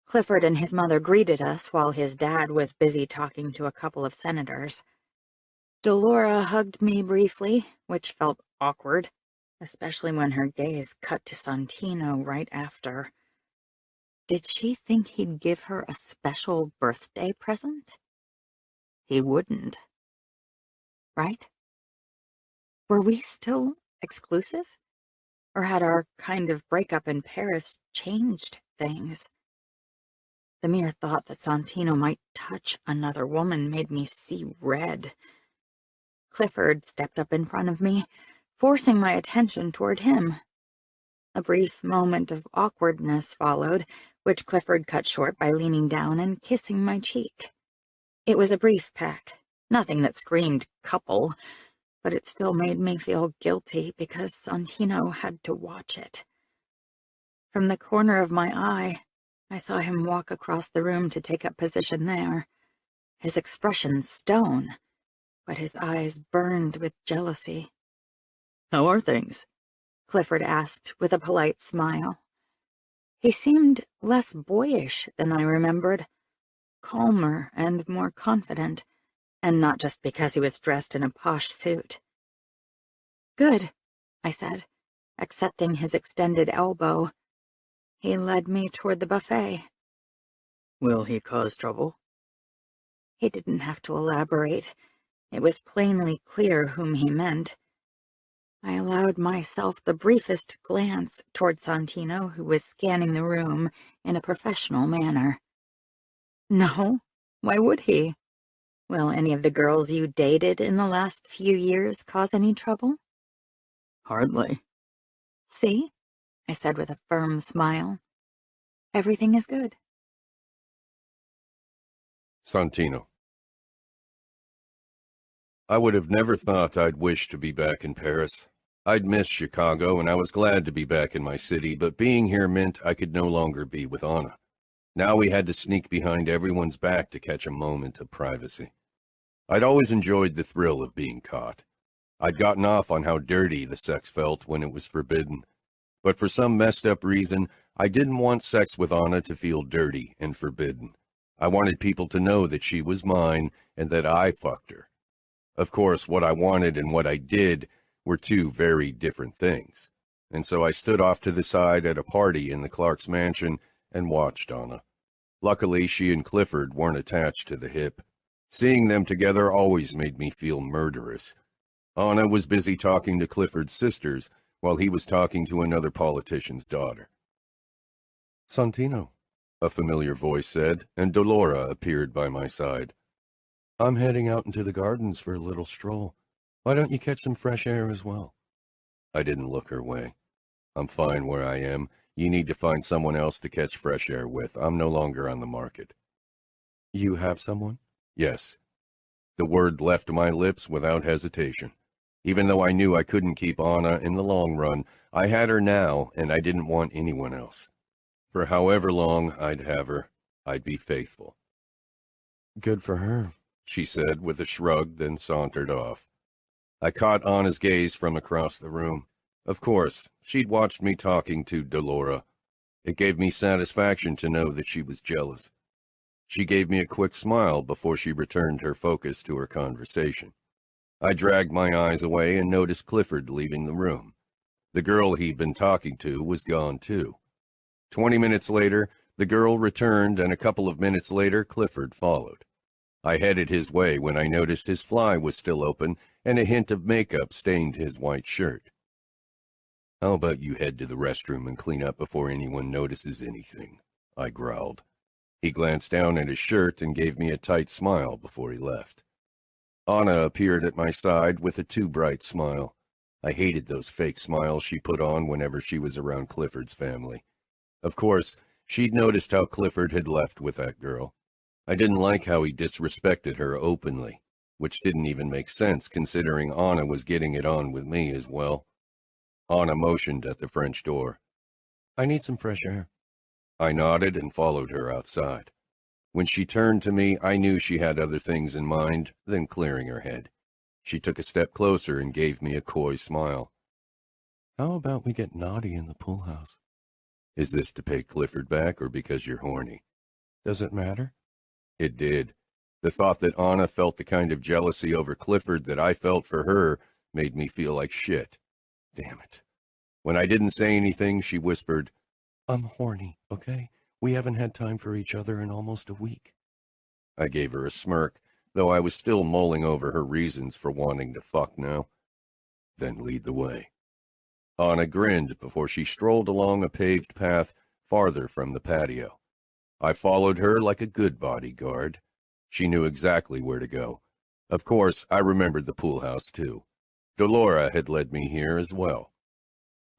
Clifford and his mother greeted us while his dad was busy talking to a couple of senators. Delora hugged me briefly, which felt awkward, especially when her gaze cut to Santino right after. Did she think he'd give her a special birthday present? He wouldn't. Right? Were we still exclusive? Or had our kind of breakup in Paris changed things? The mere thought that Santino might touch another woman made me see red. Clifford stepped up in front of me, forcing my attention toward him. A brief moment of awkwardness followed, which Clifford cut short by leaning down and kissing my cheek. It was a brief peck, nothing that screamed couple, but it still made me feel guilty because Santino had to watch it. From the corner of my eye, I saw him walk across the room to take up position there, his expression stone, but his eyes burned with jealousy. How are things? Clifford asked with a polite smile. He seemed less boyish than I remembered, calmer and more confident, and not just because he was dressed in a posh suit. Good, I said, accepting his extended elbow. He led me toward the buffet. Will he cause trouble? He didn't have to elaborate. It was plainly clear whom he meant. I allowed myself the briefest glance toward Santino, who was scanning the room in a professional manner. No, why would he? Will any of the girls you dated in the last few years cause any trouble? Hardly. See? I said with a firm smile. Everything is good. Santino. I would have never thought I'd wish to be back in Paris. I'd missed Chicago, and I was glad to be back in my city, but being here meant I could no longer be with Anna. Now we had to sneak behind everyone's back to catch a moment of privacy. I'd always enjoyed the thrill of being caught. I'd gotten off on how dirty the sex felt when it was forbidden. But for some messed up reason, I didn't want sex with Anna to feel dirty and forbidden. I wanted people to know that she was mine and that I fucked her. Of course, what I wanted and what I did were two very different things. And so I stood off to the side at a party in the Clark's mansion and watched Anna. Luckily, she and Clifford weren't attached to the hip. Seeing them together always made me feel murderous. Anna was busy talking to Clifford's sisters, while he was talking to another politician's daughter. Santino, a familiar voice said, and Delora appeared by my side. I'm heading out into the gardens for a little stroll. Why don't you catch some fresh air as well? I didn't look her way. I'm fine where I am. You need to find someone else to catch fresh air with. I'm no longer on the market. You have someone? Yes. The word left my lips without hesitation. Even though I knew I couldn't keep Anna in the long run, I had her now, and I didn't want anyone else. For however long I'd have her, I'd be faithful. Good for her, she said with a shrug, then sauntered off. I caught Anna's gaze from across the room. Of course, she'd watched me talking to Delora. It gave me satisfaction to know that she was jealous. She gave me a quick smile before she returned her focus to her conversation. I dragged my eyes away and noticed Clifford leaving the room. The girl he'd been talking to was gone too. 20 minutes later, the girl returned, and a couple of minutes later, Clifford followed. I headed his way when I noticed his fly was still open and a hint of makeup stained his white shirt. "How about you head to the restroom and clean up before anyone notices anything?" I growled. He glanced down at his shirt and gave me a tight smile before he left. Anna appeared at my side with a too bright smile. I hated those fake smiles she put on whenever she was around Clifford's family. Of course, she'd noticed how Clifford had left with that girl. I didn't like how he disrespected her openly, which didn't even make sense considering Anna was getting it on with me as well. Anna motioned at the French door. "I need some fresh air." I nodded and followed her outside. When she turned to me, I knew she had other things in mind than clearing her head. She took a step closer and gave me a coy smile. "How about we get naughty in the pool house?" "Is this to pay Clifford back or because you're horny?" "Does it matter?" It did. The thought that Anna felt the kind of jealousy over Clifford that I felt for her made me feel like shit. Damn it. When I didn't say anything, she whispered, "I'm horny, okay? We haven't had time for each other in almost a week." I gave her a smirk, though I was still mulling over her reasons for wanting to fuck now. "Then lead the way." Anna grinned before she strolled along a paved path farther from the patio. I followed her like a good bodyguard. She knew exactly where to go. Of course, I remembered the pool house, too. Delora had led me here as well.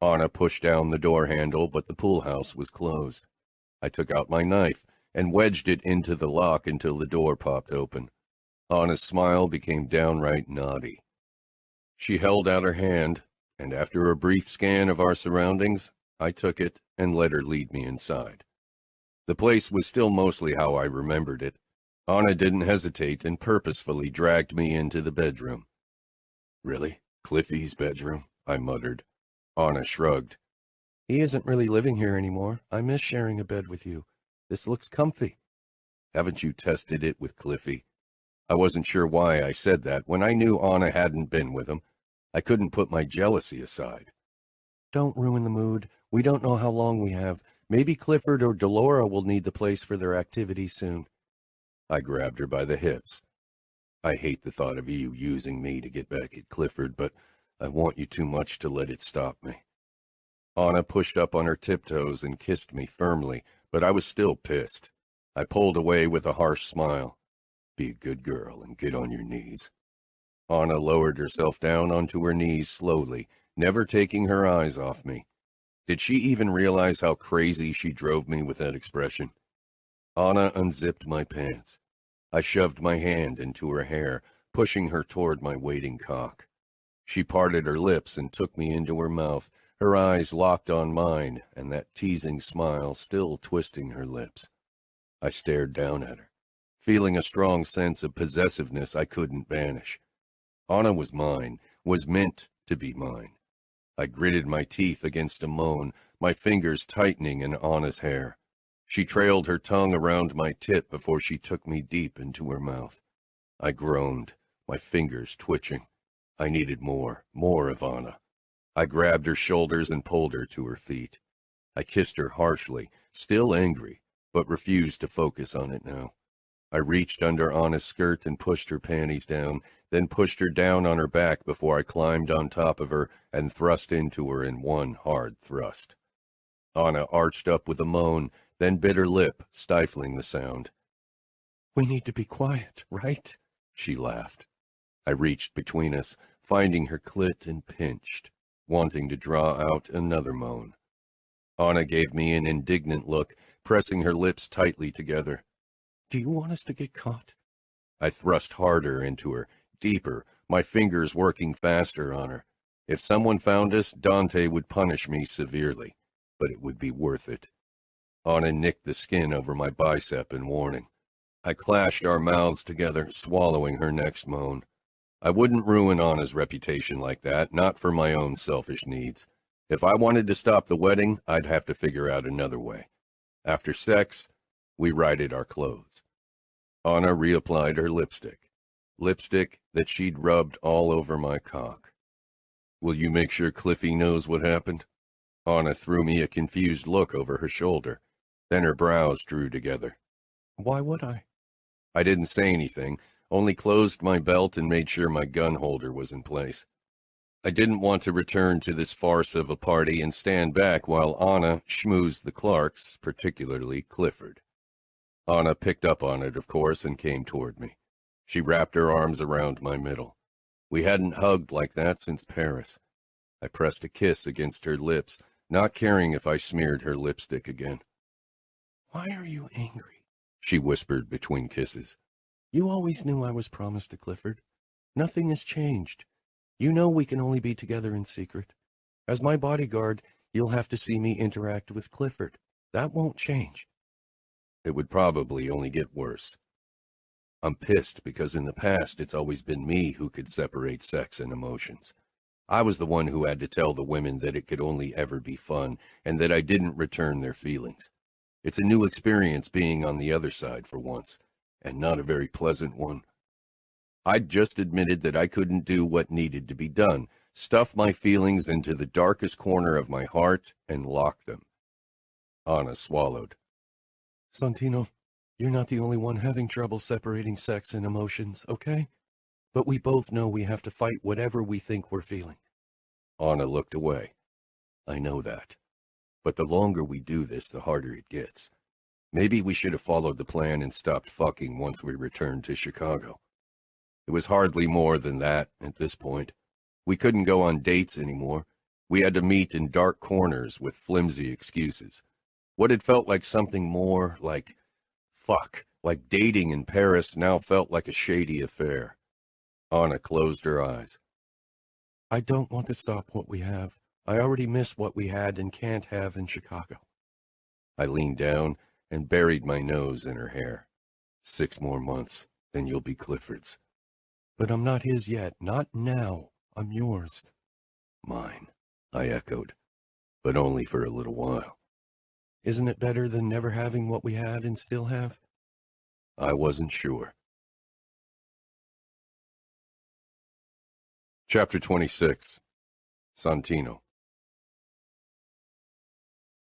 Anna pushed down the door handle, but the pool house was closed. I took out my knife and wedged it into the lock until the door popped open. Anna's smile became downright naughty. She held out her hand, and after a brief scan of our surroundings, I took it and let her lead me inside. The place was still mostly how I remembered it. Anna didn't hesitate and purposefully dragged me into the bedroom. "Really? Cliffy's bedroom?" I muttered. Anna shrugged. "He isn't really living here anymore. I miss sharing a bed with you. This looks comfy." "Haven't you tested it with Cliffy?" I wasn't sure why I said that when I knew Anna hadn't been with him. I couldn't put my jealousy aside. "Don't ruin the mood. We don't know how long we have. Maybe Clifford or Delora will need the place for their activities soon." I grabbed her by the hips. "I hate the thought of you using me to get back at Clifford, but I want you too much to let it stop me." Anna pushed up on her tiptoes and kissed me firmly, but I was still pissed. I pulled away with a harsh smile. "Be a good girl and get on your knees." Anna lowered herself down onto her knees slowly, never taking her eyes off me. Did she even realize how crazy she drove me with that expression? Anna unzipped my pants. I shoved my hand into her hair, pushing her toward my waiting cock. She parted her lips and took me into her mouth, her eyes locked on mine, and that teasing smile still twisting her lips. I stared down at her, feeling a strong sense of possessiveness I couldn't banish. Anna was mine, was meant to be mine. I gritted my teeth against a moan, my fingers tightening in Anna's hair. She trailed her tongue around my tip before she took me deep into her mouth. I groaned, my fingers twitching. I needed more of Anna. I grabbed her shoulders and pulled her to her feet. I kissed her harshly, still angry, but refused to focus on it now. I reached under Anna's skirt and pushed her panties down, then pushed her down on her back before I climbed on top of her and thrust into her in one hard thrust. Anna arched up with a moan, then bit her lip, stifling the sound. "We need to be quiet, right?" She laughed. I reached between us, finding her clit and pinched, wanting to draw out another moan. Anna gave me an indignant look, pressing her lips tightly together. "Do you want us to get caught?" I thrust harder into her, deeper, my fingers working faster on her. If someone found us, Dante would punish me severely, but it would be worth it. Anna nicked the skin over my bicep in warning. I clashed our mouths together, swallowing her next moan. I wouldn't ruin Anna's reputation like that, not for my own selfish needs. If I wanted to stop the wedding, I'd have to figure out another way. After sex, we righted our clothes. Anna reapplied her lipstick that she'd rubbed all over my cock. "Will you make sure Cliffy knows what happened?" Anna threw me a confused look over her shoulder. Then her brows drew together. Why would I? I didn't say anything, only closed my belt and made sure my gun holder was in place. I didn't want to return to this farce of a party and stand back while Anna schmoozed the Clarks, particularly Clifford. Anna picked up on it, of course, and came toward me. She wrapped her arms around my middle. We hadn't hugged like that since Paris. I pressed a kiss against her lips, not caring if I smeared her lipstick again. Why are you angry? She whispered between kisses. You always knew I was promised to Clifford. Nothing has changed. You know we can only be together in secret. As my bodyguard, you'll have to see me interact with Clifford. That won't change. It would probably only get worse. I'm pissed because in the past it's always been me who could separate sex and emotions. I was the one who had to tell the women that it could only ever be fun and that I didn't return their feelings. It's a new experience being on the other side for once, and not a very pleasant one. I'd just admitted that I couldn't do what needed to be done, stuff my feelings into the darkest corner of my heart, and lock them. Anna swallowed. Santino, you're not the only one having trouble separating sex and emotions, okay? But we both know we have to fight whatever we think we're feeling. Anna looked away. I know that. But the longer we do this, the harder it gets. Maybe we should have followed the plan and stopped fucking once we returned to Chicago. It was hardly more than that at this point. We couldn't go on dates anymore. We had to meet in dark corners with flimsy excuses. What had felt like something more like dating in Paris now felt like a shady affair. Anna closed her eyes. I don't want to stop what we have. I already miss what we had and can't have in Chicago. I leaned down and buried my nose in her hair. 6 more months, then you'll be Clifford's. But I'm not his yet. Not now. I'm yours. Mine, I echoed, but only for a little while. Isn't it better than never having what we had and still have? I wasn't sure. Chapter 26. Santino.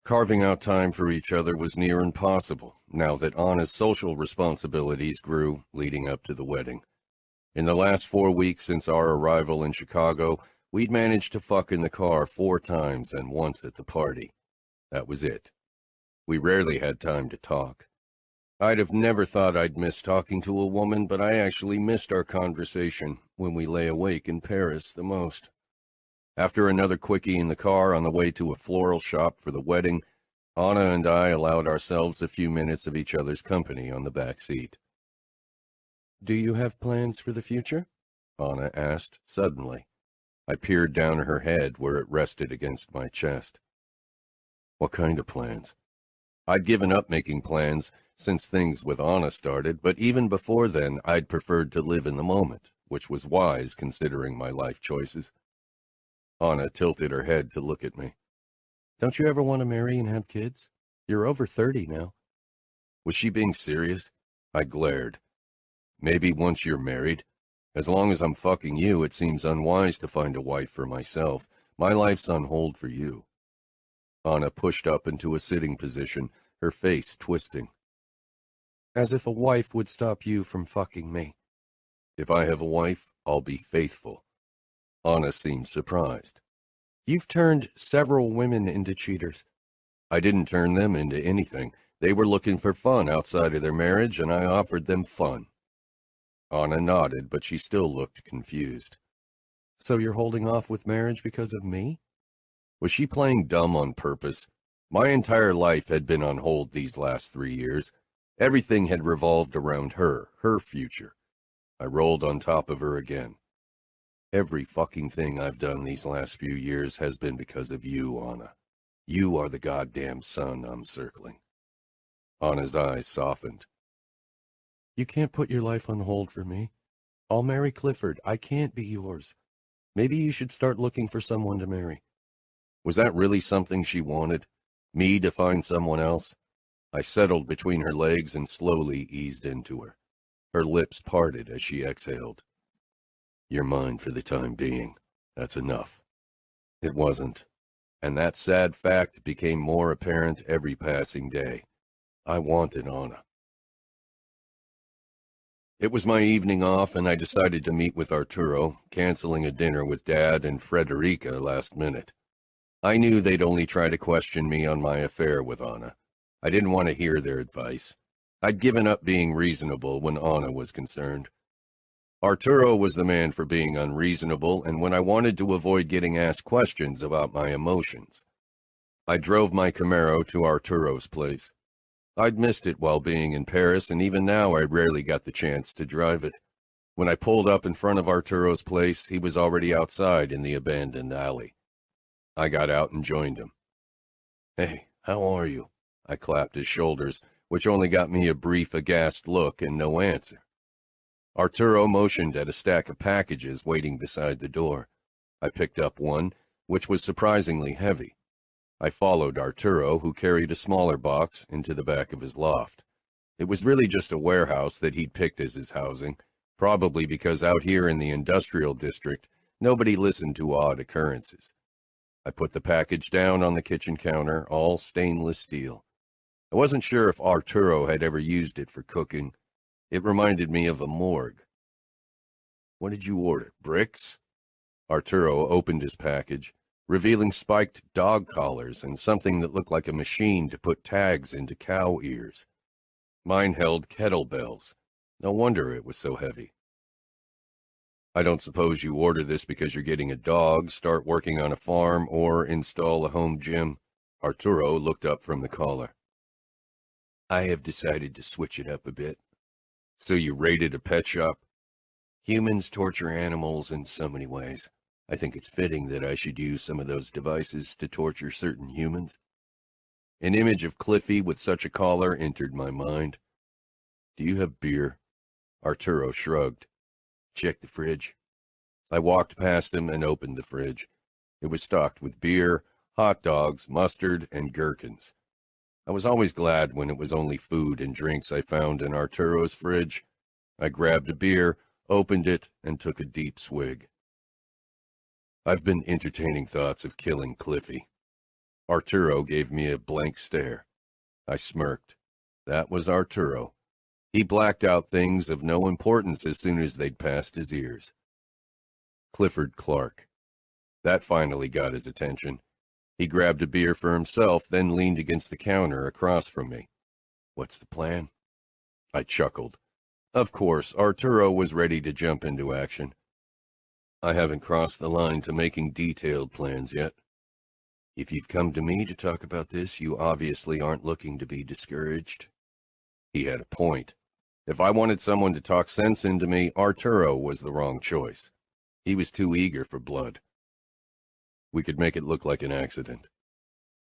Carving out time for each other was near impossible, now that Anna's social responsibilities grew leading up to the wedding. In the last 4 weeks since our arrival in Chicago, we'd managed to fuck in the car 4 times and once at the party. That was it. We rarely had time to talk. I'd have never thought I'd miss talking to a woman, but I actually missed our conversation when we lay awake in Paris the most. After another quickie in the car on the way to a floral shop for the wedding, Anna and I allowed ourselves a few minutes of each other's company on the back seat. Do you have plans for the future? Anna asked suddenly. I peered down her head where it rested against my chest. What kind of plans? I'd given up making plans since things with Anna started, but even before then I'd preferred to live in the moment, which was wise considering my life choices. Anna tilted her head to look at me. Don't you ever want to marry and have kids? You're over 30 now. Was she being serious? I glared. Maybe once you're married. As long as I'm fucking you, it seems unwise to find a wife for myself. My life's on hold for you. Anna pushed up into a sitting position, her face twisting. As if a wife would stop you from fucking me. If I have a wife, I'll be faithful. Anna seemed surprised. You've turned several women into cheaters. I didn't turn them into anything. They were looking for fun outside of their marriage, and I offered them fun. Anna nodded, but she still looked confused. So you're holding off with marriage because of me? Was she playing dumb on purpose? My entire life had been on hold these last 3 years. Everything had revolved around her future. I rolled on top of her again. Every fucking thing I've done these last few years has been because of you, Anna. You are the goddamn sun I'm circling. Anna's eyes softened. You can't put your life on hold for me. I'll marry Clifford. I can't be yours. Maybe you should start looking for someone to marry. Was that really something she wanted? Me to find someone else? I settled between her legs and slowly eased into her. Her lips parted as she exhaled. You're mine for the time being. That's enough. It wasn't. And that sad fact became more apparent every passing day. I wanted Anna. It was my evening off, and I decided to meet with Arturo, canceling a dinner with Dad and Frederica last minute. I knew they'd only try to question me on my affair with Anna. I didn't want to hear their advice. I'd given up being reasonable when Anna was concerned. Arturo was the man for being unreasonable, and when I wanted to avoid getting asked questions about my emotions. I drove my Camaro to Arturo's place. I'd missed it while being in Paris, and even now I rarely got the chance to drive it. When I pulled up in front of Arturo's place, he was already outside in the abandoned alley. I got out and joined him. "Hey, how are you?" I clapped his shoulders, which only got me a brief, aghast look and no answer. Arturo motioned at a stack of packages waiting beside the door. I picked up one, which was surprisingly heavy. I followed Arturo, who carried a smaller box, into the back of his loft. It was really just a warehouse that he'd picked as his housing, probably because out here in the industrial district, nobody listened to odd occurrences. I put the package down on the kitchen counter, all stainless steel. I wasn't sure if Arturo had ever used it for cooking. It reminded me of a morgue. "What did you order, bricks?" Arturo opened his package, revealing spiked dog collars and something that looked like a machine to put tags into cow ears. Mine held kettlebells. No wonder it was so heavy. "I don't suppose you order this because you're getting a dog, start working on a farm, or install a home gym?" Arturo looked up from the collar. "I have decided to switch it up a bit." "So you raided a pet shop?" "Humans torture animals in so many ways. I think it's fitting that I should use some of those devices to torture certain humans." An image of Cliffy with such a collar entered my mind. "Do you have beer?" Arturo shrugged. "Check the fridge." I walked past him and opened the fridge. It was stocked with beer, hot dogs, mustard, and gherkins. I was always glad when it was only food and drinks I found in Arturo's fridge. I grabbed a beer, opened it, and took a deep swig. "I've been entertaining thoughts of killing Cliffy." Arturo gave me a blank stare. I smirked. That was Arturo. He blacked out things of no importance as soon as they'd passed his ears. Clifford Clark. That finally got his attention. He grabbed a beer for himself, then leaned against the counter across from me. "What's the plan?" I chuckled. Of course, Arturo was ready to jump into action. "I haven't crossed the line to making detailed plans yet. If you've come to me to talk about this, you obviously aren't looking to be discouraged." He had a point. If I wanted someone to talk sense into me, Arturo was the wrong choice. He was too eager for blood. "We could make it look like an accident."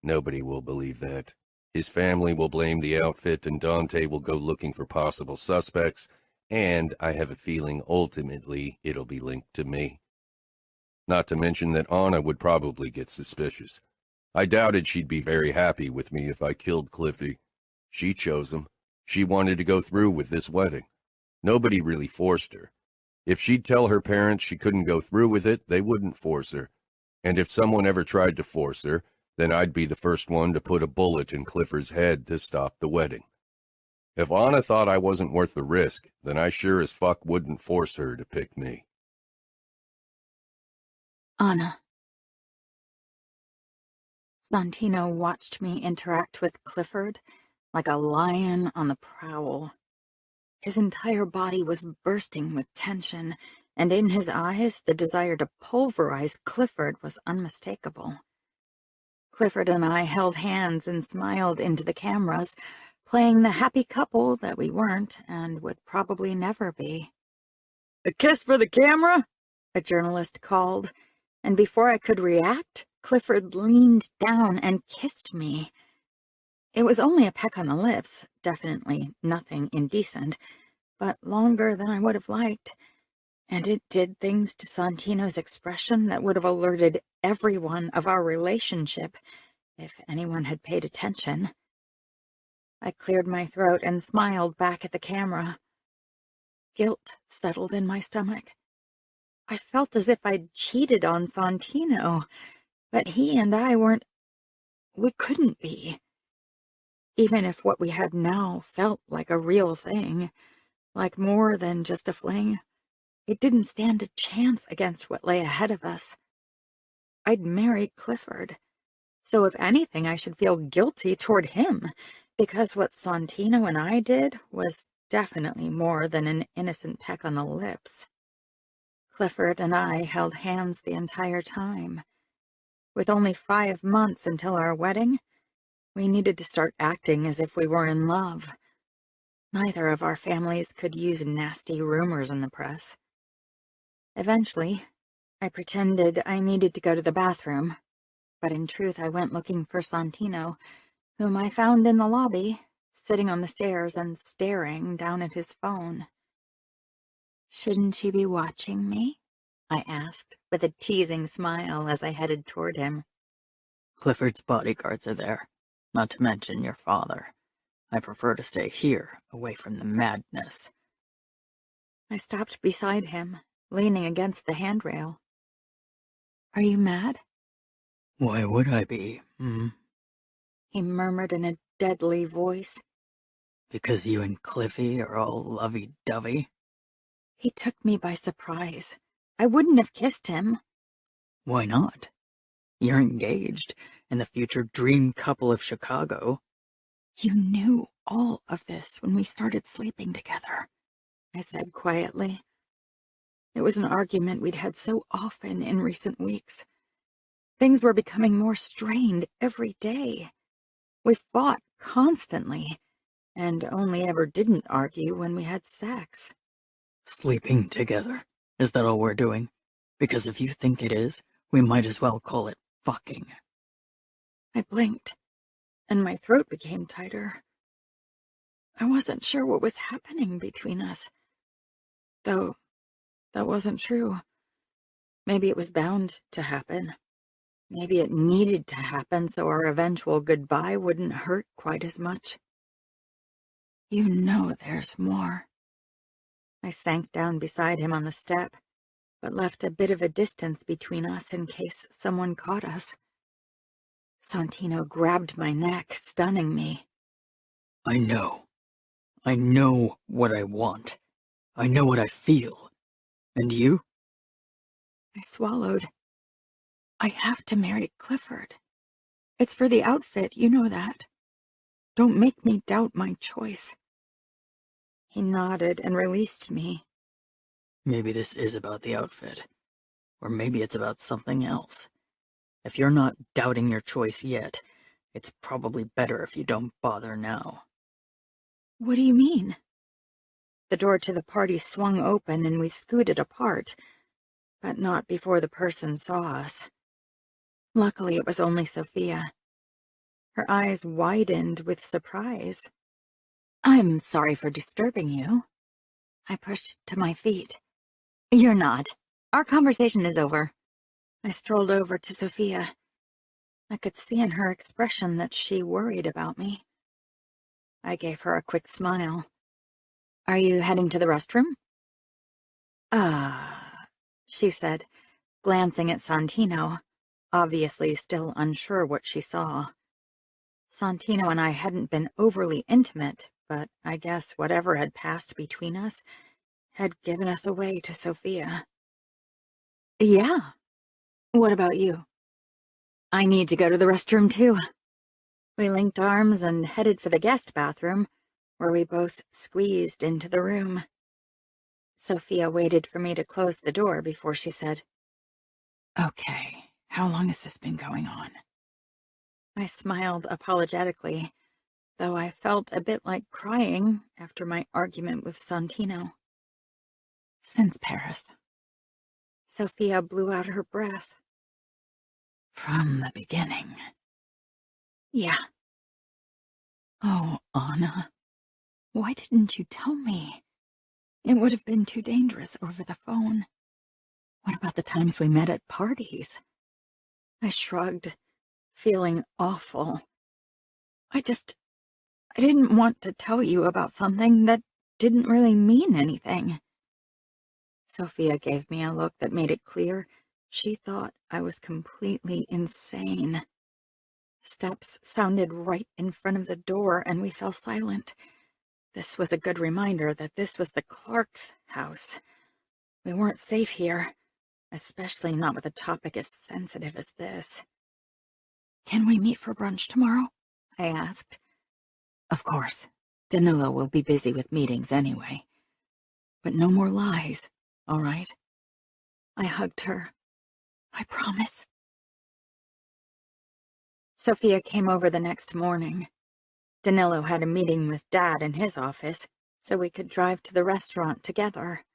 "Nobody will believe that. His family will blame the outfit, and Dante will go looking for possible suspects, and I have a feeling ultimately it'll be linked to me. Not to mention that Anna would probably get suspicious. I doubted she'd be very happy with me if I killed Cliffy. She chose him. She wanted to go through with this wedding. Nobody really forced her. If she'd tell her parents she couldn't go through with it, they wouldn't force her. And if someone ever tried to force her, then I'd be the first one to put a bullet in Clifford's head to stop the wedding. If Anna thought I wasn't worth the risk, then I sure as fuck wouldn't force her to pick me." Anna. Santino watched me interact with Clifford like a lion on the prowl. His entire body was bursting with tension, and in his eyes the desire to pulverize Clifford was unmistakable. Clifford and I held hands and smiled into the cameras, playing the happy couple that we weren't and would probably never be. "A kiss for the camera?" a journalist called, and before I could react, Clifford leaned down and kissed me. It was only a peck on the lips, definitely nothing indecent, but longer than I would have liked, and it did things to Santino's expression that would have alerted everyone of our relationship if anyone had paid attention. I cleared my throat and smiled back at the camera. Guilt settled in my stomach. I felt as if I'd cheated on Santino, but he and I weren't we couldn't be. Even if what we had now felt like a real thing, like more than just a fling, it didn't stand a chance against what lay ahead of us. I'd married Clifford, so if anything I should feel guilty toward him, because what Santino and I did was definitely more than an innocent peck on the lips. Clifford and I held hands the entire time. With only 5 months until our wedding, we needed to start acting as if we were in love. Neither of our families could use nasty rumors in the press. Eventually, I pretended I needed to go to the bathroom, but in truth I went looking for Santino, whom I found in the lobby, sitting on the stairs and staring down at his phone. "Shouldn't she be watching me?" I asked, with a teasing smile as I headed toward him. Clifford's bodyguards are there, not to mention your father. I prefer to stay here, away from the madness. I stopped beside him, leaning against the handrail. "Are you mad?" Why would I be, He murmured in a deadly voice. Because you and Cliffy are all lovey-dovey? He took me by surprise. I wouldn't have kissed him. Why not? You're engaged, and the future dream couple of Chicago. You knew all of this when we started sleeping together, I said quietly. It was an argument we'd had so often in recent weeks. Things were becoming more strained every day. We fought constantly, and only ever didn't argue when we had sex. Sleeping together? Is that all we're doing? Because if you think it is, we might as well call it fucking. I blinked, and my throat became tighter. I wasn't sure what was happening between us. Though, that wasn't true. Maybe it was bound to happen. Maybe it needed to happen so our eventual goodbye wouldn't hurt quite as much. You know there's more. I sank down beside him on the step, but left a bit of a distance between us in case someone caught us. Santino grabbed my neck, stunning me. I know. I know what I want. I know what I feel. And you? I swallowed. I have to marry Clifford. It's for the outfit, you know that. Don't make me doubt my choice. He nodded and released me. Maybe this is about the outfit. Or maybe it's about something else. If you're not doubting your choice yet, it's probably better if you don't bother now. What do you mean? The door to the party swung open and we scooted apart, but not before the person saw us. Luckily, it was only Sophia. Her eyes widened with surprise. "I'm sorry for disturbing you." I pushed to my feet. "You're not. Our conversation is over." I strolled over to Sophia. I could see in her expression that she worried about me. I gave her a quick smile. "Are you heading to the restroom?" She said, glancing at Santino, obviously still unsure what she saw. Santino and I hadn't been overly intimate, but I guess whatever had passed between us had given us away to Sophia. "Yeah. What about you?" "I need to go to the restroom, too." We linked arms and headed for the guest bathroom, where we both squeezed into the room. Sophia waited for me to close the door before she said, "Okay, how long has this been going on?" I smiled apologetically, though I felt a bit like crying after my argument with Santino. "Since Paris." Sophia blew out her breath. "From the beginning." "Yeah." "Oh, Anna, why didn't you tell me? It would have been too dangerous over the phone. What about the times we met at parties?" I shrugged, feeling awful. I didn't want to tell you about something that didn't really mean anything." Sophia gave me a look that made it clear she thought I was completely insane. Steps sounded right in front of the door, and we fell silent. This was a good reminder that this was the Clarks' house. We weren't safe here, especially not with a topic as sensitive as this. "Can we meet for brunch tomorrow?" I asked. Of course. Danilo will be busy with meetings anyway. But no more lies, all right? I hugged her. "I promise." Sophia came over the next morning. Danilo had a meeting with Dad in his office, so we could drive to the restaurant together.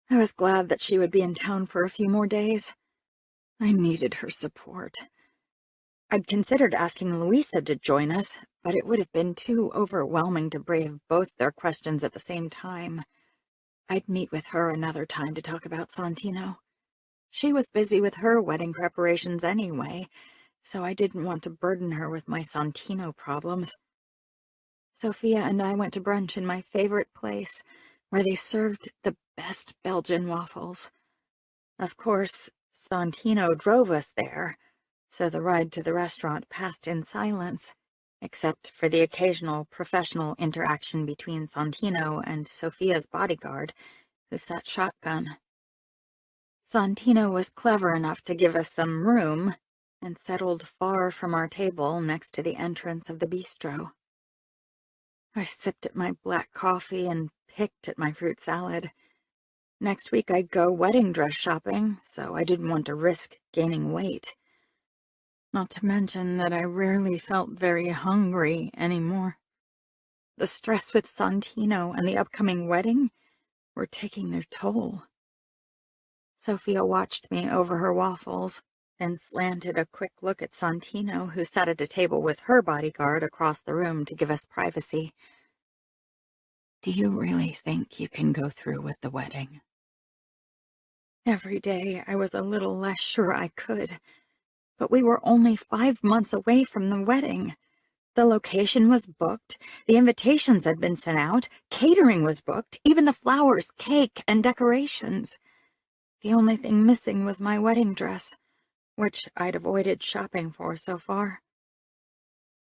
I was glad that she would be in town for a few more days. I needed her support. I'd considered asking Luisa to join us, but it would have been too overwhelming to brave both their questions at the same time. I'd meet with her another time to talk about Santino. She was busy with her wedding preparations anyway, so I didn't want to burden her with my Santino problems. Sophia and I went to brunch in my favorite place, where they served the best Belgian waffles. Of course, Santino drove us there, so the ride to the restaurant passed in silence, except for the occasional professional interaction between Santino and Sophia's bodyguard, who sat shotgun. Santino was clever enough to give us some room, and settled far from our table next to the entrance of the bistro. I sipped at my black coffee and picked at my fruit salad. Next week I'd go wedding dress shopping, so I didn't want to risk gaining weight. Not to mention that I rarely felt very hungry anymore. The stress with Santino and the upcoming wedding were taking their toll. Sophia watched me over her waffles, then slanted a quick look at Santino, who sat at a table with her bodyguard across the room to give us privacy. "Do you really think you can go through with the wedding?" Every day I was a little less sure I could, but we were only 5 months away from the wedding. The location was booked, the invitations had been sent out, catering was booked, even the flowers, cake, and decorations. The only thing missing was my wedding dress, which I'd avoided shopping for so far.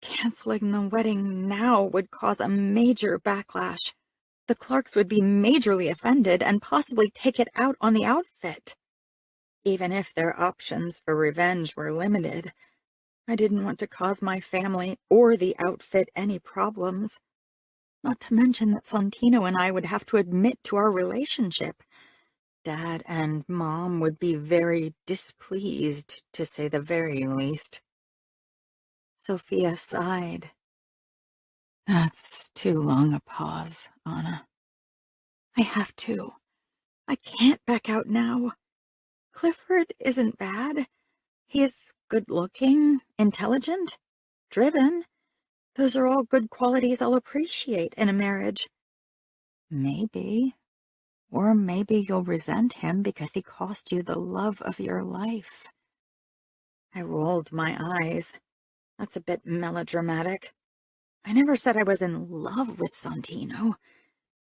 Canceling the wedding now would cause a major backlash. The Clarks would be majorly offended and possibly take it out on the outfit. Even if their options for revenge were limited, I didn't want to cause my family or the outfit any problems. Not to mention that Santino and I would have to admit to our relationship. Dad and Mom would be very displeased, to say the very least. Sophia sighed. "That's too long a pause, Anna." "I have to. I can't back out now. Clifford isn't bad. He's good-looking, intelligent, driven. Those are all good qualities I'll appreciate in a marriage." "Maybe. Or maybe you'll resent him because he cost you the love of your life." I rolled my eyes. That's a bit melodramatic. I never said I was in love with Santino.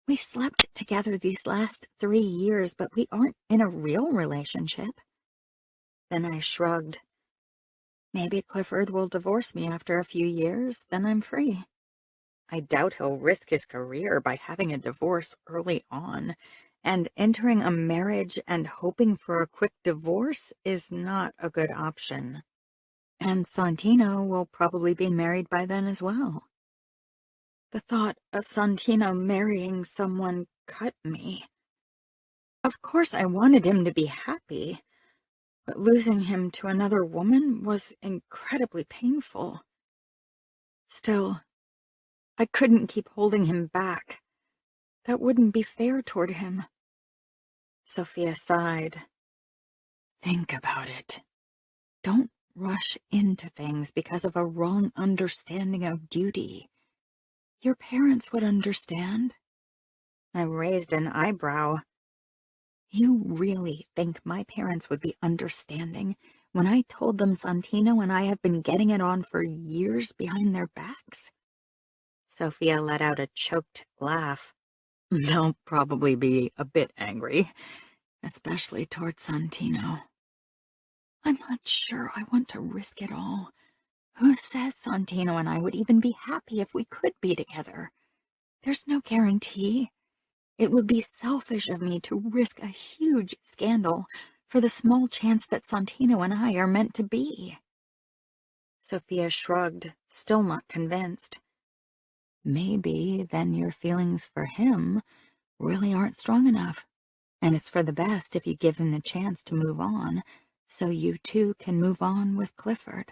We slept together these last 3 years, but we aren't in a real relationship. Then I shrugged. Maybe Clifford will divorce me after a few years, then I'm free. I doubt he'll risk his career by having a divorce early on, and entering a marriage and hoping for a quick divorce is not a good option. And Santino will probably be married by then as well. The thought of Santino marrying someone cut me. Of course I wanted him to be happy, but losing him to another woman was incredibly painful. Still, I couldn't keep holding him back. That wouldn't be fair toward him. Sophia sighed. "Think about it. Don't rush into things because of a wrong understanding of duty. Your parents would understand." I raised an eyebrow. "You really think my parents would be understanding when I told them Santino and I have been getting it on for years behind their backs?" Sophia let out a choked laugh. "They'll probably be a bit angry, especially towards Santino. I'm not sure I want to risk it all. Who says Santino and I would even be happy if we could be together? There's no guarantee. It would be selfish of me to risk a huge scandal for the small chance that Santino and I are meant to be. Sophia shrugged, still not convinced. Maybe then your feelings for him really aren't strong enough, and it's for the best if you give him the chance to move on, so you too can move on with Clifford.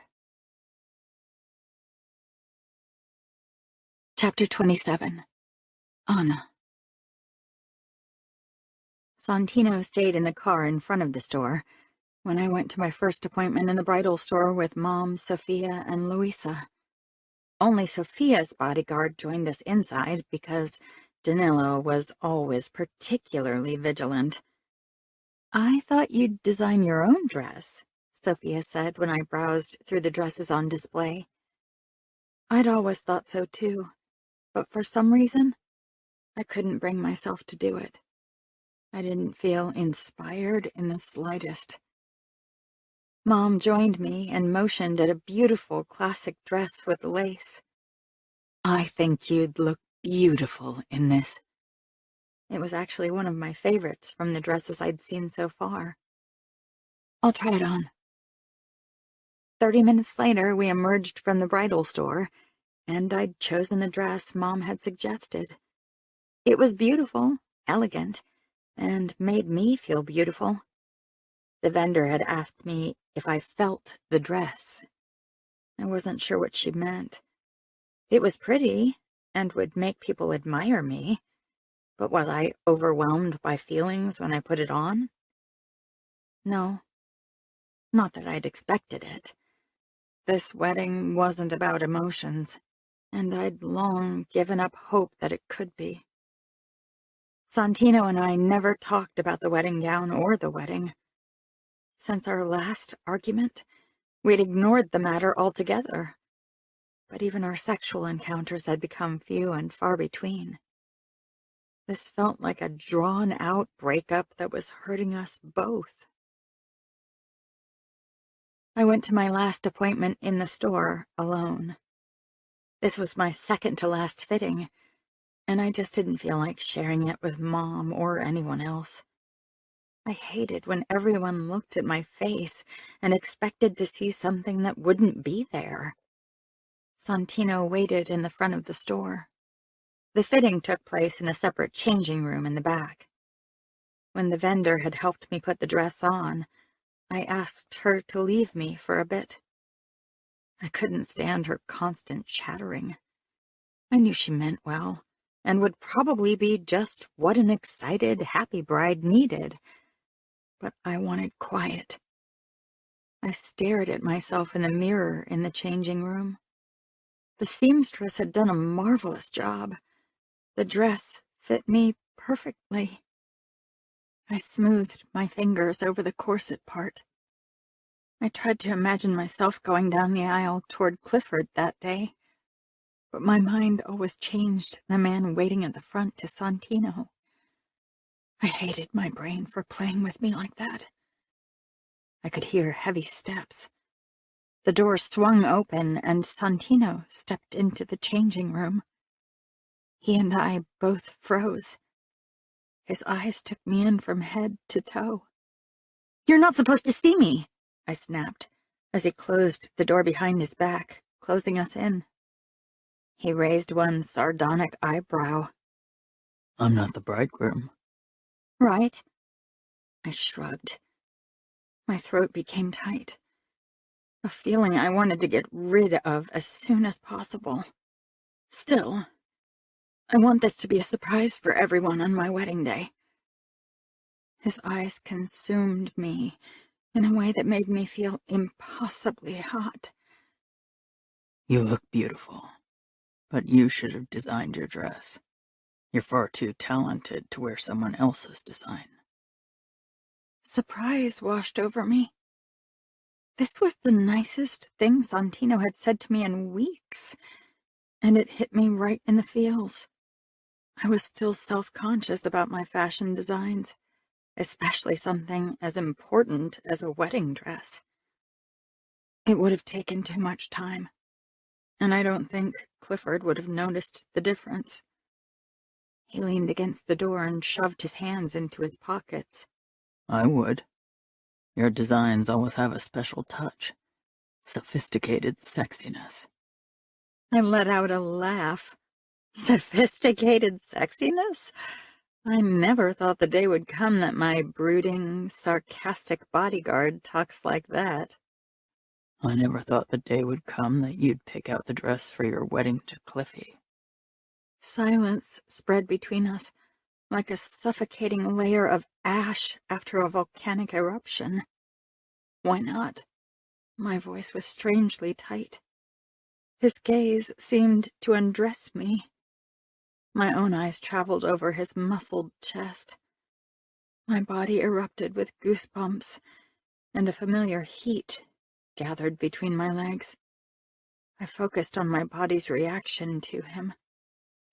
Chapter 27. Anna. Santino stayed in the car in front of the store when I went to my first appointment in the bridal store with Mom, Sophia, and Luisa. Only Sophia's bodyguard joined us inside because Danilo was always particularly vigilant. "I thought you'd design your own dress," Sophia said when I browsed through the dresses on display. I'd always thought so too, but for some reason, I couldn't bring myself to do it. I didn't feel inspired in the slightest. Mom joined me and motioned at a beautiful classic dress with lace. "I think you'd look beautiful in this." It was actually one of my favorites from the dresses I'd seen so far. "I'll try it on." 30 minutes later, we emerged from the bridal store, and I'd chosen the dress Mom had suggested. It was beautiful, elegant, and made me feel beautiful. The vendor had asked me if I felt the dress. I wasn't sure what she meant. It was pretty, and would make people admire me, but was I overwhelmed by feelings when I put it on? No, not that I'd expected it. This wedding wasn't about emotions, and I'd long given up hope that it could be. Santino and I never talked about the wedding gown or the wedding. Since our last argument, we'd ignored the matter altogether. But even our sexual encounters had become few and far between. This felt like a drawn-out breakup that was hurting us both. I went to my last appointment in the store alone. This was my second-to-last fitting, and I just didn't feel like sharing it with Mom or anyone else. I hated when everyone looked at my face and expected to see something that wouldn't be there. Santino waited in the front of the store. The fitting took place in a separate changing room in the back. When the vendor had helped me put the dress on, I asked her to leave me for a bit. I couldn't stand her constant chattering. I knew she meant well, and would probably be just what an excited, happy bride needed. But I wanted quiet. I stared at myself in the mirror in the changing room. The seamstress had done a marvelous job. The dress fit me perfectly. I smoothed my fingers over the corset part. I tried to imagine myself going down the aisle toward Clifford that day, but my mind always changed the man waiting at the front to Santino. I hated my brain for playing with me like that. I could hear heavy steps. The door swung open, and Santino stepped into the changing room. He and I both froze. His eyes took me in from head to toe. "You're not supposed to see me," I snapped, as he closed the door behind his back, closing us in. He raised one sardonic eyebrow. "I'm not the bridegroom." "Right." I shrugged. My throat became tight. A feeling I wanted to get rid of as soon as possible. Still, I want this to be a surprise for everyone on my wedding day. His eyes consumed me in a way that made me feel impossibly hot. "You look beautiful, but you should have designed your dress. You're far too talented to wear someone else's design." Surprise washed over me. This was the nicest thing Santino had said to me in weeks, and it hit me right in the feels. I was still self-conscious about my fashion designs, especially something as important as a wedding dress. It would have taken too much time, and I don't think Clifford would have noticed the difference. He leaned against the door and shoved his hands into his pockets. I would. Your designs always have a special touch. Sophisticated sexiness. I let out a laugh. Sophisticated sexiness? I never thought the day would come that my brooding, sarcastic bodyguard talks like that. I never thought the day would come that you'd pick out the dress for your wedding to Cliffy. Silence spread between us, like a suffocating layer of ash after a volcanic eruption. Why not? My voice was strangely tight. His gaze seemed to undress me. My own eyes traveled over his muscled chest. My body erupted with goosebumps, and a familiar heat gathered between my legs. I focused on my body's reaction to him,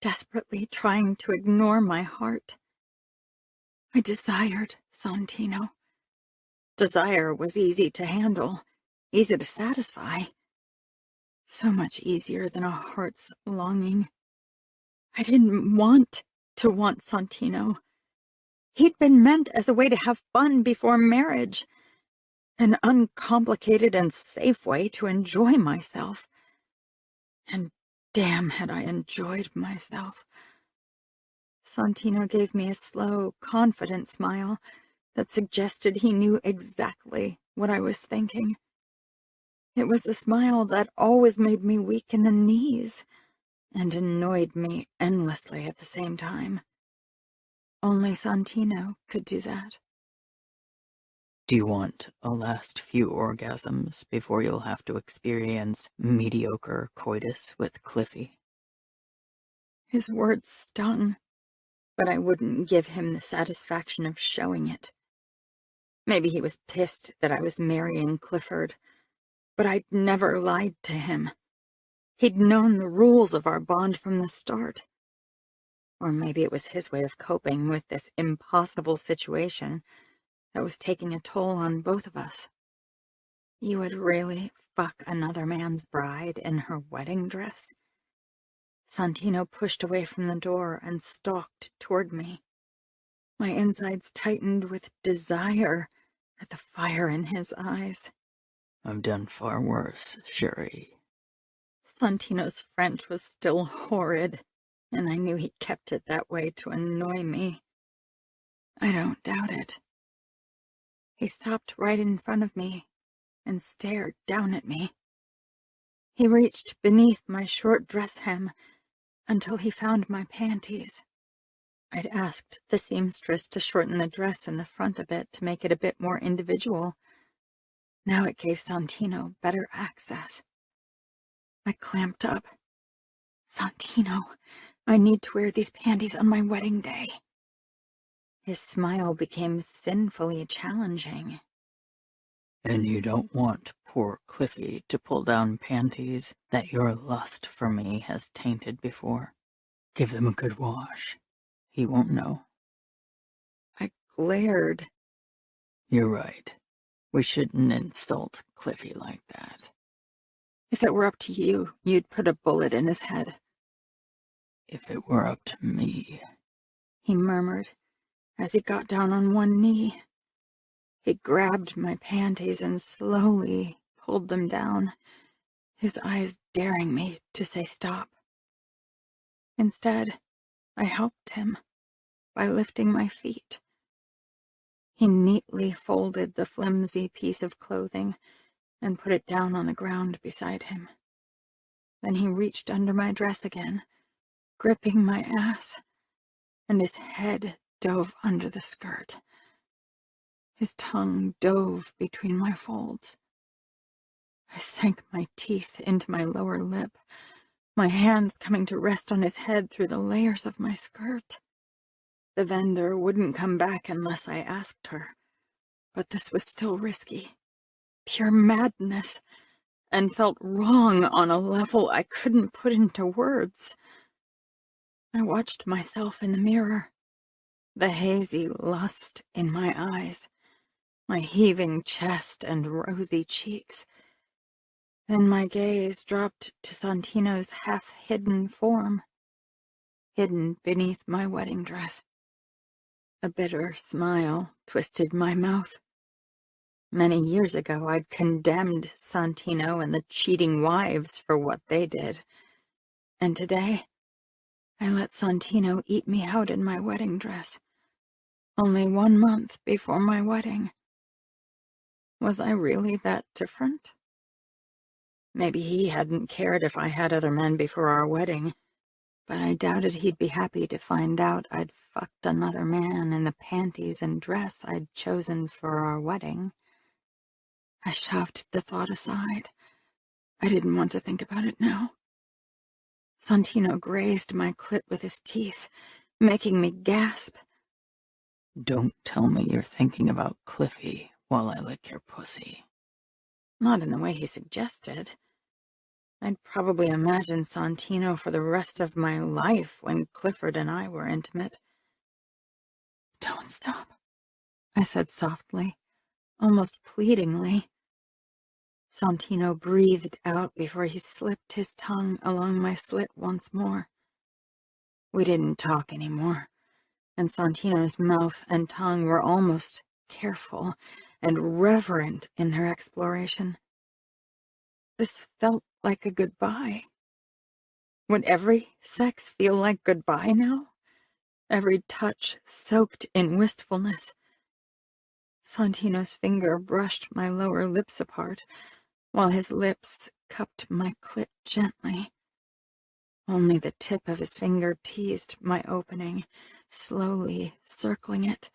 desperately trying to ignore my heart. I desired Santino. Desire was easy to handle, easy to satisfy. So much easier than a heart's longing. I didn't want to want Santino. He'd been meant as a way to have fun before marriage. An uncomplicated and safe way to enjoy myself. And damn had I enjoyed myself. Santino gave me a slow, confident smile that suggested he knew exactly what I was thinking. It was a smile that always made me weak in the knees and annoyed me endlessly at the same time. Only Santino could do that. Do you want a last few orgasms before you'll have to experience mediocre coitus with Cliffy? His words stung, but I wouldn't give him the satisfaction of showing it. Maybe he was pissed that I was marrying Clifford, but I'd never lied to him. He'd known the rules of our bond from the start. Or maybe it was his way of coping with this impossible situation that was taking a toll on both of us. You would really fuck another man's bride in her wedding dress? Santino pushed away from the door and stalked toward me. My insides tightened with desire at the fire in his eyes. I've done far worse, Sherry. Santino's French was still horrid, and I knew he kept it that way to annoy me. I don't doubt it. He stopped right in front of me and stared down at me. He reached beneath my short dress hem until he found my panties. I'd asked the seamstress to shorten the dress in the front a bit to make it a bit more individual. Now it gave Santino better access. I clamped up. Santino, I need to wear these panties on my wedding day. His smile became sinfully challenging. And you don't want poor Cliffy to pull down panties that your lust for me has tainted before. Give them a good wash. He won't know. I glared. You're right. We shouldn't insult Cliffy like that. If it were up to you, you'd put a bullet in his head. If it were up to me, he murmured as he got down on one knee. He grabbed my panties and slowly pulled them down, his eyes daring me to say stop. Instead, I helped him by lifting my feet. He neatly folded the flimsy piece of clothing and put it down on the ground beside him. Then he reached under my dress again, gripping my ass, and his head dove under the skirt. His tongue dove between my folds. I sank my teeth into my lower lip, my hands coming to rest on his head through the layers of my skirt. The vendor wouldn't come back unless I asked her, but this was still risky. Pure madness, and felt wrong on a level I couldn't put into words. I watched myself in the mirror, the hazy lust in my eyes, my heaving chest and rosy cheeks. Then my gaze dropped to Santino's half-hidden form, hidden beneath my wedding dress. A bitter smile twisted my mouth. Many years ago, I'd condemned Santino and the cheating wives for what they did. And today, I let Santino eat me out in my wedding dress, only 1 month before my wedding. Was I really that different? Maybe he hadn't cared if I had other men before our wedding, but I doubted he'd be happy to find out I'd fucked another man in the panties and dress I'd chosen for our wedding. I shoved the thought aside. I didn't want to think about it now. Santino grazed my clit with his teeth, making me gasp. Don't tell me you're thinking about Cliffy while I lick your pussy. Not in the way he suggested. I'd probably imagine Santino for the rest of my life when Clifford and I were intimate. Don't stop, I said softly, almost pleadingly. Santino breathed out before he slipped his tongue along my slit once more. We didn't talk anymore, and Santino's mouth and tongue were almost careful and reverent in their exploration. This felt like a goodbye. Would every sex feel like goodbye now? Every touch soaked in wistfulness. Santino's finger brushed my lower lips apart, while his lips cupped my clit gently. Only the tip of his finger teased my opening, slowly circling it.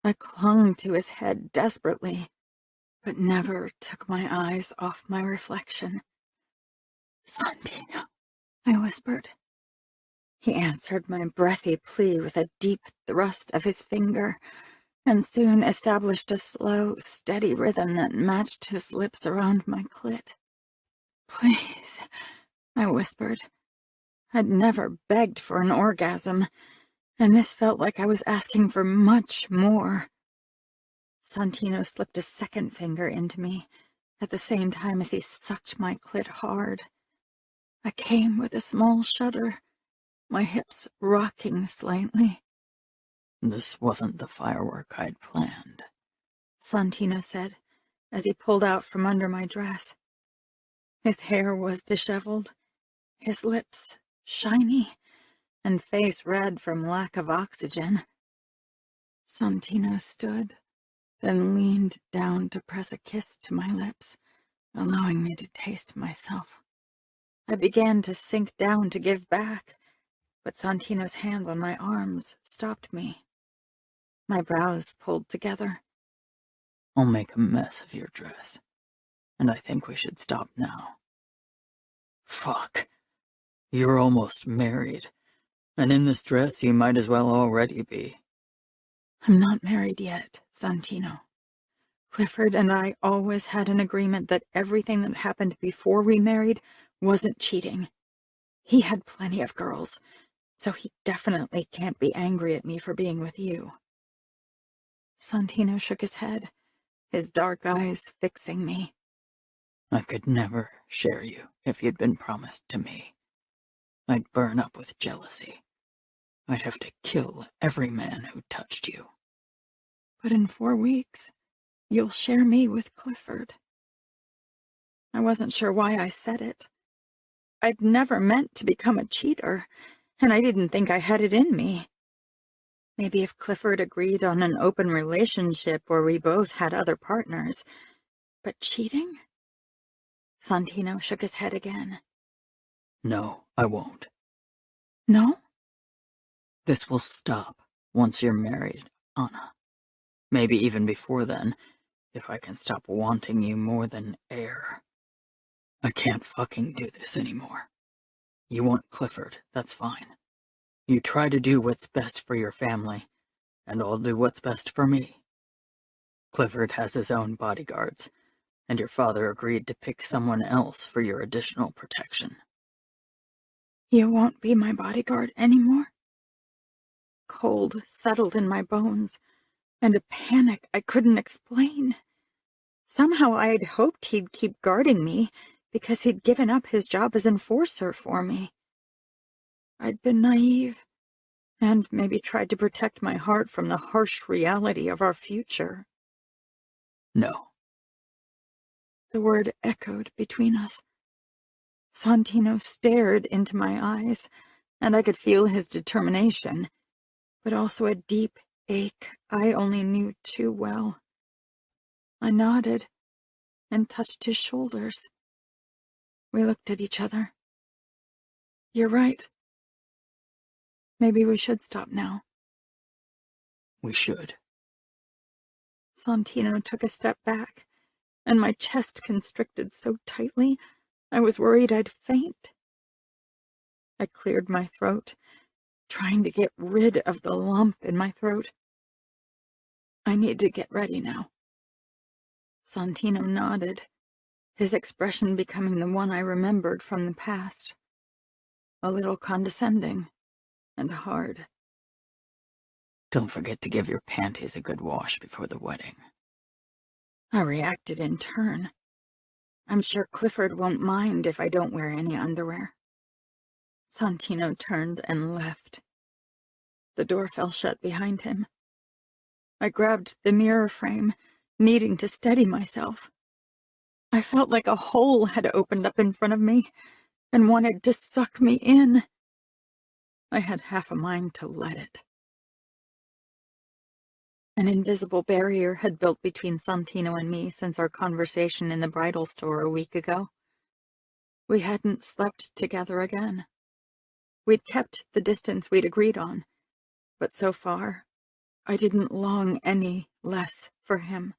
I clung to his head desperately, but never took my eyes off my reflection. "Santino," I whispered. He answered my breathy plea with a deep thrust of his finger, and soon established a slow, steady rhythm that matched his lips around my clit. "Please," I whispered. I'd never begged for an orgasm, and this felt like I was asking for much more. Santino slipped a second finger into me, at the same time as he sucked my clit hard. I came with a small shudder, my hips rocking slightly. This wasn't the firework I'd planned, Santino said, as he pulled out from under my dress. His hair was disheveled, his lips shiny, and face red from lack of oxygen. Santino stood, then leaned down to press a kiss to my lips, allowing me to taste myself. I began to sink down to give back, but Santino's hands on my arms stopped me. My brows pulled together. I'll make a mess of your dress, and I think we should stop now. Fuck. You're almost married, and in this dress you might as well already be. I'm not married yet, Santino. Clifford and I always had an agreement that everything that happened before we married wasn't cheating. He had plenty of girls, so he definitely can't be angry at me for being with you. Santino shook his head, his dark eyes fixing me. I could never share you if you'd been promised to me. I'd burn up with jealousy. I'd have to kill every man who touched you. But in 4 weeks, you'll share me with Clifford. I wasn't sure why I said it. I'd never meant to become a cheater, and I didn't think I had it in me. Maybe if Clifford agreed on an open relationship where we both had other partners. But cheating? Santino shook his head again. No, I won't. No? This will stop once you're married, Anna. Maybe even before then, if I can stop wanting you more than air. I can't fucking do this anymore. You want Clifford, that's fine. You try to do what's best for your family, and I'll do what's best for me. Clifford has his own bodyguards, and your father agreed to pick someone else for your additional protection. You won't be my bodyguard anymore? Cold settled in my bones, and a panic I couldn't explain. Somehow I had hoped he'd keep guarding me, because he'd given up his job as enforcer for me. I'd been naive, and maybe tried to protect my heart from the harsh reality of our future. No. The word echoed between us. Santino stared into my eyes, and I could feel his determination, but also a deep ache I only knew too well. I nodded and touched his shoulders. We looked at each other. You're right. Maybe we should stop now. We should. Santino took a step back, and my chest constricted so tightly I was worried I'd faint. I cleared my throat, trying to get rid of the lump in my throat. I need to get ready now. Santino nodded, his expression becoming the one I remembered from the past. A little condescending and hard. Don't forget to give your panties a good wash before the wedding. I reacted in turn. I'm sure Clifford won't mind if I don't wear any underwear. Santino turned and left. The door fell shut behind him. I grabbed the mirror frame, needing to steady myself. I felt like a hole had opened up in front of me and wanted to suck me in. I had half a mind to let it. An invisible barrier had built between Santino and me since our conversation in the bridal store a week ago. We hadn't slept together again. We'd kept the distance we'd agreed on, but so far, I didn't long any less for him.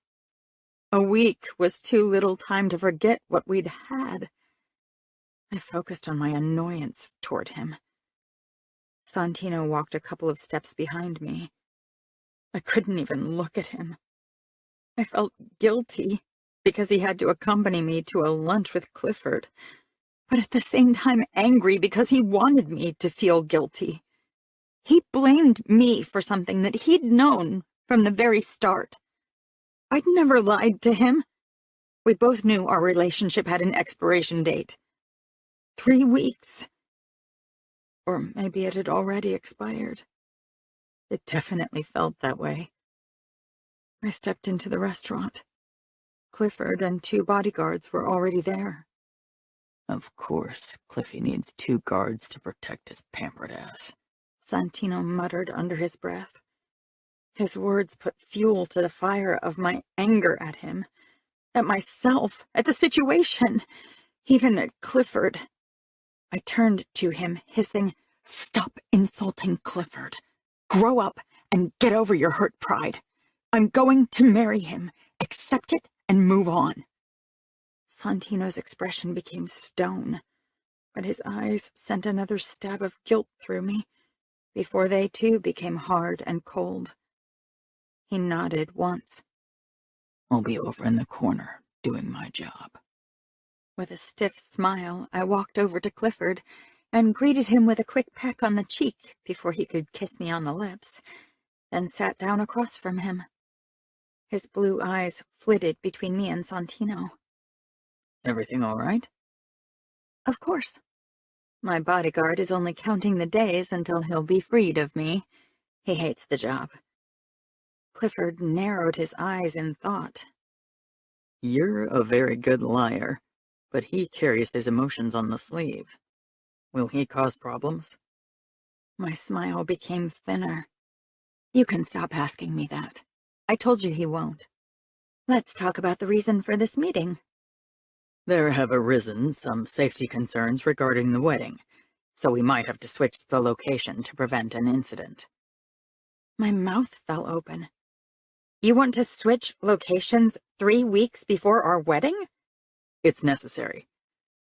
A week was too little time to forget what we'd had. I focused on my annoyance toward him. Santino walked a couple of steps behind me. I couldn't even look at him. I felt guilty because he had to accompany me to a lunch with Clifford, but at the same time angry because he wanted me to feel guilty. He blamed me for something that he'd known from the very start. I'd never lied to him. We both knew our relationship had an expiration date. 3 weeks. Or maybe it had already expired. It definitely felt that way. I stepped into the restaurant. Clifford and 2 bodyguards were already there. Of course, Cliffy needs 2 guards to protect his pampered ass, Santino muttered under his breath. His words put fuel to the fire of my anger at him, at myself, at the situation, even at Clifford. I turned to him, hissing, "Stop insulting Clifford. Grow up and get over your hurt pride. I'm going to marry him. Accept it and move on." Santino's expression became stone, but his eyes sent another stab of guilt through me before they too became hard and cold. He nodded once. I'll be over in the corner, doing my job. With a stiff smile, I walked over to Clifford and greeted him with a quick peck on the cheek before he could kiss me on the lips, then sat down across from him. His blue eyes flitted between me and Santino. Everything all right? Of course. My bodyguard is only counting the days until he'll be freed of me. He hates the job. Clifford narrowed his eyes in thought. You're a very good liar, but he carries his emotions on the sleeve. Will he cause problems? My smile became thinner. You can stop asking me that. I told you he won't. Let's talk about the reason for this meeting. There have arisen some safety concerns regarding the wedding, so we might have to switch the location to prevent an incident. My mouth fell open. You want to switch locations 3 weeks before our wedding? It's necessary.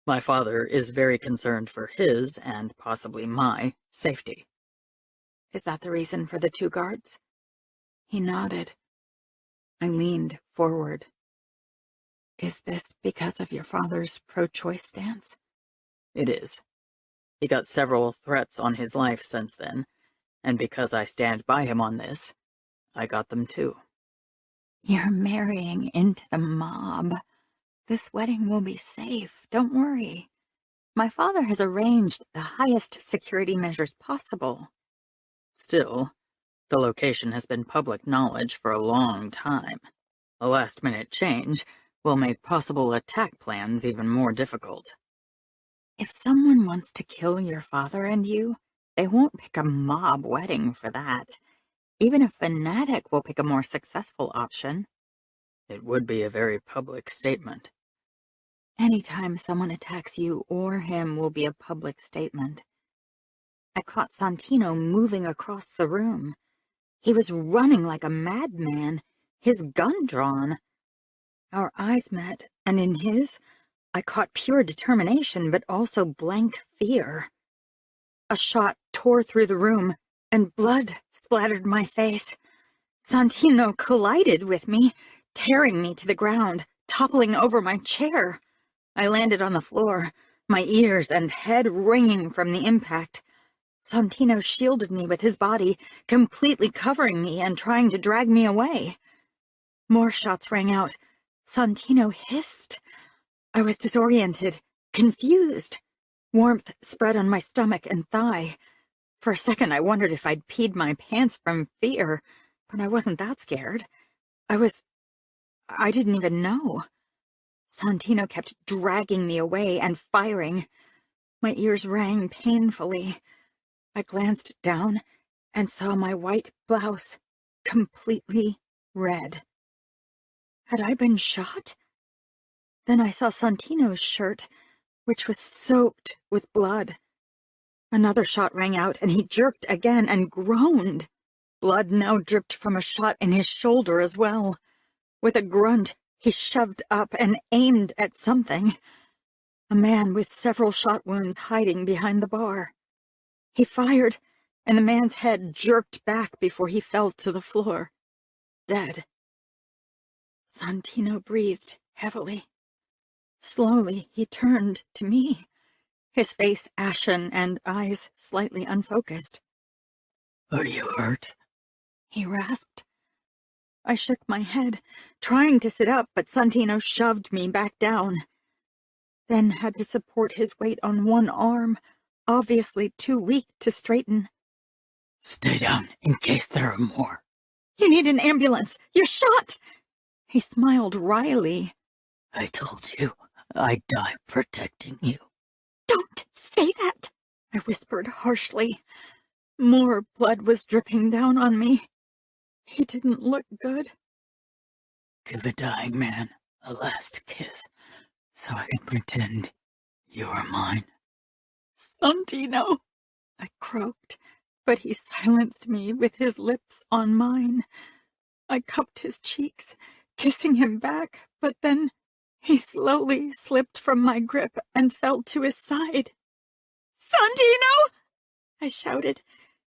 My father is very concerned for his, and possibly my, safety. Is that the reason for the 2 guards? He nodded. I leaned forward. Is this because of your father's pro-choice stance? It is. He got several threats on his life since then, and because I stand by him on this, I got them too. You're marrying into the mob. This wedding will be safe, don't worry. My father has arranged the highest security measures possible. Still, the location has been public knowledge for a long time. A last-minute change will make possible attack plans even more difficult. If someone wants to kill your father and you, they won't pick a mob wedding for that. Even a fanatic will pick a more successful option. It would be a very public statement. Anytime someone attacks you or him will be a public statement. I caught Santino moving across the room. He was running like a madman, his gun drawn. Our eyes met, and in his, I caught pure determination, but also blank fear. A shot tore through the room, and blood splattered my face. Santino collided with me, tearing me to the ground, toppling over my chair. I landed on the floor, my ears and head ringing from the impact. Santino shielded me with his body, completely covering me and trying to drag me away. More shots rang out. Santino hissed. I was disoriented, confused. Warmth spread on my stomach and thigh. For a second, I wondered if I'd peed my pants from fear, but I wasn't that scared. I didn't even know. Santino kept dragging me away and firing. My ears rang painfully. I glanced down and saw my white blouse completely red. Had I been shot? Then I saw Santino's shirt, which was soaked with blood. Another shot rang out, and he jerked again and groaned. Blood now dripped from a shot in his shoulder as well. With a grunt, he shoved up and aimed at something. A man with several shot wounds hiding behind the bar. He fired, and the man's head jerked back before he fell to the floor, dead. Santino breathed heavily. Slowly, he turned to me, his face ashen and eyes slightly unfocused. "Are you hurt?" he rasped. I shook my head, trying to sit up, but Santino shoved me back down. Then had to support his weight on one arm, obviously too weak to straighten. "Stay down in case there are more." "You need an ambulance! You're shot!" He smiled wryly. "I told you I'd die protecting you." "Don't say that!" I whispered harshly. More blood was dripping down on me. He didn't look good. "Give a dying man a last kiss, so I can pretend you're mine." "Santino," I croaked, but he silenced me with his lips on mine. I cupped his cheeks, kissing him back, but then he slowly slipped from my grip and fell to his side. "Santino!" I shouted,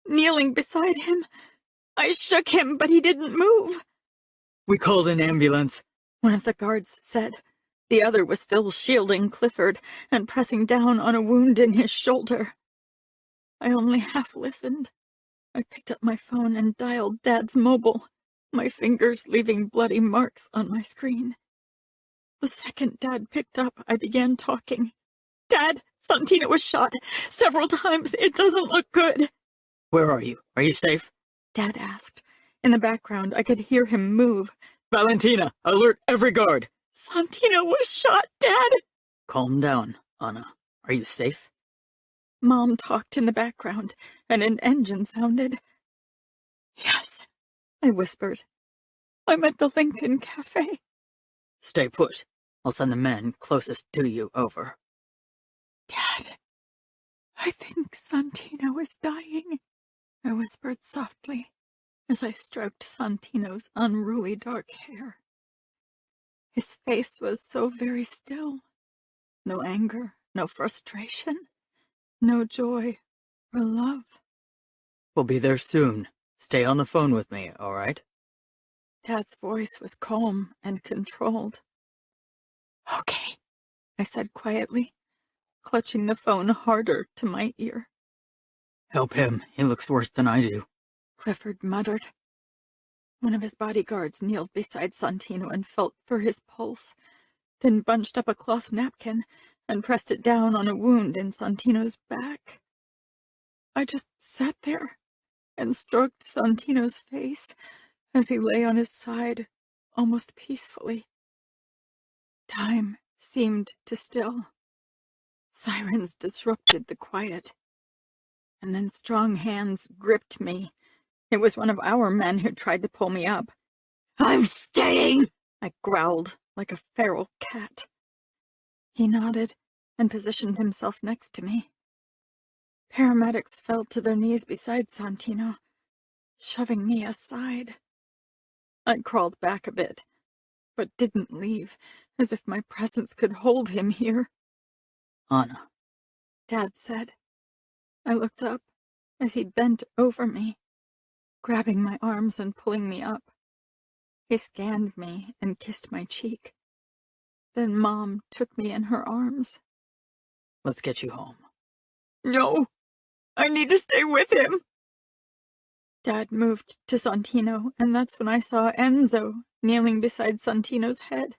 kneeling beside him. I shook him, but he didn't move. "We called an ambulance," one of the guards said. The other was still shielding Clifford and pressing down on a wound in his shoulder. I only half listened. I picked up my phone and dialed Dad's mobile, my fingers leaving bloody marks on my screen. The second Dad picked up, I began talking. "Dad, Santino was shot several times. It doesn't look good." "Where are you? Are you safe?" Dad asked. In the background, I could hear him move. "Valentina, alert every guard!" "Santino was shot, Dad!" "Calm down, Anna. Are you safe?" Mom talked in the background, and an engine sounded. "Yes," I whispered. "I'm at the Lincoln Cafe." "Stay put. I'll send the men closest to you over." "Dad, I think Santino is dying," I whispered softly as I stroked Santino's unruly dark hair. His face was so very still. No anger, no frustration, no joy or love. "We'll be there soon. Stay on the phone with me, all right?" Dad's voice was calm and controlled. "Okay," I said quietly, clutching the phone harder to my ear. "Help him. He looks worse than I do," Clifford muttered. One of his bodyguards kneeled beside Santino and felt for his pulse. then bunched up a cloth napkin and pressed it down on a wound in Santino's back. I just sat there and stroked Santino's face as he lay on his side, almost peacefully. Time seemed to still. Sirens disrupted the quiet. And then strong hands gripped me. It was one of our men who tried to pull me up. "I'm staying!" I growled like a feral cat. He nodded and positioned himself next to me. Paramedics fell to their knees beside Santino, shoving me aside. I crawled back a bit, but didn't leave, as if my presence could hold him here. Anna, Dad said. I looked up as he bent over me, grabbing my arms and pulling me up. He scanned me and kissed my cheek. Then Mom took me in her arms. let's get you home. No, I need to stay with him. Dad moved to Santino, and that's when I saw Enzo kneeling beside Santino's head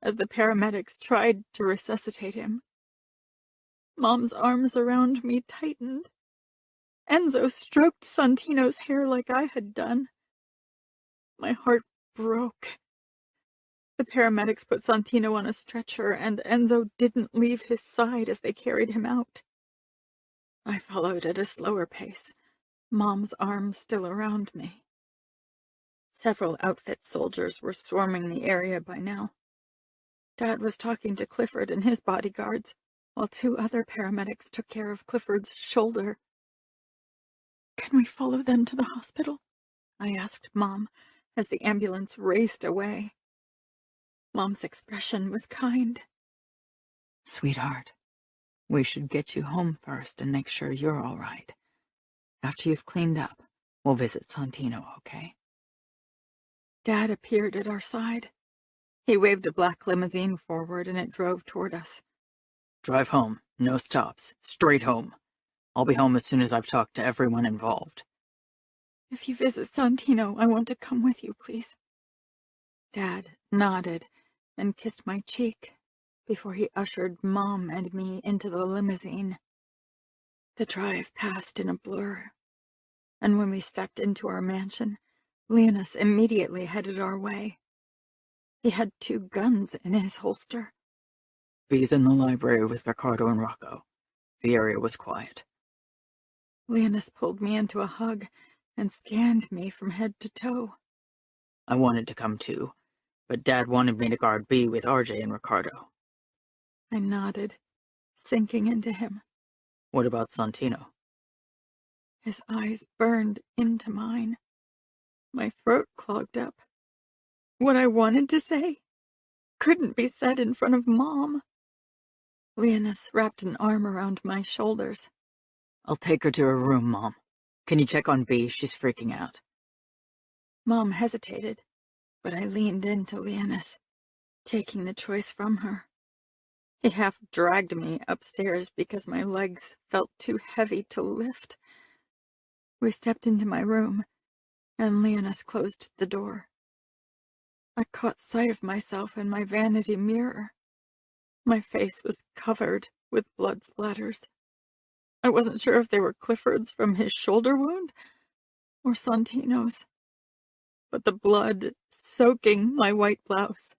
as the paramedics tried to resuscitate him. Mom's arms around me tightened. Enzo stroked Santino's hair like I had done. My heart broke. The paramedics put Santino on a stretcher, and Enzo didn't leave his side as they carried him out. I followed at a slower pace, Mom's arms still around me. Several outfit soldiers were swarming the area by now. Dad was talking to Clifford and his bodyguards, while 2 other paramedics took care of Clifford's shoulder. "Can we follow them to the hospital?" I asked Mom as the ambulance raced away. Mom's expression was kind. Sweetheart, we should get you home first and make sure you're all right. After you've cleaned up, we'll visit Santino, okay? Dad appeared at our side. He waved a black limousine forward and it drove toward us. Drive home, no stops, straight home. I'll be home as soon as I've talked to everyone involved. "If you visit Santino, I want to come with you, please." Dad nodded and kissed my cheek before he ushered Mom and me into the limousine. The drive passed in a blur, and when we stepped into our mansion, Leonis immediately headed our way. He had 2 guns in his holster. Bee's in the library with Ricardo and Rocco. The area was quiet. Leonis pulled me into a hug and scanned me from head to toe. I wanted to come too, but Dad wanted me to guard Bee with RJ and Ricardo. I nodded, sinking into him. What about Santino? His eyes burned into mine. My throat clogged up. What I wanted to say couldn't be said in front of Mom. Leonis wrapped an arm around my shoulders. I'll take her to her room, Mom. Can you check on Bee? She's freaking out. Mom hesitated, but I leaned into Leonis, taking the choice from her. He half dragged me upstairs because my legs felt too heavy to lift. We stepped into my room, and Leonis closed the door. I caught sight of myself in my vanity mirror. My face was covered with blood splatters. I wasn't sure if they were Clifford's from his shoulder wound or Santino's, but the blood soaking my white blouse.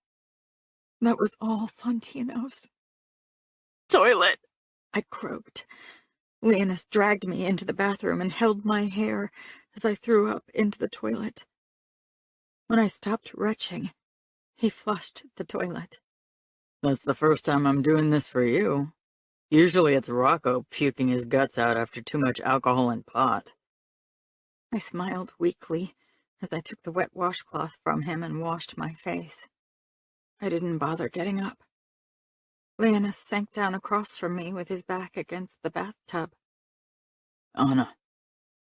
That was all Santino's. "Toilet!" I croaked. Leonis dragged me into the bathroom and held my hair as I threw up into the toilet. When I stopped retching, he flushed the toilet. That's the first time I'm doing this for you. Usually it's Rocco puking his guts out after too much alcohol and pot. I smiled weakly as I took the wet washcloth from him and washed my face. I didn't bother getting up. Leonis sank down across from me with his back against the bathtub. Anna,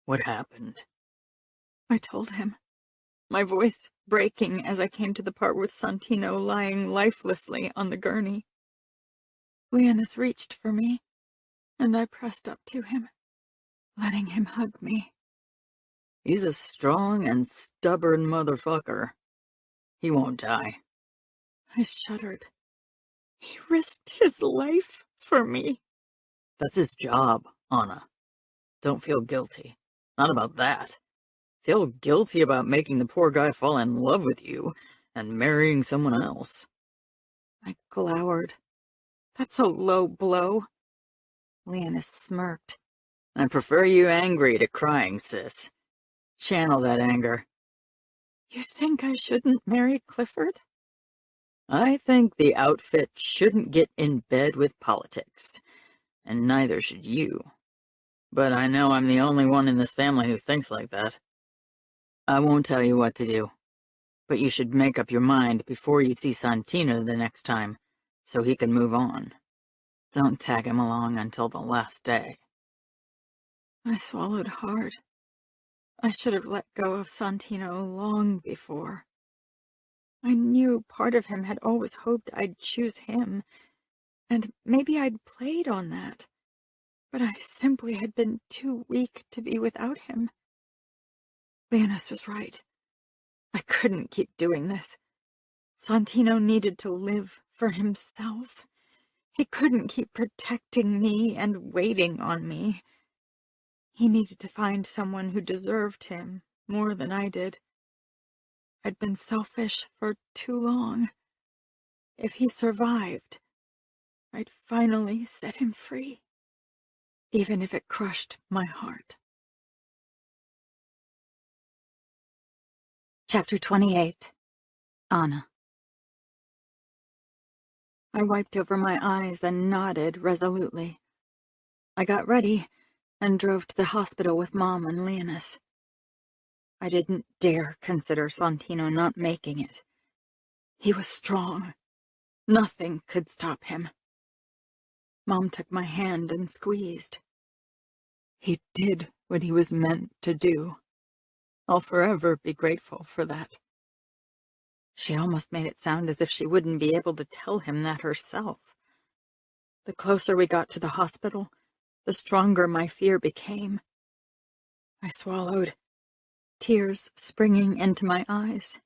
what happened? I told him, my voice breaking as I came to the part with Santino lying lifelessly on the gurney. Leonis reached for me, and I pressed up to him, letting him hug me. He's a strong and stubborn motherfucker. He won't die. I shuddered. He risked his life for me. That's his job, Anna. Don't feel guilty. Not about that. Feel guilty about making the poor guy fall in love with you and marrying someone else. I glowered. That's a low blow. Leonis smirked. I prefer you angry to crying, sis. Channel that anger. You think I shouldn't marry Clifford? I think the outfit shouldn't get in bed with politics, and neither should you. But I know I'm the only one in this family who thinks like that. I won't tell you what to do, but you should make up your mind before you see Santino the next time, so he can move on. Don't tag him along until the last day. I swallowed hard. I should have let go of Santino long before. I knew part of him had always hoped I'd choose him, and maybe I'd played on that, but I simply had been too weak to be without him. Leonis was right. I couldn't keep doing this. Santino needed to live for himself. He couldn't keep protecting me and waiting on me. He needed to find someone who deserved him more than I did. I'd been selfish for too long. If he survived, I'd finally set him free, even if it crushed my heart. Chapter 28. Anna. I wiped over my eyes and nodded resolutely. I got ready and drove to the hospital with Mom and Leonis. I didn't dare consider Santino not making it. He was strong. Nothing could stop him. Mom took my hand and squeezed. He did what he was meant to do. I'll forever be grateful for that. She almost made it sound as if she wouldn't be able to tell him that herself. The closer we got to the hospital, the stronger my fear became. I swallowed, tears springing into my eyes.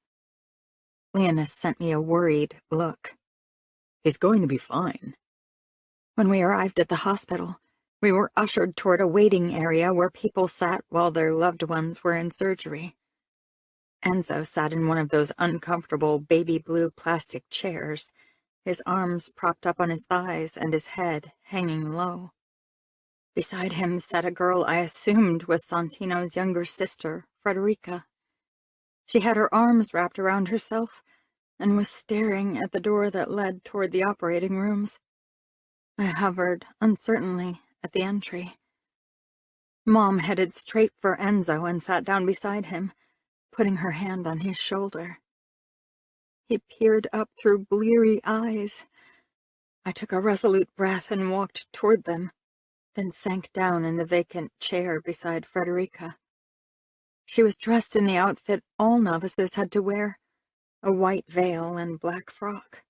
Leonis sent me a worried look. He's going to be fine. When we arrived at the hospital, we were ushered toward a waiting area where people sat while their loved ones were in surgery. Enzo sat in one of those uncomfortable baby blue plastic chairs, his arms propped up on his thighs and his head hanging low. Beside him sat a girl I assumed was Santino's younger sister, Frederica. She had her arms wrapped around herself and was staring at the door that led toward the operating rooms. I hovered uncertainly at the entry. Mom headed straight for Enzo and sat down beside him, putting her hand on his shoulder. He peered up through bleary eyes. I took a resolute breath and walked toward them, then sank down in the vacant chair beside Frederica. She was dressed in the outfit all novices had to wear, a white veil and black frock.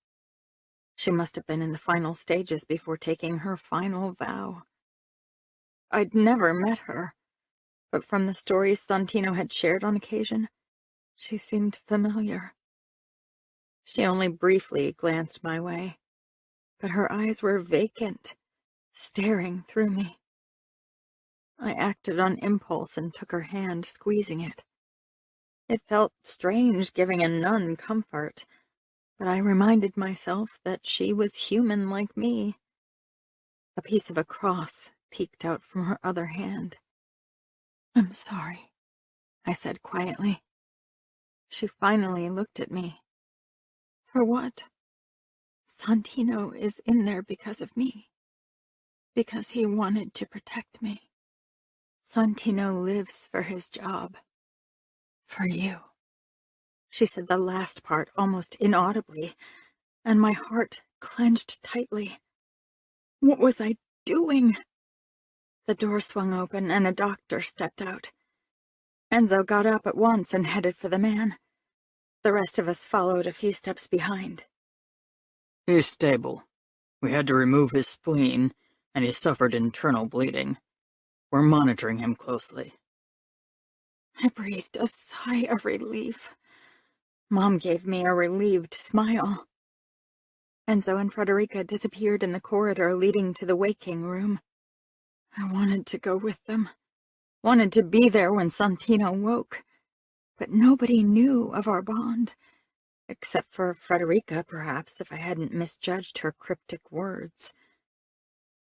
She must have been in the final stages before taking her final vow. I'd never met her, but from the stories Santino had shared on occasion, she seemed familiar. She only briefly glanced my way, but her eyes were vacant, staring through me. I acted on impulse and took her hand, squeezing it. It felt strange giving a nun comfort, but I reminded myself that she was human like me. A piece of a cross peeked out from her other hand. "I'm sorry," I said quietly. She finally looked at me. "For what?" "Santino is in there because of me. Because he wanted to protect me. Santino lives for his job. For you." She said the last part almost inaudibly, and my heart clenched tightly. What was I doing? The door swung open and a doctor stepped out. Enzo got up at once and headed for the man. The rest of us followed a few steps behind. "He's stable. We had to remove his spleen, and he suffered internal bleeding. We're monitoring him closely." I breathed a sigh of relief. Mom gave me a relieved smile. Enzo and Frederica disappeared in the corridor leading to the waking room. I wanted to go with them, wanted to be there when Santino woke, but nobody knew of our bond, except for Frederica, perhaps, if I hadn't misjudged her cryptic words.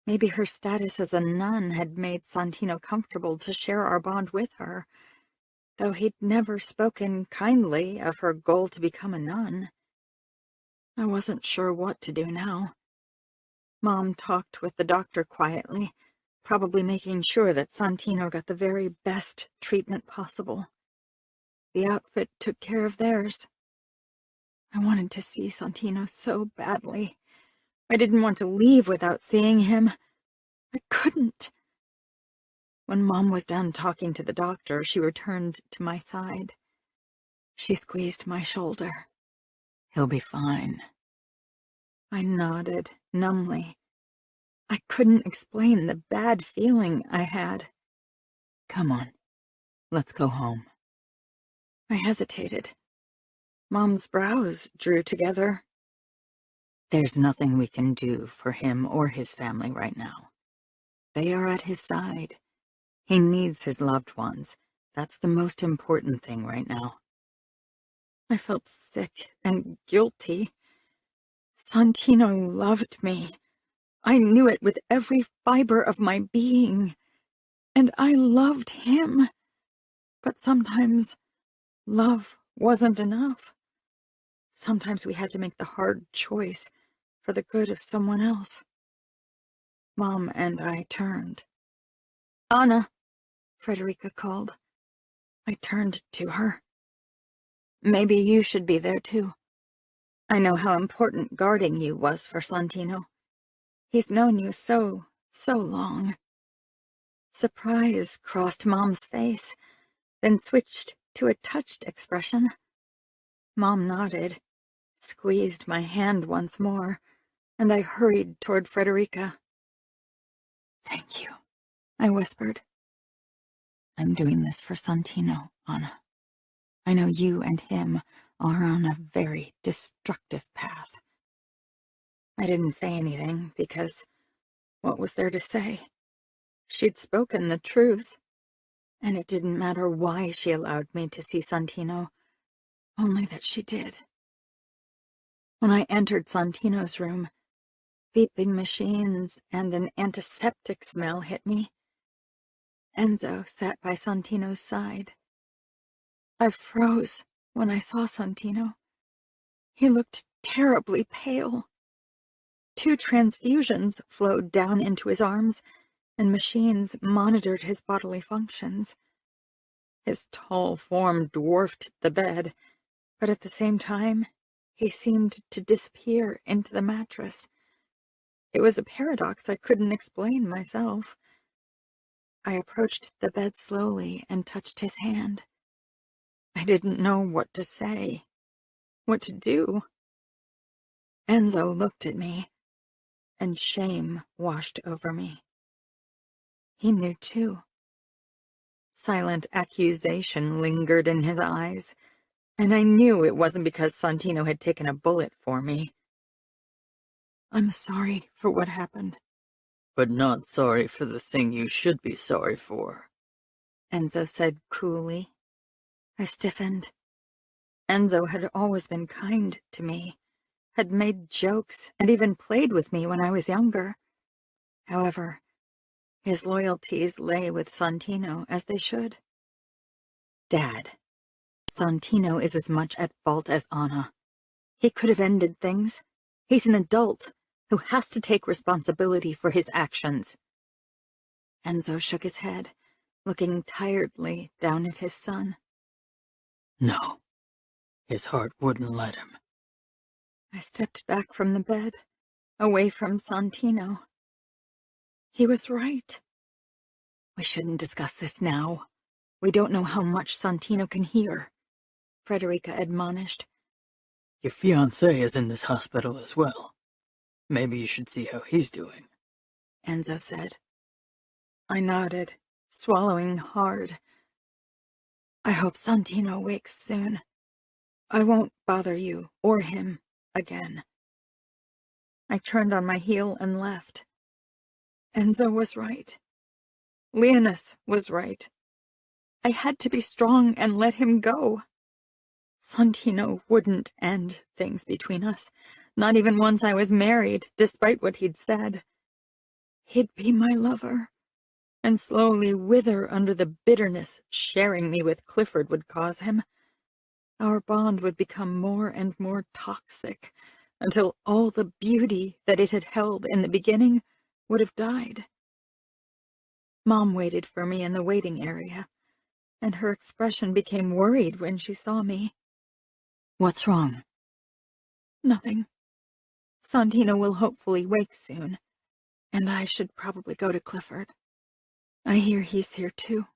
Maybe her status as a nun had made Santino comfortable to share our bond with her, though he'd never spoken kindly of her goal to become a nun. I wasn't sure what to do now. Mom talked with the doctor quietly, probably making sure that Santino got the very best treatment possible. The outfit took care of theirs. I wanted to see Santino so badly. I didn't want to leave without seeing him. I couldn't. When Mom was done talking to the doctor, she returned to my side. She squeezed my shoulder. He'll be fine. I nodded numbly. I couldn't explain the bad feeling I had. Come on, let's go home. I hesitated. Mom's brows drew together. There's nothing we can do for him or his family right now. They are at his side. He needs his loved ones. That's the most important thing right now. I felt sick and guilty. Santino loved me. I knew it with every fiber of my being. And I loved him. But sometimes love wasn't enough. Sometimes we had to make the hard choice for the good of someone else. Mom and I turned. "Anna," Frederica called. I turned to her. "Maybe you should be there too. I know how important guarding you was for Santino. He's known you so long." Surprise crossed Mom's face, then switched to a touched expression. Mom nodded, squeezed my hand once more, and I hurried toward Frederica. Thank you, I whispered. I'm doing this for Santino, Anna. I know you and him are on a very destructive path. I didn't say anything because what was there to say? She'd spoken the truth, and it didn't matter why she allowed me to see Santino, only that she did. When I entered Santino's room, beeping machines and an antiseptic smell hit me. Enzo sat by Santino's side. I froze when I saw Santino. He looked terribly pale. 2 transfusions flowed down into his arms, and machines monitored his bodily functions. His tall form dwarfed the bed, but at the same time, he seemed to disappear into the mattress. It was a paradox I couldn't explain myself. I approached the bed slowly and touched his hand. I didn't know what to say, what to do. Enzo looked at me, and shame washed over me. He knew too. Silent accusation lingered in his eyes, and I knew it wasn't because Santino had taken a bullet for me. "I'm sorry for what happened." But not sorry for the thing you should be sorry for, Enzo said coolly. I stiffened. Enzo had always been kind to me, had made jokes, and even played with me when I was younger. However, his loyalties lay with Santino as they should. "Dad, Santino is as much at fault as Anna. He could have ended things. He's an adult who has to take responsibility for his actions." Enzo shook his head, looking tiredly down at his son. No, his heart wouldn't let him. I stepped back from the bed, away from Santino. He was right. "We shouldn't discuss this now. We don't know how much Santino can hear," Frederica admonished. Your fiancé is in this hospital as well. Maybe you should see how he's doing, Enzo said. I nodded, swallowing hard. "I hope Santino wakes soon. I won't bother you or him again." I turned on my heel and left. Enzo was right. Leonis was right. I had to be strong and let him go. Santino wouldn't end things between us, not even once I was married, despite what he'd said. He'd be my lover, and slowly wither under the bitterness sharing me with Clifford would cause him. Our bond would become more and more toxic, until all the beauty that it had held in the beginning would have died. Mom waited for me in the waiting area, and her expression became worried when she saw me. What's wrong? Nothing. Santino will hopefully wake soon, and I should probably go to Clifford. I hear he's here too.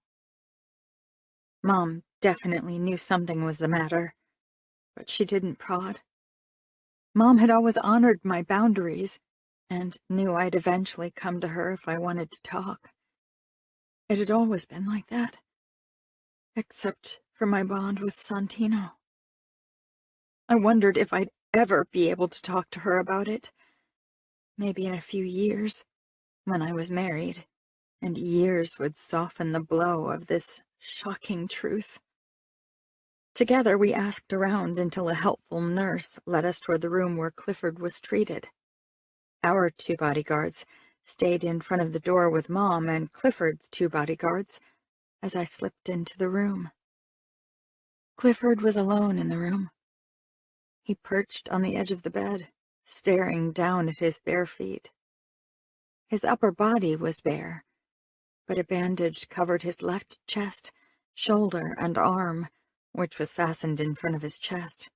Mom definitely knew something was the matter, but she didn't prod. Mom had always honored my boundaries, and knew I'd eventually come to her if I wanted to talk. It had always been like that, except for my bond with Santino. I wondered if I'd ever be able to talk to her about it. Maybe in a few years, when I was married, and years would soften the blow of this shocking truth. Together we asked around until a helpful nurse led us toward the room where Clifford was treated. Our 2 bodyguards stayed in front of the door with Mom and Clifford's 2 bodyguards as I slipped into the room. Clifford was alone in the room. He perched on the edge of the bed, staring down at his bare feet. His upper body was bare, but a bandage covered his left chest, shoulder, and arm, which was fastened in front of his chest.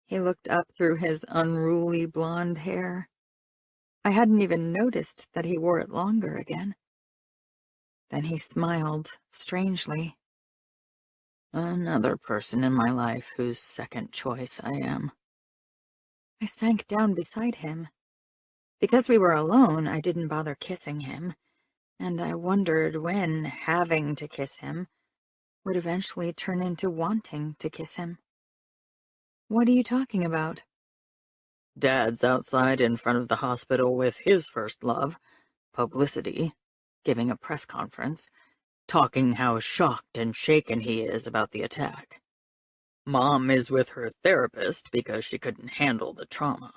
He looked up through his unruly blonde hair. I hadn't even noticed that he wore it longer again. Then he smiled strangely. Another person in my life whose second choice I am. I sank down beside him. Because we were alone, I didn't bother kissing him, and I wondered when having to kiss him would eventually turn into wanting to kiss him. What are you talking about? Dad's outside in front of the hospital with his first love, publicity, giving a press conference, talking how shocked and shaken he is about the attack. Mom is with her therapist because she couldn't handle the trauma.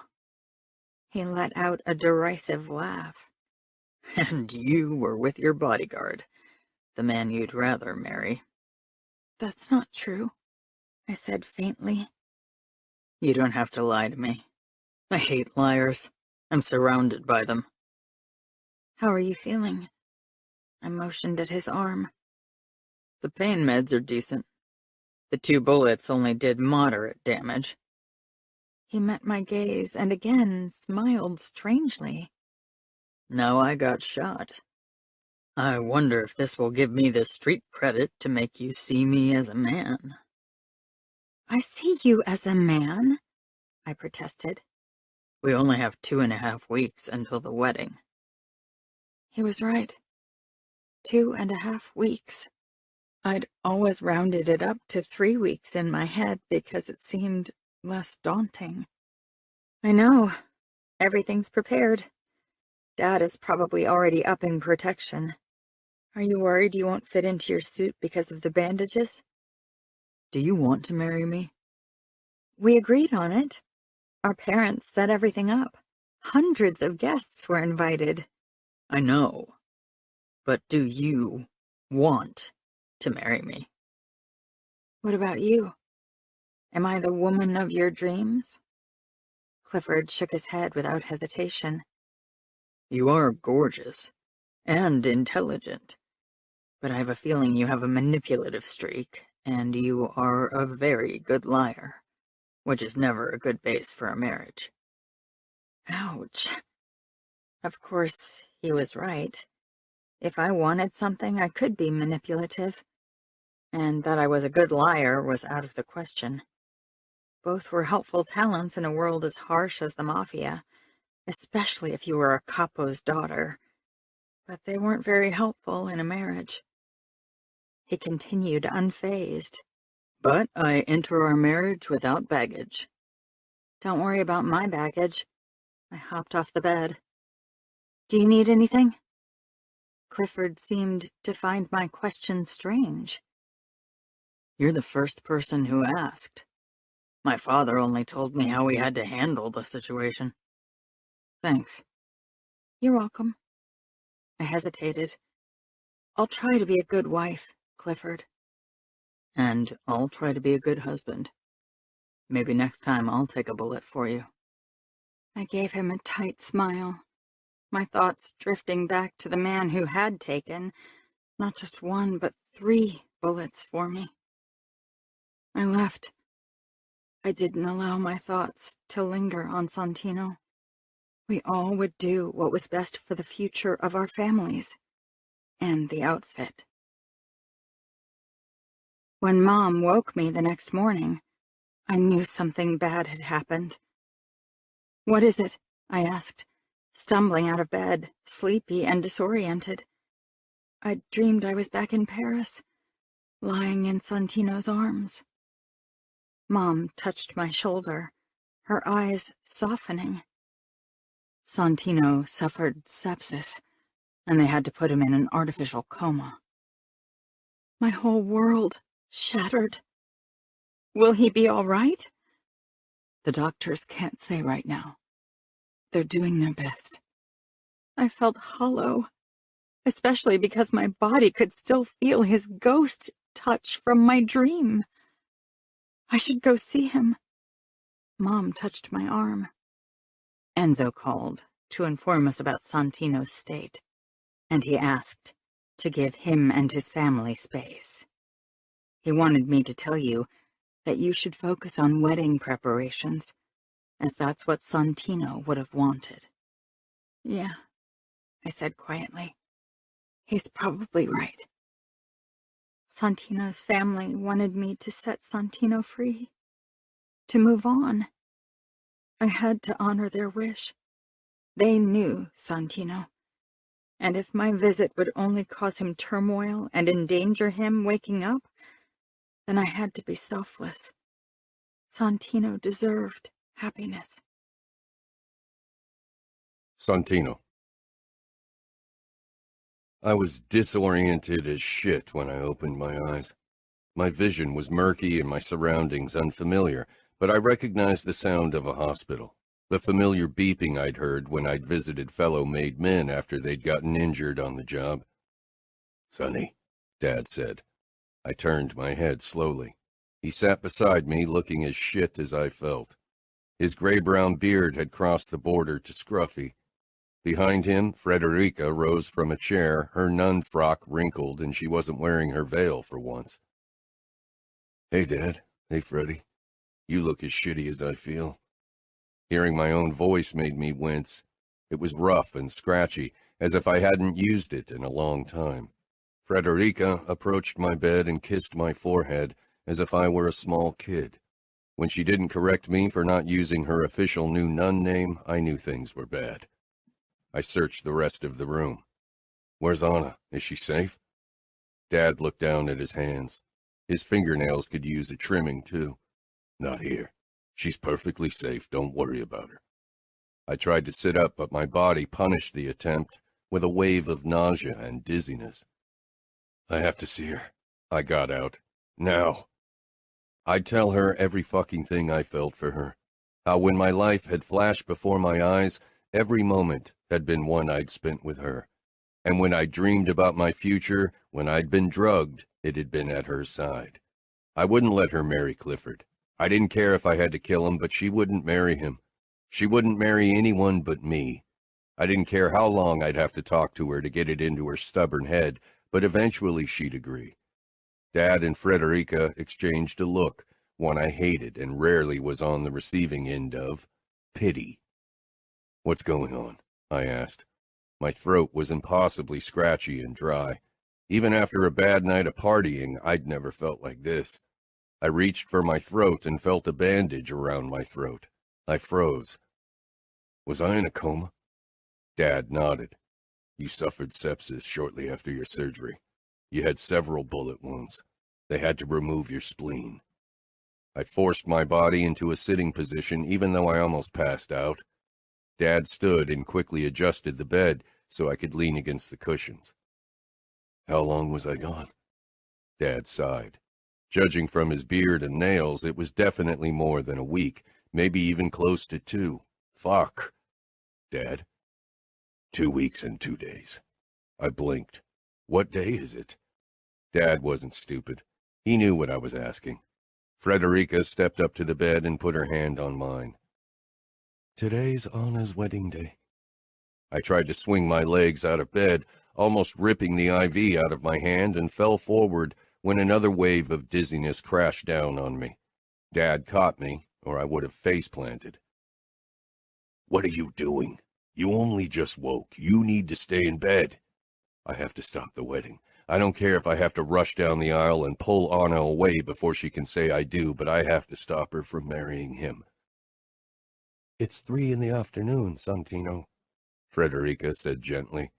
He let out a derisive laugh. And you were with your bodyguard, the man you'd rather marry. That's not true, I said faintly. You don't have to lie to me. I hate liars. I'm surrounded by them. How are you feeling? I motioned at his arm. The pain meds are decent. The 2 bullets only did moderate damage. He met my gaze and again smiled strangely. Now I got shot. I wonder if this will give me the street credit to make you see me as a man. I see you as a man, I protested. We only have 2.5 weeks until the wedding. He was right. 2.5 weeks. I'd always rounded it up to 3 weeks in my head because it seemed less daunting. I know. Everything's prepared. Dad is probably already upping protection. Are you worried you won't fit into your suit because of the bandages? Do you want to marry me? We agreed on it. Our parents set everything up. Hundreds of guests were invited. I know. But do you want to marry me? What about you? Am I the woman of your dreams? Clifford shook his head without hesitation. You are gorgeous and intelligent, but I have a feeling you have a manipulative streak, and you are a very good liar, which is never a good base for a marriage. Ouch. Of course, he was right. If I wanted something, I could be manipulative, and that I was a good liar was out of the question. Both were helpful talents in a world as harsh as the mafia, especially if you were a capo's daughter, but they weren't very helpful in a marriage. He continued unfazed. But I enter our marriage without baggage. Don't worry about my baggage. I hopped off the bed. Do you need anything? Clifford seemed to find my question strange. You're the first person who asked. My father only told me how we had to handle the situation. Thanks. You're welcome. I hesitated. I'll try to be a good wife, Clifford. And I'll try to be a good husband. Maybe next time I'll take a bullet for you. I gave him a tight smile, my thoughts drifting back to the man who had taken not just 1, but 3 bullets for me. I left. I didn't allow my thoughts to linger on Santino. We all would do what was best for the future of our families and the outfit. When Mom woke me the next morning, I knew something bad had happened. What is it? I asked, stumbling out of bed, sleepy and disoriented. I dreamed I was back in Paris, lying in Santino's arms. Mom touched my shoulder, her eyes softening. Santino suffered sepsis, and they had to put him in an artificial coma. My whole world shattered. Will he be all right? The doctors can't say right now. They're doing their best. I felt hollow, especially because my body could still feel his ghost touch from my dream. I should go see him. Mom touched my arm. Enzo called to inform us about Santino's state, and he asked to give him and his family space. He wanted me to tell you that you should focus on wedding preparations, as that's what Santino would have wanted. Yeah, I said quietly. He's probably right. Santino's family wanted me to set Santino free, to move on. I had to honor their wish. They knew Santino, and if my visit would only cause him turmoil and endanger him waking up, then I had to be selfless. Santino deserved happiness. Santino. I was disoriented as shit when I opened my eyes. My vision was murky and my surroundings unfamiliar, but I recognized the sound of a hospital, the familiar beeping I'd heard when I'd visited fellow made men after they'd gotten injured on the job. "Sonny," Dad said. I turned my head slowly. He sat beside me, looking as shit as I felt. His gray-brown beard had crossed the border to scruffy. Behind him, Frederica rose from a chair, her nun frock wrinkled, and she wasn't wearing her veil for once. "Hey, Dad. Hey, Freddy. You look as shitty as I feel." Hearing my own voice made me wince. It was rough and scratchy, as if I hadn't used it in a long time. Frederica approached my bed and kissed my forehead, as if I were a small kid. When she didn't correct me for not using her official new nun name, I knew things were bad. I searched the rest of the room. "Where's Anna? Is she safe?" Dad looked down at his hands. His fingernails could use a trimming, too. "Not here. She's perfectly safe. Don't worry about her." I tried to sit up, but my body punished the attempt with a wave of nausea and dizziness. "I have to see her." I got out. "Now." I'd tell her every fucking thing I felt for her. How when my life had flashed before my eyes, every moment had been one I'd spent with her. And when I dreamed about my future, when I'd been drugged, it had been at her side. I wouldn't let her marry Clifford. I didn't care if I had to kill him, but she wouldn't marry him. She wouldn't marry anyone but me. I didn't care how long I'd have to talk to her to get it into her stubborn head, but eventually she'd agree. Dad and Frederica exchanged a look, one I hated and rarely was on the receiving end of: pity. "What's going on?" I asked. My throat was impossibly scratchy and dry. Even after a bad night of partying, I'd never felt like this. I reached for my throat and felt a bandage around my throat. I froze. "Was I in a coma?" Dad nodded. "You suffered sepsis shortly after your surgery. You had several bullet wounds. They had to remove your spleen." I forced my body into a sitting position even though I almost passed out. Dad stood and quickly adjusted the bed so I could lean against the cushions. How long was I gone? Dad sighed. Judging from his beard and nails, it was definitely more than a week, maybe even close to 2. Fuck. Dad? 2 weeks and 2 days. I blinked. What day is it? Dad wasn't stupid. He knew what I was asking. Frederica stepped up to the bed and put her hand on mine. Today's Anna's wedding day. I tried to swing my legs out of bed, almost ripping the IV out of my hand, and fell forward when another wave of dizziness crashed down on me. Dad caught me, or I would have face-planted. What are you doing? You only just woke. You need to stay in bed. I have to stop the wedding. I don't care if I have to rush down the aisle and pull Anna away before she can say I do, but I have to stop her from marrying him. It's 3 in the afternoon, Santino, Frederica said gently.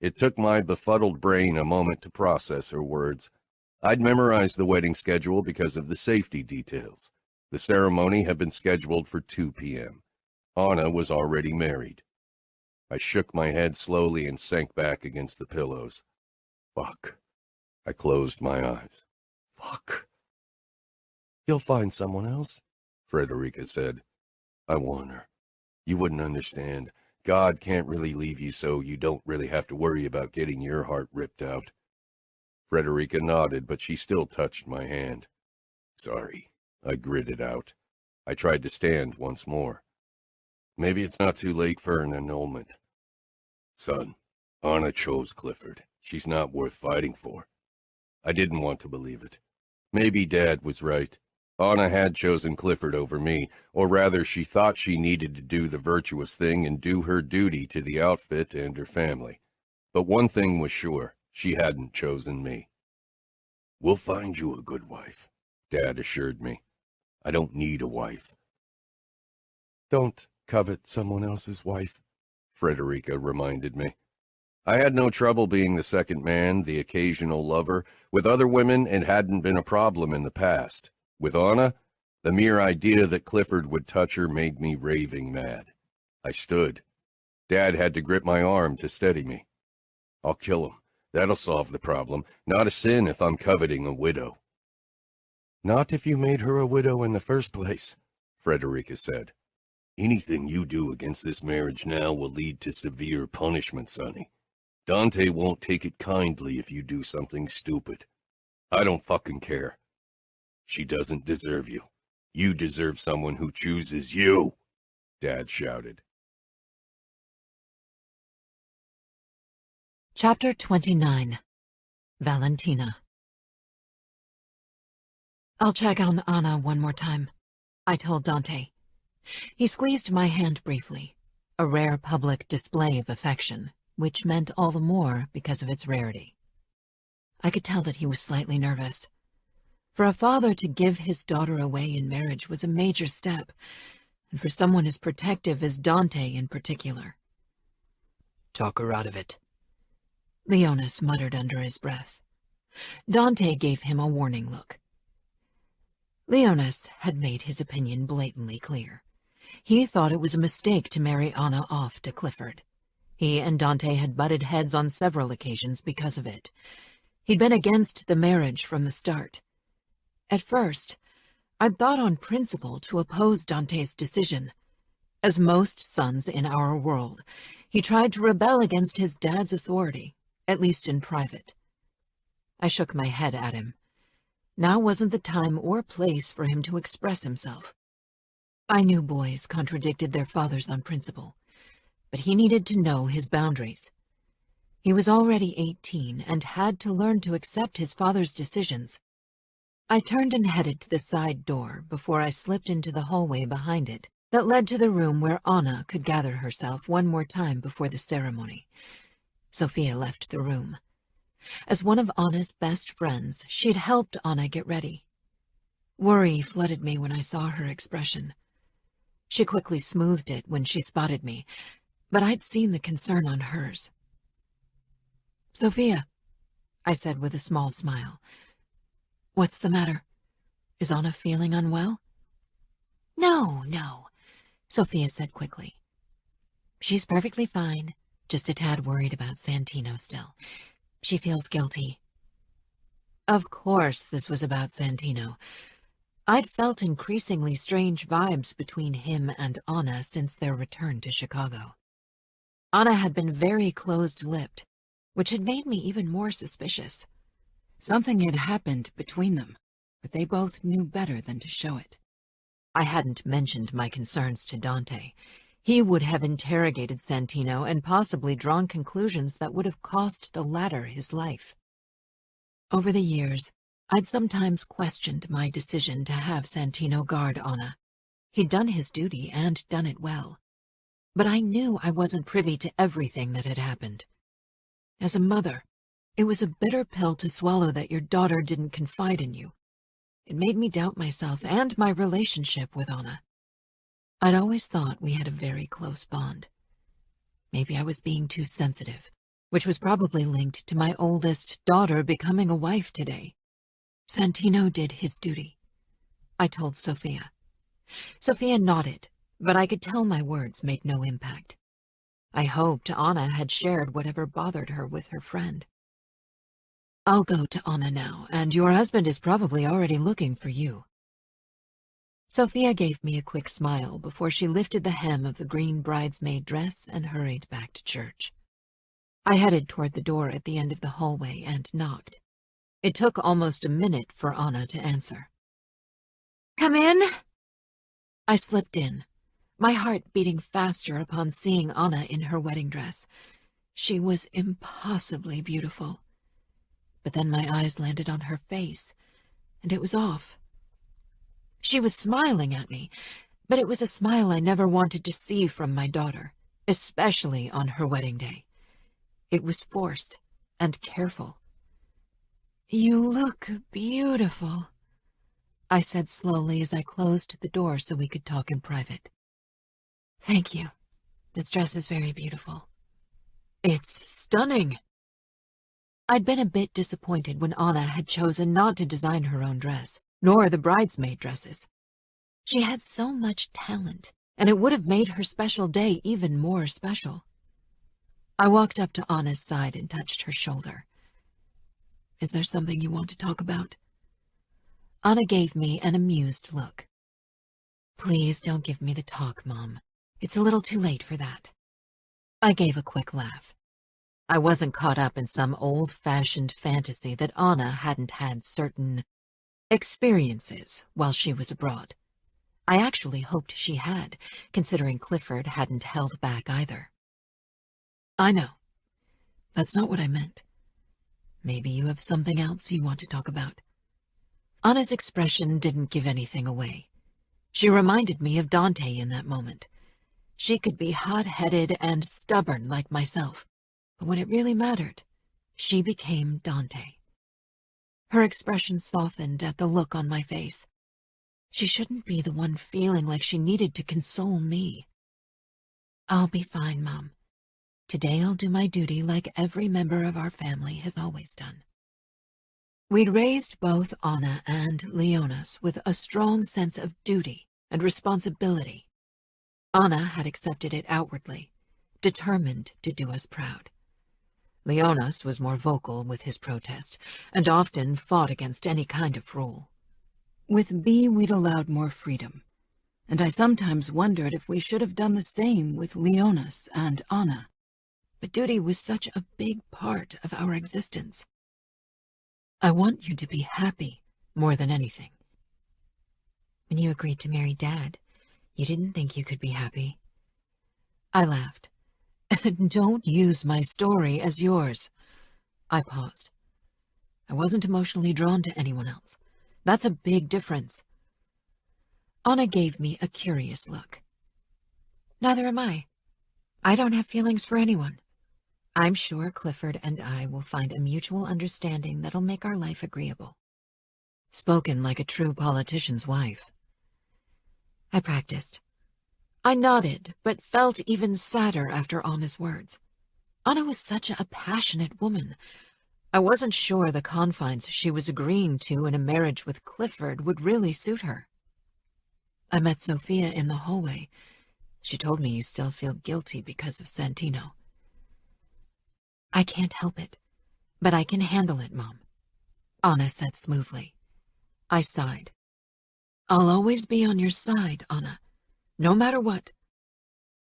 It took my befuddled brain a moment to process her words. I'd memorized the wedding schedule because of the safety details. The ceremony had been scheduled for 2 p.m. Anna was already married. I shook my head slowly and sank back against the pillows. Fuck. I closed my eyes. Fuck. You'll find someone else, Frederica said. I want her. You wouldn't understand. God can't really leave you, so you don't really have to worry about getting your heart ripped out. Frederica nodded, but she still touched my hand. Sorry, I gritted out. I tried to stand once more. Maybe it's not too late for an annulment. Son, Anna chose Clifford. She's not worth fighting for. I didn't want to believe it. Maybe Dad was right. Anna had chosen Clifford over me, or rather she thought she needed to do the virtuous thing and do her duty to the outfit and her family. But one thing was sure, she hadn't chosen me. We'll find you a good wife, Dad assured me. I don't need a wife. Don't covet someone else's wife, Frederica reminded me. I had no trouble being the second man, the occasional lover. With other women, it hadn't been a problem in the past. With Anna, the mere idea that Clifford would touch her made me raving mad. I stood. Dad had to grip my arm to steady me. I'll kill him. That'll solve the problem. Not a sin if I'm coveting a widow. Not if you made her a widow in the first place, Frederica said. Anything you do against this marriage now will lead to severe punishment, Sonny. Dante won't take it kindly if you do something stupid. I don't fucking care. She doesn't deserve you. You deserve someone who chooses you, Dad shouted. Chapter 29. Valentina. I'll check on Anna one more time, I told Dante. He squeezed my hand briefly, a rare public display of affection, which meant all the more because of its rarity. I could tell that he was slightly nervous. For a father to give his daughter away in marriage was a major step, and for someone as protective as Dante in particular. Talk her out of it, Leonis muttered under his breath. Dante gave him a warning look. Leonis had made his opinion blatantly clear. He thought it was a mistake to marry Anna off to Clifford. He and Dante had butted heads on several occasions because of it. He'd been against the marriage from the start. At first, I'd thought on principle to oppose Dante's decision. As most sons in our world, he tried to rebel against his dad's authority, at least in private. I shook my head at him. Now wasn't the time or place for him to express himself. I knew boys contradicted their fathers on principle, but he needed to know his boundaries. He was already 18 and had to learn to accept his father's decisions. I turned and headed to the side door before I slipped into the hallway behind it that led to the room where Anna could gather herself one more time before the ceremony. Sophia left the room. As one of Anna's best friends, she'd helped Anna get ready. Worry flooded me when I saw her expression. She quickly smoothed it when she spotted me, but I'd seen the concern on hers. "Sophia," I said with a small smile. "What's the matter? Is Anna feeling unwell?" No, Sophia said quickly. She's perfectly fine, just a tad worried about Santino still. She feels guilty. Of course this was about Santino. I'd felt increasingly strange vibes between him and Anna since their return to Chicago. Anna had been very closed-lipped, which had made me even more suspicious. Something had happened between them, but they both knew better than to show it. I hadn't mentioned my concerns to Dante. He would have interrogated Santino and possibly drawn conclusions that would have cost the latter his life. Over the years, I'd sometimes questioned my decision to have Santino guard Anna. He'd done his duty and done it well. But I knew I wasn't privy to everything that had happened. As a mother, it was a bitter pill to swallow that your daughter didn't confide in you. It made me doubt myself and my relationship with Anna. I'd always thought we had a very close bond. Maybe I was being too sensitive, which was probably linked to my oldest daughter becoming a wife today. Santino did his duty. I told Sophia. Sophia nodded, but I could tell my words made no impact. I hoped Anna had shared whatever bothered her with her friend. I'll go to Anna now, and your husband is probably already looking for you. Sophia gave me a quick smile before she lifted the hem of the green bridesmaid dress and hurried back to church. I headed toward the door at the end of the hallway and knocked. It took almost a minute for Anna to answer. "Come in." I slipped in, my heart beating faster upon seeing Anna in her wedding dress. She was impossibly beautiful. But then my eyes landed on her face, and it was off. She was smiling at me, but it was a smile I never wanted to see from my daughter, especially on her wedding day. It was forced and careful. "You look beautiful," I said slowly as I closed the door so we could talk in private. "Thank you. This dress is very beautiful." "It's stunning." I'd been a bit disappointed when Anna had chosen not to design her own dress, nor the bridesmaid dresses. She had so much talent, and it would have made her special day even more special. I walked up to Anna's side and touched her shoulder. "Is there something you want to talk about?" Anna gave me an amused look. "Please don't give me the talk, Mom. It's a little too late for that." I gave a quick laugh. I wasn't caught up in some old-fashioned fantasy that Anna hadn't had certain experiences while she was abroad. I actually hoped she had, considering Clifford hadn't held back either. "I know. That's not what I meant. Maybe you have something else you want to talk about." Anna's expression didn't give anything away. She reminded me of Dante in that moment. She could be hot-headed and stubborn like myself, but when it really mattered, she became Dante. Her expression softened at the look on my face. She shouldn't be the one feeling like she needed to console me. "I'll be fine, Mom. Today I'll do my duty like every member of our family has always done." We'd raised both Anna and Leonas with a strong sense of duty and responsibility. Anna had accepted it outwardly, determined to do us proud. Leonas was more vocal with his protest, and often fought against any kind of rule. With B, we'd allowed more freedom, and I sometimes wondered if we should have done the same with Leonas and Anna. But duty was such a big part of our existence. "I want you to be happy more than anything." "When you agreed to marry Dad, you didn't think you could be happy." I laughed. "Don't use my story as yours." I paused. I wasn't emotionally drawn to anyone else. That's a big difference. Anna gave me a curious look. "Neither am I. I don't have feelings for anyone. I'm sure Clifford and I will find a mutual understanding that'll make our life agreeable." Spoken like a true politician's wife. I practiced. I nodded, but felt even sadder after Anna's words. Anna was such a passionate woman. I wasn't sure the confines she was agreeing to in a marriage with Clifford would really suit her. I met Sophia in the hallway. She told me you still feel guilty because of Santino. I can't help it, but I can handle it, Mom, Anna said smoothly. I sighed. I'll always be on your side, Anna, no matter what.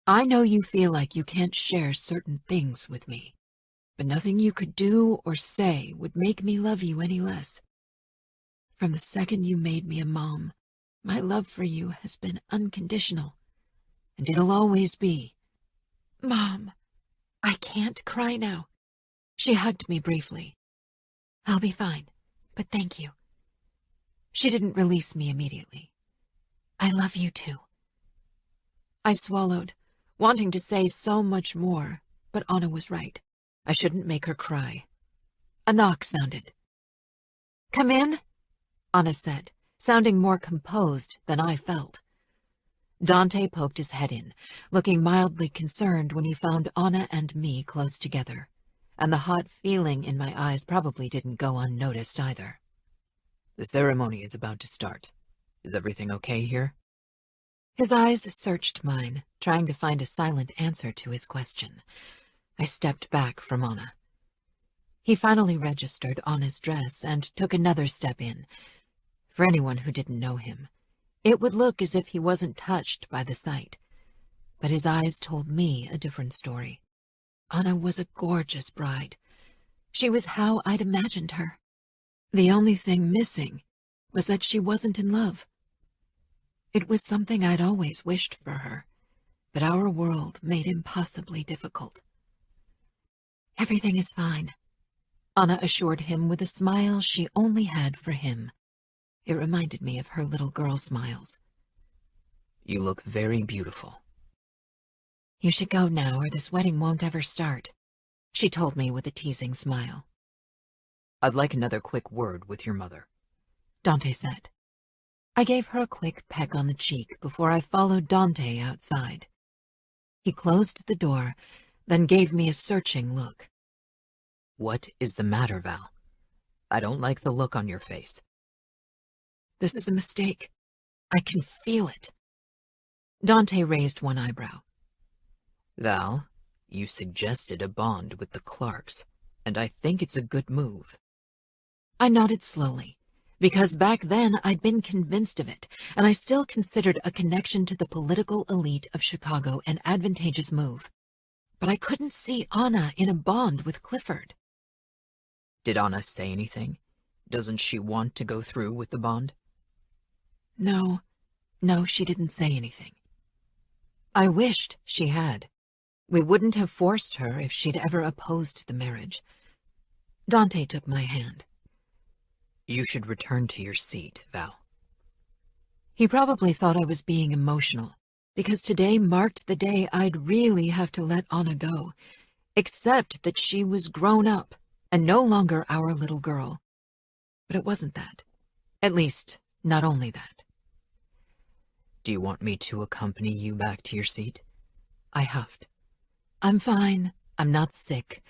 I know you feel like you can't share certain things with me, but nothing you could do or say would make me love you any less. From the second you made me a mom, my love for you has been unconditional, and it'll always be. Mom, I can't cry now. She hugged me briefly. I'll be fine, but thank you. She didn't release me immediately. I love you too. I swallowed, wanting to say so much more, but Anna was right. I shouldn't make her cry. A knock sounded. Come in, Anna said, sounding more composed than I felt. Dante poked his head in, looking mildly concerned when he found Anna and me close together, and the hot feeling in my eyes probably didn't go unnoticed either. The ceremony is about to start. Is everything okay here? His eyes searched mine, trying to find a silent answer to his question. I stepped back from Anna. He finally registered Anna's dress and took another step in. For anyone who didn't know him, it would look as if he wasn't touched by the sight. But his eyes told me a different story. Anna was a gorgeous bride. She was how I'd imagined her. The only thing missing was that she wasn't in love. It was something I'd always wished for her, but our world made impossibly difficult. Everything is fine, Anna assured him with a smile she only had for him. It reminded me of her little girl smiles. You look very beautiful. You should go now or this wedding won't ever start, she told me with a teasing smile. I'd like another quick word with your mother, Dante said. I gave her a quick peck on the cheek before I followed Dante outside. He closed the door, then gave me a searching look. What is the matter, Val? I don't like the look on your face. This is a mistake. I can feel it. Dante raised one eyebrow. Val, you suggested a bond with the Clarks, and I think it's a good move. I nodded slowly, because back then I'd been convinced of it, and I still considered a connection to the political elite of Chicago an advantageous move. But I couldn't see Anna in a bond with Clifford. Did Anna say anything? Doesn't she want to go through with the bond? No, she didn't say anything. I wished she had. We wouldn't have forced her if she'd ever opposed the marriage. Dante took my hand. You should return to your seat, Val. He probably thought I was being emotional, because today marked the day I'd really have to let Anna go, except that she was grown up and no longer our little girl. But it wasn't that. At least, not only that. Do you want me to accompany you back to your seat? I huffed. I'm fine. I'm not sick,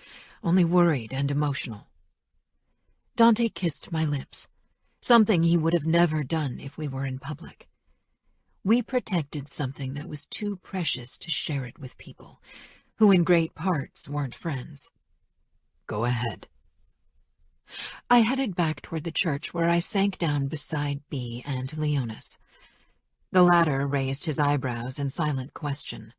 only worried and emotional. Dante kissed my lips, something he would have never done if we were in public. We protected something that was too precious to share it with people, who in great parts weren't friends. Go ahead. I headed back toward the church where I sank down beside Bea and Leonis. The latter raised his eyebrows in silent question.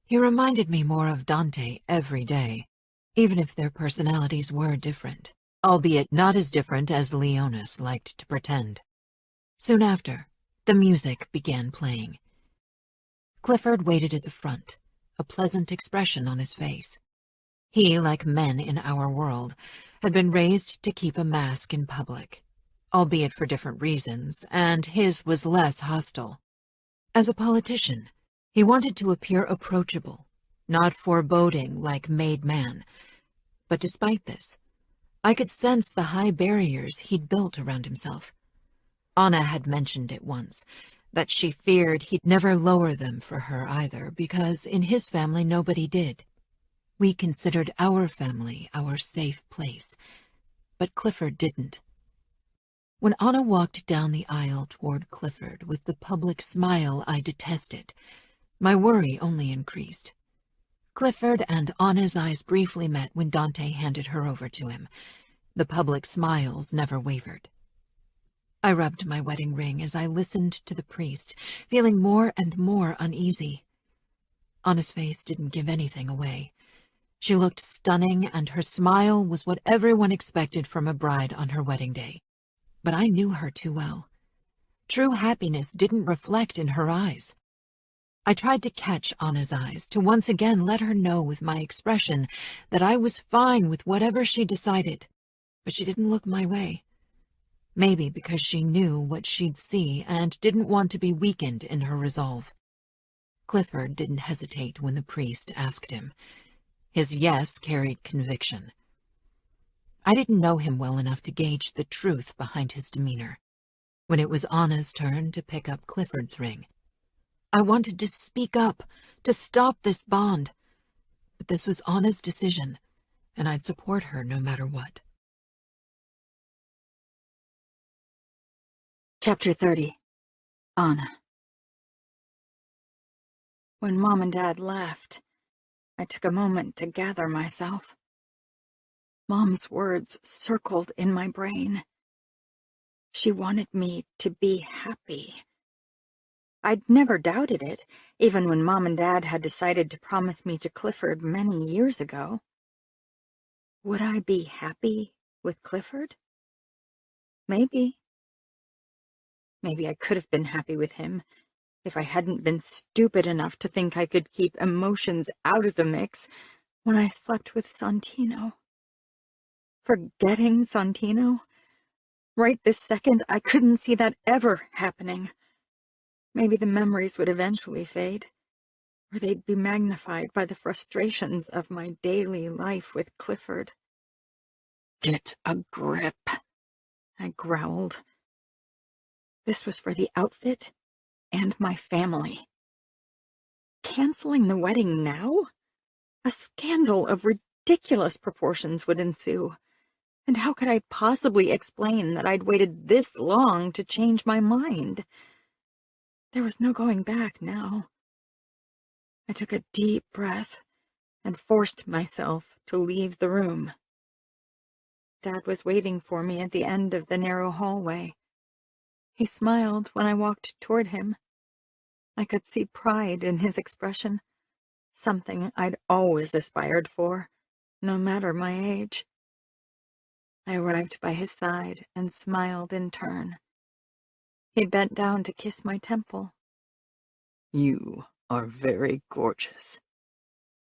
He reminded me more of Dante every day, even if their personalities were different, albeit not as different as Leonis liked to pretend. Soon after, the music began playing. Clifford waited at the front, a pleasant expression on his face. He, like men in our world, had been raised to keep a mask in public, albeit for different reasons, and his was less hostile. As a politician, he wanted to appear approachable, not foreboding like made man. But despite this, I could sense the high barriers he'd built around himself. Anna had mentioned it once, that she feared he'd never lower them for her either, because in his family nobody did. We considered our family our safe place, but Clifford didn't. When Anna walked down the aisle toward Clifford with the public smile I detested, My worry only increased. Clifford and Anna's eyes briefly met when Dante handed her over to him. The public smiles never wavered. I rubbed my wedding ring as I listened to the priest, feeling more and more uneasy. Anna's face didn't give anything away. She looked stunning, and her smile was what everyone expected from a bride on her wedding day. But I knew her too well. True happiness didn't reflect in her eyes. I tried to catch Anna's eyes, to once again let her know with my expression that I was fine with whatever she decided, but she didn't look my way. Maybe because she knew what she'd see and didn't want to be weakened in her resolve. Clifford didn't hesitate when the priest asked him. His yes carried conviction. I didn't know him well enough to gauge the truth behind his demeanor. When it was Anna's turn to pick up Clifford's ring, I wanted to speak up, to stop this bond. But this was Anna's decision, and I'd support her no matter what. Chapter 30. Anna. When Mom and Dad left, I took a moment to gather myself. Mom's words circled in my brain. She wanted me to be happy. I'd never doubted it, even when Mom and Dad had decided to promise me to Clifford many years ago. Would I be happy with Clifford? Maybe. Maybe I could have been happy with him if I hadn't been stupid enough to think I could keep emotions out of the mix when I slept with Santino. Forgetting Santino? Right this second, I couldn't see that ever happening. Maybe the memories would eventually fade, or they'd be magnified by the frustrations of my daily life with Clifford. Get a grip, I growled. This was for the outfit and my family. Canceling the wedding now? A scandal of ridiculous proportions would ensue. And how could I possibly explain that I'd waited this long to change my mind? There was no going back now. I took a deep breath and forced myself to leave the room. Dad was waiting for me at the end of the narrow hallway. He smiled when I walked toward him. I could see pride in his expression, something I'd always aspired for, no matter my age. I arrived by his side and smiled in turn. He bent down to kiss my temple. You are very gorgeous.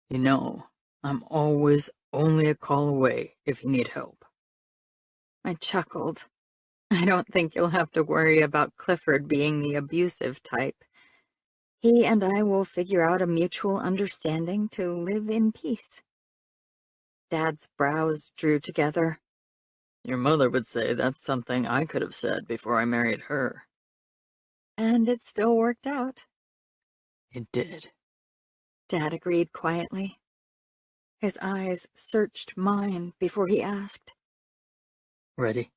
You know, I'm always only a call away if you need help. I chuckled. I don't think you'll have to worry about Clifford being the abusive type. He and I will figure out a mutual understanding to live in peace. Dad's brows drew together. Your mother would say that's something I could have said before I married her. And it still worked out. It did. Dad agreed quietly. His eyes searched mine before he asked. Ready?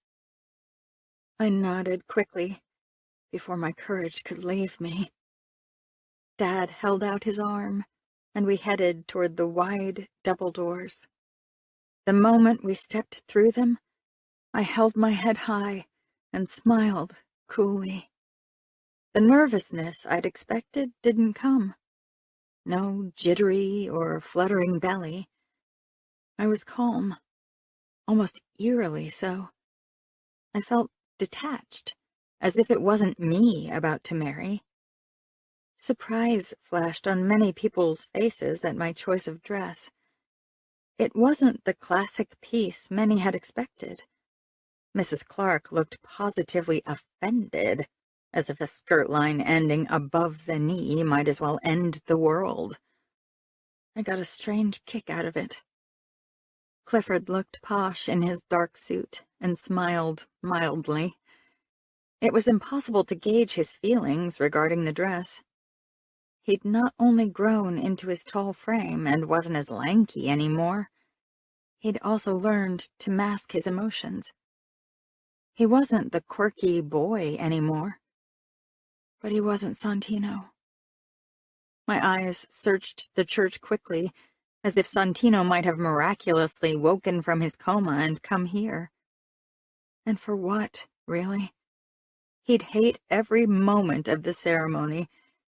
I nodded quickly before my courage could leave me. Dad held out his arm, and we headed toward the wide double doors. The moment we stepped through them, I held my head high and smiled coolly. The nervousness I'd expected didn't come. No jittery or fluttering belly. I was calm, almost eerily so. I felt detached, as if it wasn't me about to marry. Surprise flashed on many people's faces at my choice of dress. It wasn't the classic piece many had expected. Mrs. Clark looked positively offended, as if a skirt line ending above the knee might as well end the world. I got a strange kick out of it. Clifford looked posh in his dark suit and smiled mildly. It was impossible to gauge his feelings regarding the dress. He'd not only grown into his tall frame and wasn't as lanky anymore, he'd also learned to mask his emotions. He wasn't the quirky boy anymore, but he wasn't Santino. My eyes searched the church quickly, as if Santino might have miraculously woken from his coma and come here. And for what, really? He'd hate every moment of the ceremony,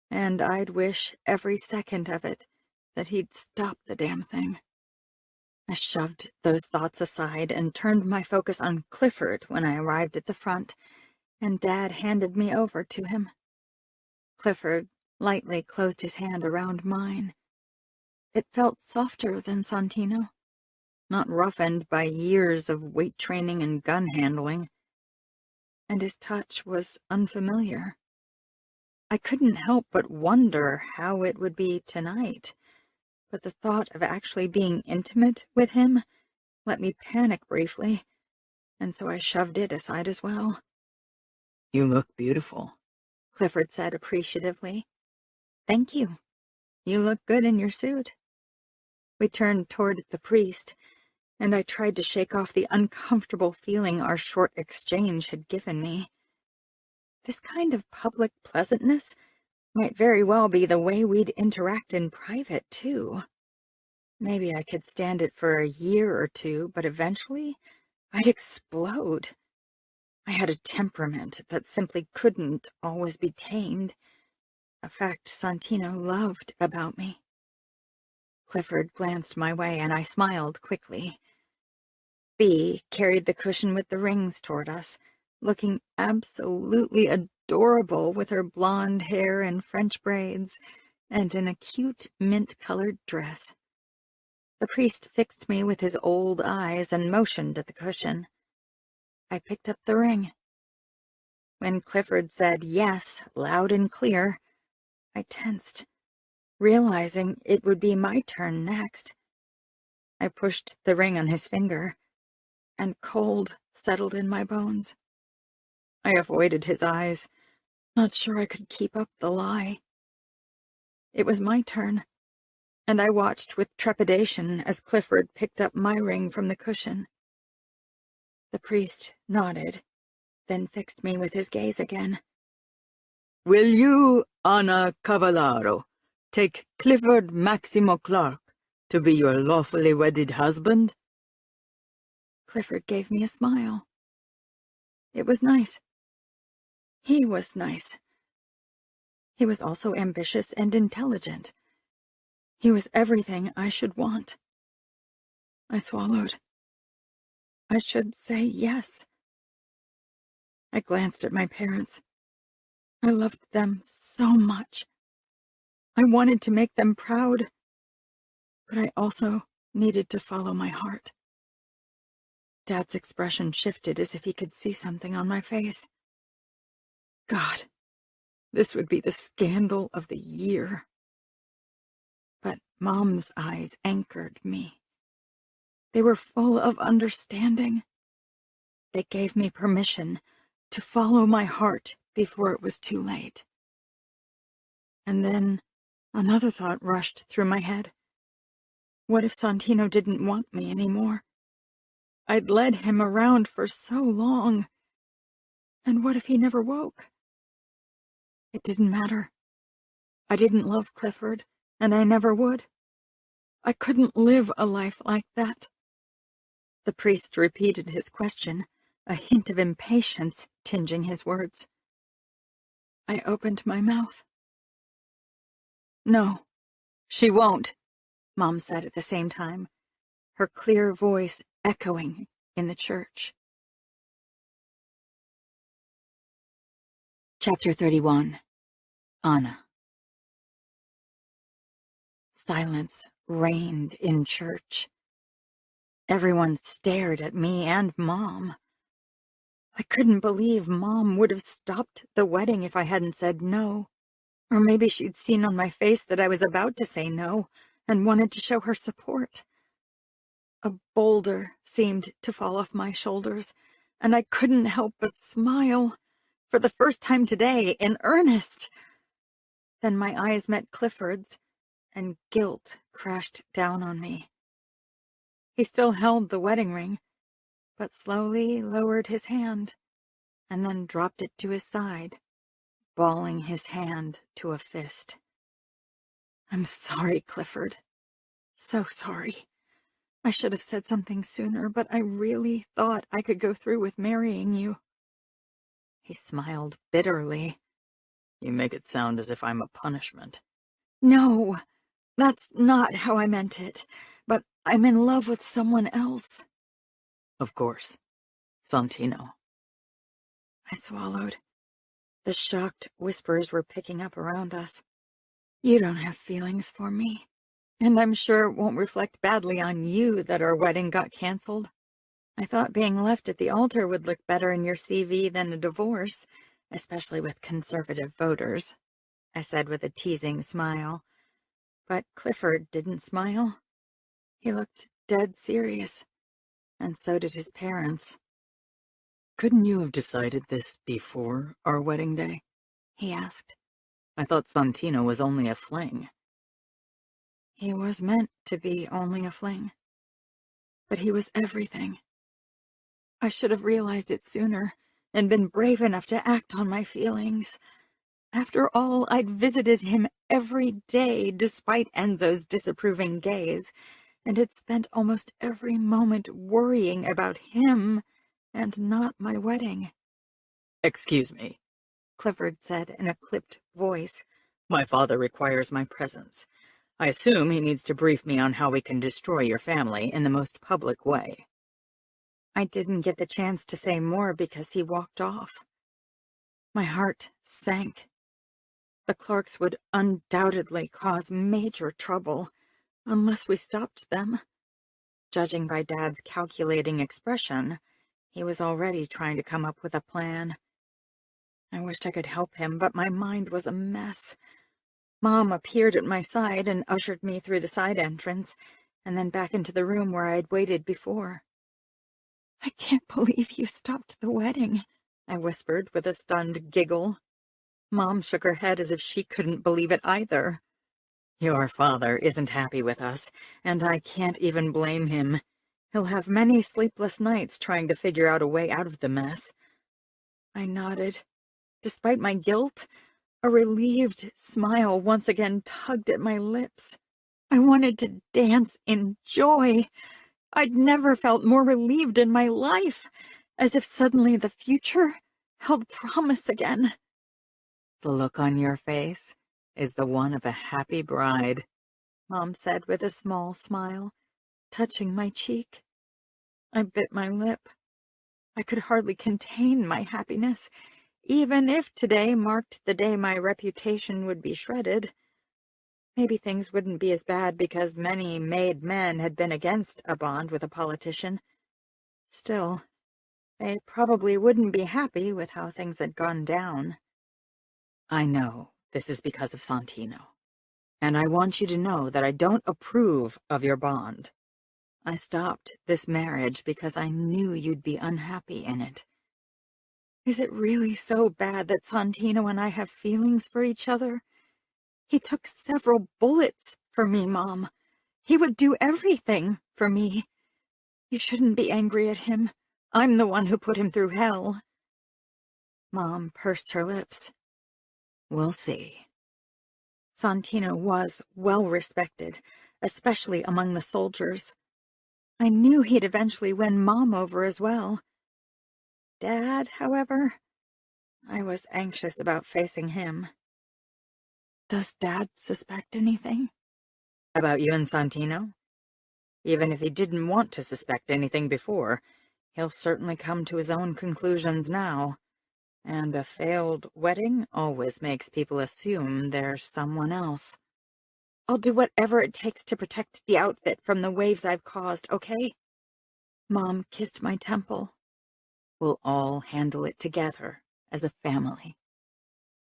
and I'd wish every second of it that he'd stop the damn thing. I shoved those thoughts aside and turned my focus on Clifford when I arrived at the front, and Dad handed me over to him. Clifford lightly closed his hand around mine. It felt softer than Santino, not roughened by years of weight training and gun handling, and his touch was unfamiliar. I couldn't help but wonder how it would be tonight, but the thought of actually being intimate with him let me panic briefly, and so I shoved it aside as well. You look beautiful, Clifford said appreciatively. Thank you. You look good in your suit. We turned toward the priest, and I tried to shake off the uncomfortable feeling our short exchange had given me. This kind of public pleasantness might very well be the way we'd interact in private, too. Maybe I could stand it for a year or two, but eventually I'd explode. I had a temperament that simply couldn't always be tamed, a fact Santino loved about me. Clifford glanced my way, and I smiled quickly. Bea carried the cushion with the rings toward us, looking absolutely adorable with her blonde hair and French braids, and in a cute mint-colored dress. The priest fixed me with his old eyes and motioned at the cushion. I picked up the ring. When Clifford said yes, loud and clear, I tensed, realizing it would be my turn next. I pushed the ring on his finger, and cold settled in my bones. I avoided his eyes, not sure I could keep up the lie. It was my turn, and I watched with trepidation as Clifford picked up my ring from the cushion. The priest nodded, then fixed me with his gaze again. Will you, Anna Cavallaro, take Clifford Maximo Clark to be your lawfully wedded husband? Clifford gave me a smile. It was nice. He was nice. He was also ambitious and intelligent. He was everything I should want. I swallowed. I should say yes. I glanced at my parents. I loved them so much. I wanted to make them proud, but I also needed to follow my heart. Dad's expression shifted as if he could see something on my face. God, this would be the scandal of the year. But Mom's eyes anchored me. They were full of understanding. They gave me permission to follow my heart before it was too late. And then another thought rushed through my head. What if Santino didn't want me anymore? I'd led him around for so long. And what if he never woke? It didn't matter. I didn't love Clifford, and I never would. I couldn't live a life like that. The priest repeated his question, a hint of impatience tinging his words. I opened my mouth. No, she won't, Mom said at the same time, her clear voice echoing in the church. Chapter 31. Anna. Silence reigned in church. Everyone stared at me and Mom. I couldn't believe Mom would have stopped the wedding if I hadn't said no. Or maybe she'd seen on my face that I was about to say no and wanted to show her support. A boulder seemed to fall off my shoulders, and I couldn't help but smile, for the first time today, in earnest. Then my eyes met Clifford's, and guilt crashed down on me. He still held the wedding ring, but slowly lowered his hand, and then dropped it to his side, balling his hand to a fist. I'm sorry, Clifford. So sorry. I should have said something sooner, but I really thought I could go through with marrying you. He smiled bitterly. You make it sound as if I'm a punishment. No, that's not how I meant it, but I'm in love with someone else. Of course. Santino. I swallowed. The shocked whispers were picking up around us. You don't have feelings for me, and I'm sure it won't reflect badly on you that our wedding got canceled. I thought being left at the altar would look better in your CV than a divorce, especially with conservative voters, I said with a teasing smile. But Clifford didn't smile. He looked dead serious, and so did his parents. Couldn't you have decided this before our wedding day? He asked. I thought Santino was only a fling. He was meant to be only a fling. But he was everything. I should have realized it sooner and been brave enough to act on my feelings. After all, I'd visited him every day despite Enzo's disapproving gaze, and had spent almost every moment worrying about him and not my wedding. Excuse me, Clifford said in a clipped voice. My father requires my presence. I assume he needs to brief me on how we can destroy your family in the most public way. I didn't get the chance to say more because he walked off. My heart sank. The Clarks would undoubtedly cause major trouble unless we stopped them. Judging by Dad's calculating expression, he was already trying to come up with a plan. I wished I could help him, but my mind was a mess. Mom appeared at my side and ushered me through the side entrance, and then back into the room where I had waited before. I can't believe you stopped the wedding, I whispered with a stunned giggle. Mom shook her head as if she couldn't believe it either. Your father isn't happy with us, and I can't even blame him. He'll have many sleepless nights trying to figure out a way out of the mess. I nodded. Despite my guilt, a relieved smile once again tugged at my lips. I wanted to dance in joy. I'd never felt more relieved in my life, as if suddenly the future held promise again. The look on your face is the one of a happy bride, Mom said with a small smile, touching my cheek. I bit my lip. I could hardly contain my happiness, even if today marked the day my reputation would be shredded. Maybe things wouldn't be as bad because many made men had been against a bond with a politician. Still, they probably wouldn't be happy with how things had gone down. I know this is because of Santino, and I want you to know that I don't approve of your bond. I stopped this marriage because I knew you'd be unhappy in it. Is it really so bad that Santino and I have feelings for each other? He took several bullets for me, Mom. He would do everything for me. You shouldn't be angry at him. I'm the one who put him through hell. Mom pursed her lips. We'll see. Santino was well respected, especially among the soldiers. I knew he'd eventually win Mom over as well. Dad, however, I was anxious about facing him. Does Dad suspect anything? About you and Santino? Even if he didn't want to suspect anything before, he'll certainly come to his own conclusions now. And a failed wedding always makes people assume there's someone else. I'll do whatever it takes to protect the outfit from the waves I've caused, okay? Mom kissed my temple. We'll all handle it together, as a family.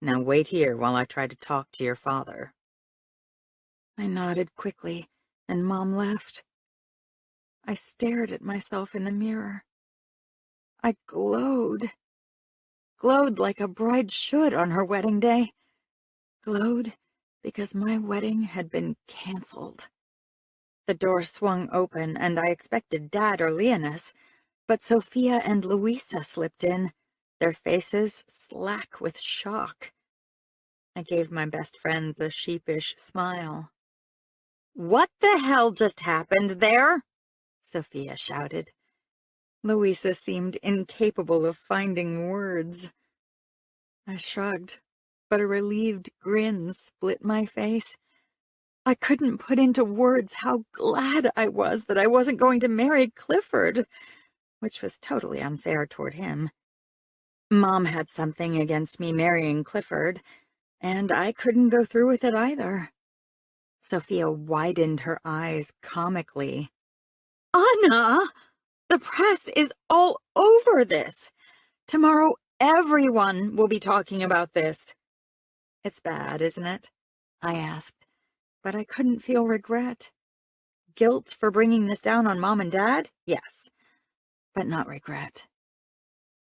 Now wait here while I try to talk to your father. I nodded quickly, and Mom left. I stared at myself in the mirror. I glowed. Glowed like a bride should on her wedding day. Glowed because my wedding had been canceled. The door swung open, and I expected Dad or Leonis, but Sophia and Louisa slipped in, their faces slack with shock. I gave my best friends a sheepish smile. "What the hell just happened there?" Sophia shouted. Louisa seemed incapable of finding words. I shrugged, but a relieved grin split my face. I couldn't put into words how glad I was that I wasn't going to marry Clifford, which was totally unfair toward him. Mom had something against me marrying Clifford, and I couldn't go through with it either. Sophia widened her eyes comically. "Anna! The press is all over this. Tomorrow everyone will be talking about this." "It's bad, isn't it?" I asked, but I couldn't feel regret. Guilt for bringing this down on Mom and Dad? Yes, but not regret.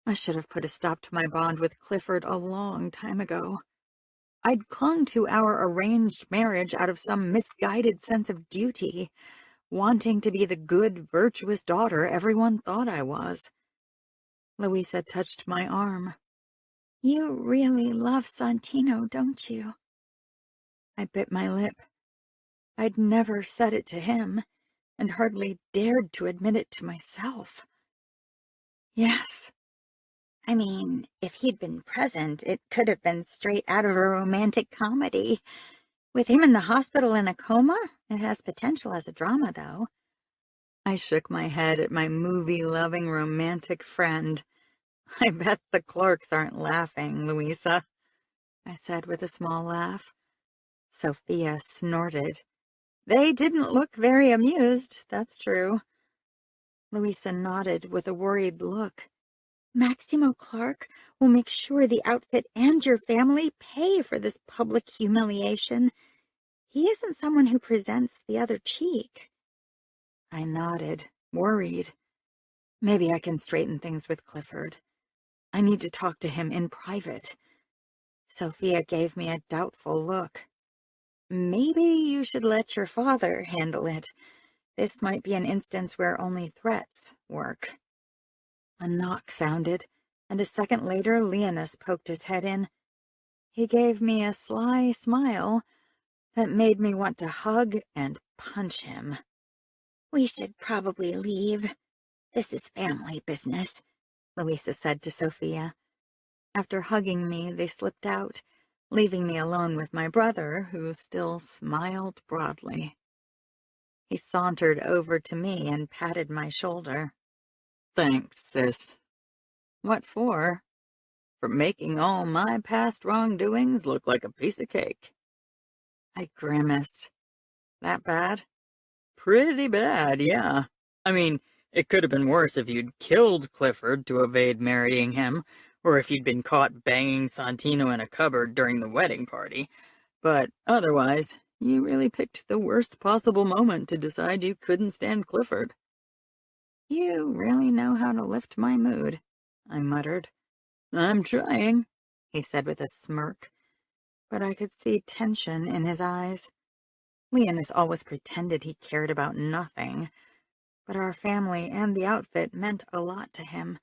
I should have put a stop to my bond with Clifford a long time ago. I'd clung to our arranged marriage out of some misguided sense of duty, wanting to be the good, virtuous daughter everyone thought I was. Louisa touched my arm. "You really love Santino, don't you?" I bit my lip. I'd never said it to him, and hardly dared to admit it to myself. Yes. I mean, if he'd been present, it could have been straight out of a romantic comedy. With him in the hospital in a coma, it has potential as a drama, though. I shook my head at my movie-loving romantic friend. "I bet the clerks aren't laughing, Louisa," I said with a small laugh. Sophia snorted. "They didn't look very amused, that's true." Louisa nodded with a worried look. "Maximo Clark will make sure the outfit and your family pay for this public humiliation. He isn't someone who presents the other cheek." I nodded, worried. Maybe I can straighten things with Clifford. I need to talk to him in private. Sophia gave me a doubtful look. "Maybe you should let your father handle it. This might be an instance where only threats work." A knock sounded, and a second later Leonis poked his head in. He gave me a sly smile that made me want to hug and punch him. "We should probably leave. This is family business," Louisa said to Sophia. After hugging me, they slipped out, leaving me alone with my brother, who still smiled broadly. He sauntered over to me and patted my shoulder. "Thanks, sis." "What for?" "For making all my past wrongdoings look like a piece of cake." I grimaced. "That bad?" "Pretty bad, yeah. I mean, it could have been worse if you'd killed Clifford to evade marrying him, or if you'd been caught banging Santino in a cupboard during the wedding party. But otherwise, you really picked the worst possible moment to decide you couldn't stand Clifford." "You really know how to lift my mood," I muttered. "I'm trying," he said with a smirk, but I could see tension in his eyes. Leonis always pretended he cared about nothing, but our family and the outfit meant a lot to him,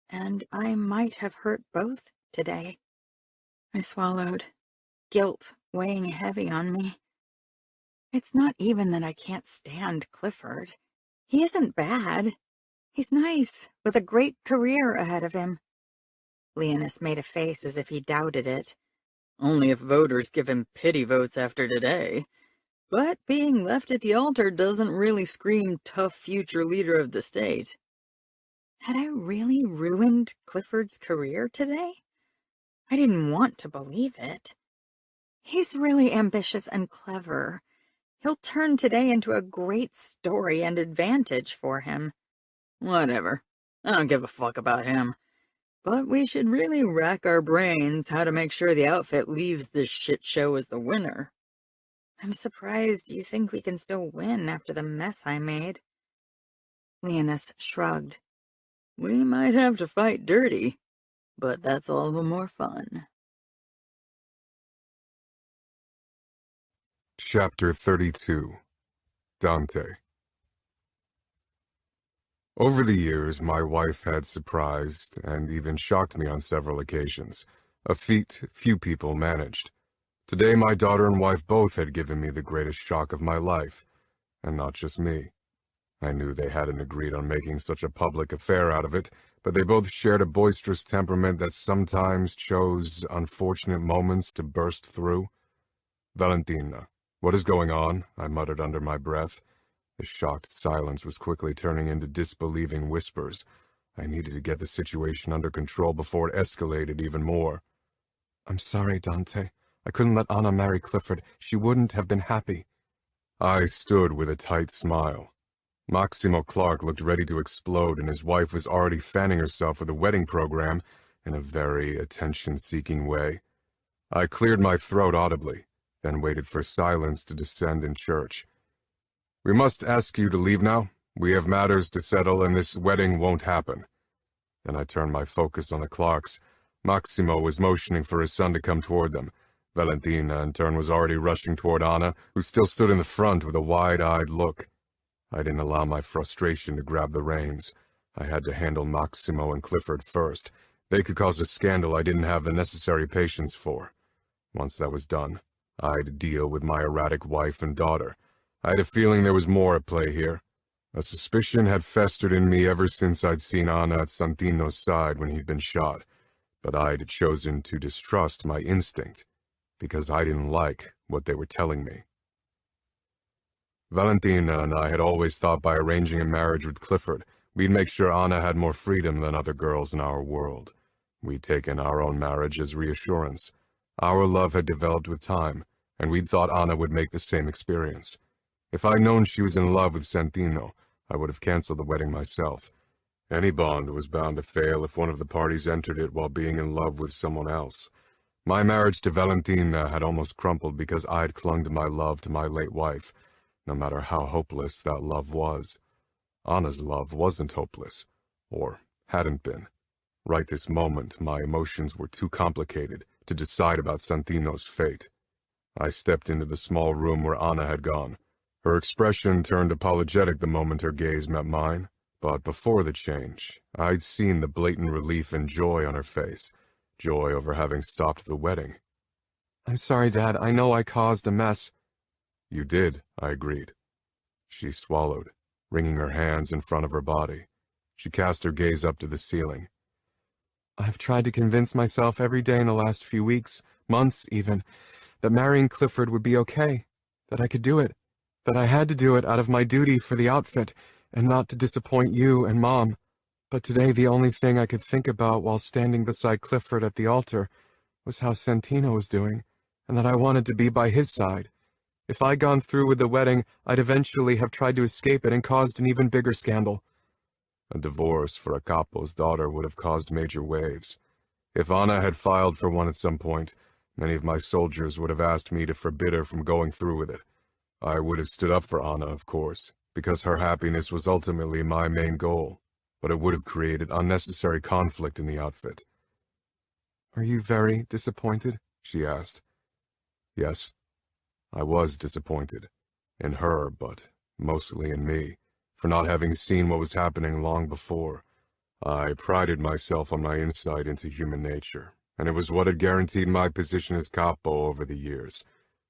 and I might have hurt both today. I swallowed, guilt weighing heavy on me. It's not even that I can't stand Clifford. He isn't bad. He's nice, with a great career ahead of him. Leonis made a face as if he doubted it. "Only if voters give him pity votes after today. But being left at the altar doesn't really scream tough future leader of the state." Had I really ruined Clifford's career today? I didn't want to believe it. He's really ambitious and clever. He'll turn today into a great story and advantage for him. Whatever. I don't give a fuck about him. But we should really rack our brains how to make sure the outfit leaves this shit show as the winner. I'm surprised you think we can still win after the mess I made. Leonis shrugged. We might have to fight dirty, but that's all the more fun. Chapter 32. Dante. Over the years, my wife had surprised and even shocked me on several occasions, a feat few people managed. Today my daughter and wife both had given me the greatest shock of my life, and not just me. I knew they hadn't agreed on making such a public affair out of it, but they both shared a boisterous temperament that sometimes chose unfortunate moments to burst through. "Valentina, what is going on?" I muttered under my breath. The shocked silence was quickly turning into disbelieving whispers. I needed to get the situation under control before it escalated even more. "I'm sorry, Dante. I couldn't let Anna marry Clifford. She wouldn't have been happy." I stood with a tight smile. Maximo Clark looked ready to explode, and his wife was already fanning herself with a wedding program in a very attention-seeking way. I cleared my throat audibly, then waited for silence to descend in church. "We must ask you to leave now. We have matters to settle, and this wedding won't happen." Then I turned my focus on the Clarks. Maximo was motioning for his son to come toward them. Valentina, in turn, was already rushing toward Anna, who still stood in the front with a wide-eyed look. I didn't allow my frustration to grab the reins. I had to handle Maximo and Clifford first. They could cause a scandal I didn't have the necessary patience for. Once that was done, I'd deal with my erratic wife and daughter. I had a feeling there was more at play here. A suspicion had festered in me ever since I'd seen Anna at Santino's side when he'd been shot, but I'd chosen to distrust my instinct, because I didn't like what they were telling me. Valentina and I had always thought by arranging a marriage with Clifford, we'd make sure Anna had more freedom than other girls in our world. We'd taken our own marriage as reassurance. Our love had developed with time, and we'd thought Anna would make the same experience. If I'd known she was in love with Santino, I would have canceled the wedding myself. Any bond was bound to fail if one of the parties entered it while being in love with someone else. My marriage to Valentina had almost crumpled because I'd clung to my love to my late wife, no matter how hopeless that love was. Anna's love wasn't hopeless, or hadn't been. Right this moment, my emotions were too complicated to decide about Santino's fate. I stepped into the small room where Anna had gone. Her expression turned apologetic the moment her gaze met mine, but before the change, I'd seen the blatant relief and joy on her face, joy over having stopped the wedding. "I'm sorry, Dad. I know I caused a mess." "You did," I agreed. She swallowed, wringing her hands in front of her body. She cast her gaze up to the ceiling. "I've tried to convince myself every day in the last few weeks, months even, that marrying Clifford would be okay, that I could do it, that I had to do it out of my duty for the outfit, and not to disappoint you and Mom. But today the only thing I could think about while standing beside Clifford at the altar was how Santino was doing, and that I wanted to be by his side. If I'd gone through with the wedding, I'd eventually have tried to escape it and caused an even bigger scandal." A divorce for a capo's daughter would have caused major waves. If Anna had filed for one at some point, many of my soldiers would have asked me to forbid her from going through with it. I would have stood up for Anna, of course, because her happiness was ultimately my main goal, but it would have created unnecessary conflict in the outfit. "Are you very disappointed?" she asked. Yes, I was disappointed. In her, but mostly in me, for not having seen what was happening long before. I prided myself on my insight into human nature, and it was what had guaranteed my position as capo over the years.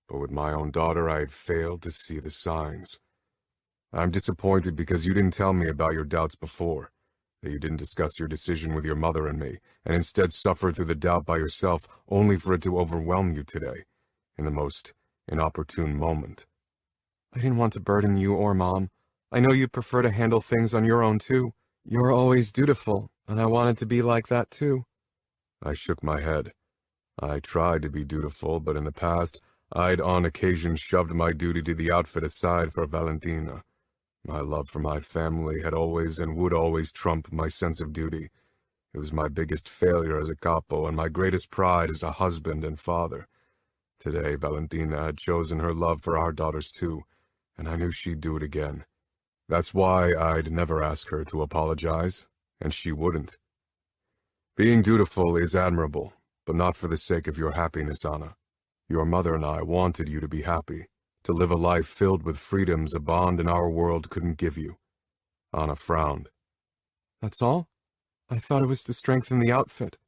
But with my own daughter, I had failed to see the signs. "I'm disappointed because you didn't tell me about your doubts before, that you didn't discuss your decision with your mother and me, and instead suffered through the doubt by yourself, only for it to overwhelm you today, in the most inopportune moment." "I didn't want to burden you or Mom. I know you prefer to handle things on your own, too. You're always dutiful, and I wanted to be like that, too." I shook my head. I tried to be dutiful, but in the past, I'd on occasion shoved my duty to the outfit aside for Valentina. My love for my family had always and would always trump my sense of duty. It was my biggest failure as a capo and my greatest pride as a husband and father. Today, Valentina had chosen her love for our daughters too, and I knew she'd do it again. That's why I'd never ask her to apologize, and she wouldn't. Being dutiful is admirable, but not for the sake of your happiness, Anna. Your mother and I wanted you to be happy, to live a life filled with freedoms a bond in our world couldn't give you. Anna frowned. "That's all? I thought it was to strengthen the outfit."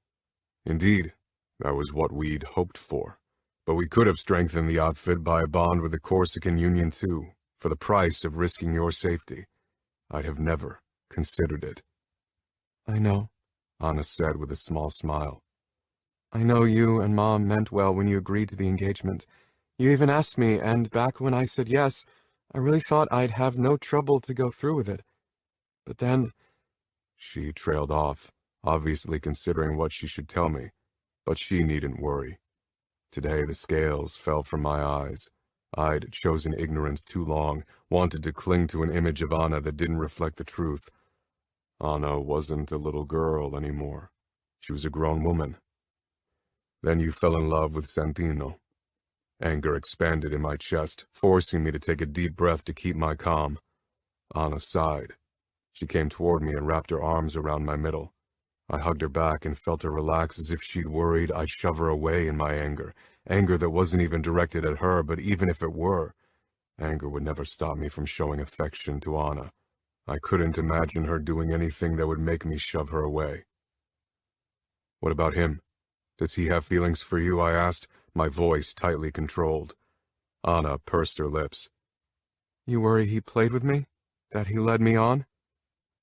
"Indeed, that was what we'd hoped for. But we could have strengthened the outfit by a bond with the Corsican Union too, for the price of risking your safety. I'd have never considered it. I know, Anna said with a small smile. I know you and Mom meant well when you agreed to the engagement. You even asked me, and back when I said yes, I really thought I'd have no trouble to go through with it. But then... She trailed off, obviously considering what she should tell me, but she needn't worry. Today the scales fell from my eyes. I'd chosen ignorance too long, wanted to cling to an image of Anna that didn't reflect the truth. Anna wasn't a little girl anymore. She was a grown woman. Then you fell in love with Santino. Anger expanded in my chest, forcing me to take a deep breath to keep my calm. Anna sighed. She came toward me and wrapped her arms around my middle. I hugged her back and felt her relax as if she'd worried I'd shove her away in my anger. Anger that wasn't even directed at her, but even if it were, anger would never stop me from showing affection to Anna. I couldn't imagine her doing anything that would make me shove her away. What about him? Does he have feelings for you? I asked, my voice tightly controlled. Anna pursed her lips. You worry he played with me? That he led me on?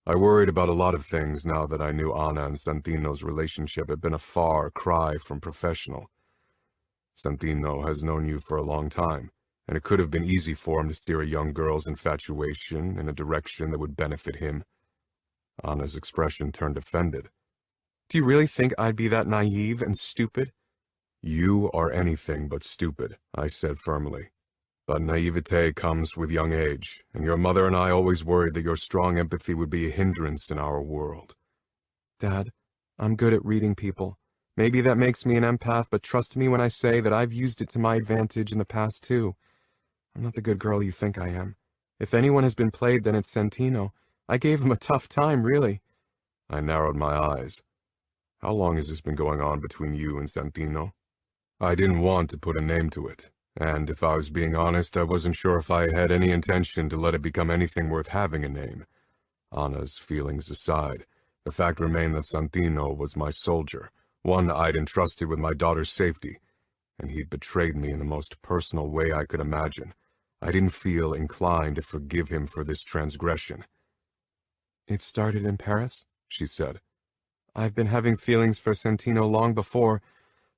I worried about a lot of things now that I knew Anna and Santino's relationship had been a far cry from professional. Santino has known you for a long time, and it could have been easy for him to steer a young girl's infatuation in a direction that would benefit him. Anna's expression turned offended. Do you really think I'd be that naive and stupid? You are anything but stupid, I said firmly. But naivete comes with young age, and your mother and I always worried that your strong empathy would be a hindrance in our world. Dad, I'm good at reading people. Maybe that makes me an empath, but trust me when I say that I've used it to my advantage in the past too. I'm not the good girl you think I am. If anyone has been played, then it's Santino. I gave him a tough time, really. I narrowed my eyes. How long has this been going on between you and Santino? I didn't want to put a name to it. And if I was being honest, I wasn't sure if I had any intention to let it become anything worth having a name. Anna's feelings aside, the fact remained that Santino was my soldier, one I'd entrusted with my daughter's safety, and he'd betrayed me in the most personal way I could imagine. I didn't feel inclined to forgive him for this transgression. It started in Paris, she said. I've been having feelings for Santino long before,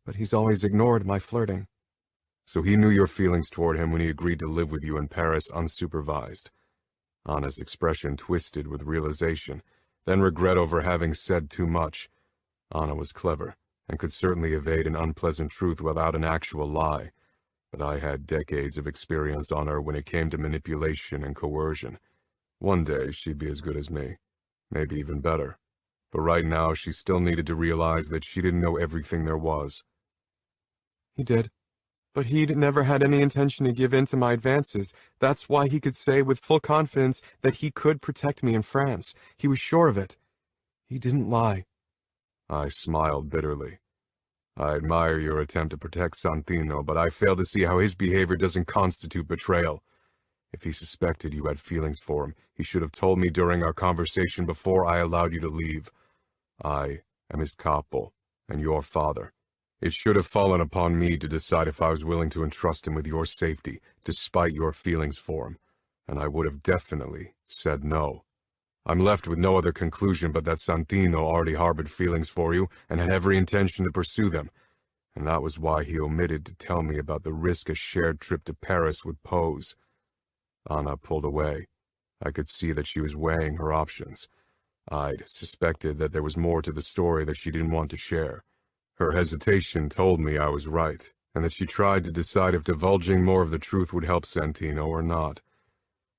but he's always ignored my flirting. So he knew your feelings toward him when he agreed to live with you in Paris unsupervised. Anna's expression twisted with realization, then regret over having said too much. Anna was clever, and could certainly evade an unpleasant truth without an actual lie, but I had decades of experience on her when it came to manipulation and coercion. One day she'd be as good as me, maybe even better, but right now she still needed to realize that she didn't know everything there was. He did. But he'd never had any intention to give in to my advances. That's why he could say with full confidence that he could protect me in France. He was sure of it. He didn't lie. I smiled bitterly. I admire your attempt to protect Santino, but I fail to see how his behavior doesn't constitute betrayal. If he suspected you had feelings for him, he should have told me during our conversation before I allowed you to leave. I am his capo, and your father. It should have fallen upon me to decide if I was willing to entrust him with your safety, despite your feelings for him, and I would have definitely said no. I'm left with no other conclusion but that Santino already harbored feelings for you and had every intention to pursue them, and that was why he omitted to tell me about the risk a shared trip to Paris would pose. Anna pulled away. I could see that she was weighing her options. I'd suspected that there was more to the story that she didn't want to share. Her hesitation told me I was right, and that she tried to decide if divulging more of the truth would help Santino or not.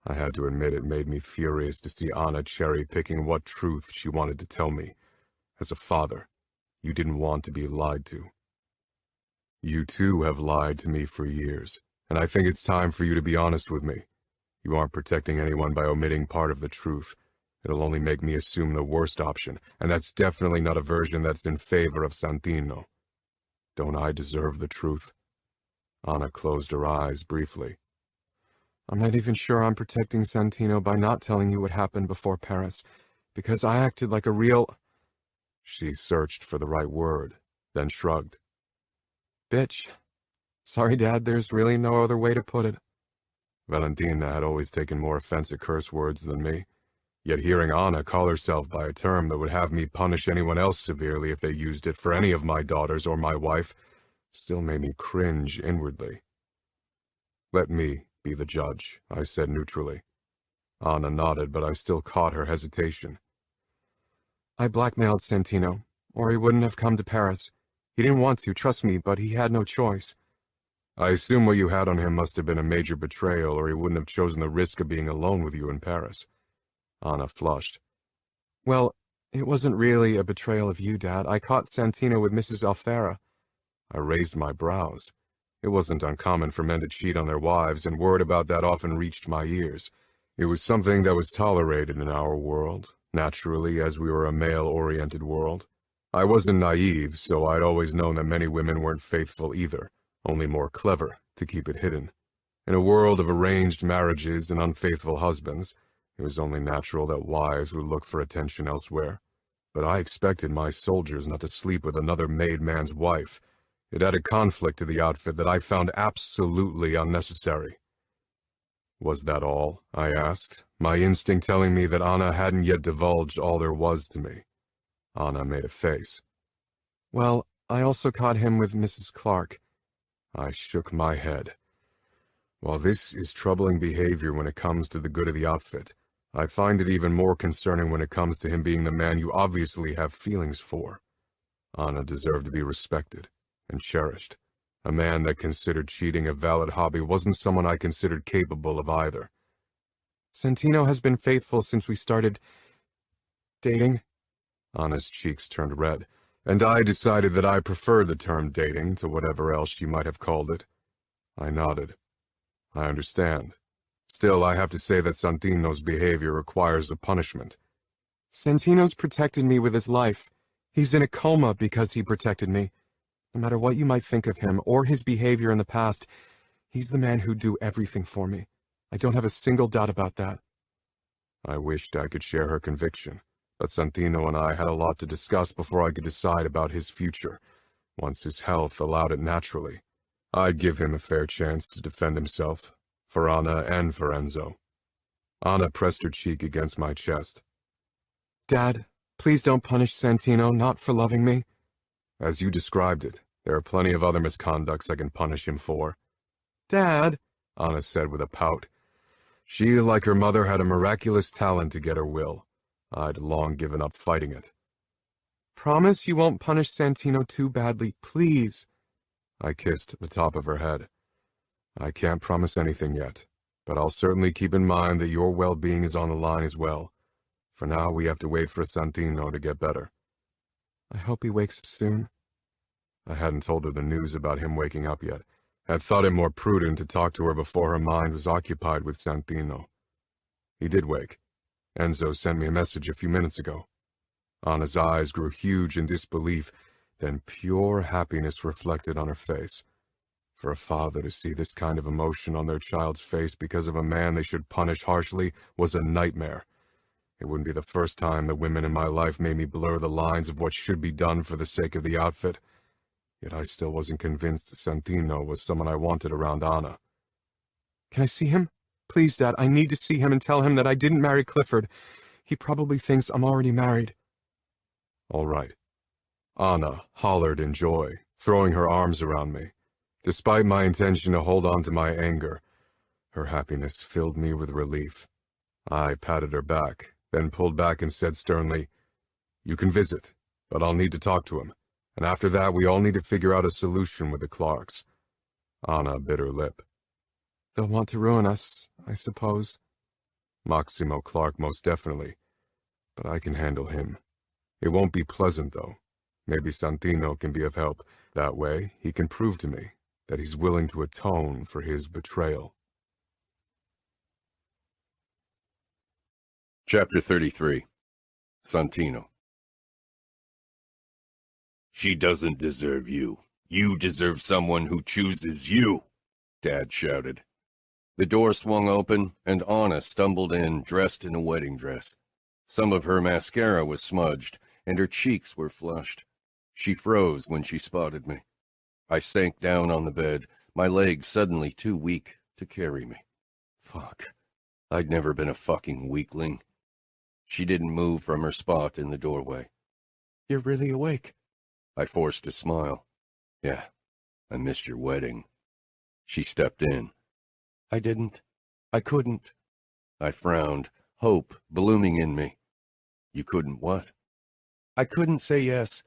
I had to admit it made me furious to see Anna cherry-picking what truth she wanted to tell me. As a father, you didn't want to be lied to. You too have lied to me for years, and I think it's time for you to be honest with me. You aren't protecting anyone by omitting part of the truth. It'll only make me assume the worst option, and that's definitely not a version that's in favor of Santino. Don't I deserve the truth? Anna closed her eyes briefly. I'm not even sure I'm protecting Santino by not telling you what happened before Paris, because I acted like a real... She searched for the right word, then shrugged. Bitch. Sorry, Dad, there's really no other way to put it. Valentina had always taken more offense at curse words than me, yet hearing Anna call herself by a term that would have me punish anyone else severely if they used it for any of my daughters or my wife still made me cringe inwardly. Let me be the judge, I said neutrally. Anna nodded, but I still caught her hesitation. I blackmailed Santino, or he wouldn't have come to Paris. He didn't want to, trust me, but he had no choice. I assume what you had on him must have been a major betrayal, or he wouldn't have chosen the risk of being alone with you in Paris. Anna flushed. Well, it wasn't really a betrayal of you, Dad. I caught Santino with Mrs. Alfera. I raised my brows. It wasn't uncommon for men to cheat on their wives, and word about that often reached my ears. It was something that was tolerated in our world, naturally, as we were a male-oriented world. I wasn't naive, so I'd always known that many women weren't faithful either, only more clever to keep it hidden. In a world of arranged marriages and unfaithful husbands, it was only natural that wives would look for attention elsewhere. But I expected my soldiers not to sleep with another made man's wife. It added conflict to the outfit that I found absolutely unnecessary. Was that all? I asked, my instinct telling me that Anna hadn't yet divulged all there was to me. Anna made a face. Well, I also caught him with Mrs. Clark. I shook my head. While this is troubling behavior when it comes to the good of the outfit, I find it even more concerning when it comes to him being the man you obviously have feelings for. Anna deserved to be respected and cherished. A man that considered cheating a valid hobby wasn't someone I considered capable of either. Santino has been faithful since we started dating. Anna's cheeks turned red, and I decided that I preferred the term dating to whatever else she might have called it. I nodded. I understand. Still, I have to say that Santino's behavior requires a punishment. Santino's protected me with his life. He's in a coma because he protected me. No matter what you might think of him or his behavior in the past, he's the man who'd do everything for me. I don't have a single doubt about that. I wished I could share her conviction, but Santino and I had a lot to discuss before I could decide about his future. Once his health allowed it naturally, I'd give him a fair chance to defend himself, for Anna and for Enzo. Anna pressed her cheek against my chest. Dad, please don't punish Santino, not for loving me. As you described it, there are plenty of other misconducts I can punish him for. Dad, Anna said with a pout. She, like her mother, had a miraculous talent to get her will. I'd long given up fighting it. Promise you won't punish Santino too badly, please. I kissed the top of her head. I can't promise anything yet, but I'll certainly keep in mind that your well-being is on the line as well. For now, we have to wait for Santino to get better. I hope he wakes up soon. I hadn't told her the news about him waking up yet. Had thought it more prudent to talk to her before her mind was occupied with Santino. He did wake. Enzo sent me a message a few minutes ago. Anna's eyes grew huge in disbelief, then pure happiness reflected on her face. For a father to see this kind of emotion on their child's face because of a man they should punish harshly was a nightmare. It wouldn't be the first time the women in my life made me blur the lines of what should be done for the sake of the outfit. Yet I still wasn't convinced Santino was someone I wanted around Anna. Can I see him? Please, Dad, I need to see him and tell him that I didn't marry Clifford. He probably thinks I'm already married. All right. Anna hollered in joy, throwing her arms around me. Despite my intention to hold on to my anger, her happiness filled me with relief. I patted her back, then pulled back and said sternly, You can visit, but I'll need to talk to him. And after that, we all need to figure out a solution with the Clarks. Anna bit her lip. They'll want to ruin us, I suppose. Maximo Clark, most definitely. But I can handle him. It won't be pleasant, though. Maybe Santino can be of help. That way, he can prove to me that he's willing to atone for his betrayal. Chapter 33. Santino. She doesn't deserve you. You deserve someone who chooses you, Dad shouted. The door swung open, and Anna stumbled in, dressed in a wedding dress. Some of her mascara was smudged, and her cheeks were flushed. She froze when she spotted me. I sank down on the bed, my legs suddenly too weak to carry me. Fuck. I'd never been a fucking weakling. She didn't move from her spot in the doorway. You're really awake. I forced a smile. Yeah, I missed your wedding. She stepped in. I didn't. I couldn't. I frowned, hope blooming in me. You couldn't what? I couldn't say yes.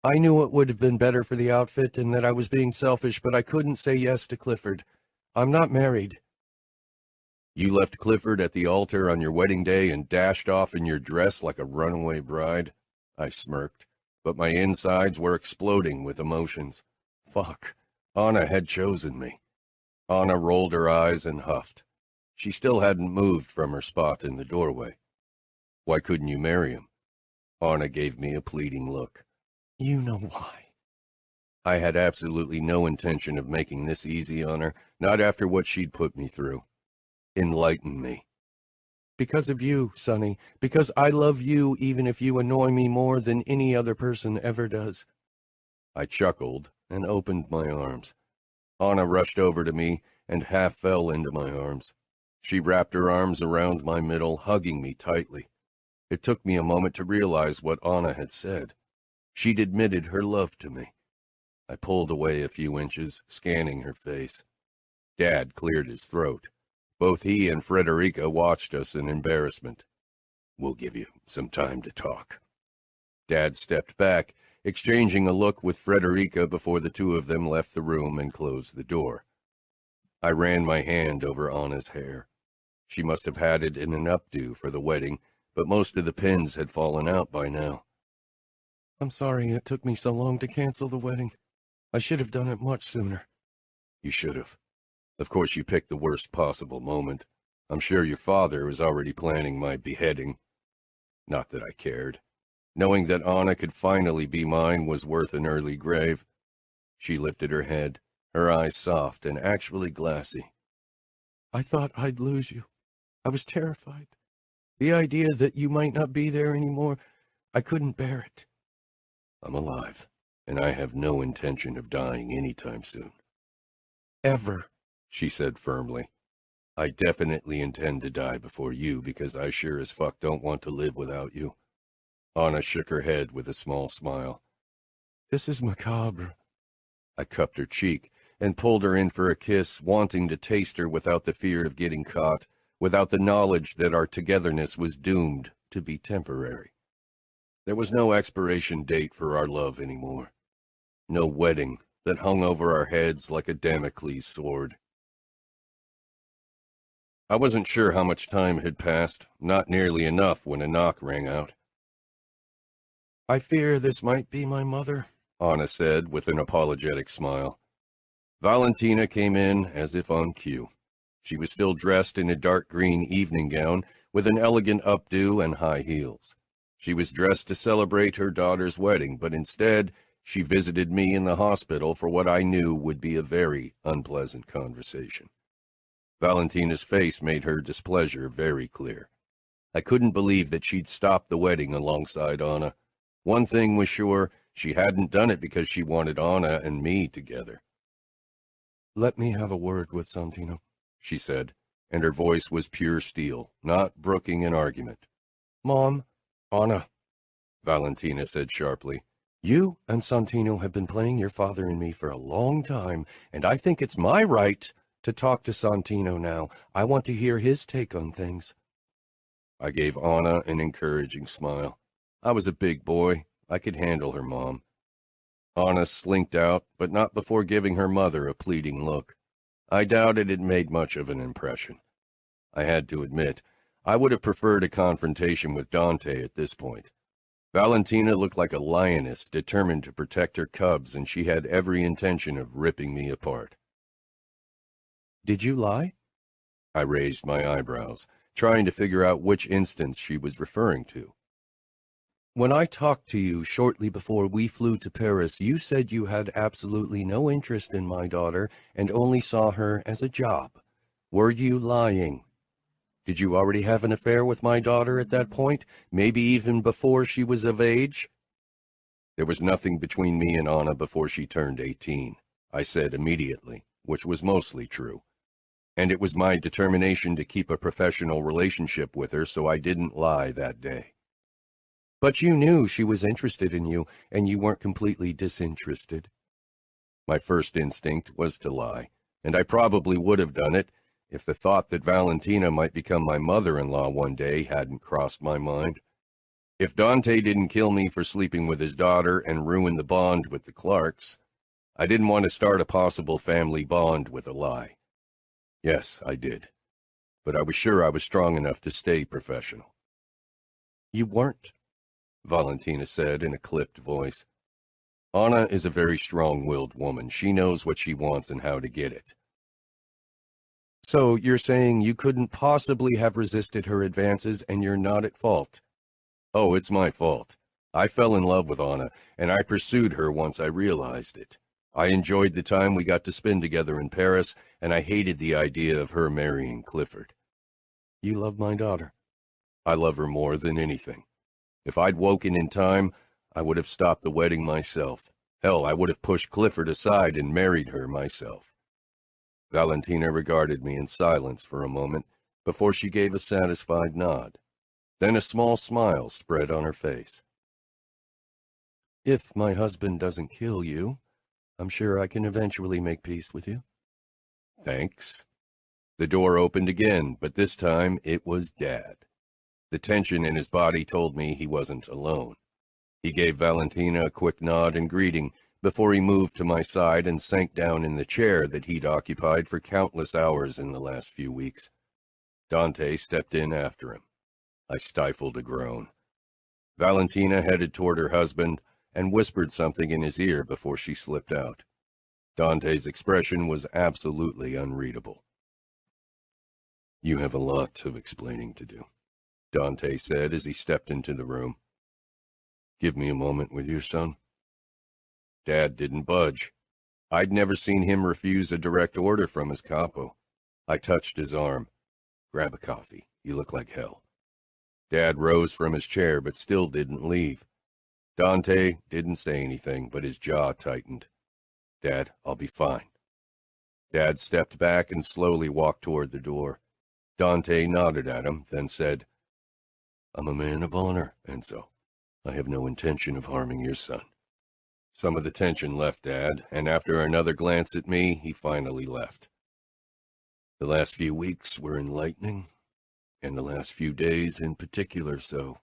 I knew it would have been better for the outfit and that I was being selfish, but I couldn't say yes to Clifford. I'm not married. You left Clifford at the altar on your wedding day and dashed off in your dress like a runaway bride? I smirked, but my insides were exploding with emotions. Fuck. Anna had chosen me. Anna rolled her eyes and huffed. She still hadn't moved from her spot in the doorway. Why couldn't you marry him? Anna gave me a pleading look. You know why. I had absolutely no intention of making this easy on her, not after what she'd put me through. Enlighten me. Because of you, Sonny. Because I love you even if you annoy me more than any other person ever does. I chuckled and opened my arms. Anna rushed over to me and half fell into my arms. She wrapped her arms around my middle, hugging me tightly. It took me a moment to realize what Anna had said. She'd admitted her love to me. I pulled away a few inches, scanning her face. Dad cleared his throat. Both he and Frederica watched us in embarrassment. We'll give you some time to talk. Dad stepped back, exchanging a look with Frederica before the two of them left the room and closed the door. I ran my hand over Anna's hair. She must have had it in an updo for the wedding, but most of the pins had fallen out by now. I'm sorry it took me so long to cancel the wedding. I should have done it much sooner. You should have. Of course, you picked the worst possible moment. I'm sure your father was already planning my beheading. Not that I cared. Knowing that Anna could finally be mine was worth an early grave. She lifted her head, her eyes soft and actually glassy. I thought I'd lose you. I was terrified. The idea that you might not be there anymore, I couldn't bear it. I'm alive, and I have no intention of dying anytime soon. Ever, she said firmly. I definitely intend to die before you because I sure as fuck don't want to live without you. Anna shook her head with a small smile. This is macabre. I cupped her cheek and pulled her in for a kiss, wanting to taste her without the fear of getting caught, without the knowledge that our togetherness was doomed to be temporary. There was no expiration date for our love anymore. No wedding that hung over our heads like a Damocles sword. I wasn't sure how much time had passed, not nearly enough when a knock rang out. I fear this might be my mother, Anna said with an apologetic smile. Valentina came in as if on cue. She was still dressed in a dark green evening gown with an elegant updo and high heels. She was dressed to celebrate her daughter's wedding, but instead she visited me in the hospital for what I knew would be a very unpleasant conversation. Valentina's face made her displeasure very clear. I couldn't believe that she'd stopped the wedding alongside Anna. One thing was sure, she hadn't done it because she wanted Anna and me together. Let me have a word with Santino, she said, and her voice was pure steel, not brooking an argument. Mom, Anna, Valentina said sharply. You and Santino have been playing your father and me for a long time, and I think it's my right to talk to Santino now. I want to hear his take on things. I gave Anna an encouraging smile. I was a big boy. I could handle her, Mom. Anna slinked out, but not before giving her mother a pleading look. I doubted it made much of an impression. I had to admit, I would have preferred a confrontation with Dante at this point. Valentina looked like a lioness determined to protect her cubs, and she had every intention of ripping me apart. Did you lie? I raised my eyebrows, trying to figure out which instance she was referring to. When I talked to you shortly before we flew to Paris, you said you had absolutely no interest in my daughter and only saw her as a job. Were you lying? Did you already have an affair with my daughter at that point, maybe even before she was of age? There was nothing between me and Anna before she turned 18, I said immediately, which was mostly true. And it was my determination to keep a professional relationship with her, so I didn't lie that day. But you knew she was interested in you, and you weren't completely disinterested. My first instinct was to lie, and I probably would have done it if the thought that Valentina might become my mother-in-law one day hadn't crossed my mind. If Dante didn't kill me for sleeping with his daughter and ruin the bond with the Clarks, I didn't want to start a possible family bond with a lie. Yes, I did. But I was sure I was strong enough to stay professional. You weren't, Valentina said in a clipped voice. Anna is a very strong-willed woman. She knows what she wants and how to get it. So you're saying you couldn't possibly have resisted her advances and you're not at fault? Oh, it's my fault. I fell in love with Anna, and I pursued her once I realized it. I enjoyed the time we got to spend together in Paris, and I hated the idea of her marrying Clifford. You love my daughter. I love her more than anything. If I'd woken in time, I would have stopped the wedding myself. Hell, I would have pushed Clifford aside and married her myself. Valentina regarded me in silence for a moment before she gave a satisfied nod. Then a small smile spread on her face. If my husband doesn't kill you, I'm sure I can eventually make peace with you. Thanks. The door opened again, but this time it was Dad. The tension in his body told me he wasn't alone. He gave Valentina a quick nod and greeting before he moved to my side and sank down in the chair that he'd occupied for countless hours in the last few weeks. Dante stepped in after him. I stifled a groan. Valentina headed toward her husband and whispered something in his ear before she slipped out. Dante's expression was absolutely unreadable. "You have a lot of explaining to do," Dante said as he stepped into the room. "Give me a moment with your son." Dad didn't budge. I'd never seen him refuse a direct order from his capo. I touched his arm. "Grab a coffee. You look like hell." Dad rose from his chair but still didn't leave. Dante didn't say anything, but his jaw tightened. "Dad, I'll be fine." Dad stepped back and slowly walked toward the door. Dante nodded at him, then said, "I'm a man of honor, Enzo. I have no intention of harming your son." Some of the tension left Dad, and after another glance at me, he finally left. The last few weeks were enlightening, and the last few days in particular so.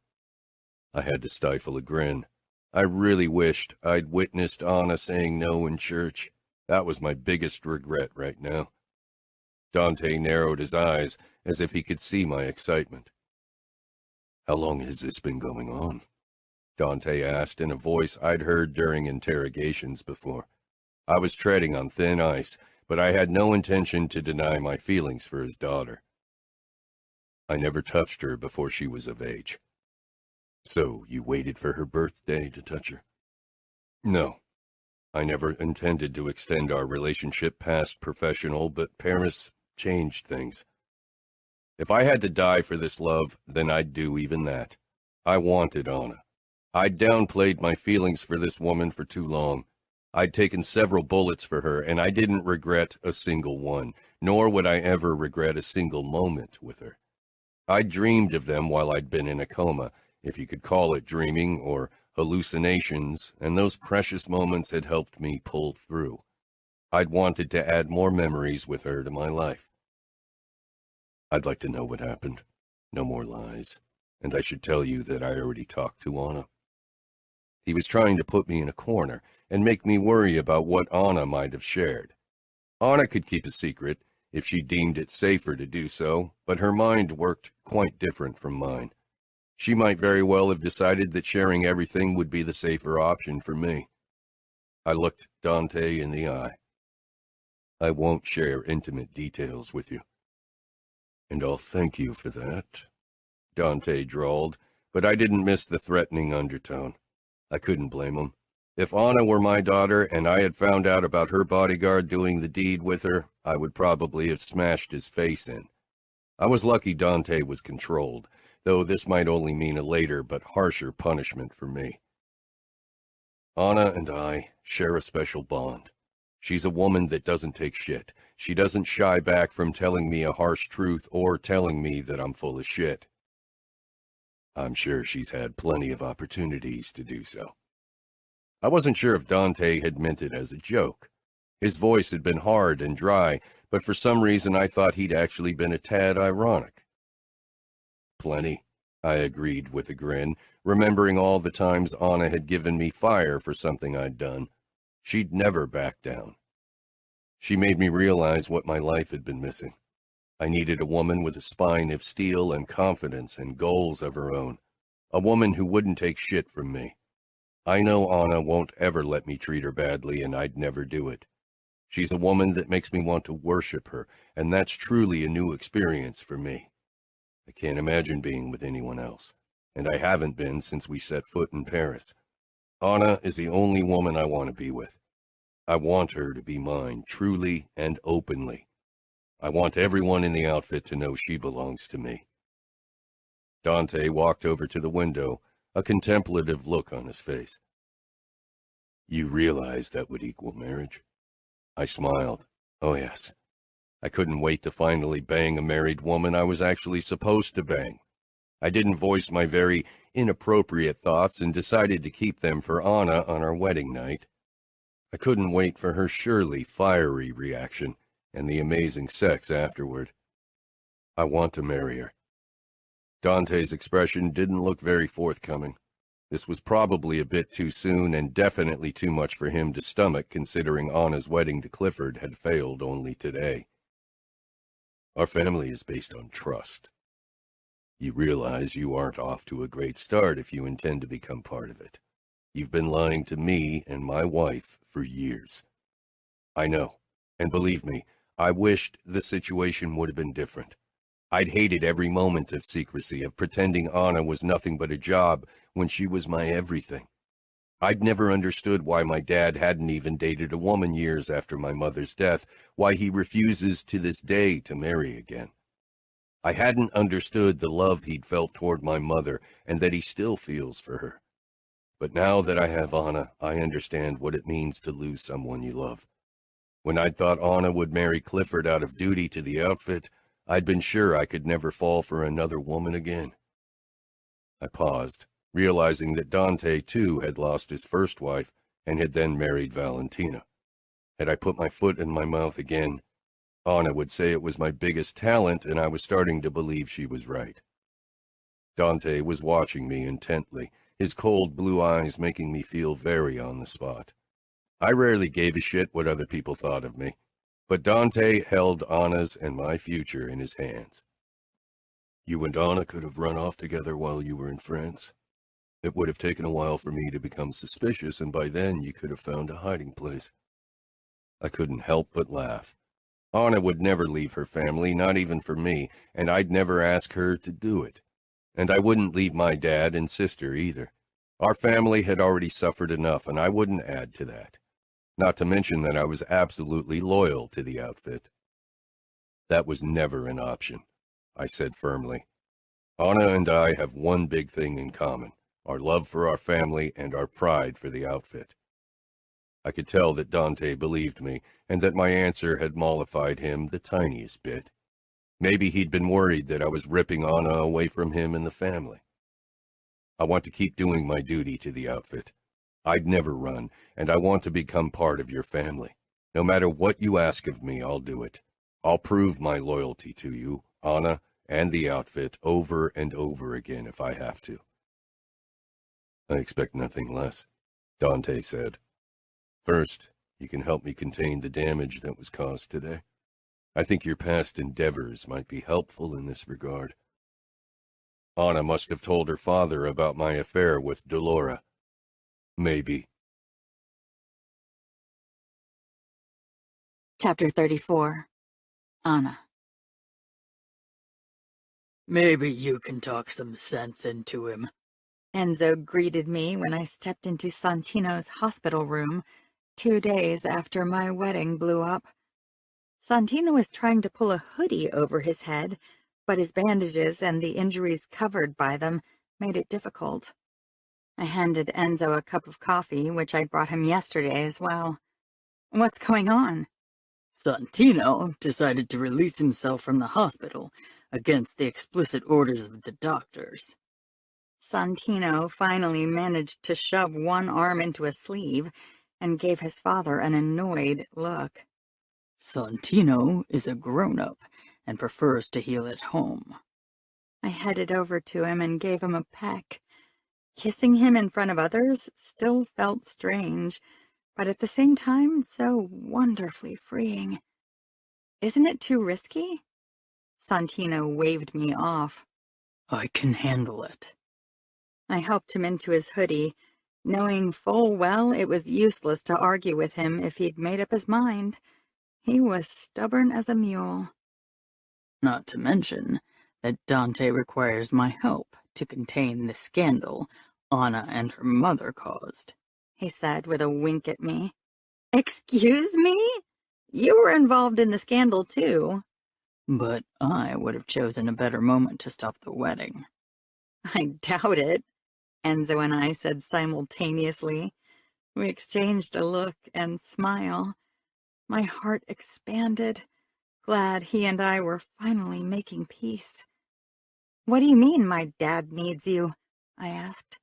I had to stifle a grin. I really wished I'd witnessed Anna saying no in church. That was my biggest regret right now. Dante narrowed his eyes as if he could see my excitement. "How long has this been going on?" Dante asked in a voice I'd heard during interrogations before. I was treading on thin ice, but I had no intention to deny my feelings for his daughter. "I never touched her before she was of age." "So you waited for her birthday to touch her?" "No. I never intended to extend our relationship past professional, but Paris changed things. If I had to die for this love, then I'd do even that. I wanted Anna. I'd downplayed my feelings for this woman for too long. I'd taken several bullets for her, and I didn't regret a single one, nor would I ever regret a single moment with her. I dreamed of them while I'd been in a coma, if you could call it dreaming or hallucinations, and those precious moments had helped me pull through. I'd wanted to add more memories with her to my life. I'd like to know what happened. No more lies. And I should tell you that I already talked to Anna." He was trying to put me in a corner and make me worry about what Anna might have shared. Anna could keep a secret if she deemed it safer to do so, but her mind worked quite different from mine. She might very well have decided that sharing everything would be the safer option for me. I looked Dante in the eye. "I won't share intimate details with you." "And I'll thank you for that," Dante drawled, but I didn't miss the threatening undertone. I couldn't blame him. If Anna were my daughter and I had found out about her bodyguard doing the deed with her, I would probably have smashed his face in. I was lucky Dante was controlled, though this might only mean a later but harsher punishment for me. Anna and I share a special bond. She's a woman that doesn't take shit. She doesn't shy back from telling me a harsh truth or telling me that I'm full of shit. I'm sure she's had plenty of opportunities to do so. I wasn't sure if Dante had meant it as a joke. His voice had been hard and dry, but for some reason I thought he'd actually been a tad ironic. Plenty, I agreed with a grin, remembering all the times Anna had given me fire for something I'd done. She'd never back down. She made me realize what my life had been missing. I needed a woman with a spine of steel and confidence and goals of her own. A woman who wouldn't take shit from me. I know Anna won't ever let me treat her badly, and I'd never do it. She's a woman that makes me want to worship her, and that's truly a new experience for me. I can't imagine being with anyone else, and I haven't been since we set foot in Paris. Anna is the only woman I want to be with. I want her to be mine, truly and openly. I want everyone in the outfit to know she belongs to me. Dante walked over to the window, a contemplative look on his face. You realize that would equal marriage? I smiled. Oh, yes. I couldn't wait to finally bang a married woman I was actually supposed to bang. I didn't voice my very inappropriate thoughts and decided to keep them for Anna on our wedding night. I couldn't wait for her surely fiery reaction and the amazing sex afterward. I want to marry her. Dante's expression didn't look very forthcoming. This was probably a bit too soon and definitely too much for him to stomach, considering Anna's wedding to Clifford had failed only today. Our family is based on trust. You realize you aren't off to a great start if you intend to become part of it. You've been lying to me and my wife for years. I know, and believe me, I wished the situation would have been different. I'd hated every moment of secrecy, of pretending Anna was nothing but a job when she was my everything. I'd never understood why my dad hadn't even dated a woman years after my mother's death, why he refuses to this day to marry again. I hadn't understood the love he'd felt toward my mother and that he still feels for her. But now that I have Anna, I understand what it means to lose someone you love. When I'd thought Anna would marry Clifford out of duty to the outfit, I'd been sure I could never fall for another woman again. I paused, realizing that Dante, too, had lost his first wife and had then married Valentina. Had I put my foot in my mouth again, Anna would say it was my biggest talent, and I was starting to believe she was right. Dante was watching me intently, his cold blue eyes making me feel very on the spot. I rarely gave a shit what other people thought of me, but Dante held Anna's and my future in his hands. You and Anna could have run off together while you were in France. It would have taken a while for me to become suspicious, and by then you could have found a hiding place. I couldn't help but laugh. Anna would never leave her family, not even for me, and I'd never ask her to do it. And I wouldn't leave my dad and sister either. Our family had already suffered enough, and I wouldn't add to that. Not to mention that I was absolutely loyal to the outfit. That was never an option, I said firmly. Anna and I have one big thing in common, our love for our family and our pride for the outfit. I could tell that Dante believed me, and that my answer had mollified him the tiniest bit. Maybe he'd been worried that I was ripping Anna away from him and the family. I want to keep doing my duty to the outfit. I'd never run, and I want to become part of your family. No matter what you ask of me, I'll do it. I'll prove my loyalty to you, Anna, and the outfit over and over again if I have to. I expect nothing less, Dante said. First, you can help me contain the damage that was caused today. I think your past endeavors might be helpful in this regard. Anna must have told her father about my affair with Delora. Maybe. Chapter 34. Anna. Maybe you can talk some sense into him. Enzo greeted me when I stepped into Santino's hospital room 2 days after my wedding blew up. Santino was trying to pull a hoodie over his head, but his bandages and the injuries covered by them made it difficult. I handed Enzo a cup of coffee, which I brought him yesterday as well. What's going on? Santino decided to release himself from the hospital against the explicit orders of the doctors. Santino finally managed to shove one arm into a sleeve and gave his father an annoyed look. Santino is a grown-up and prefers to heal at home. I headed over to him and gave him a peck. Kissing him in front of others still felt strange, but at the same time so wonderfully freeing. Isn't it too risky? Santino waved me off. I can handle it. I helped him into his hoodie, knowing full well it was useless to argue with him if he'd made up his mind. He was stubborn as a mule. Not to mention that Dante requires my help to contain the scandal Anna and her mother caused, he said with a wink at me. Excuse me? You were involved in the scandal too. But I would have chosen a better moment to stop the wedding. I doubt it, Enzo and I said simultaneously. We exchanged a look and smile. My heart expanded, glad he and I were finally making peace. What do you mean my dad needs you? I asked.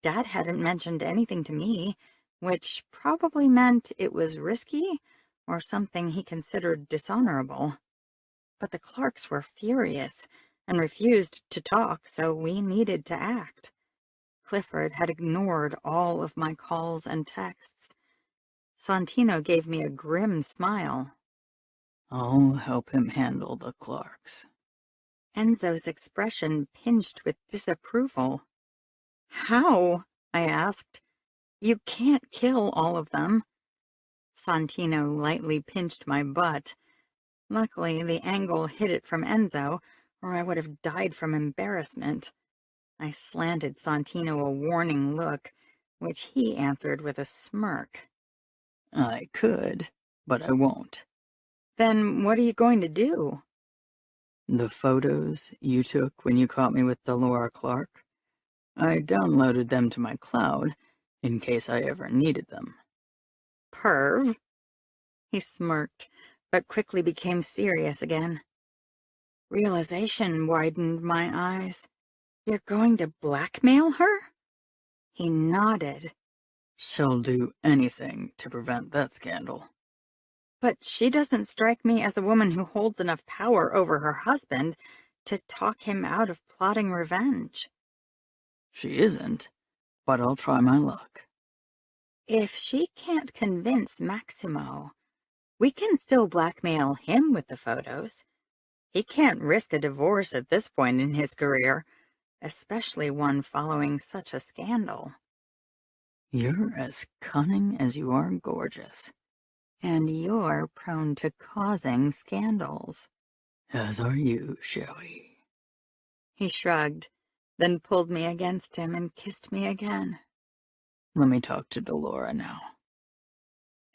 Dad hadn't mentioned anything to me, which probably meant it was risky or something he considered dishonorable. But the Clarks were furious and refused to talk, so we needed to act. Clifford had ignored all of my calls and texts. Santino gave me a grim smile. I'll help him handle the Clarks. Enzo's expression pinched with disapproval. How? I asked. You can't kill all of them. Santino lightly pinched my butt. Luckily, the angle hid it from Enzo, or I would have died from embarrassment. I slanted Santino a warning look, which he answered with a smirk. I could, but I won't. Then what are you going to do? The photos you took when you caught me with Delora Clark, I downloaded them to my cloud in case I ever needed them. Perv. He smirked, but quickly became serious again. Realization widened my eyes. You're going to blackmail her? He nodded. She'll do anything to prevent that scandal. But she doesn't strike me as a woman who holds enough power over her husband to talk him out of plotting revenge. She isn't, but I'll try my luck. If she can't convince Maximo, we can still blackmail him with the photos. He can't risk a divorce at this point in his career, especially one following such a scandal. You're as cunning as you are gorgeous. And you're prone to causing scandals. As are you, Shelly. He shrugged, then pulled me against him and kissed me again. Let me talk to Delora now.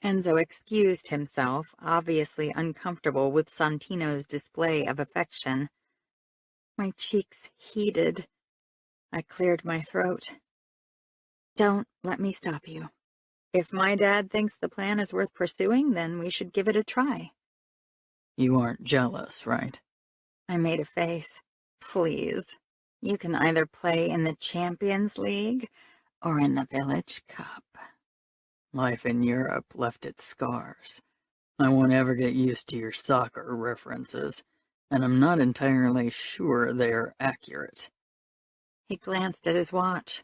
Enzo excused himself, obviously uncomfortable with Santino's display of affection. My cheeks heated. I cleared my throat. Don't let me stop you. If my dad thinks the plan is worth pursuing, then we should give it a try. You aren't jealous, right? I made a face. Please. You can either play in the Champions League or in the Village Cup. Life in Europe left its scars. I won't ever get used to your soccer references, and I'm not entirely sure they are accurate. He glanced at his watch.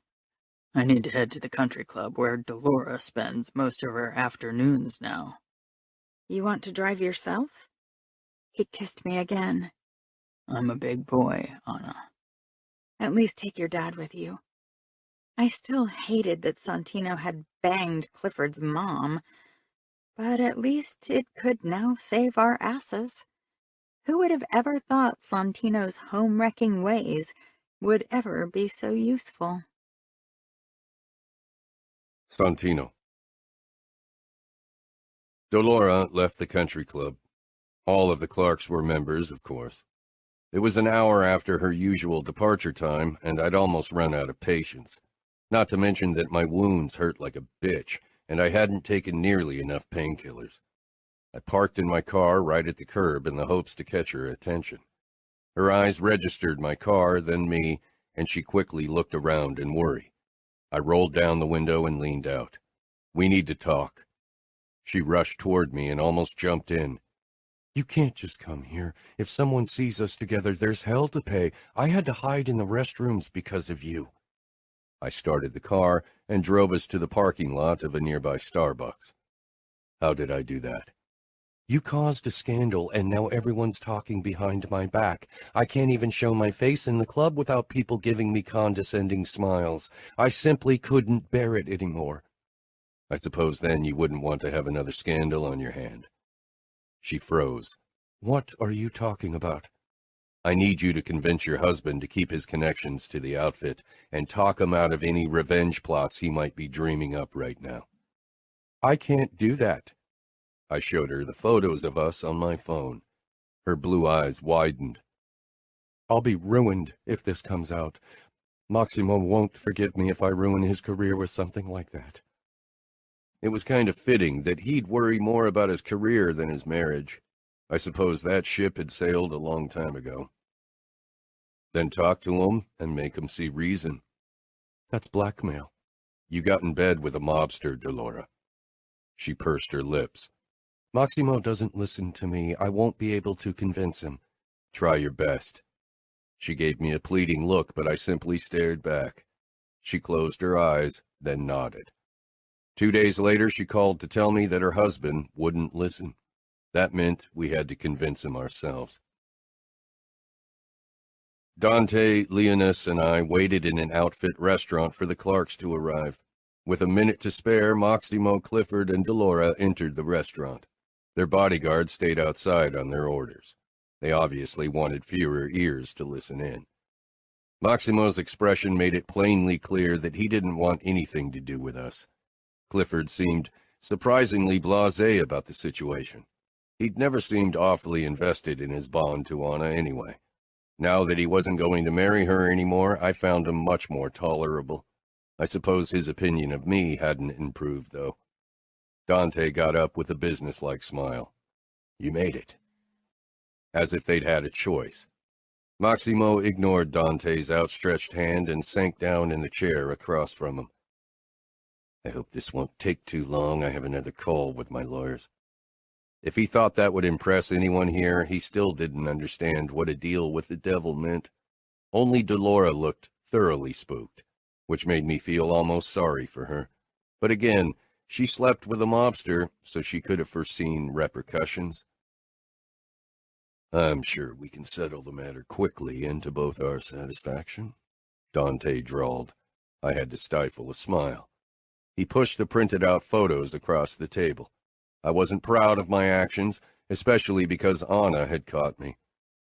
I need to head to the country club where Delora spends most of her afternoons now. You want to drive yourself? He kissed me again. I'm a big boy, Anna. At least take your dad with you. I still hated that Santino had banged Clifford's mom, but at least it could now save our asses. Who would have ever thought Santino's home-wrecking ways would ever be so useful? Santino. Delora left the country club. All of the Clarks were members, of course. It was an hour after her usual departure time, and I'd almost run out of patience. Not to mention that my wounds hurt like a bitch, and I hadn't taken nearly enough painkillers. I parked in my car right at the curb in the hopes to catch her attention. Her eyes registered my car, then me, and she quickly looked around in worry. I rolled down the window and leaned out. "We need to talk." She rushed toward me and almost jumped in. "You can't just come here. If someone sees us together, there's hell to pay. I had to hide in the restrooms because of you." I started the car and drove us to the parking lot of a nearby Starbucks. "How did I do that?" "You caused a scandal, and now everyone's talking behind my back. I can't even show my face in the club without people giving me condescending smiles. I simply couldn't bear it anymore." "I suppose then you wouldn't want to have another scandal on your hand." She froze. "What are you talking about?" "I need you to convince your husband to keep his connections to the outfit and talk him out of any revenge plots he might be dreaming up right now." "I can't do that." I showed her the photos of us on my phone. Her blue eyes widened. "I'll be ruined if this comes out. Maximo won't forgive me if I ruin his career with something like that." It was kind of fitting that he'd worry more about his career than his marriage. I suppose that ship had sailed a long time ago. "Then talk to him and make him see reason." "That's blackmail." "You got in bed with a mobster, Delora." She pursed her lips. "Maximo doesn't listen to me. I won't be able to convince him." "Try your best." She gave me a pleading look, but I simply stared back. She closed her eyes, then nodded. 2 days later, she called to tell me that her husband wouldn't listen. That meant we had to convince him ourselves. Dante, Leonis, and I waited in an outfit restaurant for the Clarks to arrive. With a minute to spare, Maximo, Clifford, and Delora entered the restaurant. Their bodyguard stayed outside on their orders. They obviously wanted fewer ears to listen in. Maximo's expression made it plainly clear that he didn't want anything to do with us. Clifford seemed surprisingly blasé about the situation. He'd never seemed awfully invested in his bond to Anna anyway. Now that he wasn't going to marry her anymore, I found him much more tolerable. I suppose his opinion of me hadn't improved, though. Dante got up with a businesslike smile. "You made it." As if they'd had a choice. Maximo ignored Dante's outstretched hand and sank down in the chair across from him. "I hope this won't take too long. I have another call with my lawyers." If he thought that would impress anyone here, he still didn't understand what a deal with the devil meant. Only Delora looked thoroughly spooked, which made me feel almost sorry for her. But again, she slept with a mobster, so she could have foreseen repercussions. "I'm sure we can settle the matter quickly and to both our satisfaction," Dante drawled. I had to stifle a smile. He pushed the printed-out photos across the table. I wasn't proud of my actions, especially because Anna had caught me.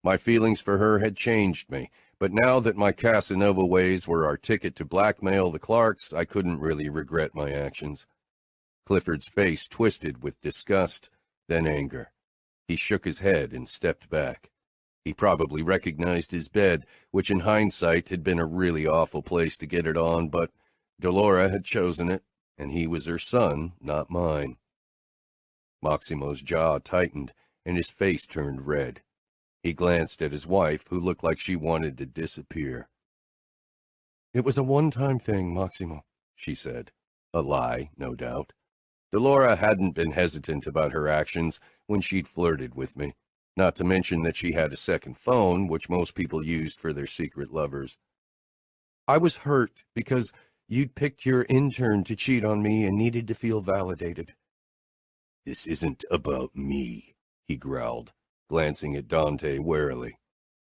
My feelings for her had changed me, but now that my Casanova ways were our ticket to blackmail the Clarks, I couldn't really regret my actions. Clifford's face twisted with disgust, then anger. He shook his head and stepped back. He probably recognized his bed, which in hindsight had been a really awful place to get it on, but Delora had chosen it, and he was her son, not mine. Maximo's jaw tightened, and his face turned red. He glanced at his wife, who looked like she wanted to disappear. "It was a one-time thing, Maximo," she said. A lie, no doubt. Delora hadn't been hesitant about her actions when she'd flirted with me, not to mention that she had a second phone, which most people used for their secret lovers. "I was hurt because you'd picked your intern to cheat on me and needed to feel validated." "This isn't about me," he growled, glancing at Dante warily.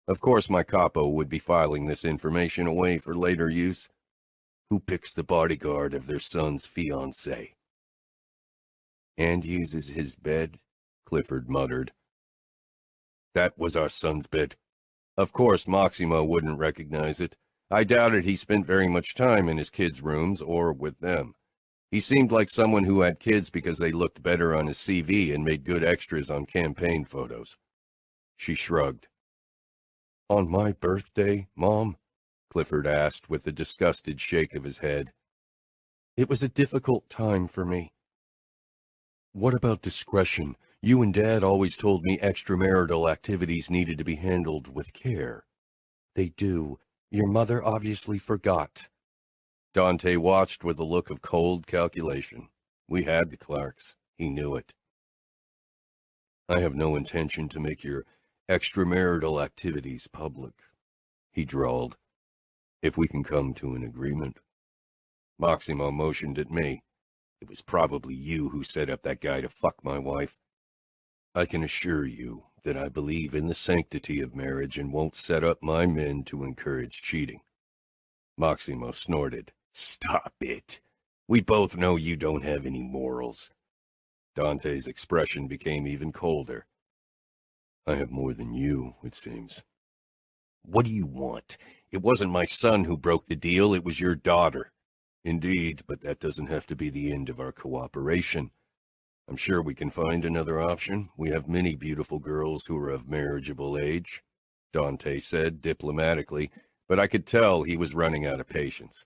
Of course my capo would be filing this information away for later use. "Who picks the bodyguard of their son's fiancée?" "And uses his bed," Clifford muttered. "That was our son's bed." Of course Maximo wouldn't recognize it. I doubted he spent very much time in his kids' rooms or with them. He seemed like someone who had kids because they looked better on his CV and made good extras on campaign photos. She shrugged. "On my birthday, Mom?" Clifford asked with a disgusted shake of his head. "It was a difficult time for me. What about discretion? You and Dad always told me extramarital activities needed to be handled with care. They do. Your mother obviously forgot. Dante watched with a look of cold calculation. We had the Clarks. He knew it. I have no intention to make your extramarital activities public, he drawled. If we can come to an agreement. Maximo motioned at me. It was probably you who set up that guy to fuck my wife. I can assure you that I believe in the sanctity of marriage and won't set up my men to encourage cheating. Maximo snorted. Stop it. We both know you don't have any morals. Dante's expression became even colder. I have more than you, it seems. What do you want? It wasn't my son who broke the deal, it was your daughter. Indeed, but that doesn't have to be the end of our cooperation. I'm sure we can find another option. We have many beautiful girls who are of marriageable age, Dante said diplomatically, but I could tell he was running out of patience.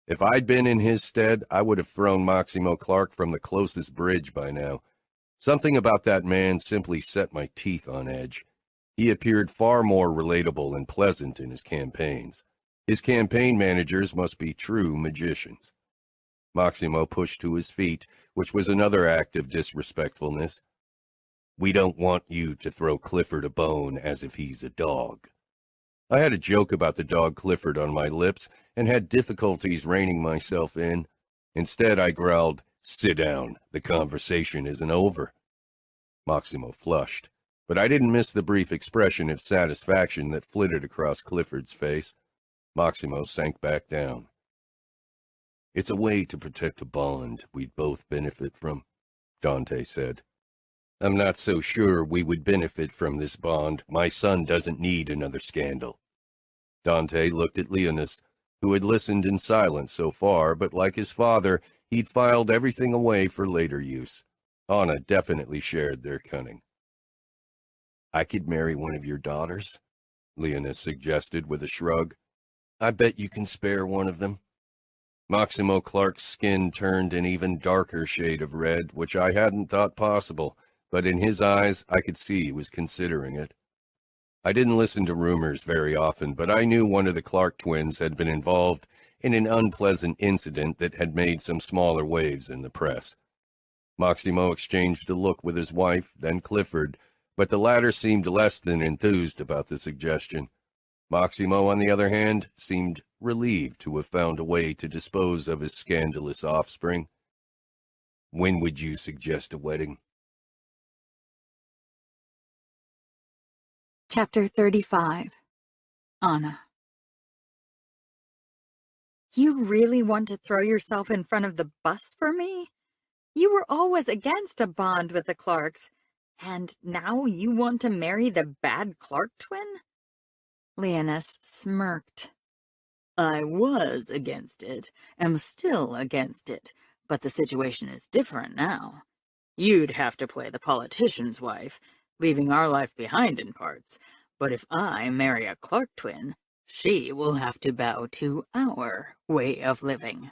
If I'd been in his stead, I would have thrown Maximo Clark from the closest bridge by now. Something about that man simply set my teeth on edge. He appeared far more relatable and pleasant in his campaigns. His campaign managers must be true magicians. Maximo pushed to his feet, which was another act of disrespectfulness. We don't want you to throw Clifford a bone as if he's a dog. I had a joke about the dog Clifford on my lips and had difficulties reining myself in. Instead, I growled, Sit down, the conversation isn't over. Maximo flushed, but I didn't miss the brief expression of satisfaction that flitted across Clifford's face. Maximo sank back down. It's a way to protect a bond we'd both benefit from, Dante said. I'm not so sure we would benefit from this bond. My son doesn't need another scandal. Dante looked at Leonis, who had listened in silence so far, but like his father, he'd filed everything away for later use. Anna definitely shared their cunning. I could marry one of your daughters, Leonis suggested with a shrug. I bet you can spare one of them. Maximo Clark's skin turned an even darker shade of red, which I hadn't thought possible, but in his eyes I could see he was considering it. I didn't listen to rumors very often, but I knew one of the Clark twins had been involved in an unpleasant incident that had made some smaller waves in the press. Maximo exchanged a look with his wife, then Clifford, but the latter seemed less than enthused about the suggestion. Maximo, on the other hand, seemed relieved to have found a way to dispose of his scandalous offspring. When would you suggest a wedding? Chapter 35. Anna. You really want to throw yourself in front of the bus for me? You were always against a bond with the Clarks, and now you want to marry the bad Clark twin? Leonis smirked. I was against it, am still against it, but the situation is different now. You'd have to play the politician's wife, leaving our life behind in parts, but if I marry a Clark twin, she will have to bow to our way of living.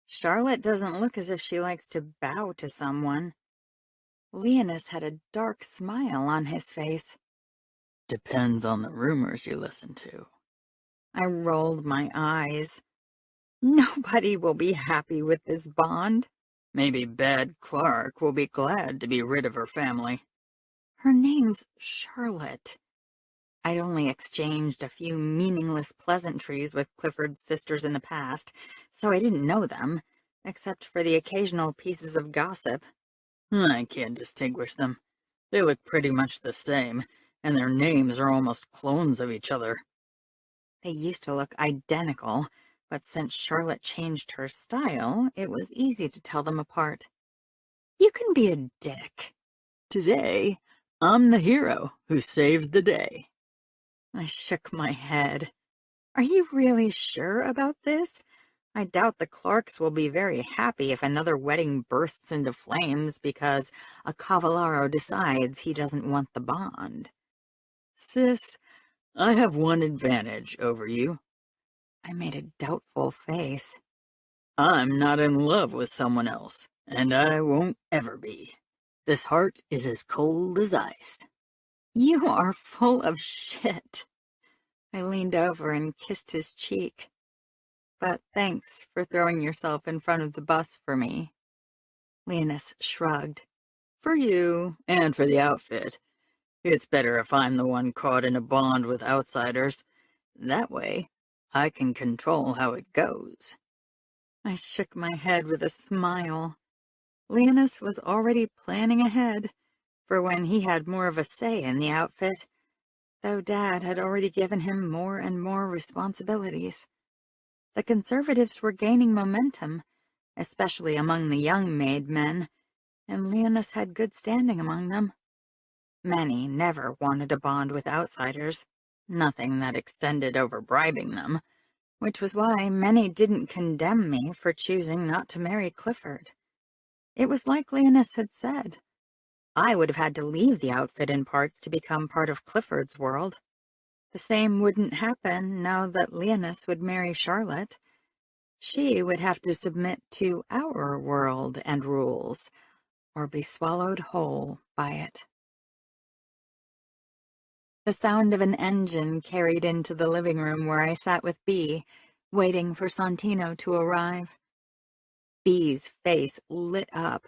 Charlotte doesn't look as if she likes to bow to someone. Leonis had a dark smile on his face. Depends on the rumors you listen to. I rolled my eyes. Nobody will be happy with this bond. Maybe Bad Clark will be glad to be rid of her family. Her name's Charlotte. I'd only exchanged a few meaningless pleasantries with Clifford's sisters in the past, so I didn't know them, except for the occasional pieces of gossip. I can't distinguish them. They look pretty much the same, and their names are almost clones of each other. They used to look identical, but since Charlotte changed her style, it was easy to tell them apart. You can be a dick. Today, I'm the hero who saves the day. I shook my head. Are you really sure about this? I doubt the Clarks will be very happy if another wedding bursts into flames because a Cavallaro decides he doesn't want the bond. Sis, I have one advantage over you. I made a doubtful face. I'm not in love with someone else, And I won't ever be. This heart is as cold as ice. You are full of shit. I leaned over and kissed his cheek. But thanks for throwing yourself in front of the bus for me. Leonis shrugged. For you, and for the outfit. It's better if I'm the one caught in a bond with outsiders. That way, I can control how it goes. I shook my head with a smile. Leonis was already planning ahead for when he had more of a say in the outfit, though Dad had already given him more and more responsibilities. The conservatives were gaining momentum, especially among the young made men, and Leonis had good standing among them. Many never wanted a bond with outsiders, nothing that extended over bribing them, which was why many didn't condemn me for choosing not to marry Clifford. It was like Leonis had said. I would have had to leave the outfit in parts to become part of Clifford's world. The same wouldn't happen now that Leonis would marry Charlotte. She would have to submit to our world and rules, or be swallowed whole by it. The sound of an engine carried into the living room where I sat with Bea, waiting for Santino to arrive. Bea's face lit up.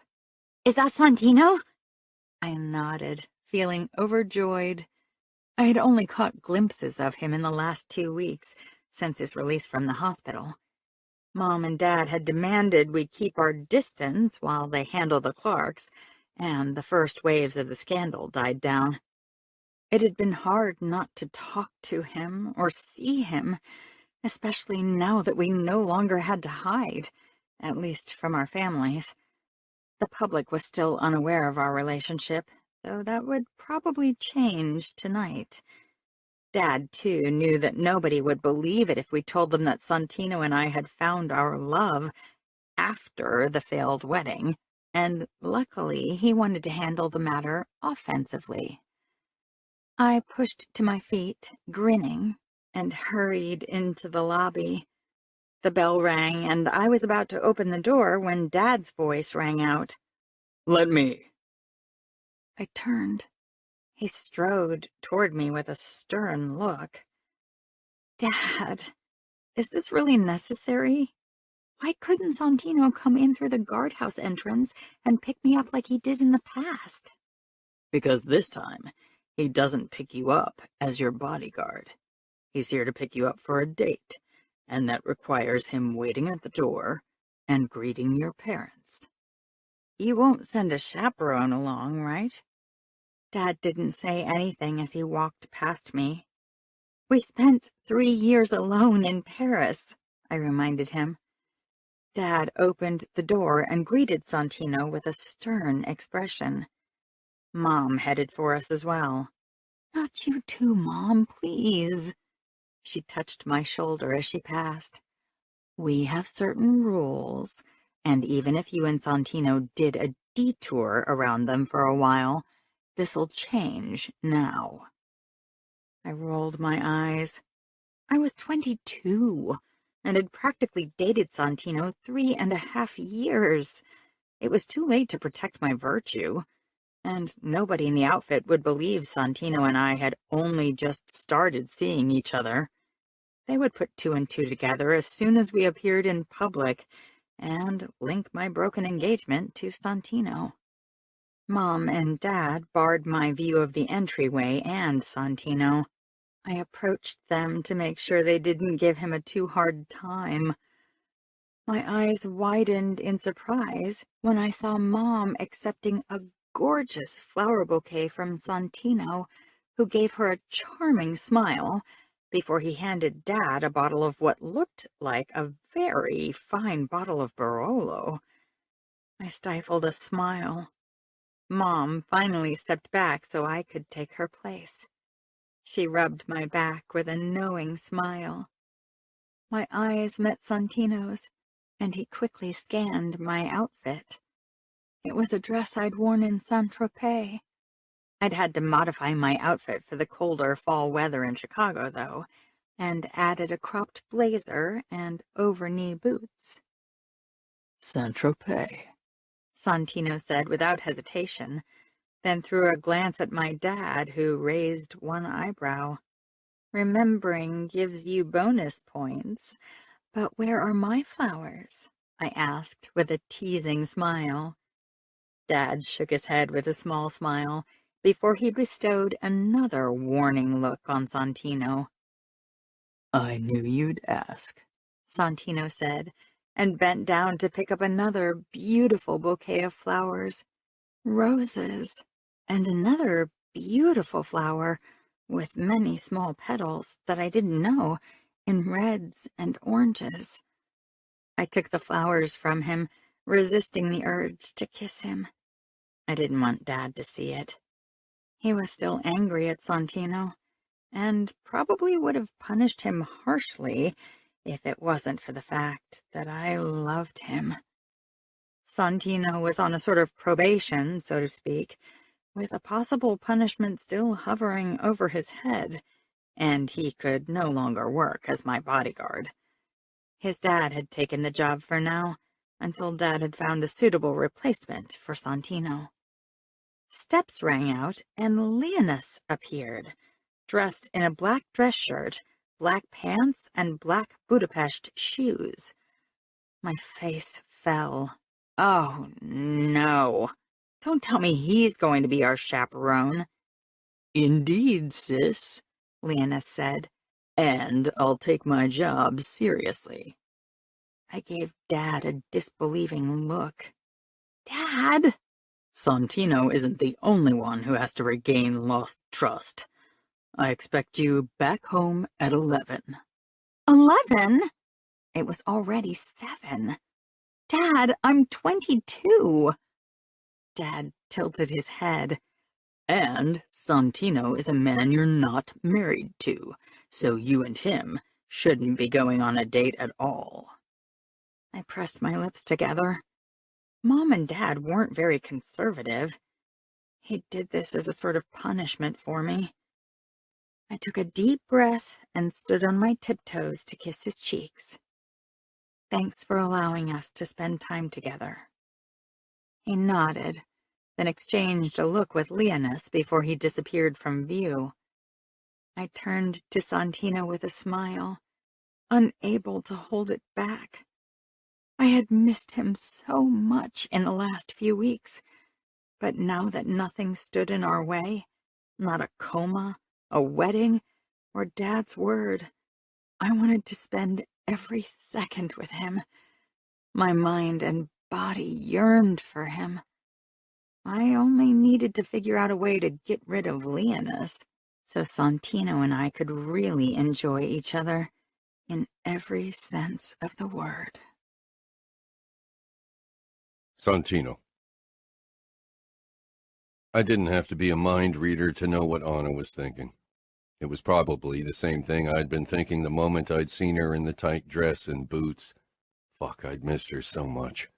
"Is that Santino?" I nodded, feeling overjoyed. I had only caught glimpses of him in the last 2 weeks, since his release from the hospital. Mom and Dad had demanded we keep our distance while they handled the Clarks, and the first waves of the scandal died down. It had been hard not to talk to him or see him, especially now that we no longer had to hide, at least from our families. The public was still unaware of our relationship, though that would probably change tonight. Dad, too, knew that nobody would believe it if we told them that Santino and I had found our love after the failed wedding, and luckily he wanted to handle the matter offensively. I pushed to my feet, grinning, and hurried into the lobby. The bell rang, and I was about to open the door when Dad's voice rang out. "Let me." I turned. He strode toward me with a stern look. "Dad, is this really necessary? Why couldn't Santino come in through the guardhouse entrance and pick me up like he did in the past?" "Because this time, he doesn't pick you up as your bodyguard. He's here to pick you up for a date, and that requires him waiting at the door and greeting your parents." "You won't send a chaperone along, right?" Dad didn't say anything as he walked past me. "We spent 3 years alone in Paris," I reminded him. Dad opened the door and greeted Santino with a stern expression. Mom headed for us as well. "Not you too, Mom, please." She touched my shoulder as she passed. "We have certain rules, and even if you and Santino did a detour around them for a while, this'll change now." I rolled my eyes. I was 22 and had practically dated Santino 3.5 years. It was too late to protect my virtue, and nobody in the outfit would believe Santino and I had only just started seeing each other. They would put 2 and 2 together as soon as we appeared in public and link my broken engagement to Santino. Mom and Dad barred my view of the entryway and Santino. I approached them to make sure they didn't give him a too hard time. My eyes widened in surprise when I saw Mom accepting a gorgeous flower bouquet from Santino, who gave her a charming smile before he handed Dad a bottle of what looked like a very fine bottle of Barolo. I stifled a smile. Mom finally stepped back so I could take her place. She rubbed my back with a knowing smile. My eyes met Santino's, and he quickly scanned my outfit. It was a dress I'd worn in Saint-Tropez. I'd had to modify my outfit for the colder fall weather in Chicago, though, and added a cropped blazer and over-knee boots. "Saint-Tropez," Santino said without hesitation, then threw a glance at my dad, who raised one eyebrow. Remembering gives you bonus points, but where are my flowers? I asked with a teasing smile. Dad shook his head with a small smile before he bestowed another warning look on Santino. I knew you'd ask, Santino said, and bent down to pick up another beautiful bouquet of flowers, roses, and another beautiful flower with many small petals that I didn't know, in reds and oranges. I took the flowers from him, resisting the urge to kiss him. I didn't want Dad to see it. He was still angry at Santino, and probably would have punished him harshly if it wasn't for the fact that I loved him. Santino was on a sort of probation, so to speak, with a possible punishment still hovering over his head, and he could no longer work as my bodyguard. His dad had taken the job for now, until Dad had found a suitable replacement for Santino. Steps rang out, and Leoness appeared, dressed in a black dress shirt, black pants, and black Budapest shoes. My face fell. Oh, no. Don't tell me he's going to be our chaperone. Indeed, sis, Leoness said, and I'll take my job seriously. I gave Dad a disbelieving look. Dad! Santino isn't the only one who has to regain lost trust. I expect you back home at 11. 11? It was already 7. Dad, I'm 22. Dad tilted his head. And Santino is a man you're not married to, so you and him shouldn't be going on a date at all. I pressed my lips together. Mom and Dad weren't very conservative. He did this as a sort of punishment for me. I took a deep breath and stood on my tiptoes to kiss his cheeks. Thanks for allowing us to spend time together. He nodded, then exchanged a look with Leoness before he disappeared from view. I turned to Santino with a smile, unable to hold it back. I had missed him so much in the last few weeks, but now that nothing stood in our way, not a coma, a wedding, or Dad's word, I wanted to spend every second with him. My mind and body yearned for him. I only needed to figure out a way to get rid of Leoness, so Santino and I could really enjoy each other in every sense of the word. Santino. I didn't have to be a mind reader to know what Anna was thinking. It was probably the same thing I'd been thinking the moment I'd seen her in the tight dress and boots. Fuck, I'd missed her so much.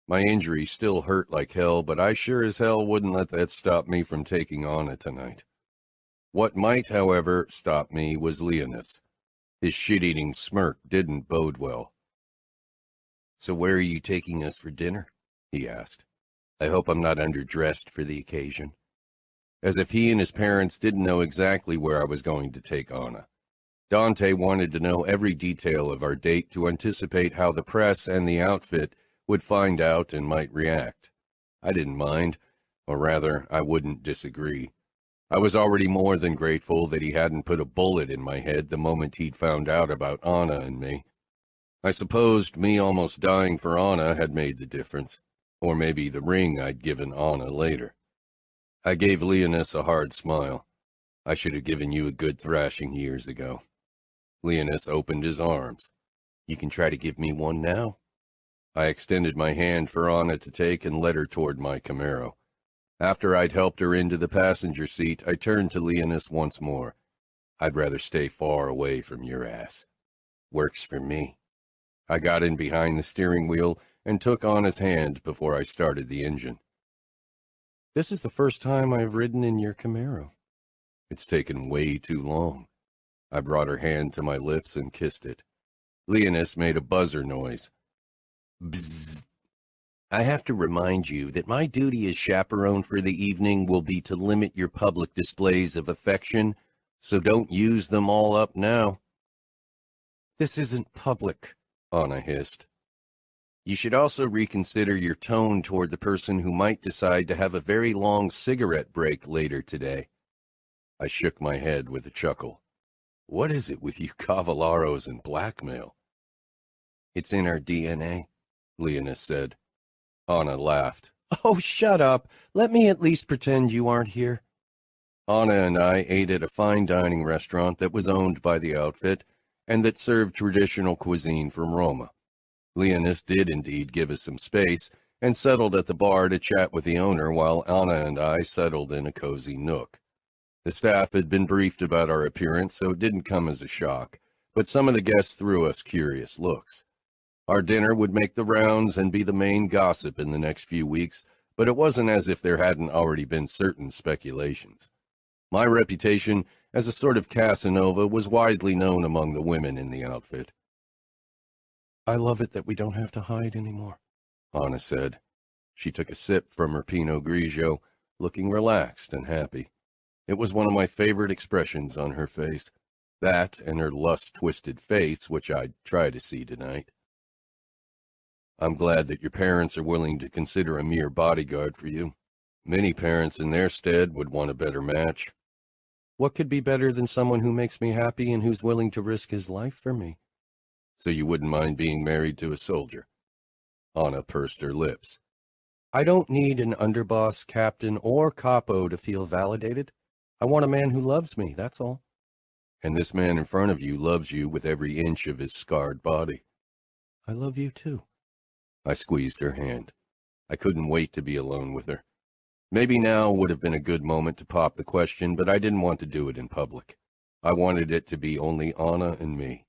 My injury still hurt like hell, but I sure as hell wouldn't let that stop me from taking Anna tonight. What might, however, stop me was Leoness. His shit-eating smirk didn't bode well. "So where are you taking us for dinner?" he asked. "I hope I'm not underdressed for the occasion." As if he and his parents didn't know exactly where I was going to take Anna. Dante wanted to know every detail of our date to anticipate how the press and the outfit would find out and might react. I didn't mind, or rather, I wouldn't disagree. I was already more than grateful that he hadn't put a bullet in my head the moment he'd found out about Anna and me. I supposed me almost dying for Anna had made the difference, or maybe the ring I'd given Anna later. I gave Leoness a hard smile. "I should have given you a good thrashing years ago." Leoness opened his arms. "You can try to give me one now." I extended my hand for Anna to take and led her toward my Camaro. After I'd helped her into the passenger seat, I turned to Leoness once more. "I'd rather stay far away from your ass." "Works for me." I got in behind the steering wheel and took Anna's hand before I started the engine. "This is the first time I've ridden in your Camaro. It's taken way too long." I brought her hand to my lips and kissed it. Leoness made a buzzer noise. Bzzz. I have to remind you that my duty as chaperone for the evening will be to limit your public displays of affection, so don't use them all up now. This isn't public, Anna hissed. You should also reconsider your tone toward the person who might decide to have a very long cigarette break later today. I shook my head with a chuckle. What is it with you Cavallaros and blackmail? It's in our DNA, Leoness said. Anna laughed. Oh, shut up. Let me at least pretend you aren't here. Anna and I ate at a fine dining restaurant that was owned by the outfit and that served traditional cuisine from Roma. Leoness did indeed give us some space and settled at the bar to chat with the owner while Anna and I settled in a cozy nook. The staff had been briefed about our appearance, so it didn't come as a shock, but some of the guests threw us curious looks. Our dinner would make the rounds and be the main gossip in the next few weeks, but it wasn't as if there hadn't already been certain speculations. My reputation as a sort of Casanova was widely known among the women in the outfit. I love it that we don't have to hide anymore, Anna said. She took a sip from her Pinot Grigio, looking relaxed and happy. It was one of my favorite expressions on her face, that and her lust-twisted face, which I'd try to see tonight. I'm glad that your parents are willing to consider a mere bodyguard for you. Many parents in their stead would want a better match. What could be better than someone who makes me happy and who's willing to risk his life for me? So you wouldn't mind being married to a soldier? Anna pursed her lips. I don't need an underboss, captain, or capo to feel validated. I want a man who loves me, that's all. And this man in front of you loves you with every inch of his scarred body. I love you too. I squeezed her hand. I couldn't wait to be alone with her. Maybe now would have been a good moment to pop the question, but I didn't want to do it in public. I wanted it to be only Anna and me.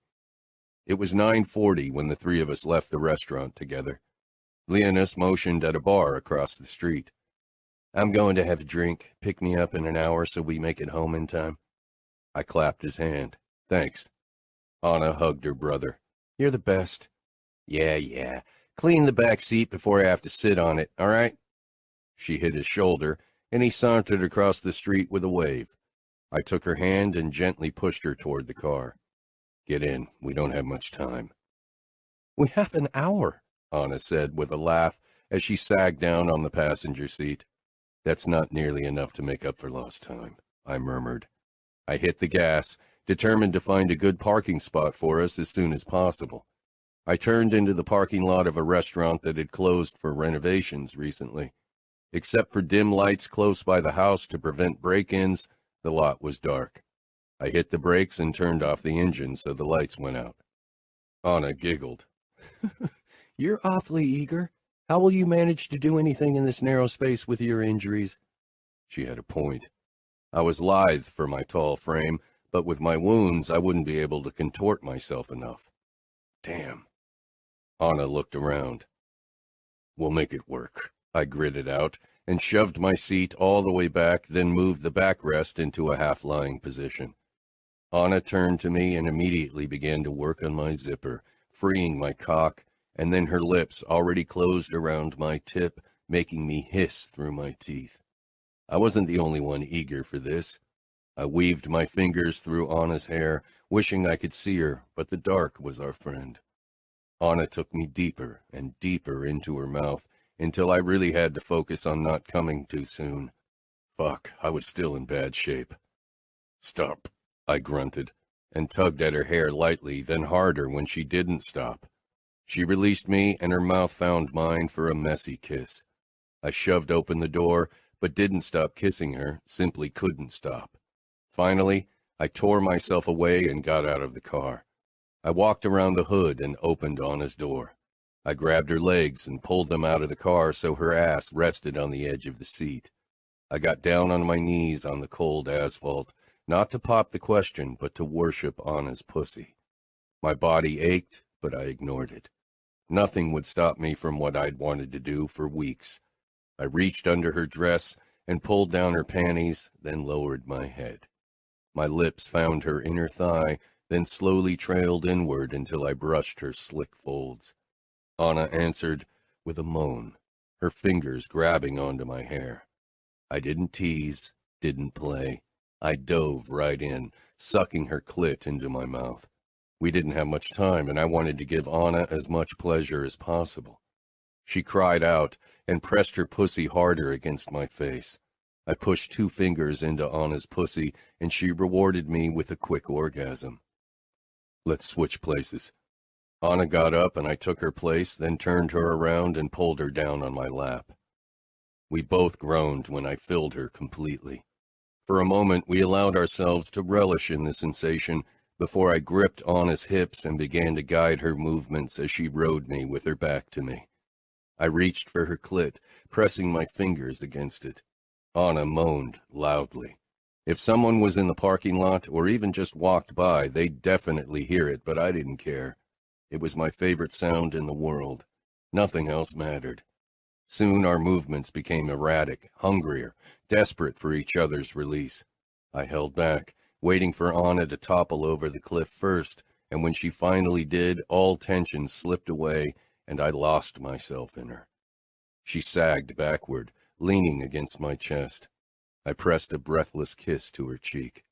It was 9:40 when the three of us left the restaurant together. Leoness motioned at a bar across the street. I'm going to have a drink. Pick me up in an hour so we make it home in time. I clapped his hand. Thanks. Anna hugged her brother. You're the best. Yeah. Clean the back seat before I have to sit on it, all right? She hit his shoulder, and he sauntered across the street with a wave. I took her hand and gently pushed her toward the car. Get in. We don't have much time. We have an hour, Anna said with a laugh as she sagged down on the passenger seat. That's not nearly enough to make up for lost time, I murmured. I hit the gas, determined to find a good parking spot for us as soon as possible. I turned into the parking lot of a restaurant that had closed for renovations recently. Except for dim lights close by the house to prevent break-ins, the lot was dark. I hit the brakes and turned off the engine so the lights went out. Anna giggled. You're awfully eager. How will you manage to do anything in this narrow space with your injuries? She had a point. I was lithe for my tall frame, but with my wounds I wouldn't be able to contort myself enough. Damn. Anna looked around. We'll make it work, I gritted out, and shoved my seat all the way back, then moved the backrest into a half-lying position. Anna turned to me and immediately began to work on my zipper, freeing my cock, and then her lips already closed around my tip, making me hiss through my teeth. I wasn't the only one eager for this. I weaved my fingers through Anna's hair, wishing I could see her, but the dark was our friend. Anna took me deeper and deeper into her mouth until I really had to focus on not coming too soon. Fuck, I was still in bad shape. Stop, I grunted, and tugged at her hair lightly, then harder when she didn't stop. She released me, and her mouth found mine for a messy kiss. I shoved open the door, but didn't stop kissing her, simply couldn't stop. Finally, I tore myself away and got out of the car. I walked around the hood and opened Anna's door. I grabbed her legs and pulled them out of the car so her ass rested on the edge of the seat. I got down on my knees on the cold asphalt, not to pop the question, but to worship Anna's pussy. My body ached, but I ignored it. Nothing would stop me from what I'd wanted to do for weeks. I reached under her dress and pulled down her panties, then lowered my head. My lips found her inner thigh, then slowly trailed inward until I brushed her slick folds. Anna answered with a moan, her fingers grabbing onto my hair. I didn't tease, didn't play. I dove right in, sucking her clit into my mouth. We didn't have much time, and I wanted to give Anna as much pleasure as possible. She cried out and pressed her pussy harder against my face. I pushed 2 fingers into Anna's pussy, and she rewarded me with a quick orgasm. Let's switch places. Anna got up, and I took her place, then turned her around and pulled her down on my lap. We both groaned when I filled her completely. For a moment, we allowed ourselves to relish in the sensation before I gripped Anna's hips and began to guide her movements as she rode me with her back to me. I reached for her clit, pressing my fingers against it. Anna moaned loudly. If someone was in the parking lot or even just walked by, they'd definitely hear it, but I didn't care. It was my favorite sound in the world. Nothing else mattered. Soon our movements became erratic, hungrier, desperate for each other's release. I held back, waiting for Anna to topple over the cliff first, and when she finally did, all tension slipped away, and I lost myself in her. She sagged backward, leaning against my chest. I pressed a breathless kiss to her cheek.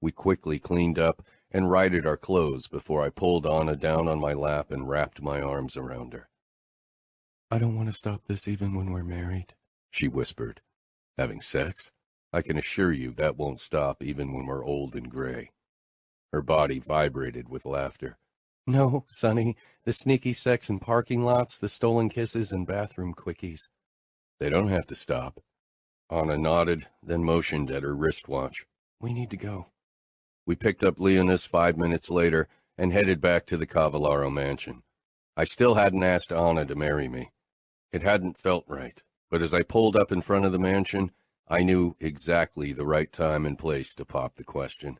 We quickly cleaned up and righted our clothes before I pulled Anna down on my lap and wrapped my arms around her. I don't want to stop this even when we're married, she whispered. Having sex? I can assure you that won't stop even when we're old and gray. Her body vibrated with laughter. No, Sonny, the sneaky sex in parking lots, the stolen kisses, and bathroom quickies. They don't have to stop. Anna nodded, then motioned at her wristwatch. We need to go. We picked up Leonis 5 minutes later and headed back to the Cavallaro mansion. I still hadn't asked Anna to marry me. It hadn't felt right, but as I pulled up in front of the mansion, I knew exactly the right time and place to pop the question.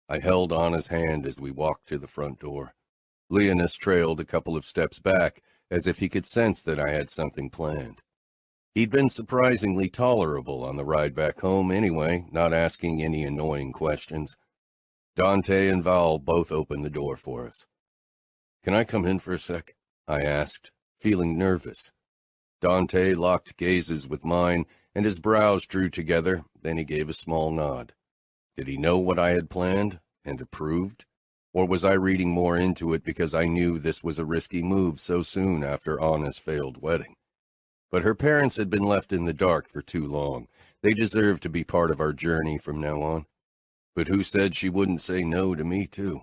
I held Anna's hand as we walked to the front door. Leonis trailed a couple of steps back, as if he could sense that I had something planned. He'd been surprisingly tolerable on the ride back home anyway, not asking any annoying questions. Dante and Val both opened the door for us. Can I come in for a sec? I asked, feeling nervous. Dante locked gazes with mine, and his brows drew together, then he gave a small nod. Did he know what I had planned and approved? Or was I reading more into it because I knew this was a risky move so soon after Anna's failed wedding? But her parents had been left in the dark for too long. They deserved to be part of our journey from now on. But who said she wouldn't say no to me, too?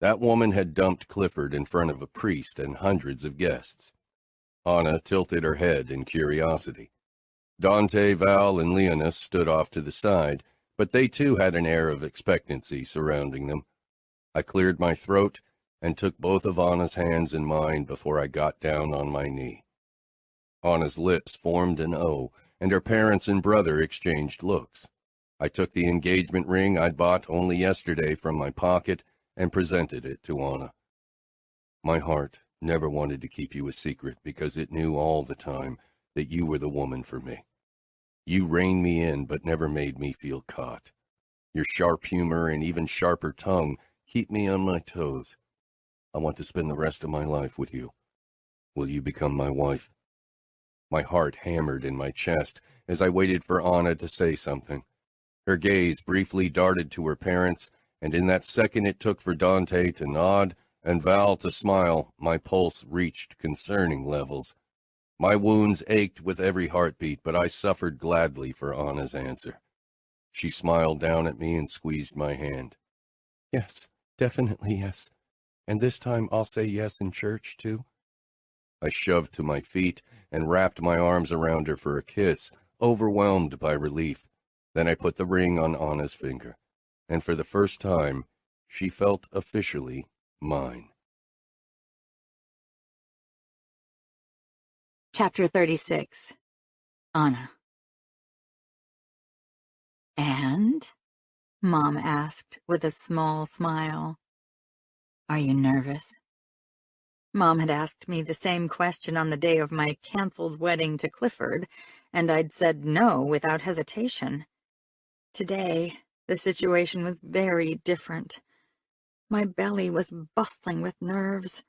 That woman had dumped Clifford in front of a priest and hundreds of guests. Anna tilted her head in curiosity. Dante, Val, and Leonis stood off to the side, but they too had an air of expectancy surrounding them. I cleared my throat and took both of Anna's hands in mine before I got down on my knee. Anna's lips formed an O, and her parents and brother exchanged looks. I took the engagement ring I'd bought only yesterday from my pocket and presented it to Anna. My heart never wanted to keep you a secret because it knew all the time that you were the woman for me. You reined me in but never made me feel caught. Your sharp humor and even sharper tongue keep me on my toes. I want to spend the rest of my life with you. Will you become my wife? My heart hammered in my chest as I waited for Anna to say something. Her gaze briefly darted to her parents, and in that second it took for Dante to nod and Val to smile, my pulse reached concerning levels. My wounds ached with every heartbeat, but I suffered gladly for Anna's answer. She smiled down at me and squeezed my hand. Yes, definitely yes. And this time I'll say yes in church, too. I shoved to my feet and wrapped my arms around her for a kiss, overwhelmed by relief. Then I put the ring on Anna's finger, and for the first time, she felt officially mine. Chapter 36. Anna. And? Mom asked with a small smile. Are you nervous? Mom had asked me the same question on the day of my canceled wedding to Clifford, and I'd said no without hesitation. Today, the situation was very different. My belly was bustling with nerves,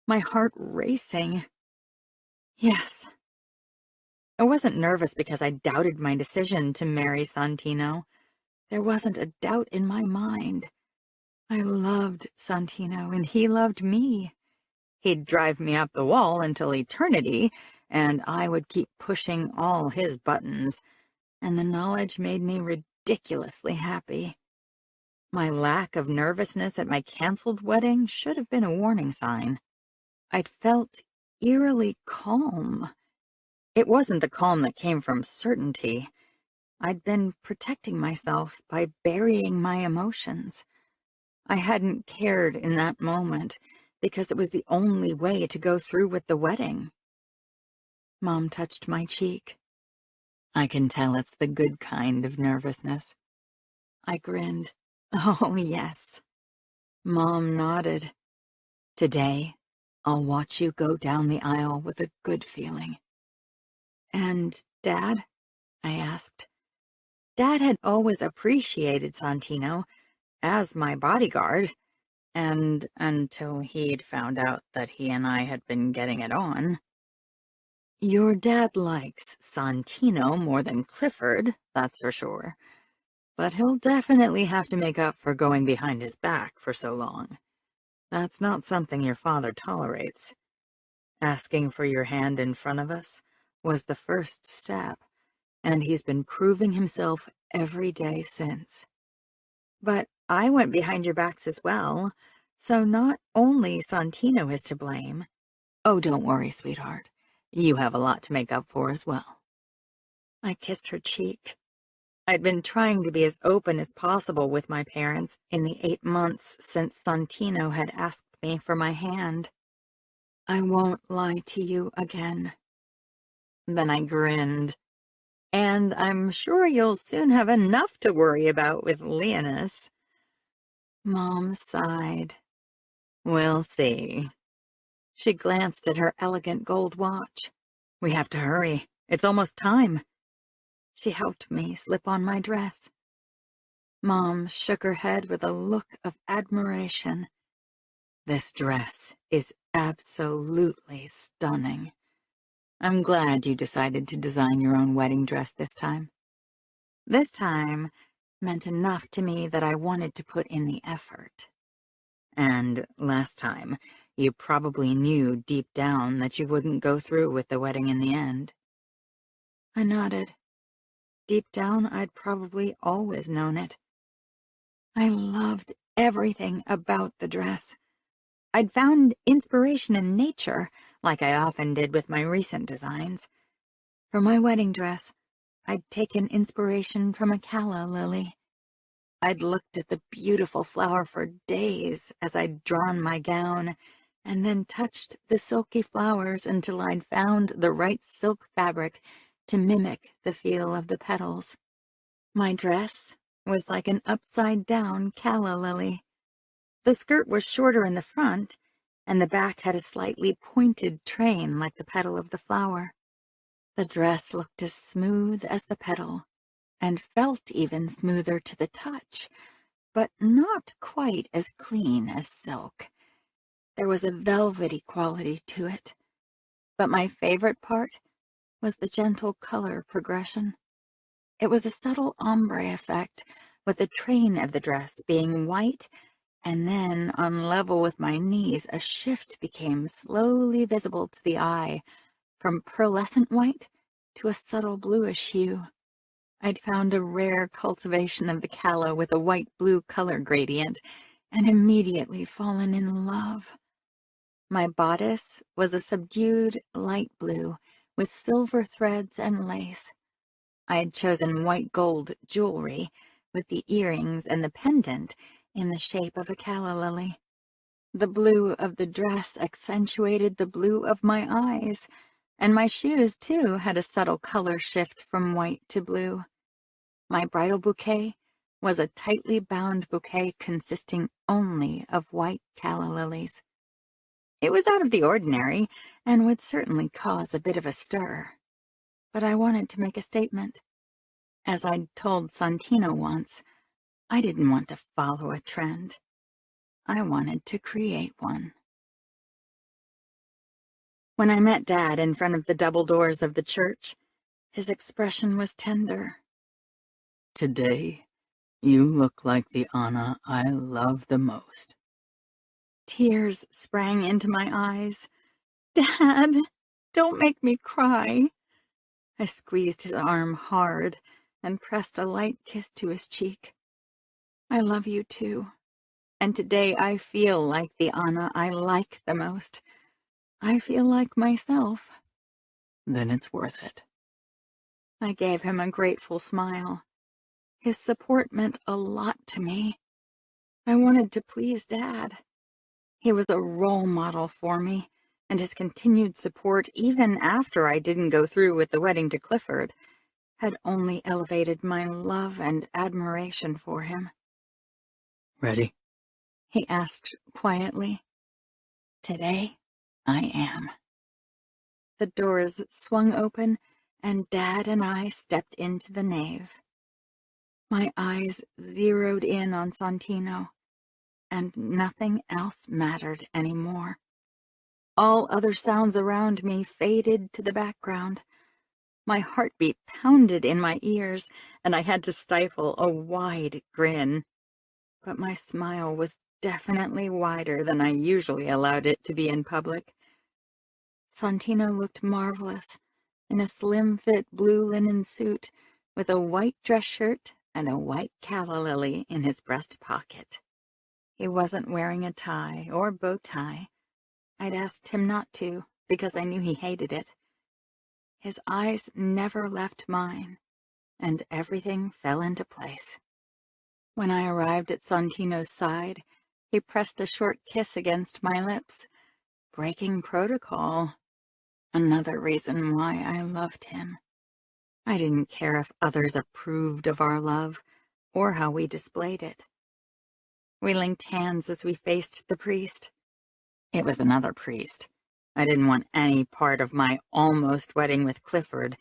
my heart racing. Yes, I wasn't nervous because I doubted my decision to marry Santino. There wasn't a doubt in my mind. I loved Santino, and he loved me. He'd drive me up the wall until eternity, and I would keep pushing all his buttons, and the knowledge made me ridiculously happy. My lack of nervousness at my canceled wedding should have been a warning sign. I'd felt eerily calm. It wasn't the calm that came from certainty. I'd been protecting myself by burying my emotions. I hadn't cared in that moment because it was the only way to go through with the wedding. Mom touched my cheek. I can tell it's the good kind of nervousness. I grinned. Oh, yes. Mom nodded. Today, I'll watch you go down the aisle with a good feeling. And Dad? I asked. Dad had always appreciated Santino as my bodyguard, and until he'd found out that he and I had been getting it on. Your dad likes Santino more than Clifford, that's for sure, but he'll definitely have to make up for going behind his back for so long. That's not something your father tolerates. Asking for your hand in front of us was the first step, and he's been proving himself every day since. But I went behind your backs as well, so not only Santino is to blame. Oh, don't worry, sweetheart. You have a lot to make up for as well. I kissed her cheek. I'd been trying to be as open as possible with my parents in the 8 months since Santino had asked me for my hand. I won't lie to you again. Then I grinned. And I'm sure you'll soon have enough to worry about with Leonus. Mom sighed. We'll see. She glanced at her elegant gold watch. We have to hurry. It's almost time. She helped me slip on my dress. Mom shook her head with a look of admiration. This dress is absolutely stunning. I'm glad you decided to design your own wedding dress this time. This time meant enough to me that I wanted to put in the effort. And last time, you probably knew deep down that you wouldn't go through with the wedding in the end. I nodded. Deep down, I'd probably always known it. I loved everything about the dress. I'd found inspiration in nature, like I often did with my recent designs. For my wedding dress, I'd taken inspiration from a calla lily. I'd looked at the beautiful flower for days as I'd drawn my gown, and then touched the silky flowers until I'd found the right silk fabric to mimic the feel of the petals. My dress was like an upside-down calla lily. The skirt was shorter in the front, and the back had a slightly pointed train like the petal of the flower. The dress looked as smooth as the petal, and felt even smoother to the touch, but not quite as clean as silk. There was a velvety quality to it, but my favorite part was the gentle color progression. It was a subtle ombre effect, with the train of the dress being white, and then, on level with my knees, a shift became slowly visible to the eye, from pearlescent white to a subtle bluish hue. I'd found a rare cultivation of the calla with a white-blue color gradient, and immediately fallen in love. My bodice was a subdued light blue, with silver threads and lace. I had chosen white gold jewelry, with the earrings and the pendant in the shape of a calla lily. The blue of the dress accentuated the blue of my eyes, and my shoes, too, had a subtle color shift from white to blue. My bridal bouquet was a tightly bound bouquet consisting only of white calla lilies. It was out of the ordinary, and would certainly cause a bit of a stir. But I wanted to make a statement. As I'd told Santino once, I didn't want to follow a trend. I wanted to create one. When I met Dad in front of the double doors of the church, His expression was tender. Today, you look like the Anna I love the most. Tears sprang into my eyes. Dad, don't make me cry. I squeezed his arm hard and pressed a light kiss to his cheek. I love you too, and today I feel like the Anna I like the most. I feel like myself. Then it's worth it. I gave him a grateful smile. His support meant a lot to me. I wanted to please Dad. He was a role model for me, and his continued support, even after I didn't go through with the wedding to Clifford, had only elevated my love and admiration for him. Ready? He asked quietly. Today, I am. The doors swung open, and Dad and I stepped into the nave. My eyes zeroed in on Santino, and nothing else mattered anymore. All other sounds around me faded to the background. My heartbeat pounded in my ears, and I had to stifle a wide grin. But my smile was definitely wider than I usually allowed it to be in public. Santino looked marvelous, in a slim-fit blue linen suit, with a white dress shirt and a white calla lily in his breast pocket. He wasn't wearing a tie or bow tie. I'd asked him not to, because I knew he hated it. His eyes never left mine, and everything fell into place. When I arrived at Santino's side, he pressed a short kiss against my lips, breaking protocol. Another reason why I loved him. I didn't care if others approved of our love, or how we displayed it. We linked hands as we faced the priest. It was another priest. I didn't want any part of my almost wedding with Clifford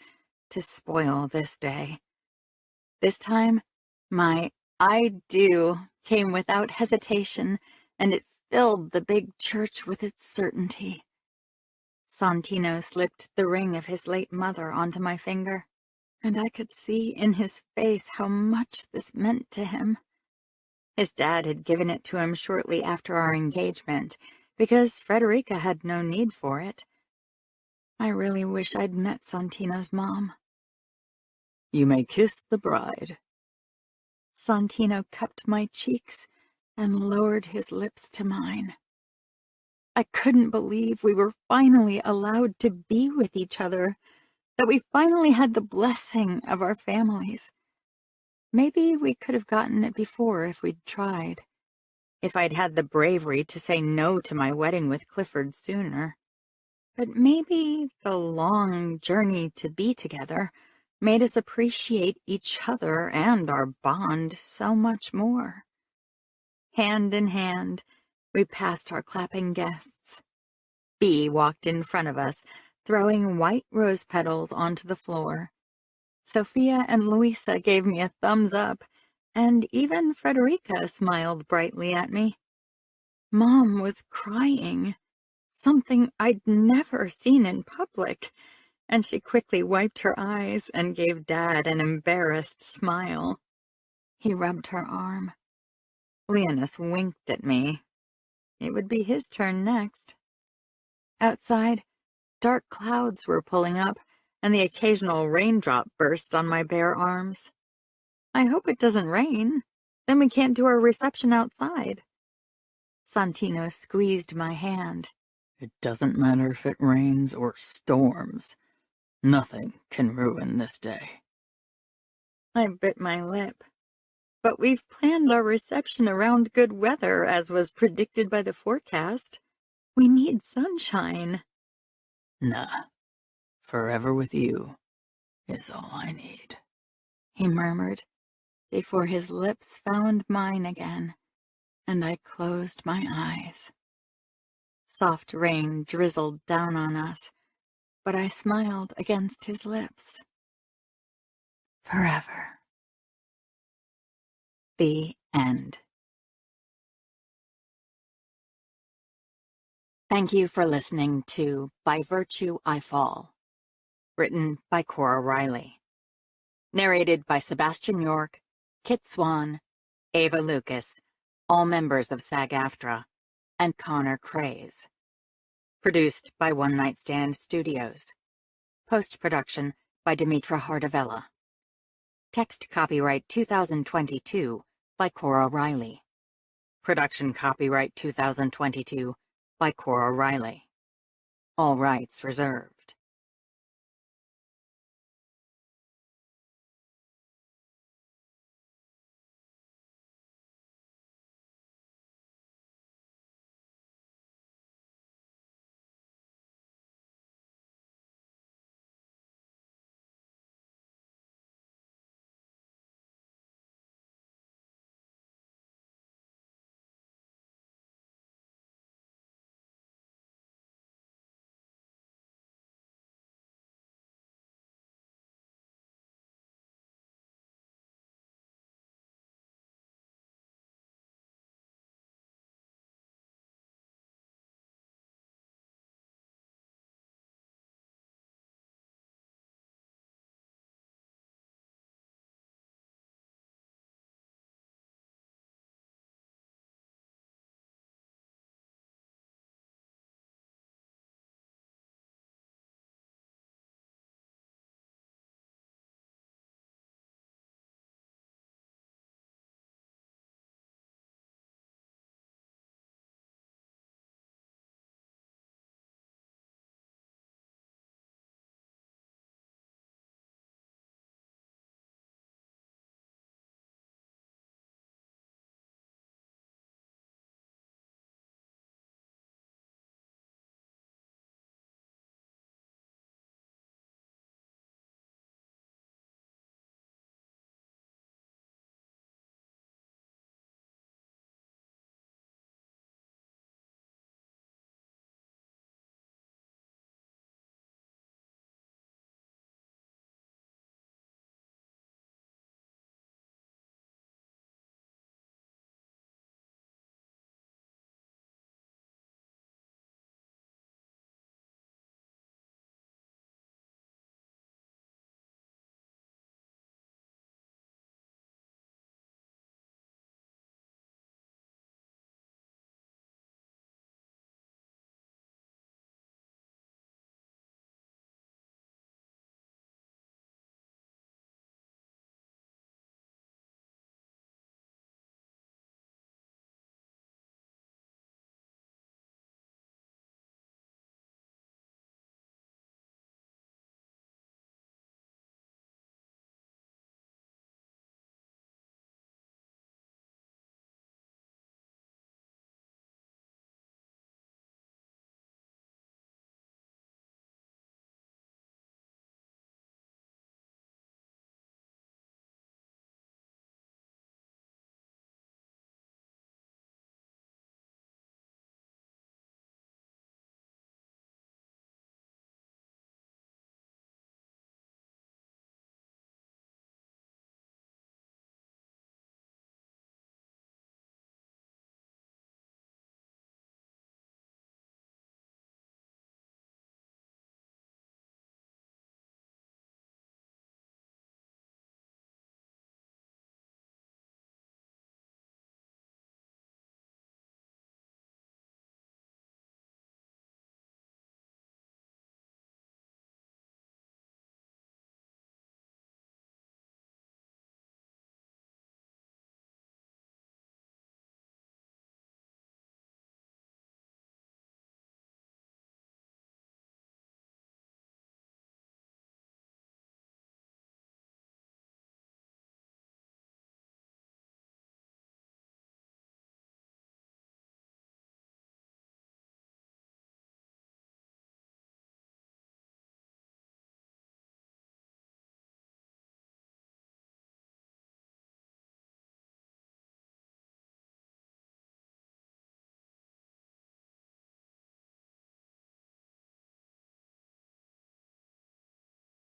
to spoil this day. This time, my I do came without hesitation, and it filled the big church with its certainty. Santino slipped the ring of his late mother onto my finger, and I could see in his face how much this meant to him. His dad had given it to him shortly after our engagement, because Frederica had no need for it. I really wish I'd met Santino's mom. You may kiss the bride. Santino cupped my cheeks and lowered his lips to mine. I couldn't believe we were finally allowed to be with each other, that we finally had the blessing of our families. Maybe we could have gotten it before if we'd tried. If I'd had the bravery to say no to my wedding with Clifford sooner. But maybe the long journey to be together made us appreciate each other and our bond so much more. Hand in hand, we passed our clapping guests. Bea walked in front of us, throwing white rose petals onto the floor. Sophia and Luisa gave me a thumbs up, and even Frederica smiled brightly at me. Mom was crying, something I'd never seen in public, and she quickly wiped her eyes and gave Dad an embarrassed smile. He rubbed her arm. Leonis winked at me. It would be his turn next. Outside, dark clouds were pulling up, and the occasional raindrop burst on my bare arms. I hope it doesn't rain. Then we can't do our reception outside. Santino squeezed my hand. It doesn't matter if it rains or storms. Nothing can ruin this day. I bit my lip. But we've planned our reception around good weather, as was predicted by the forecast. We need sunshine. Nah. Forever with you is all I need, he murmured, before his lips found mine again, and I closed my eyes. Soft rain drizzled down on us, but I smiled against his lips. Forever. The end. Thank you for listening to By Virtue I Fall, Written by Cora Reilly. Narrated by Sebastian York, Kit Swan, Ava Lucas, all members of SAG-AFTRA, and Connor Craze. Produced by One Night Stand Studios. Post-production by Dimitra Hardavella. Text copyright 2022 by Cora Reilly. Production copyright 2022 by Cora Reilly. All rights reserved.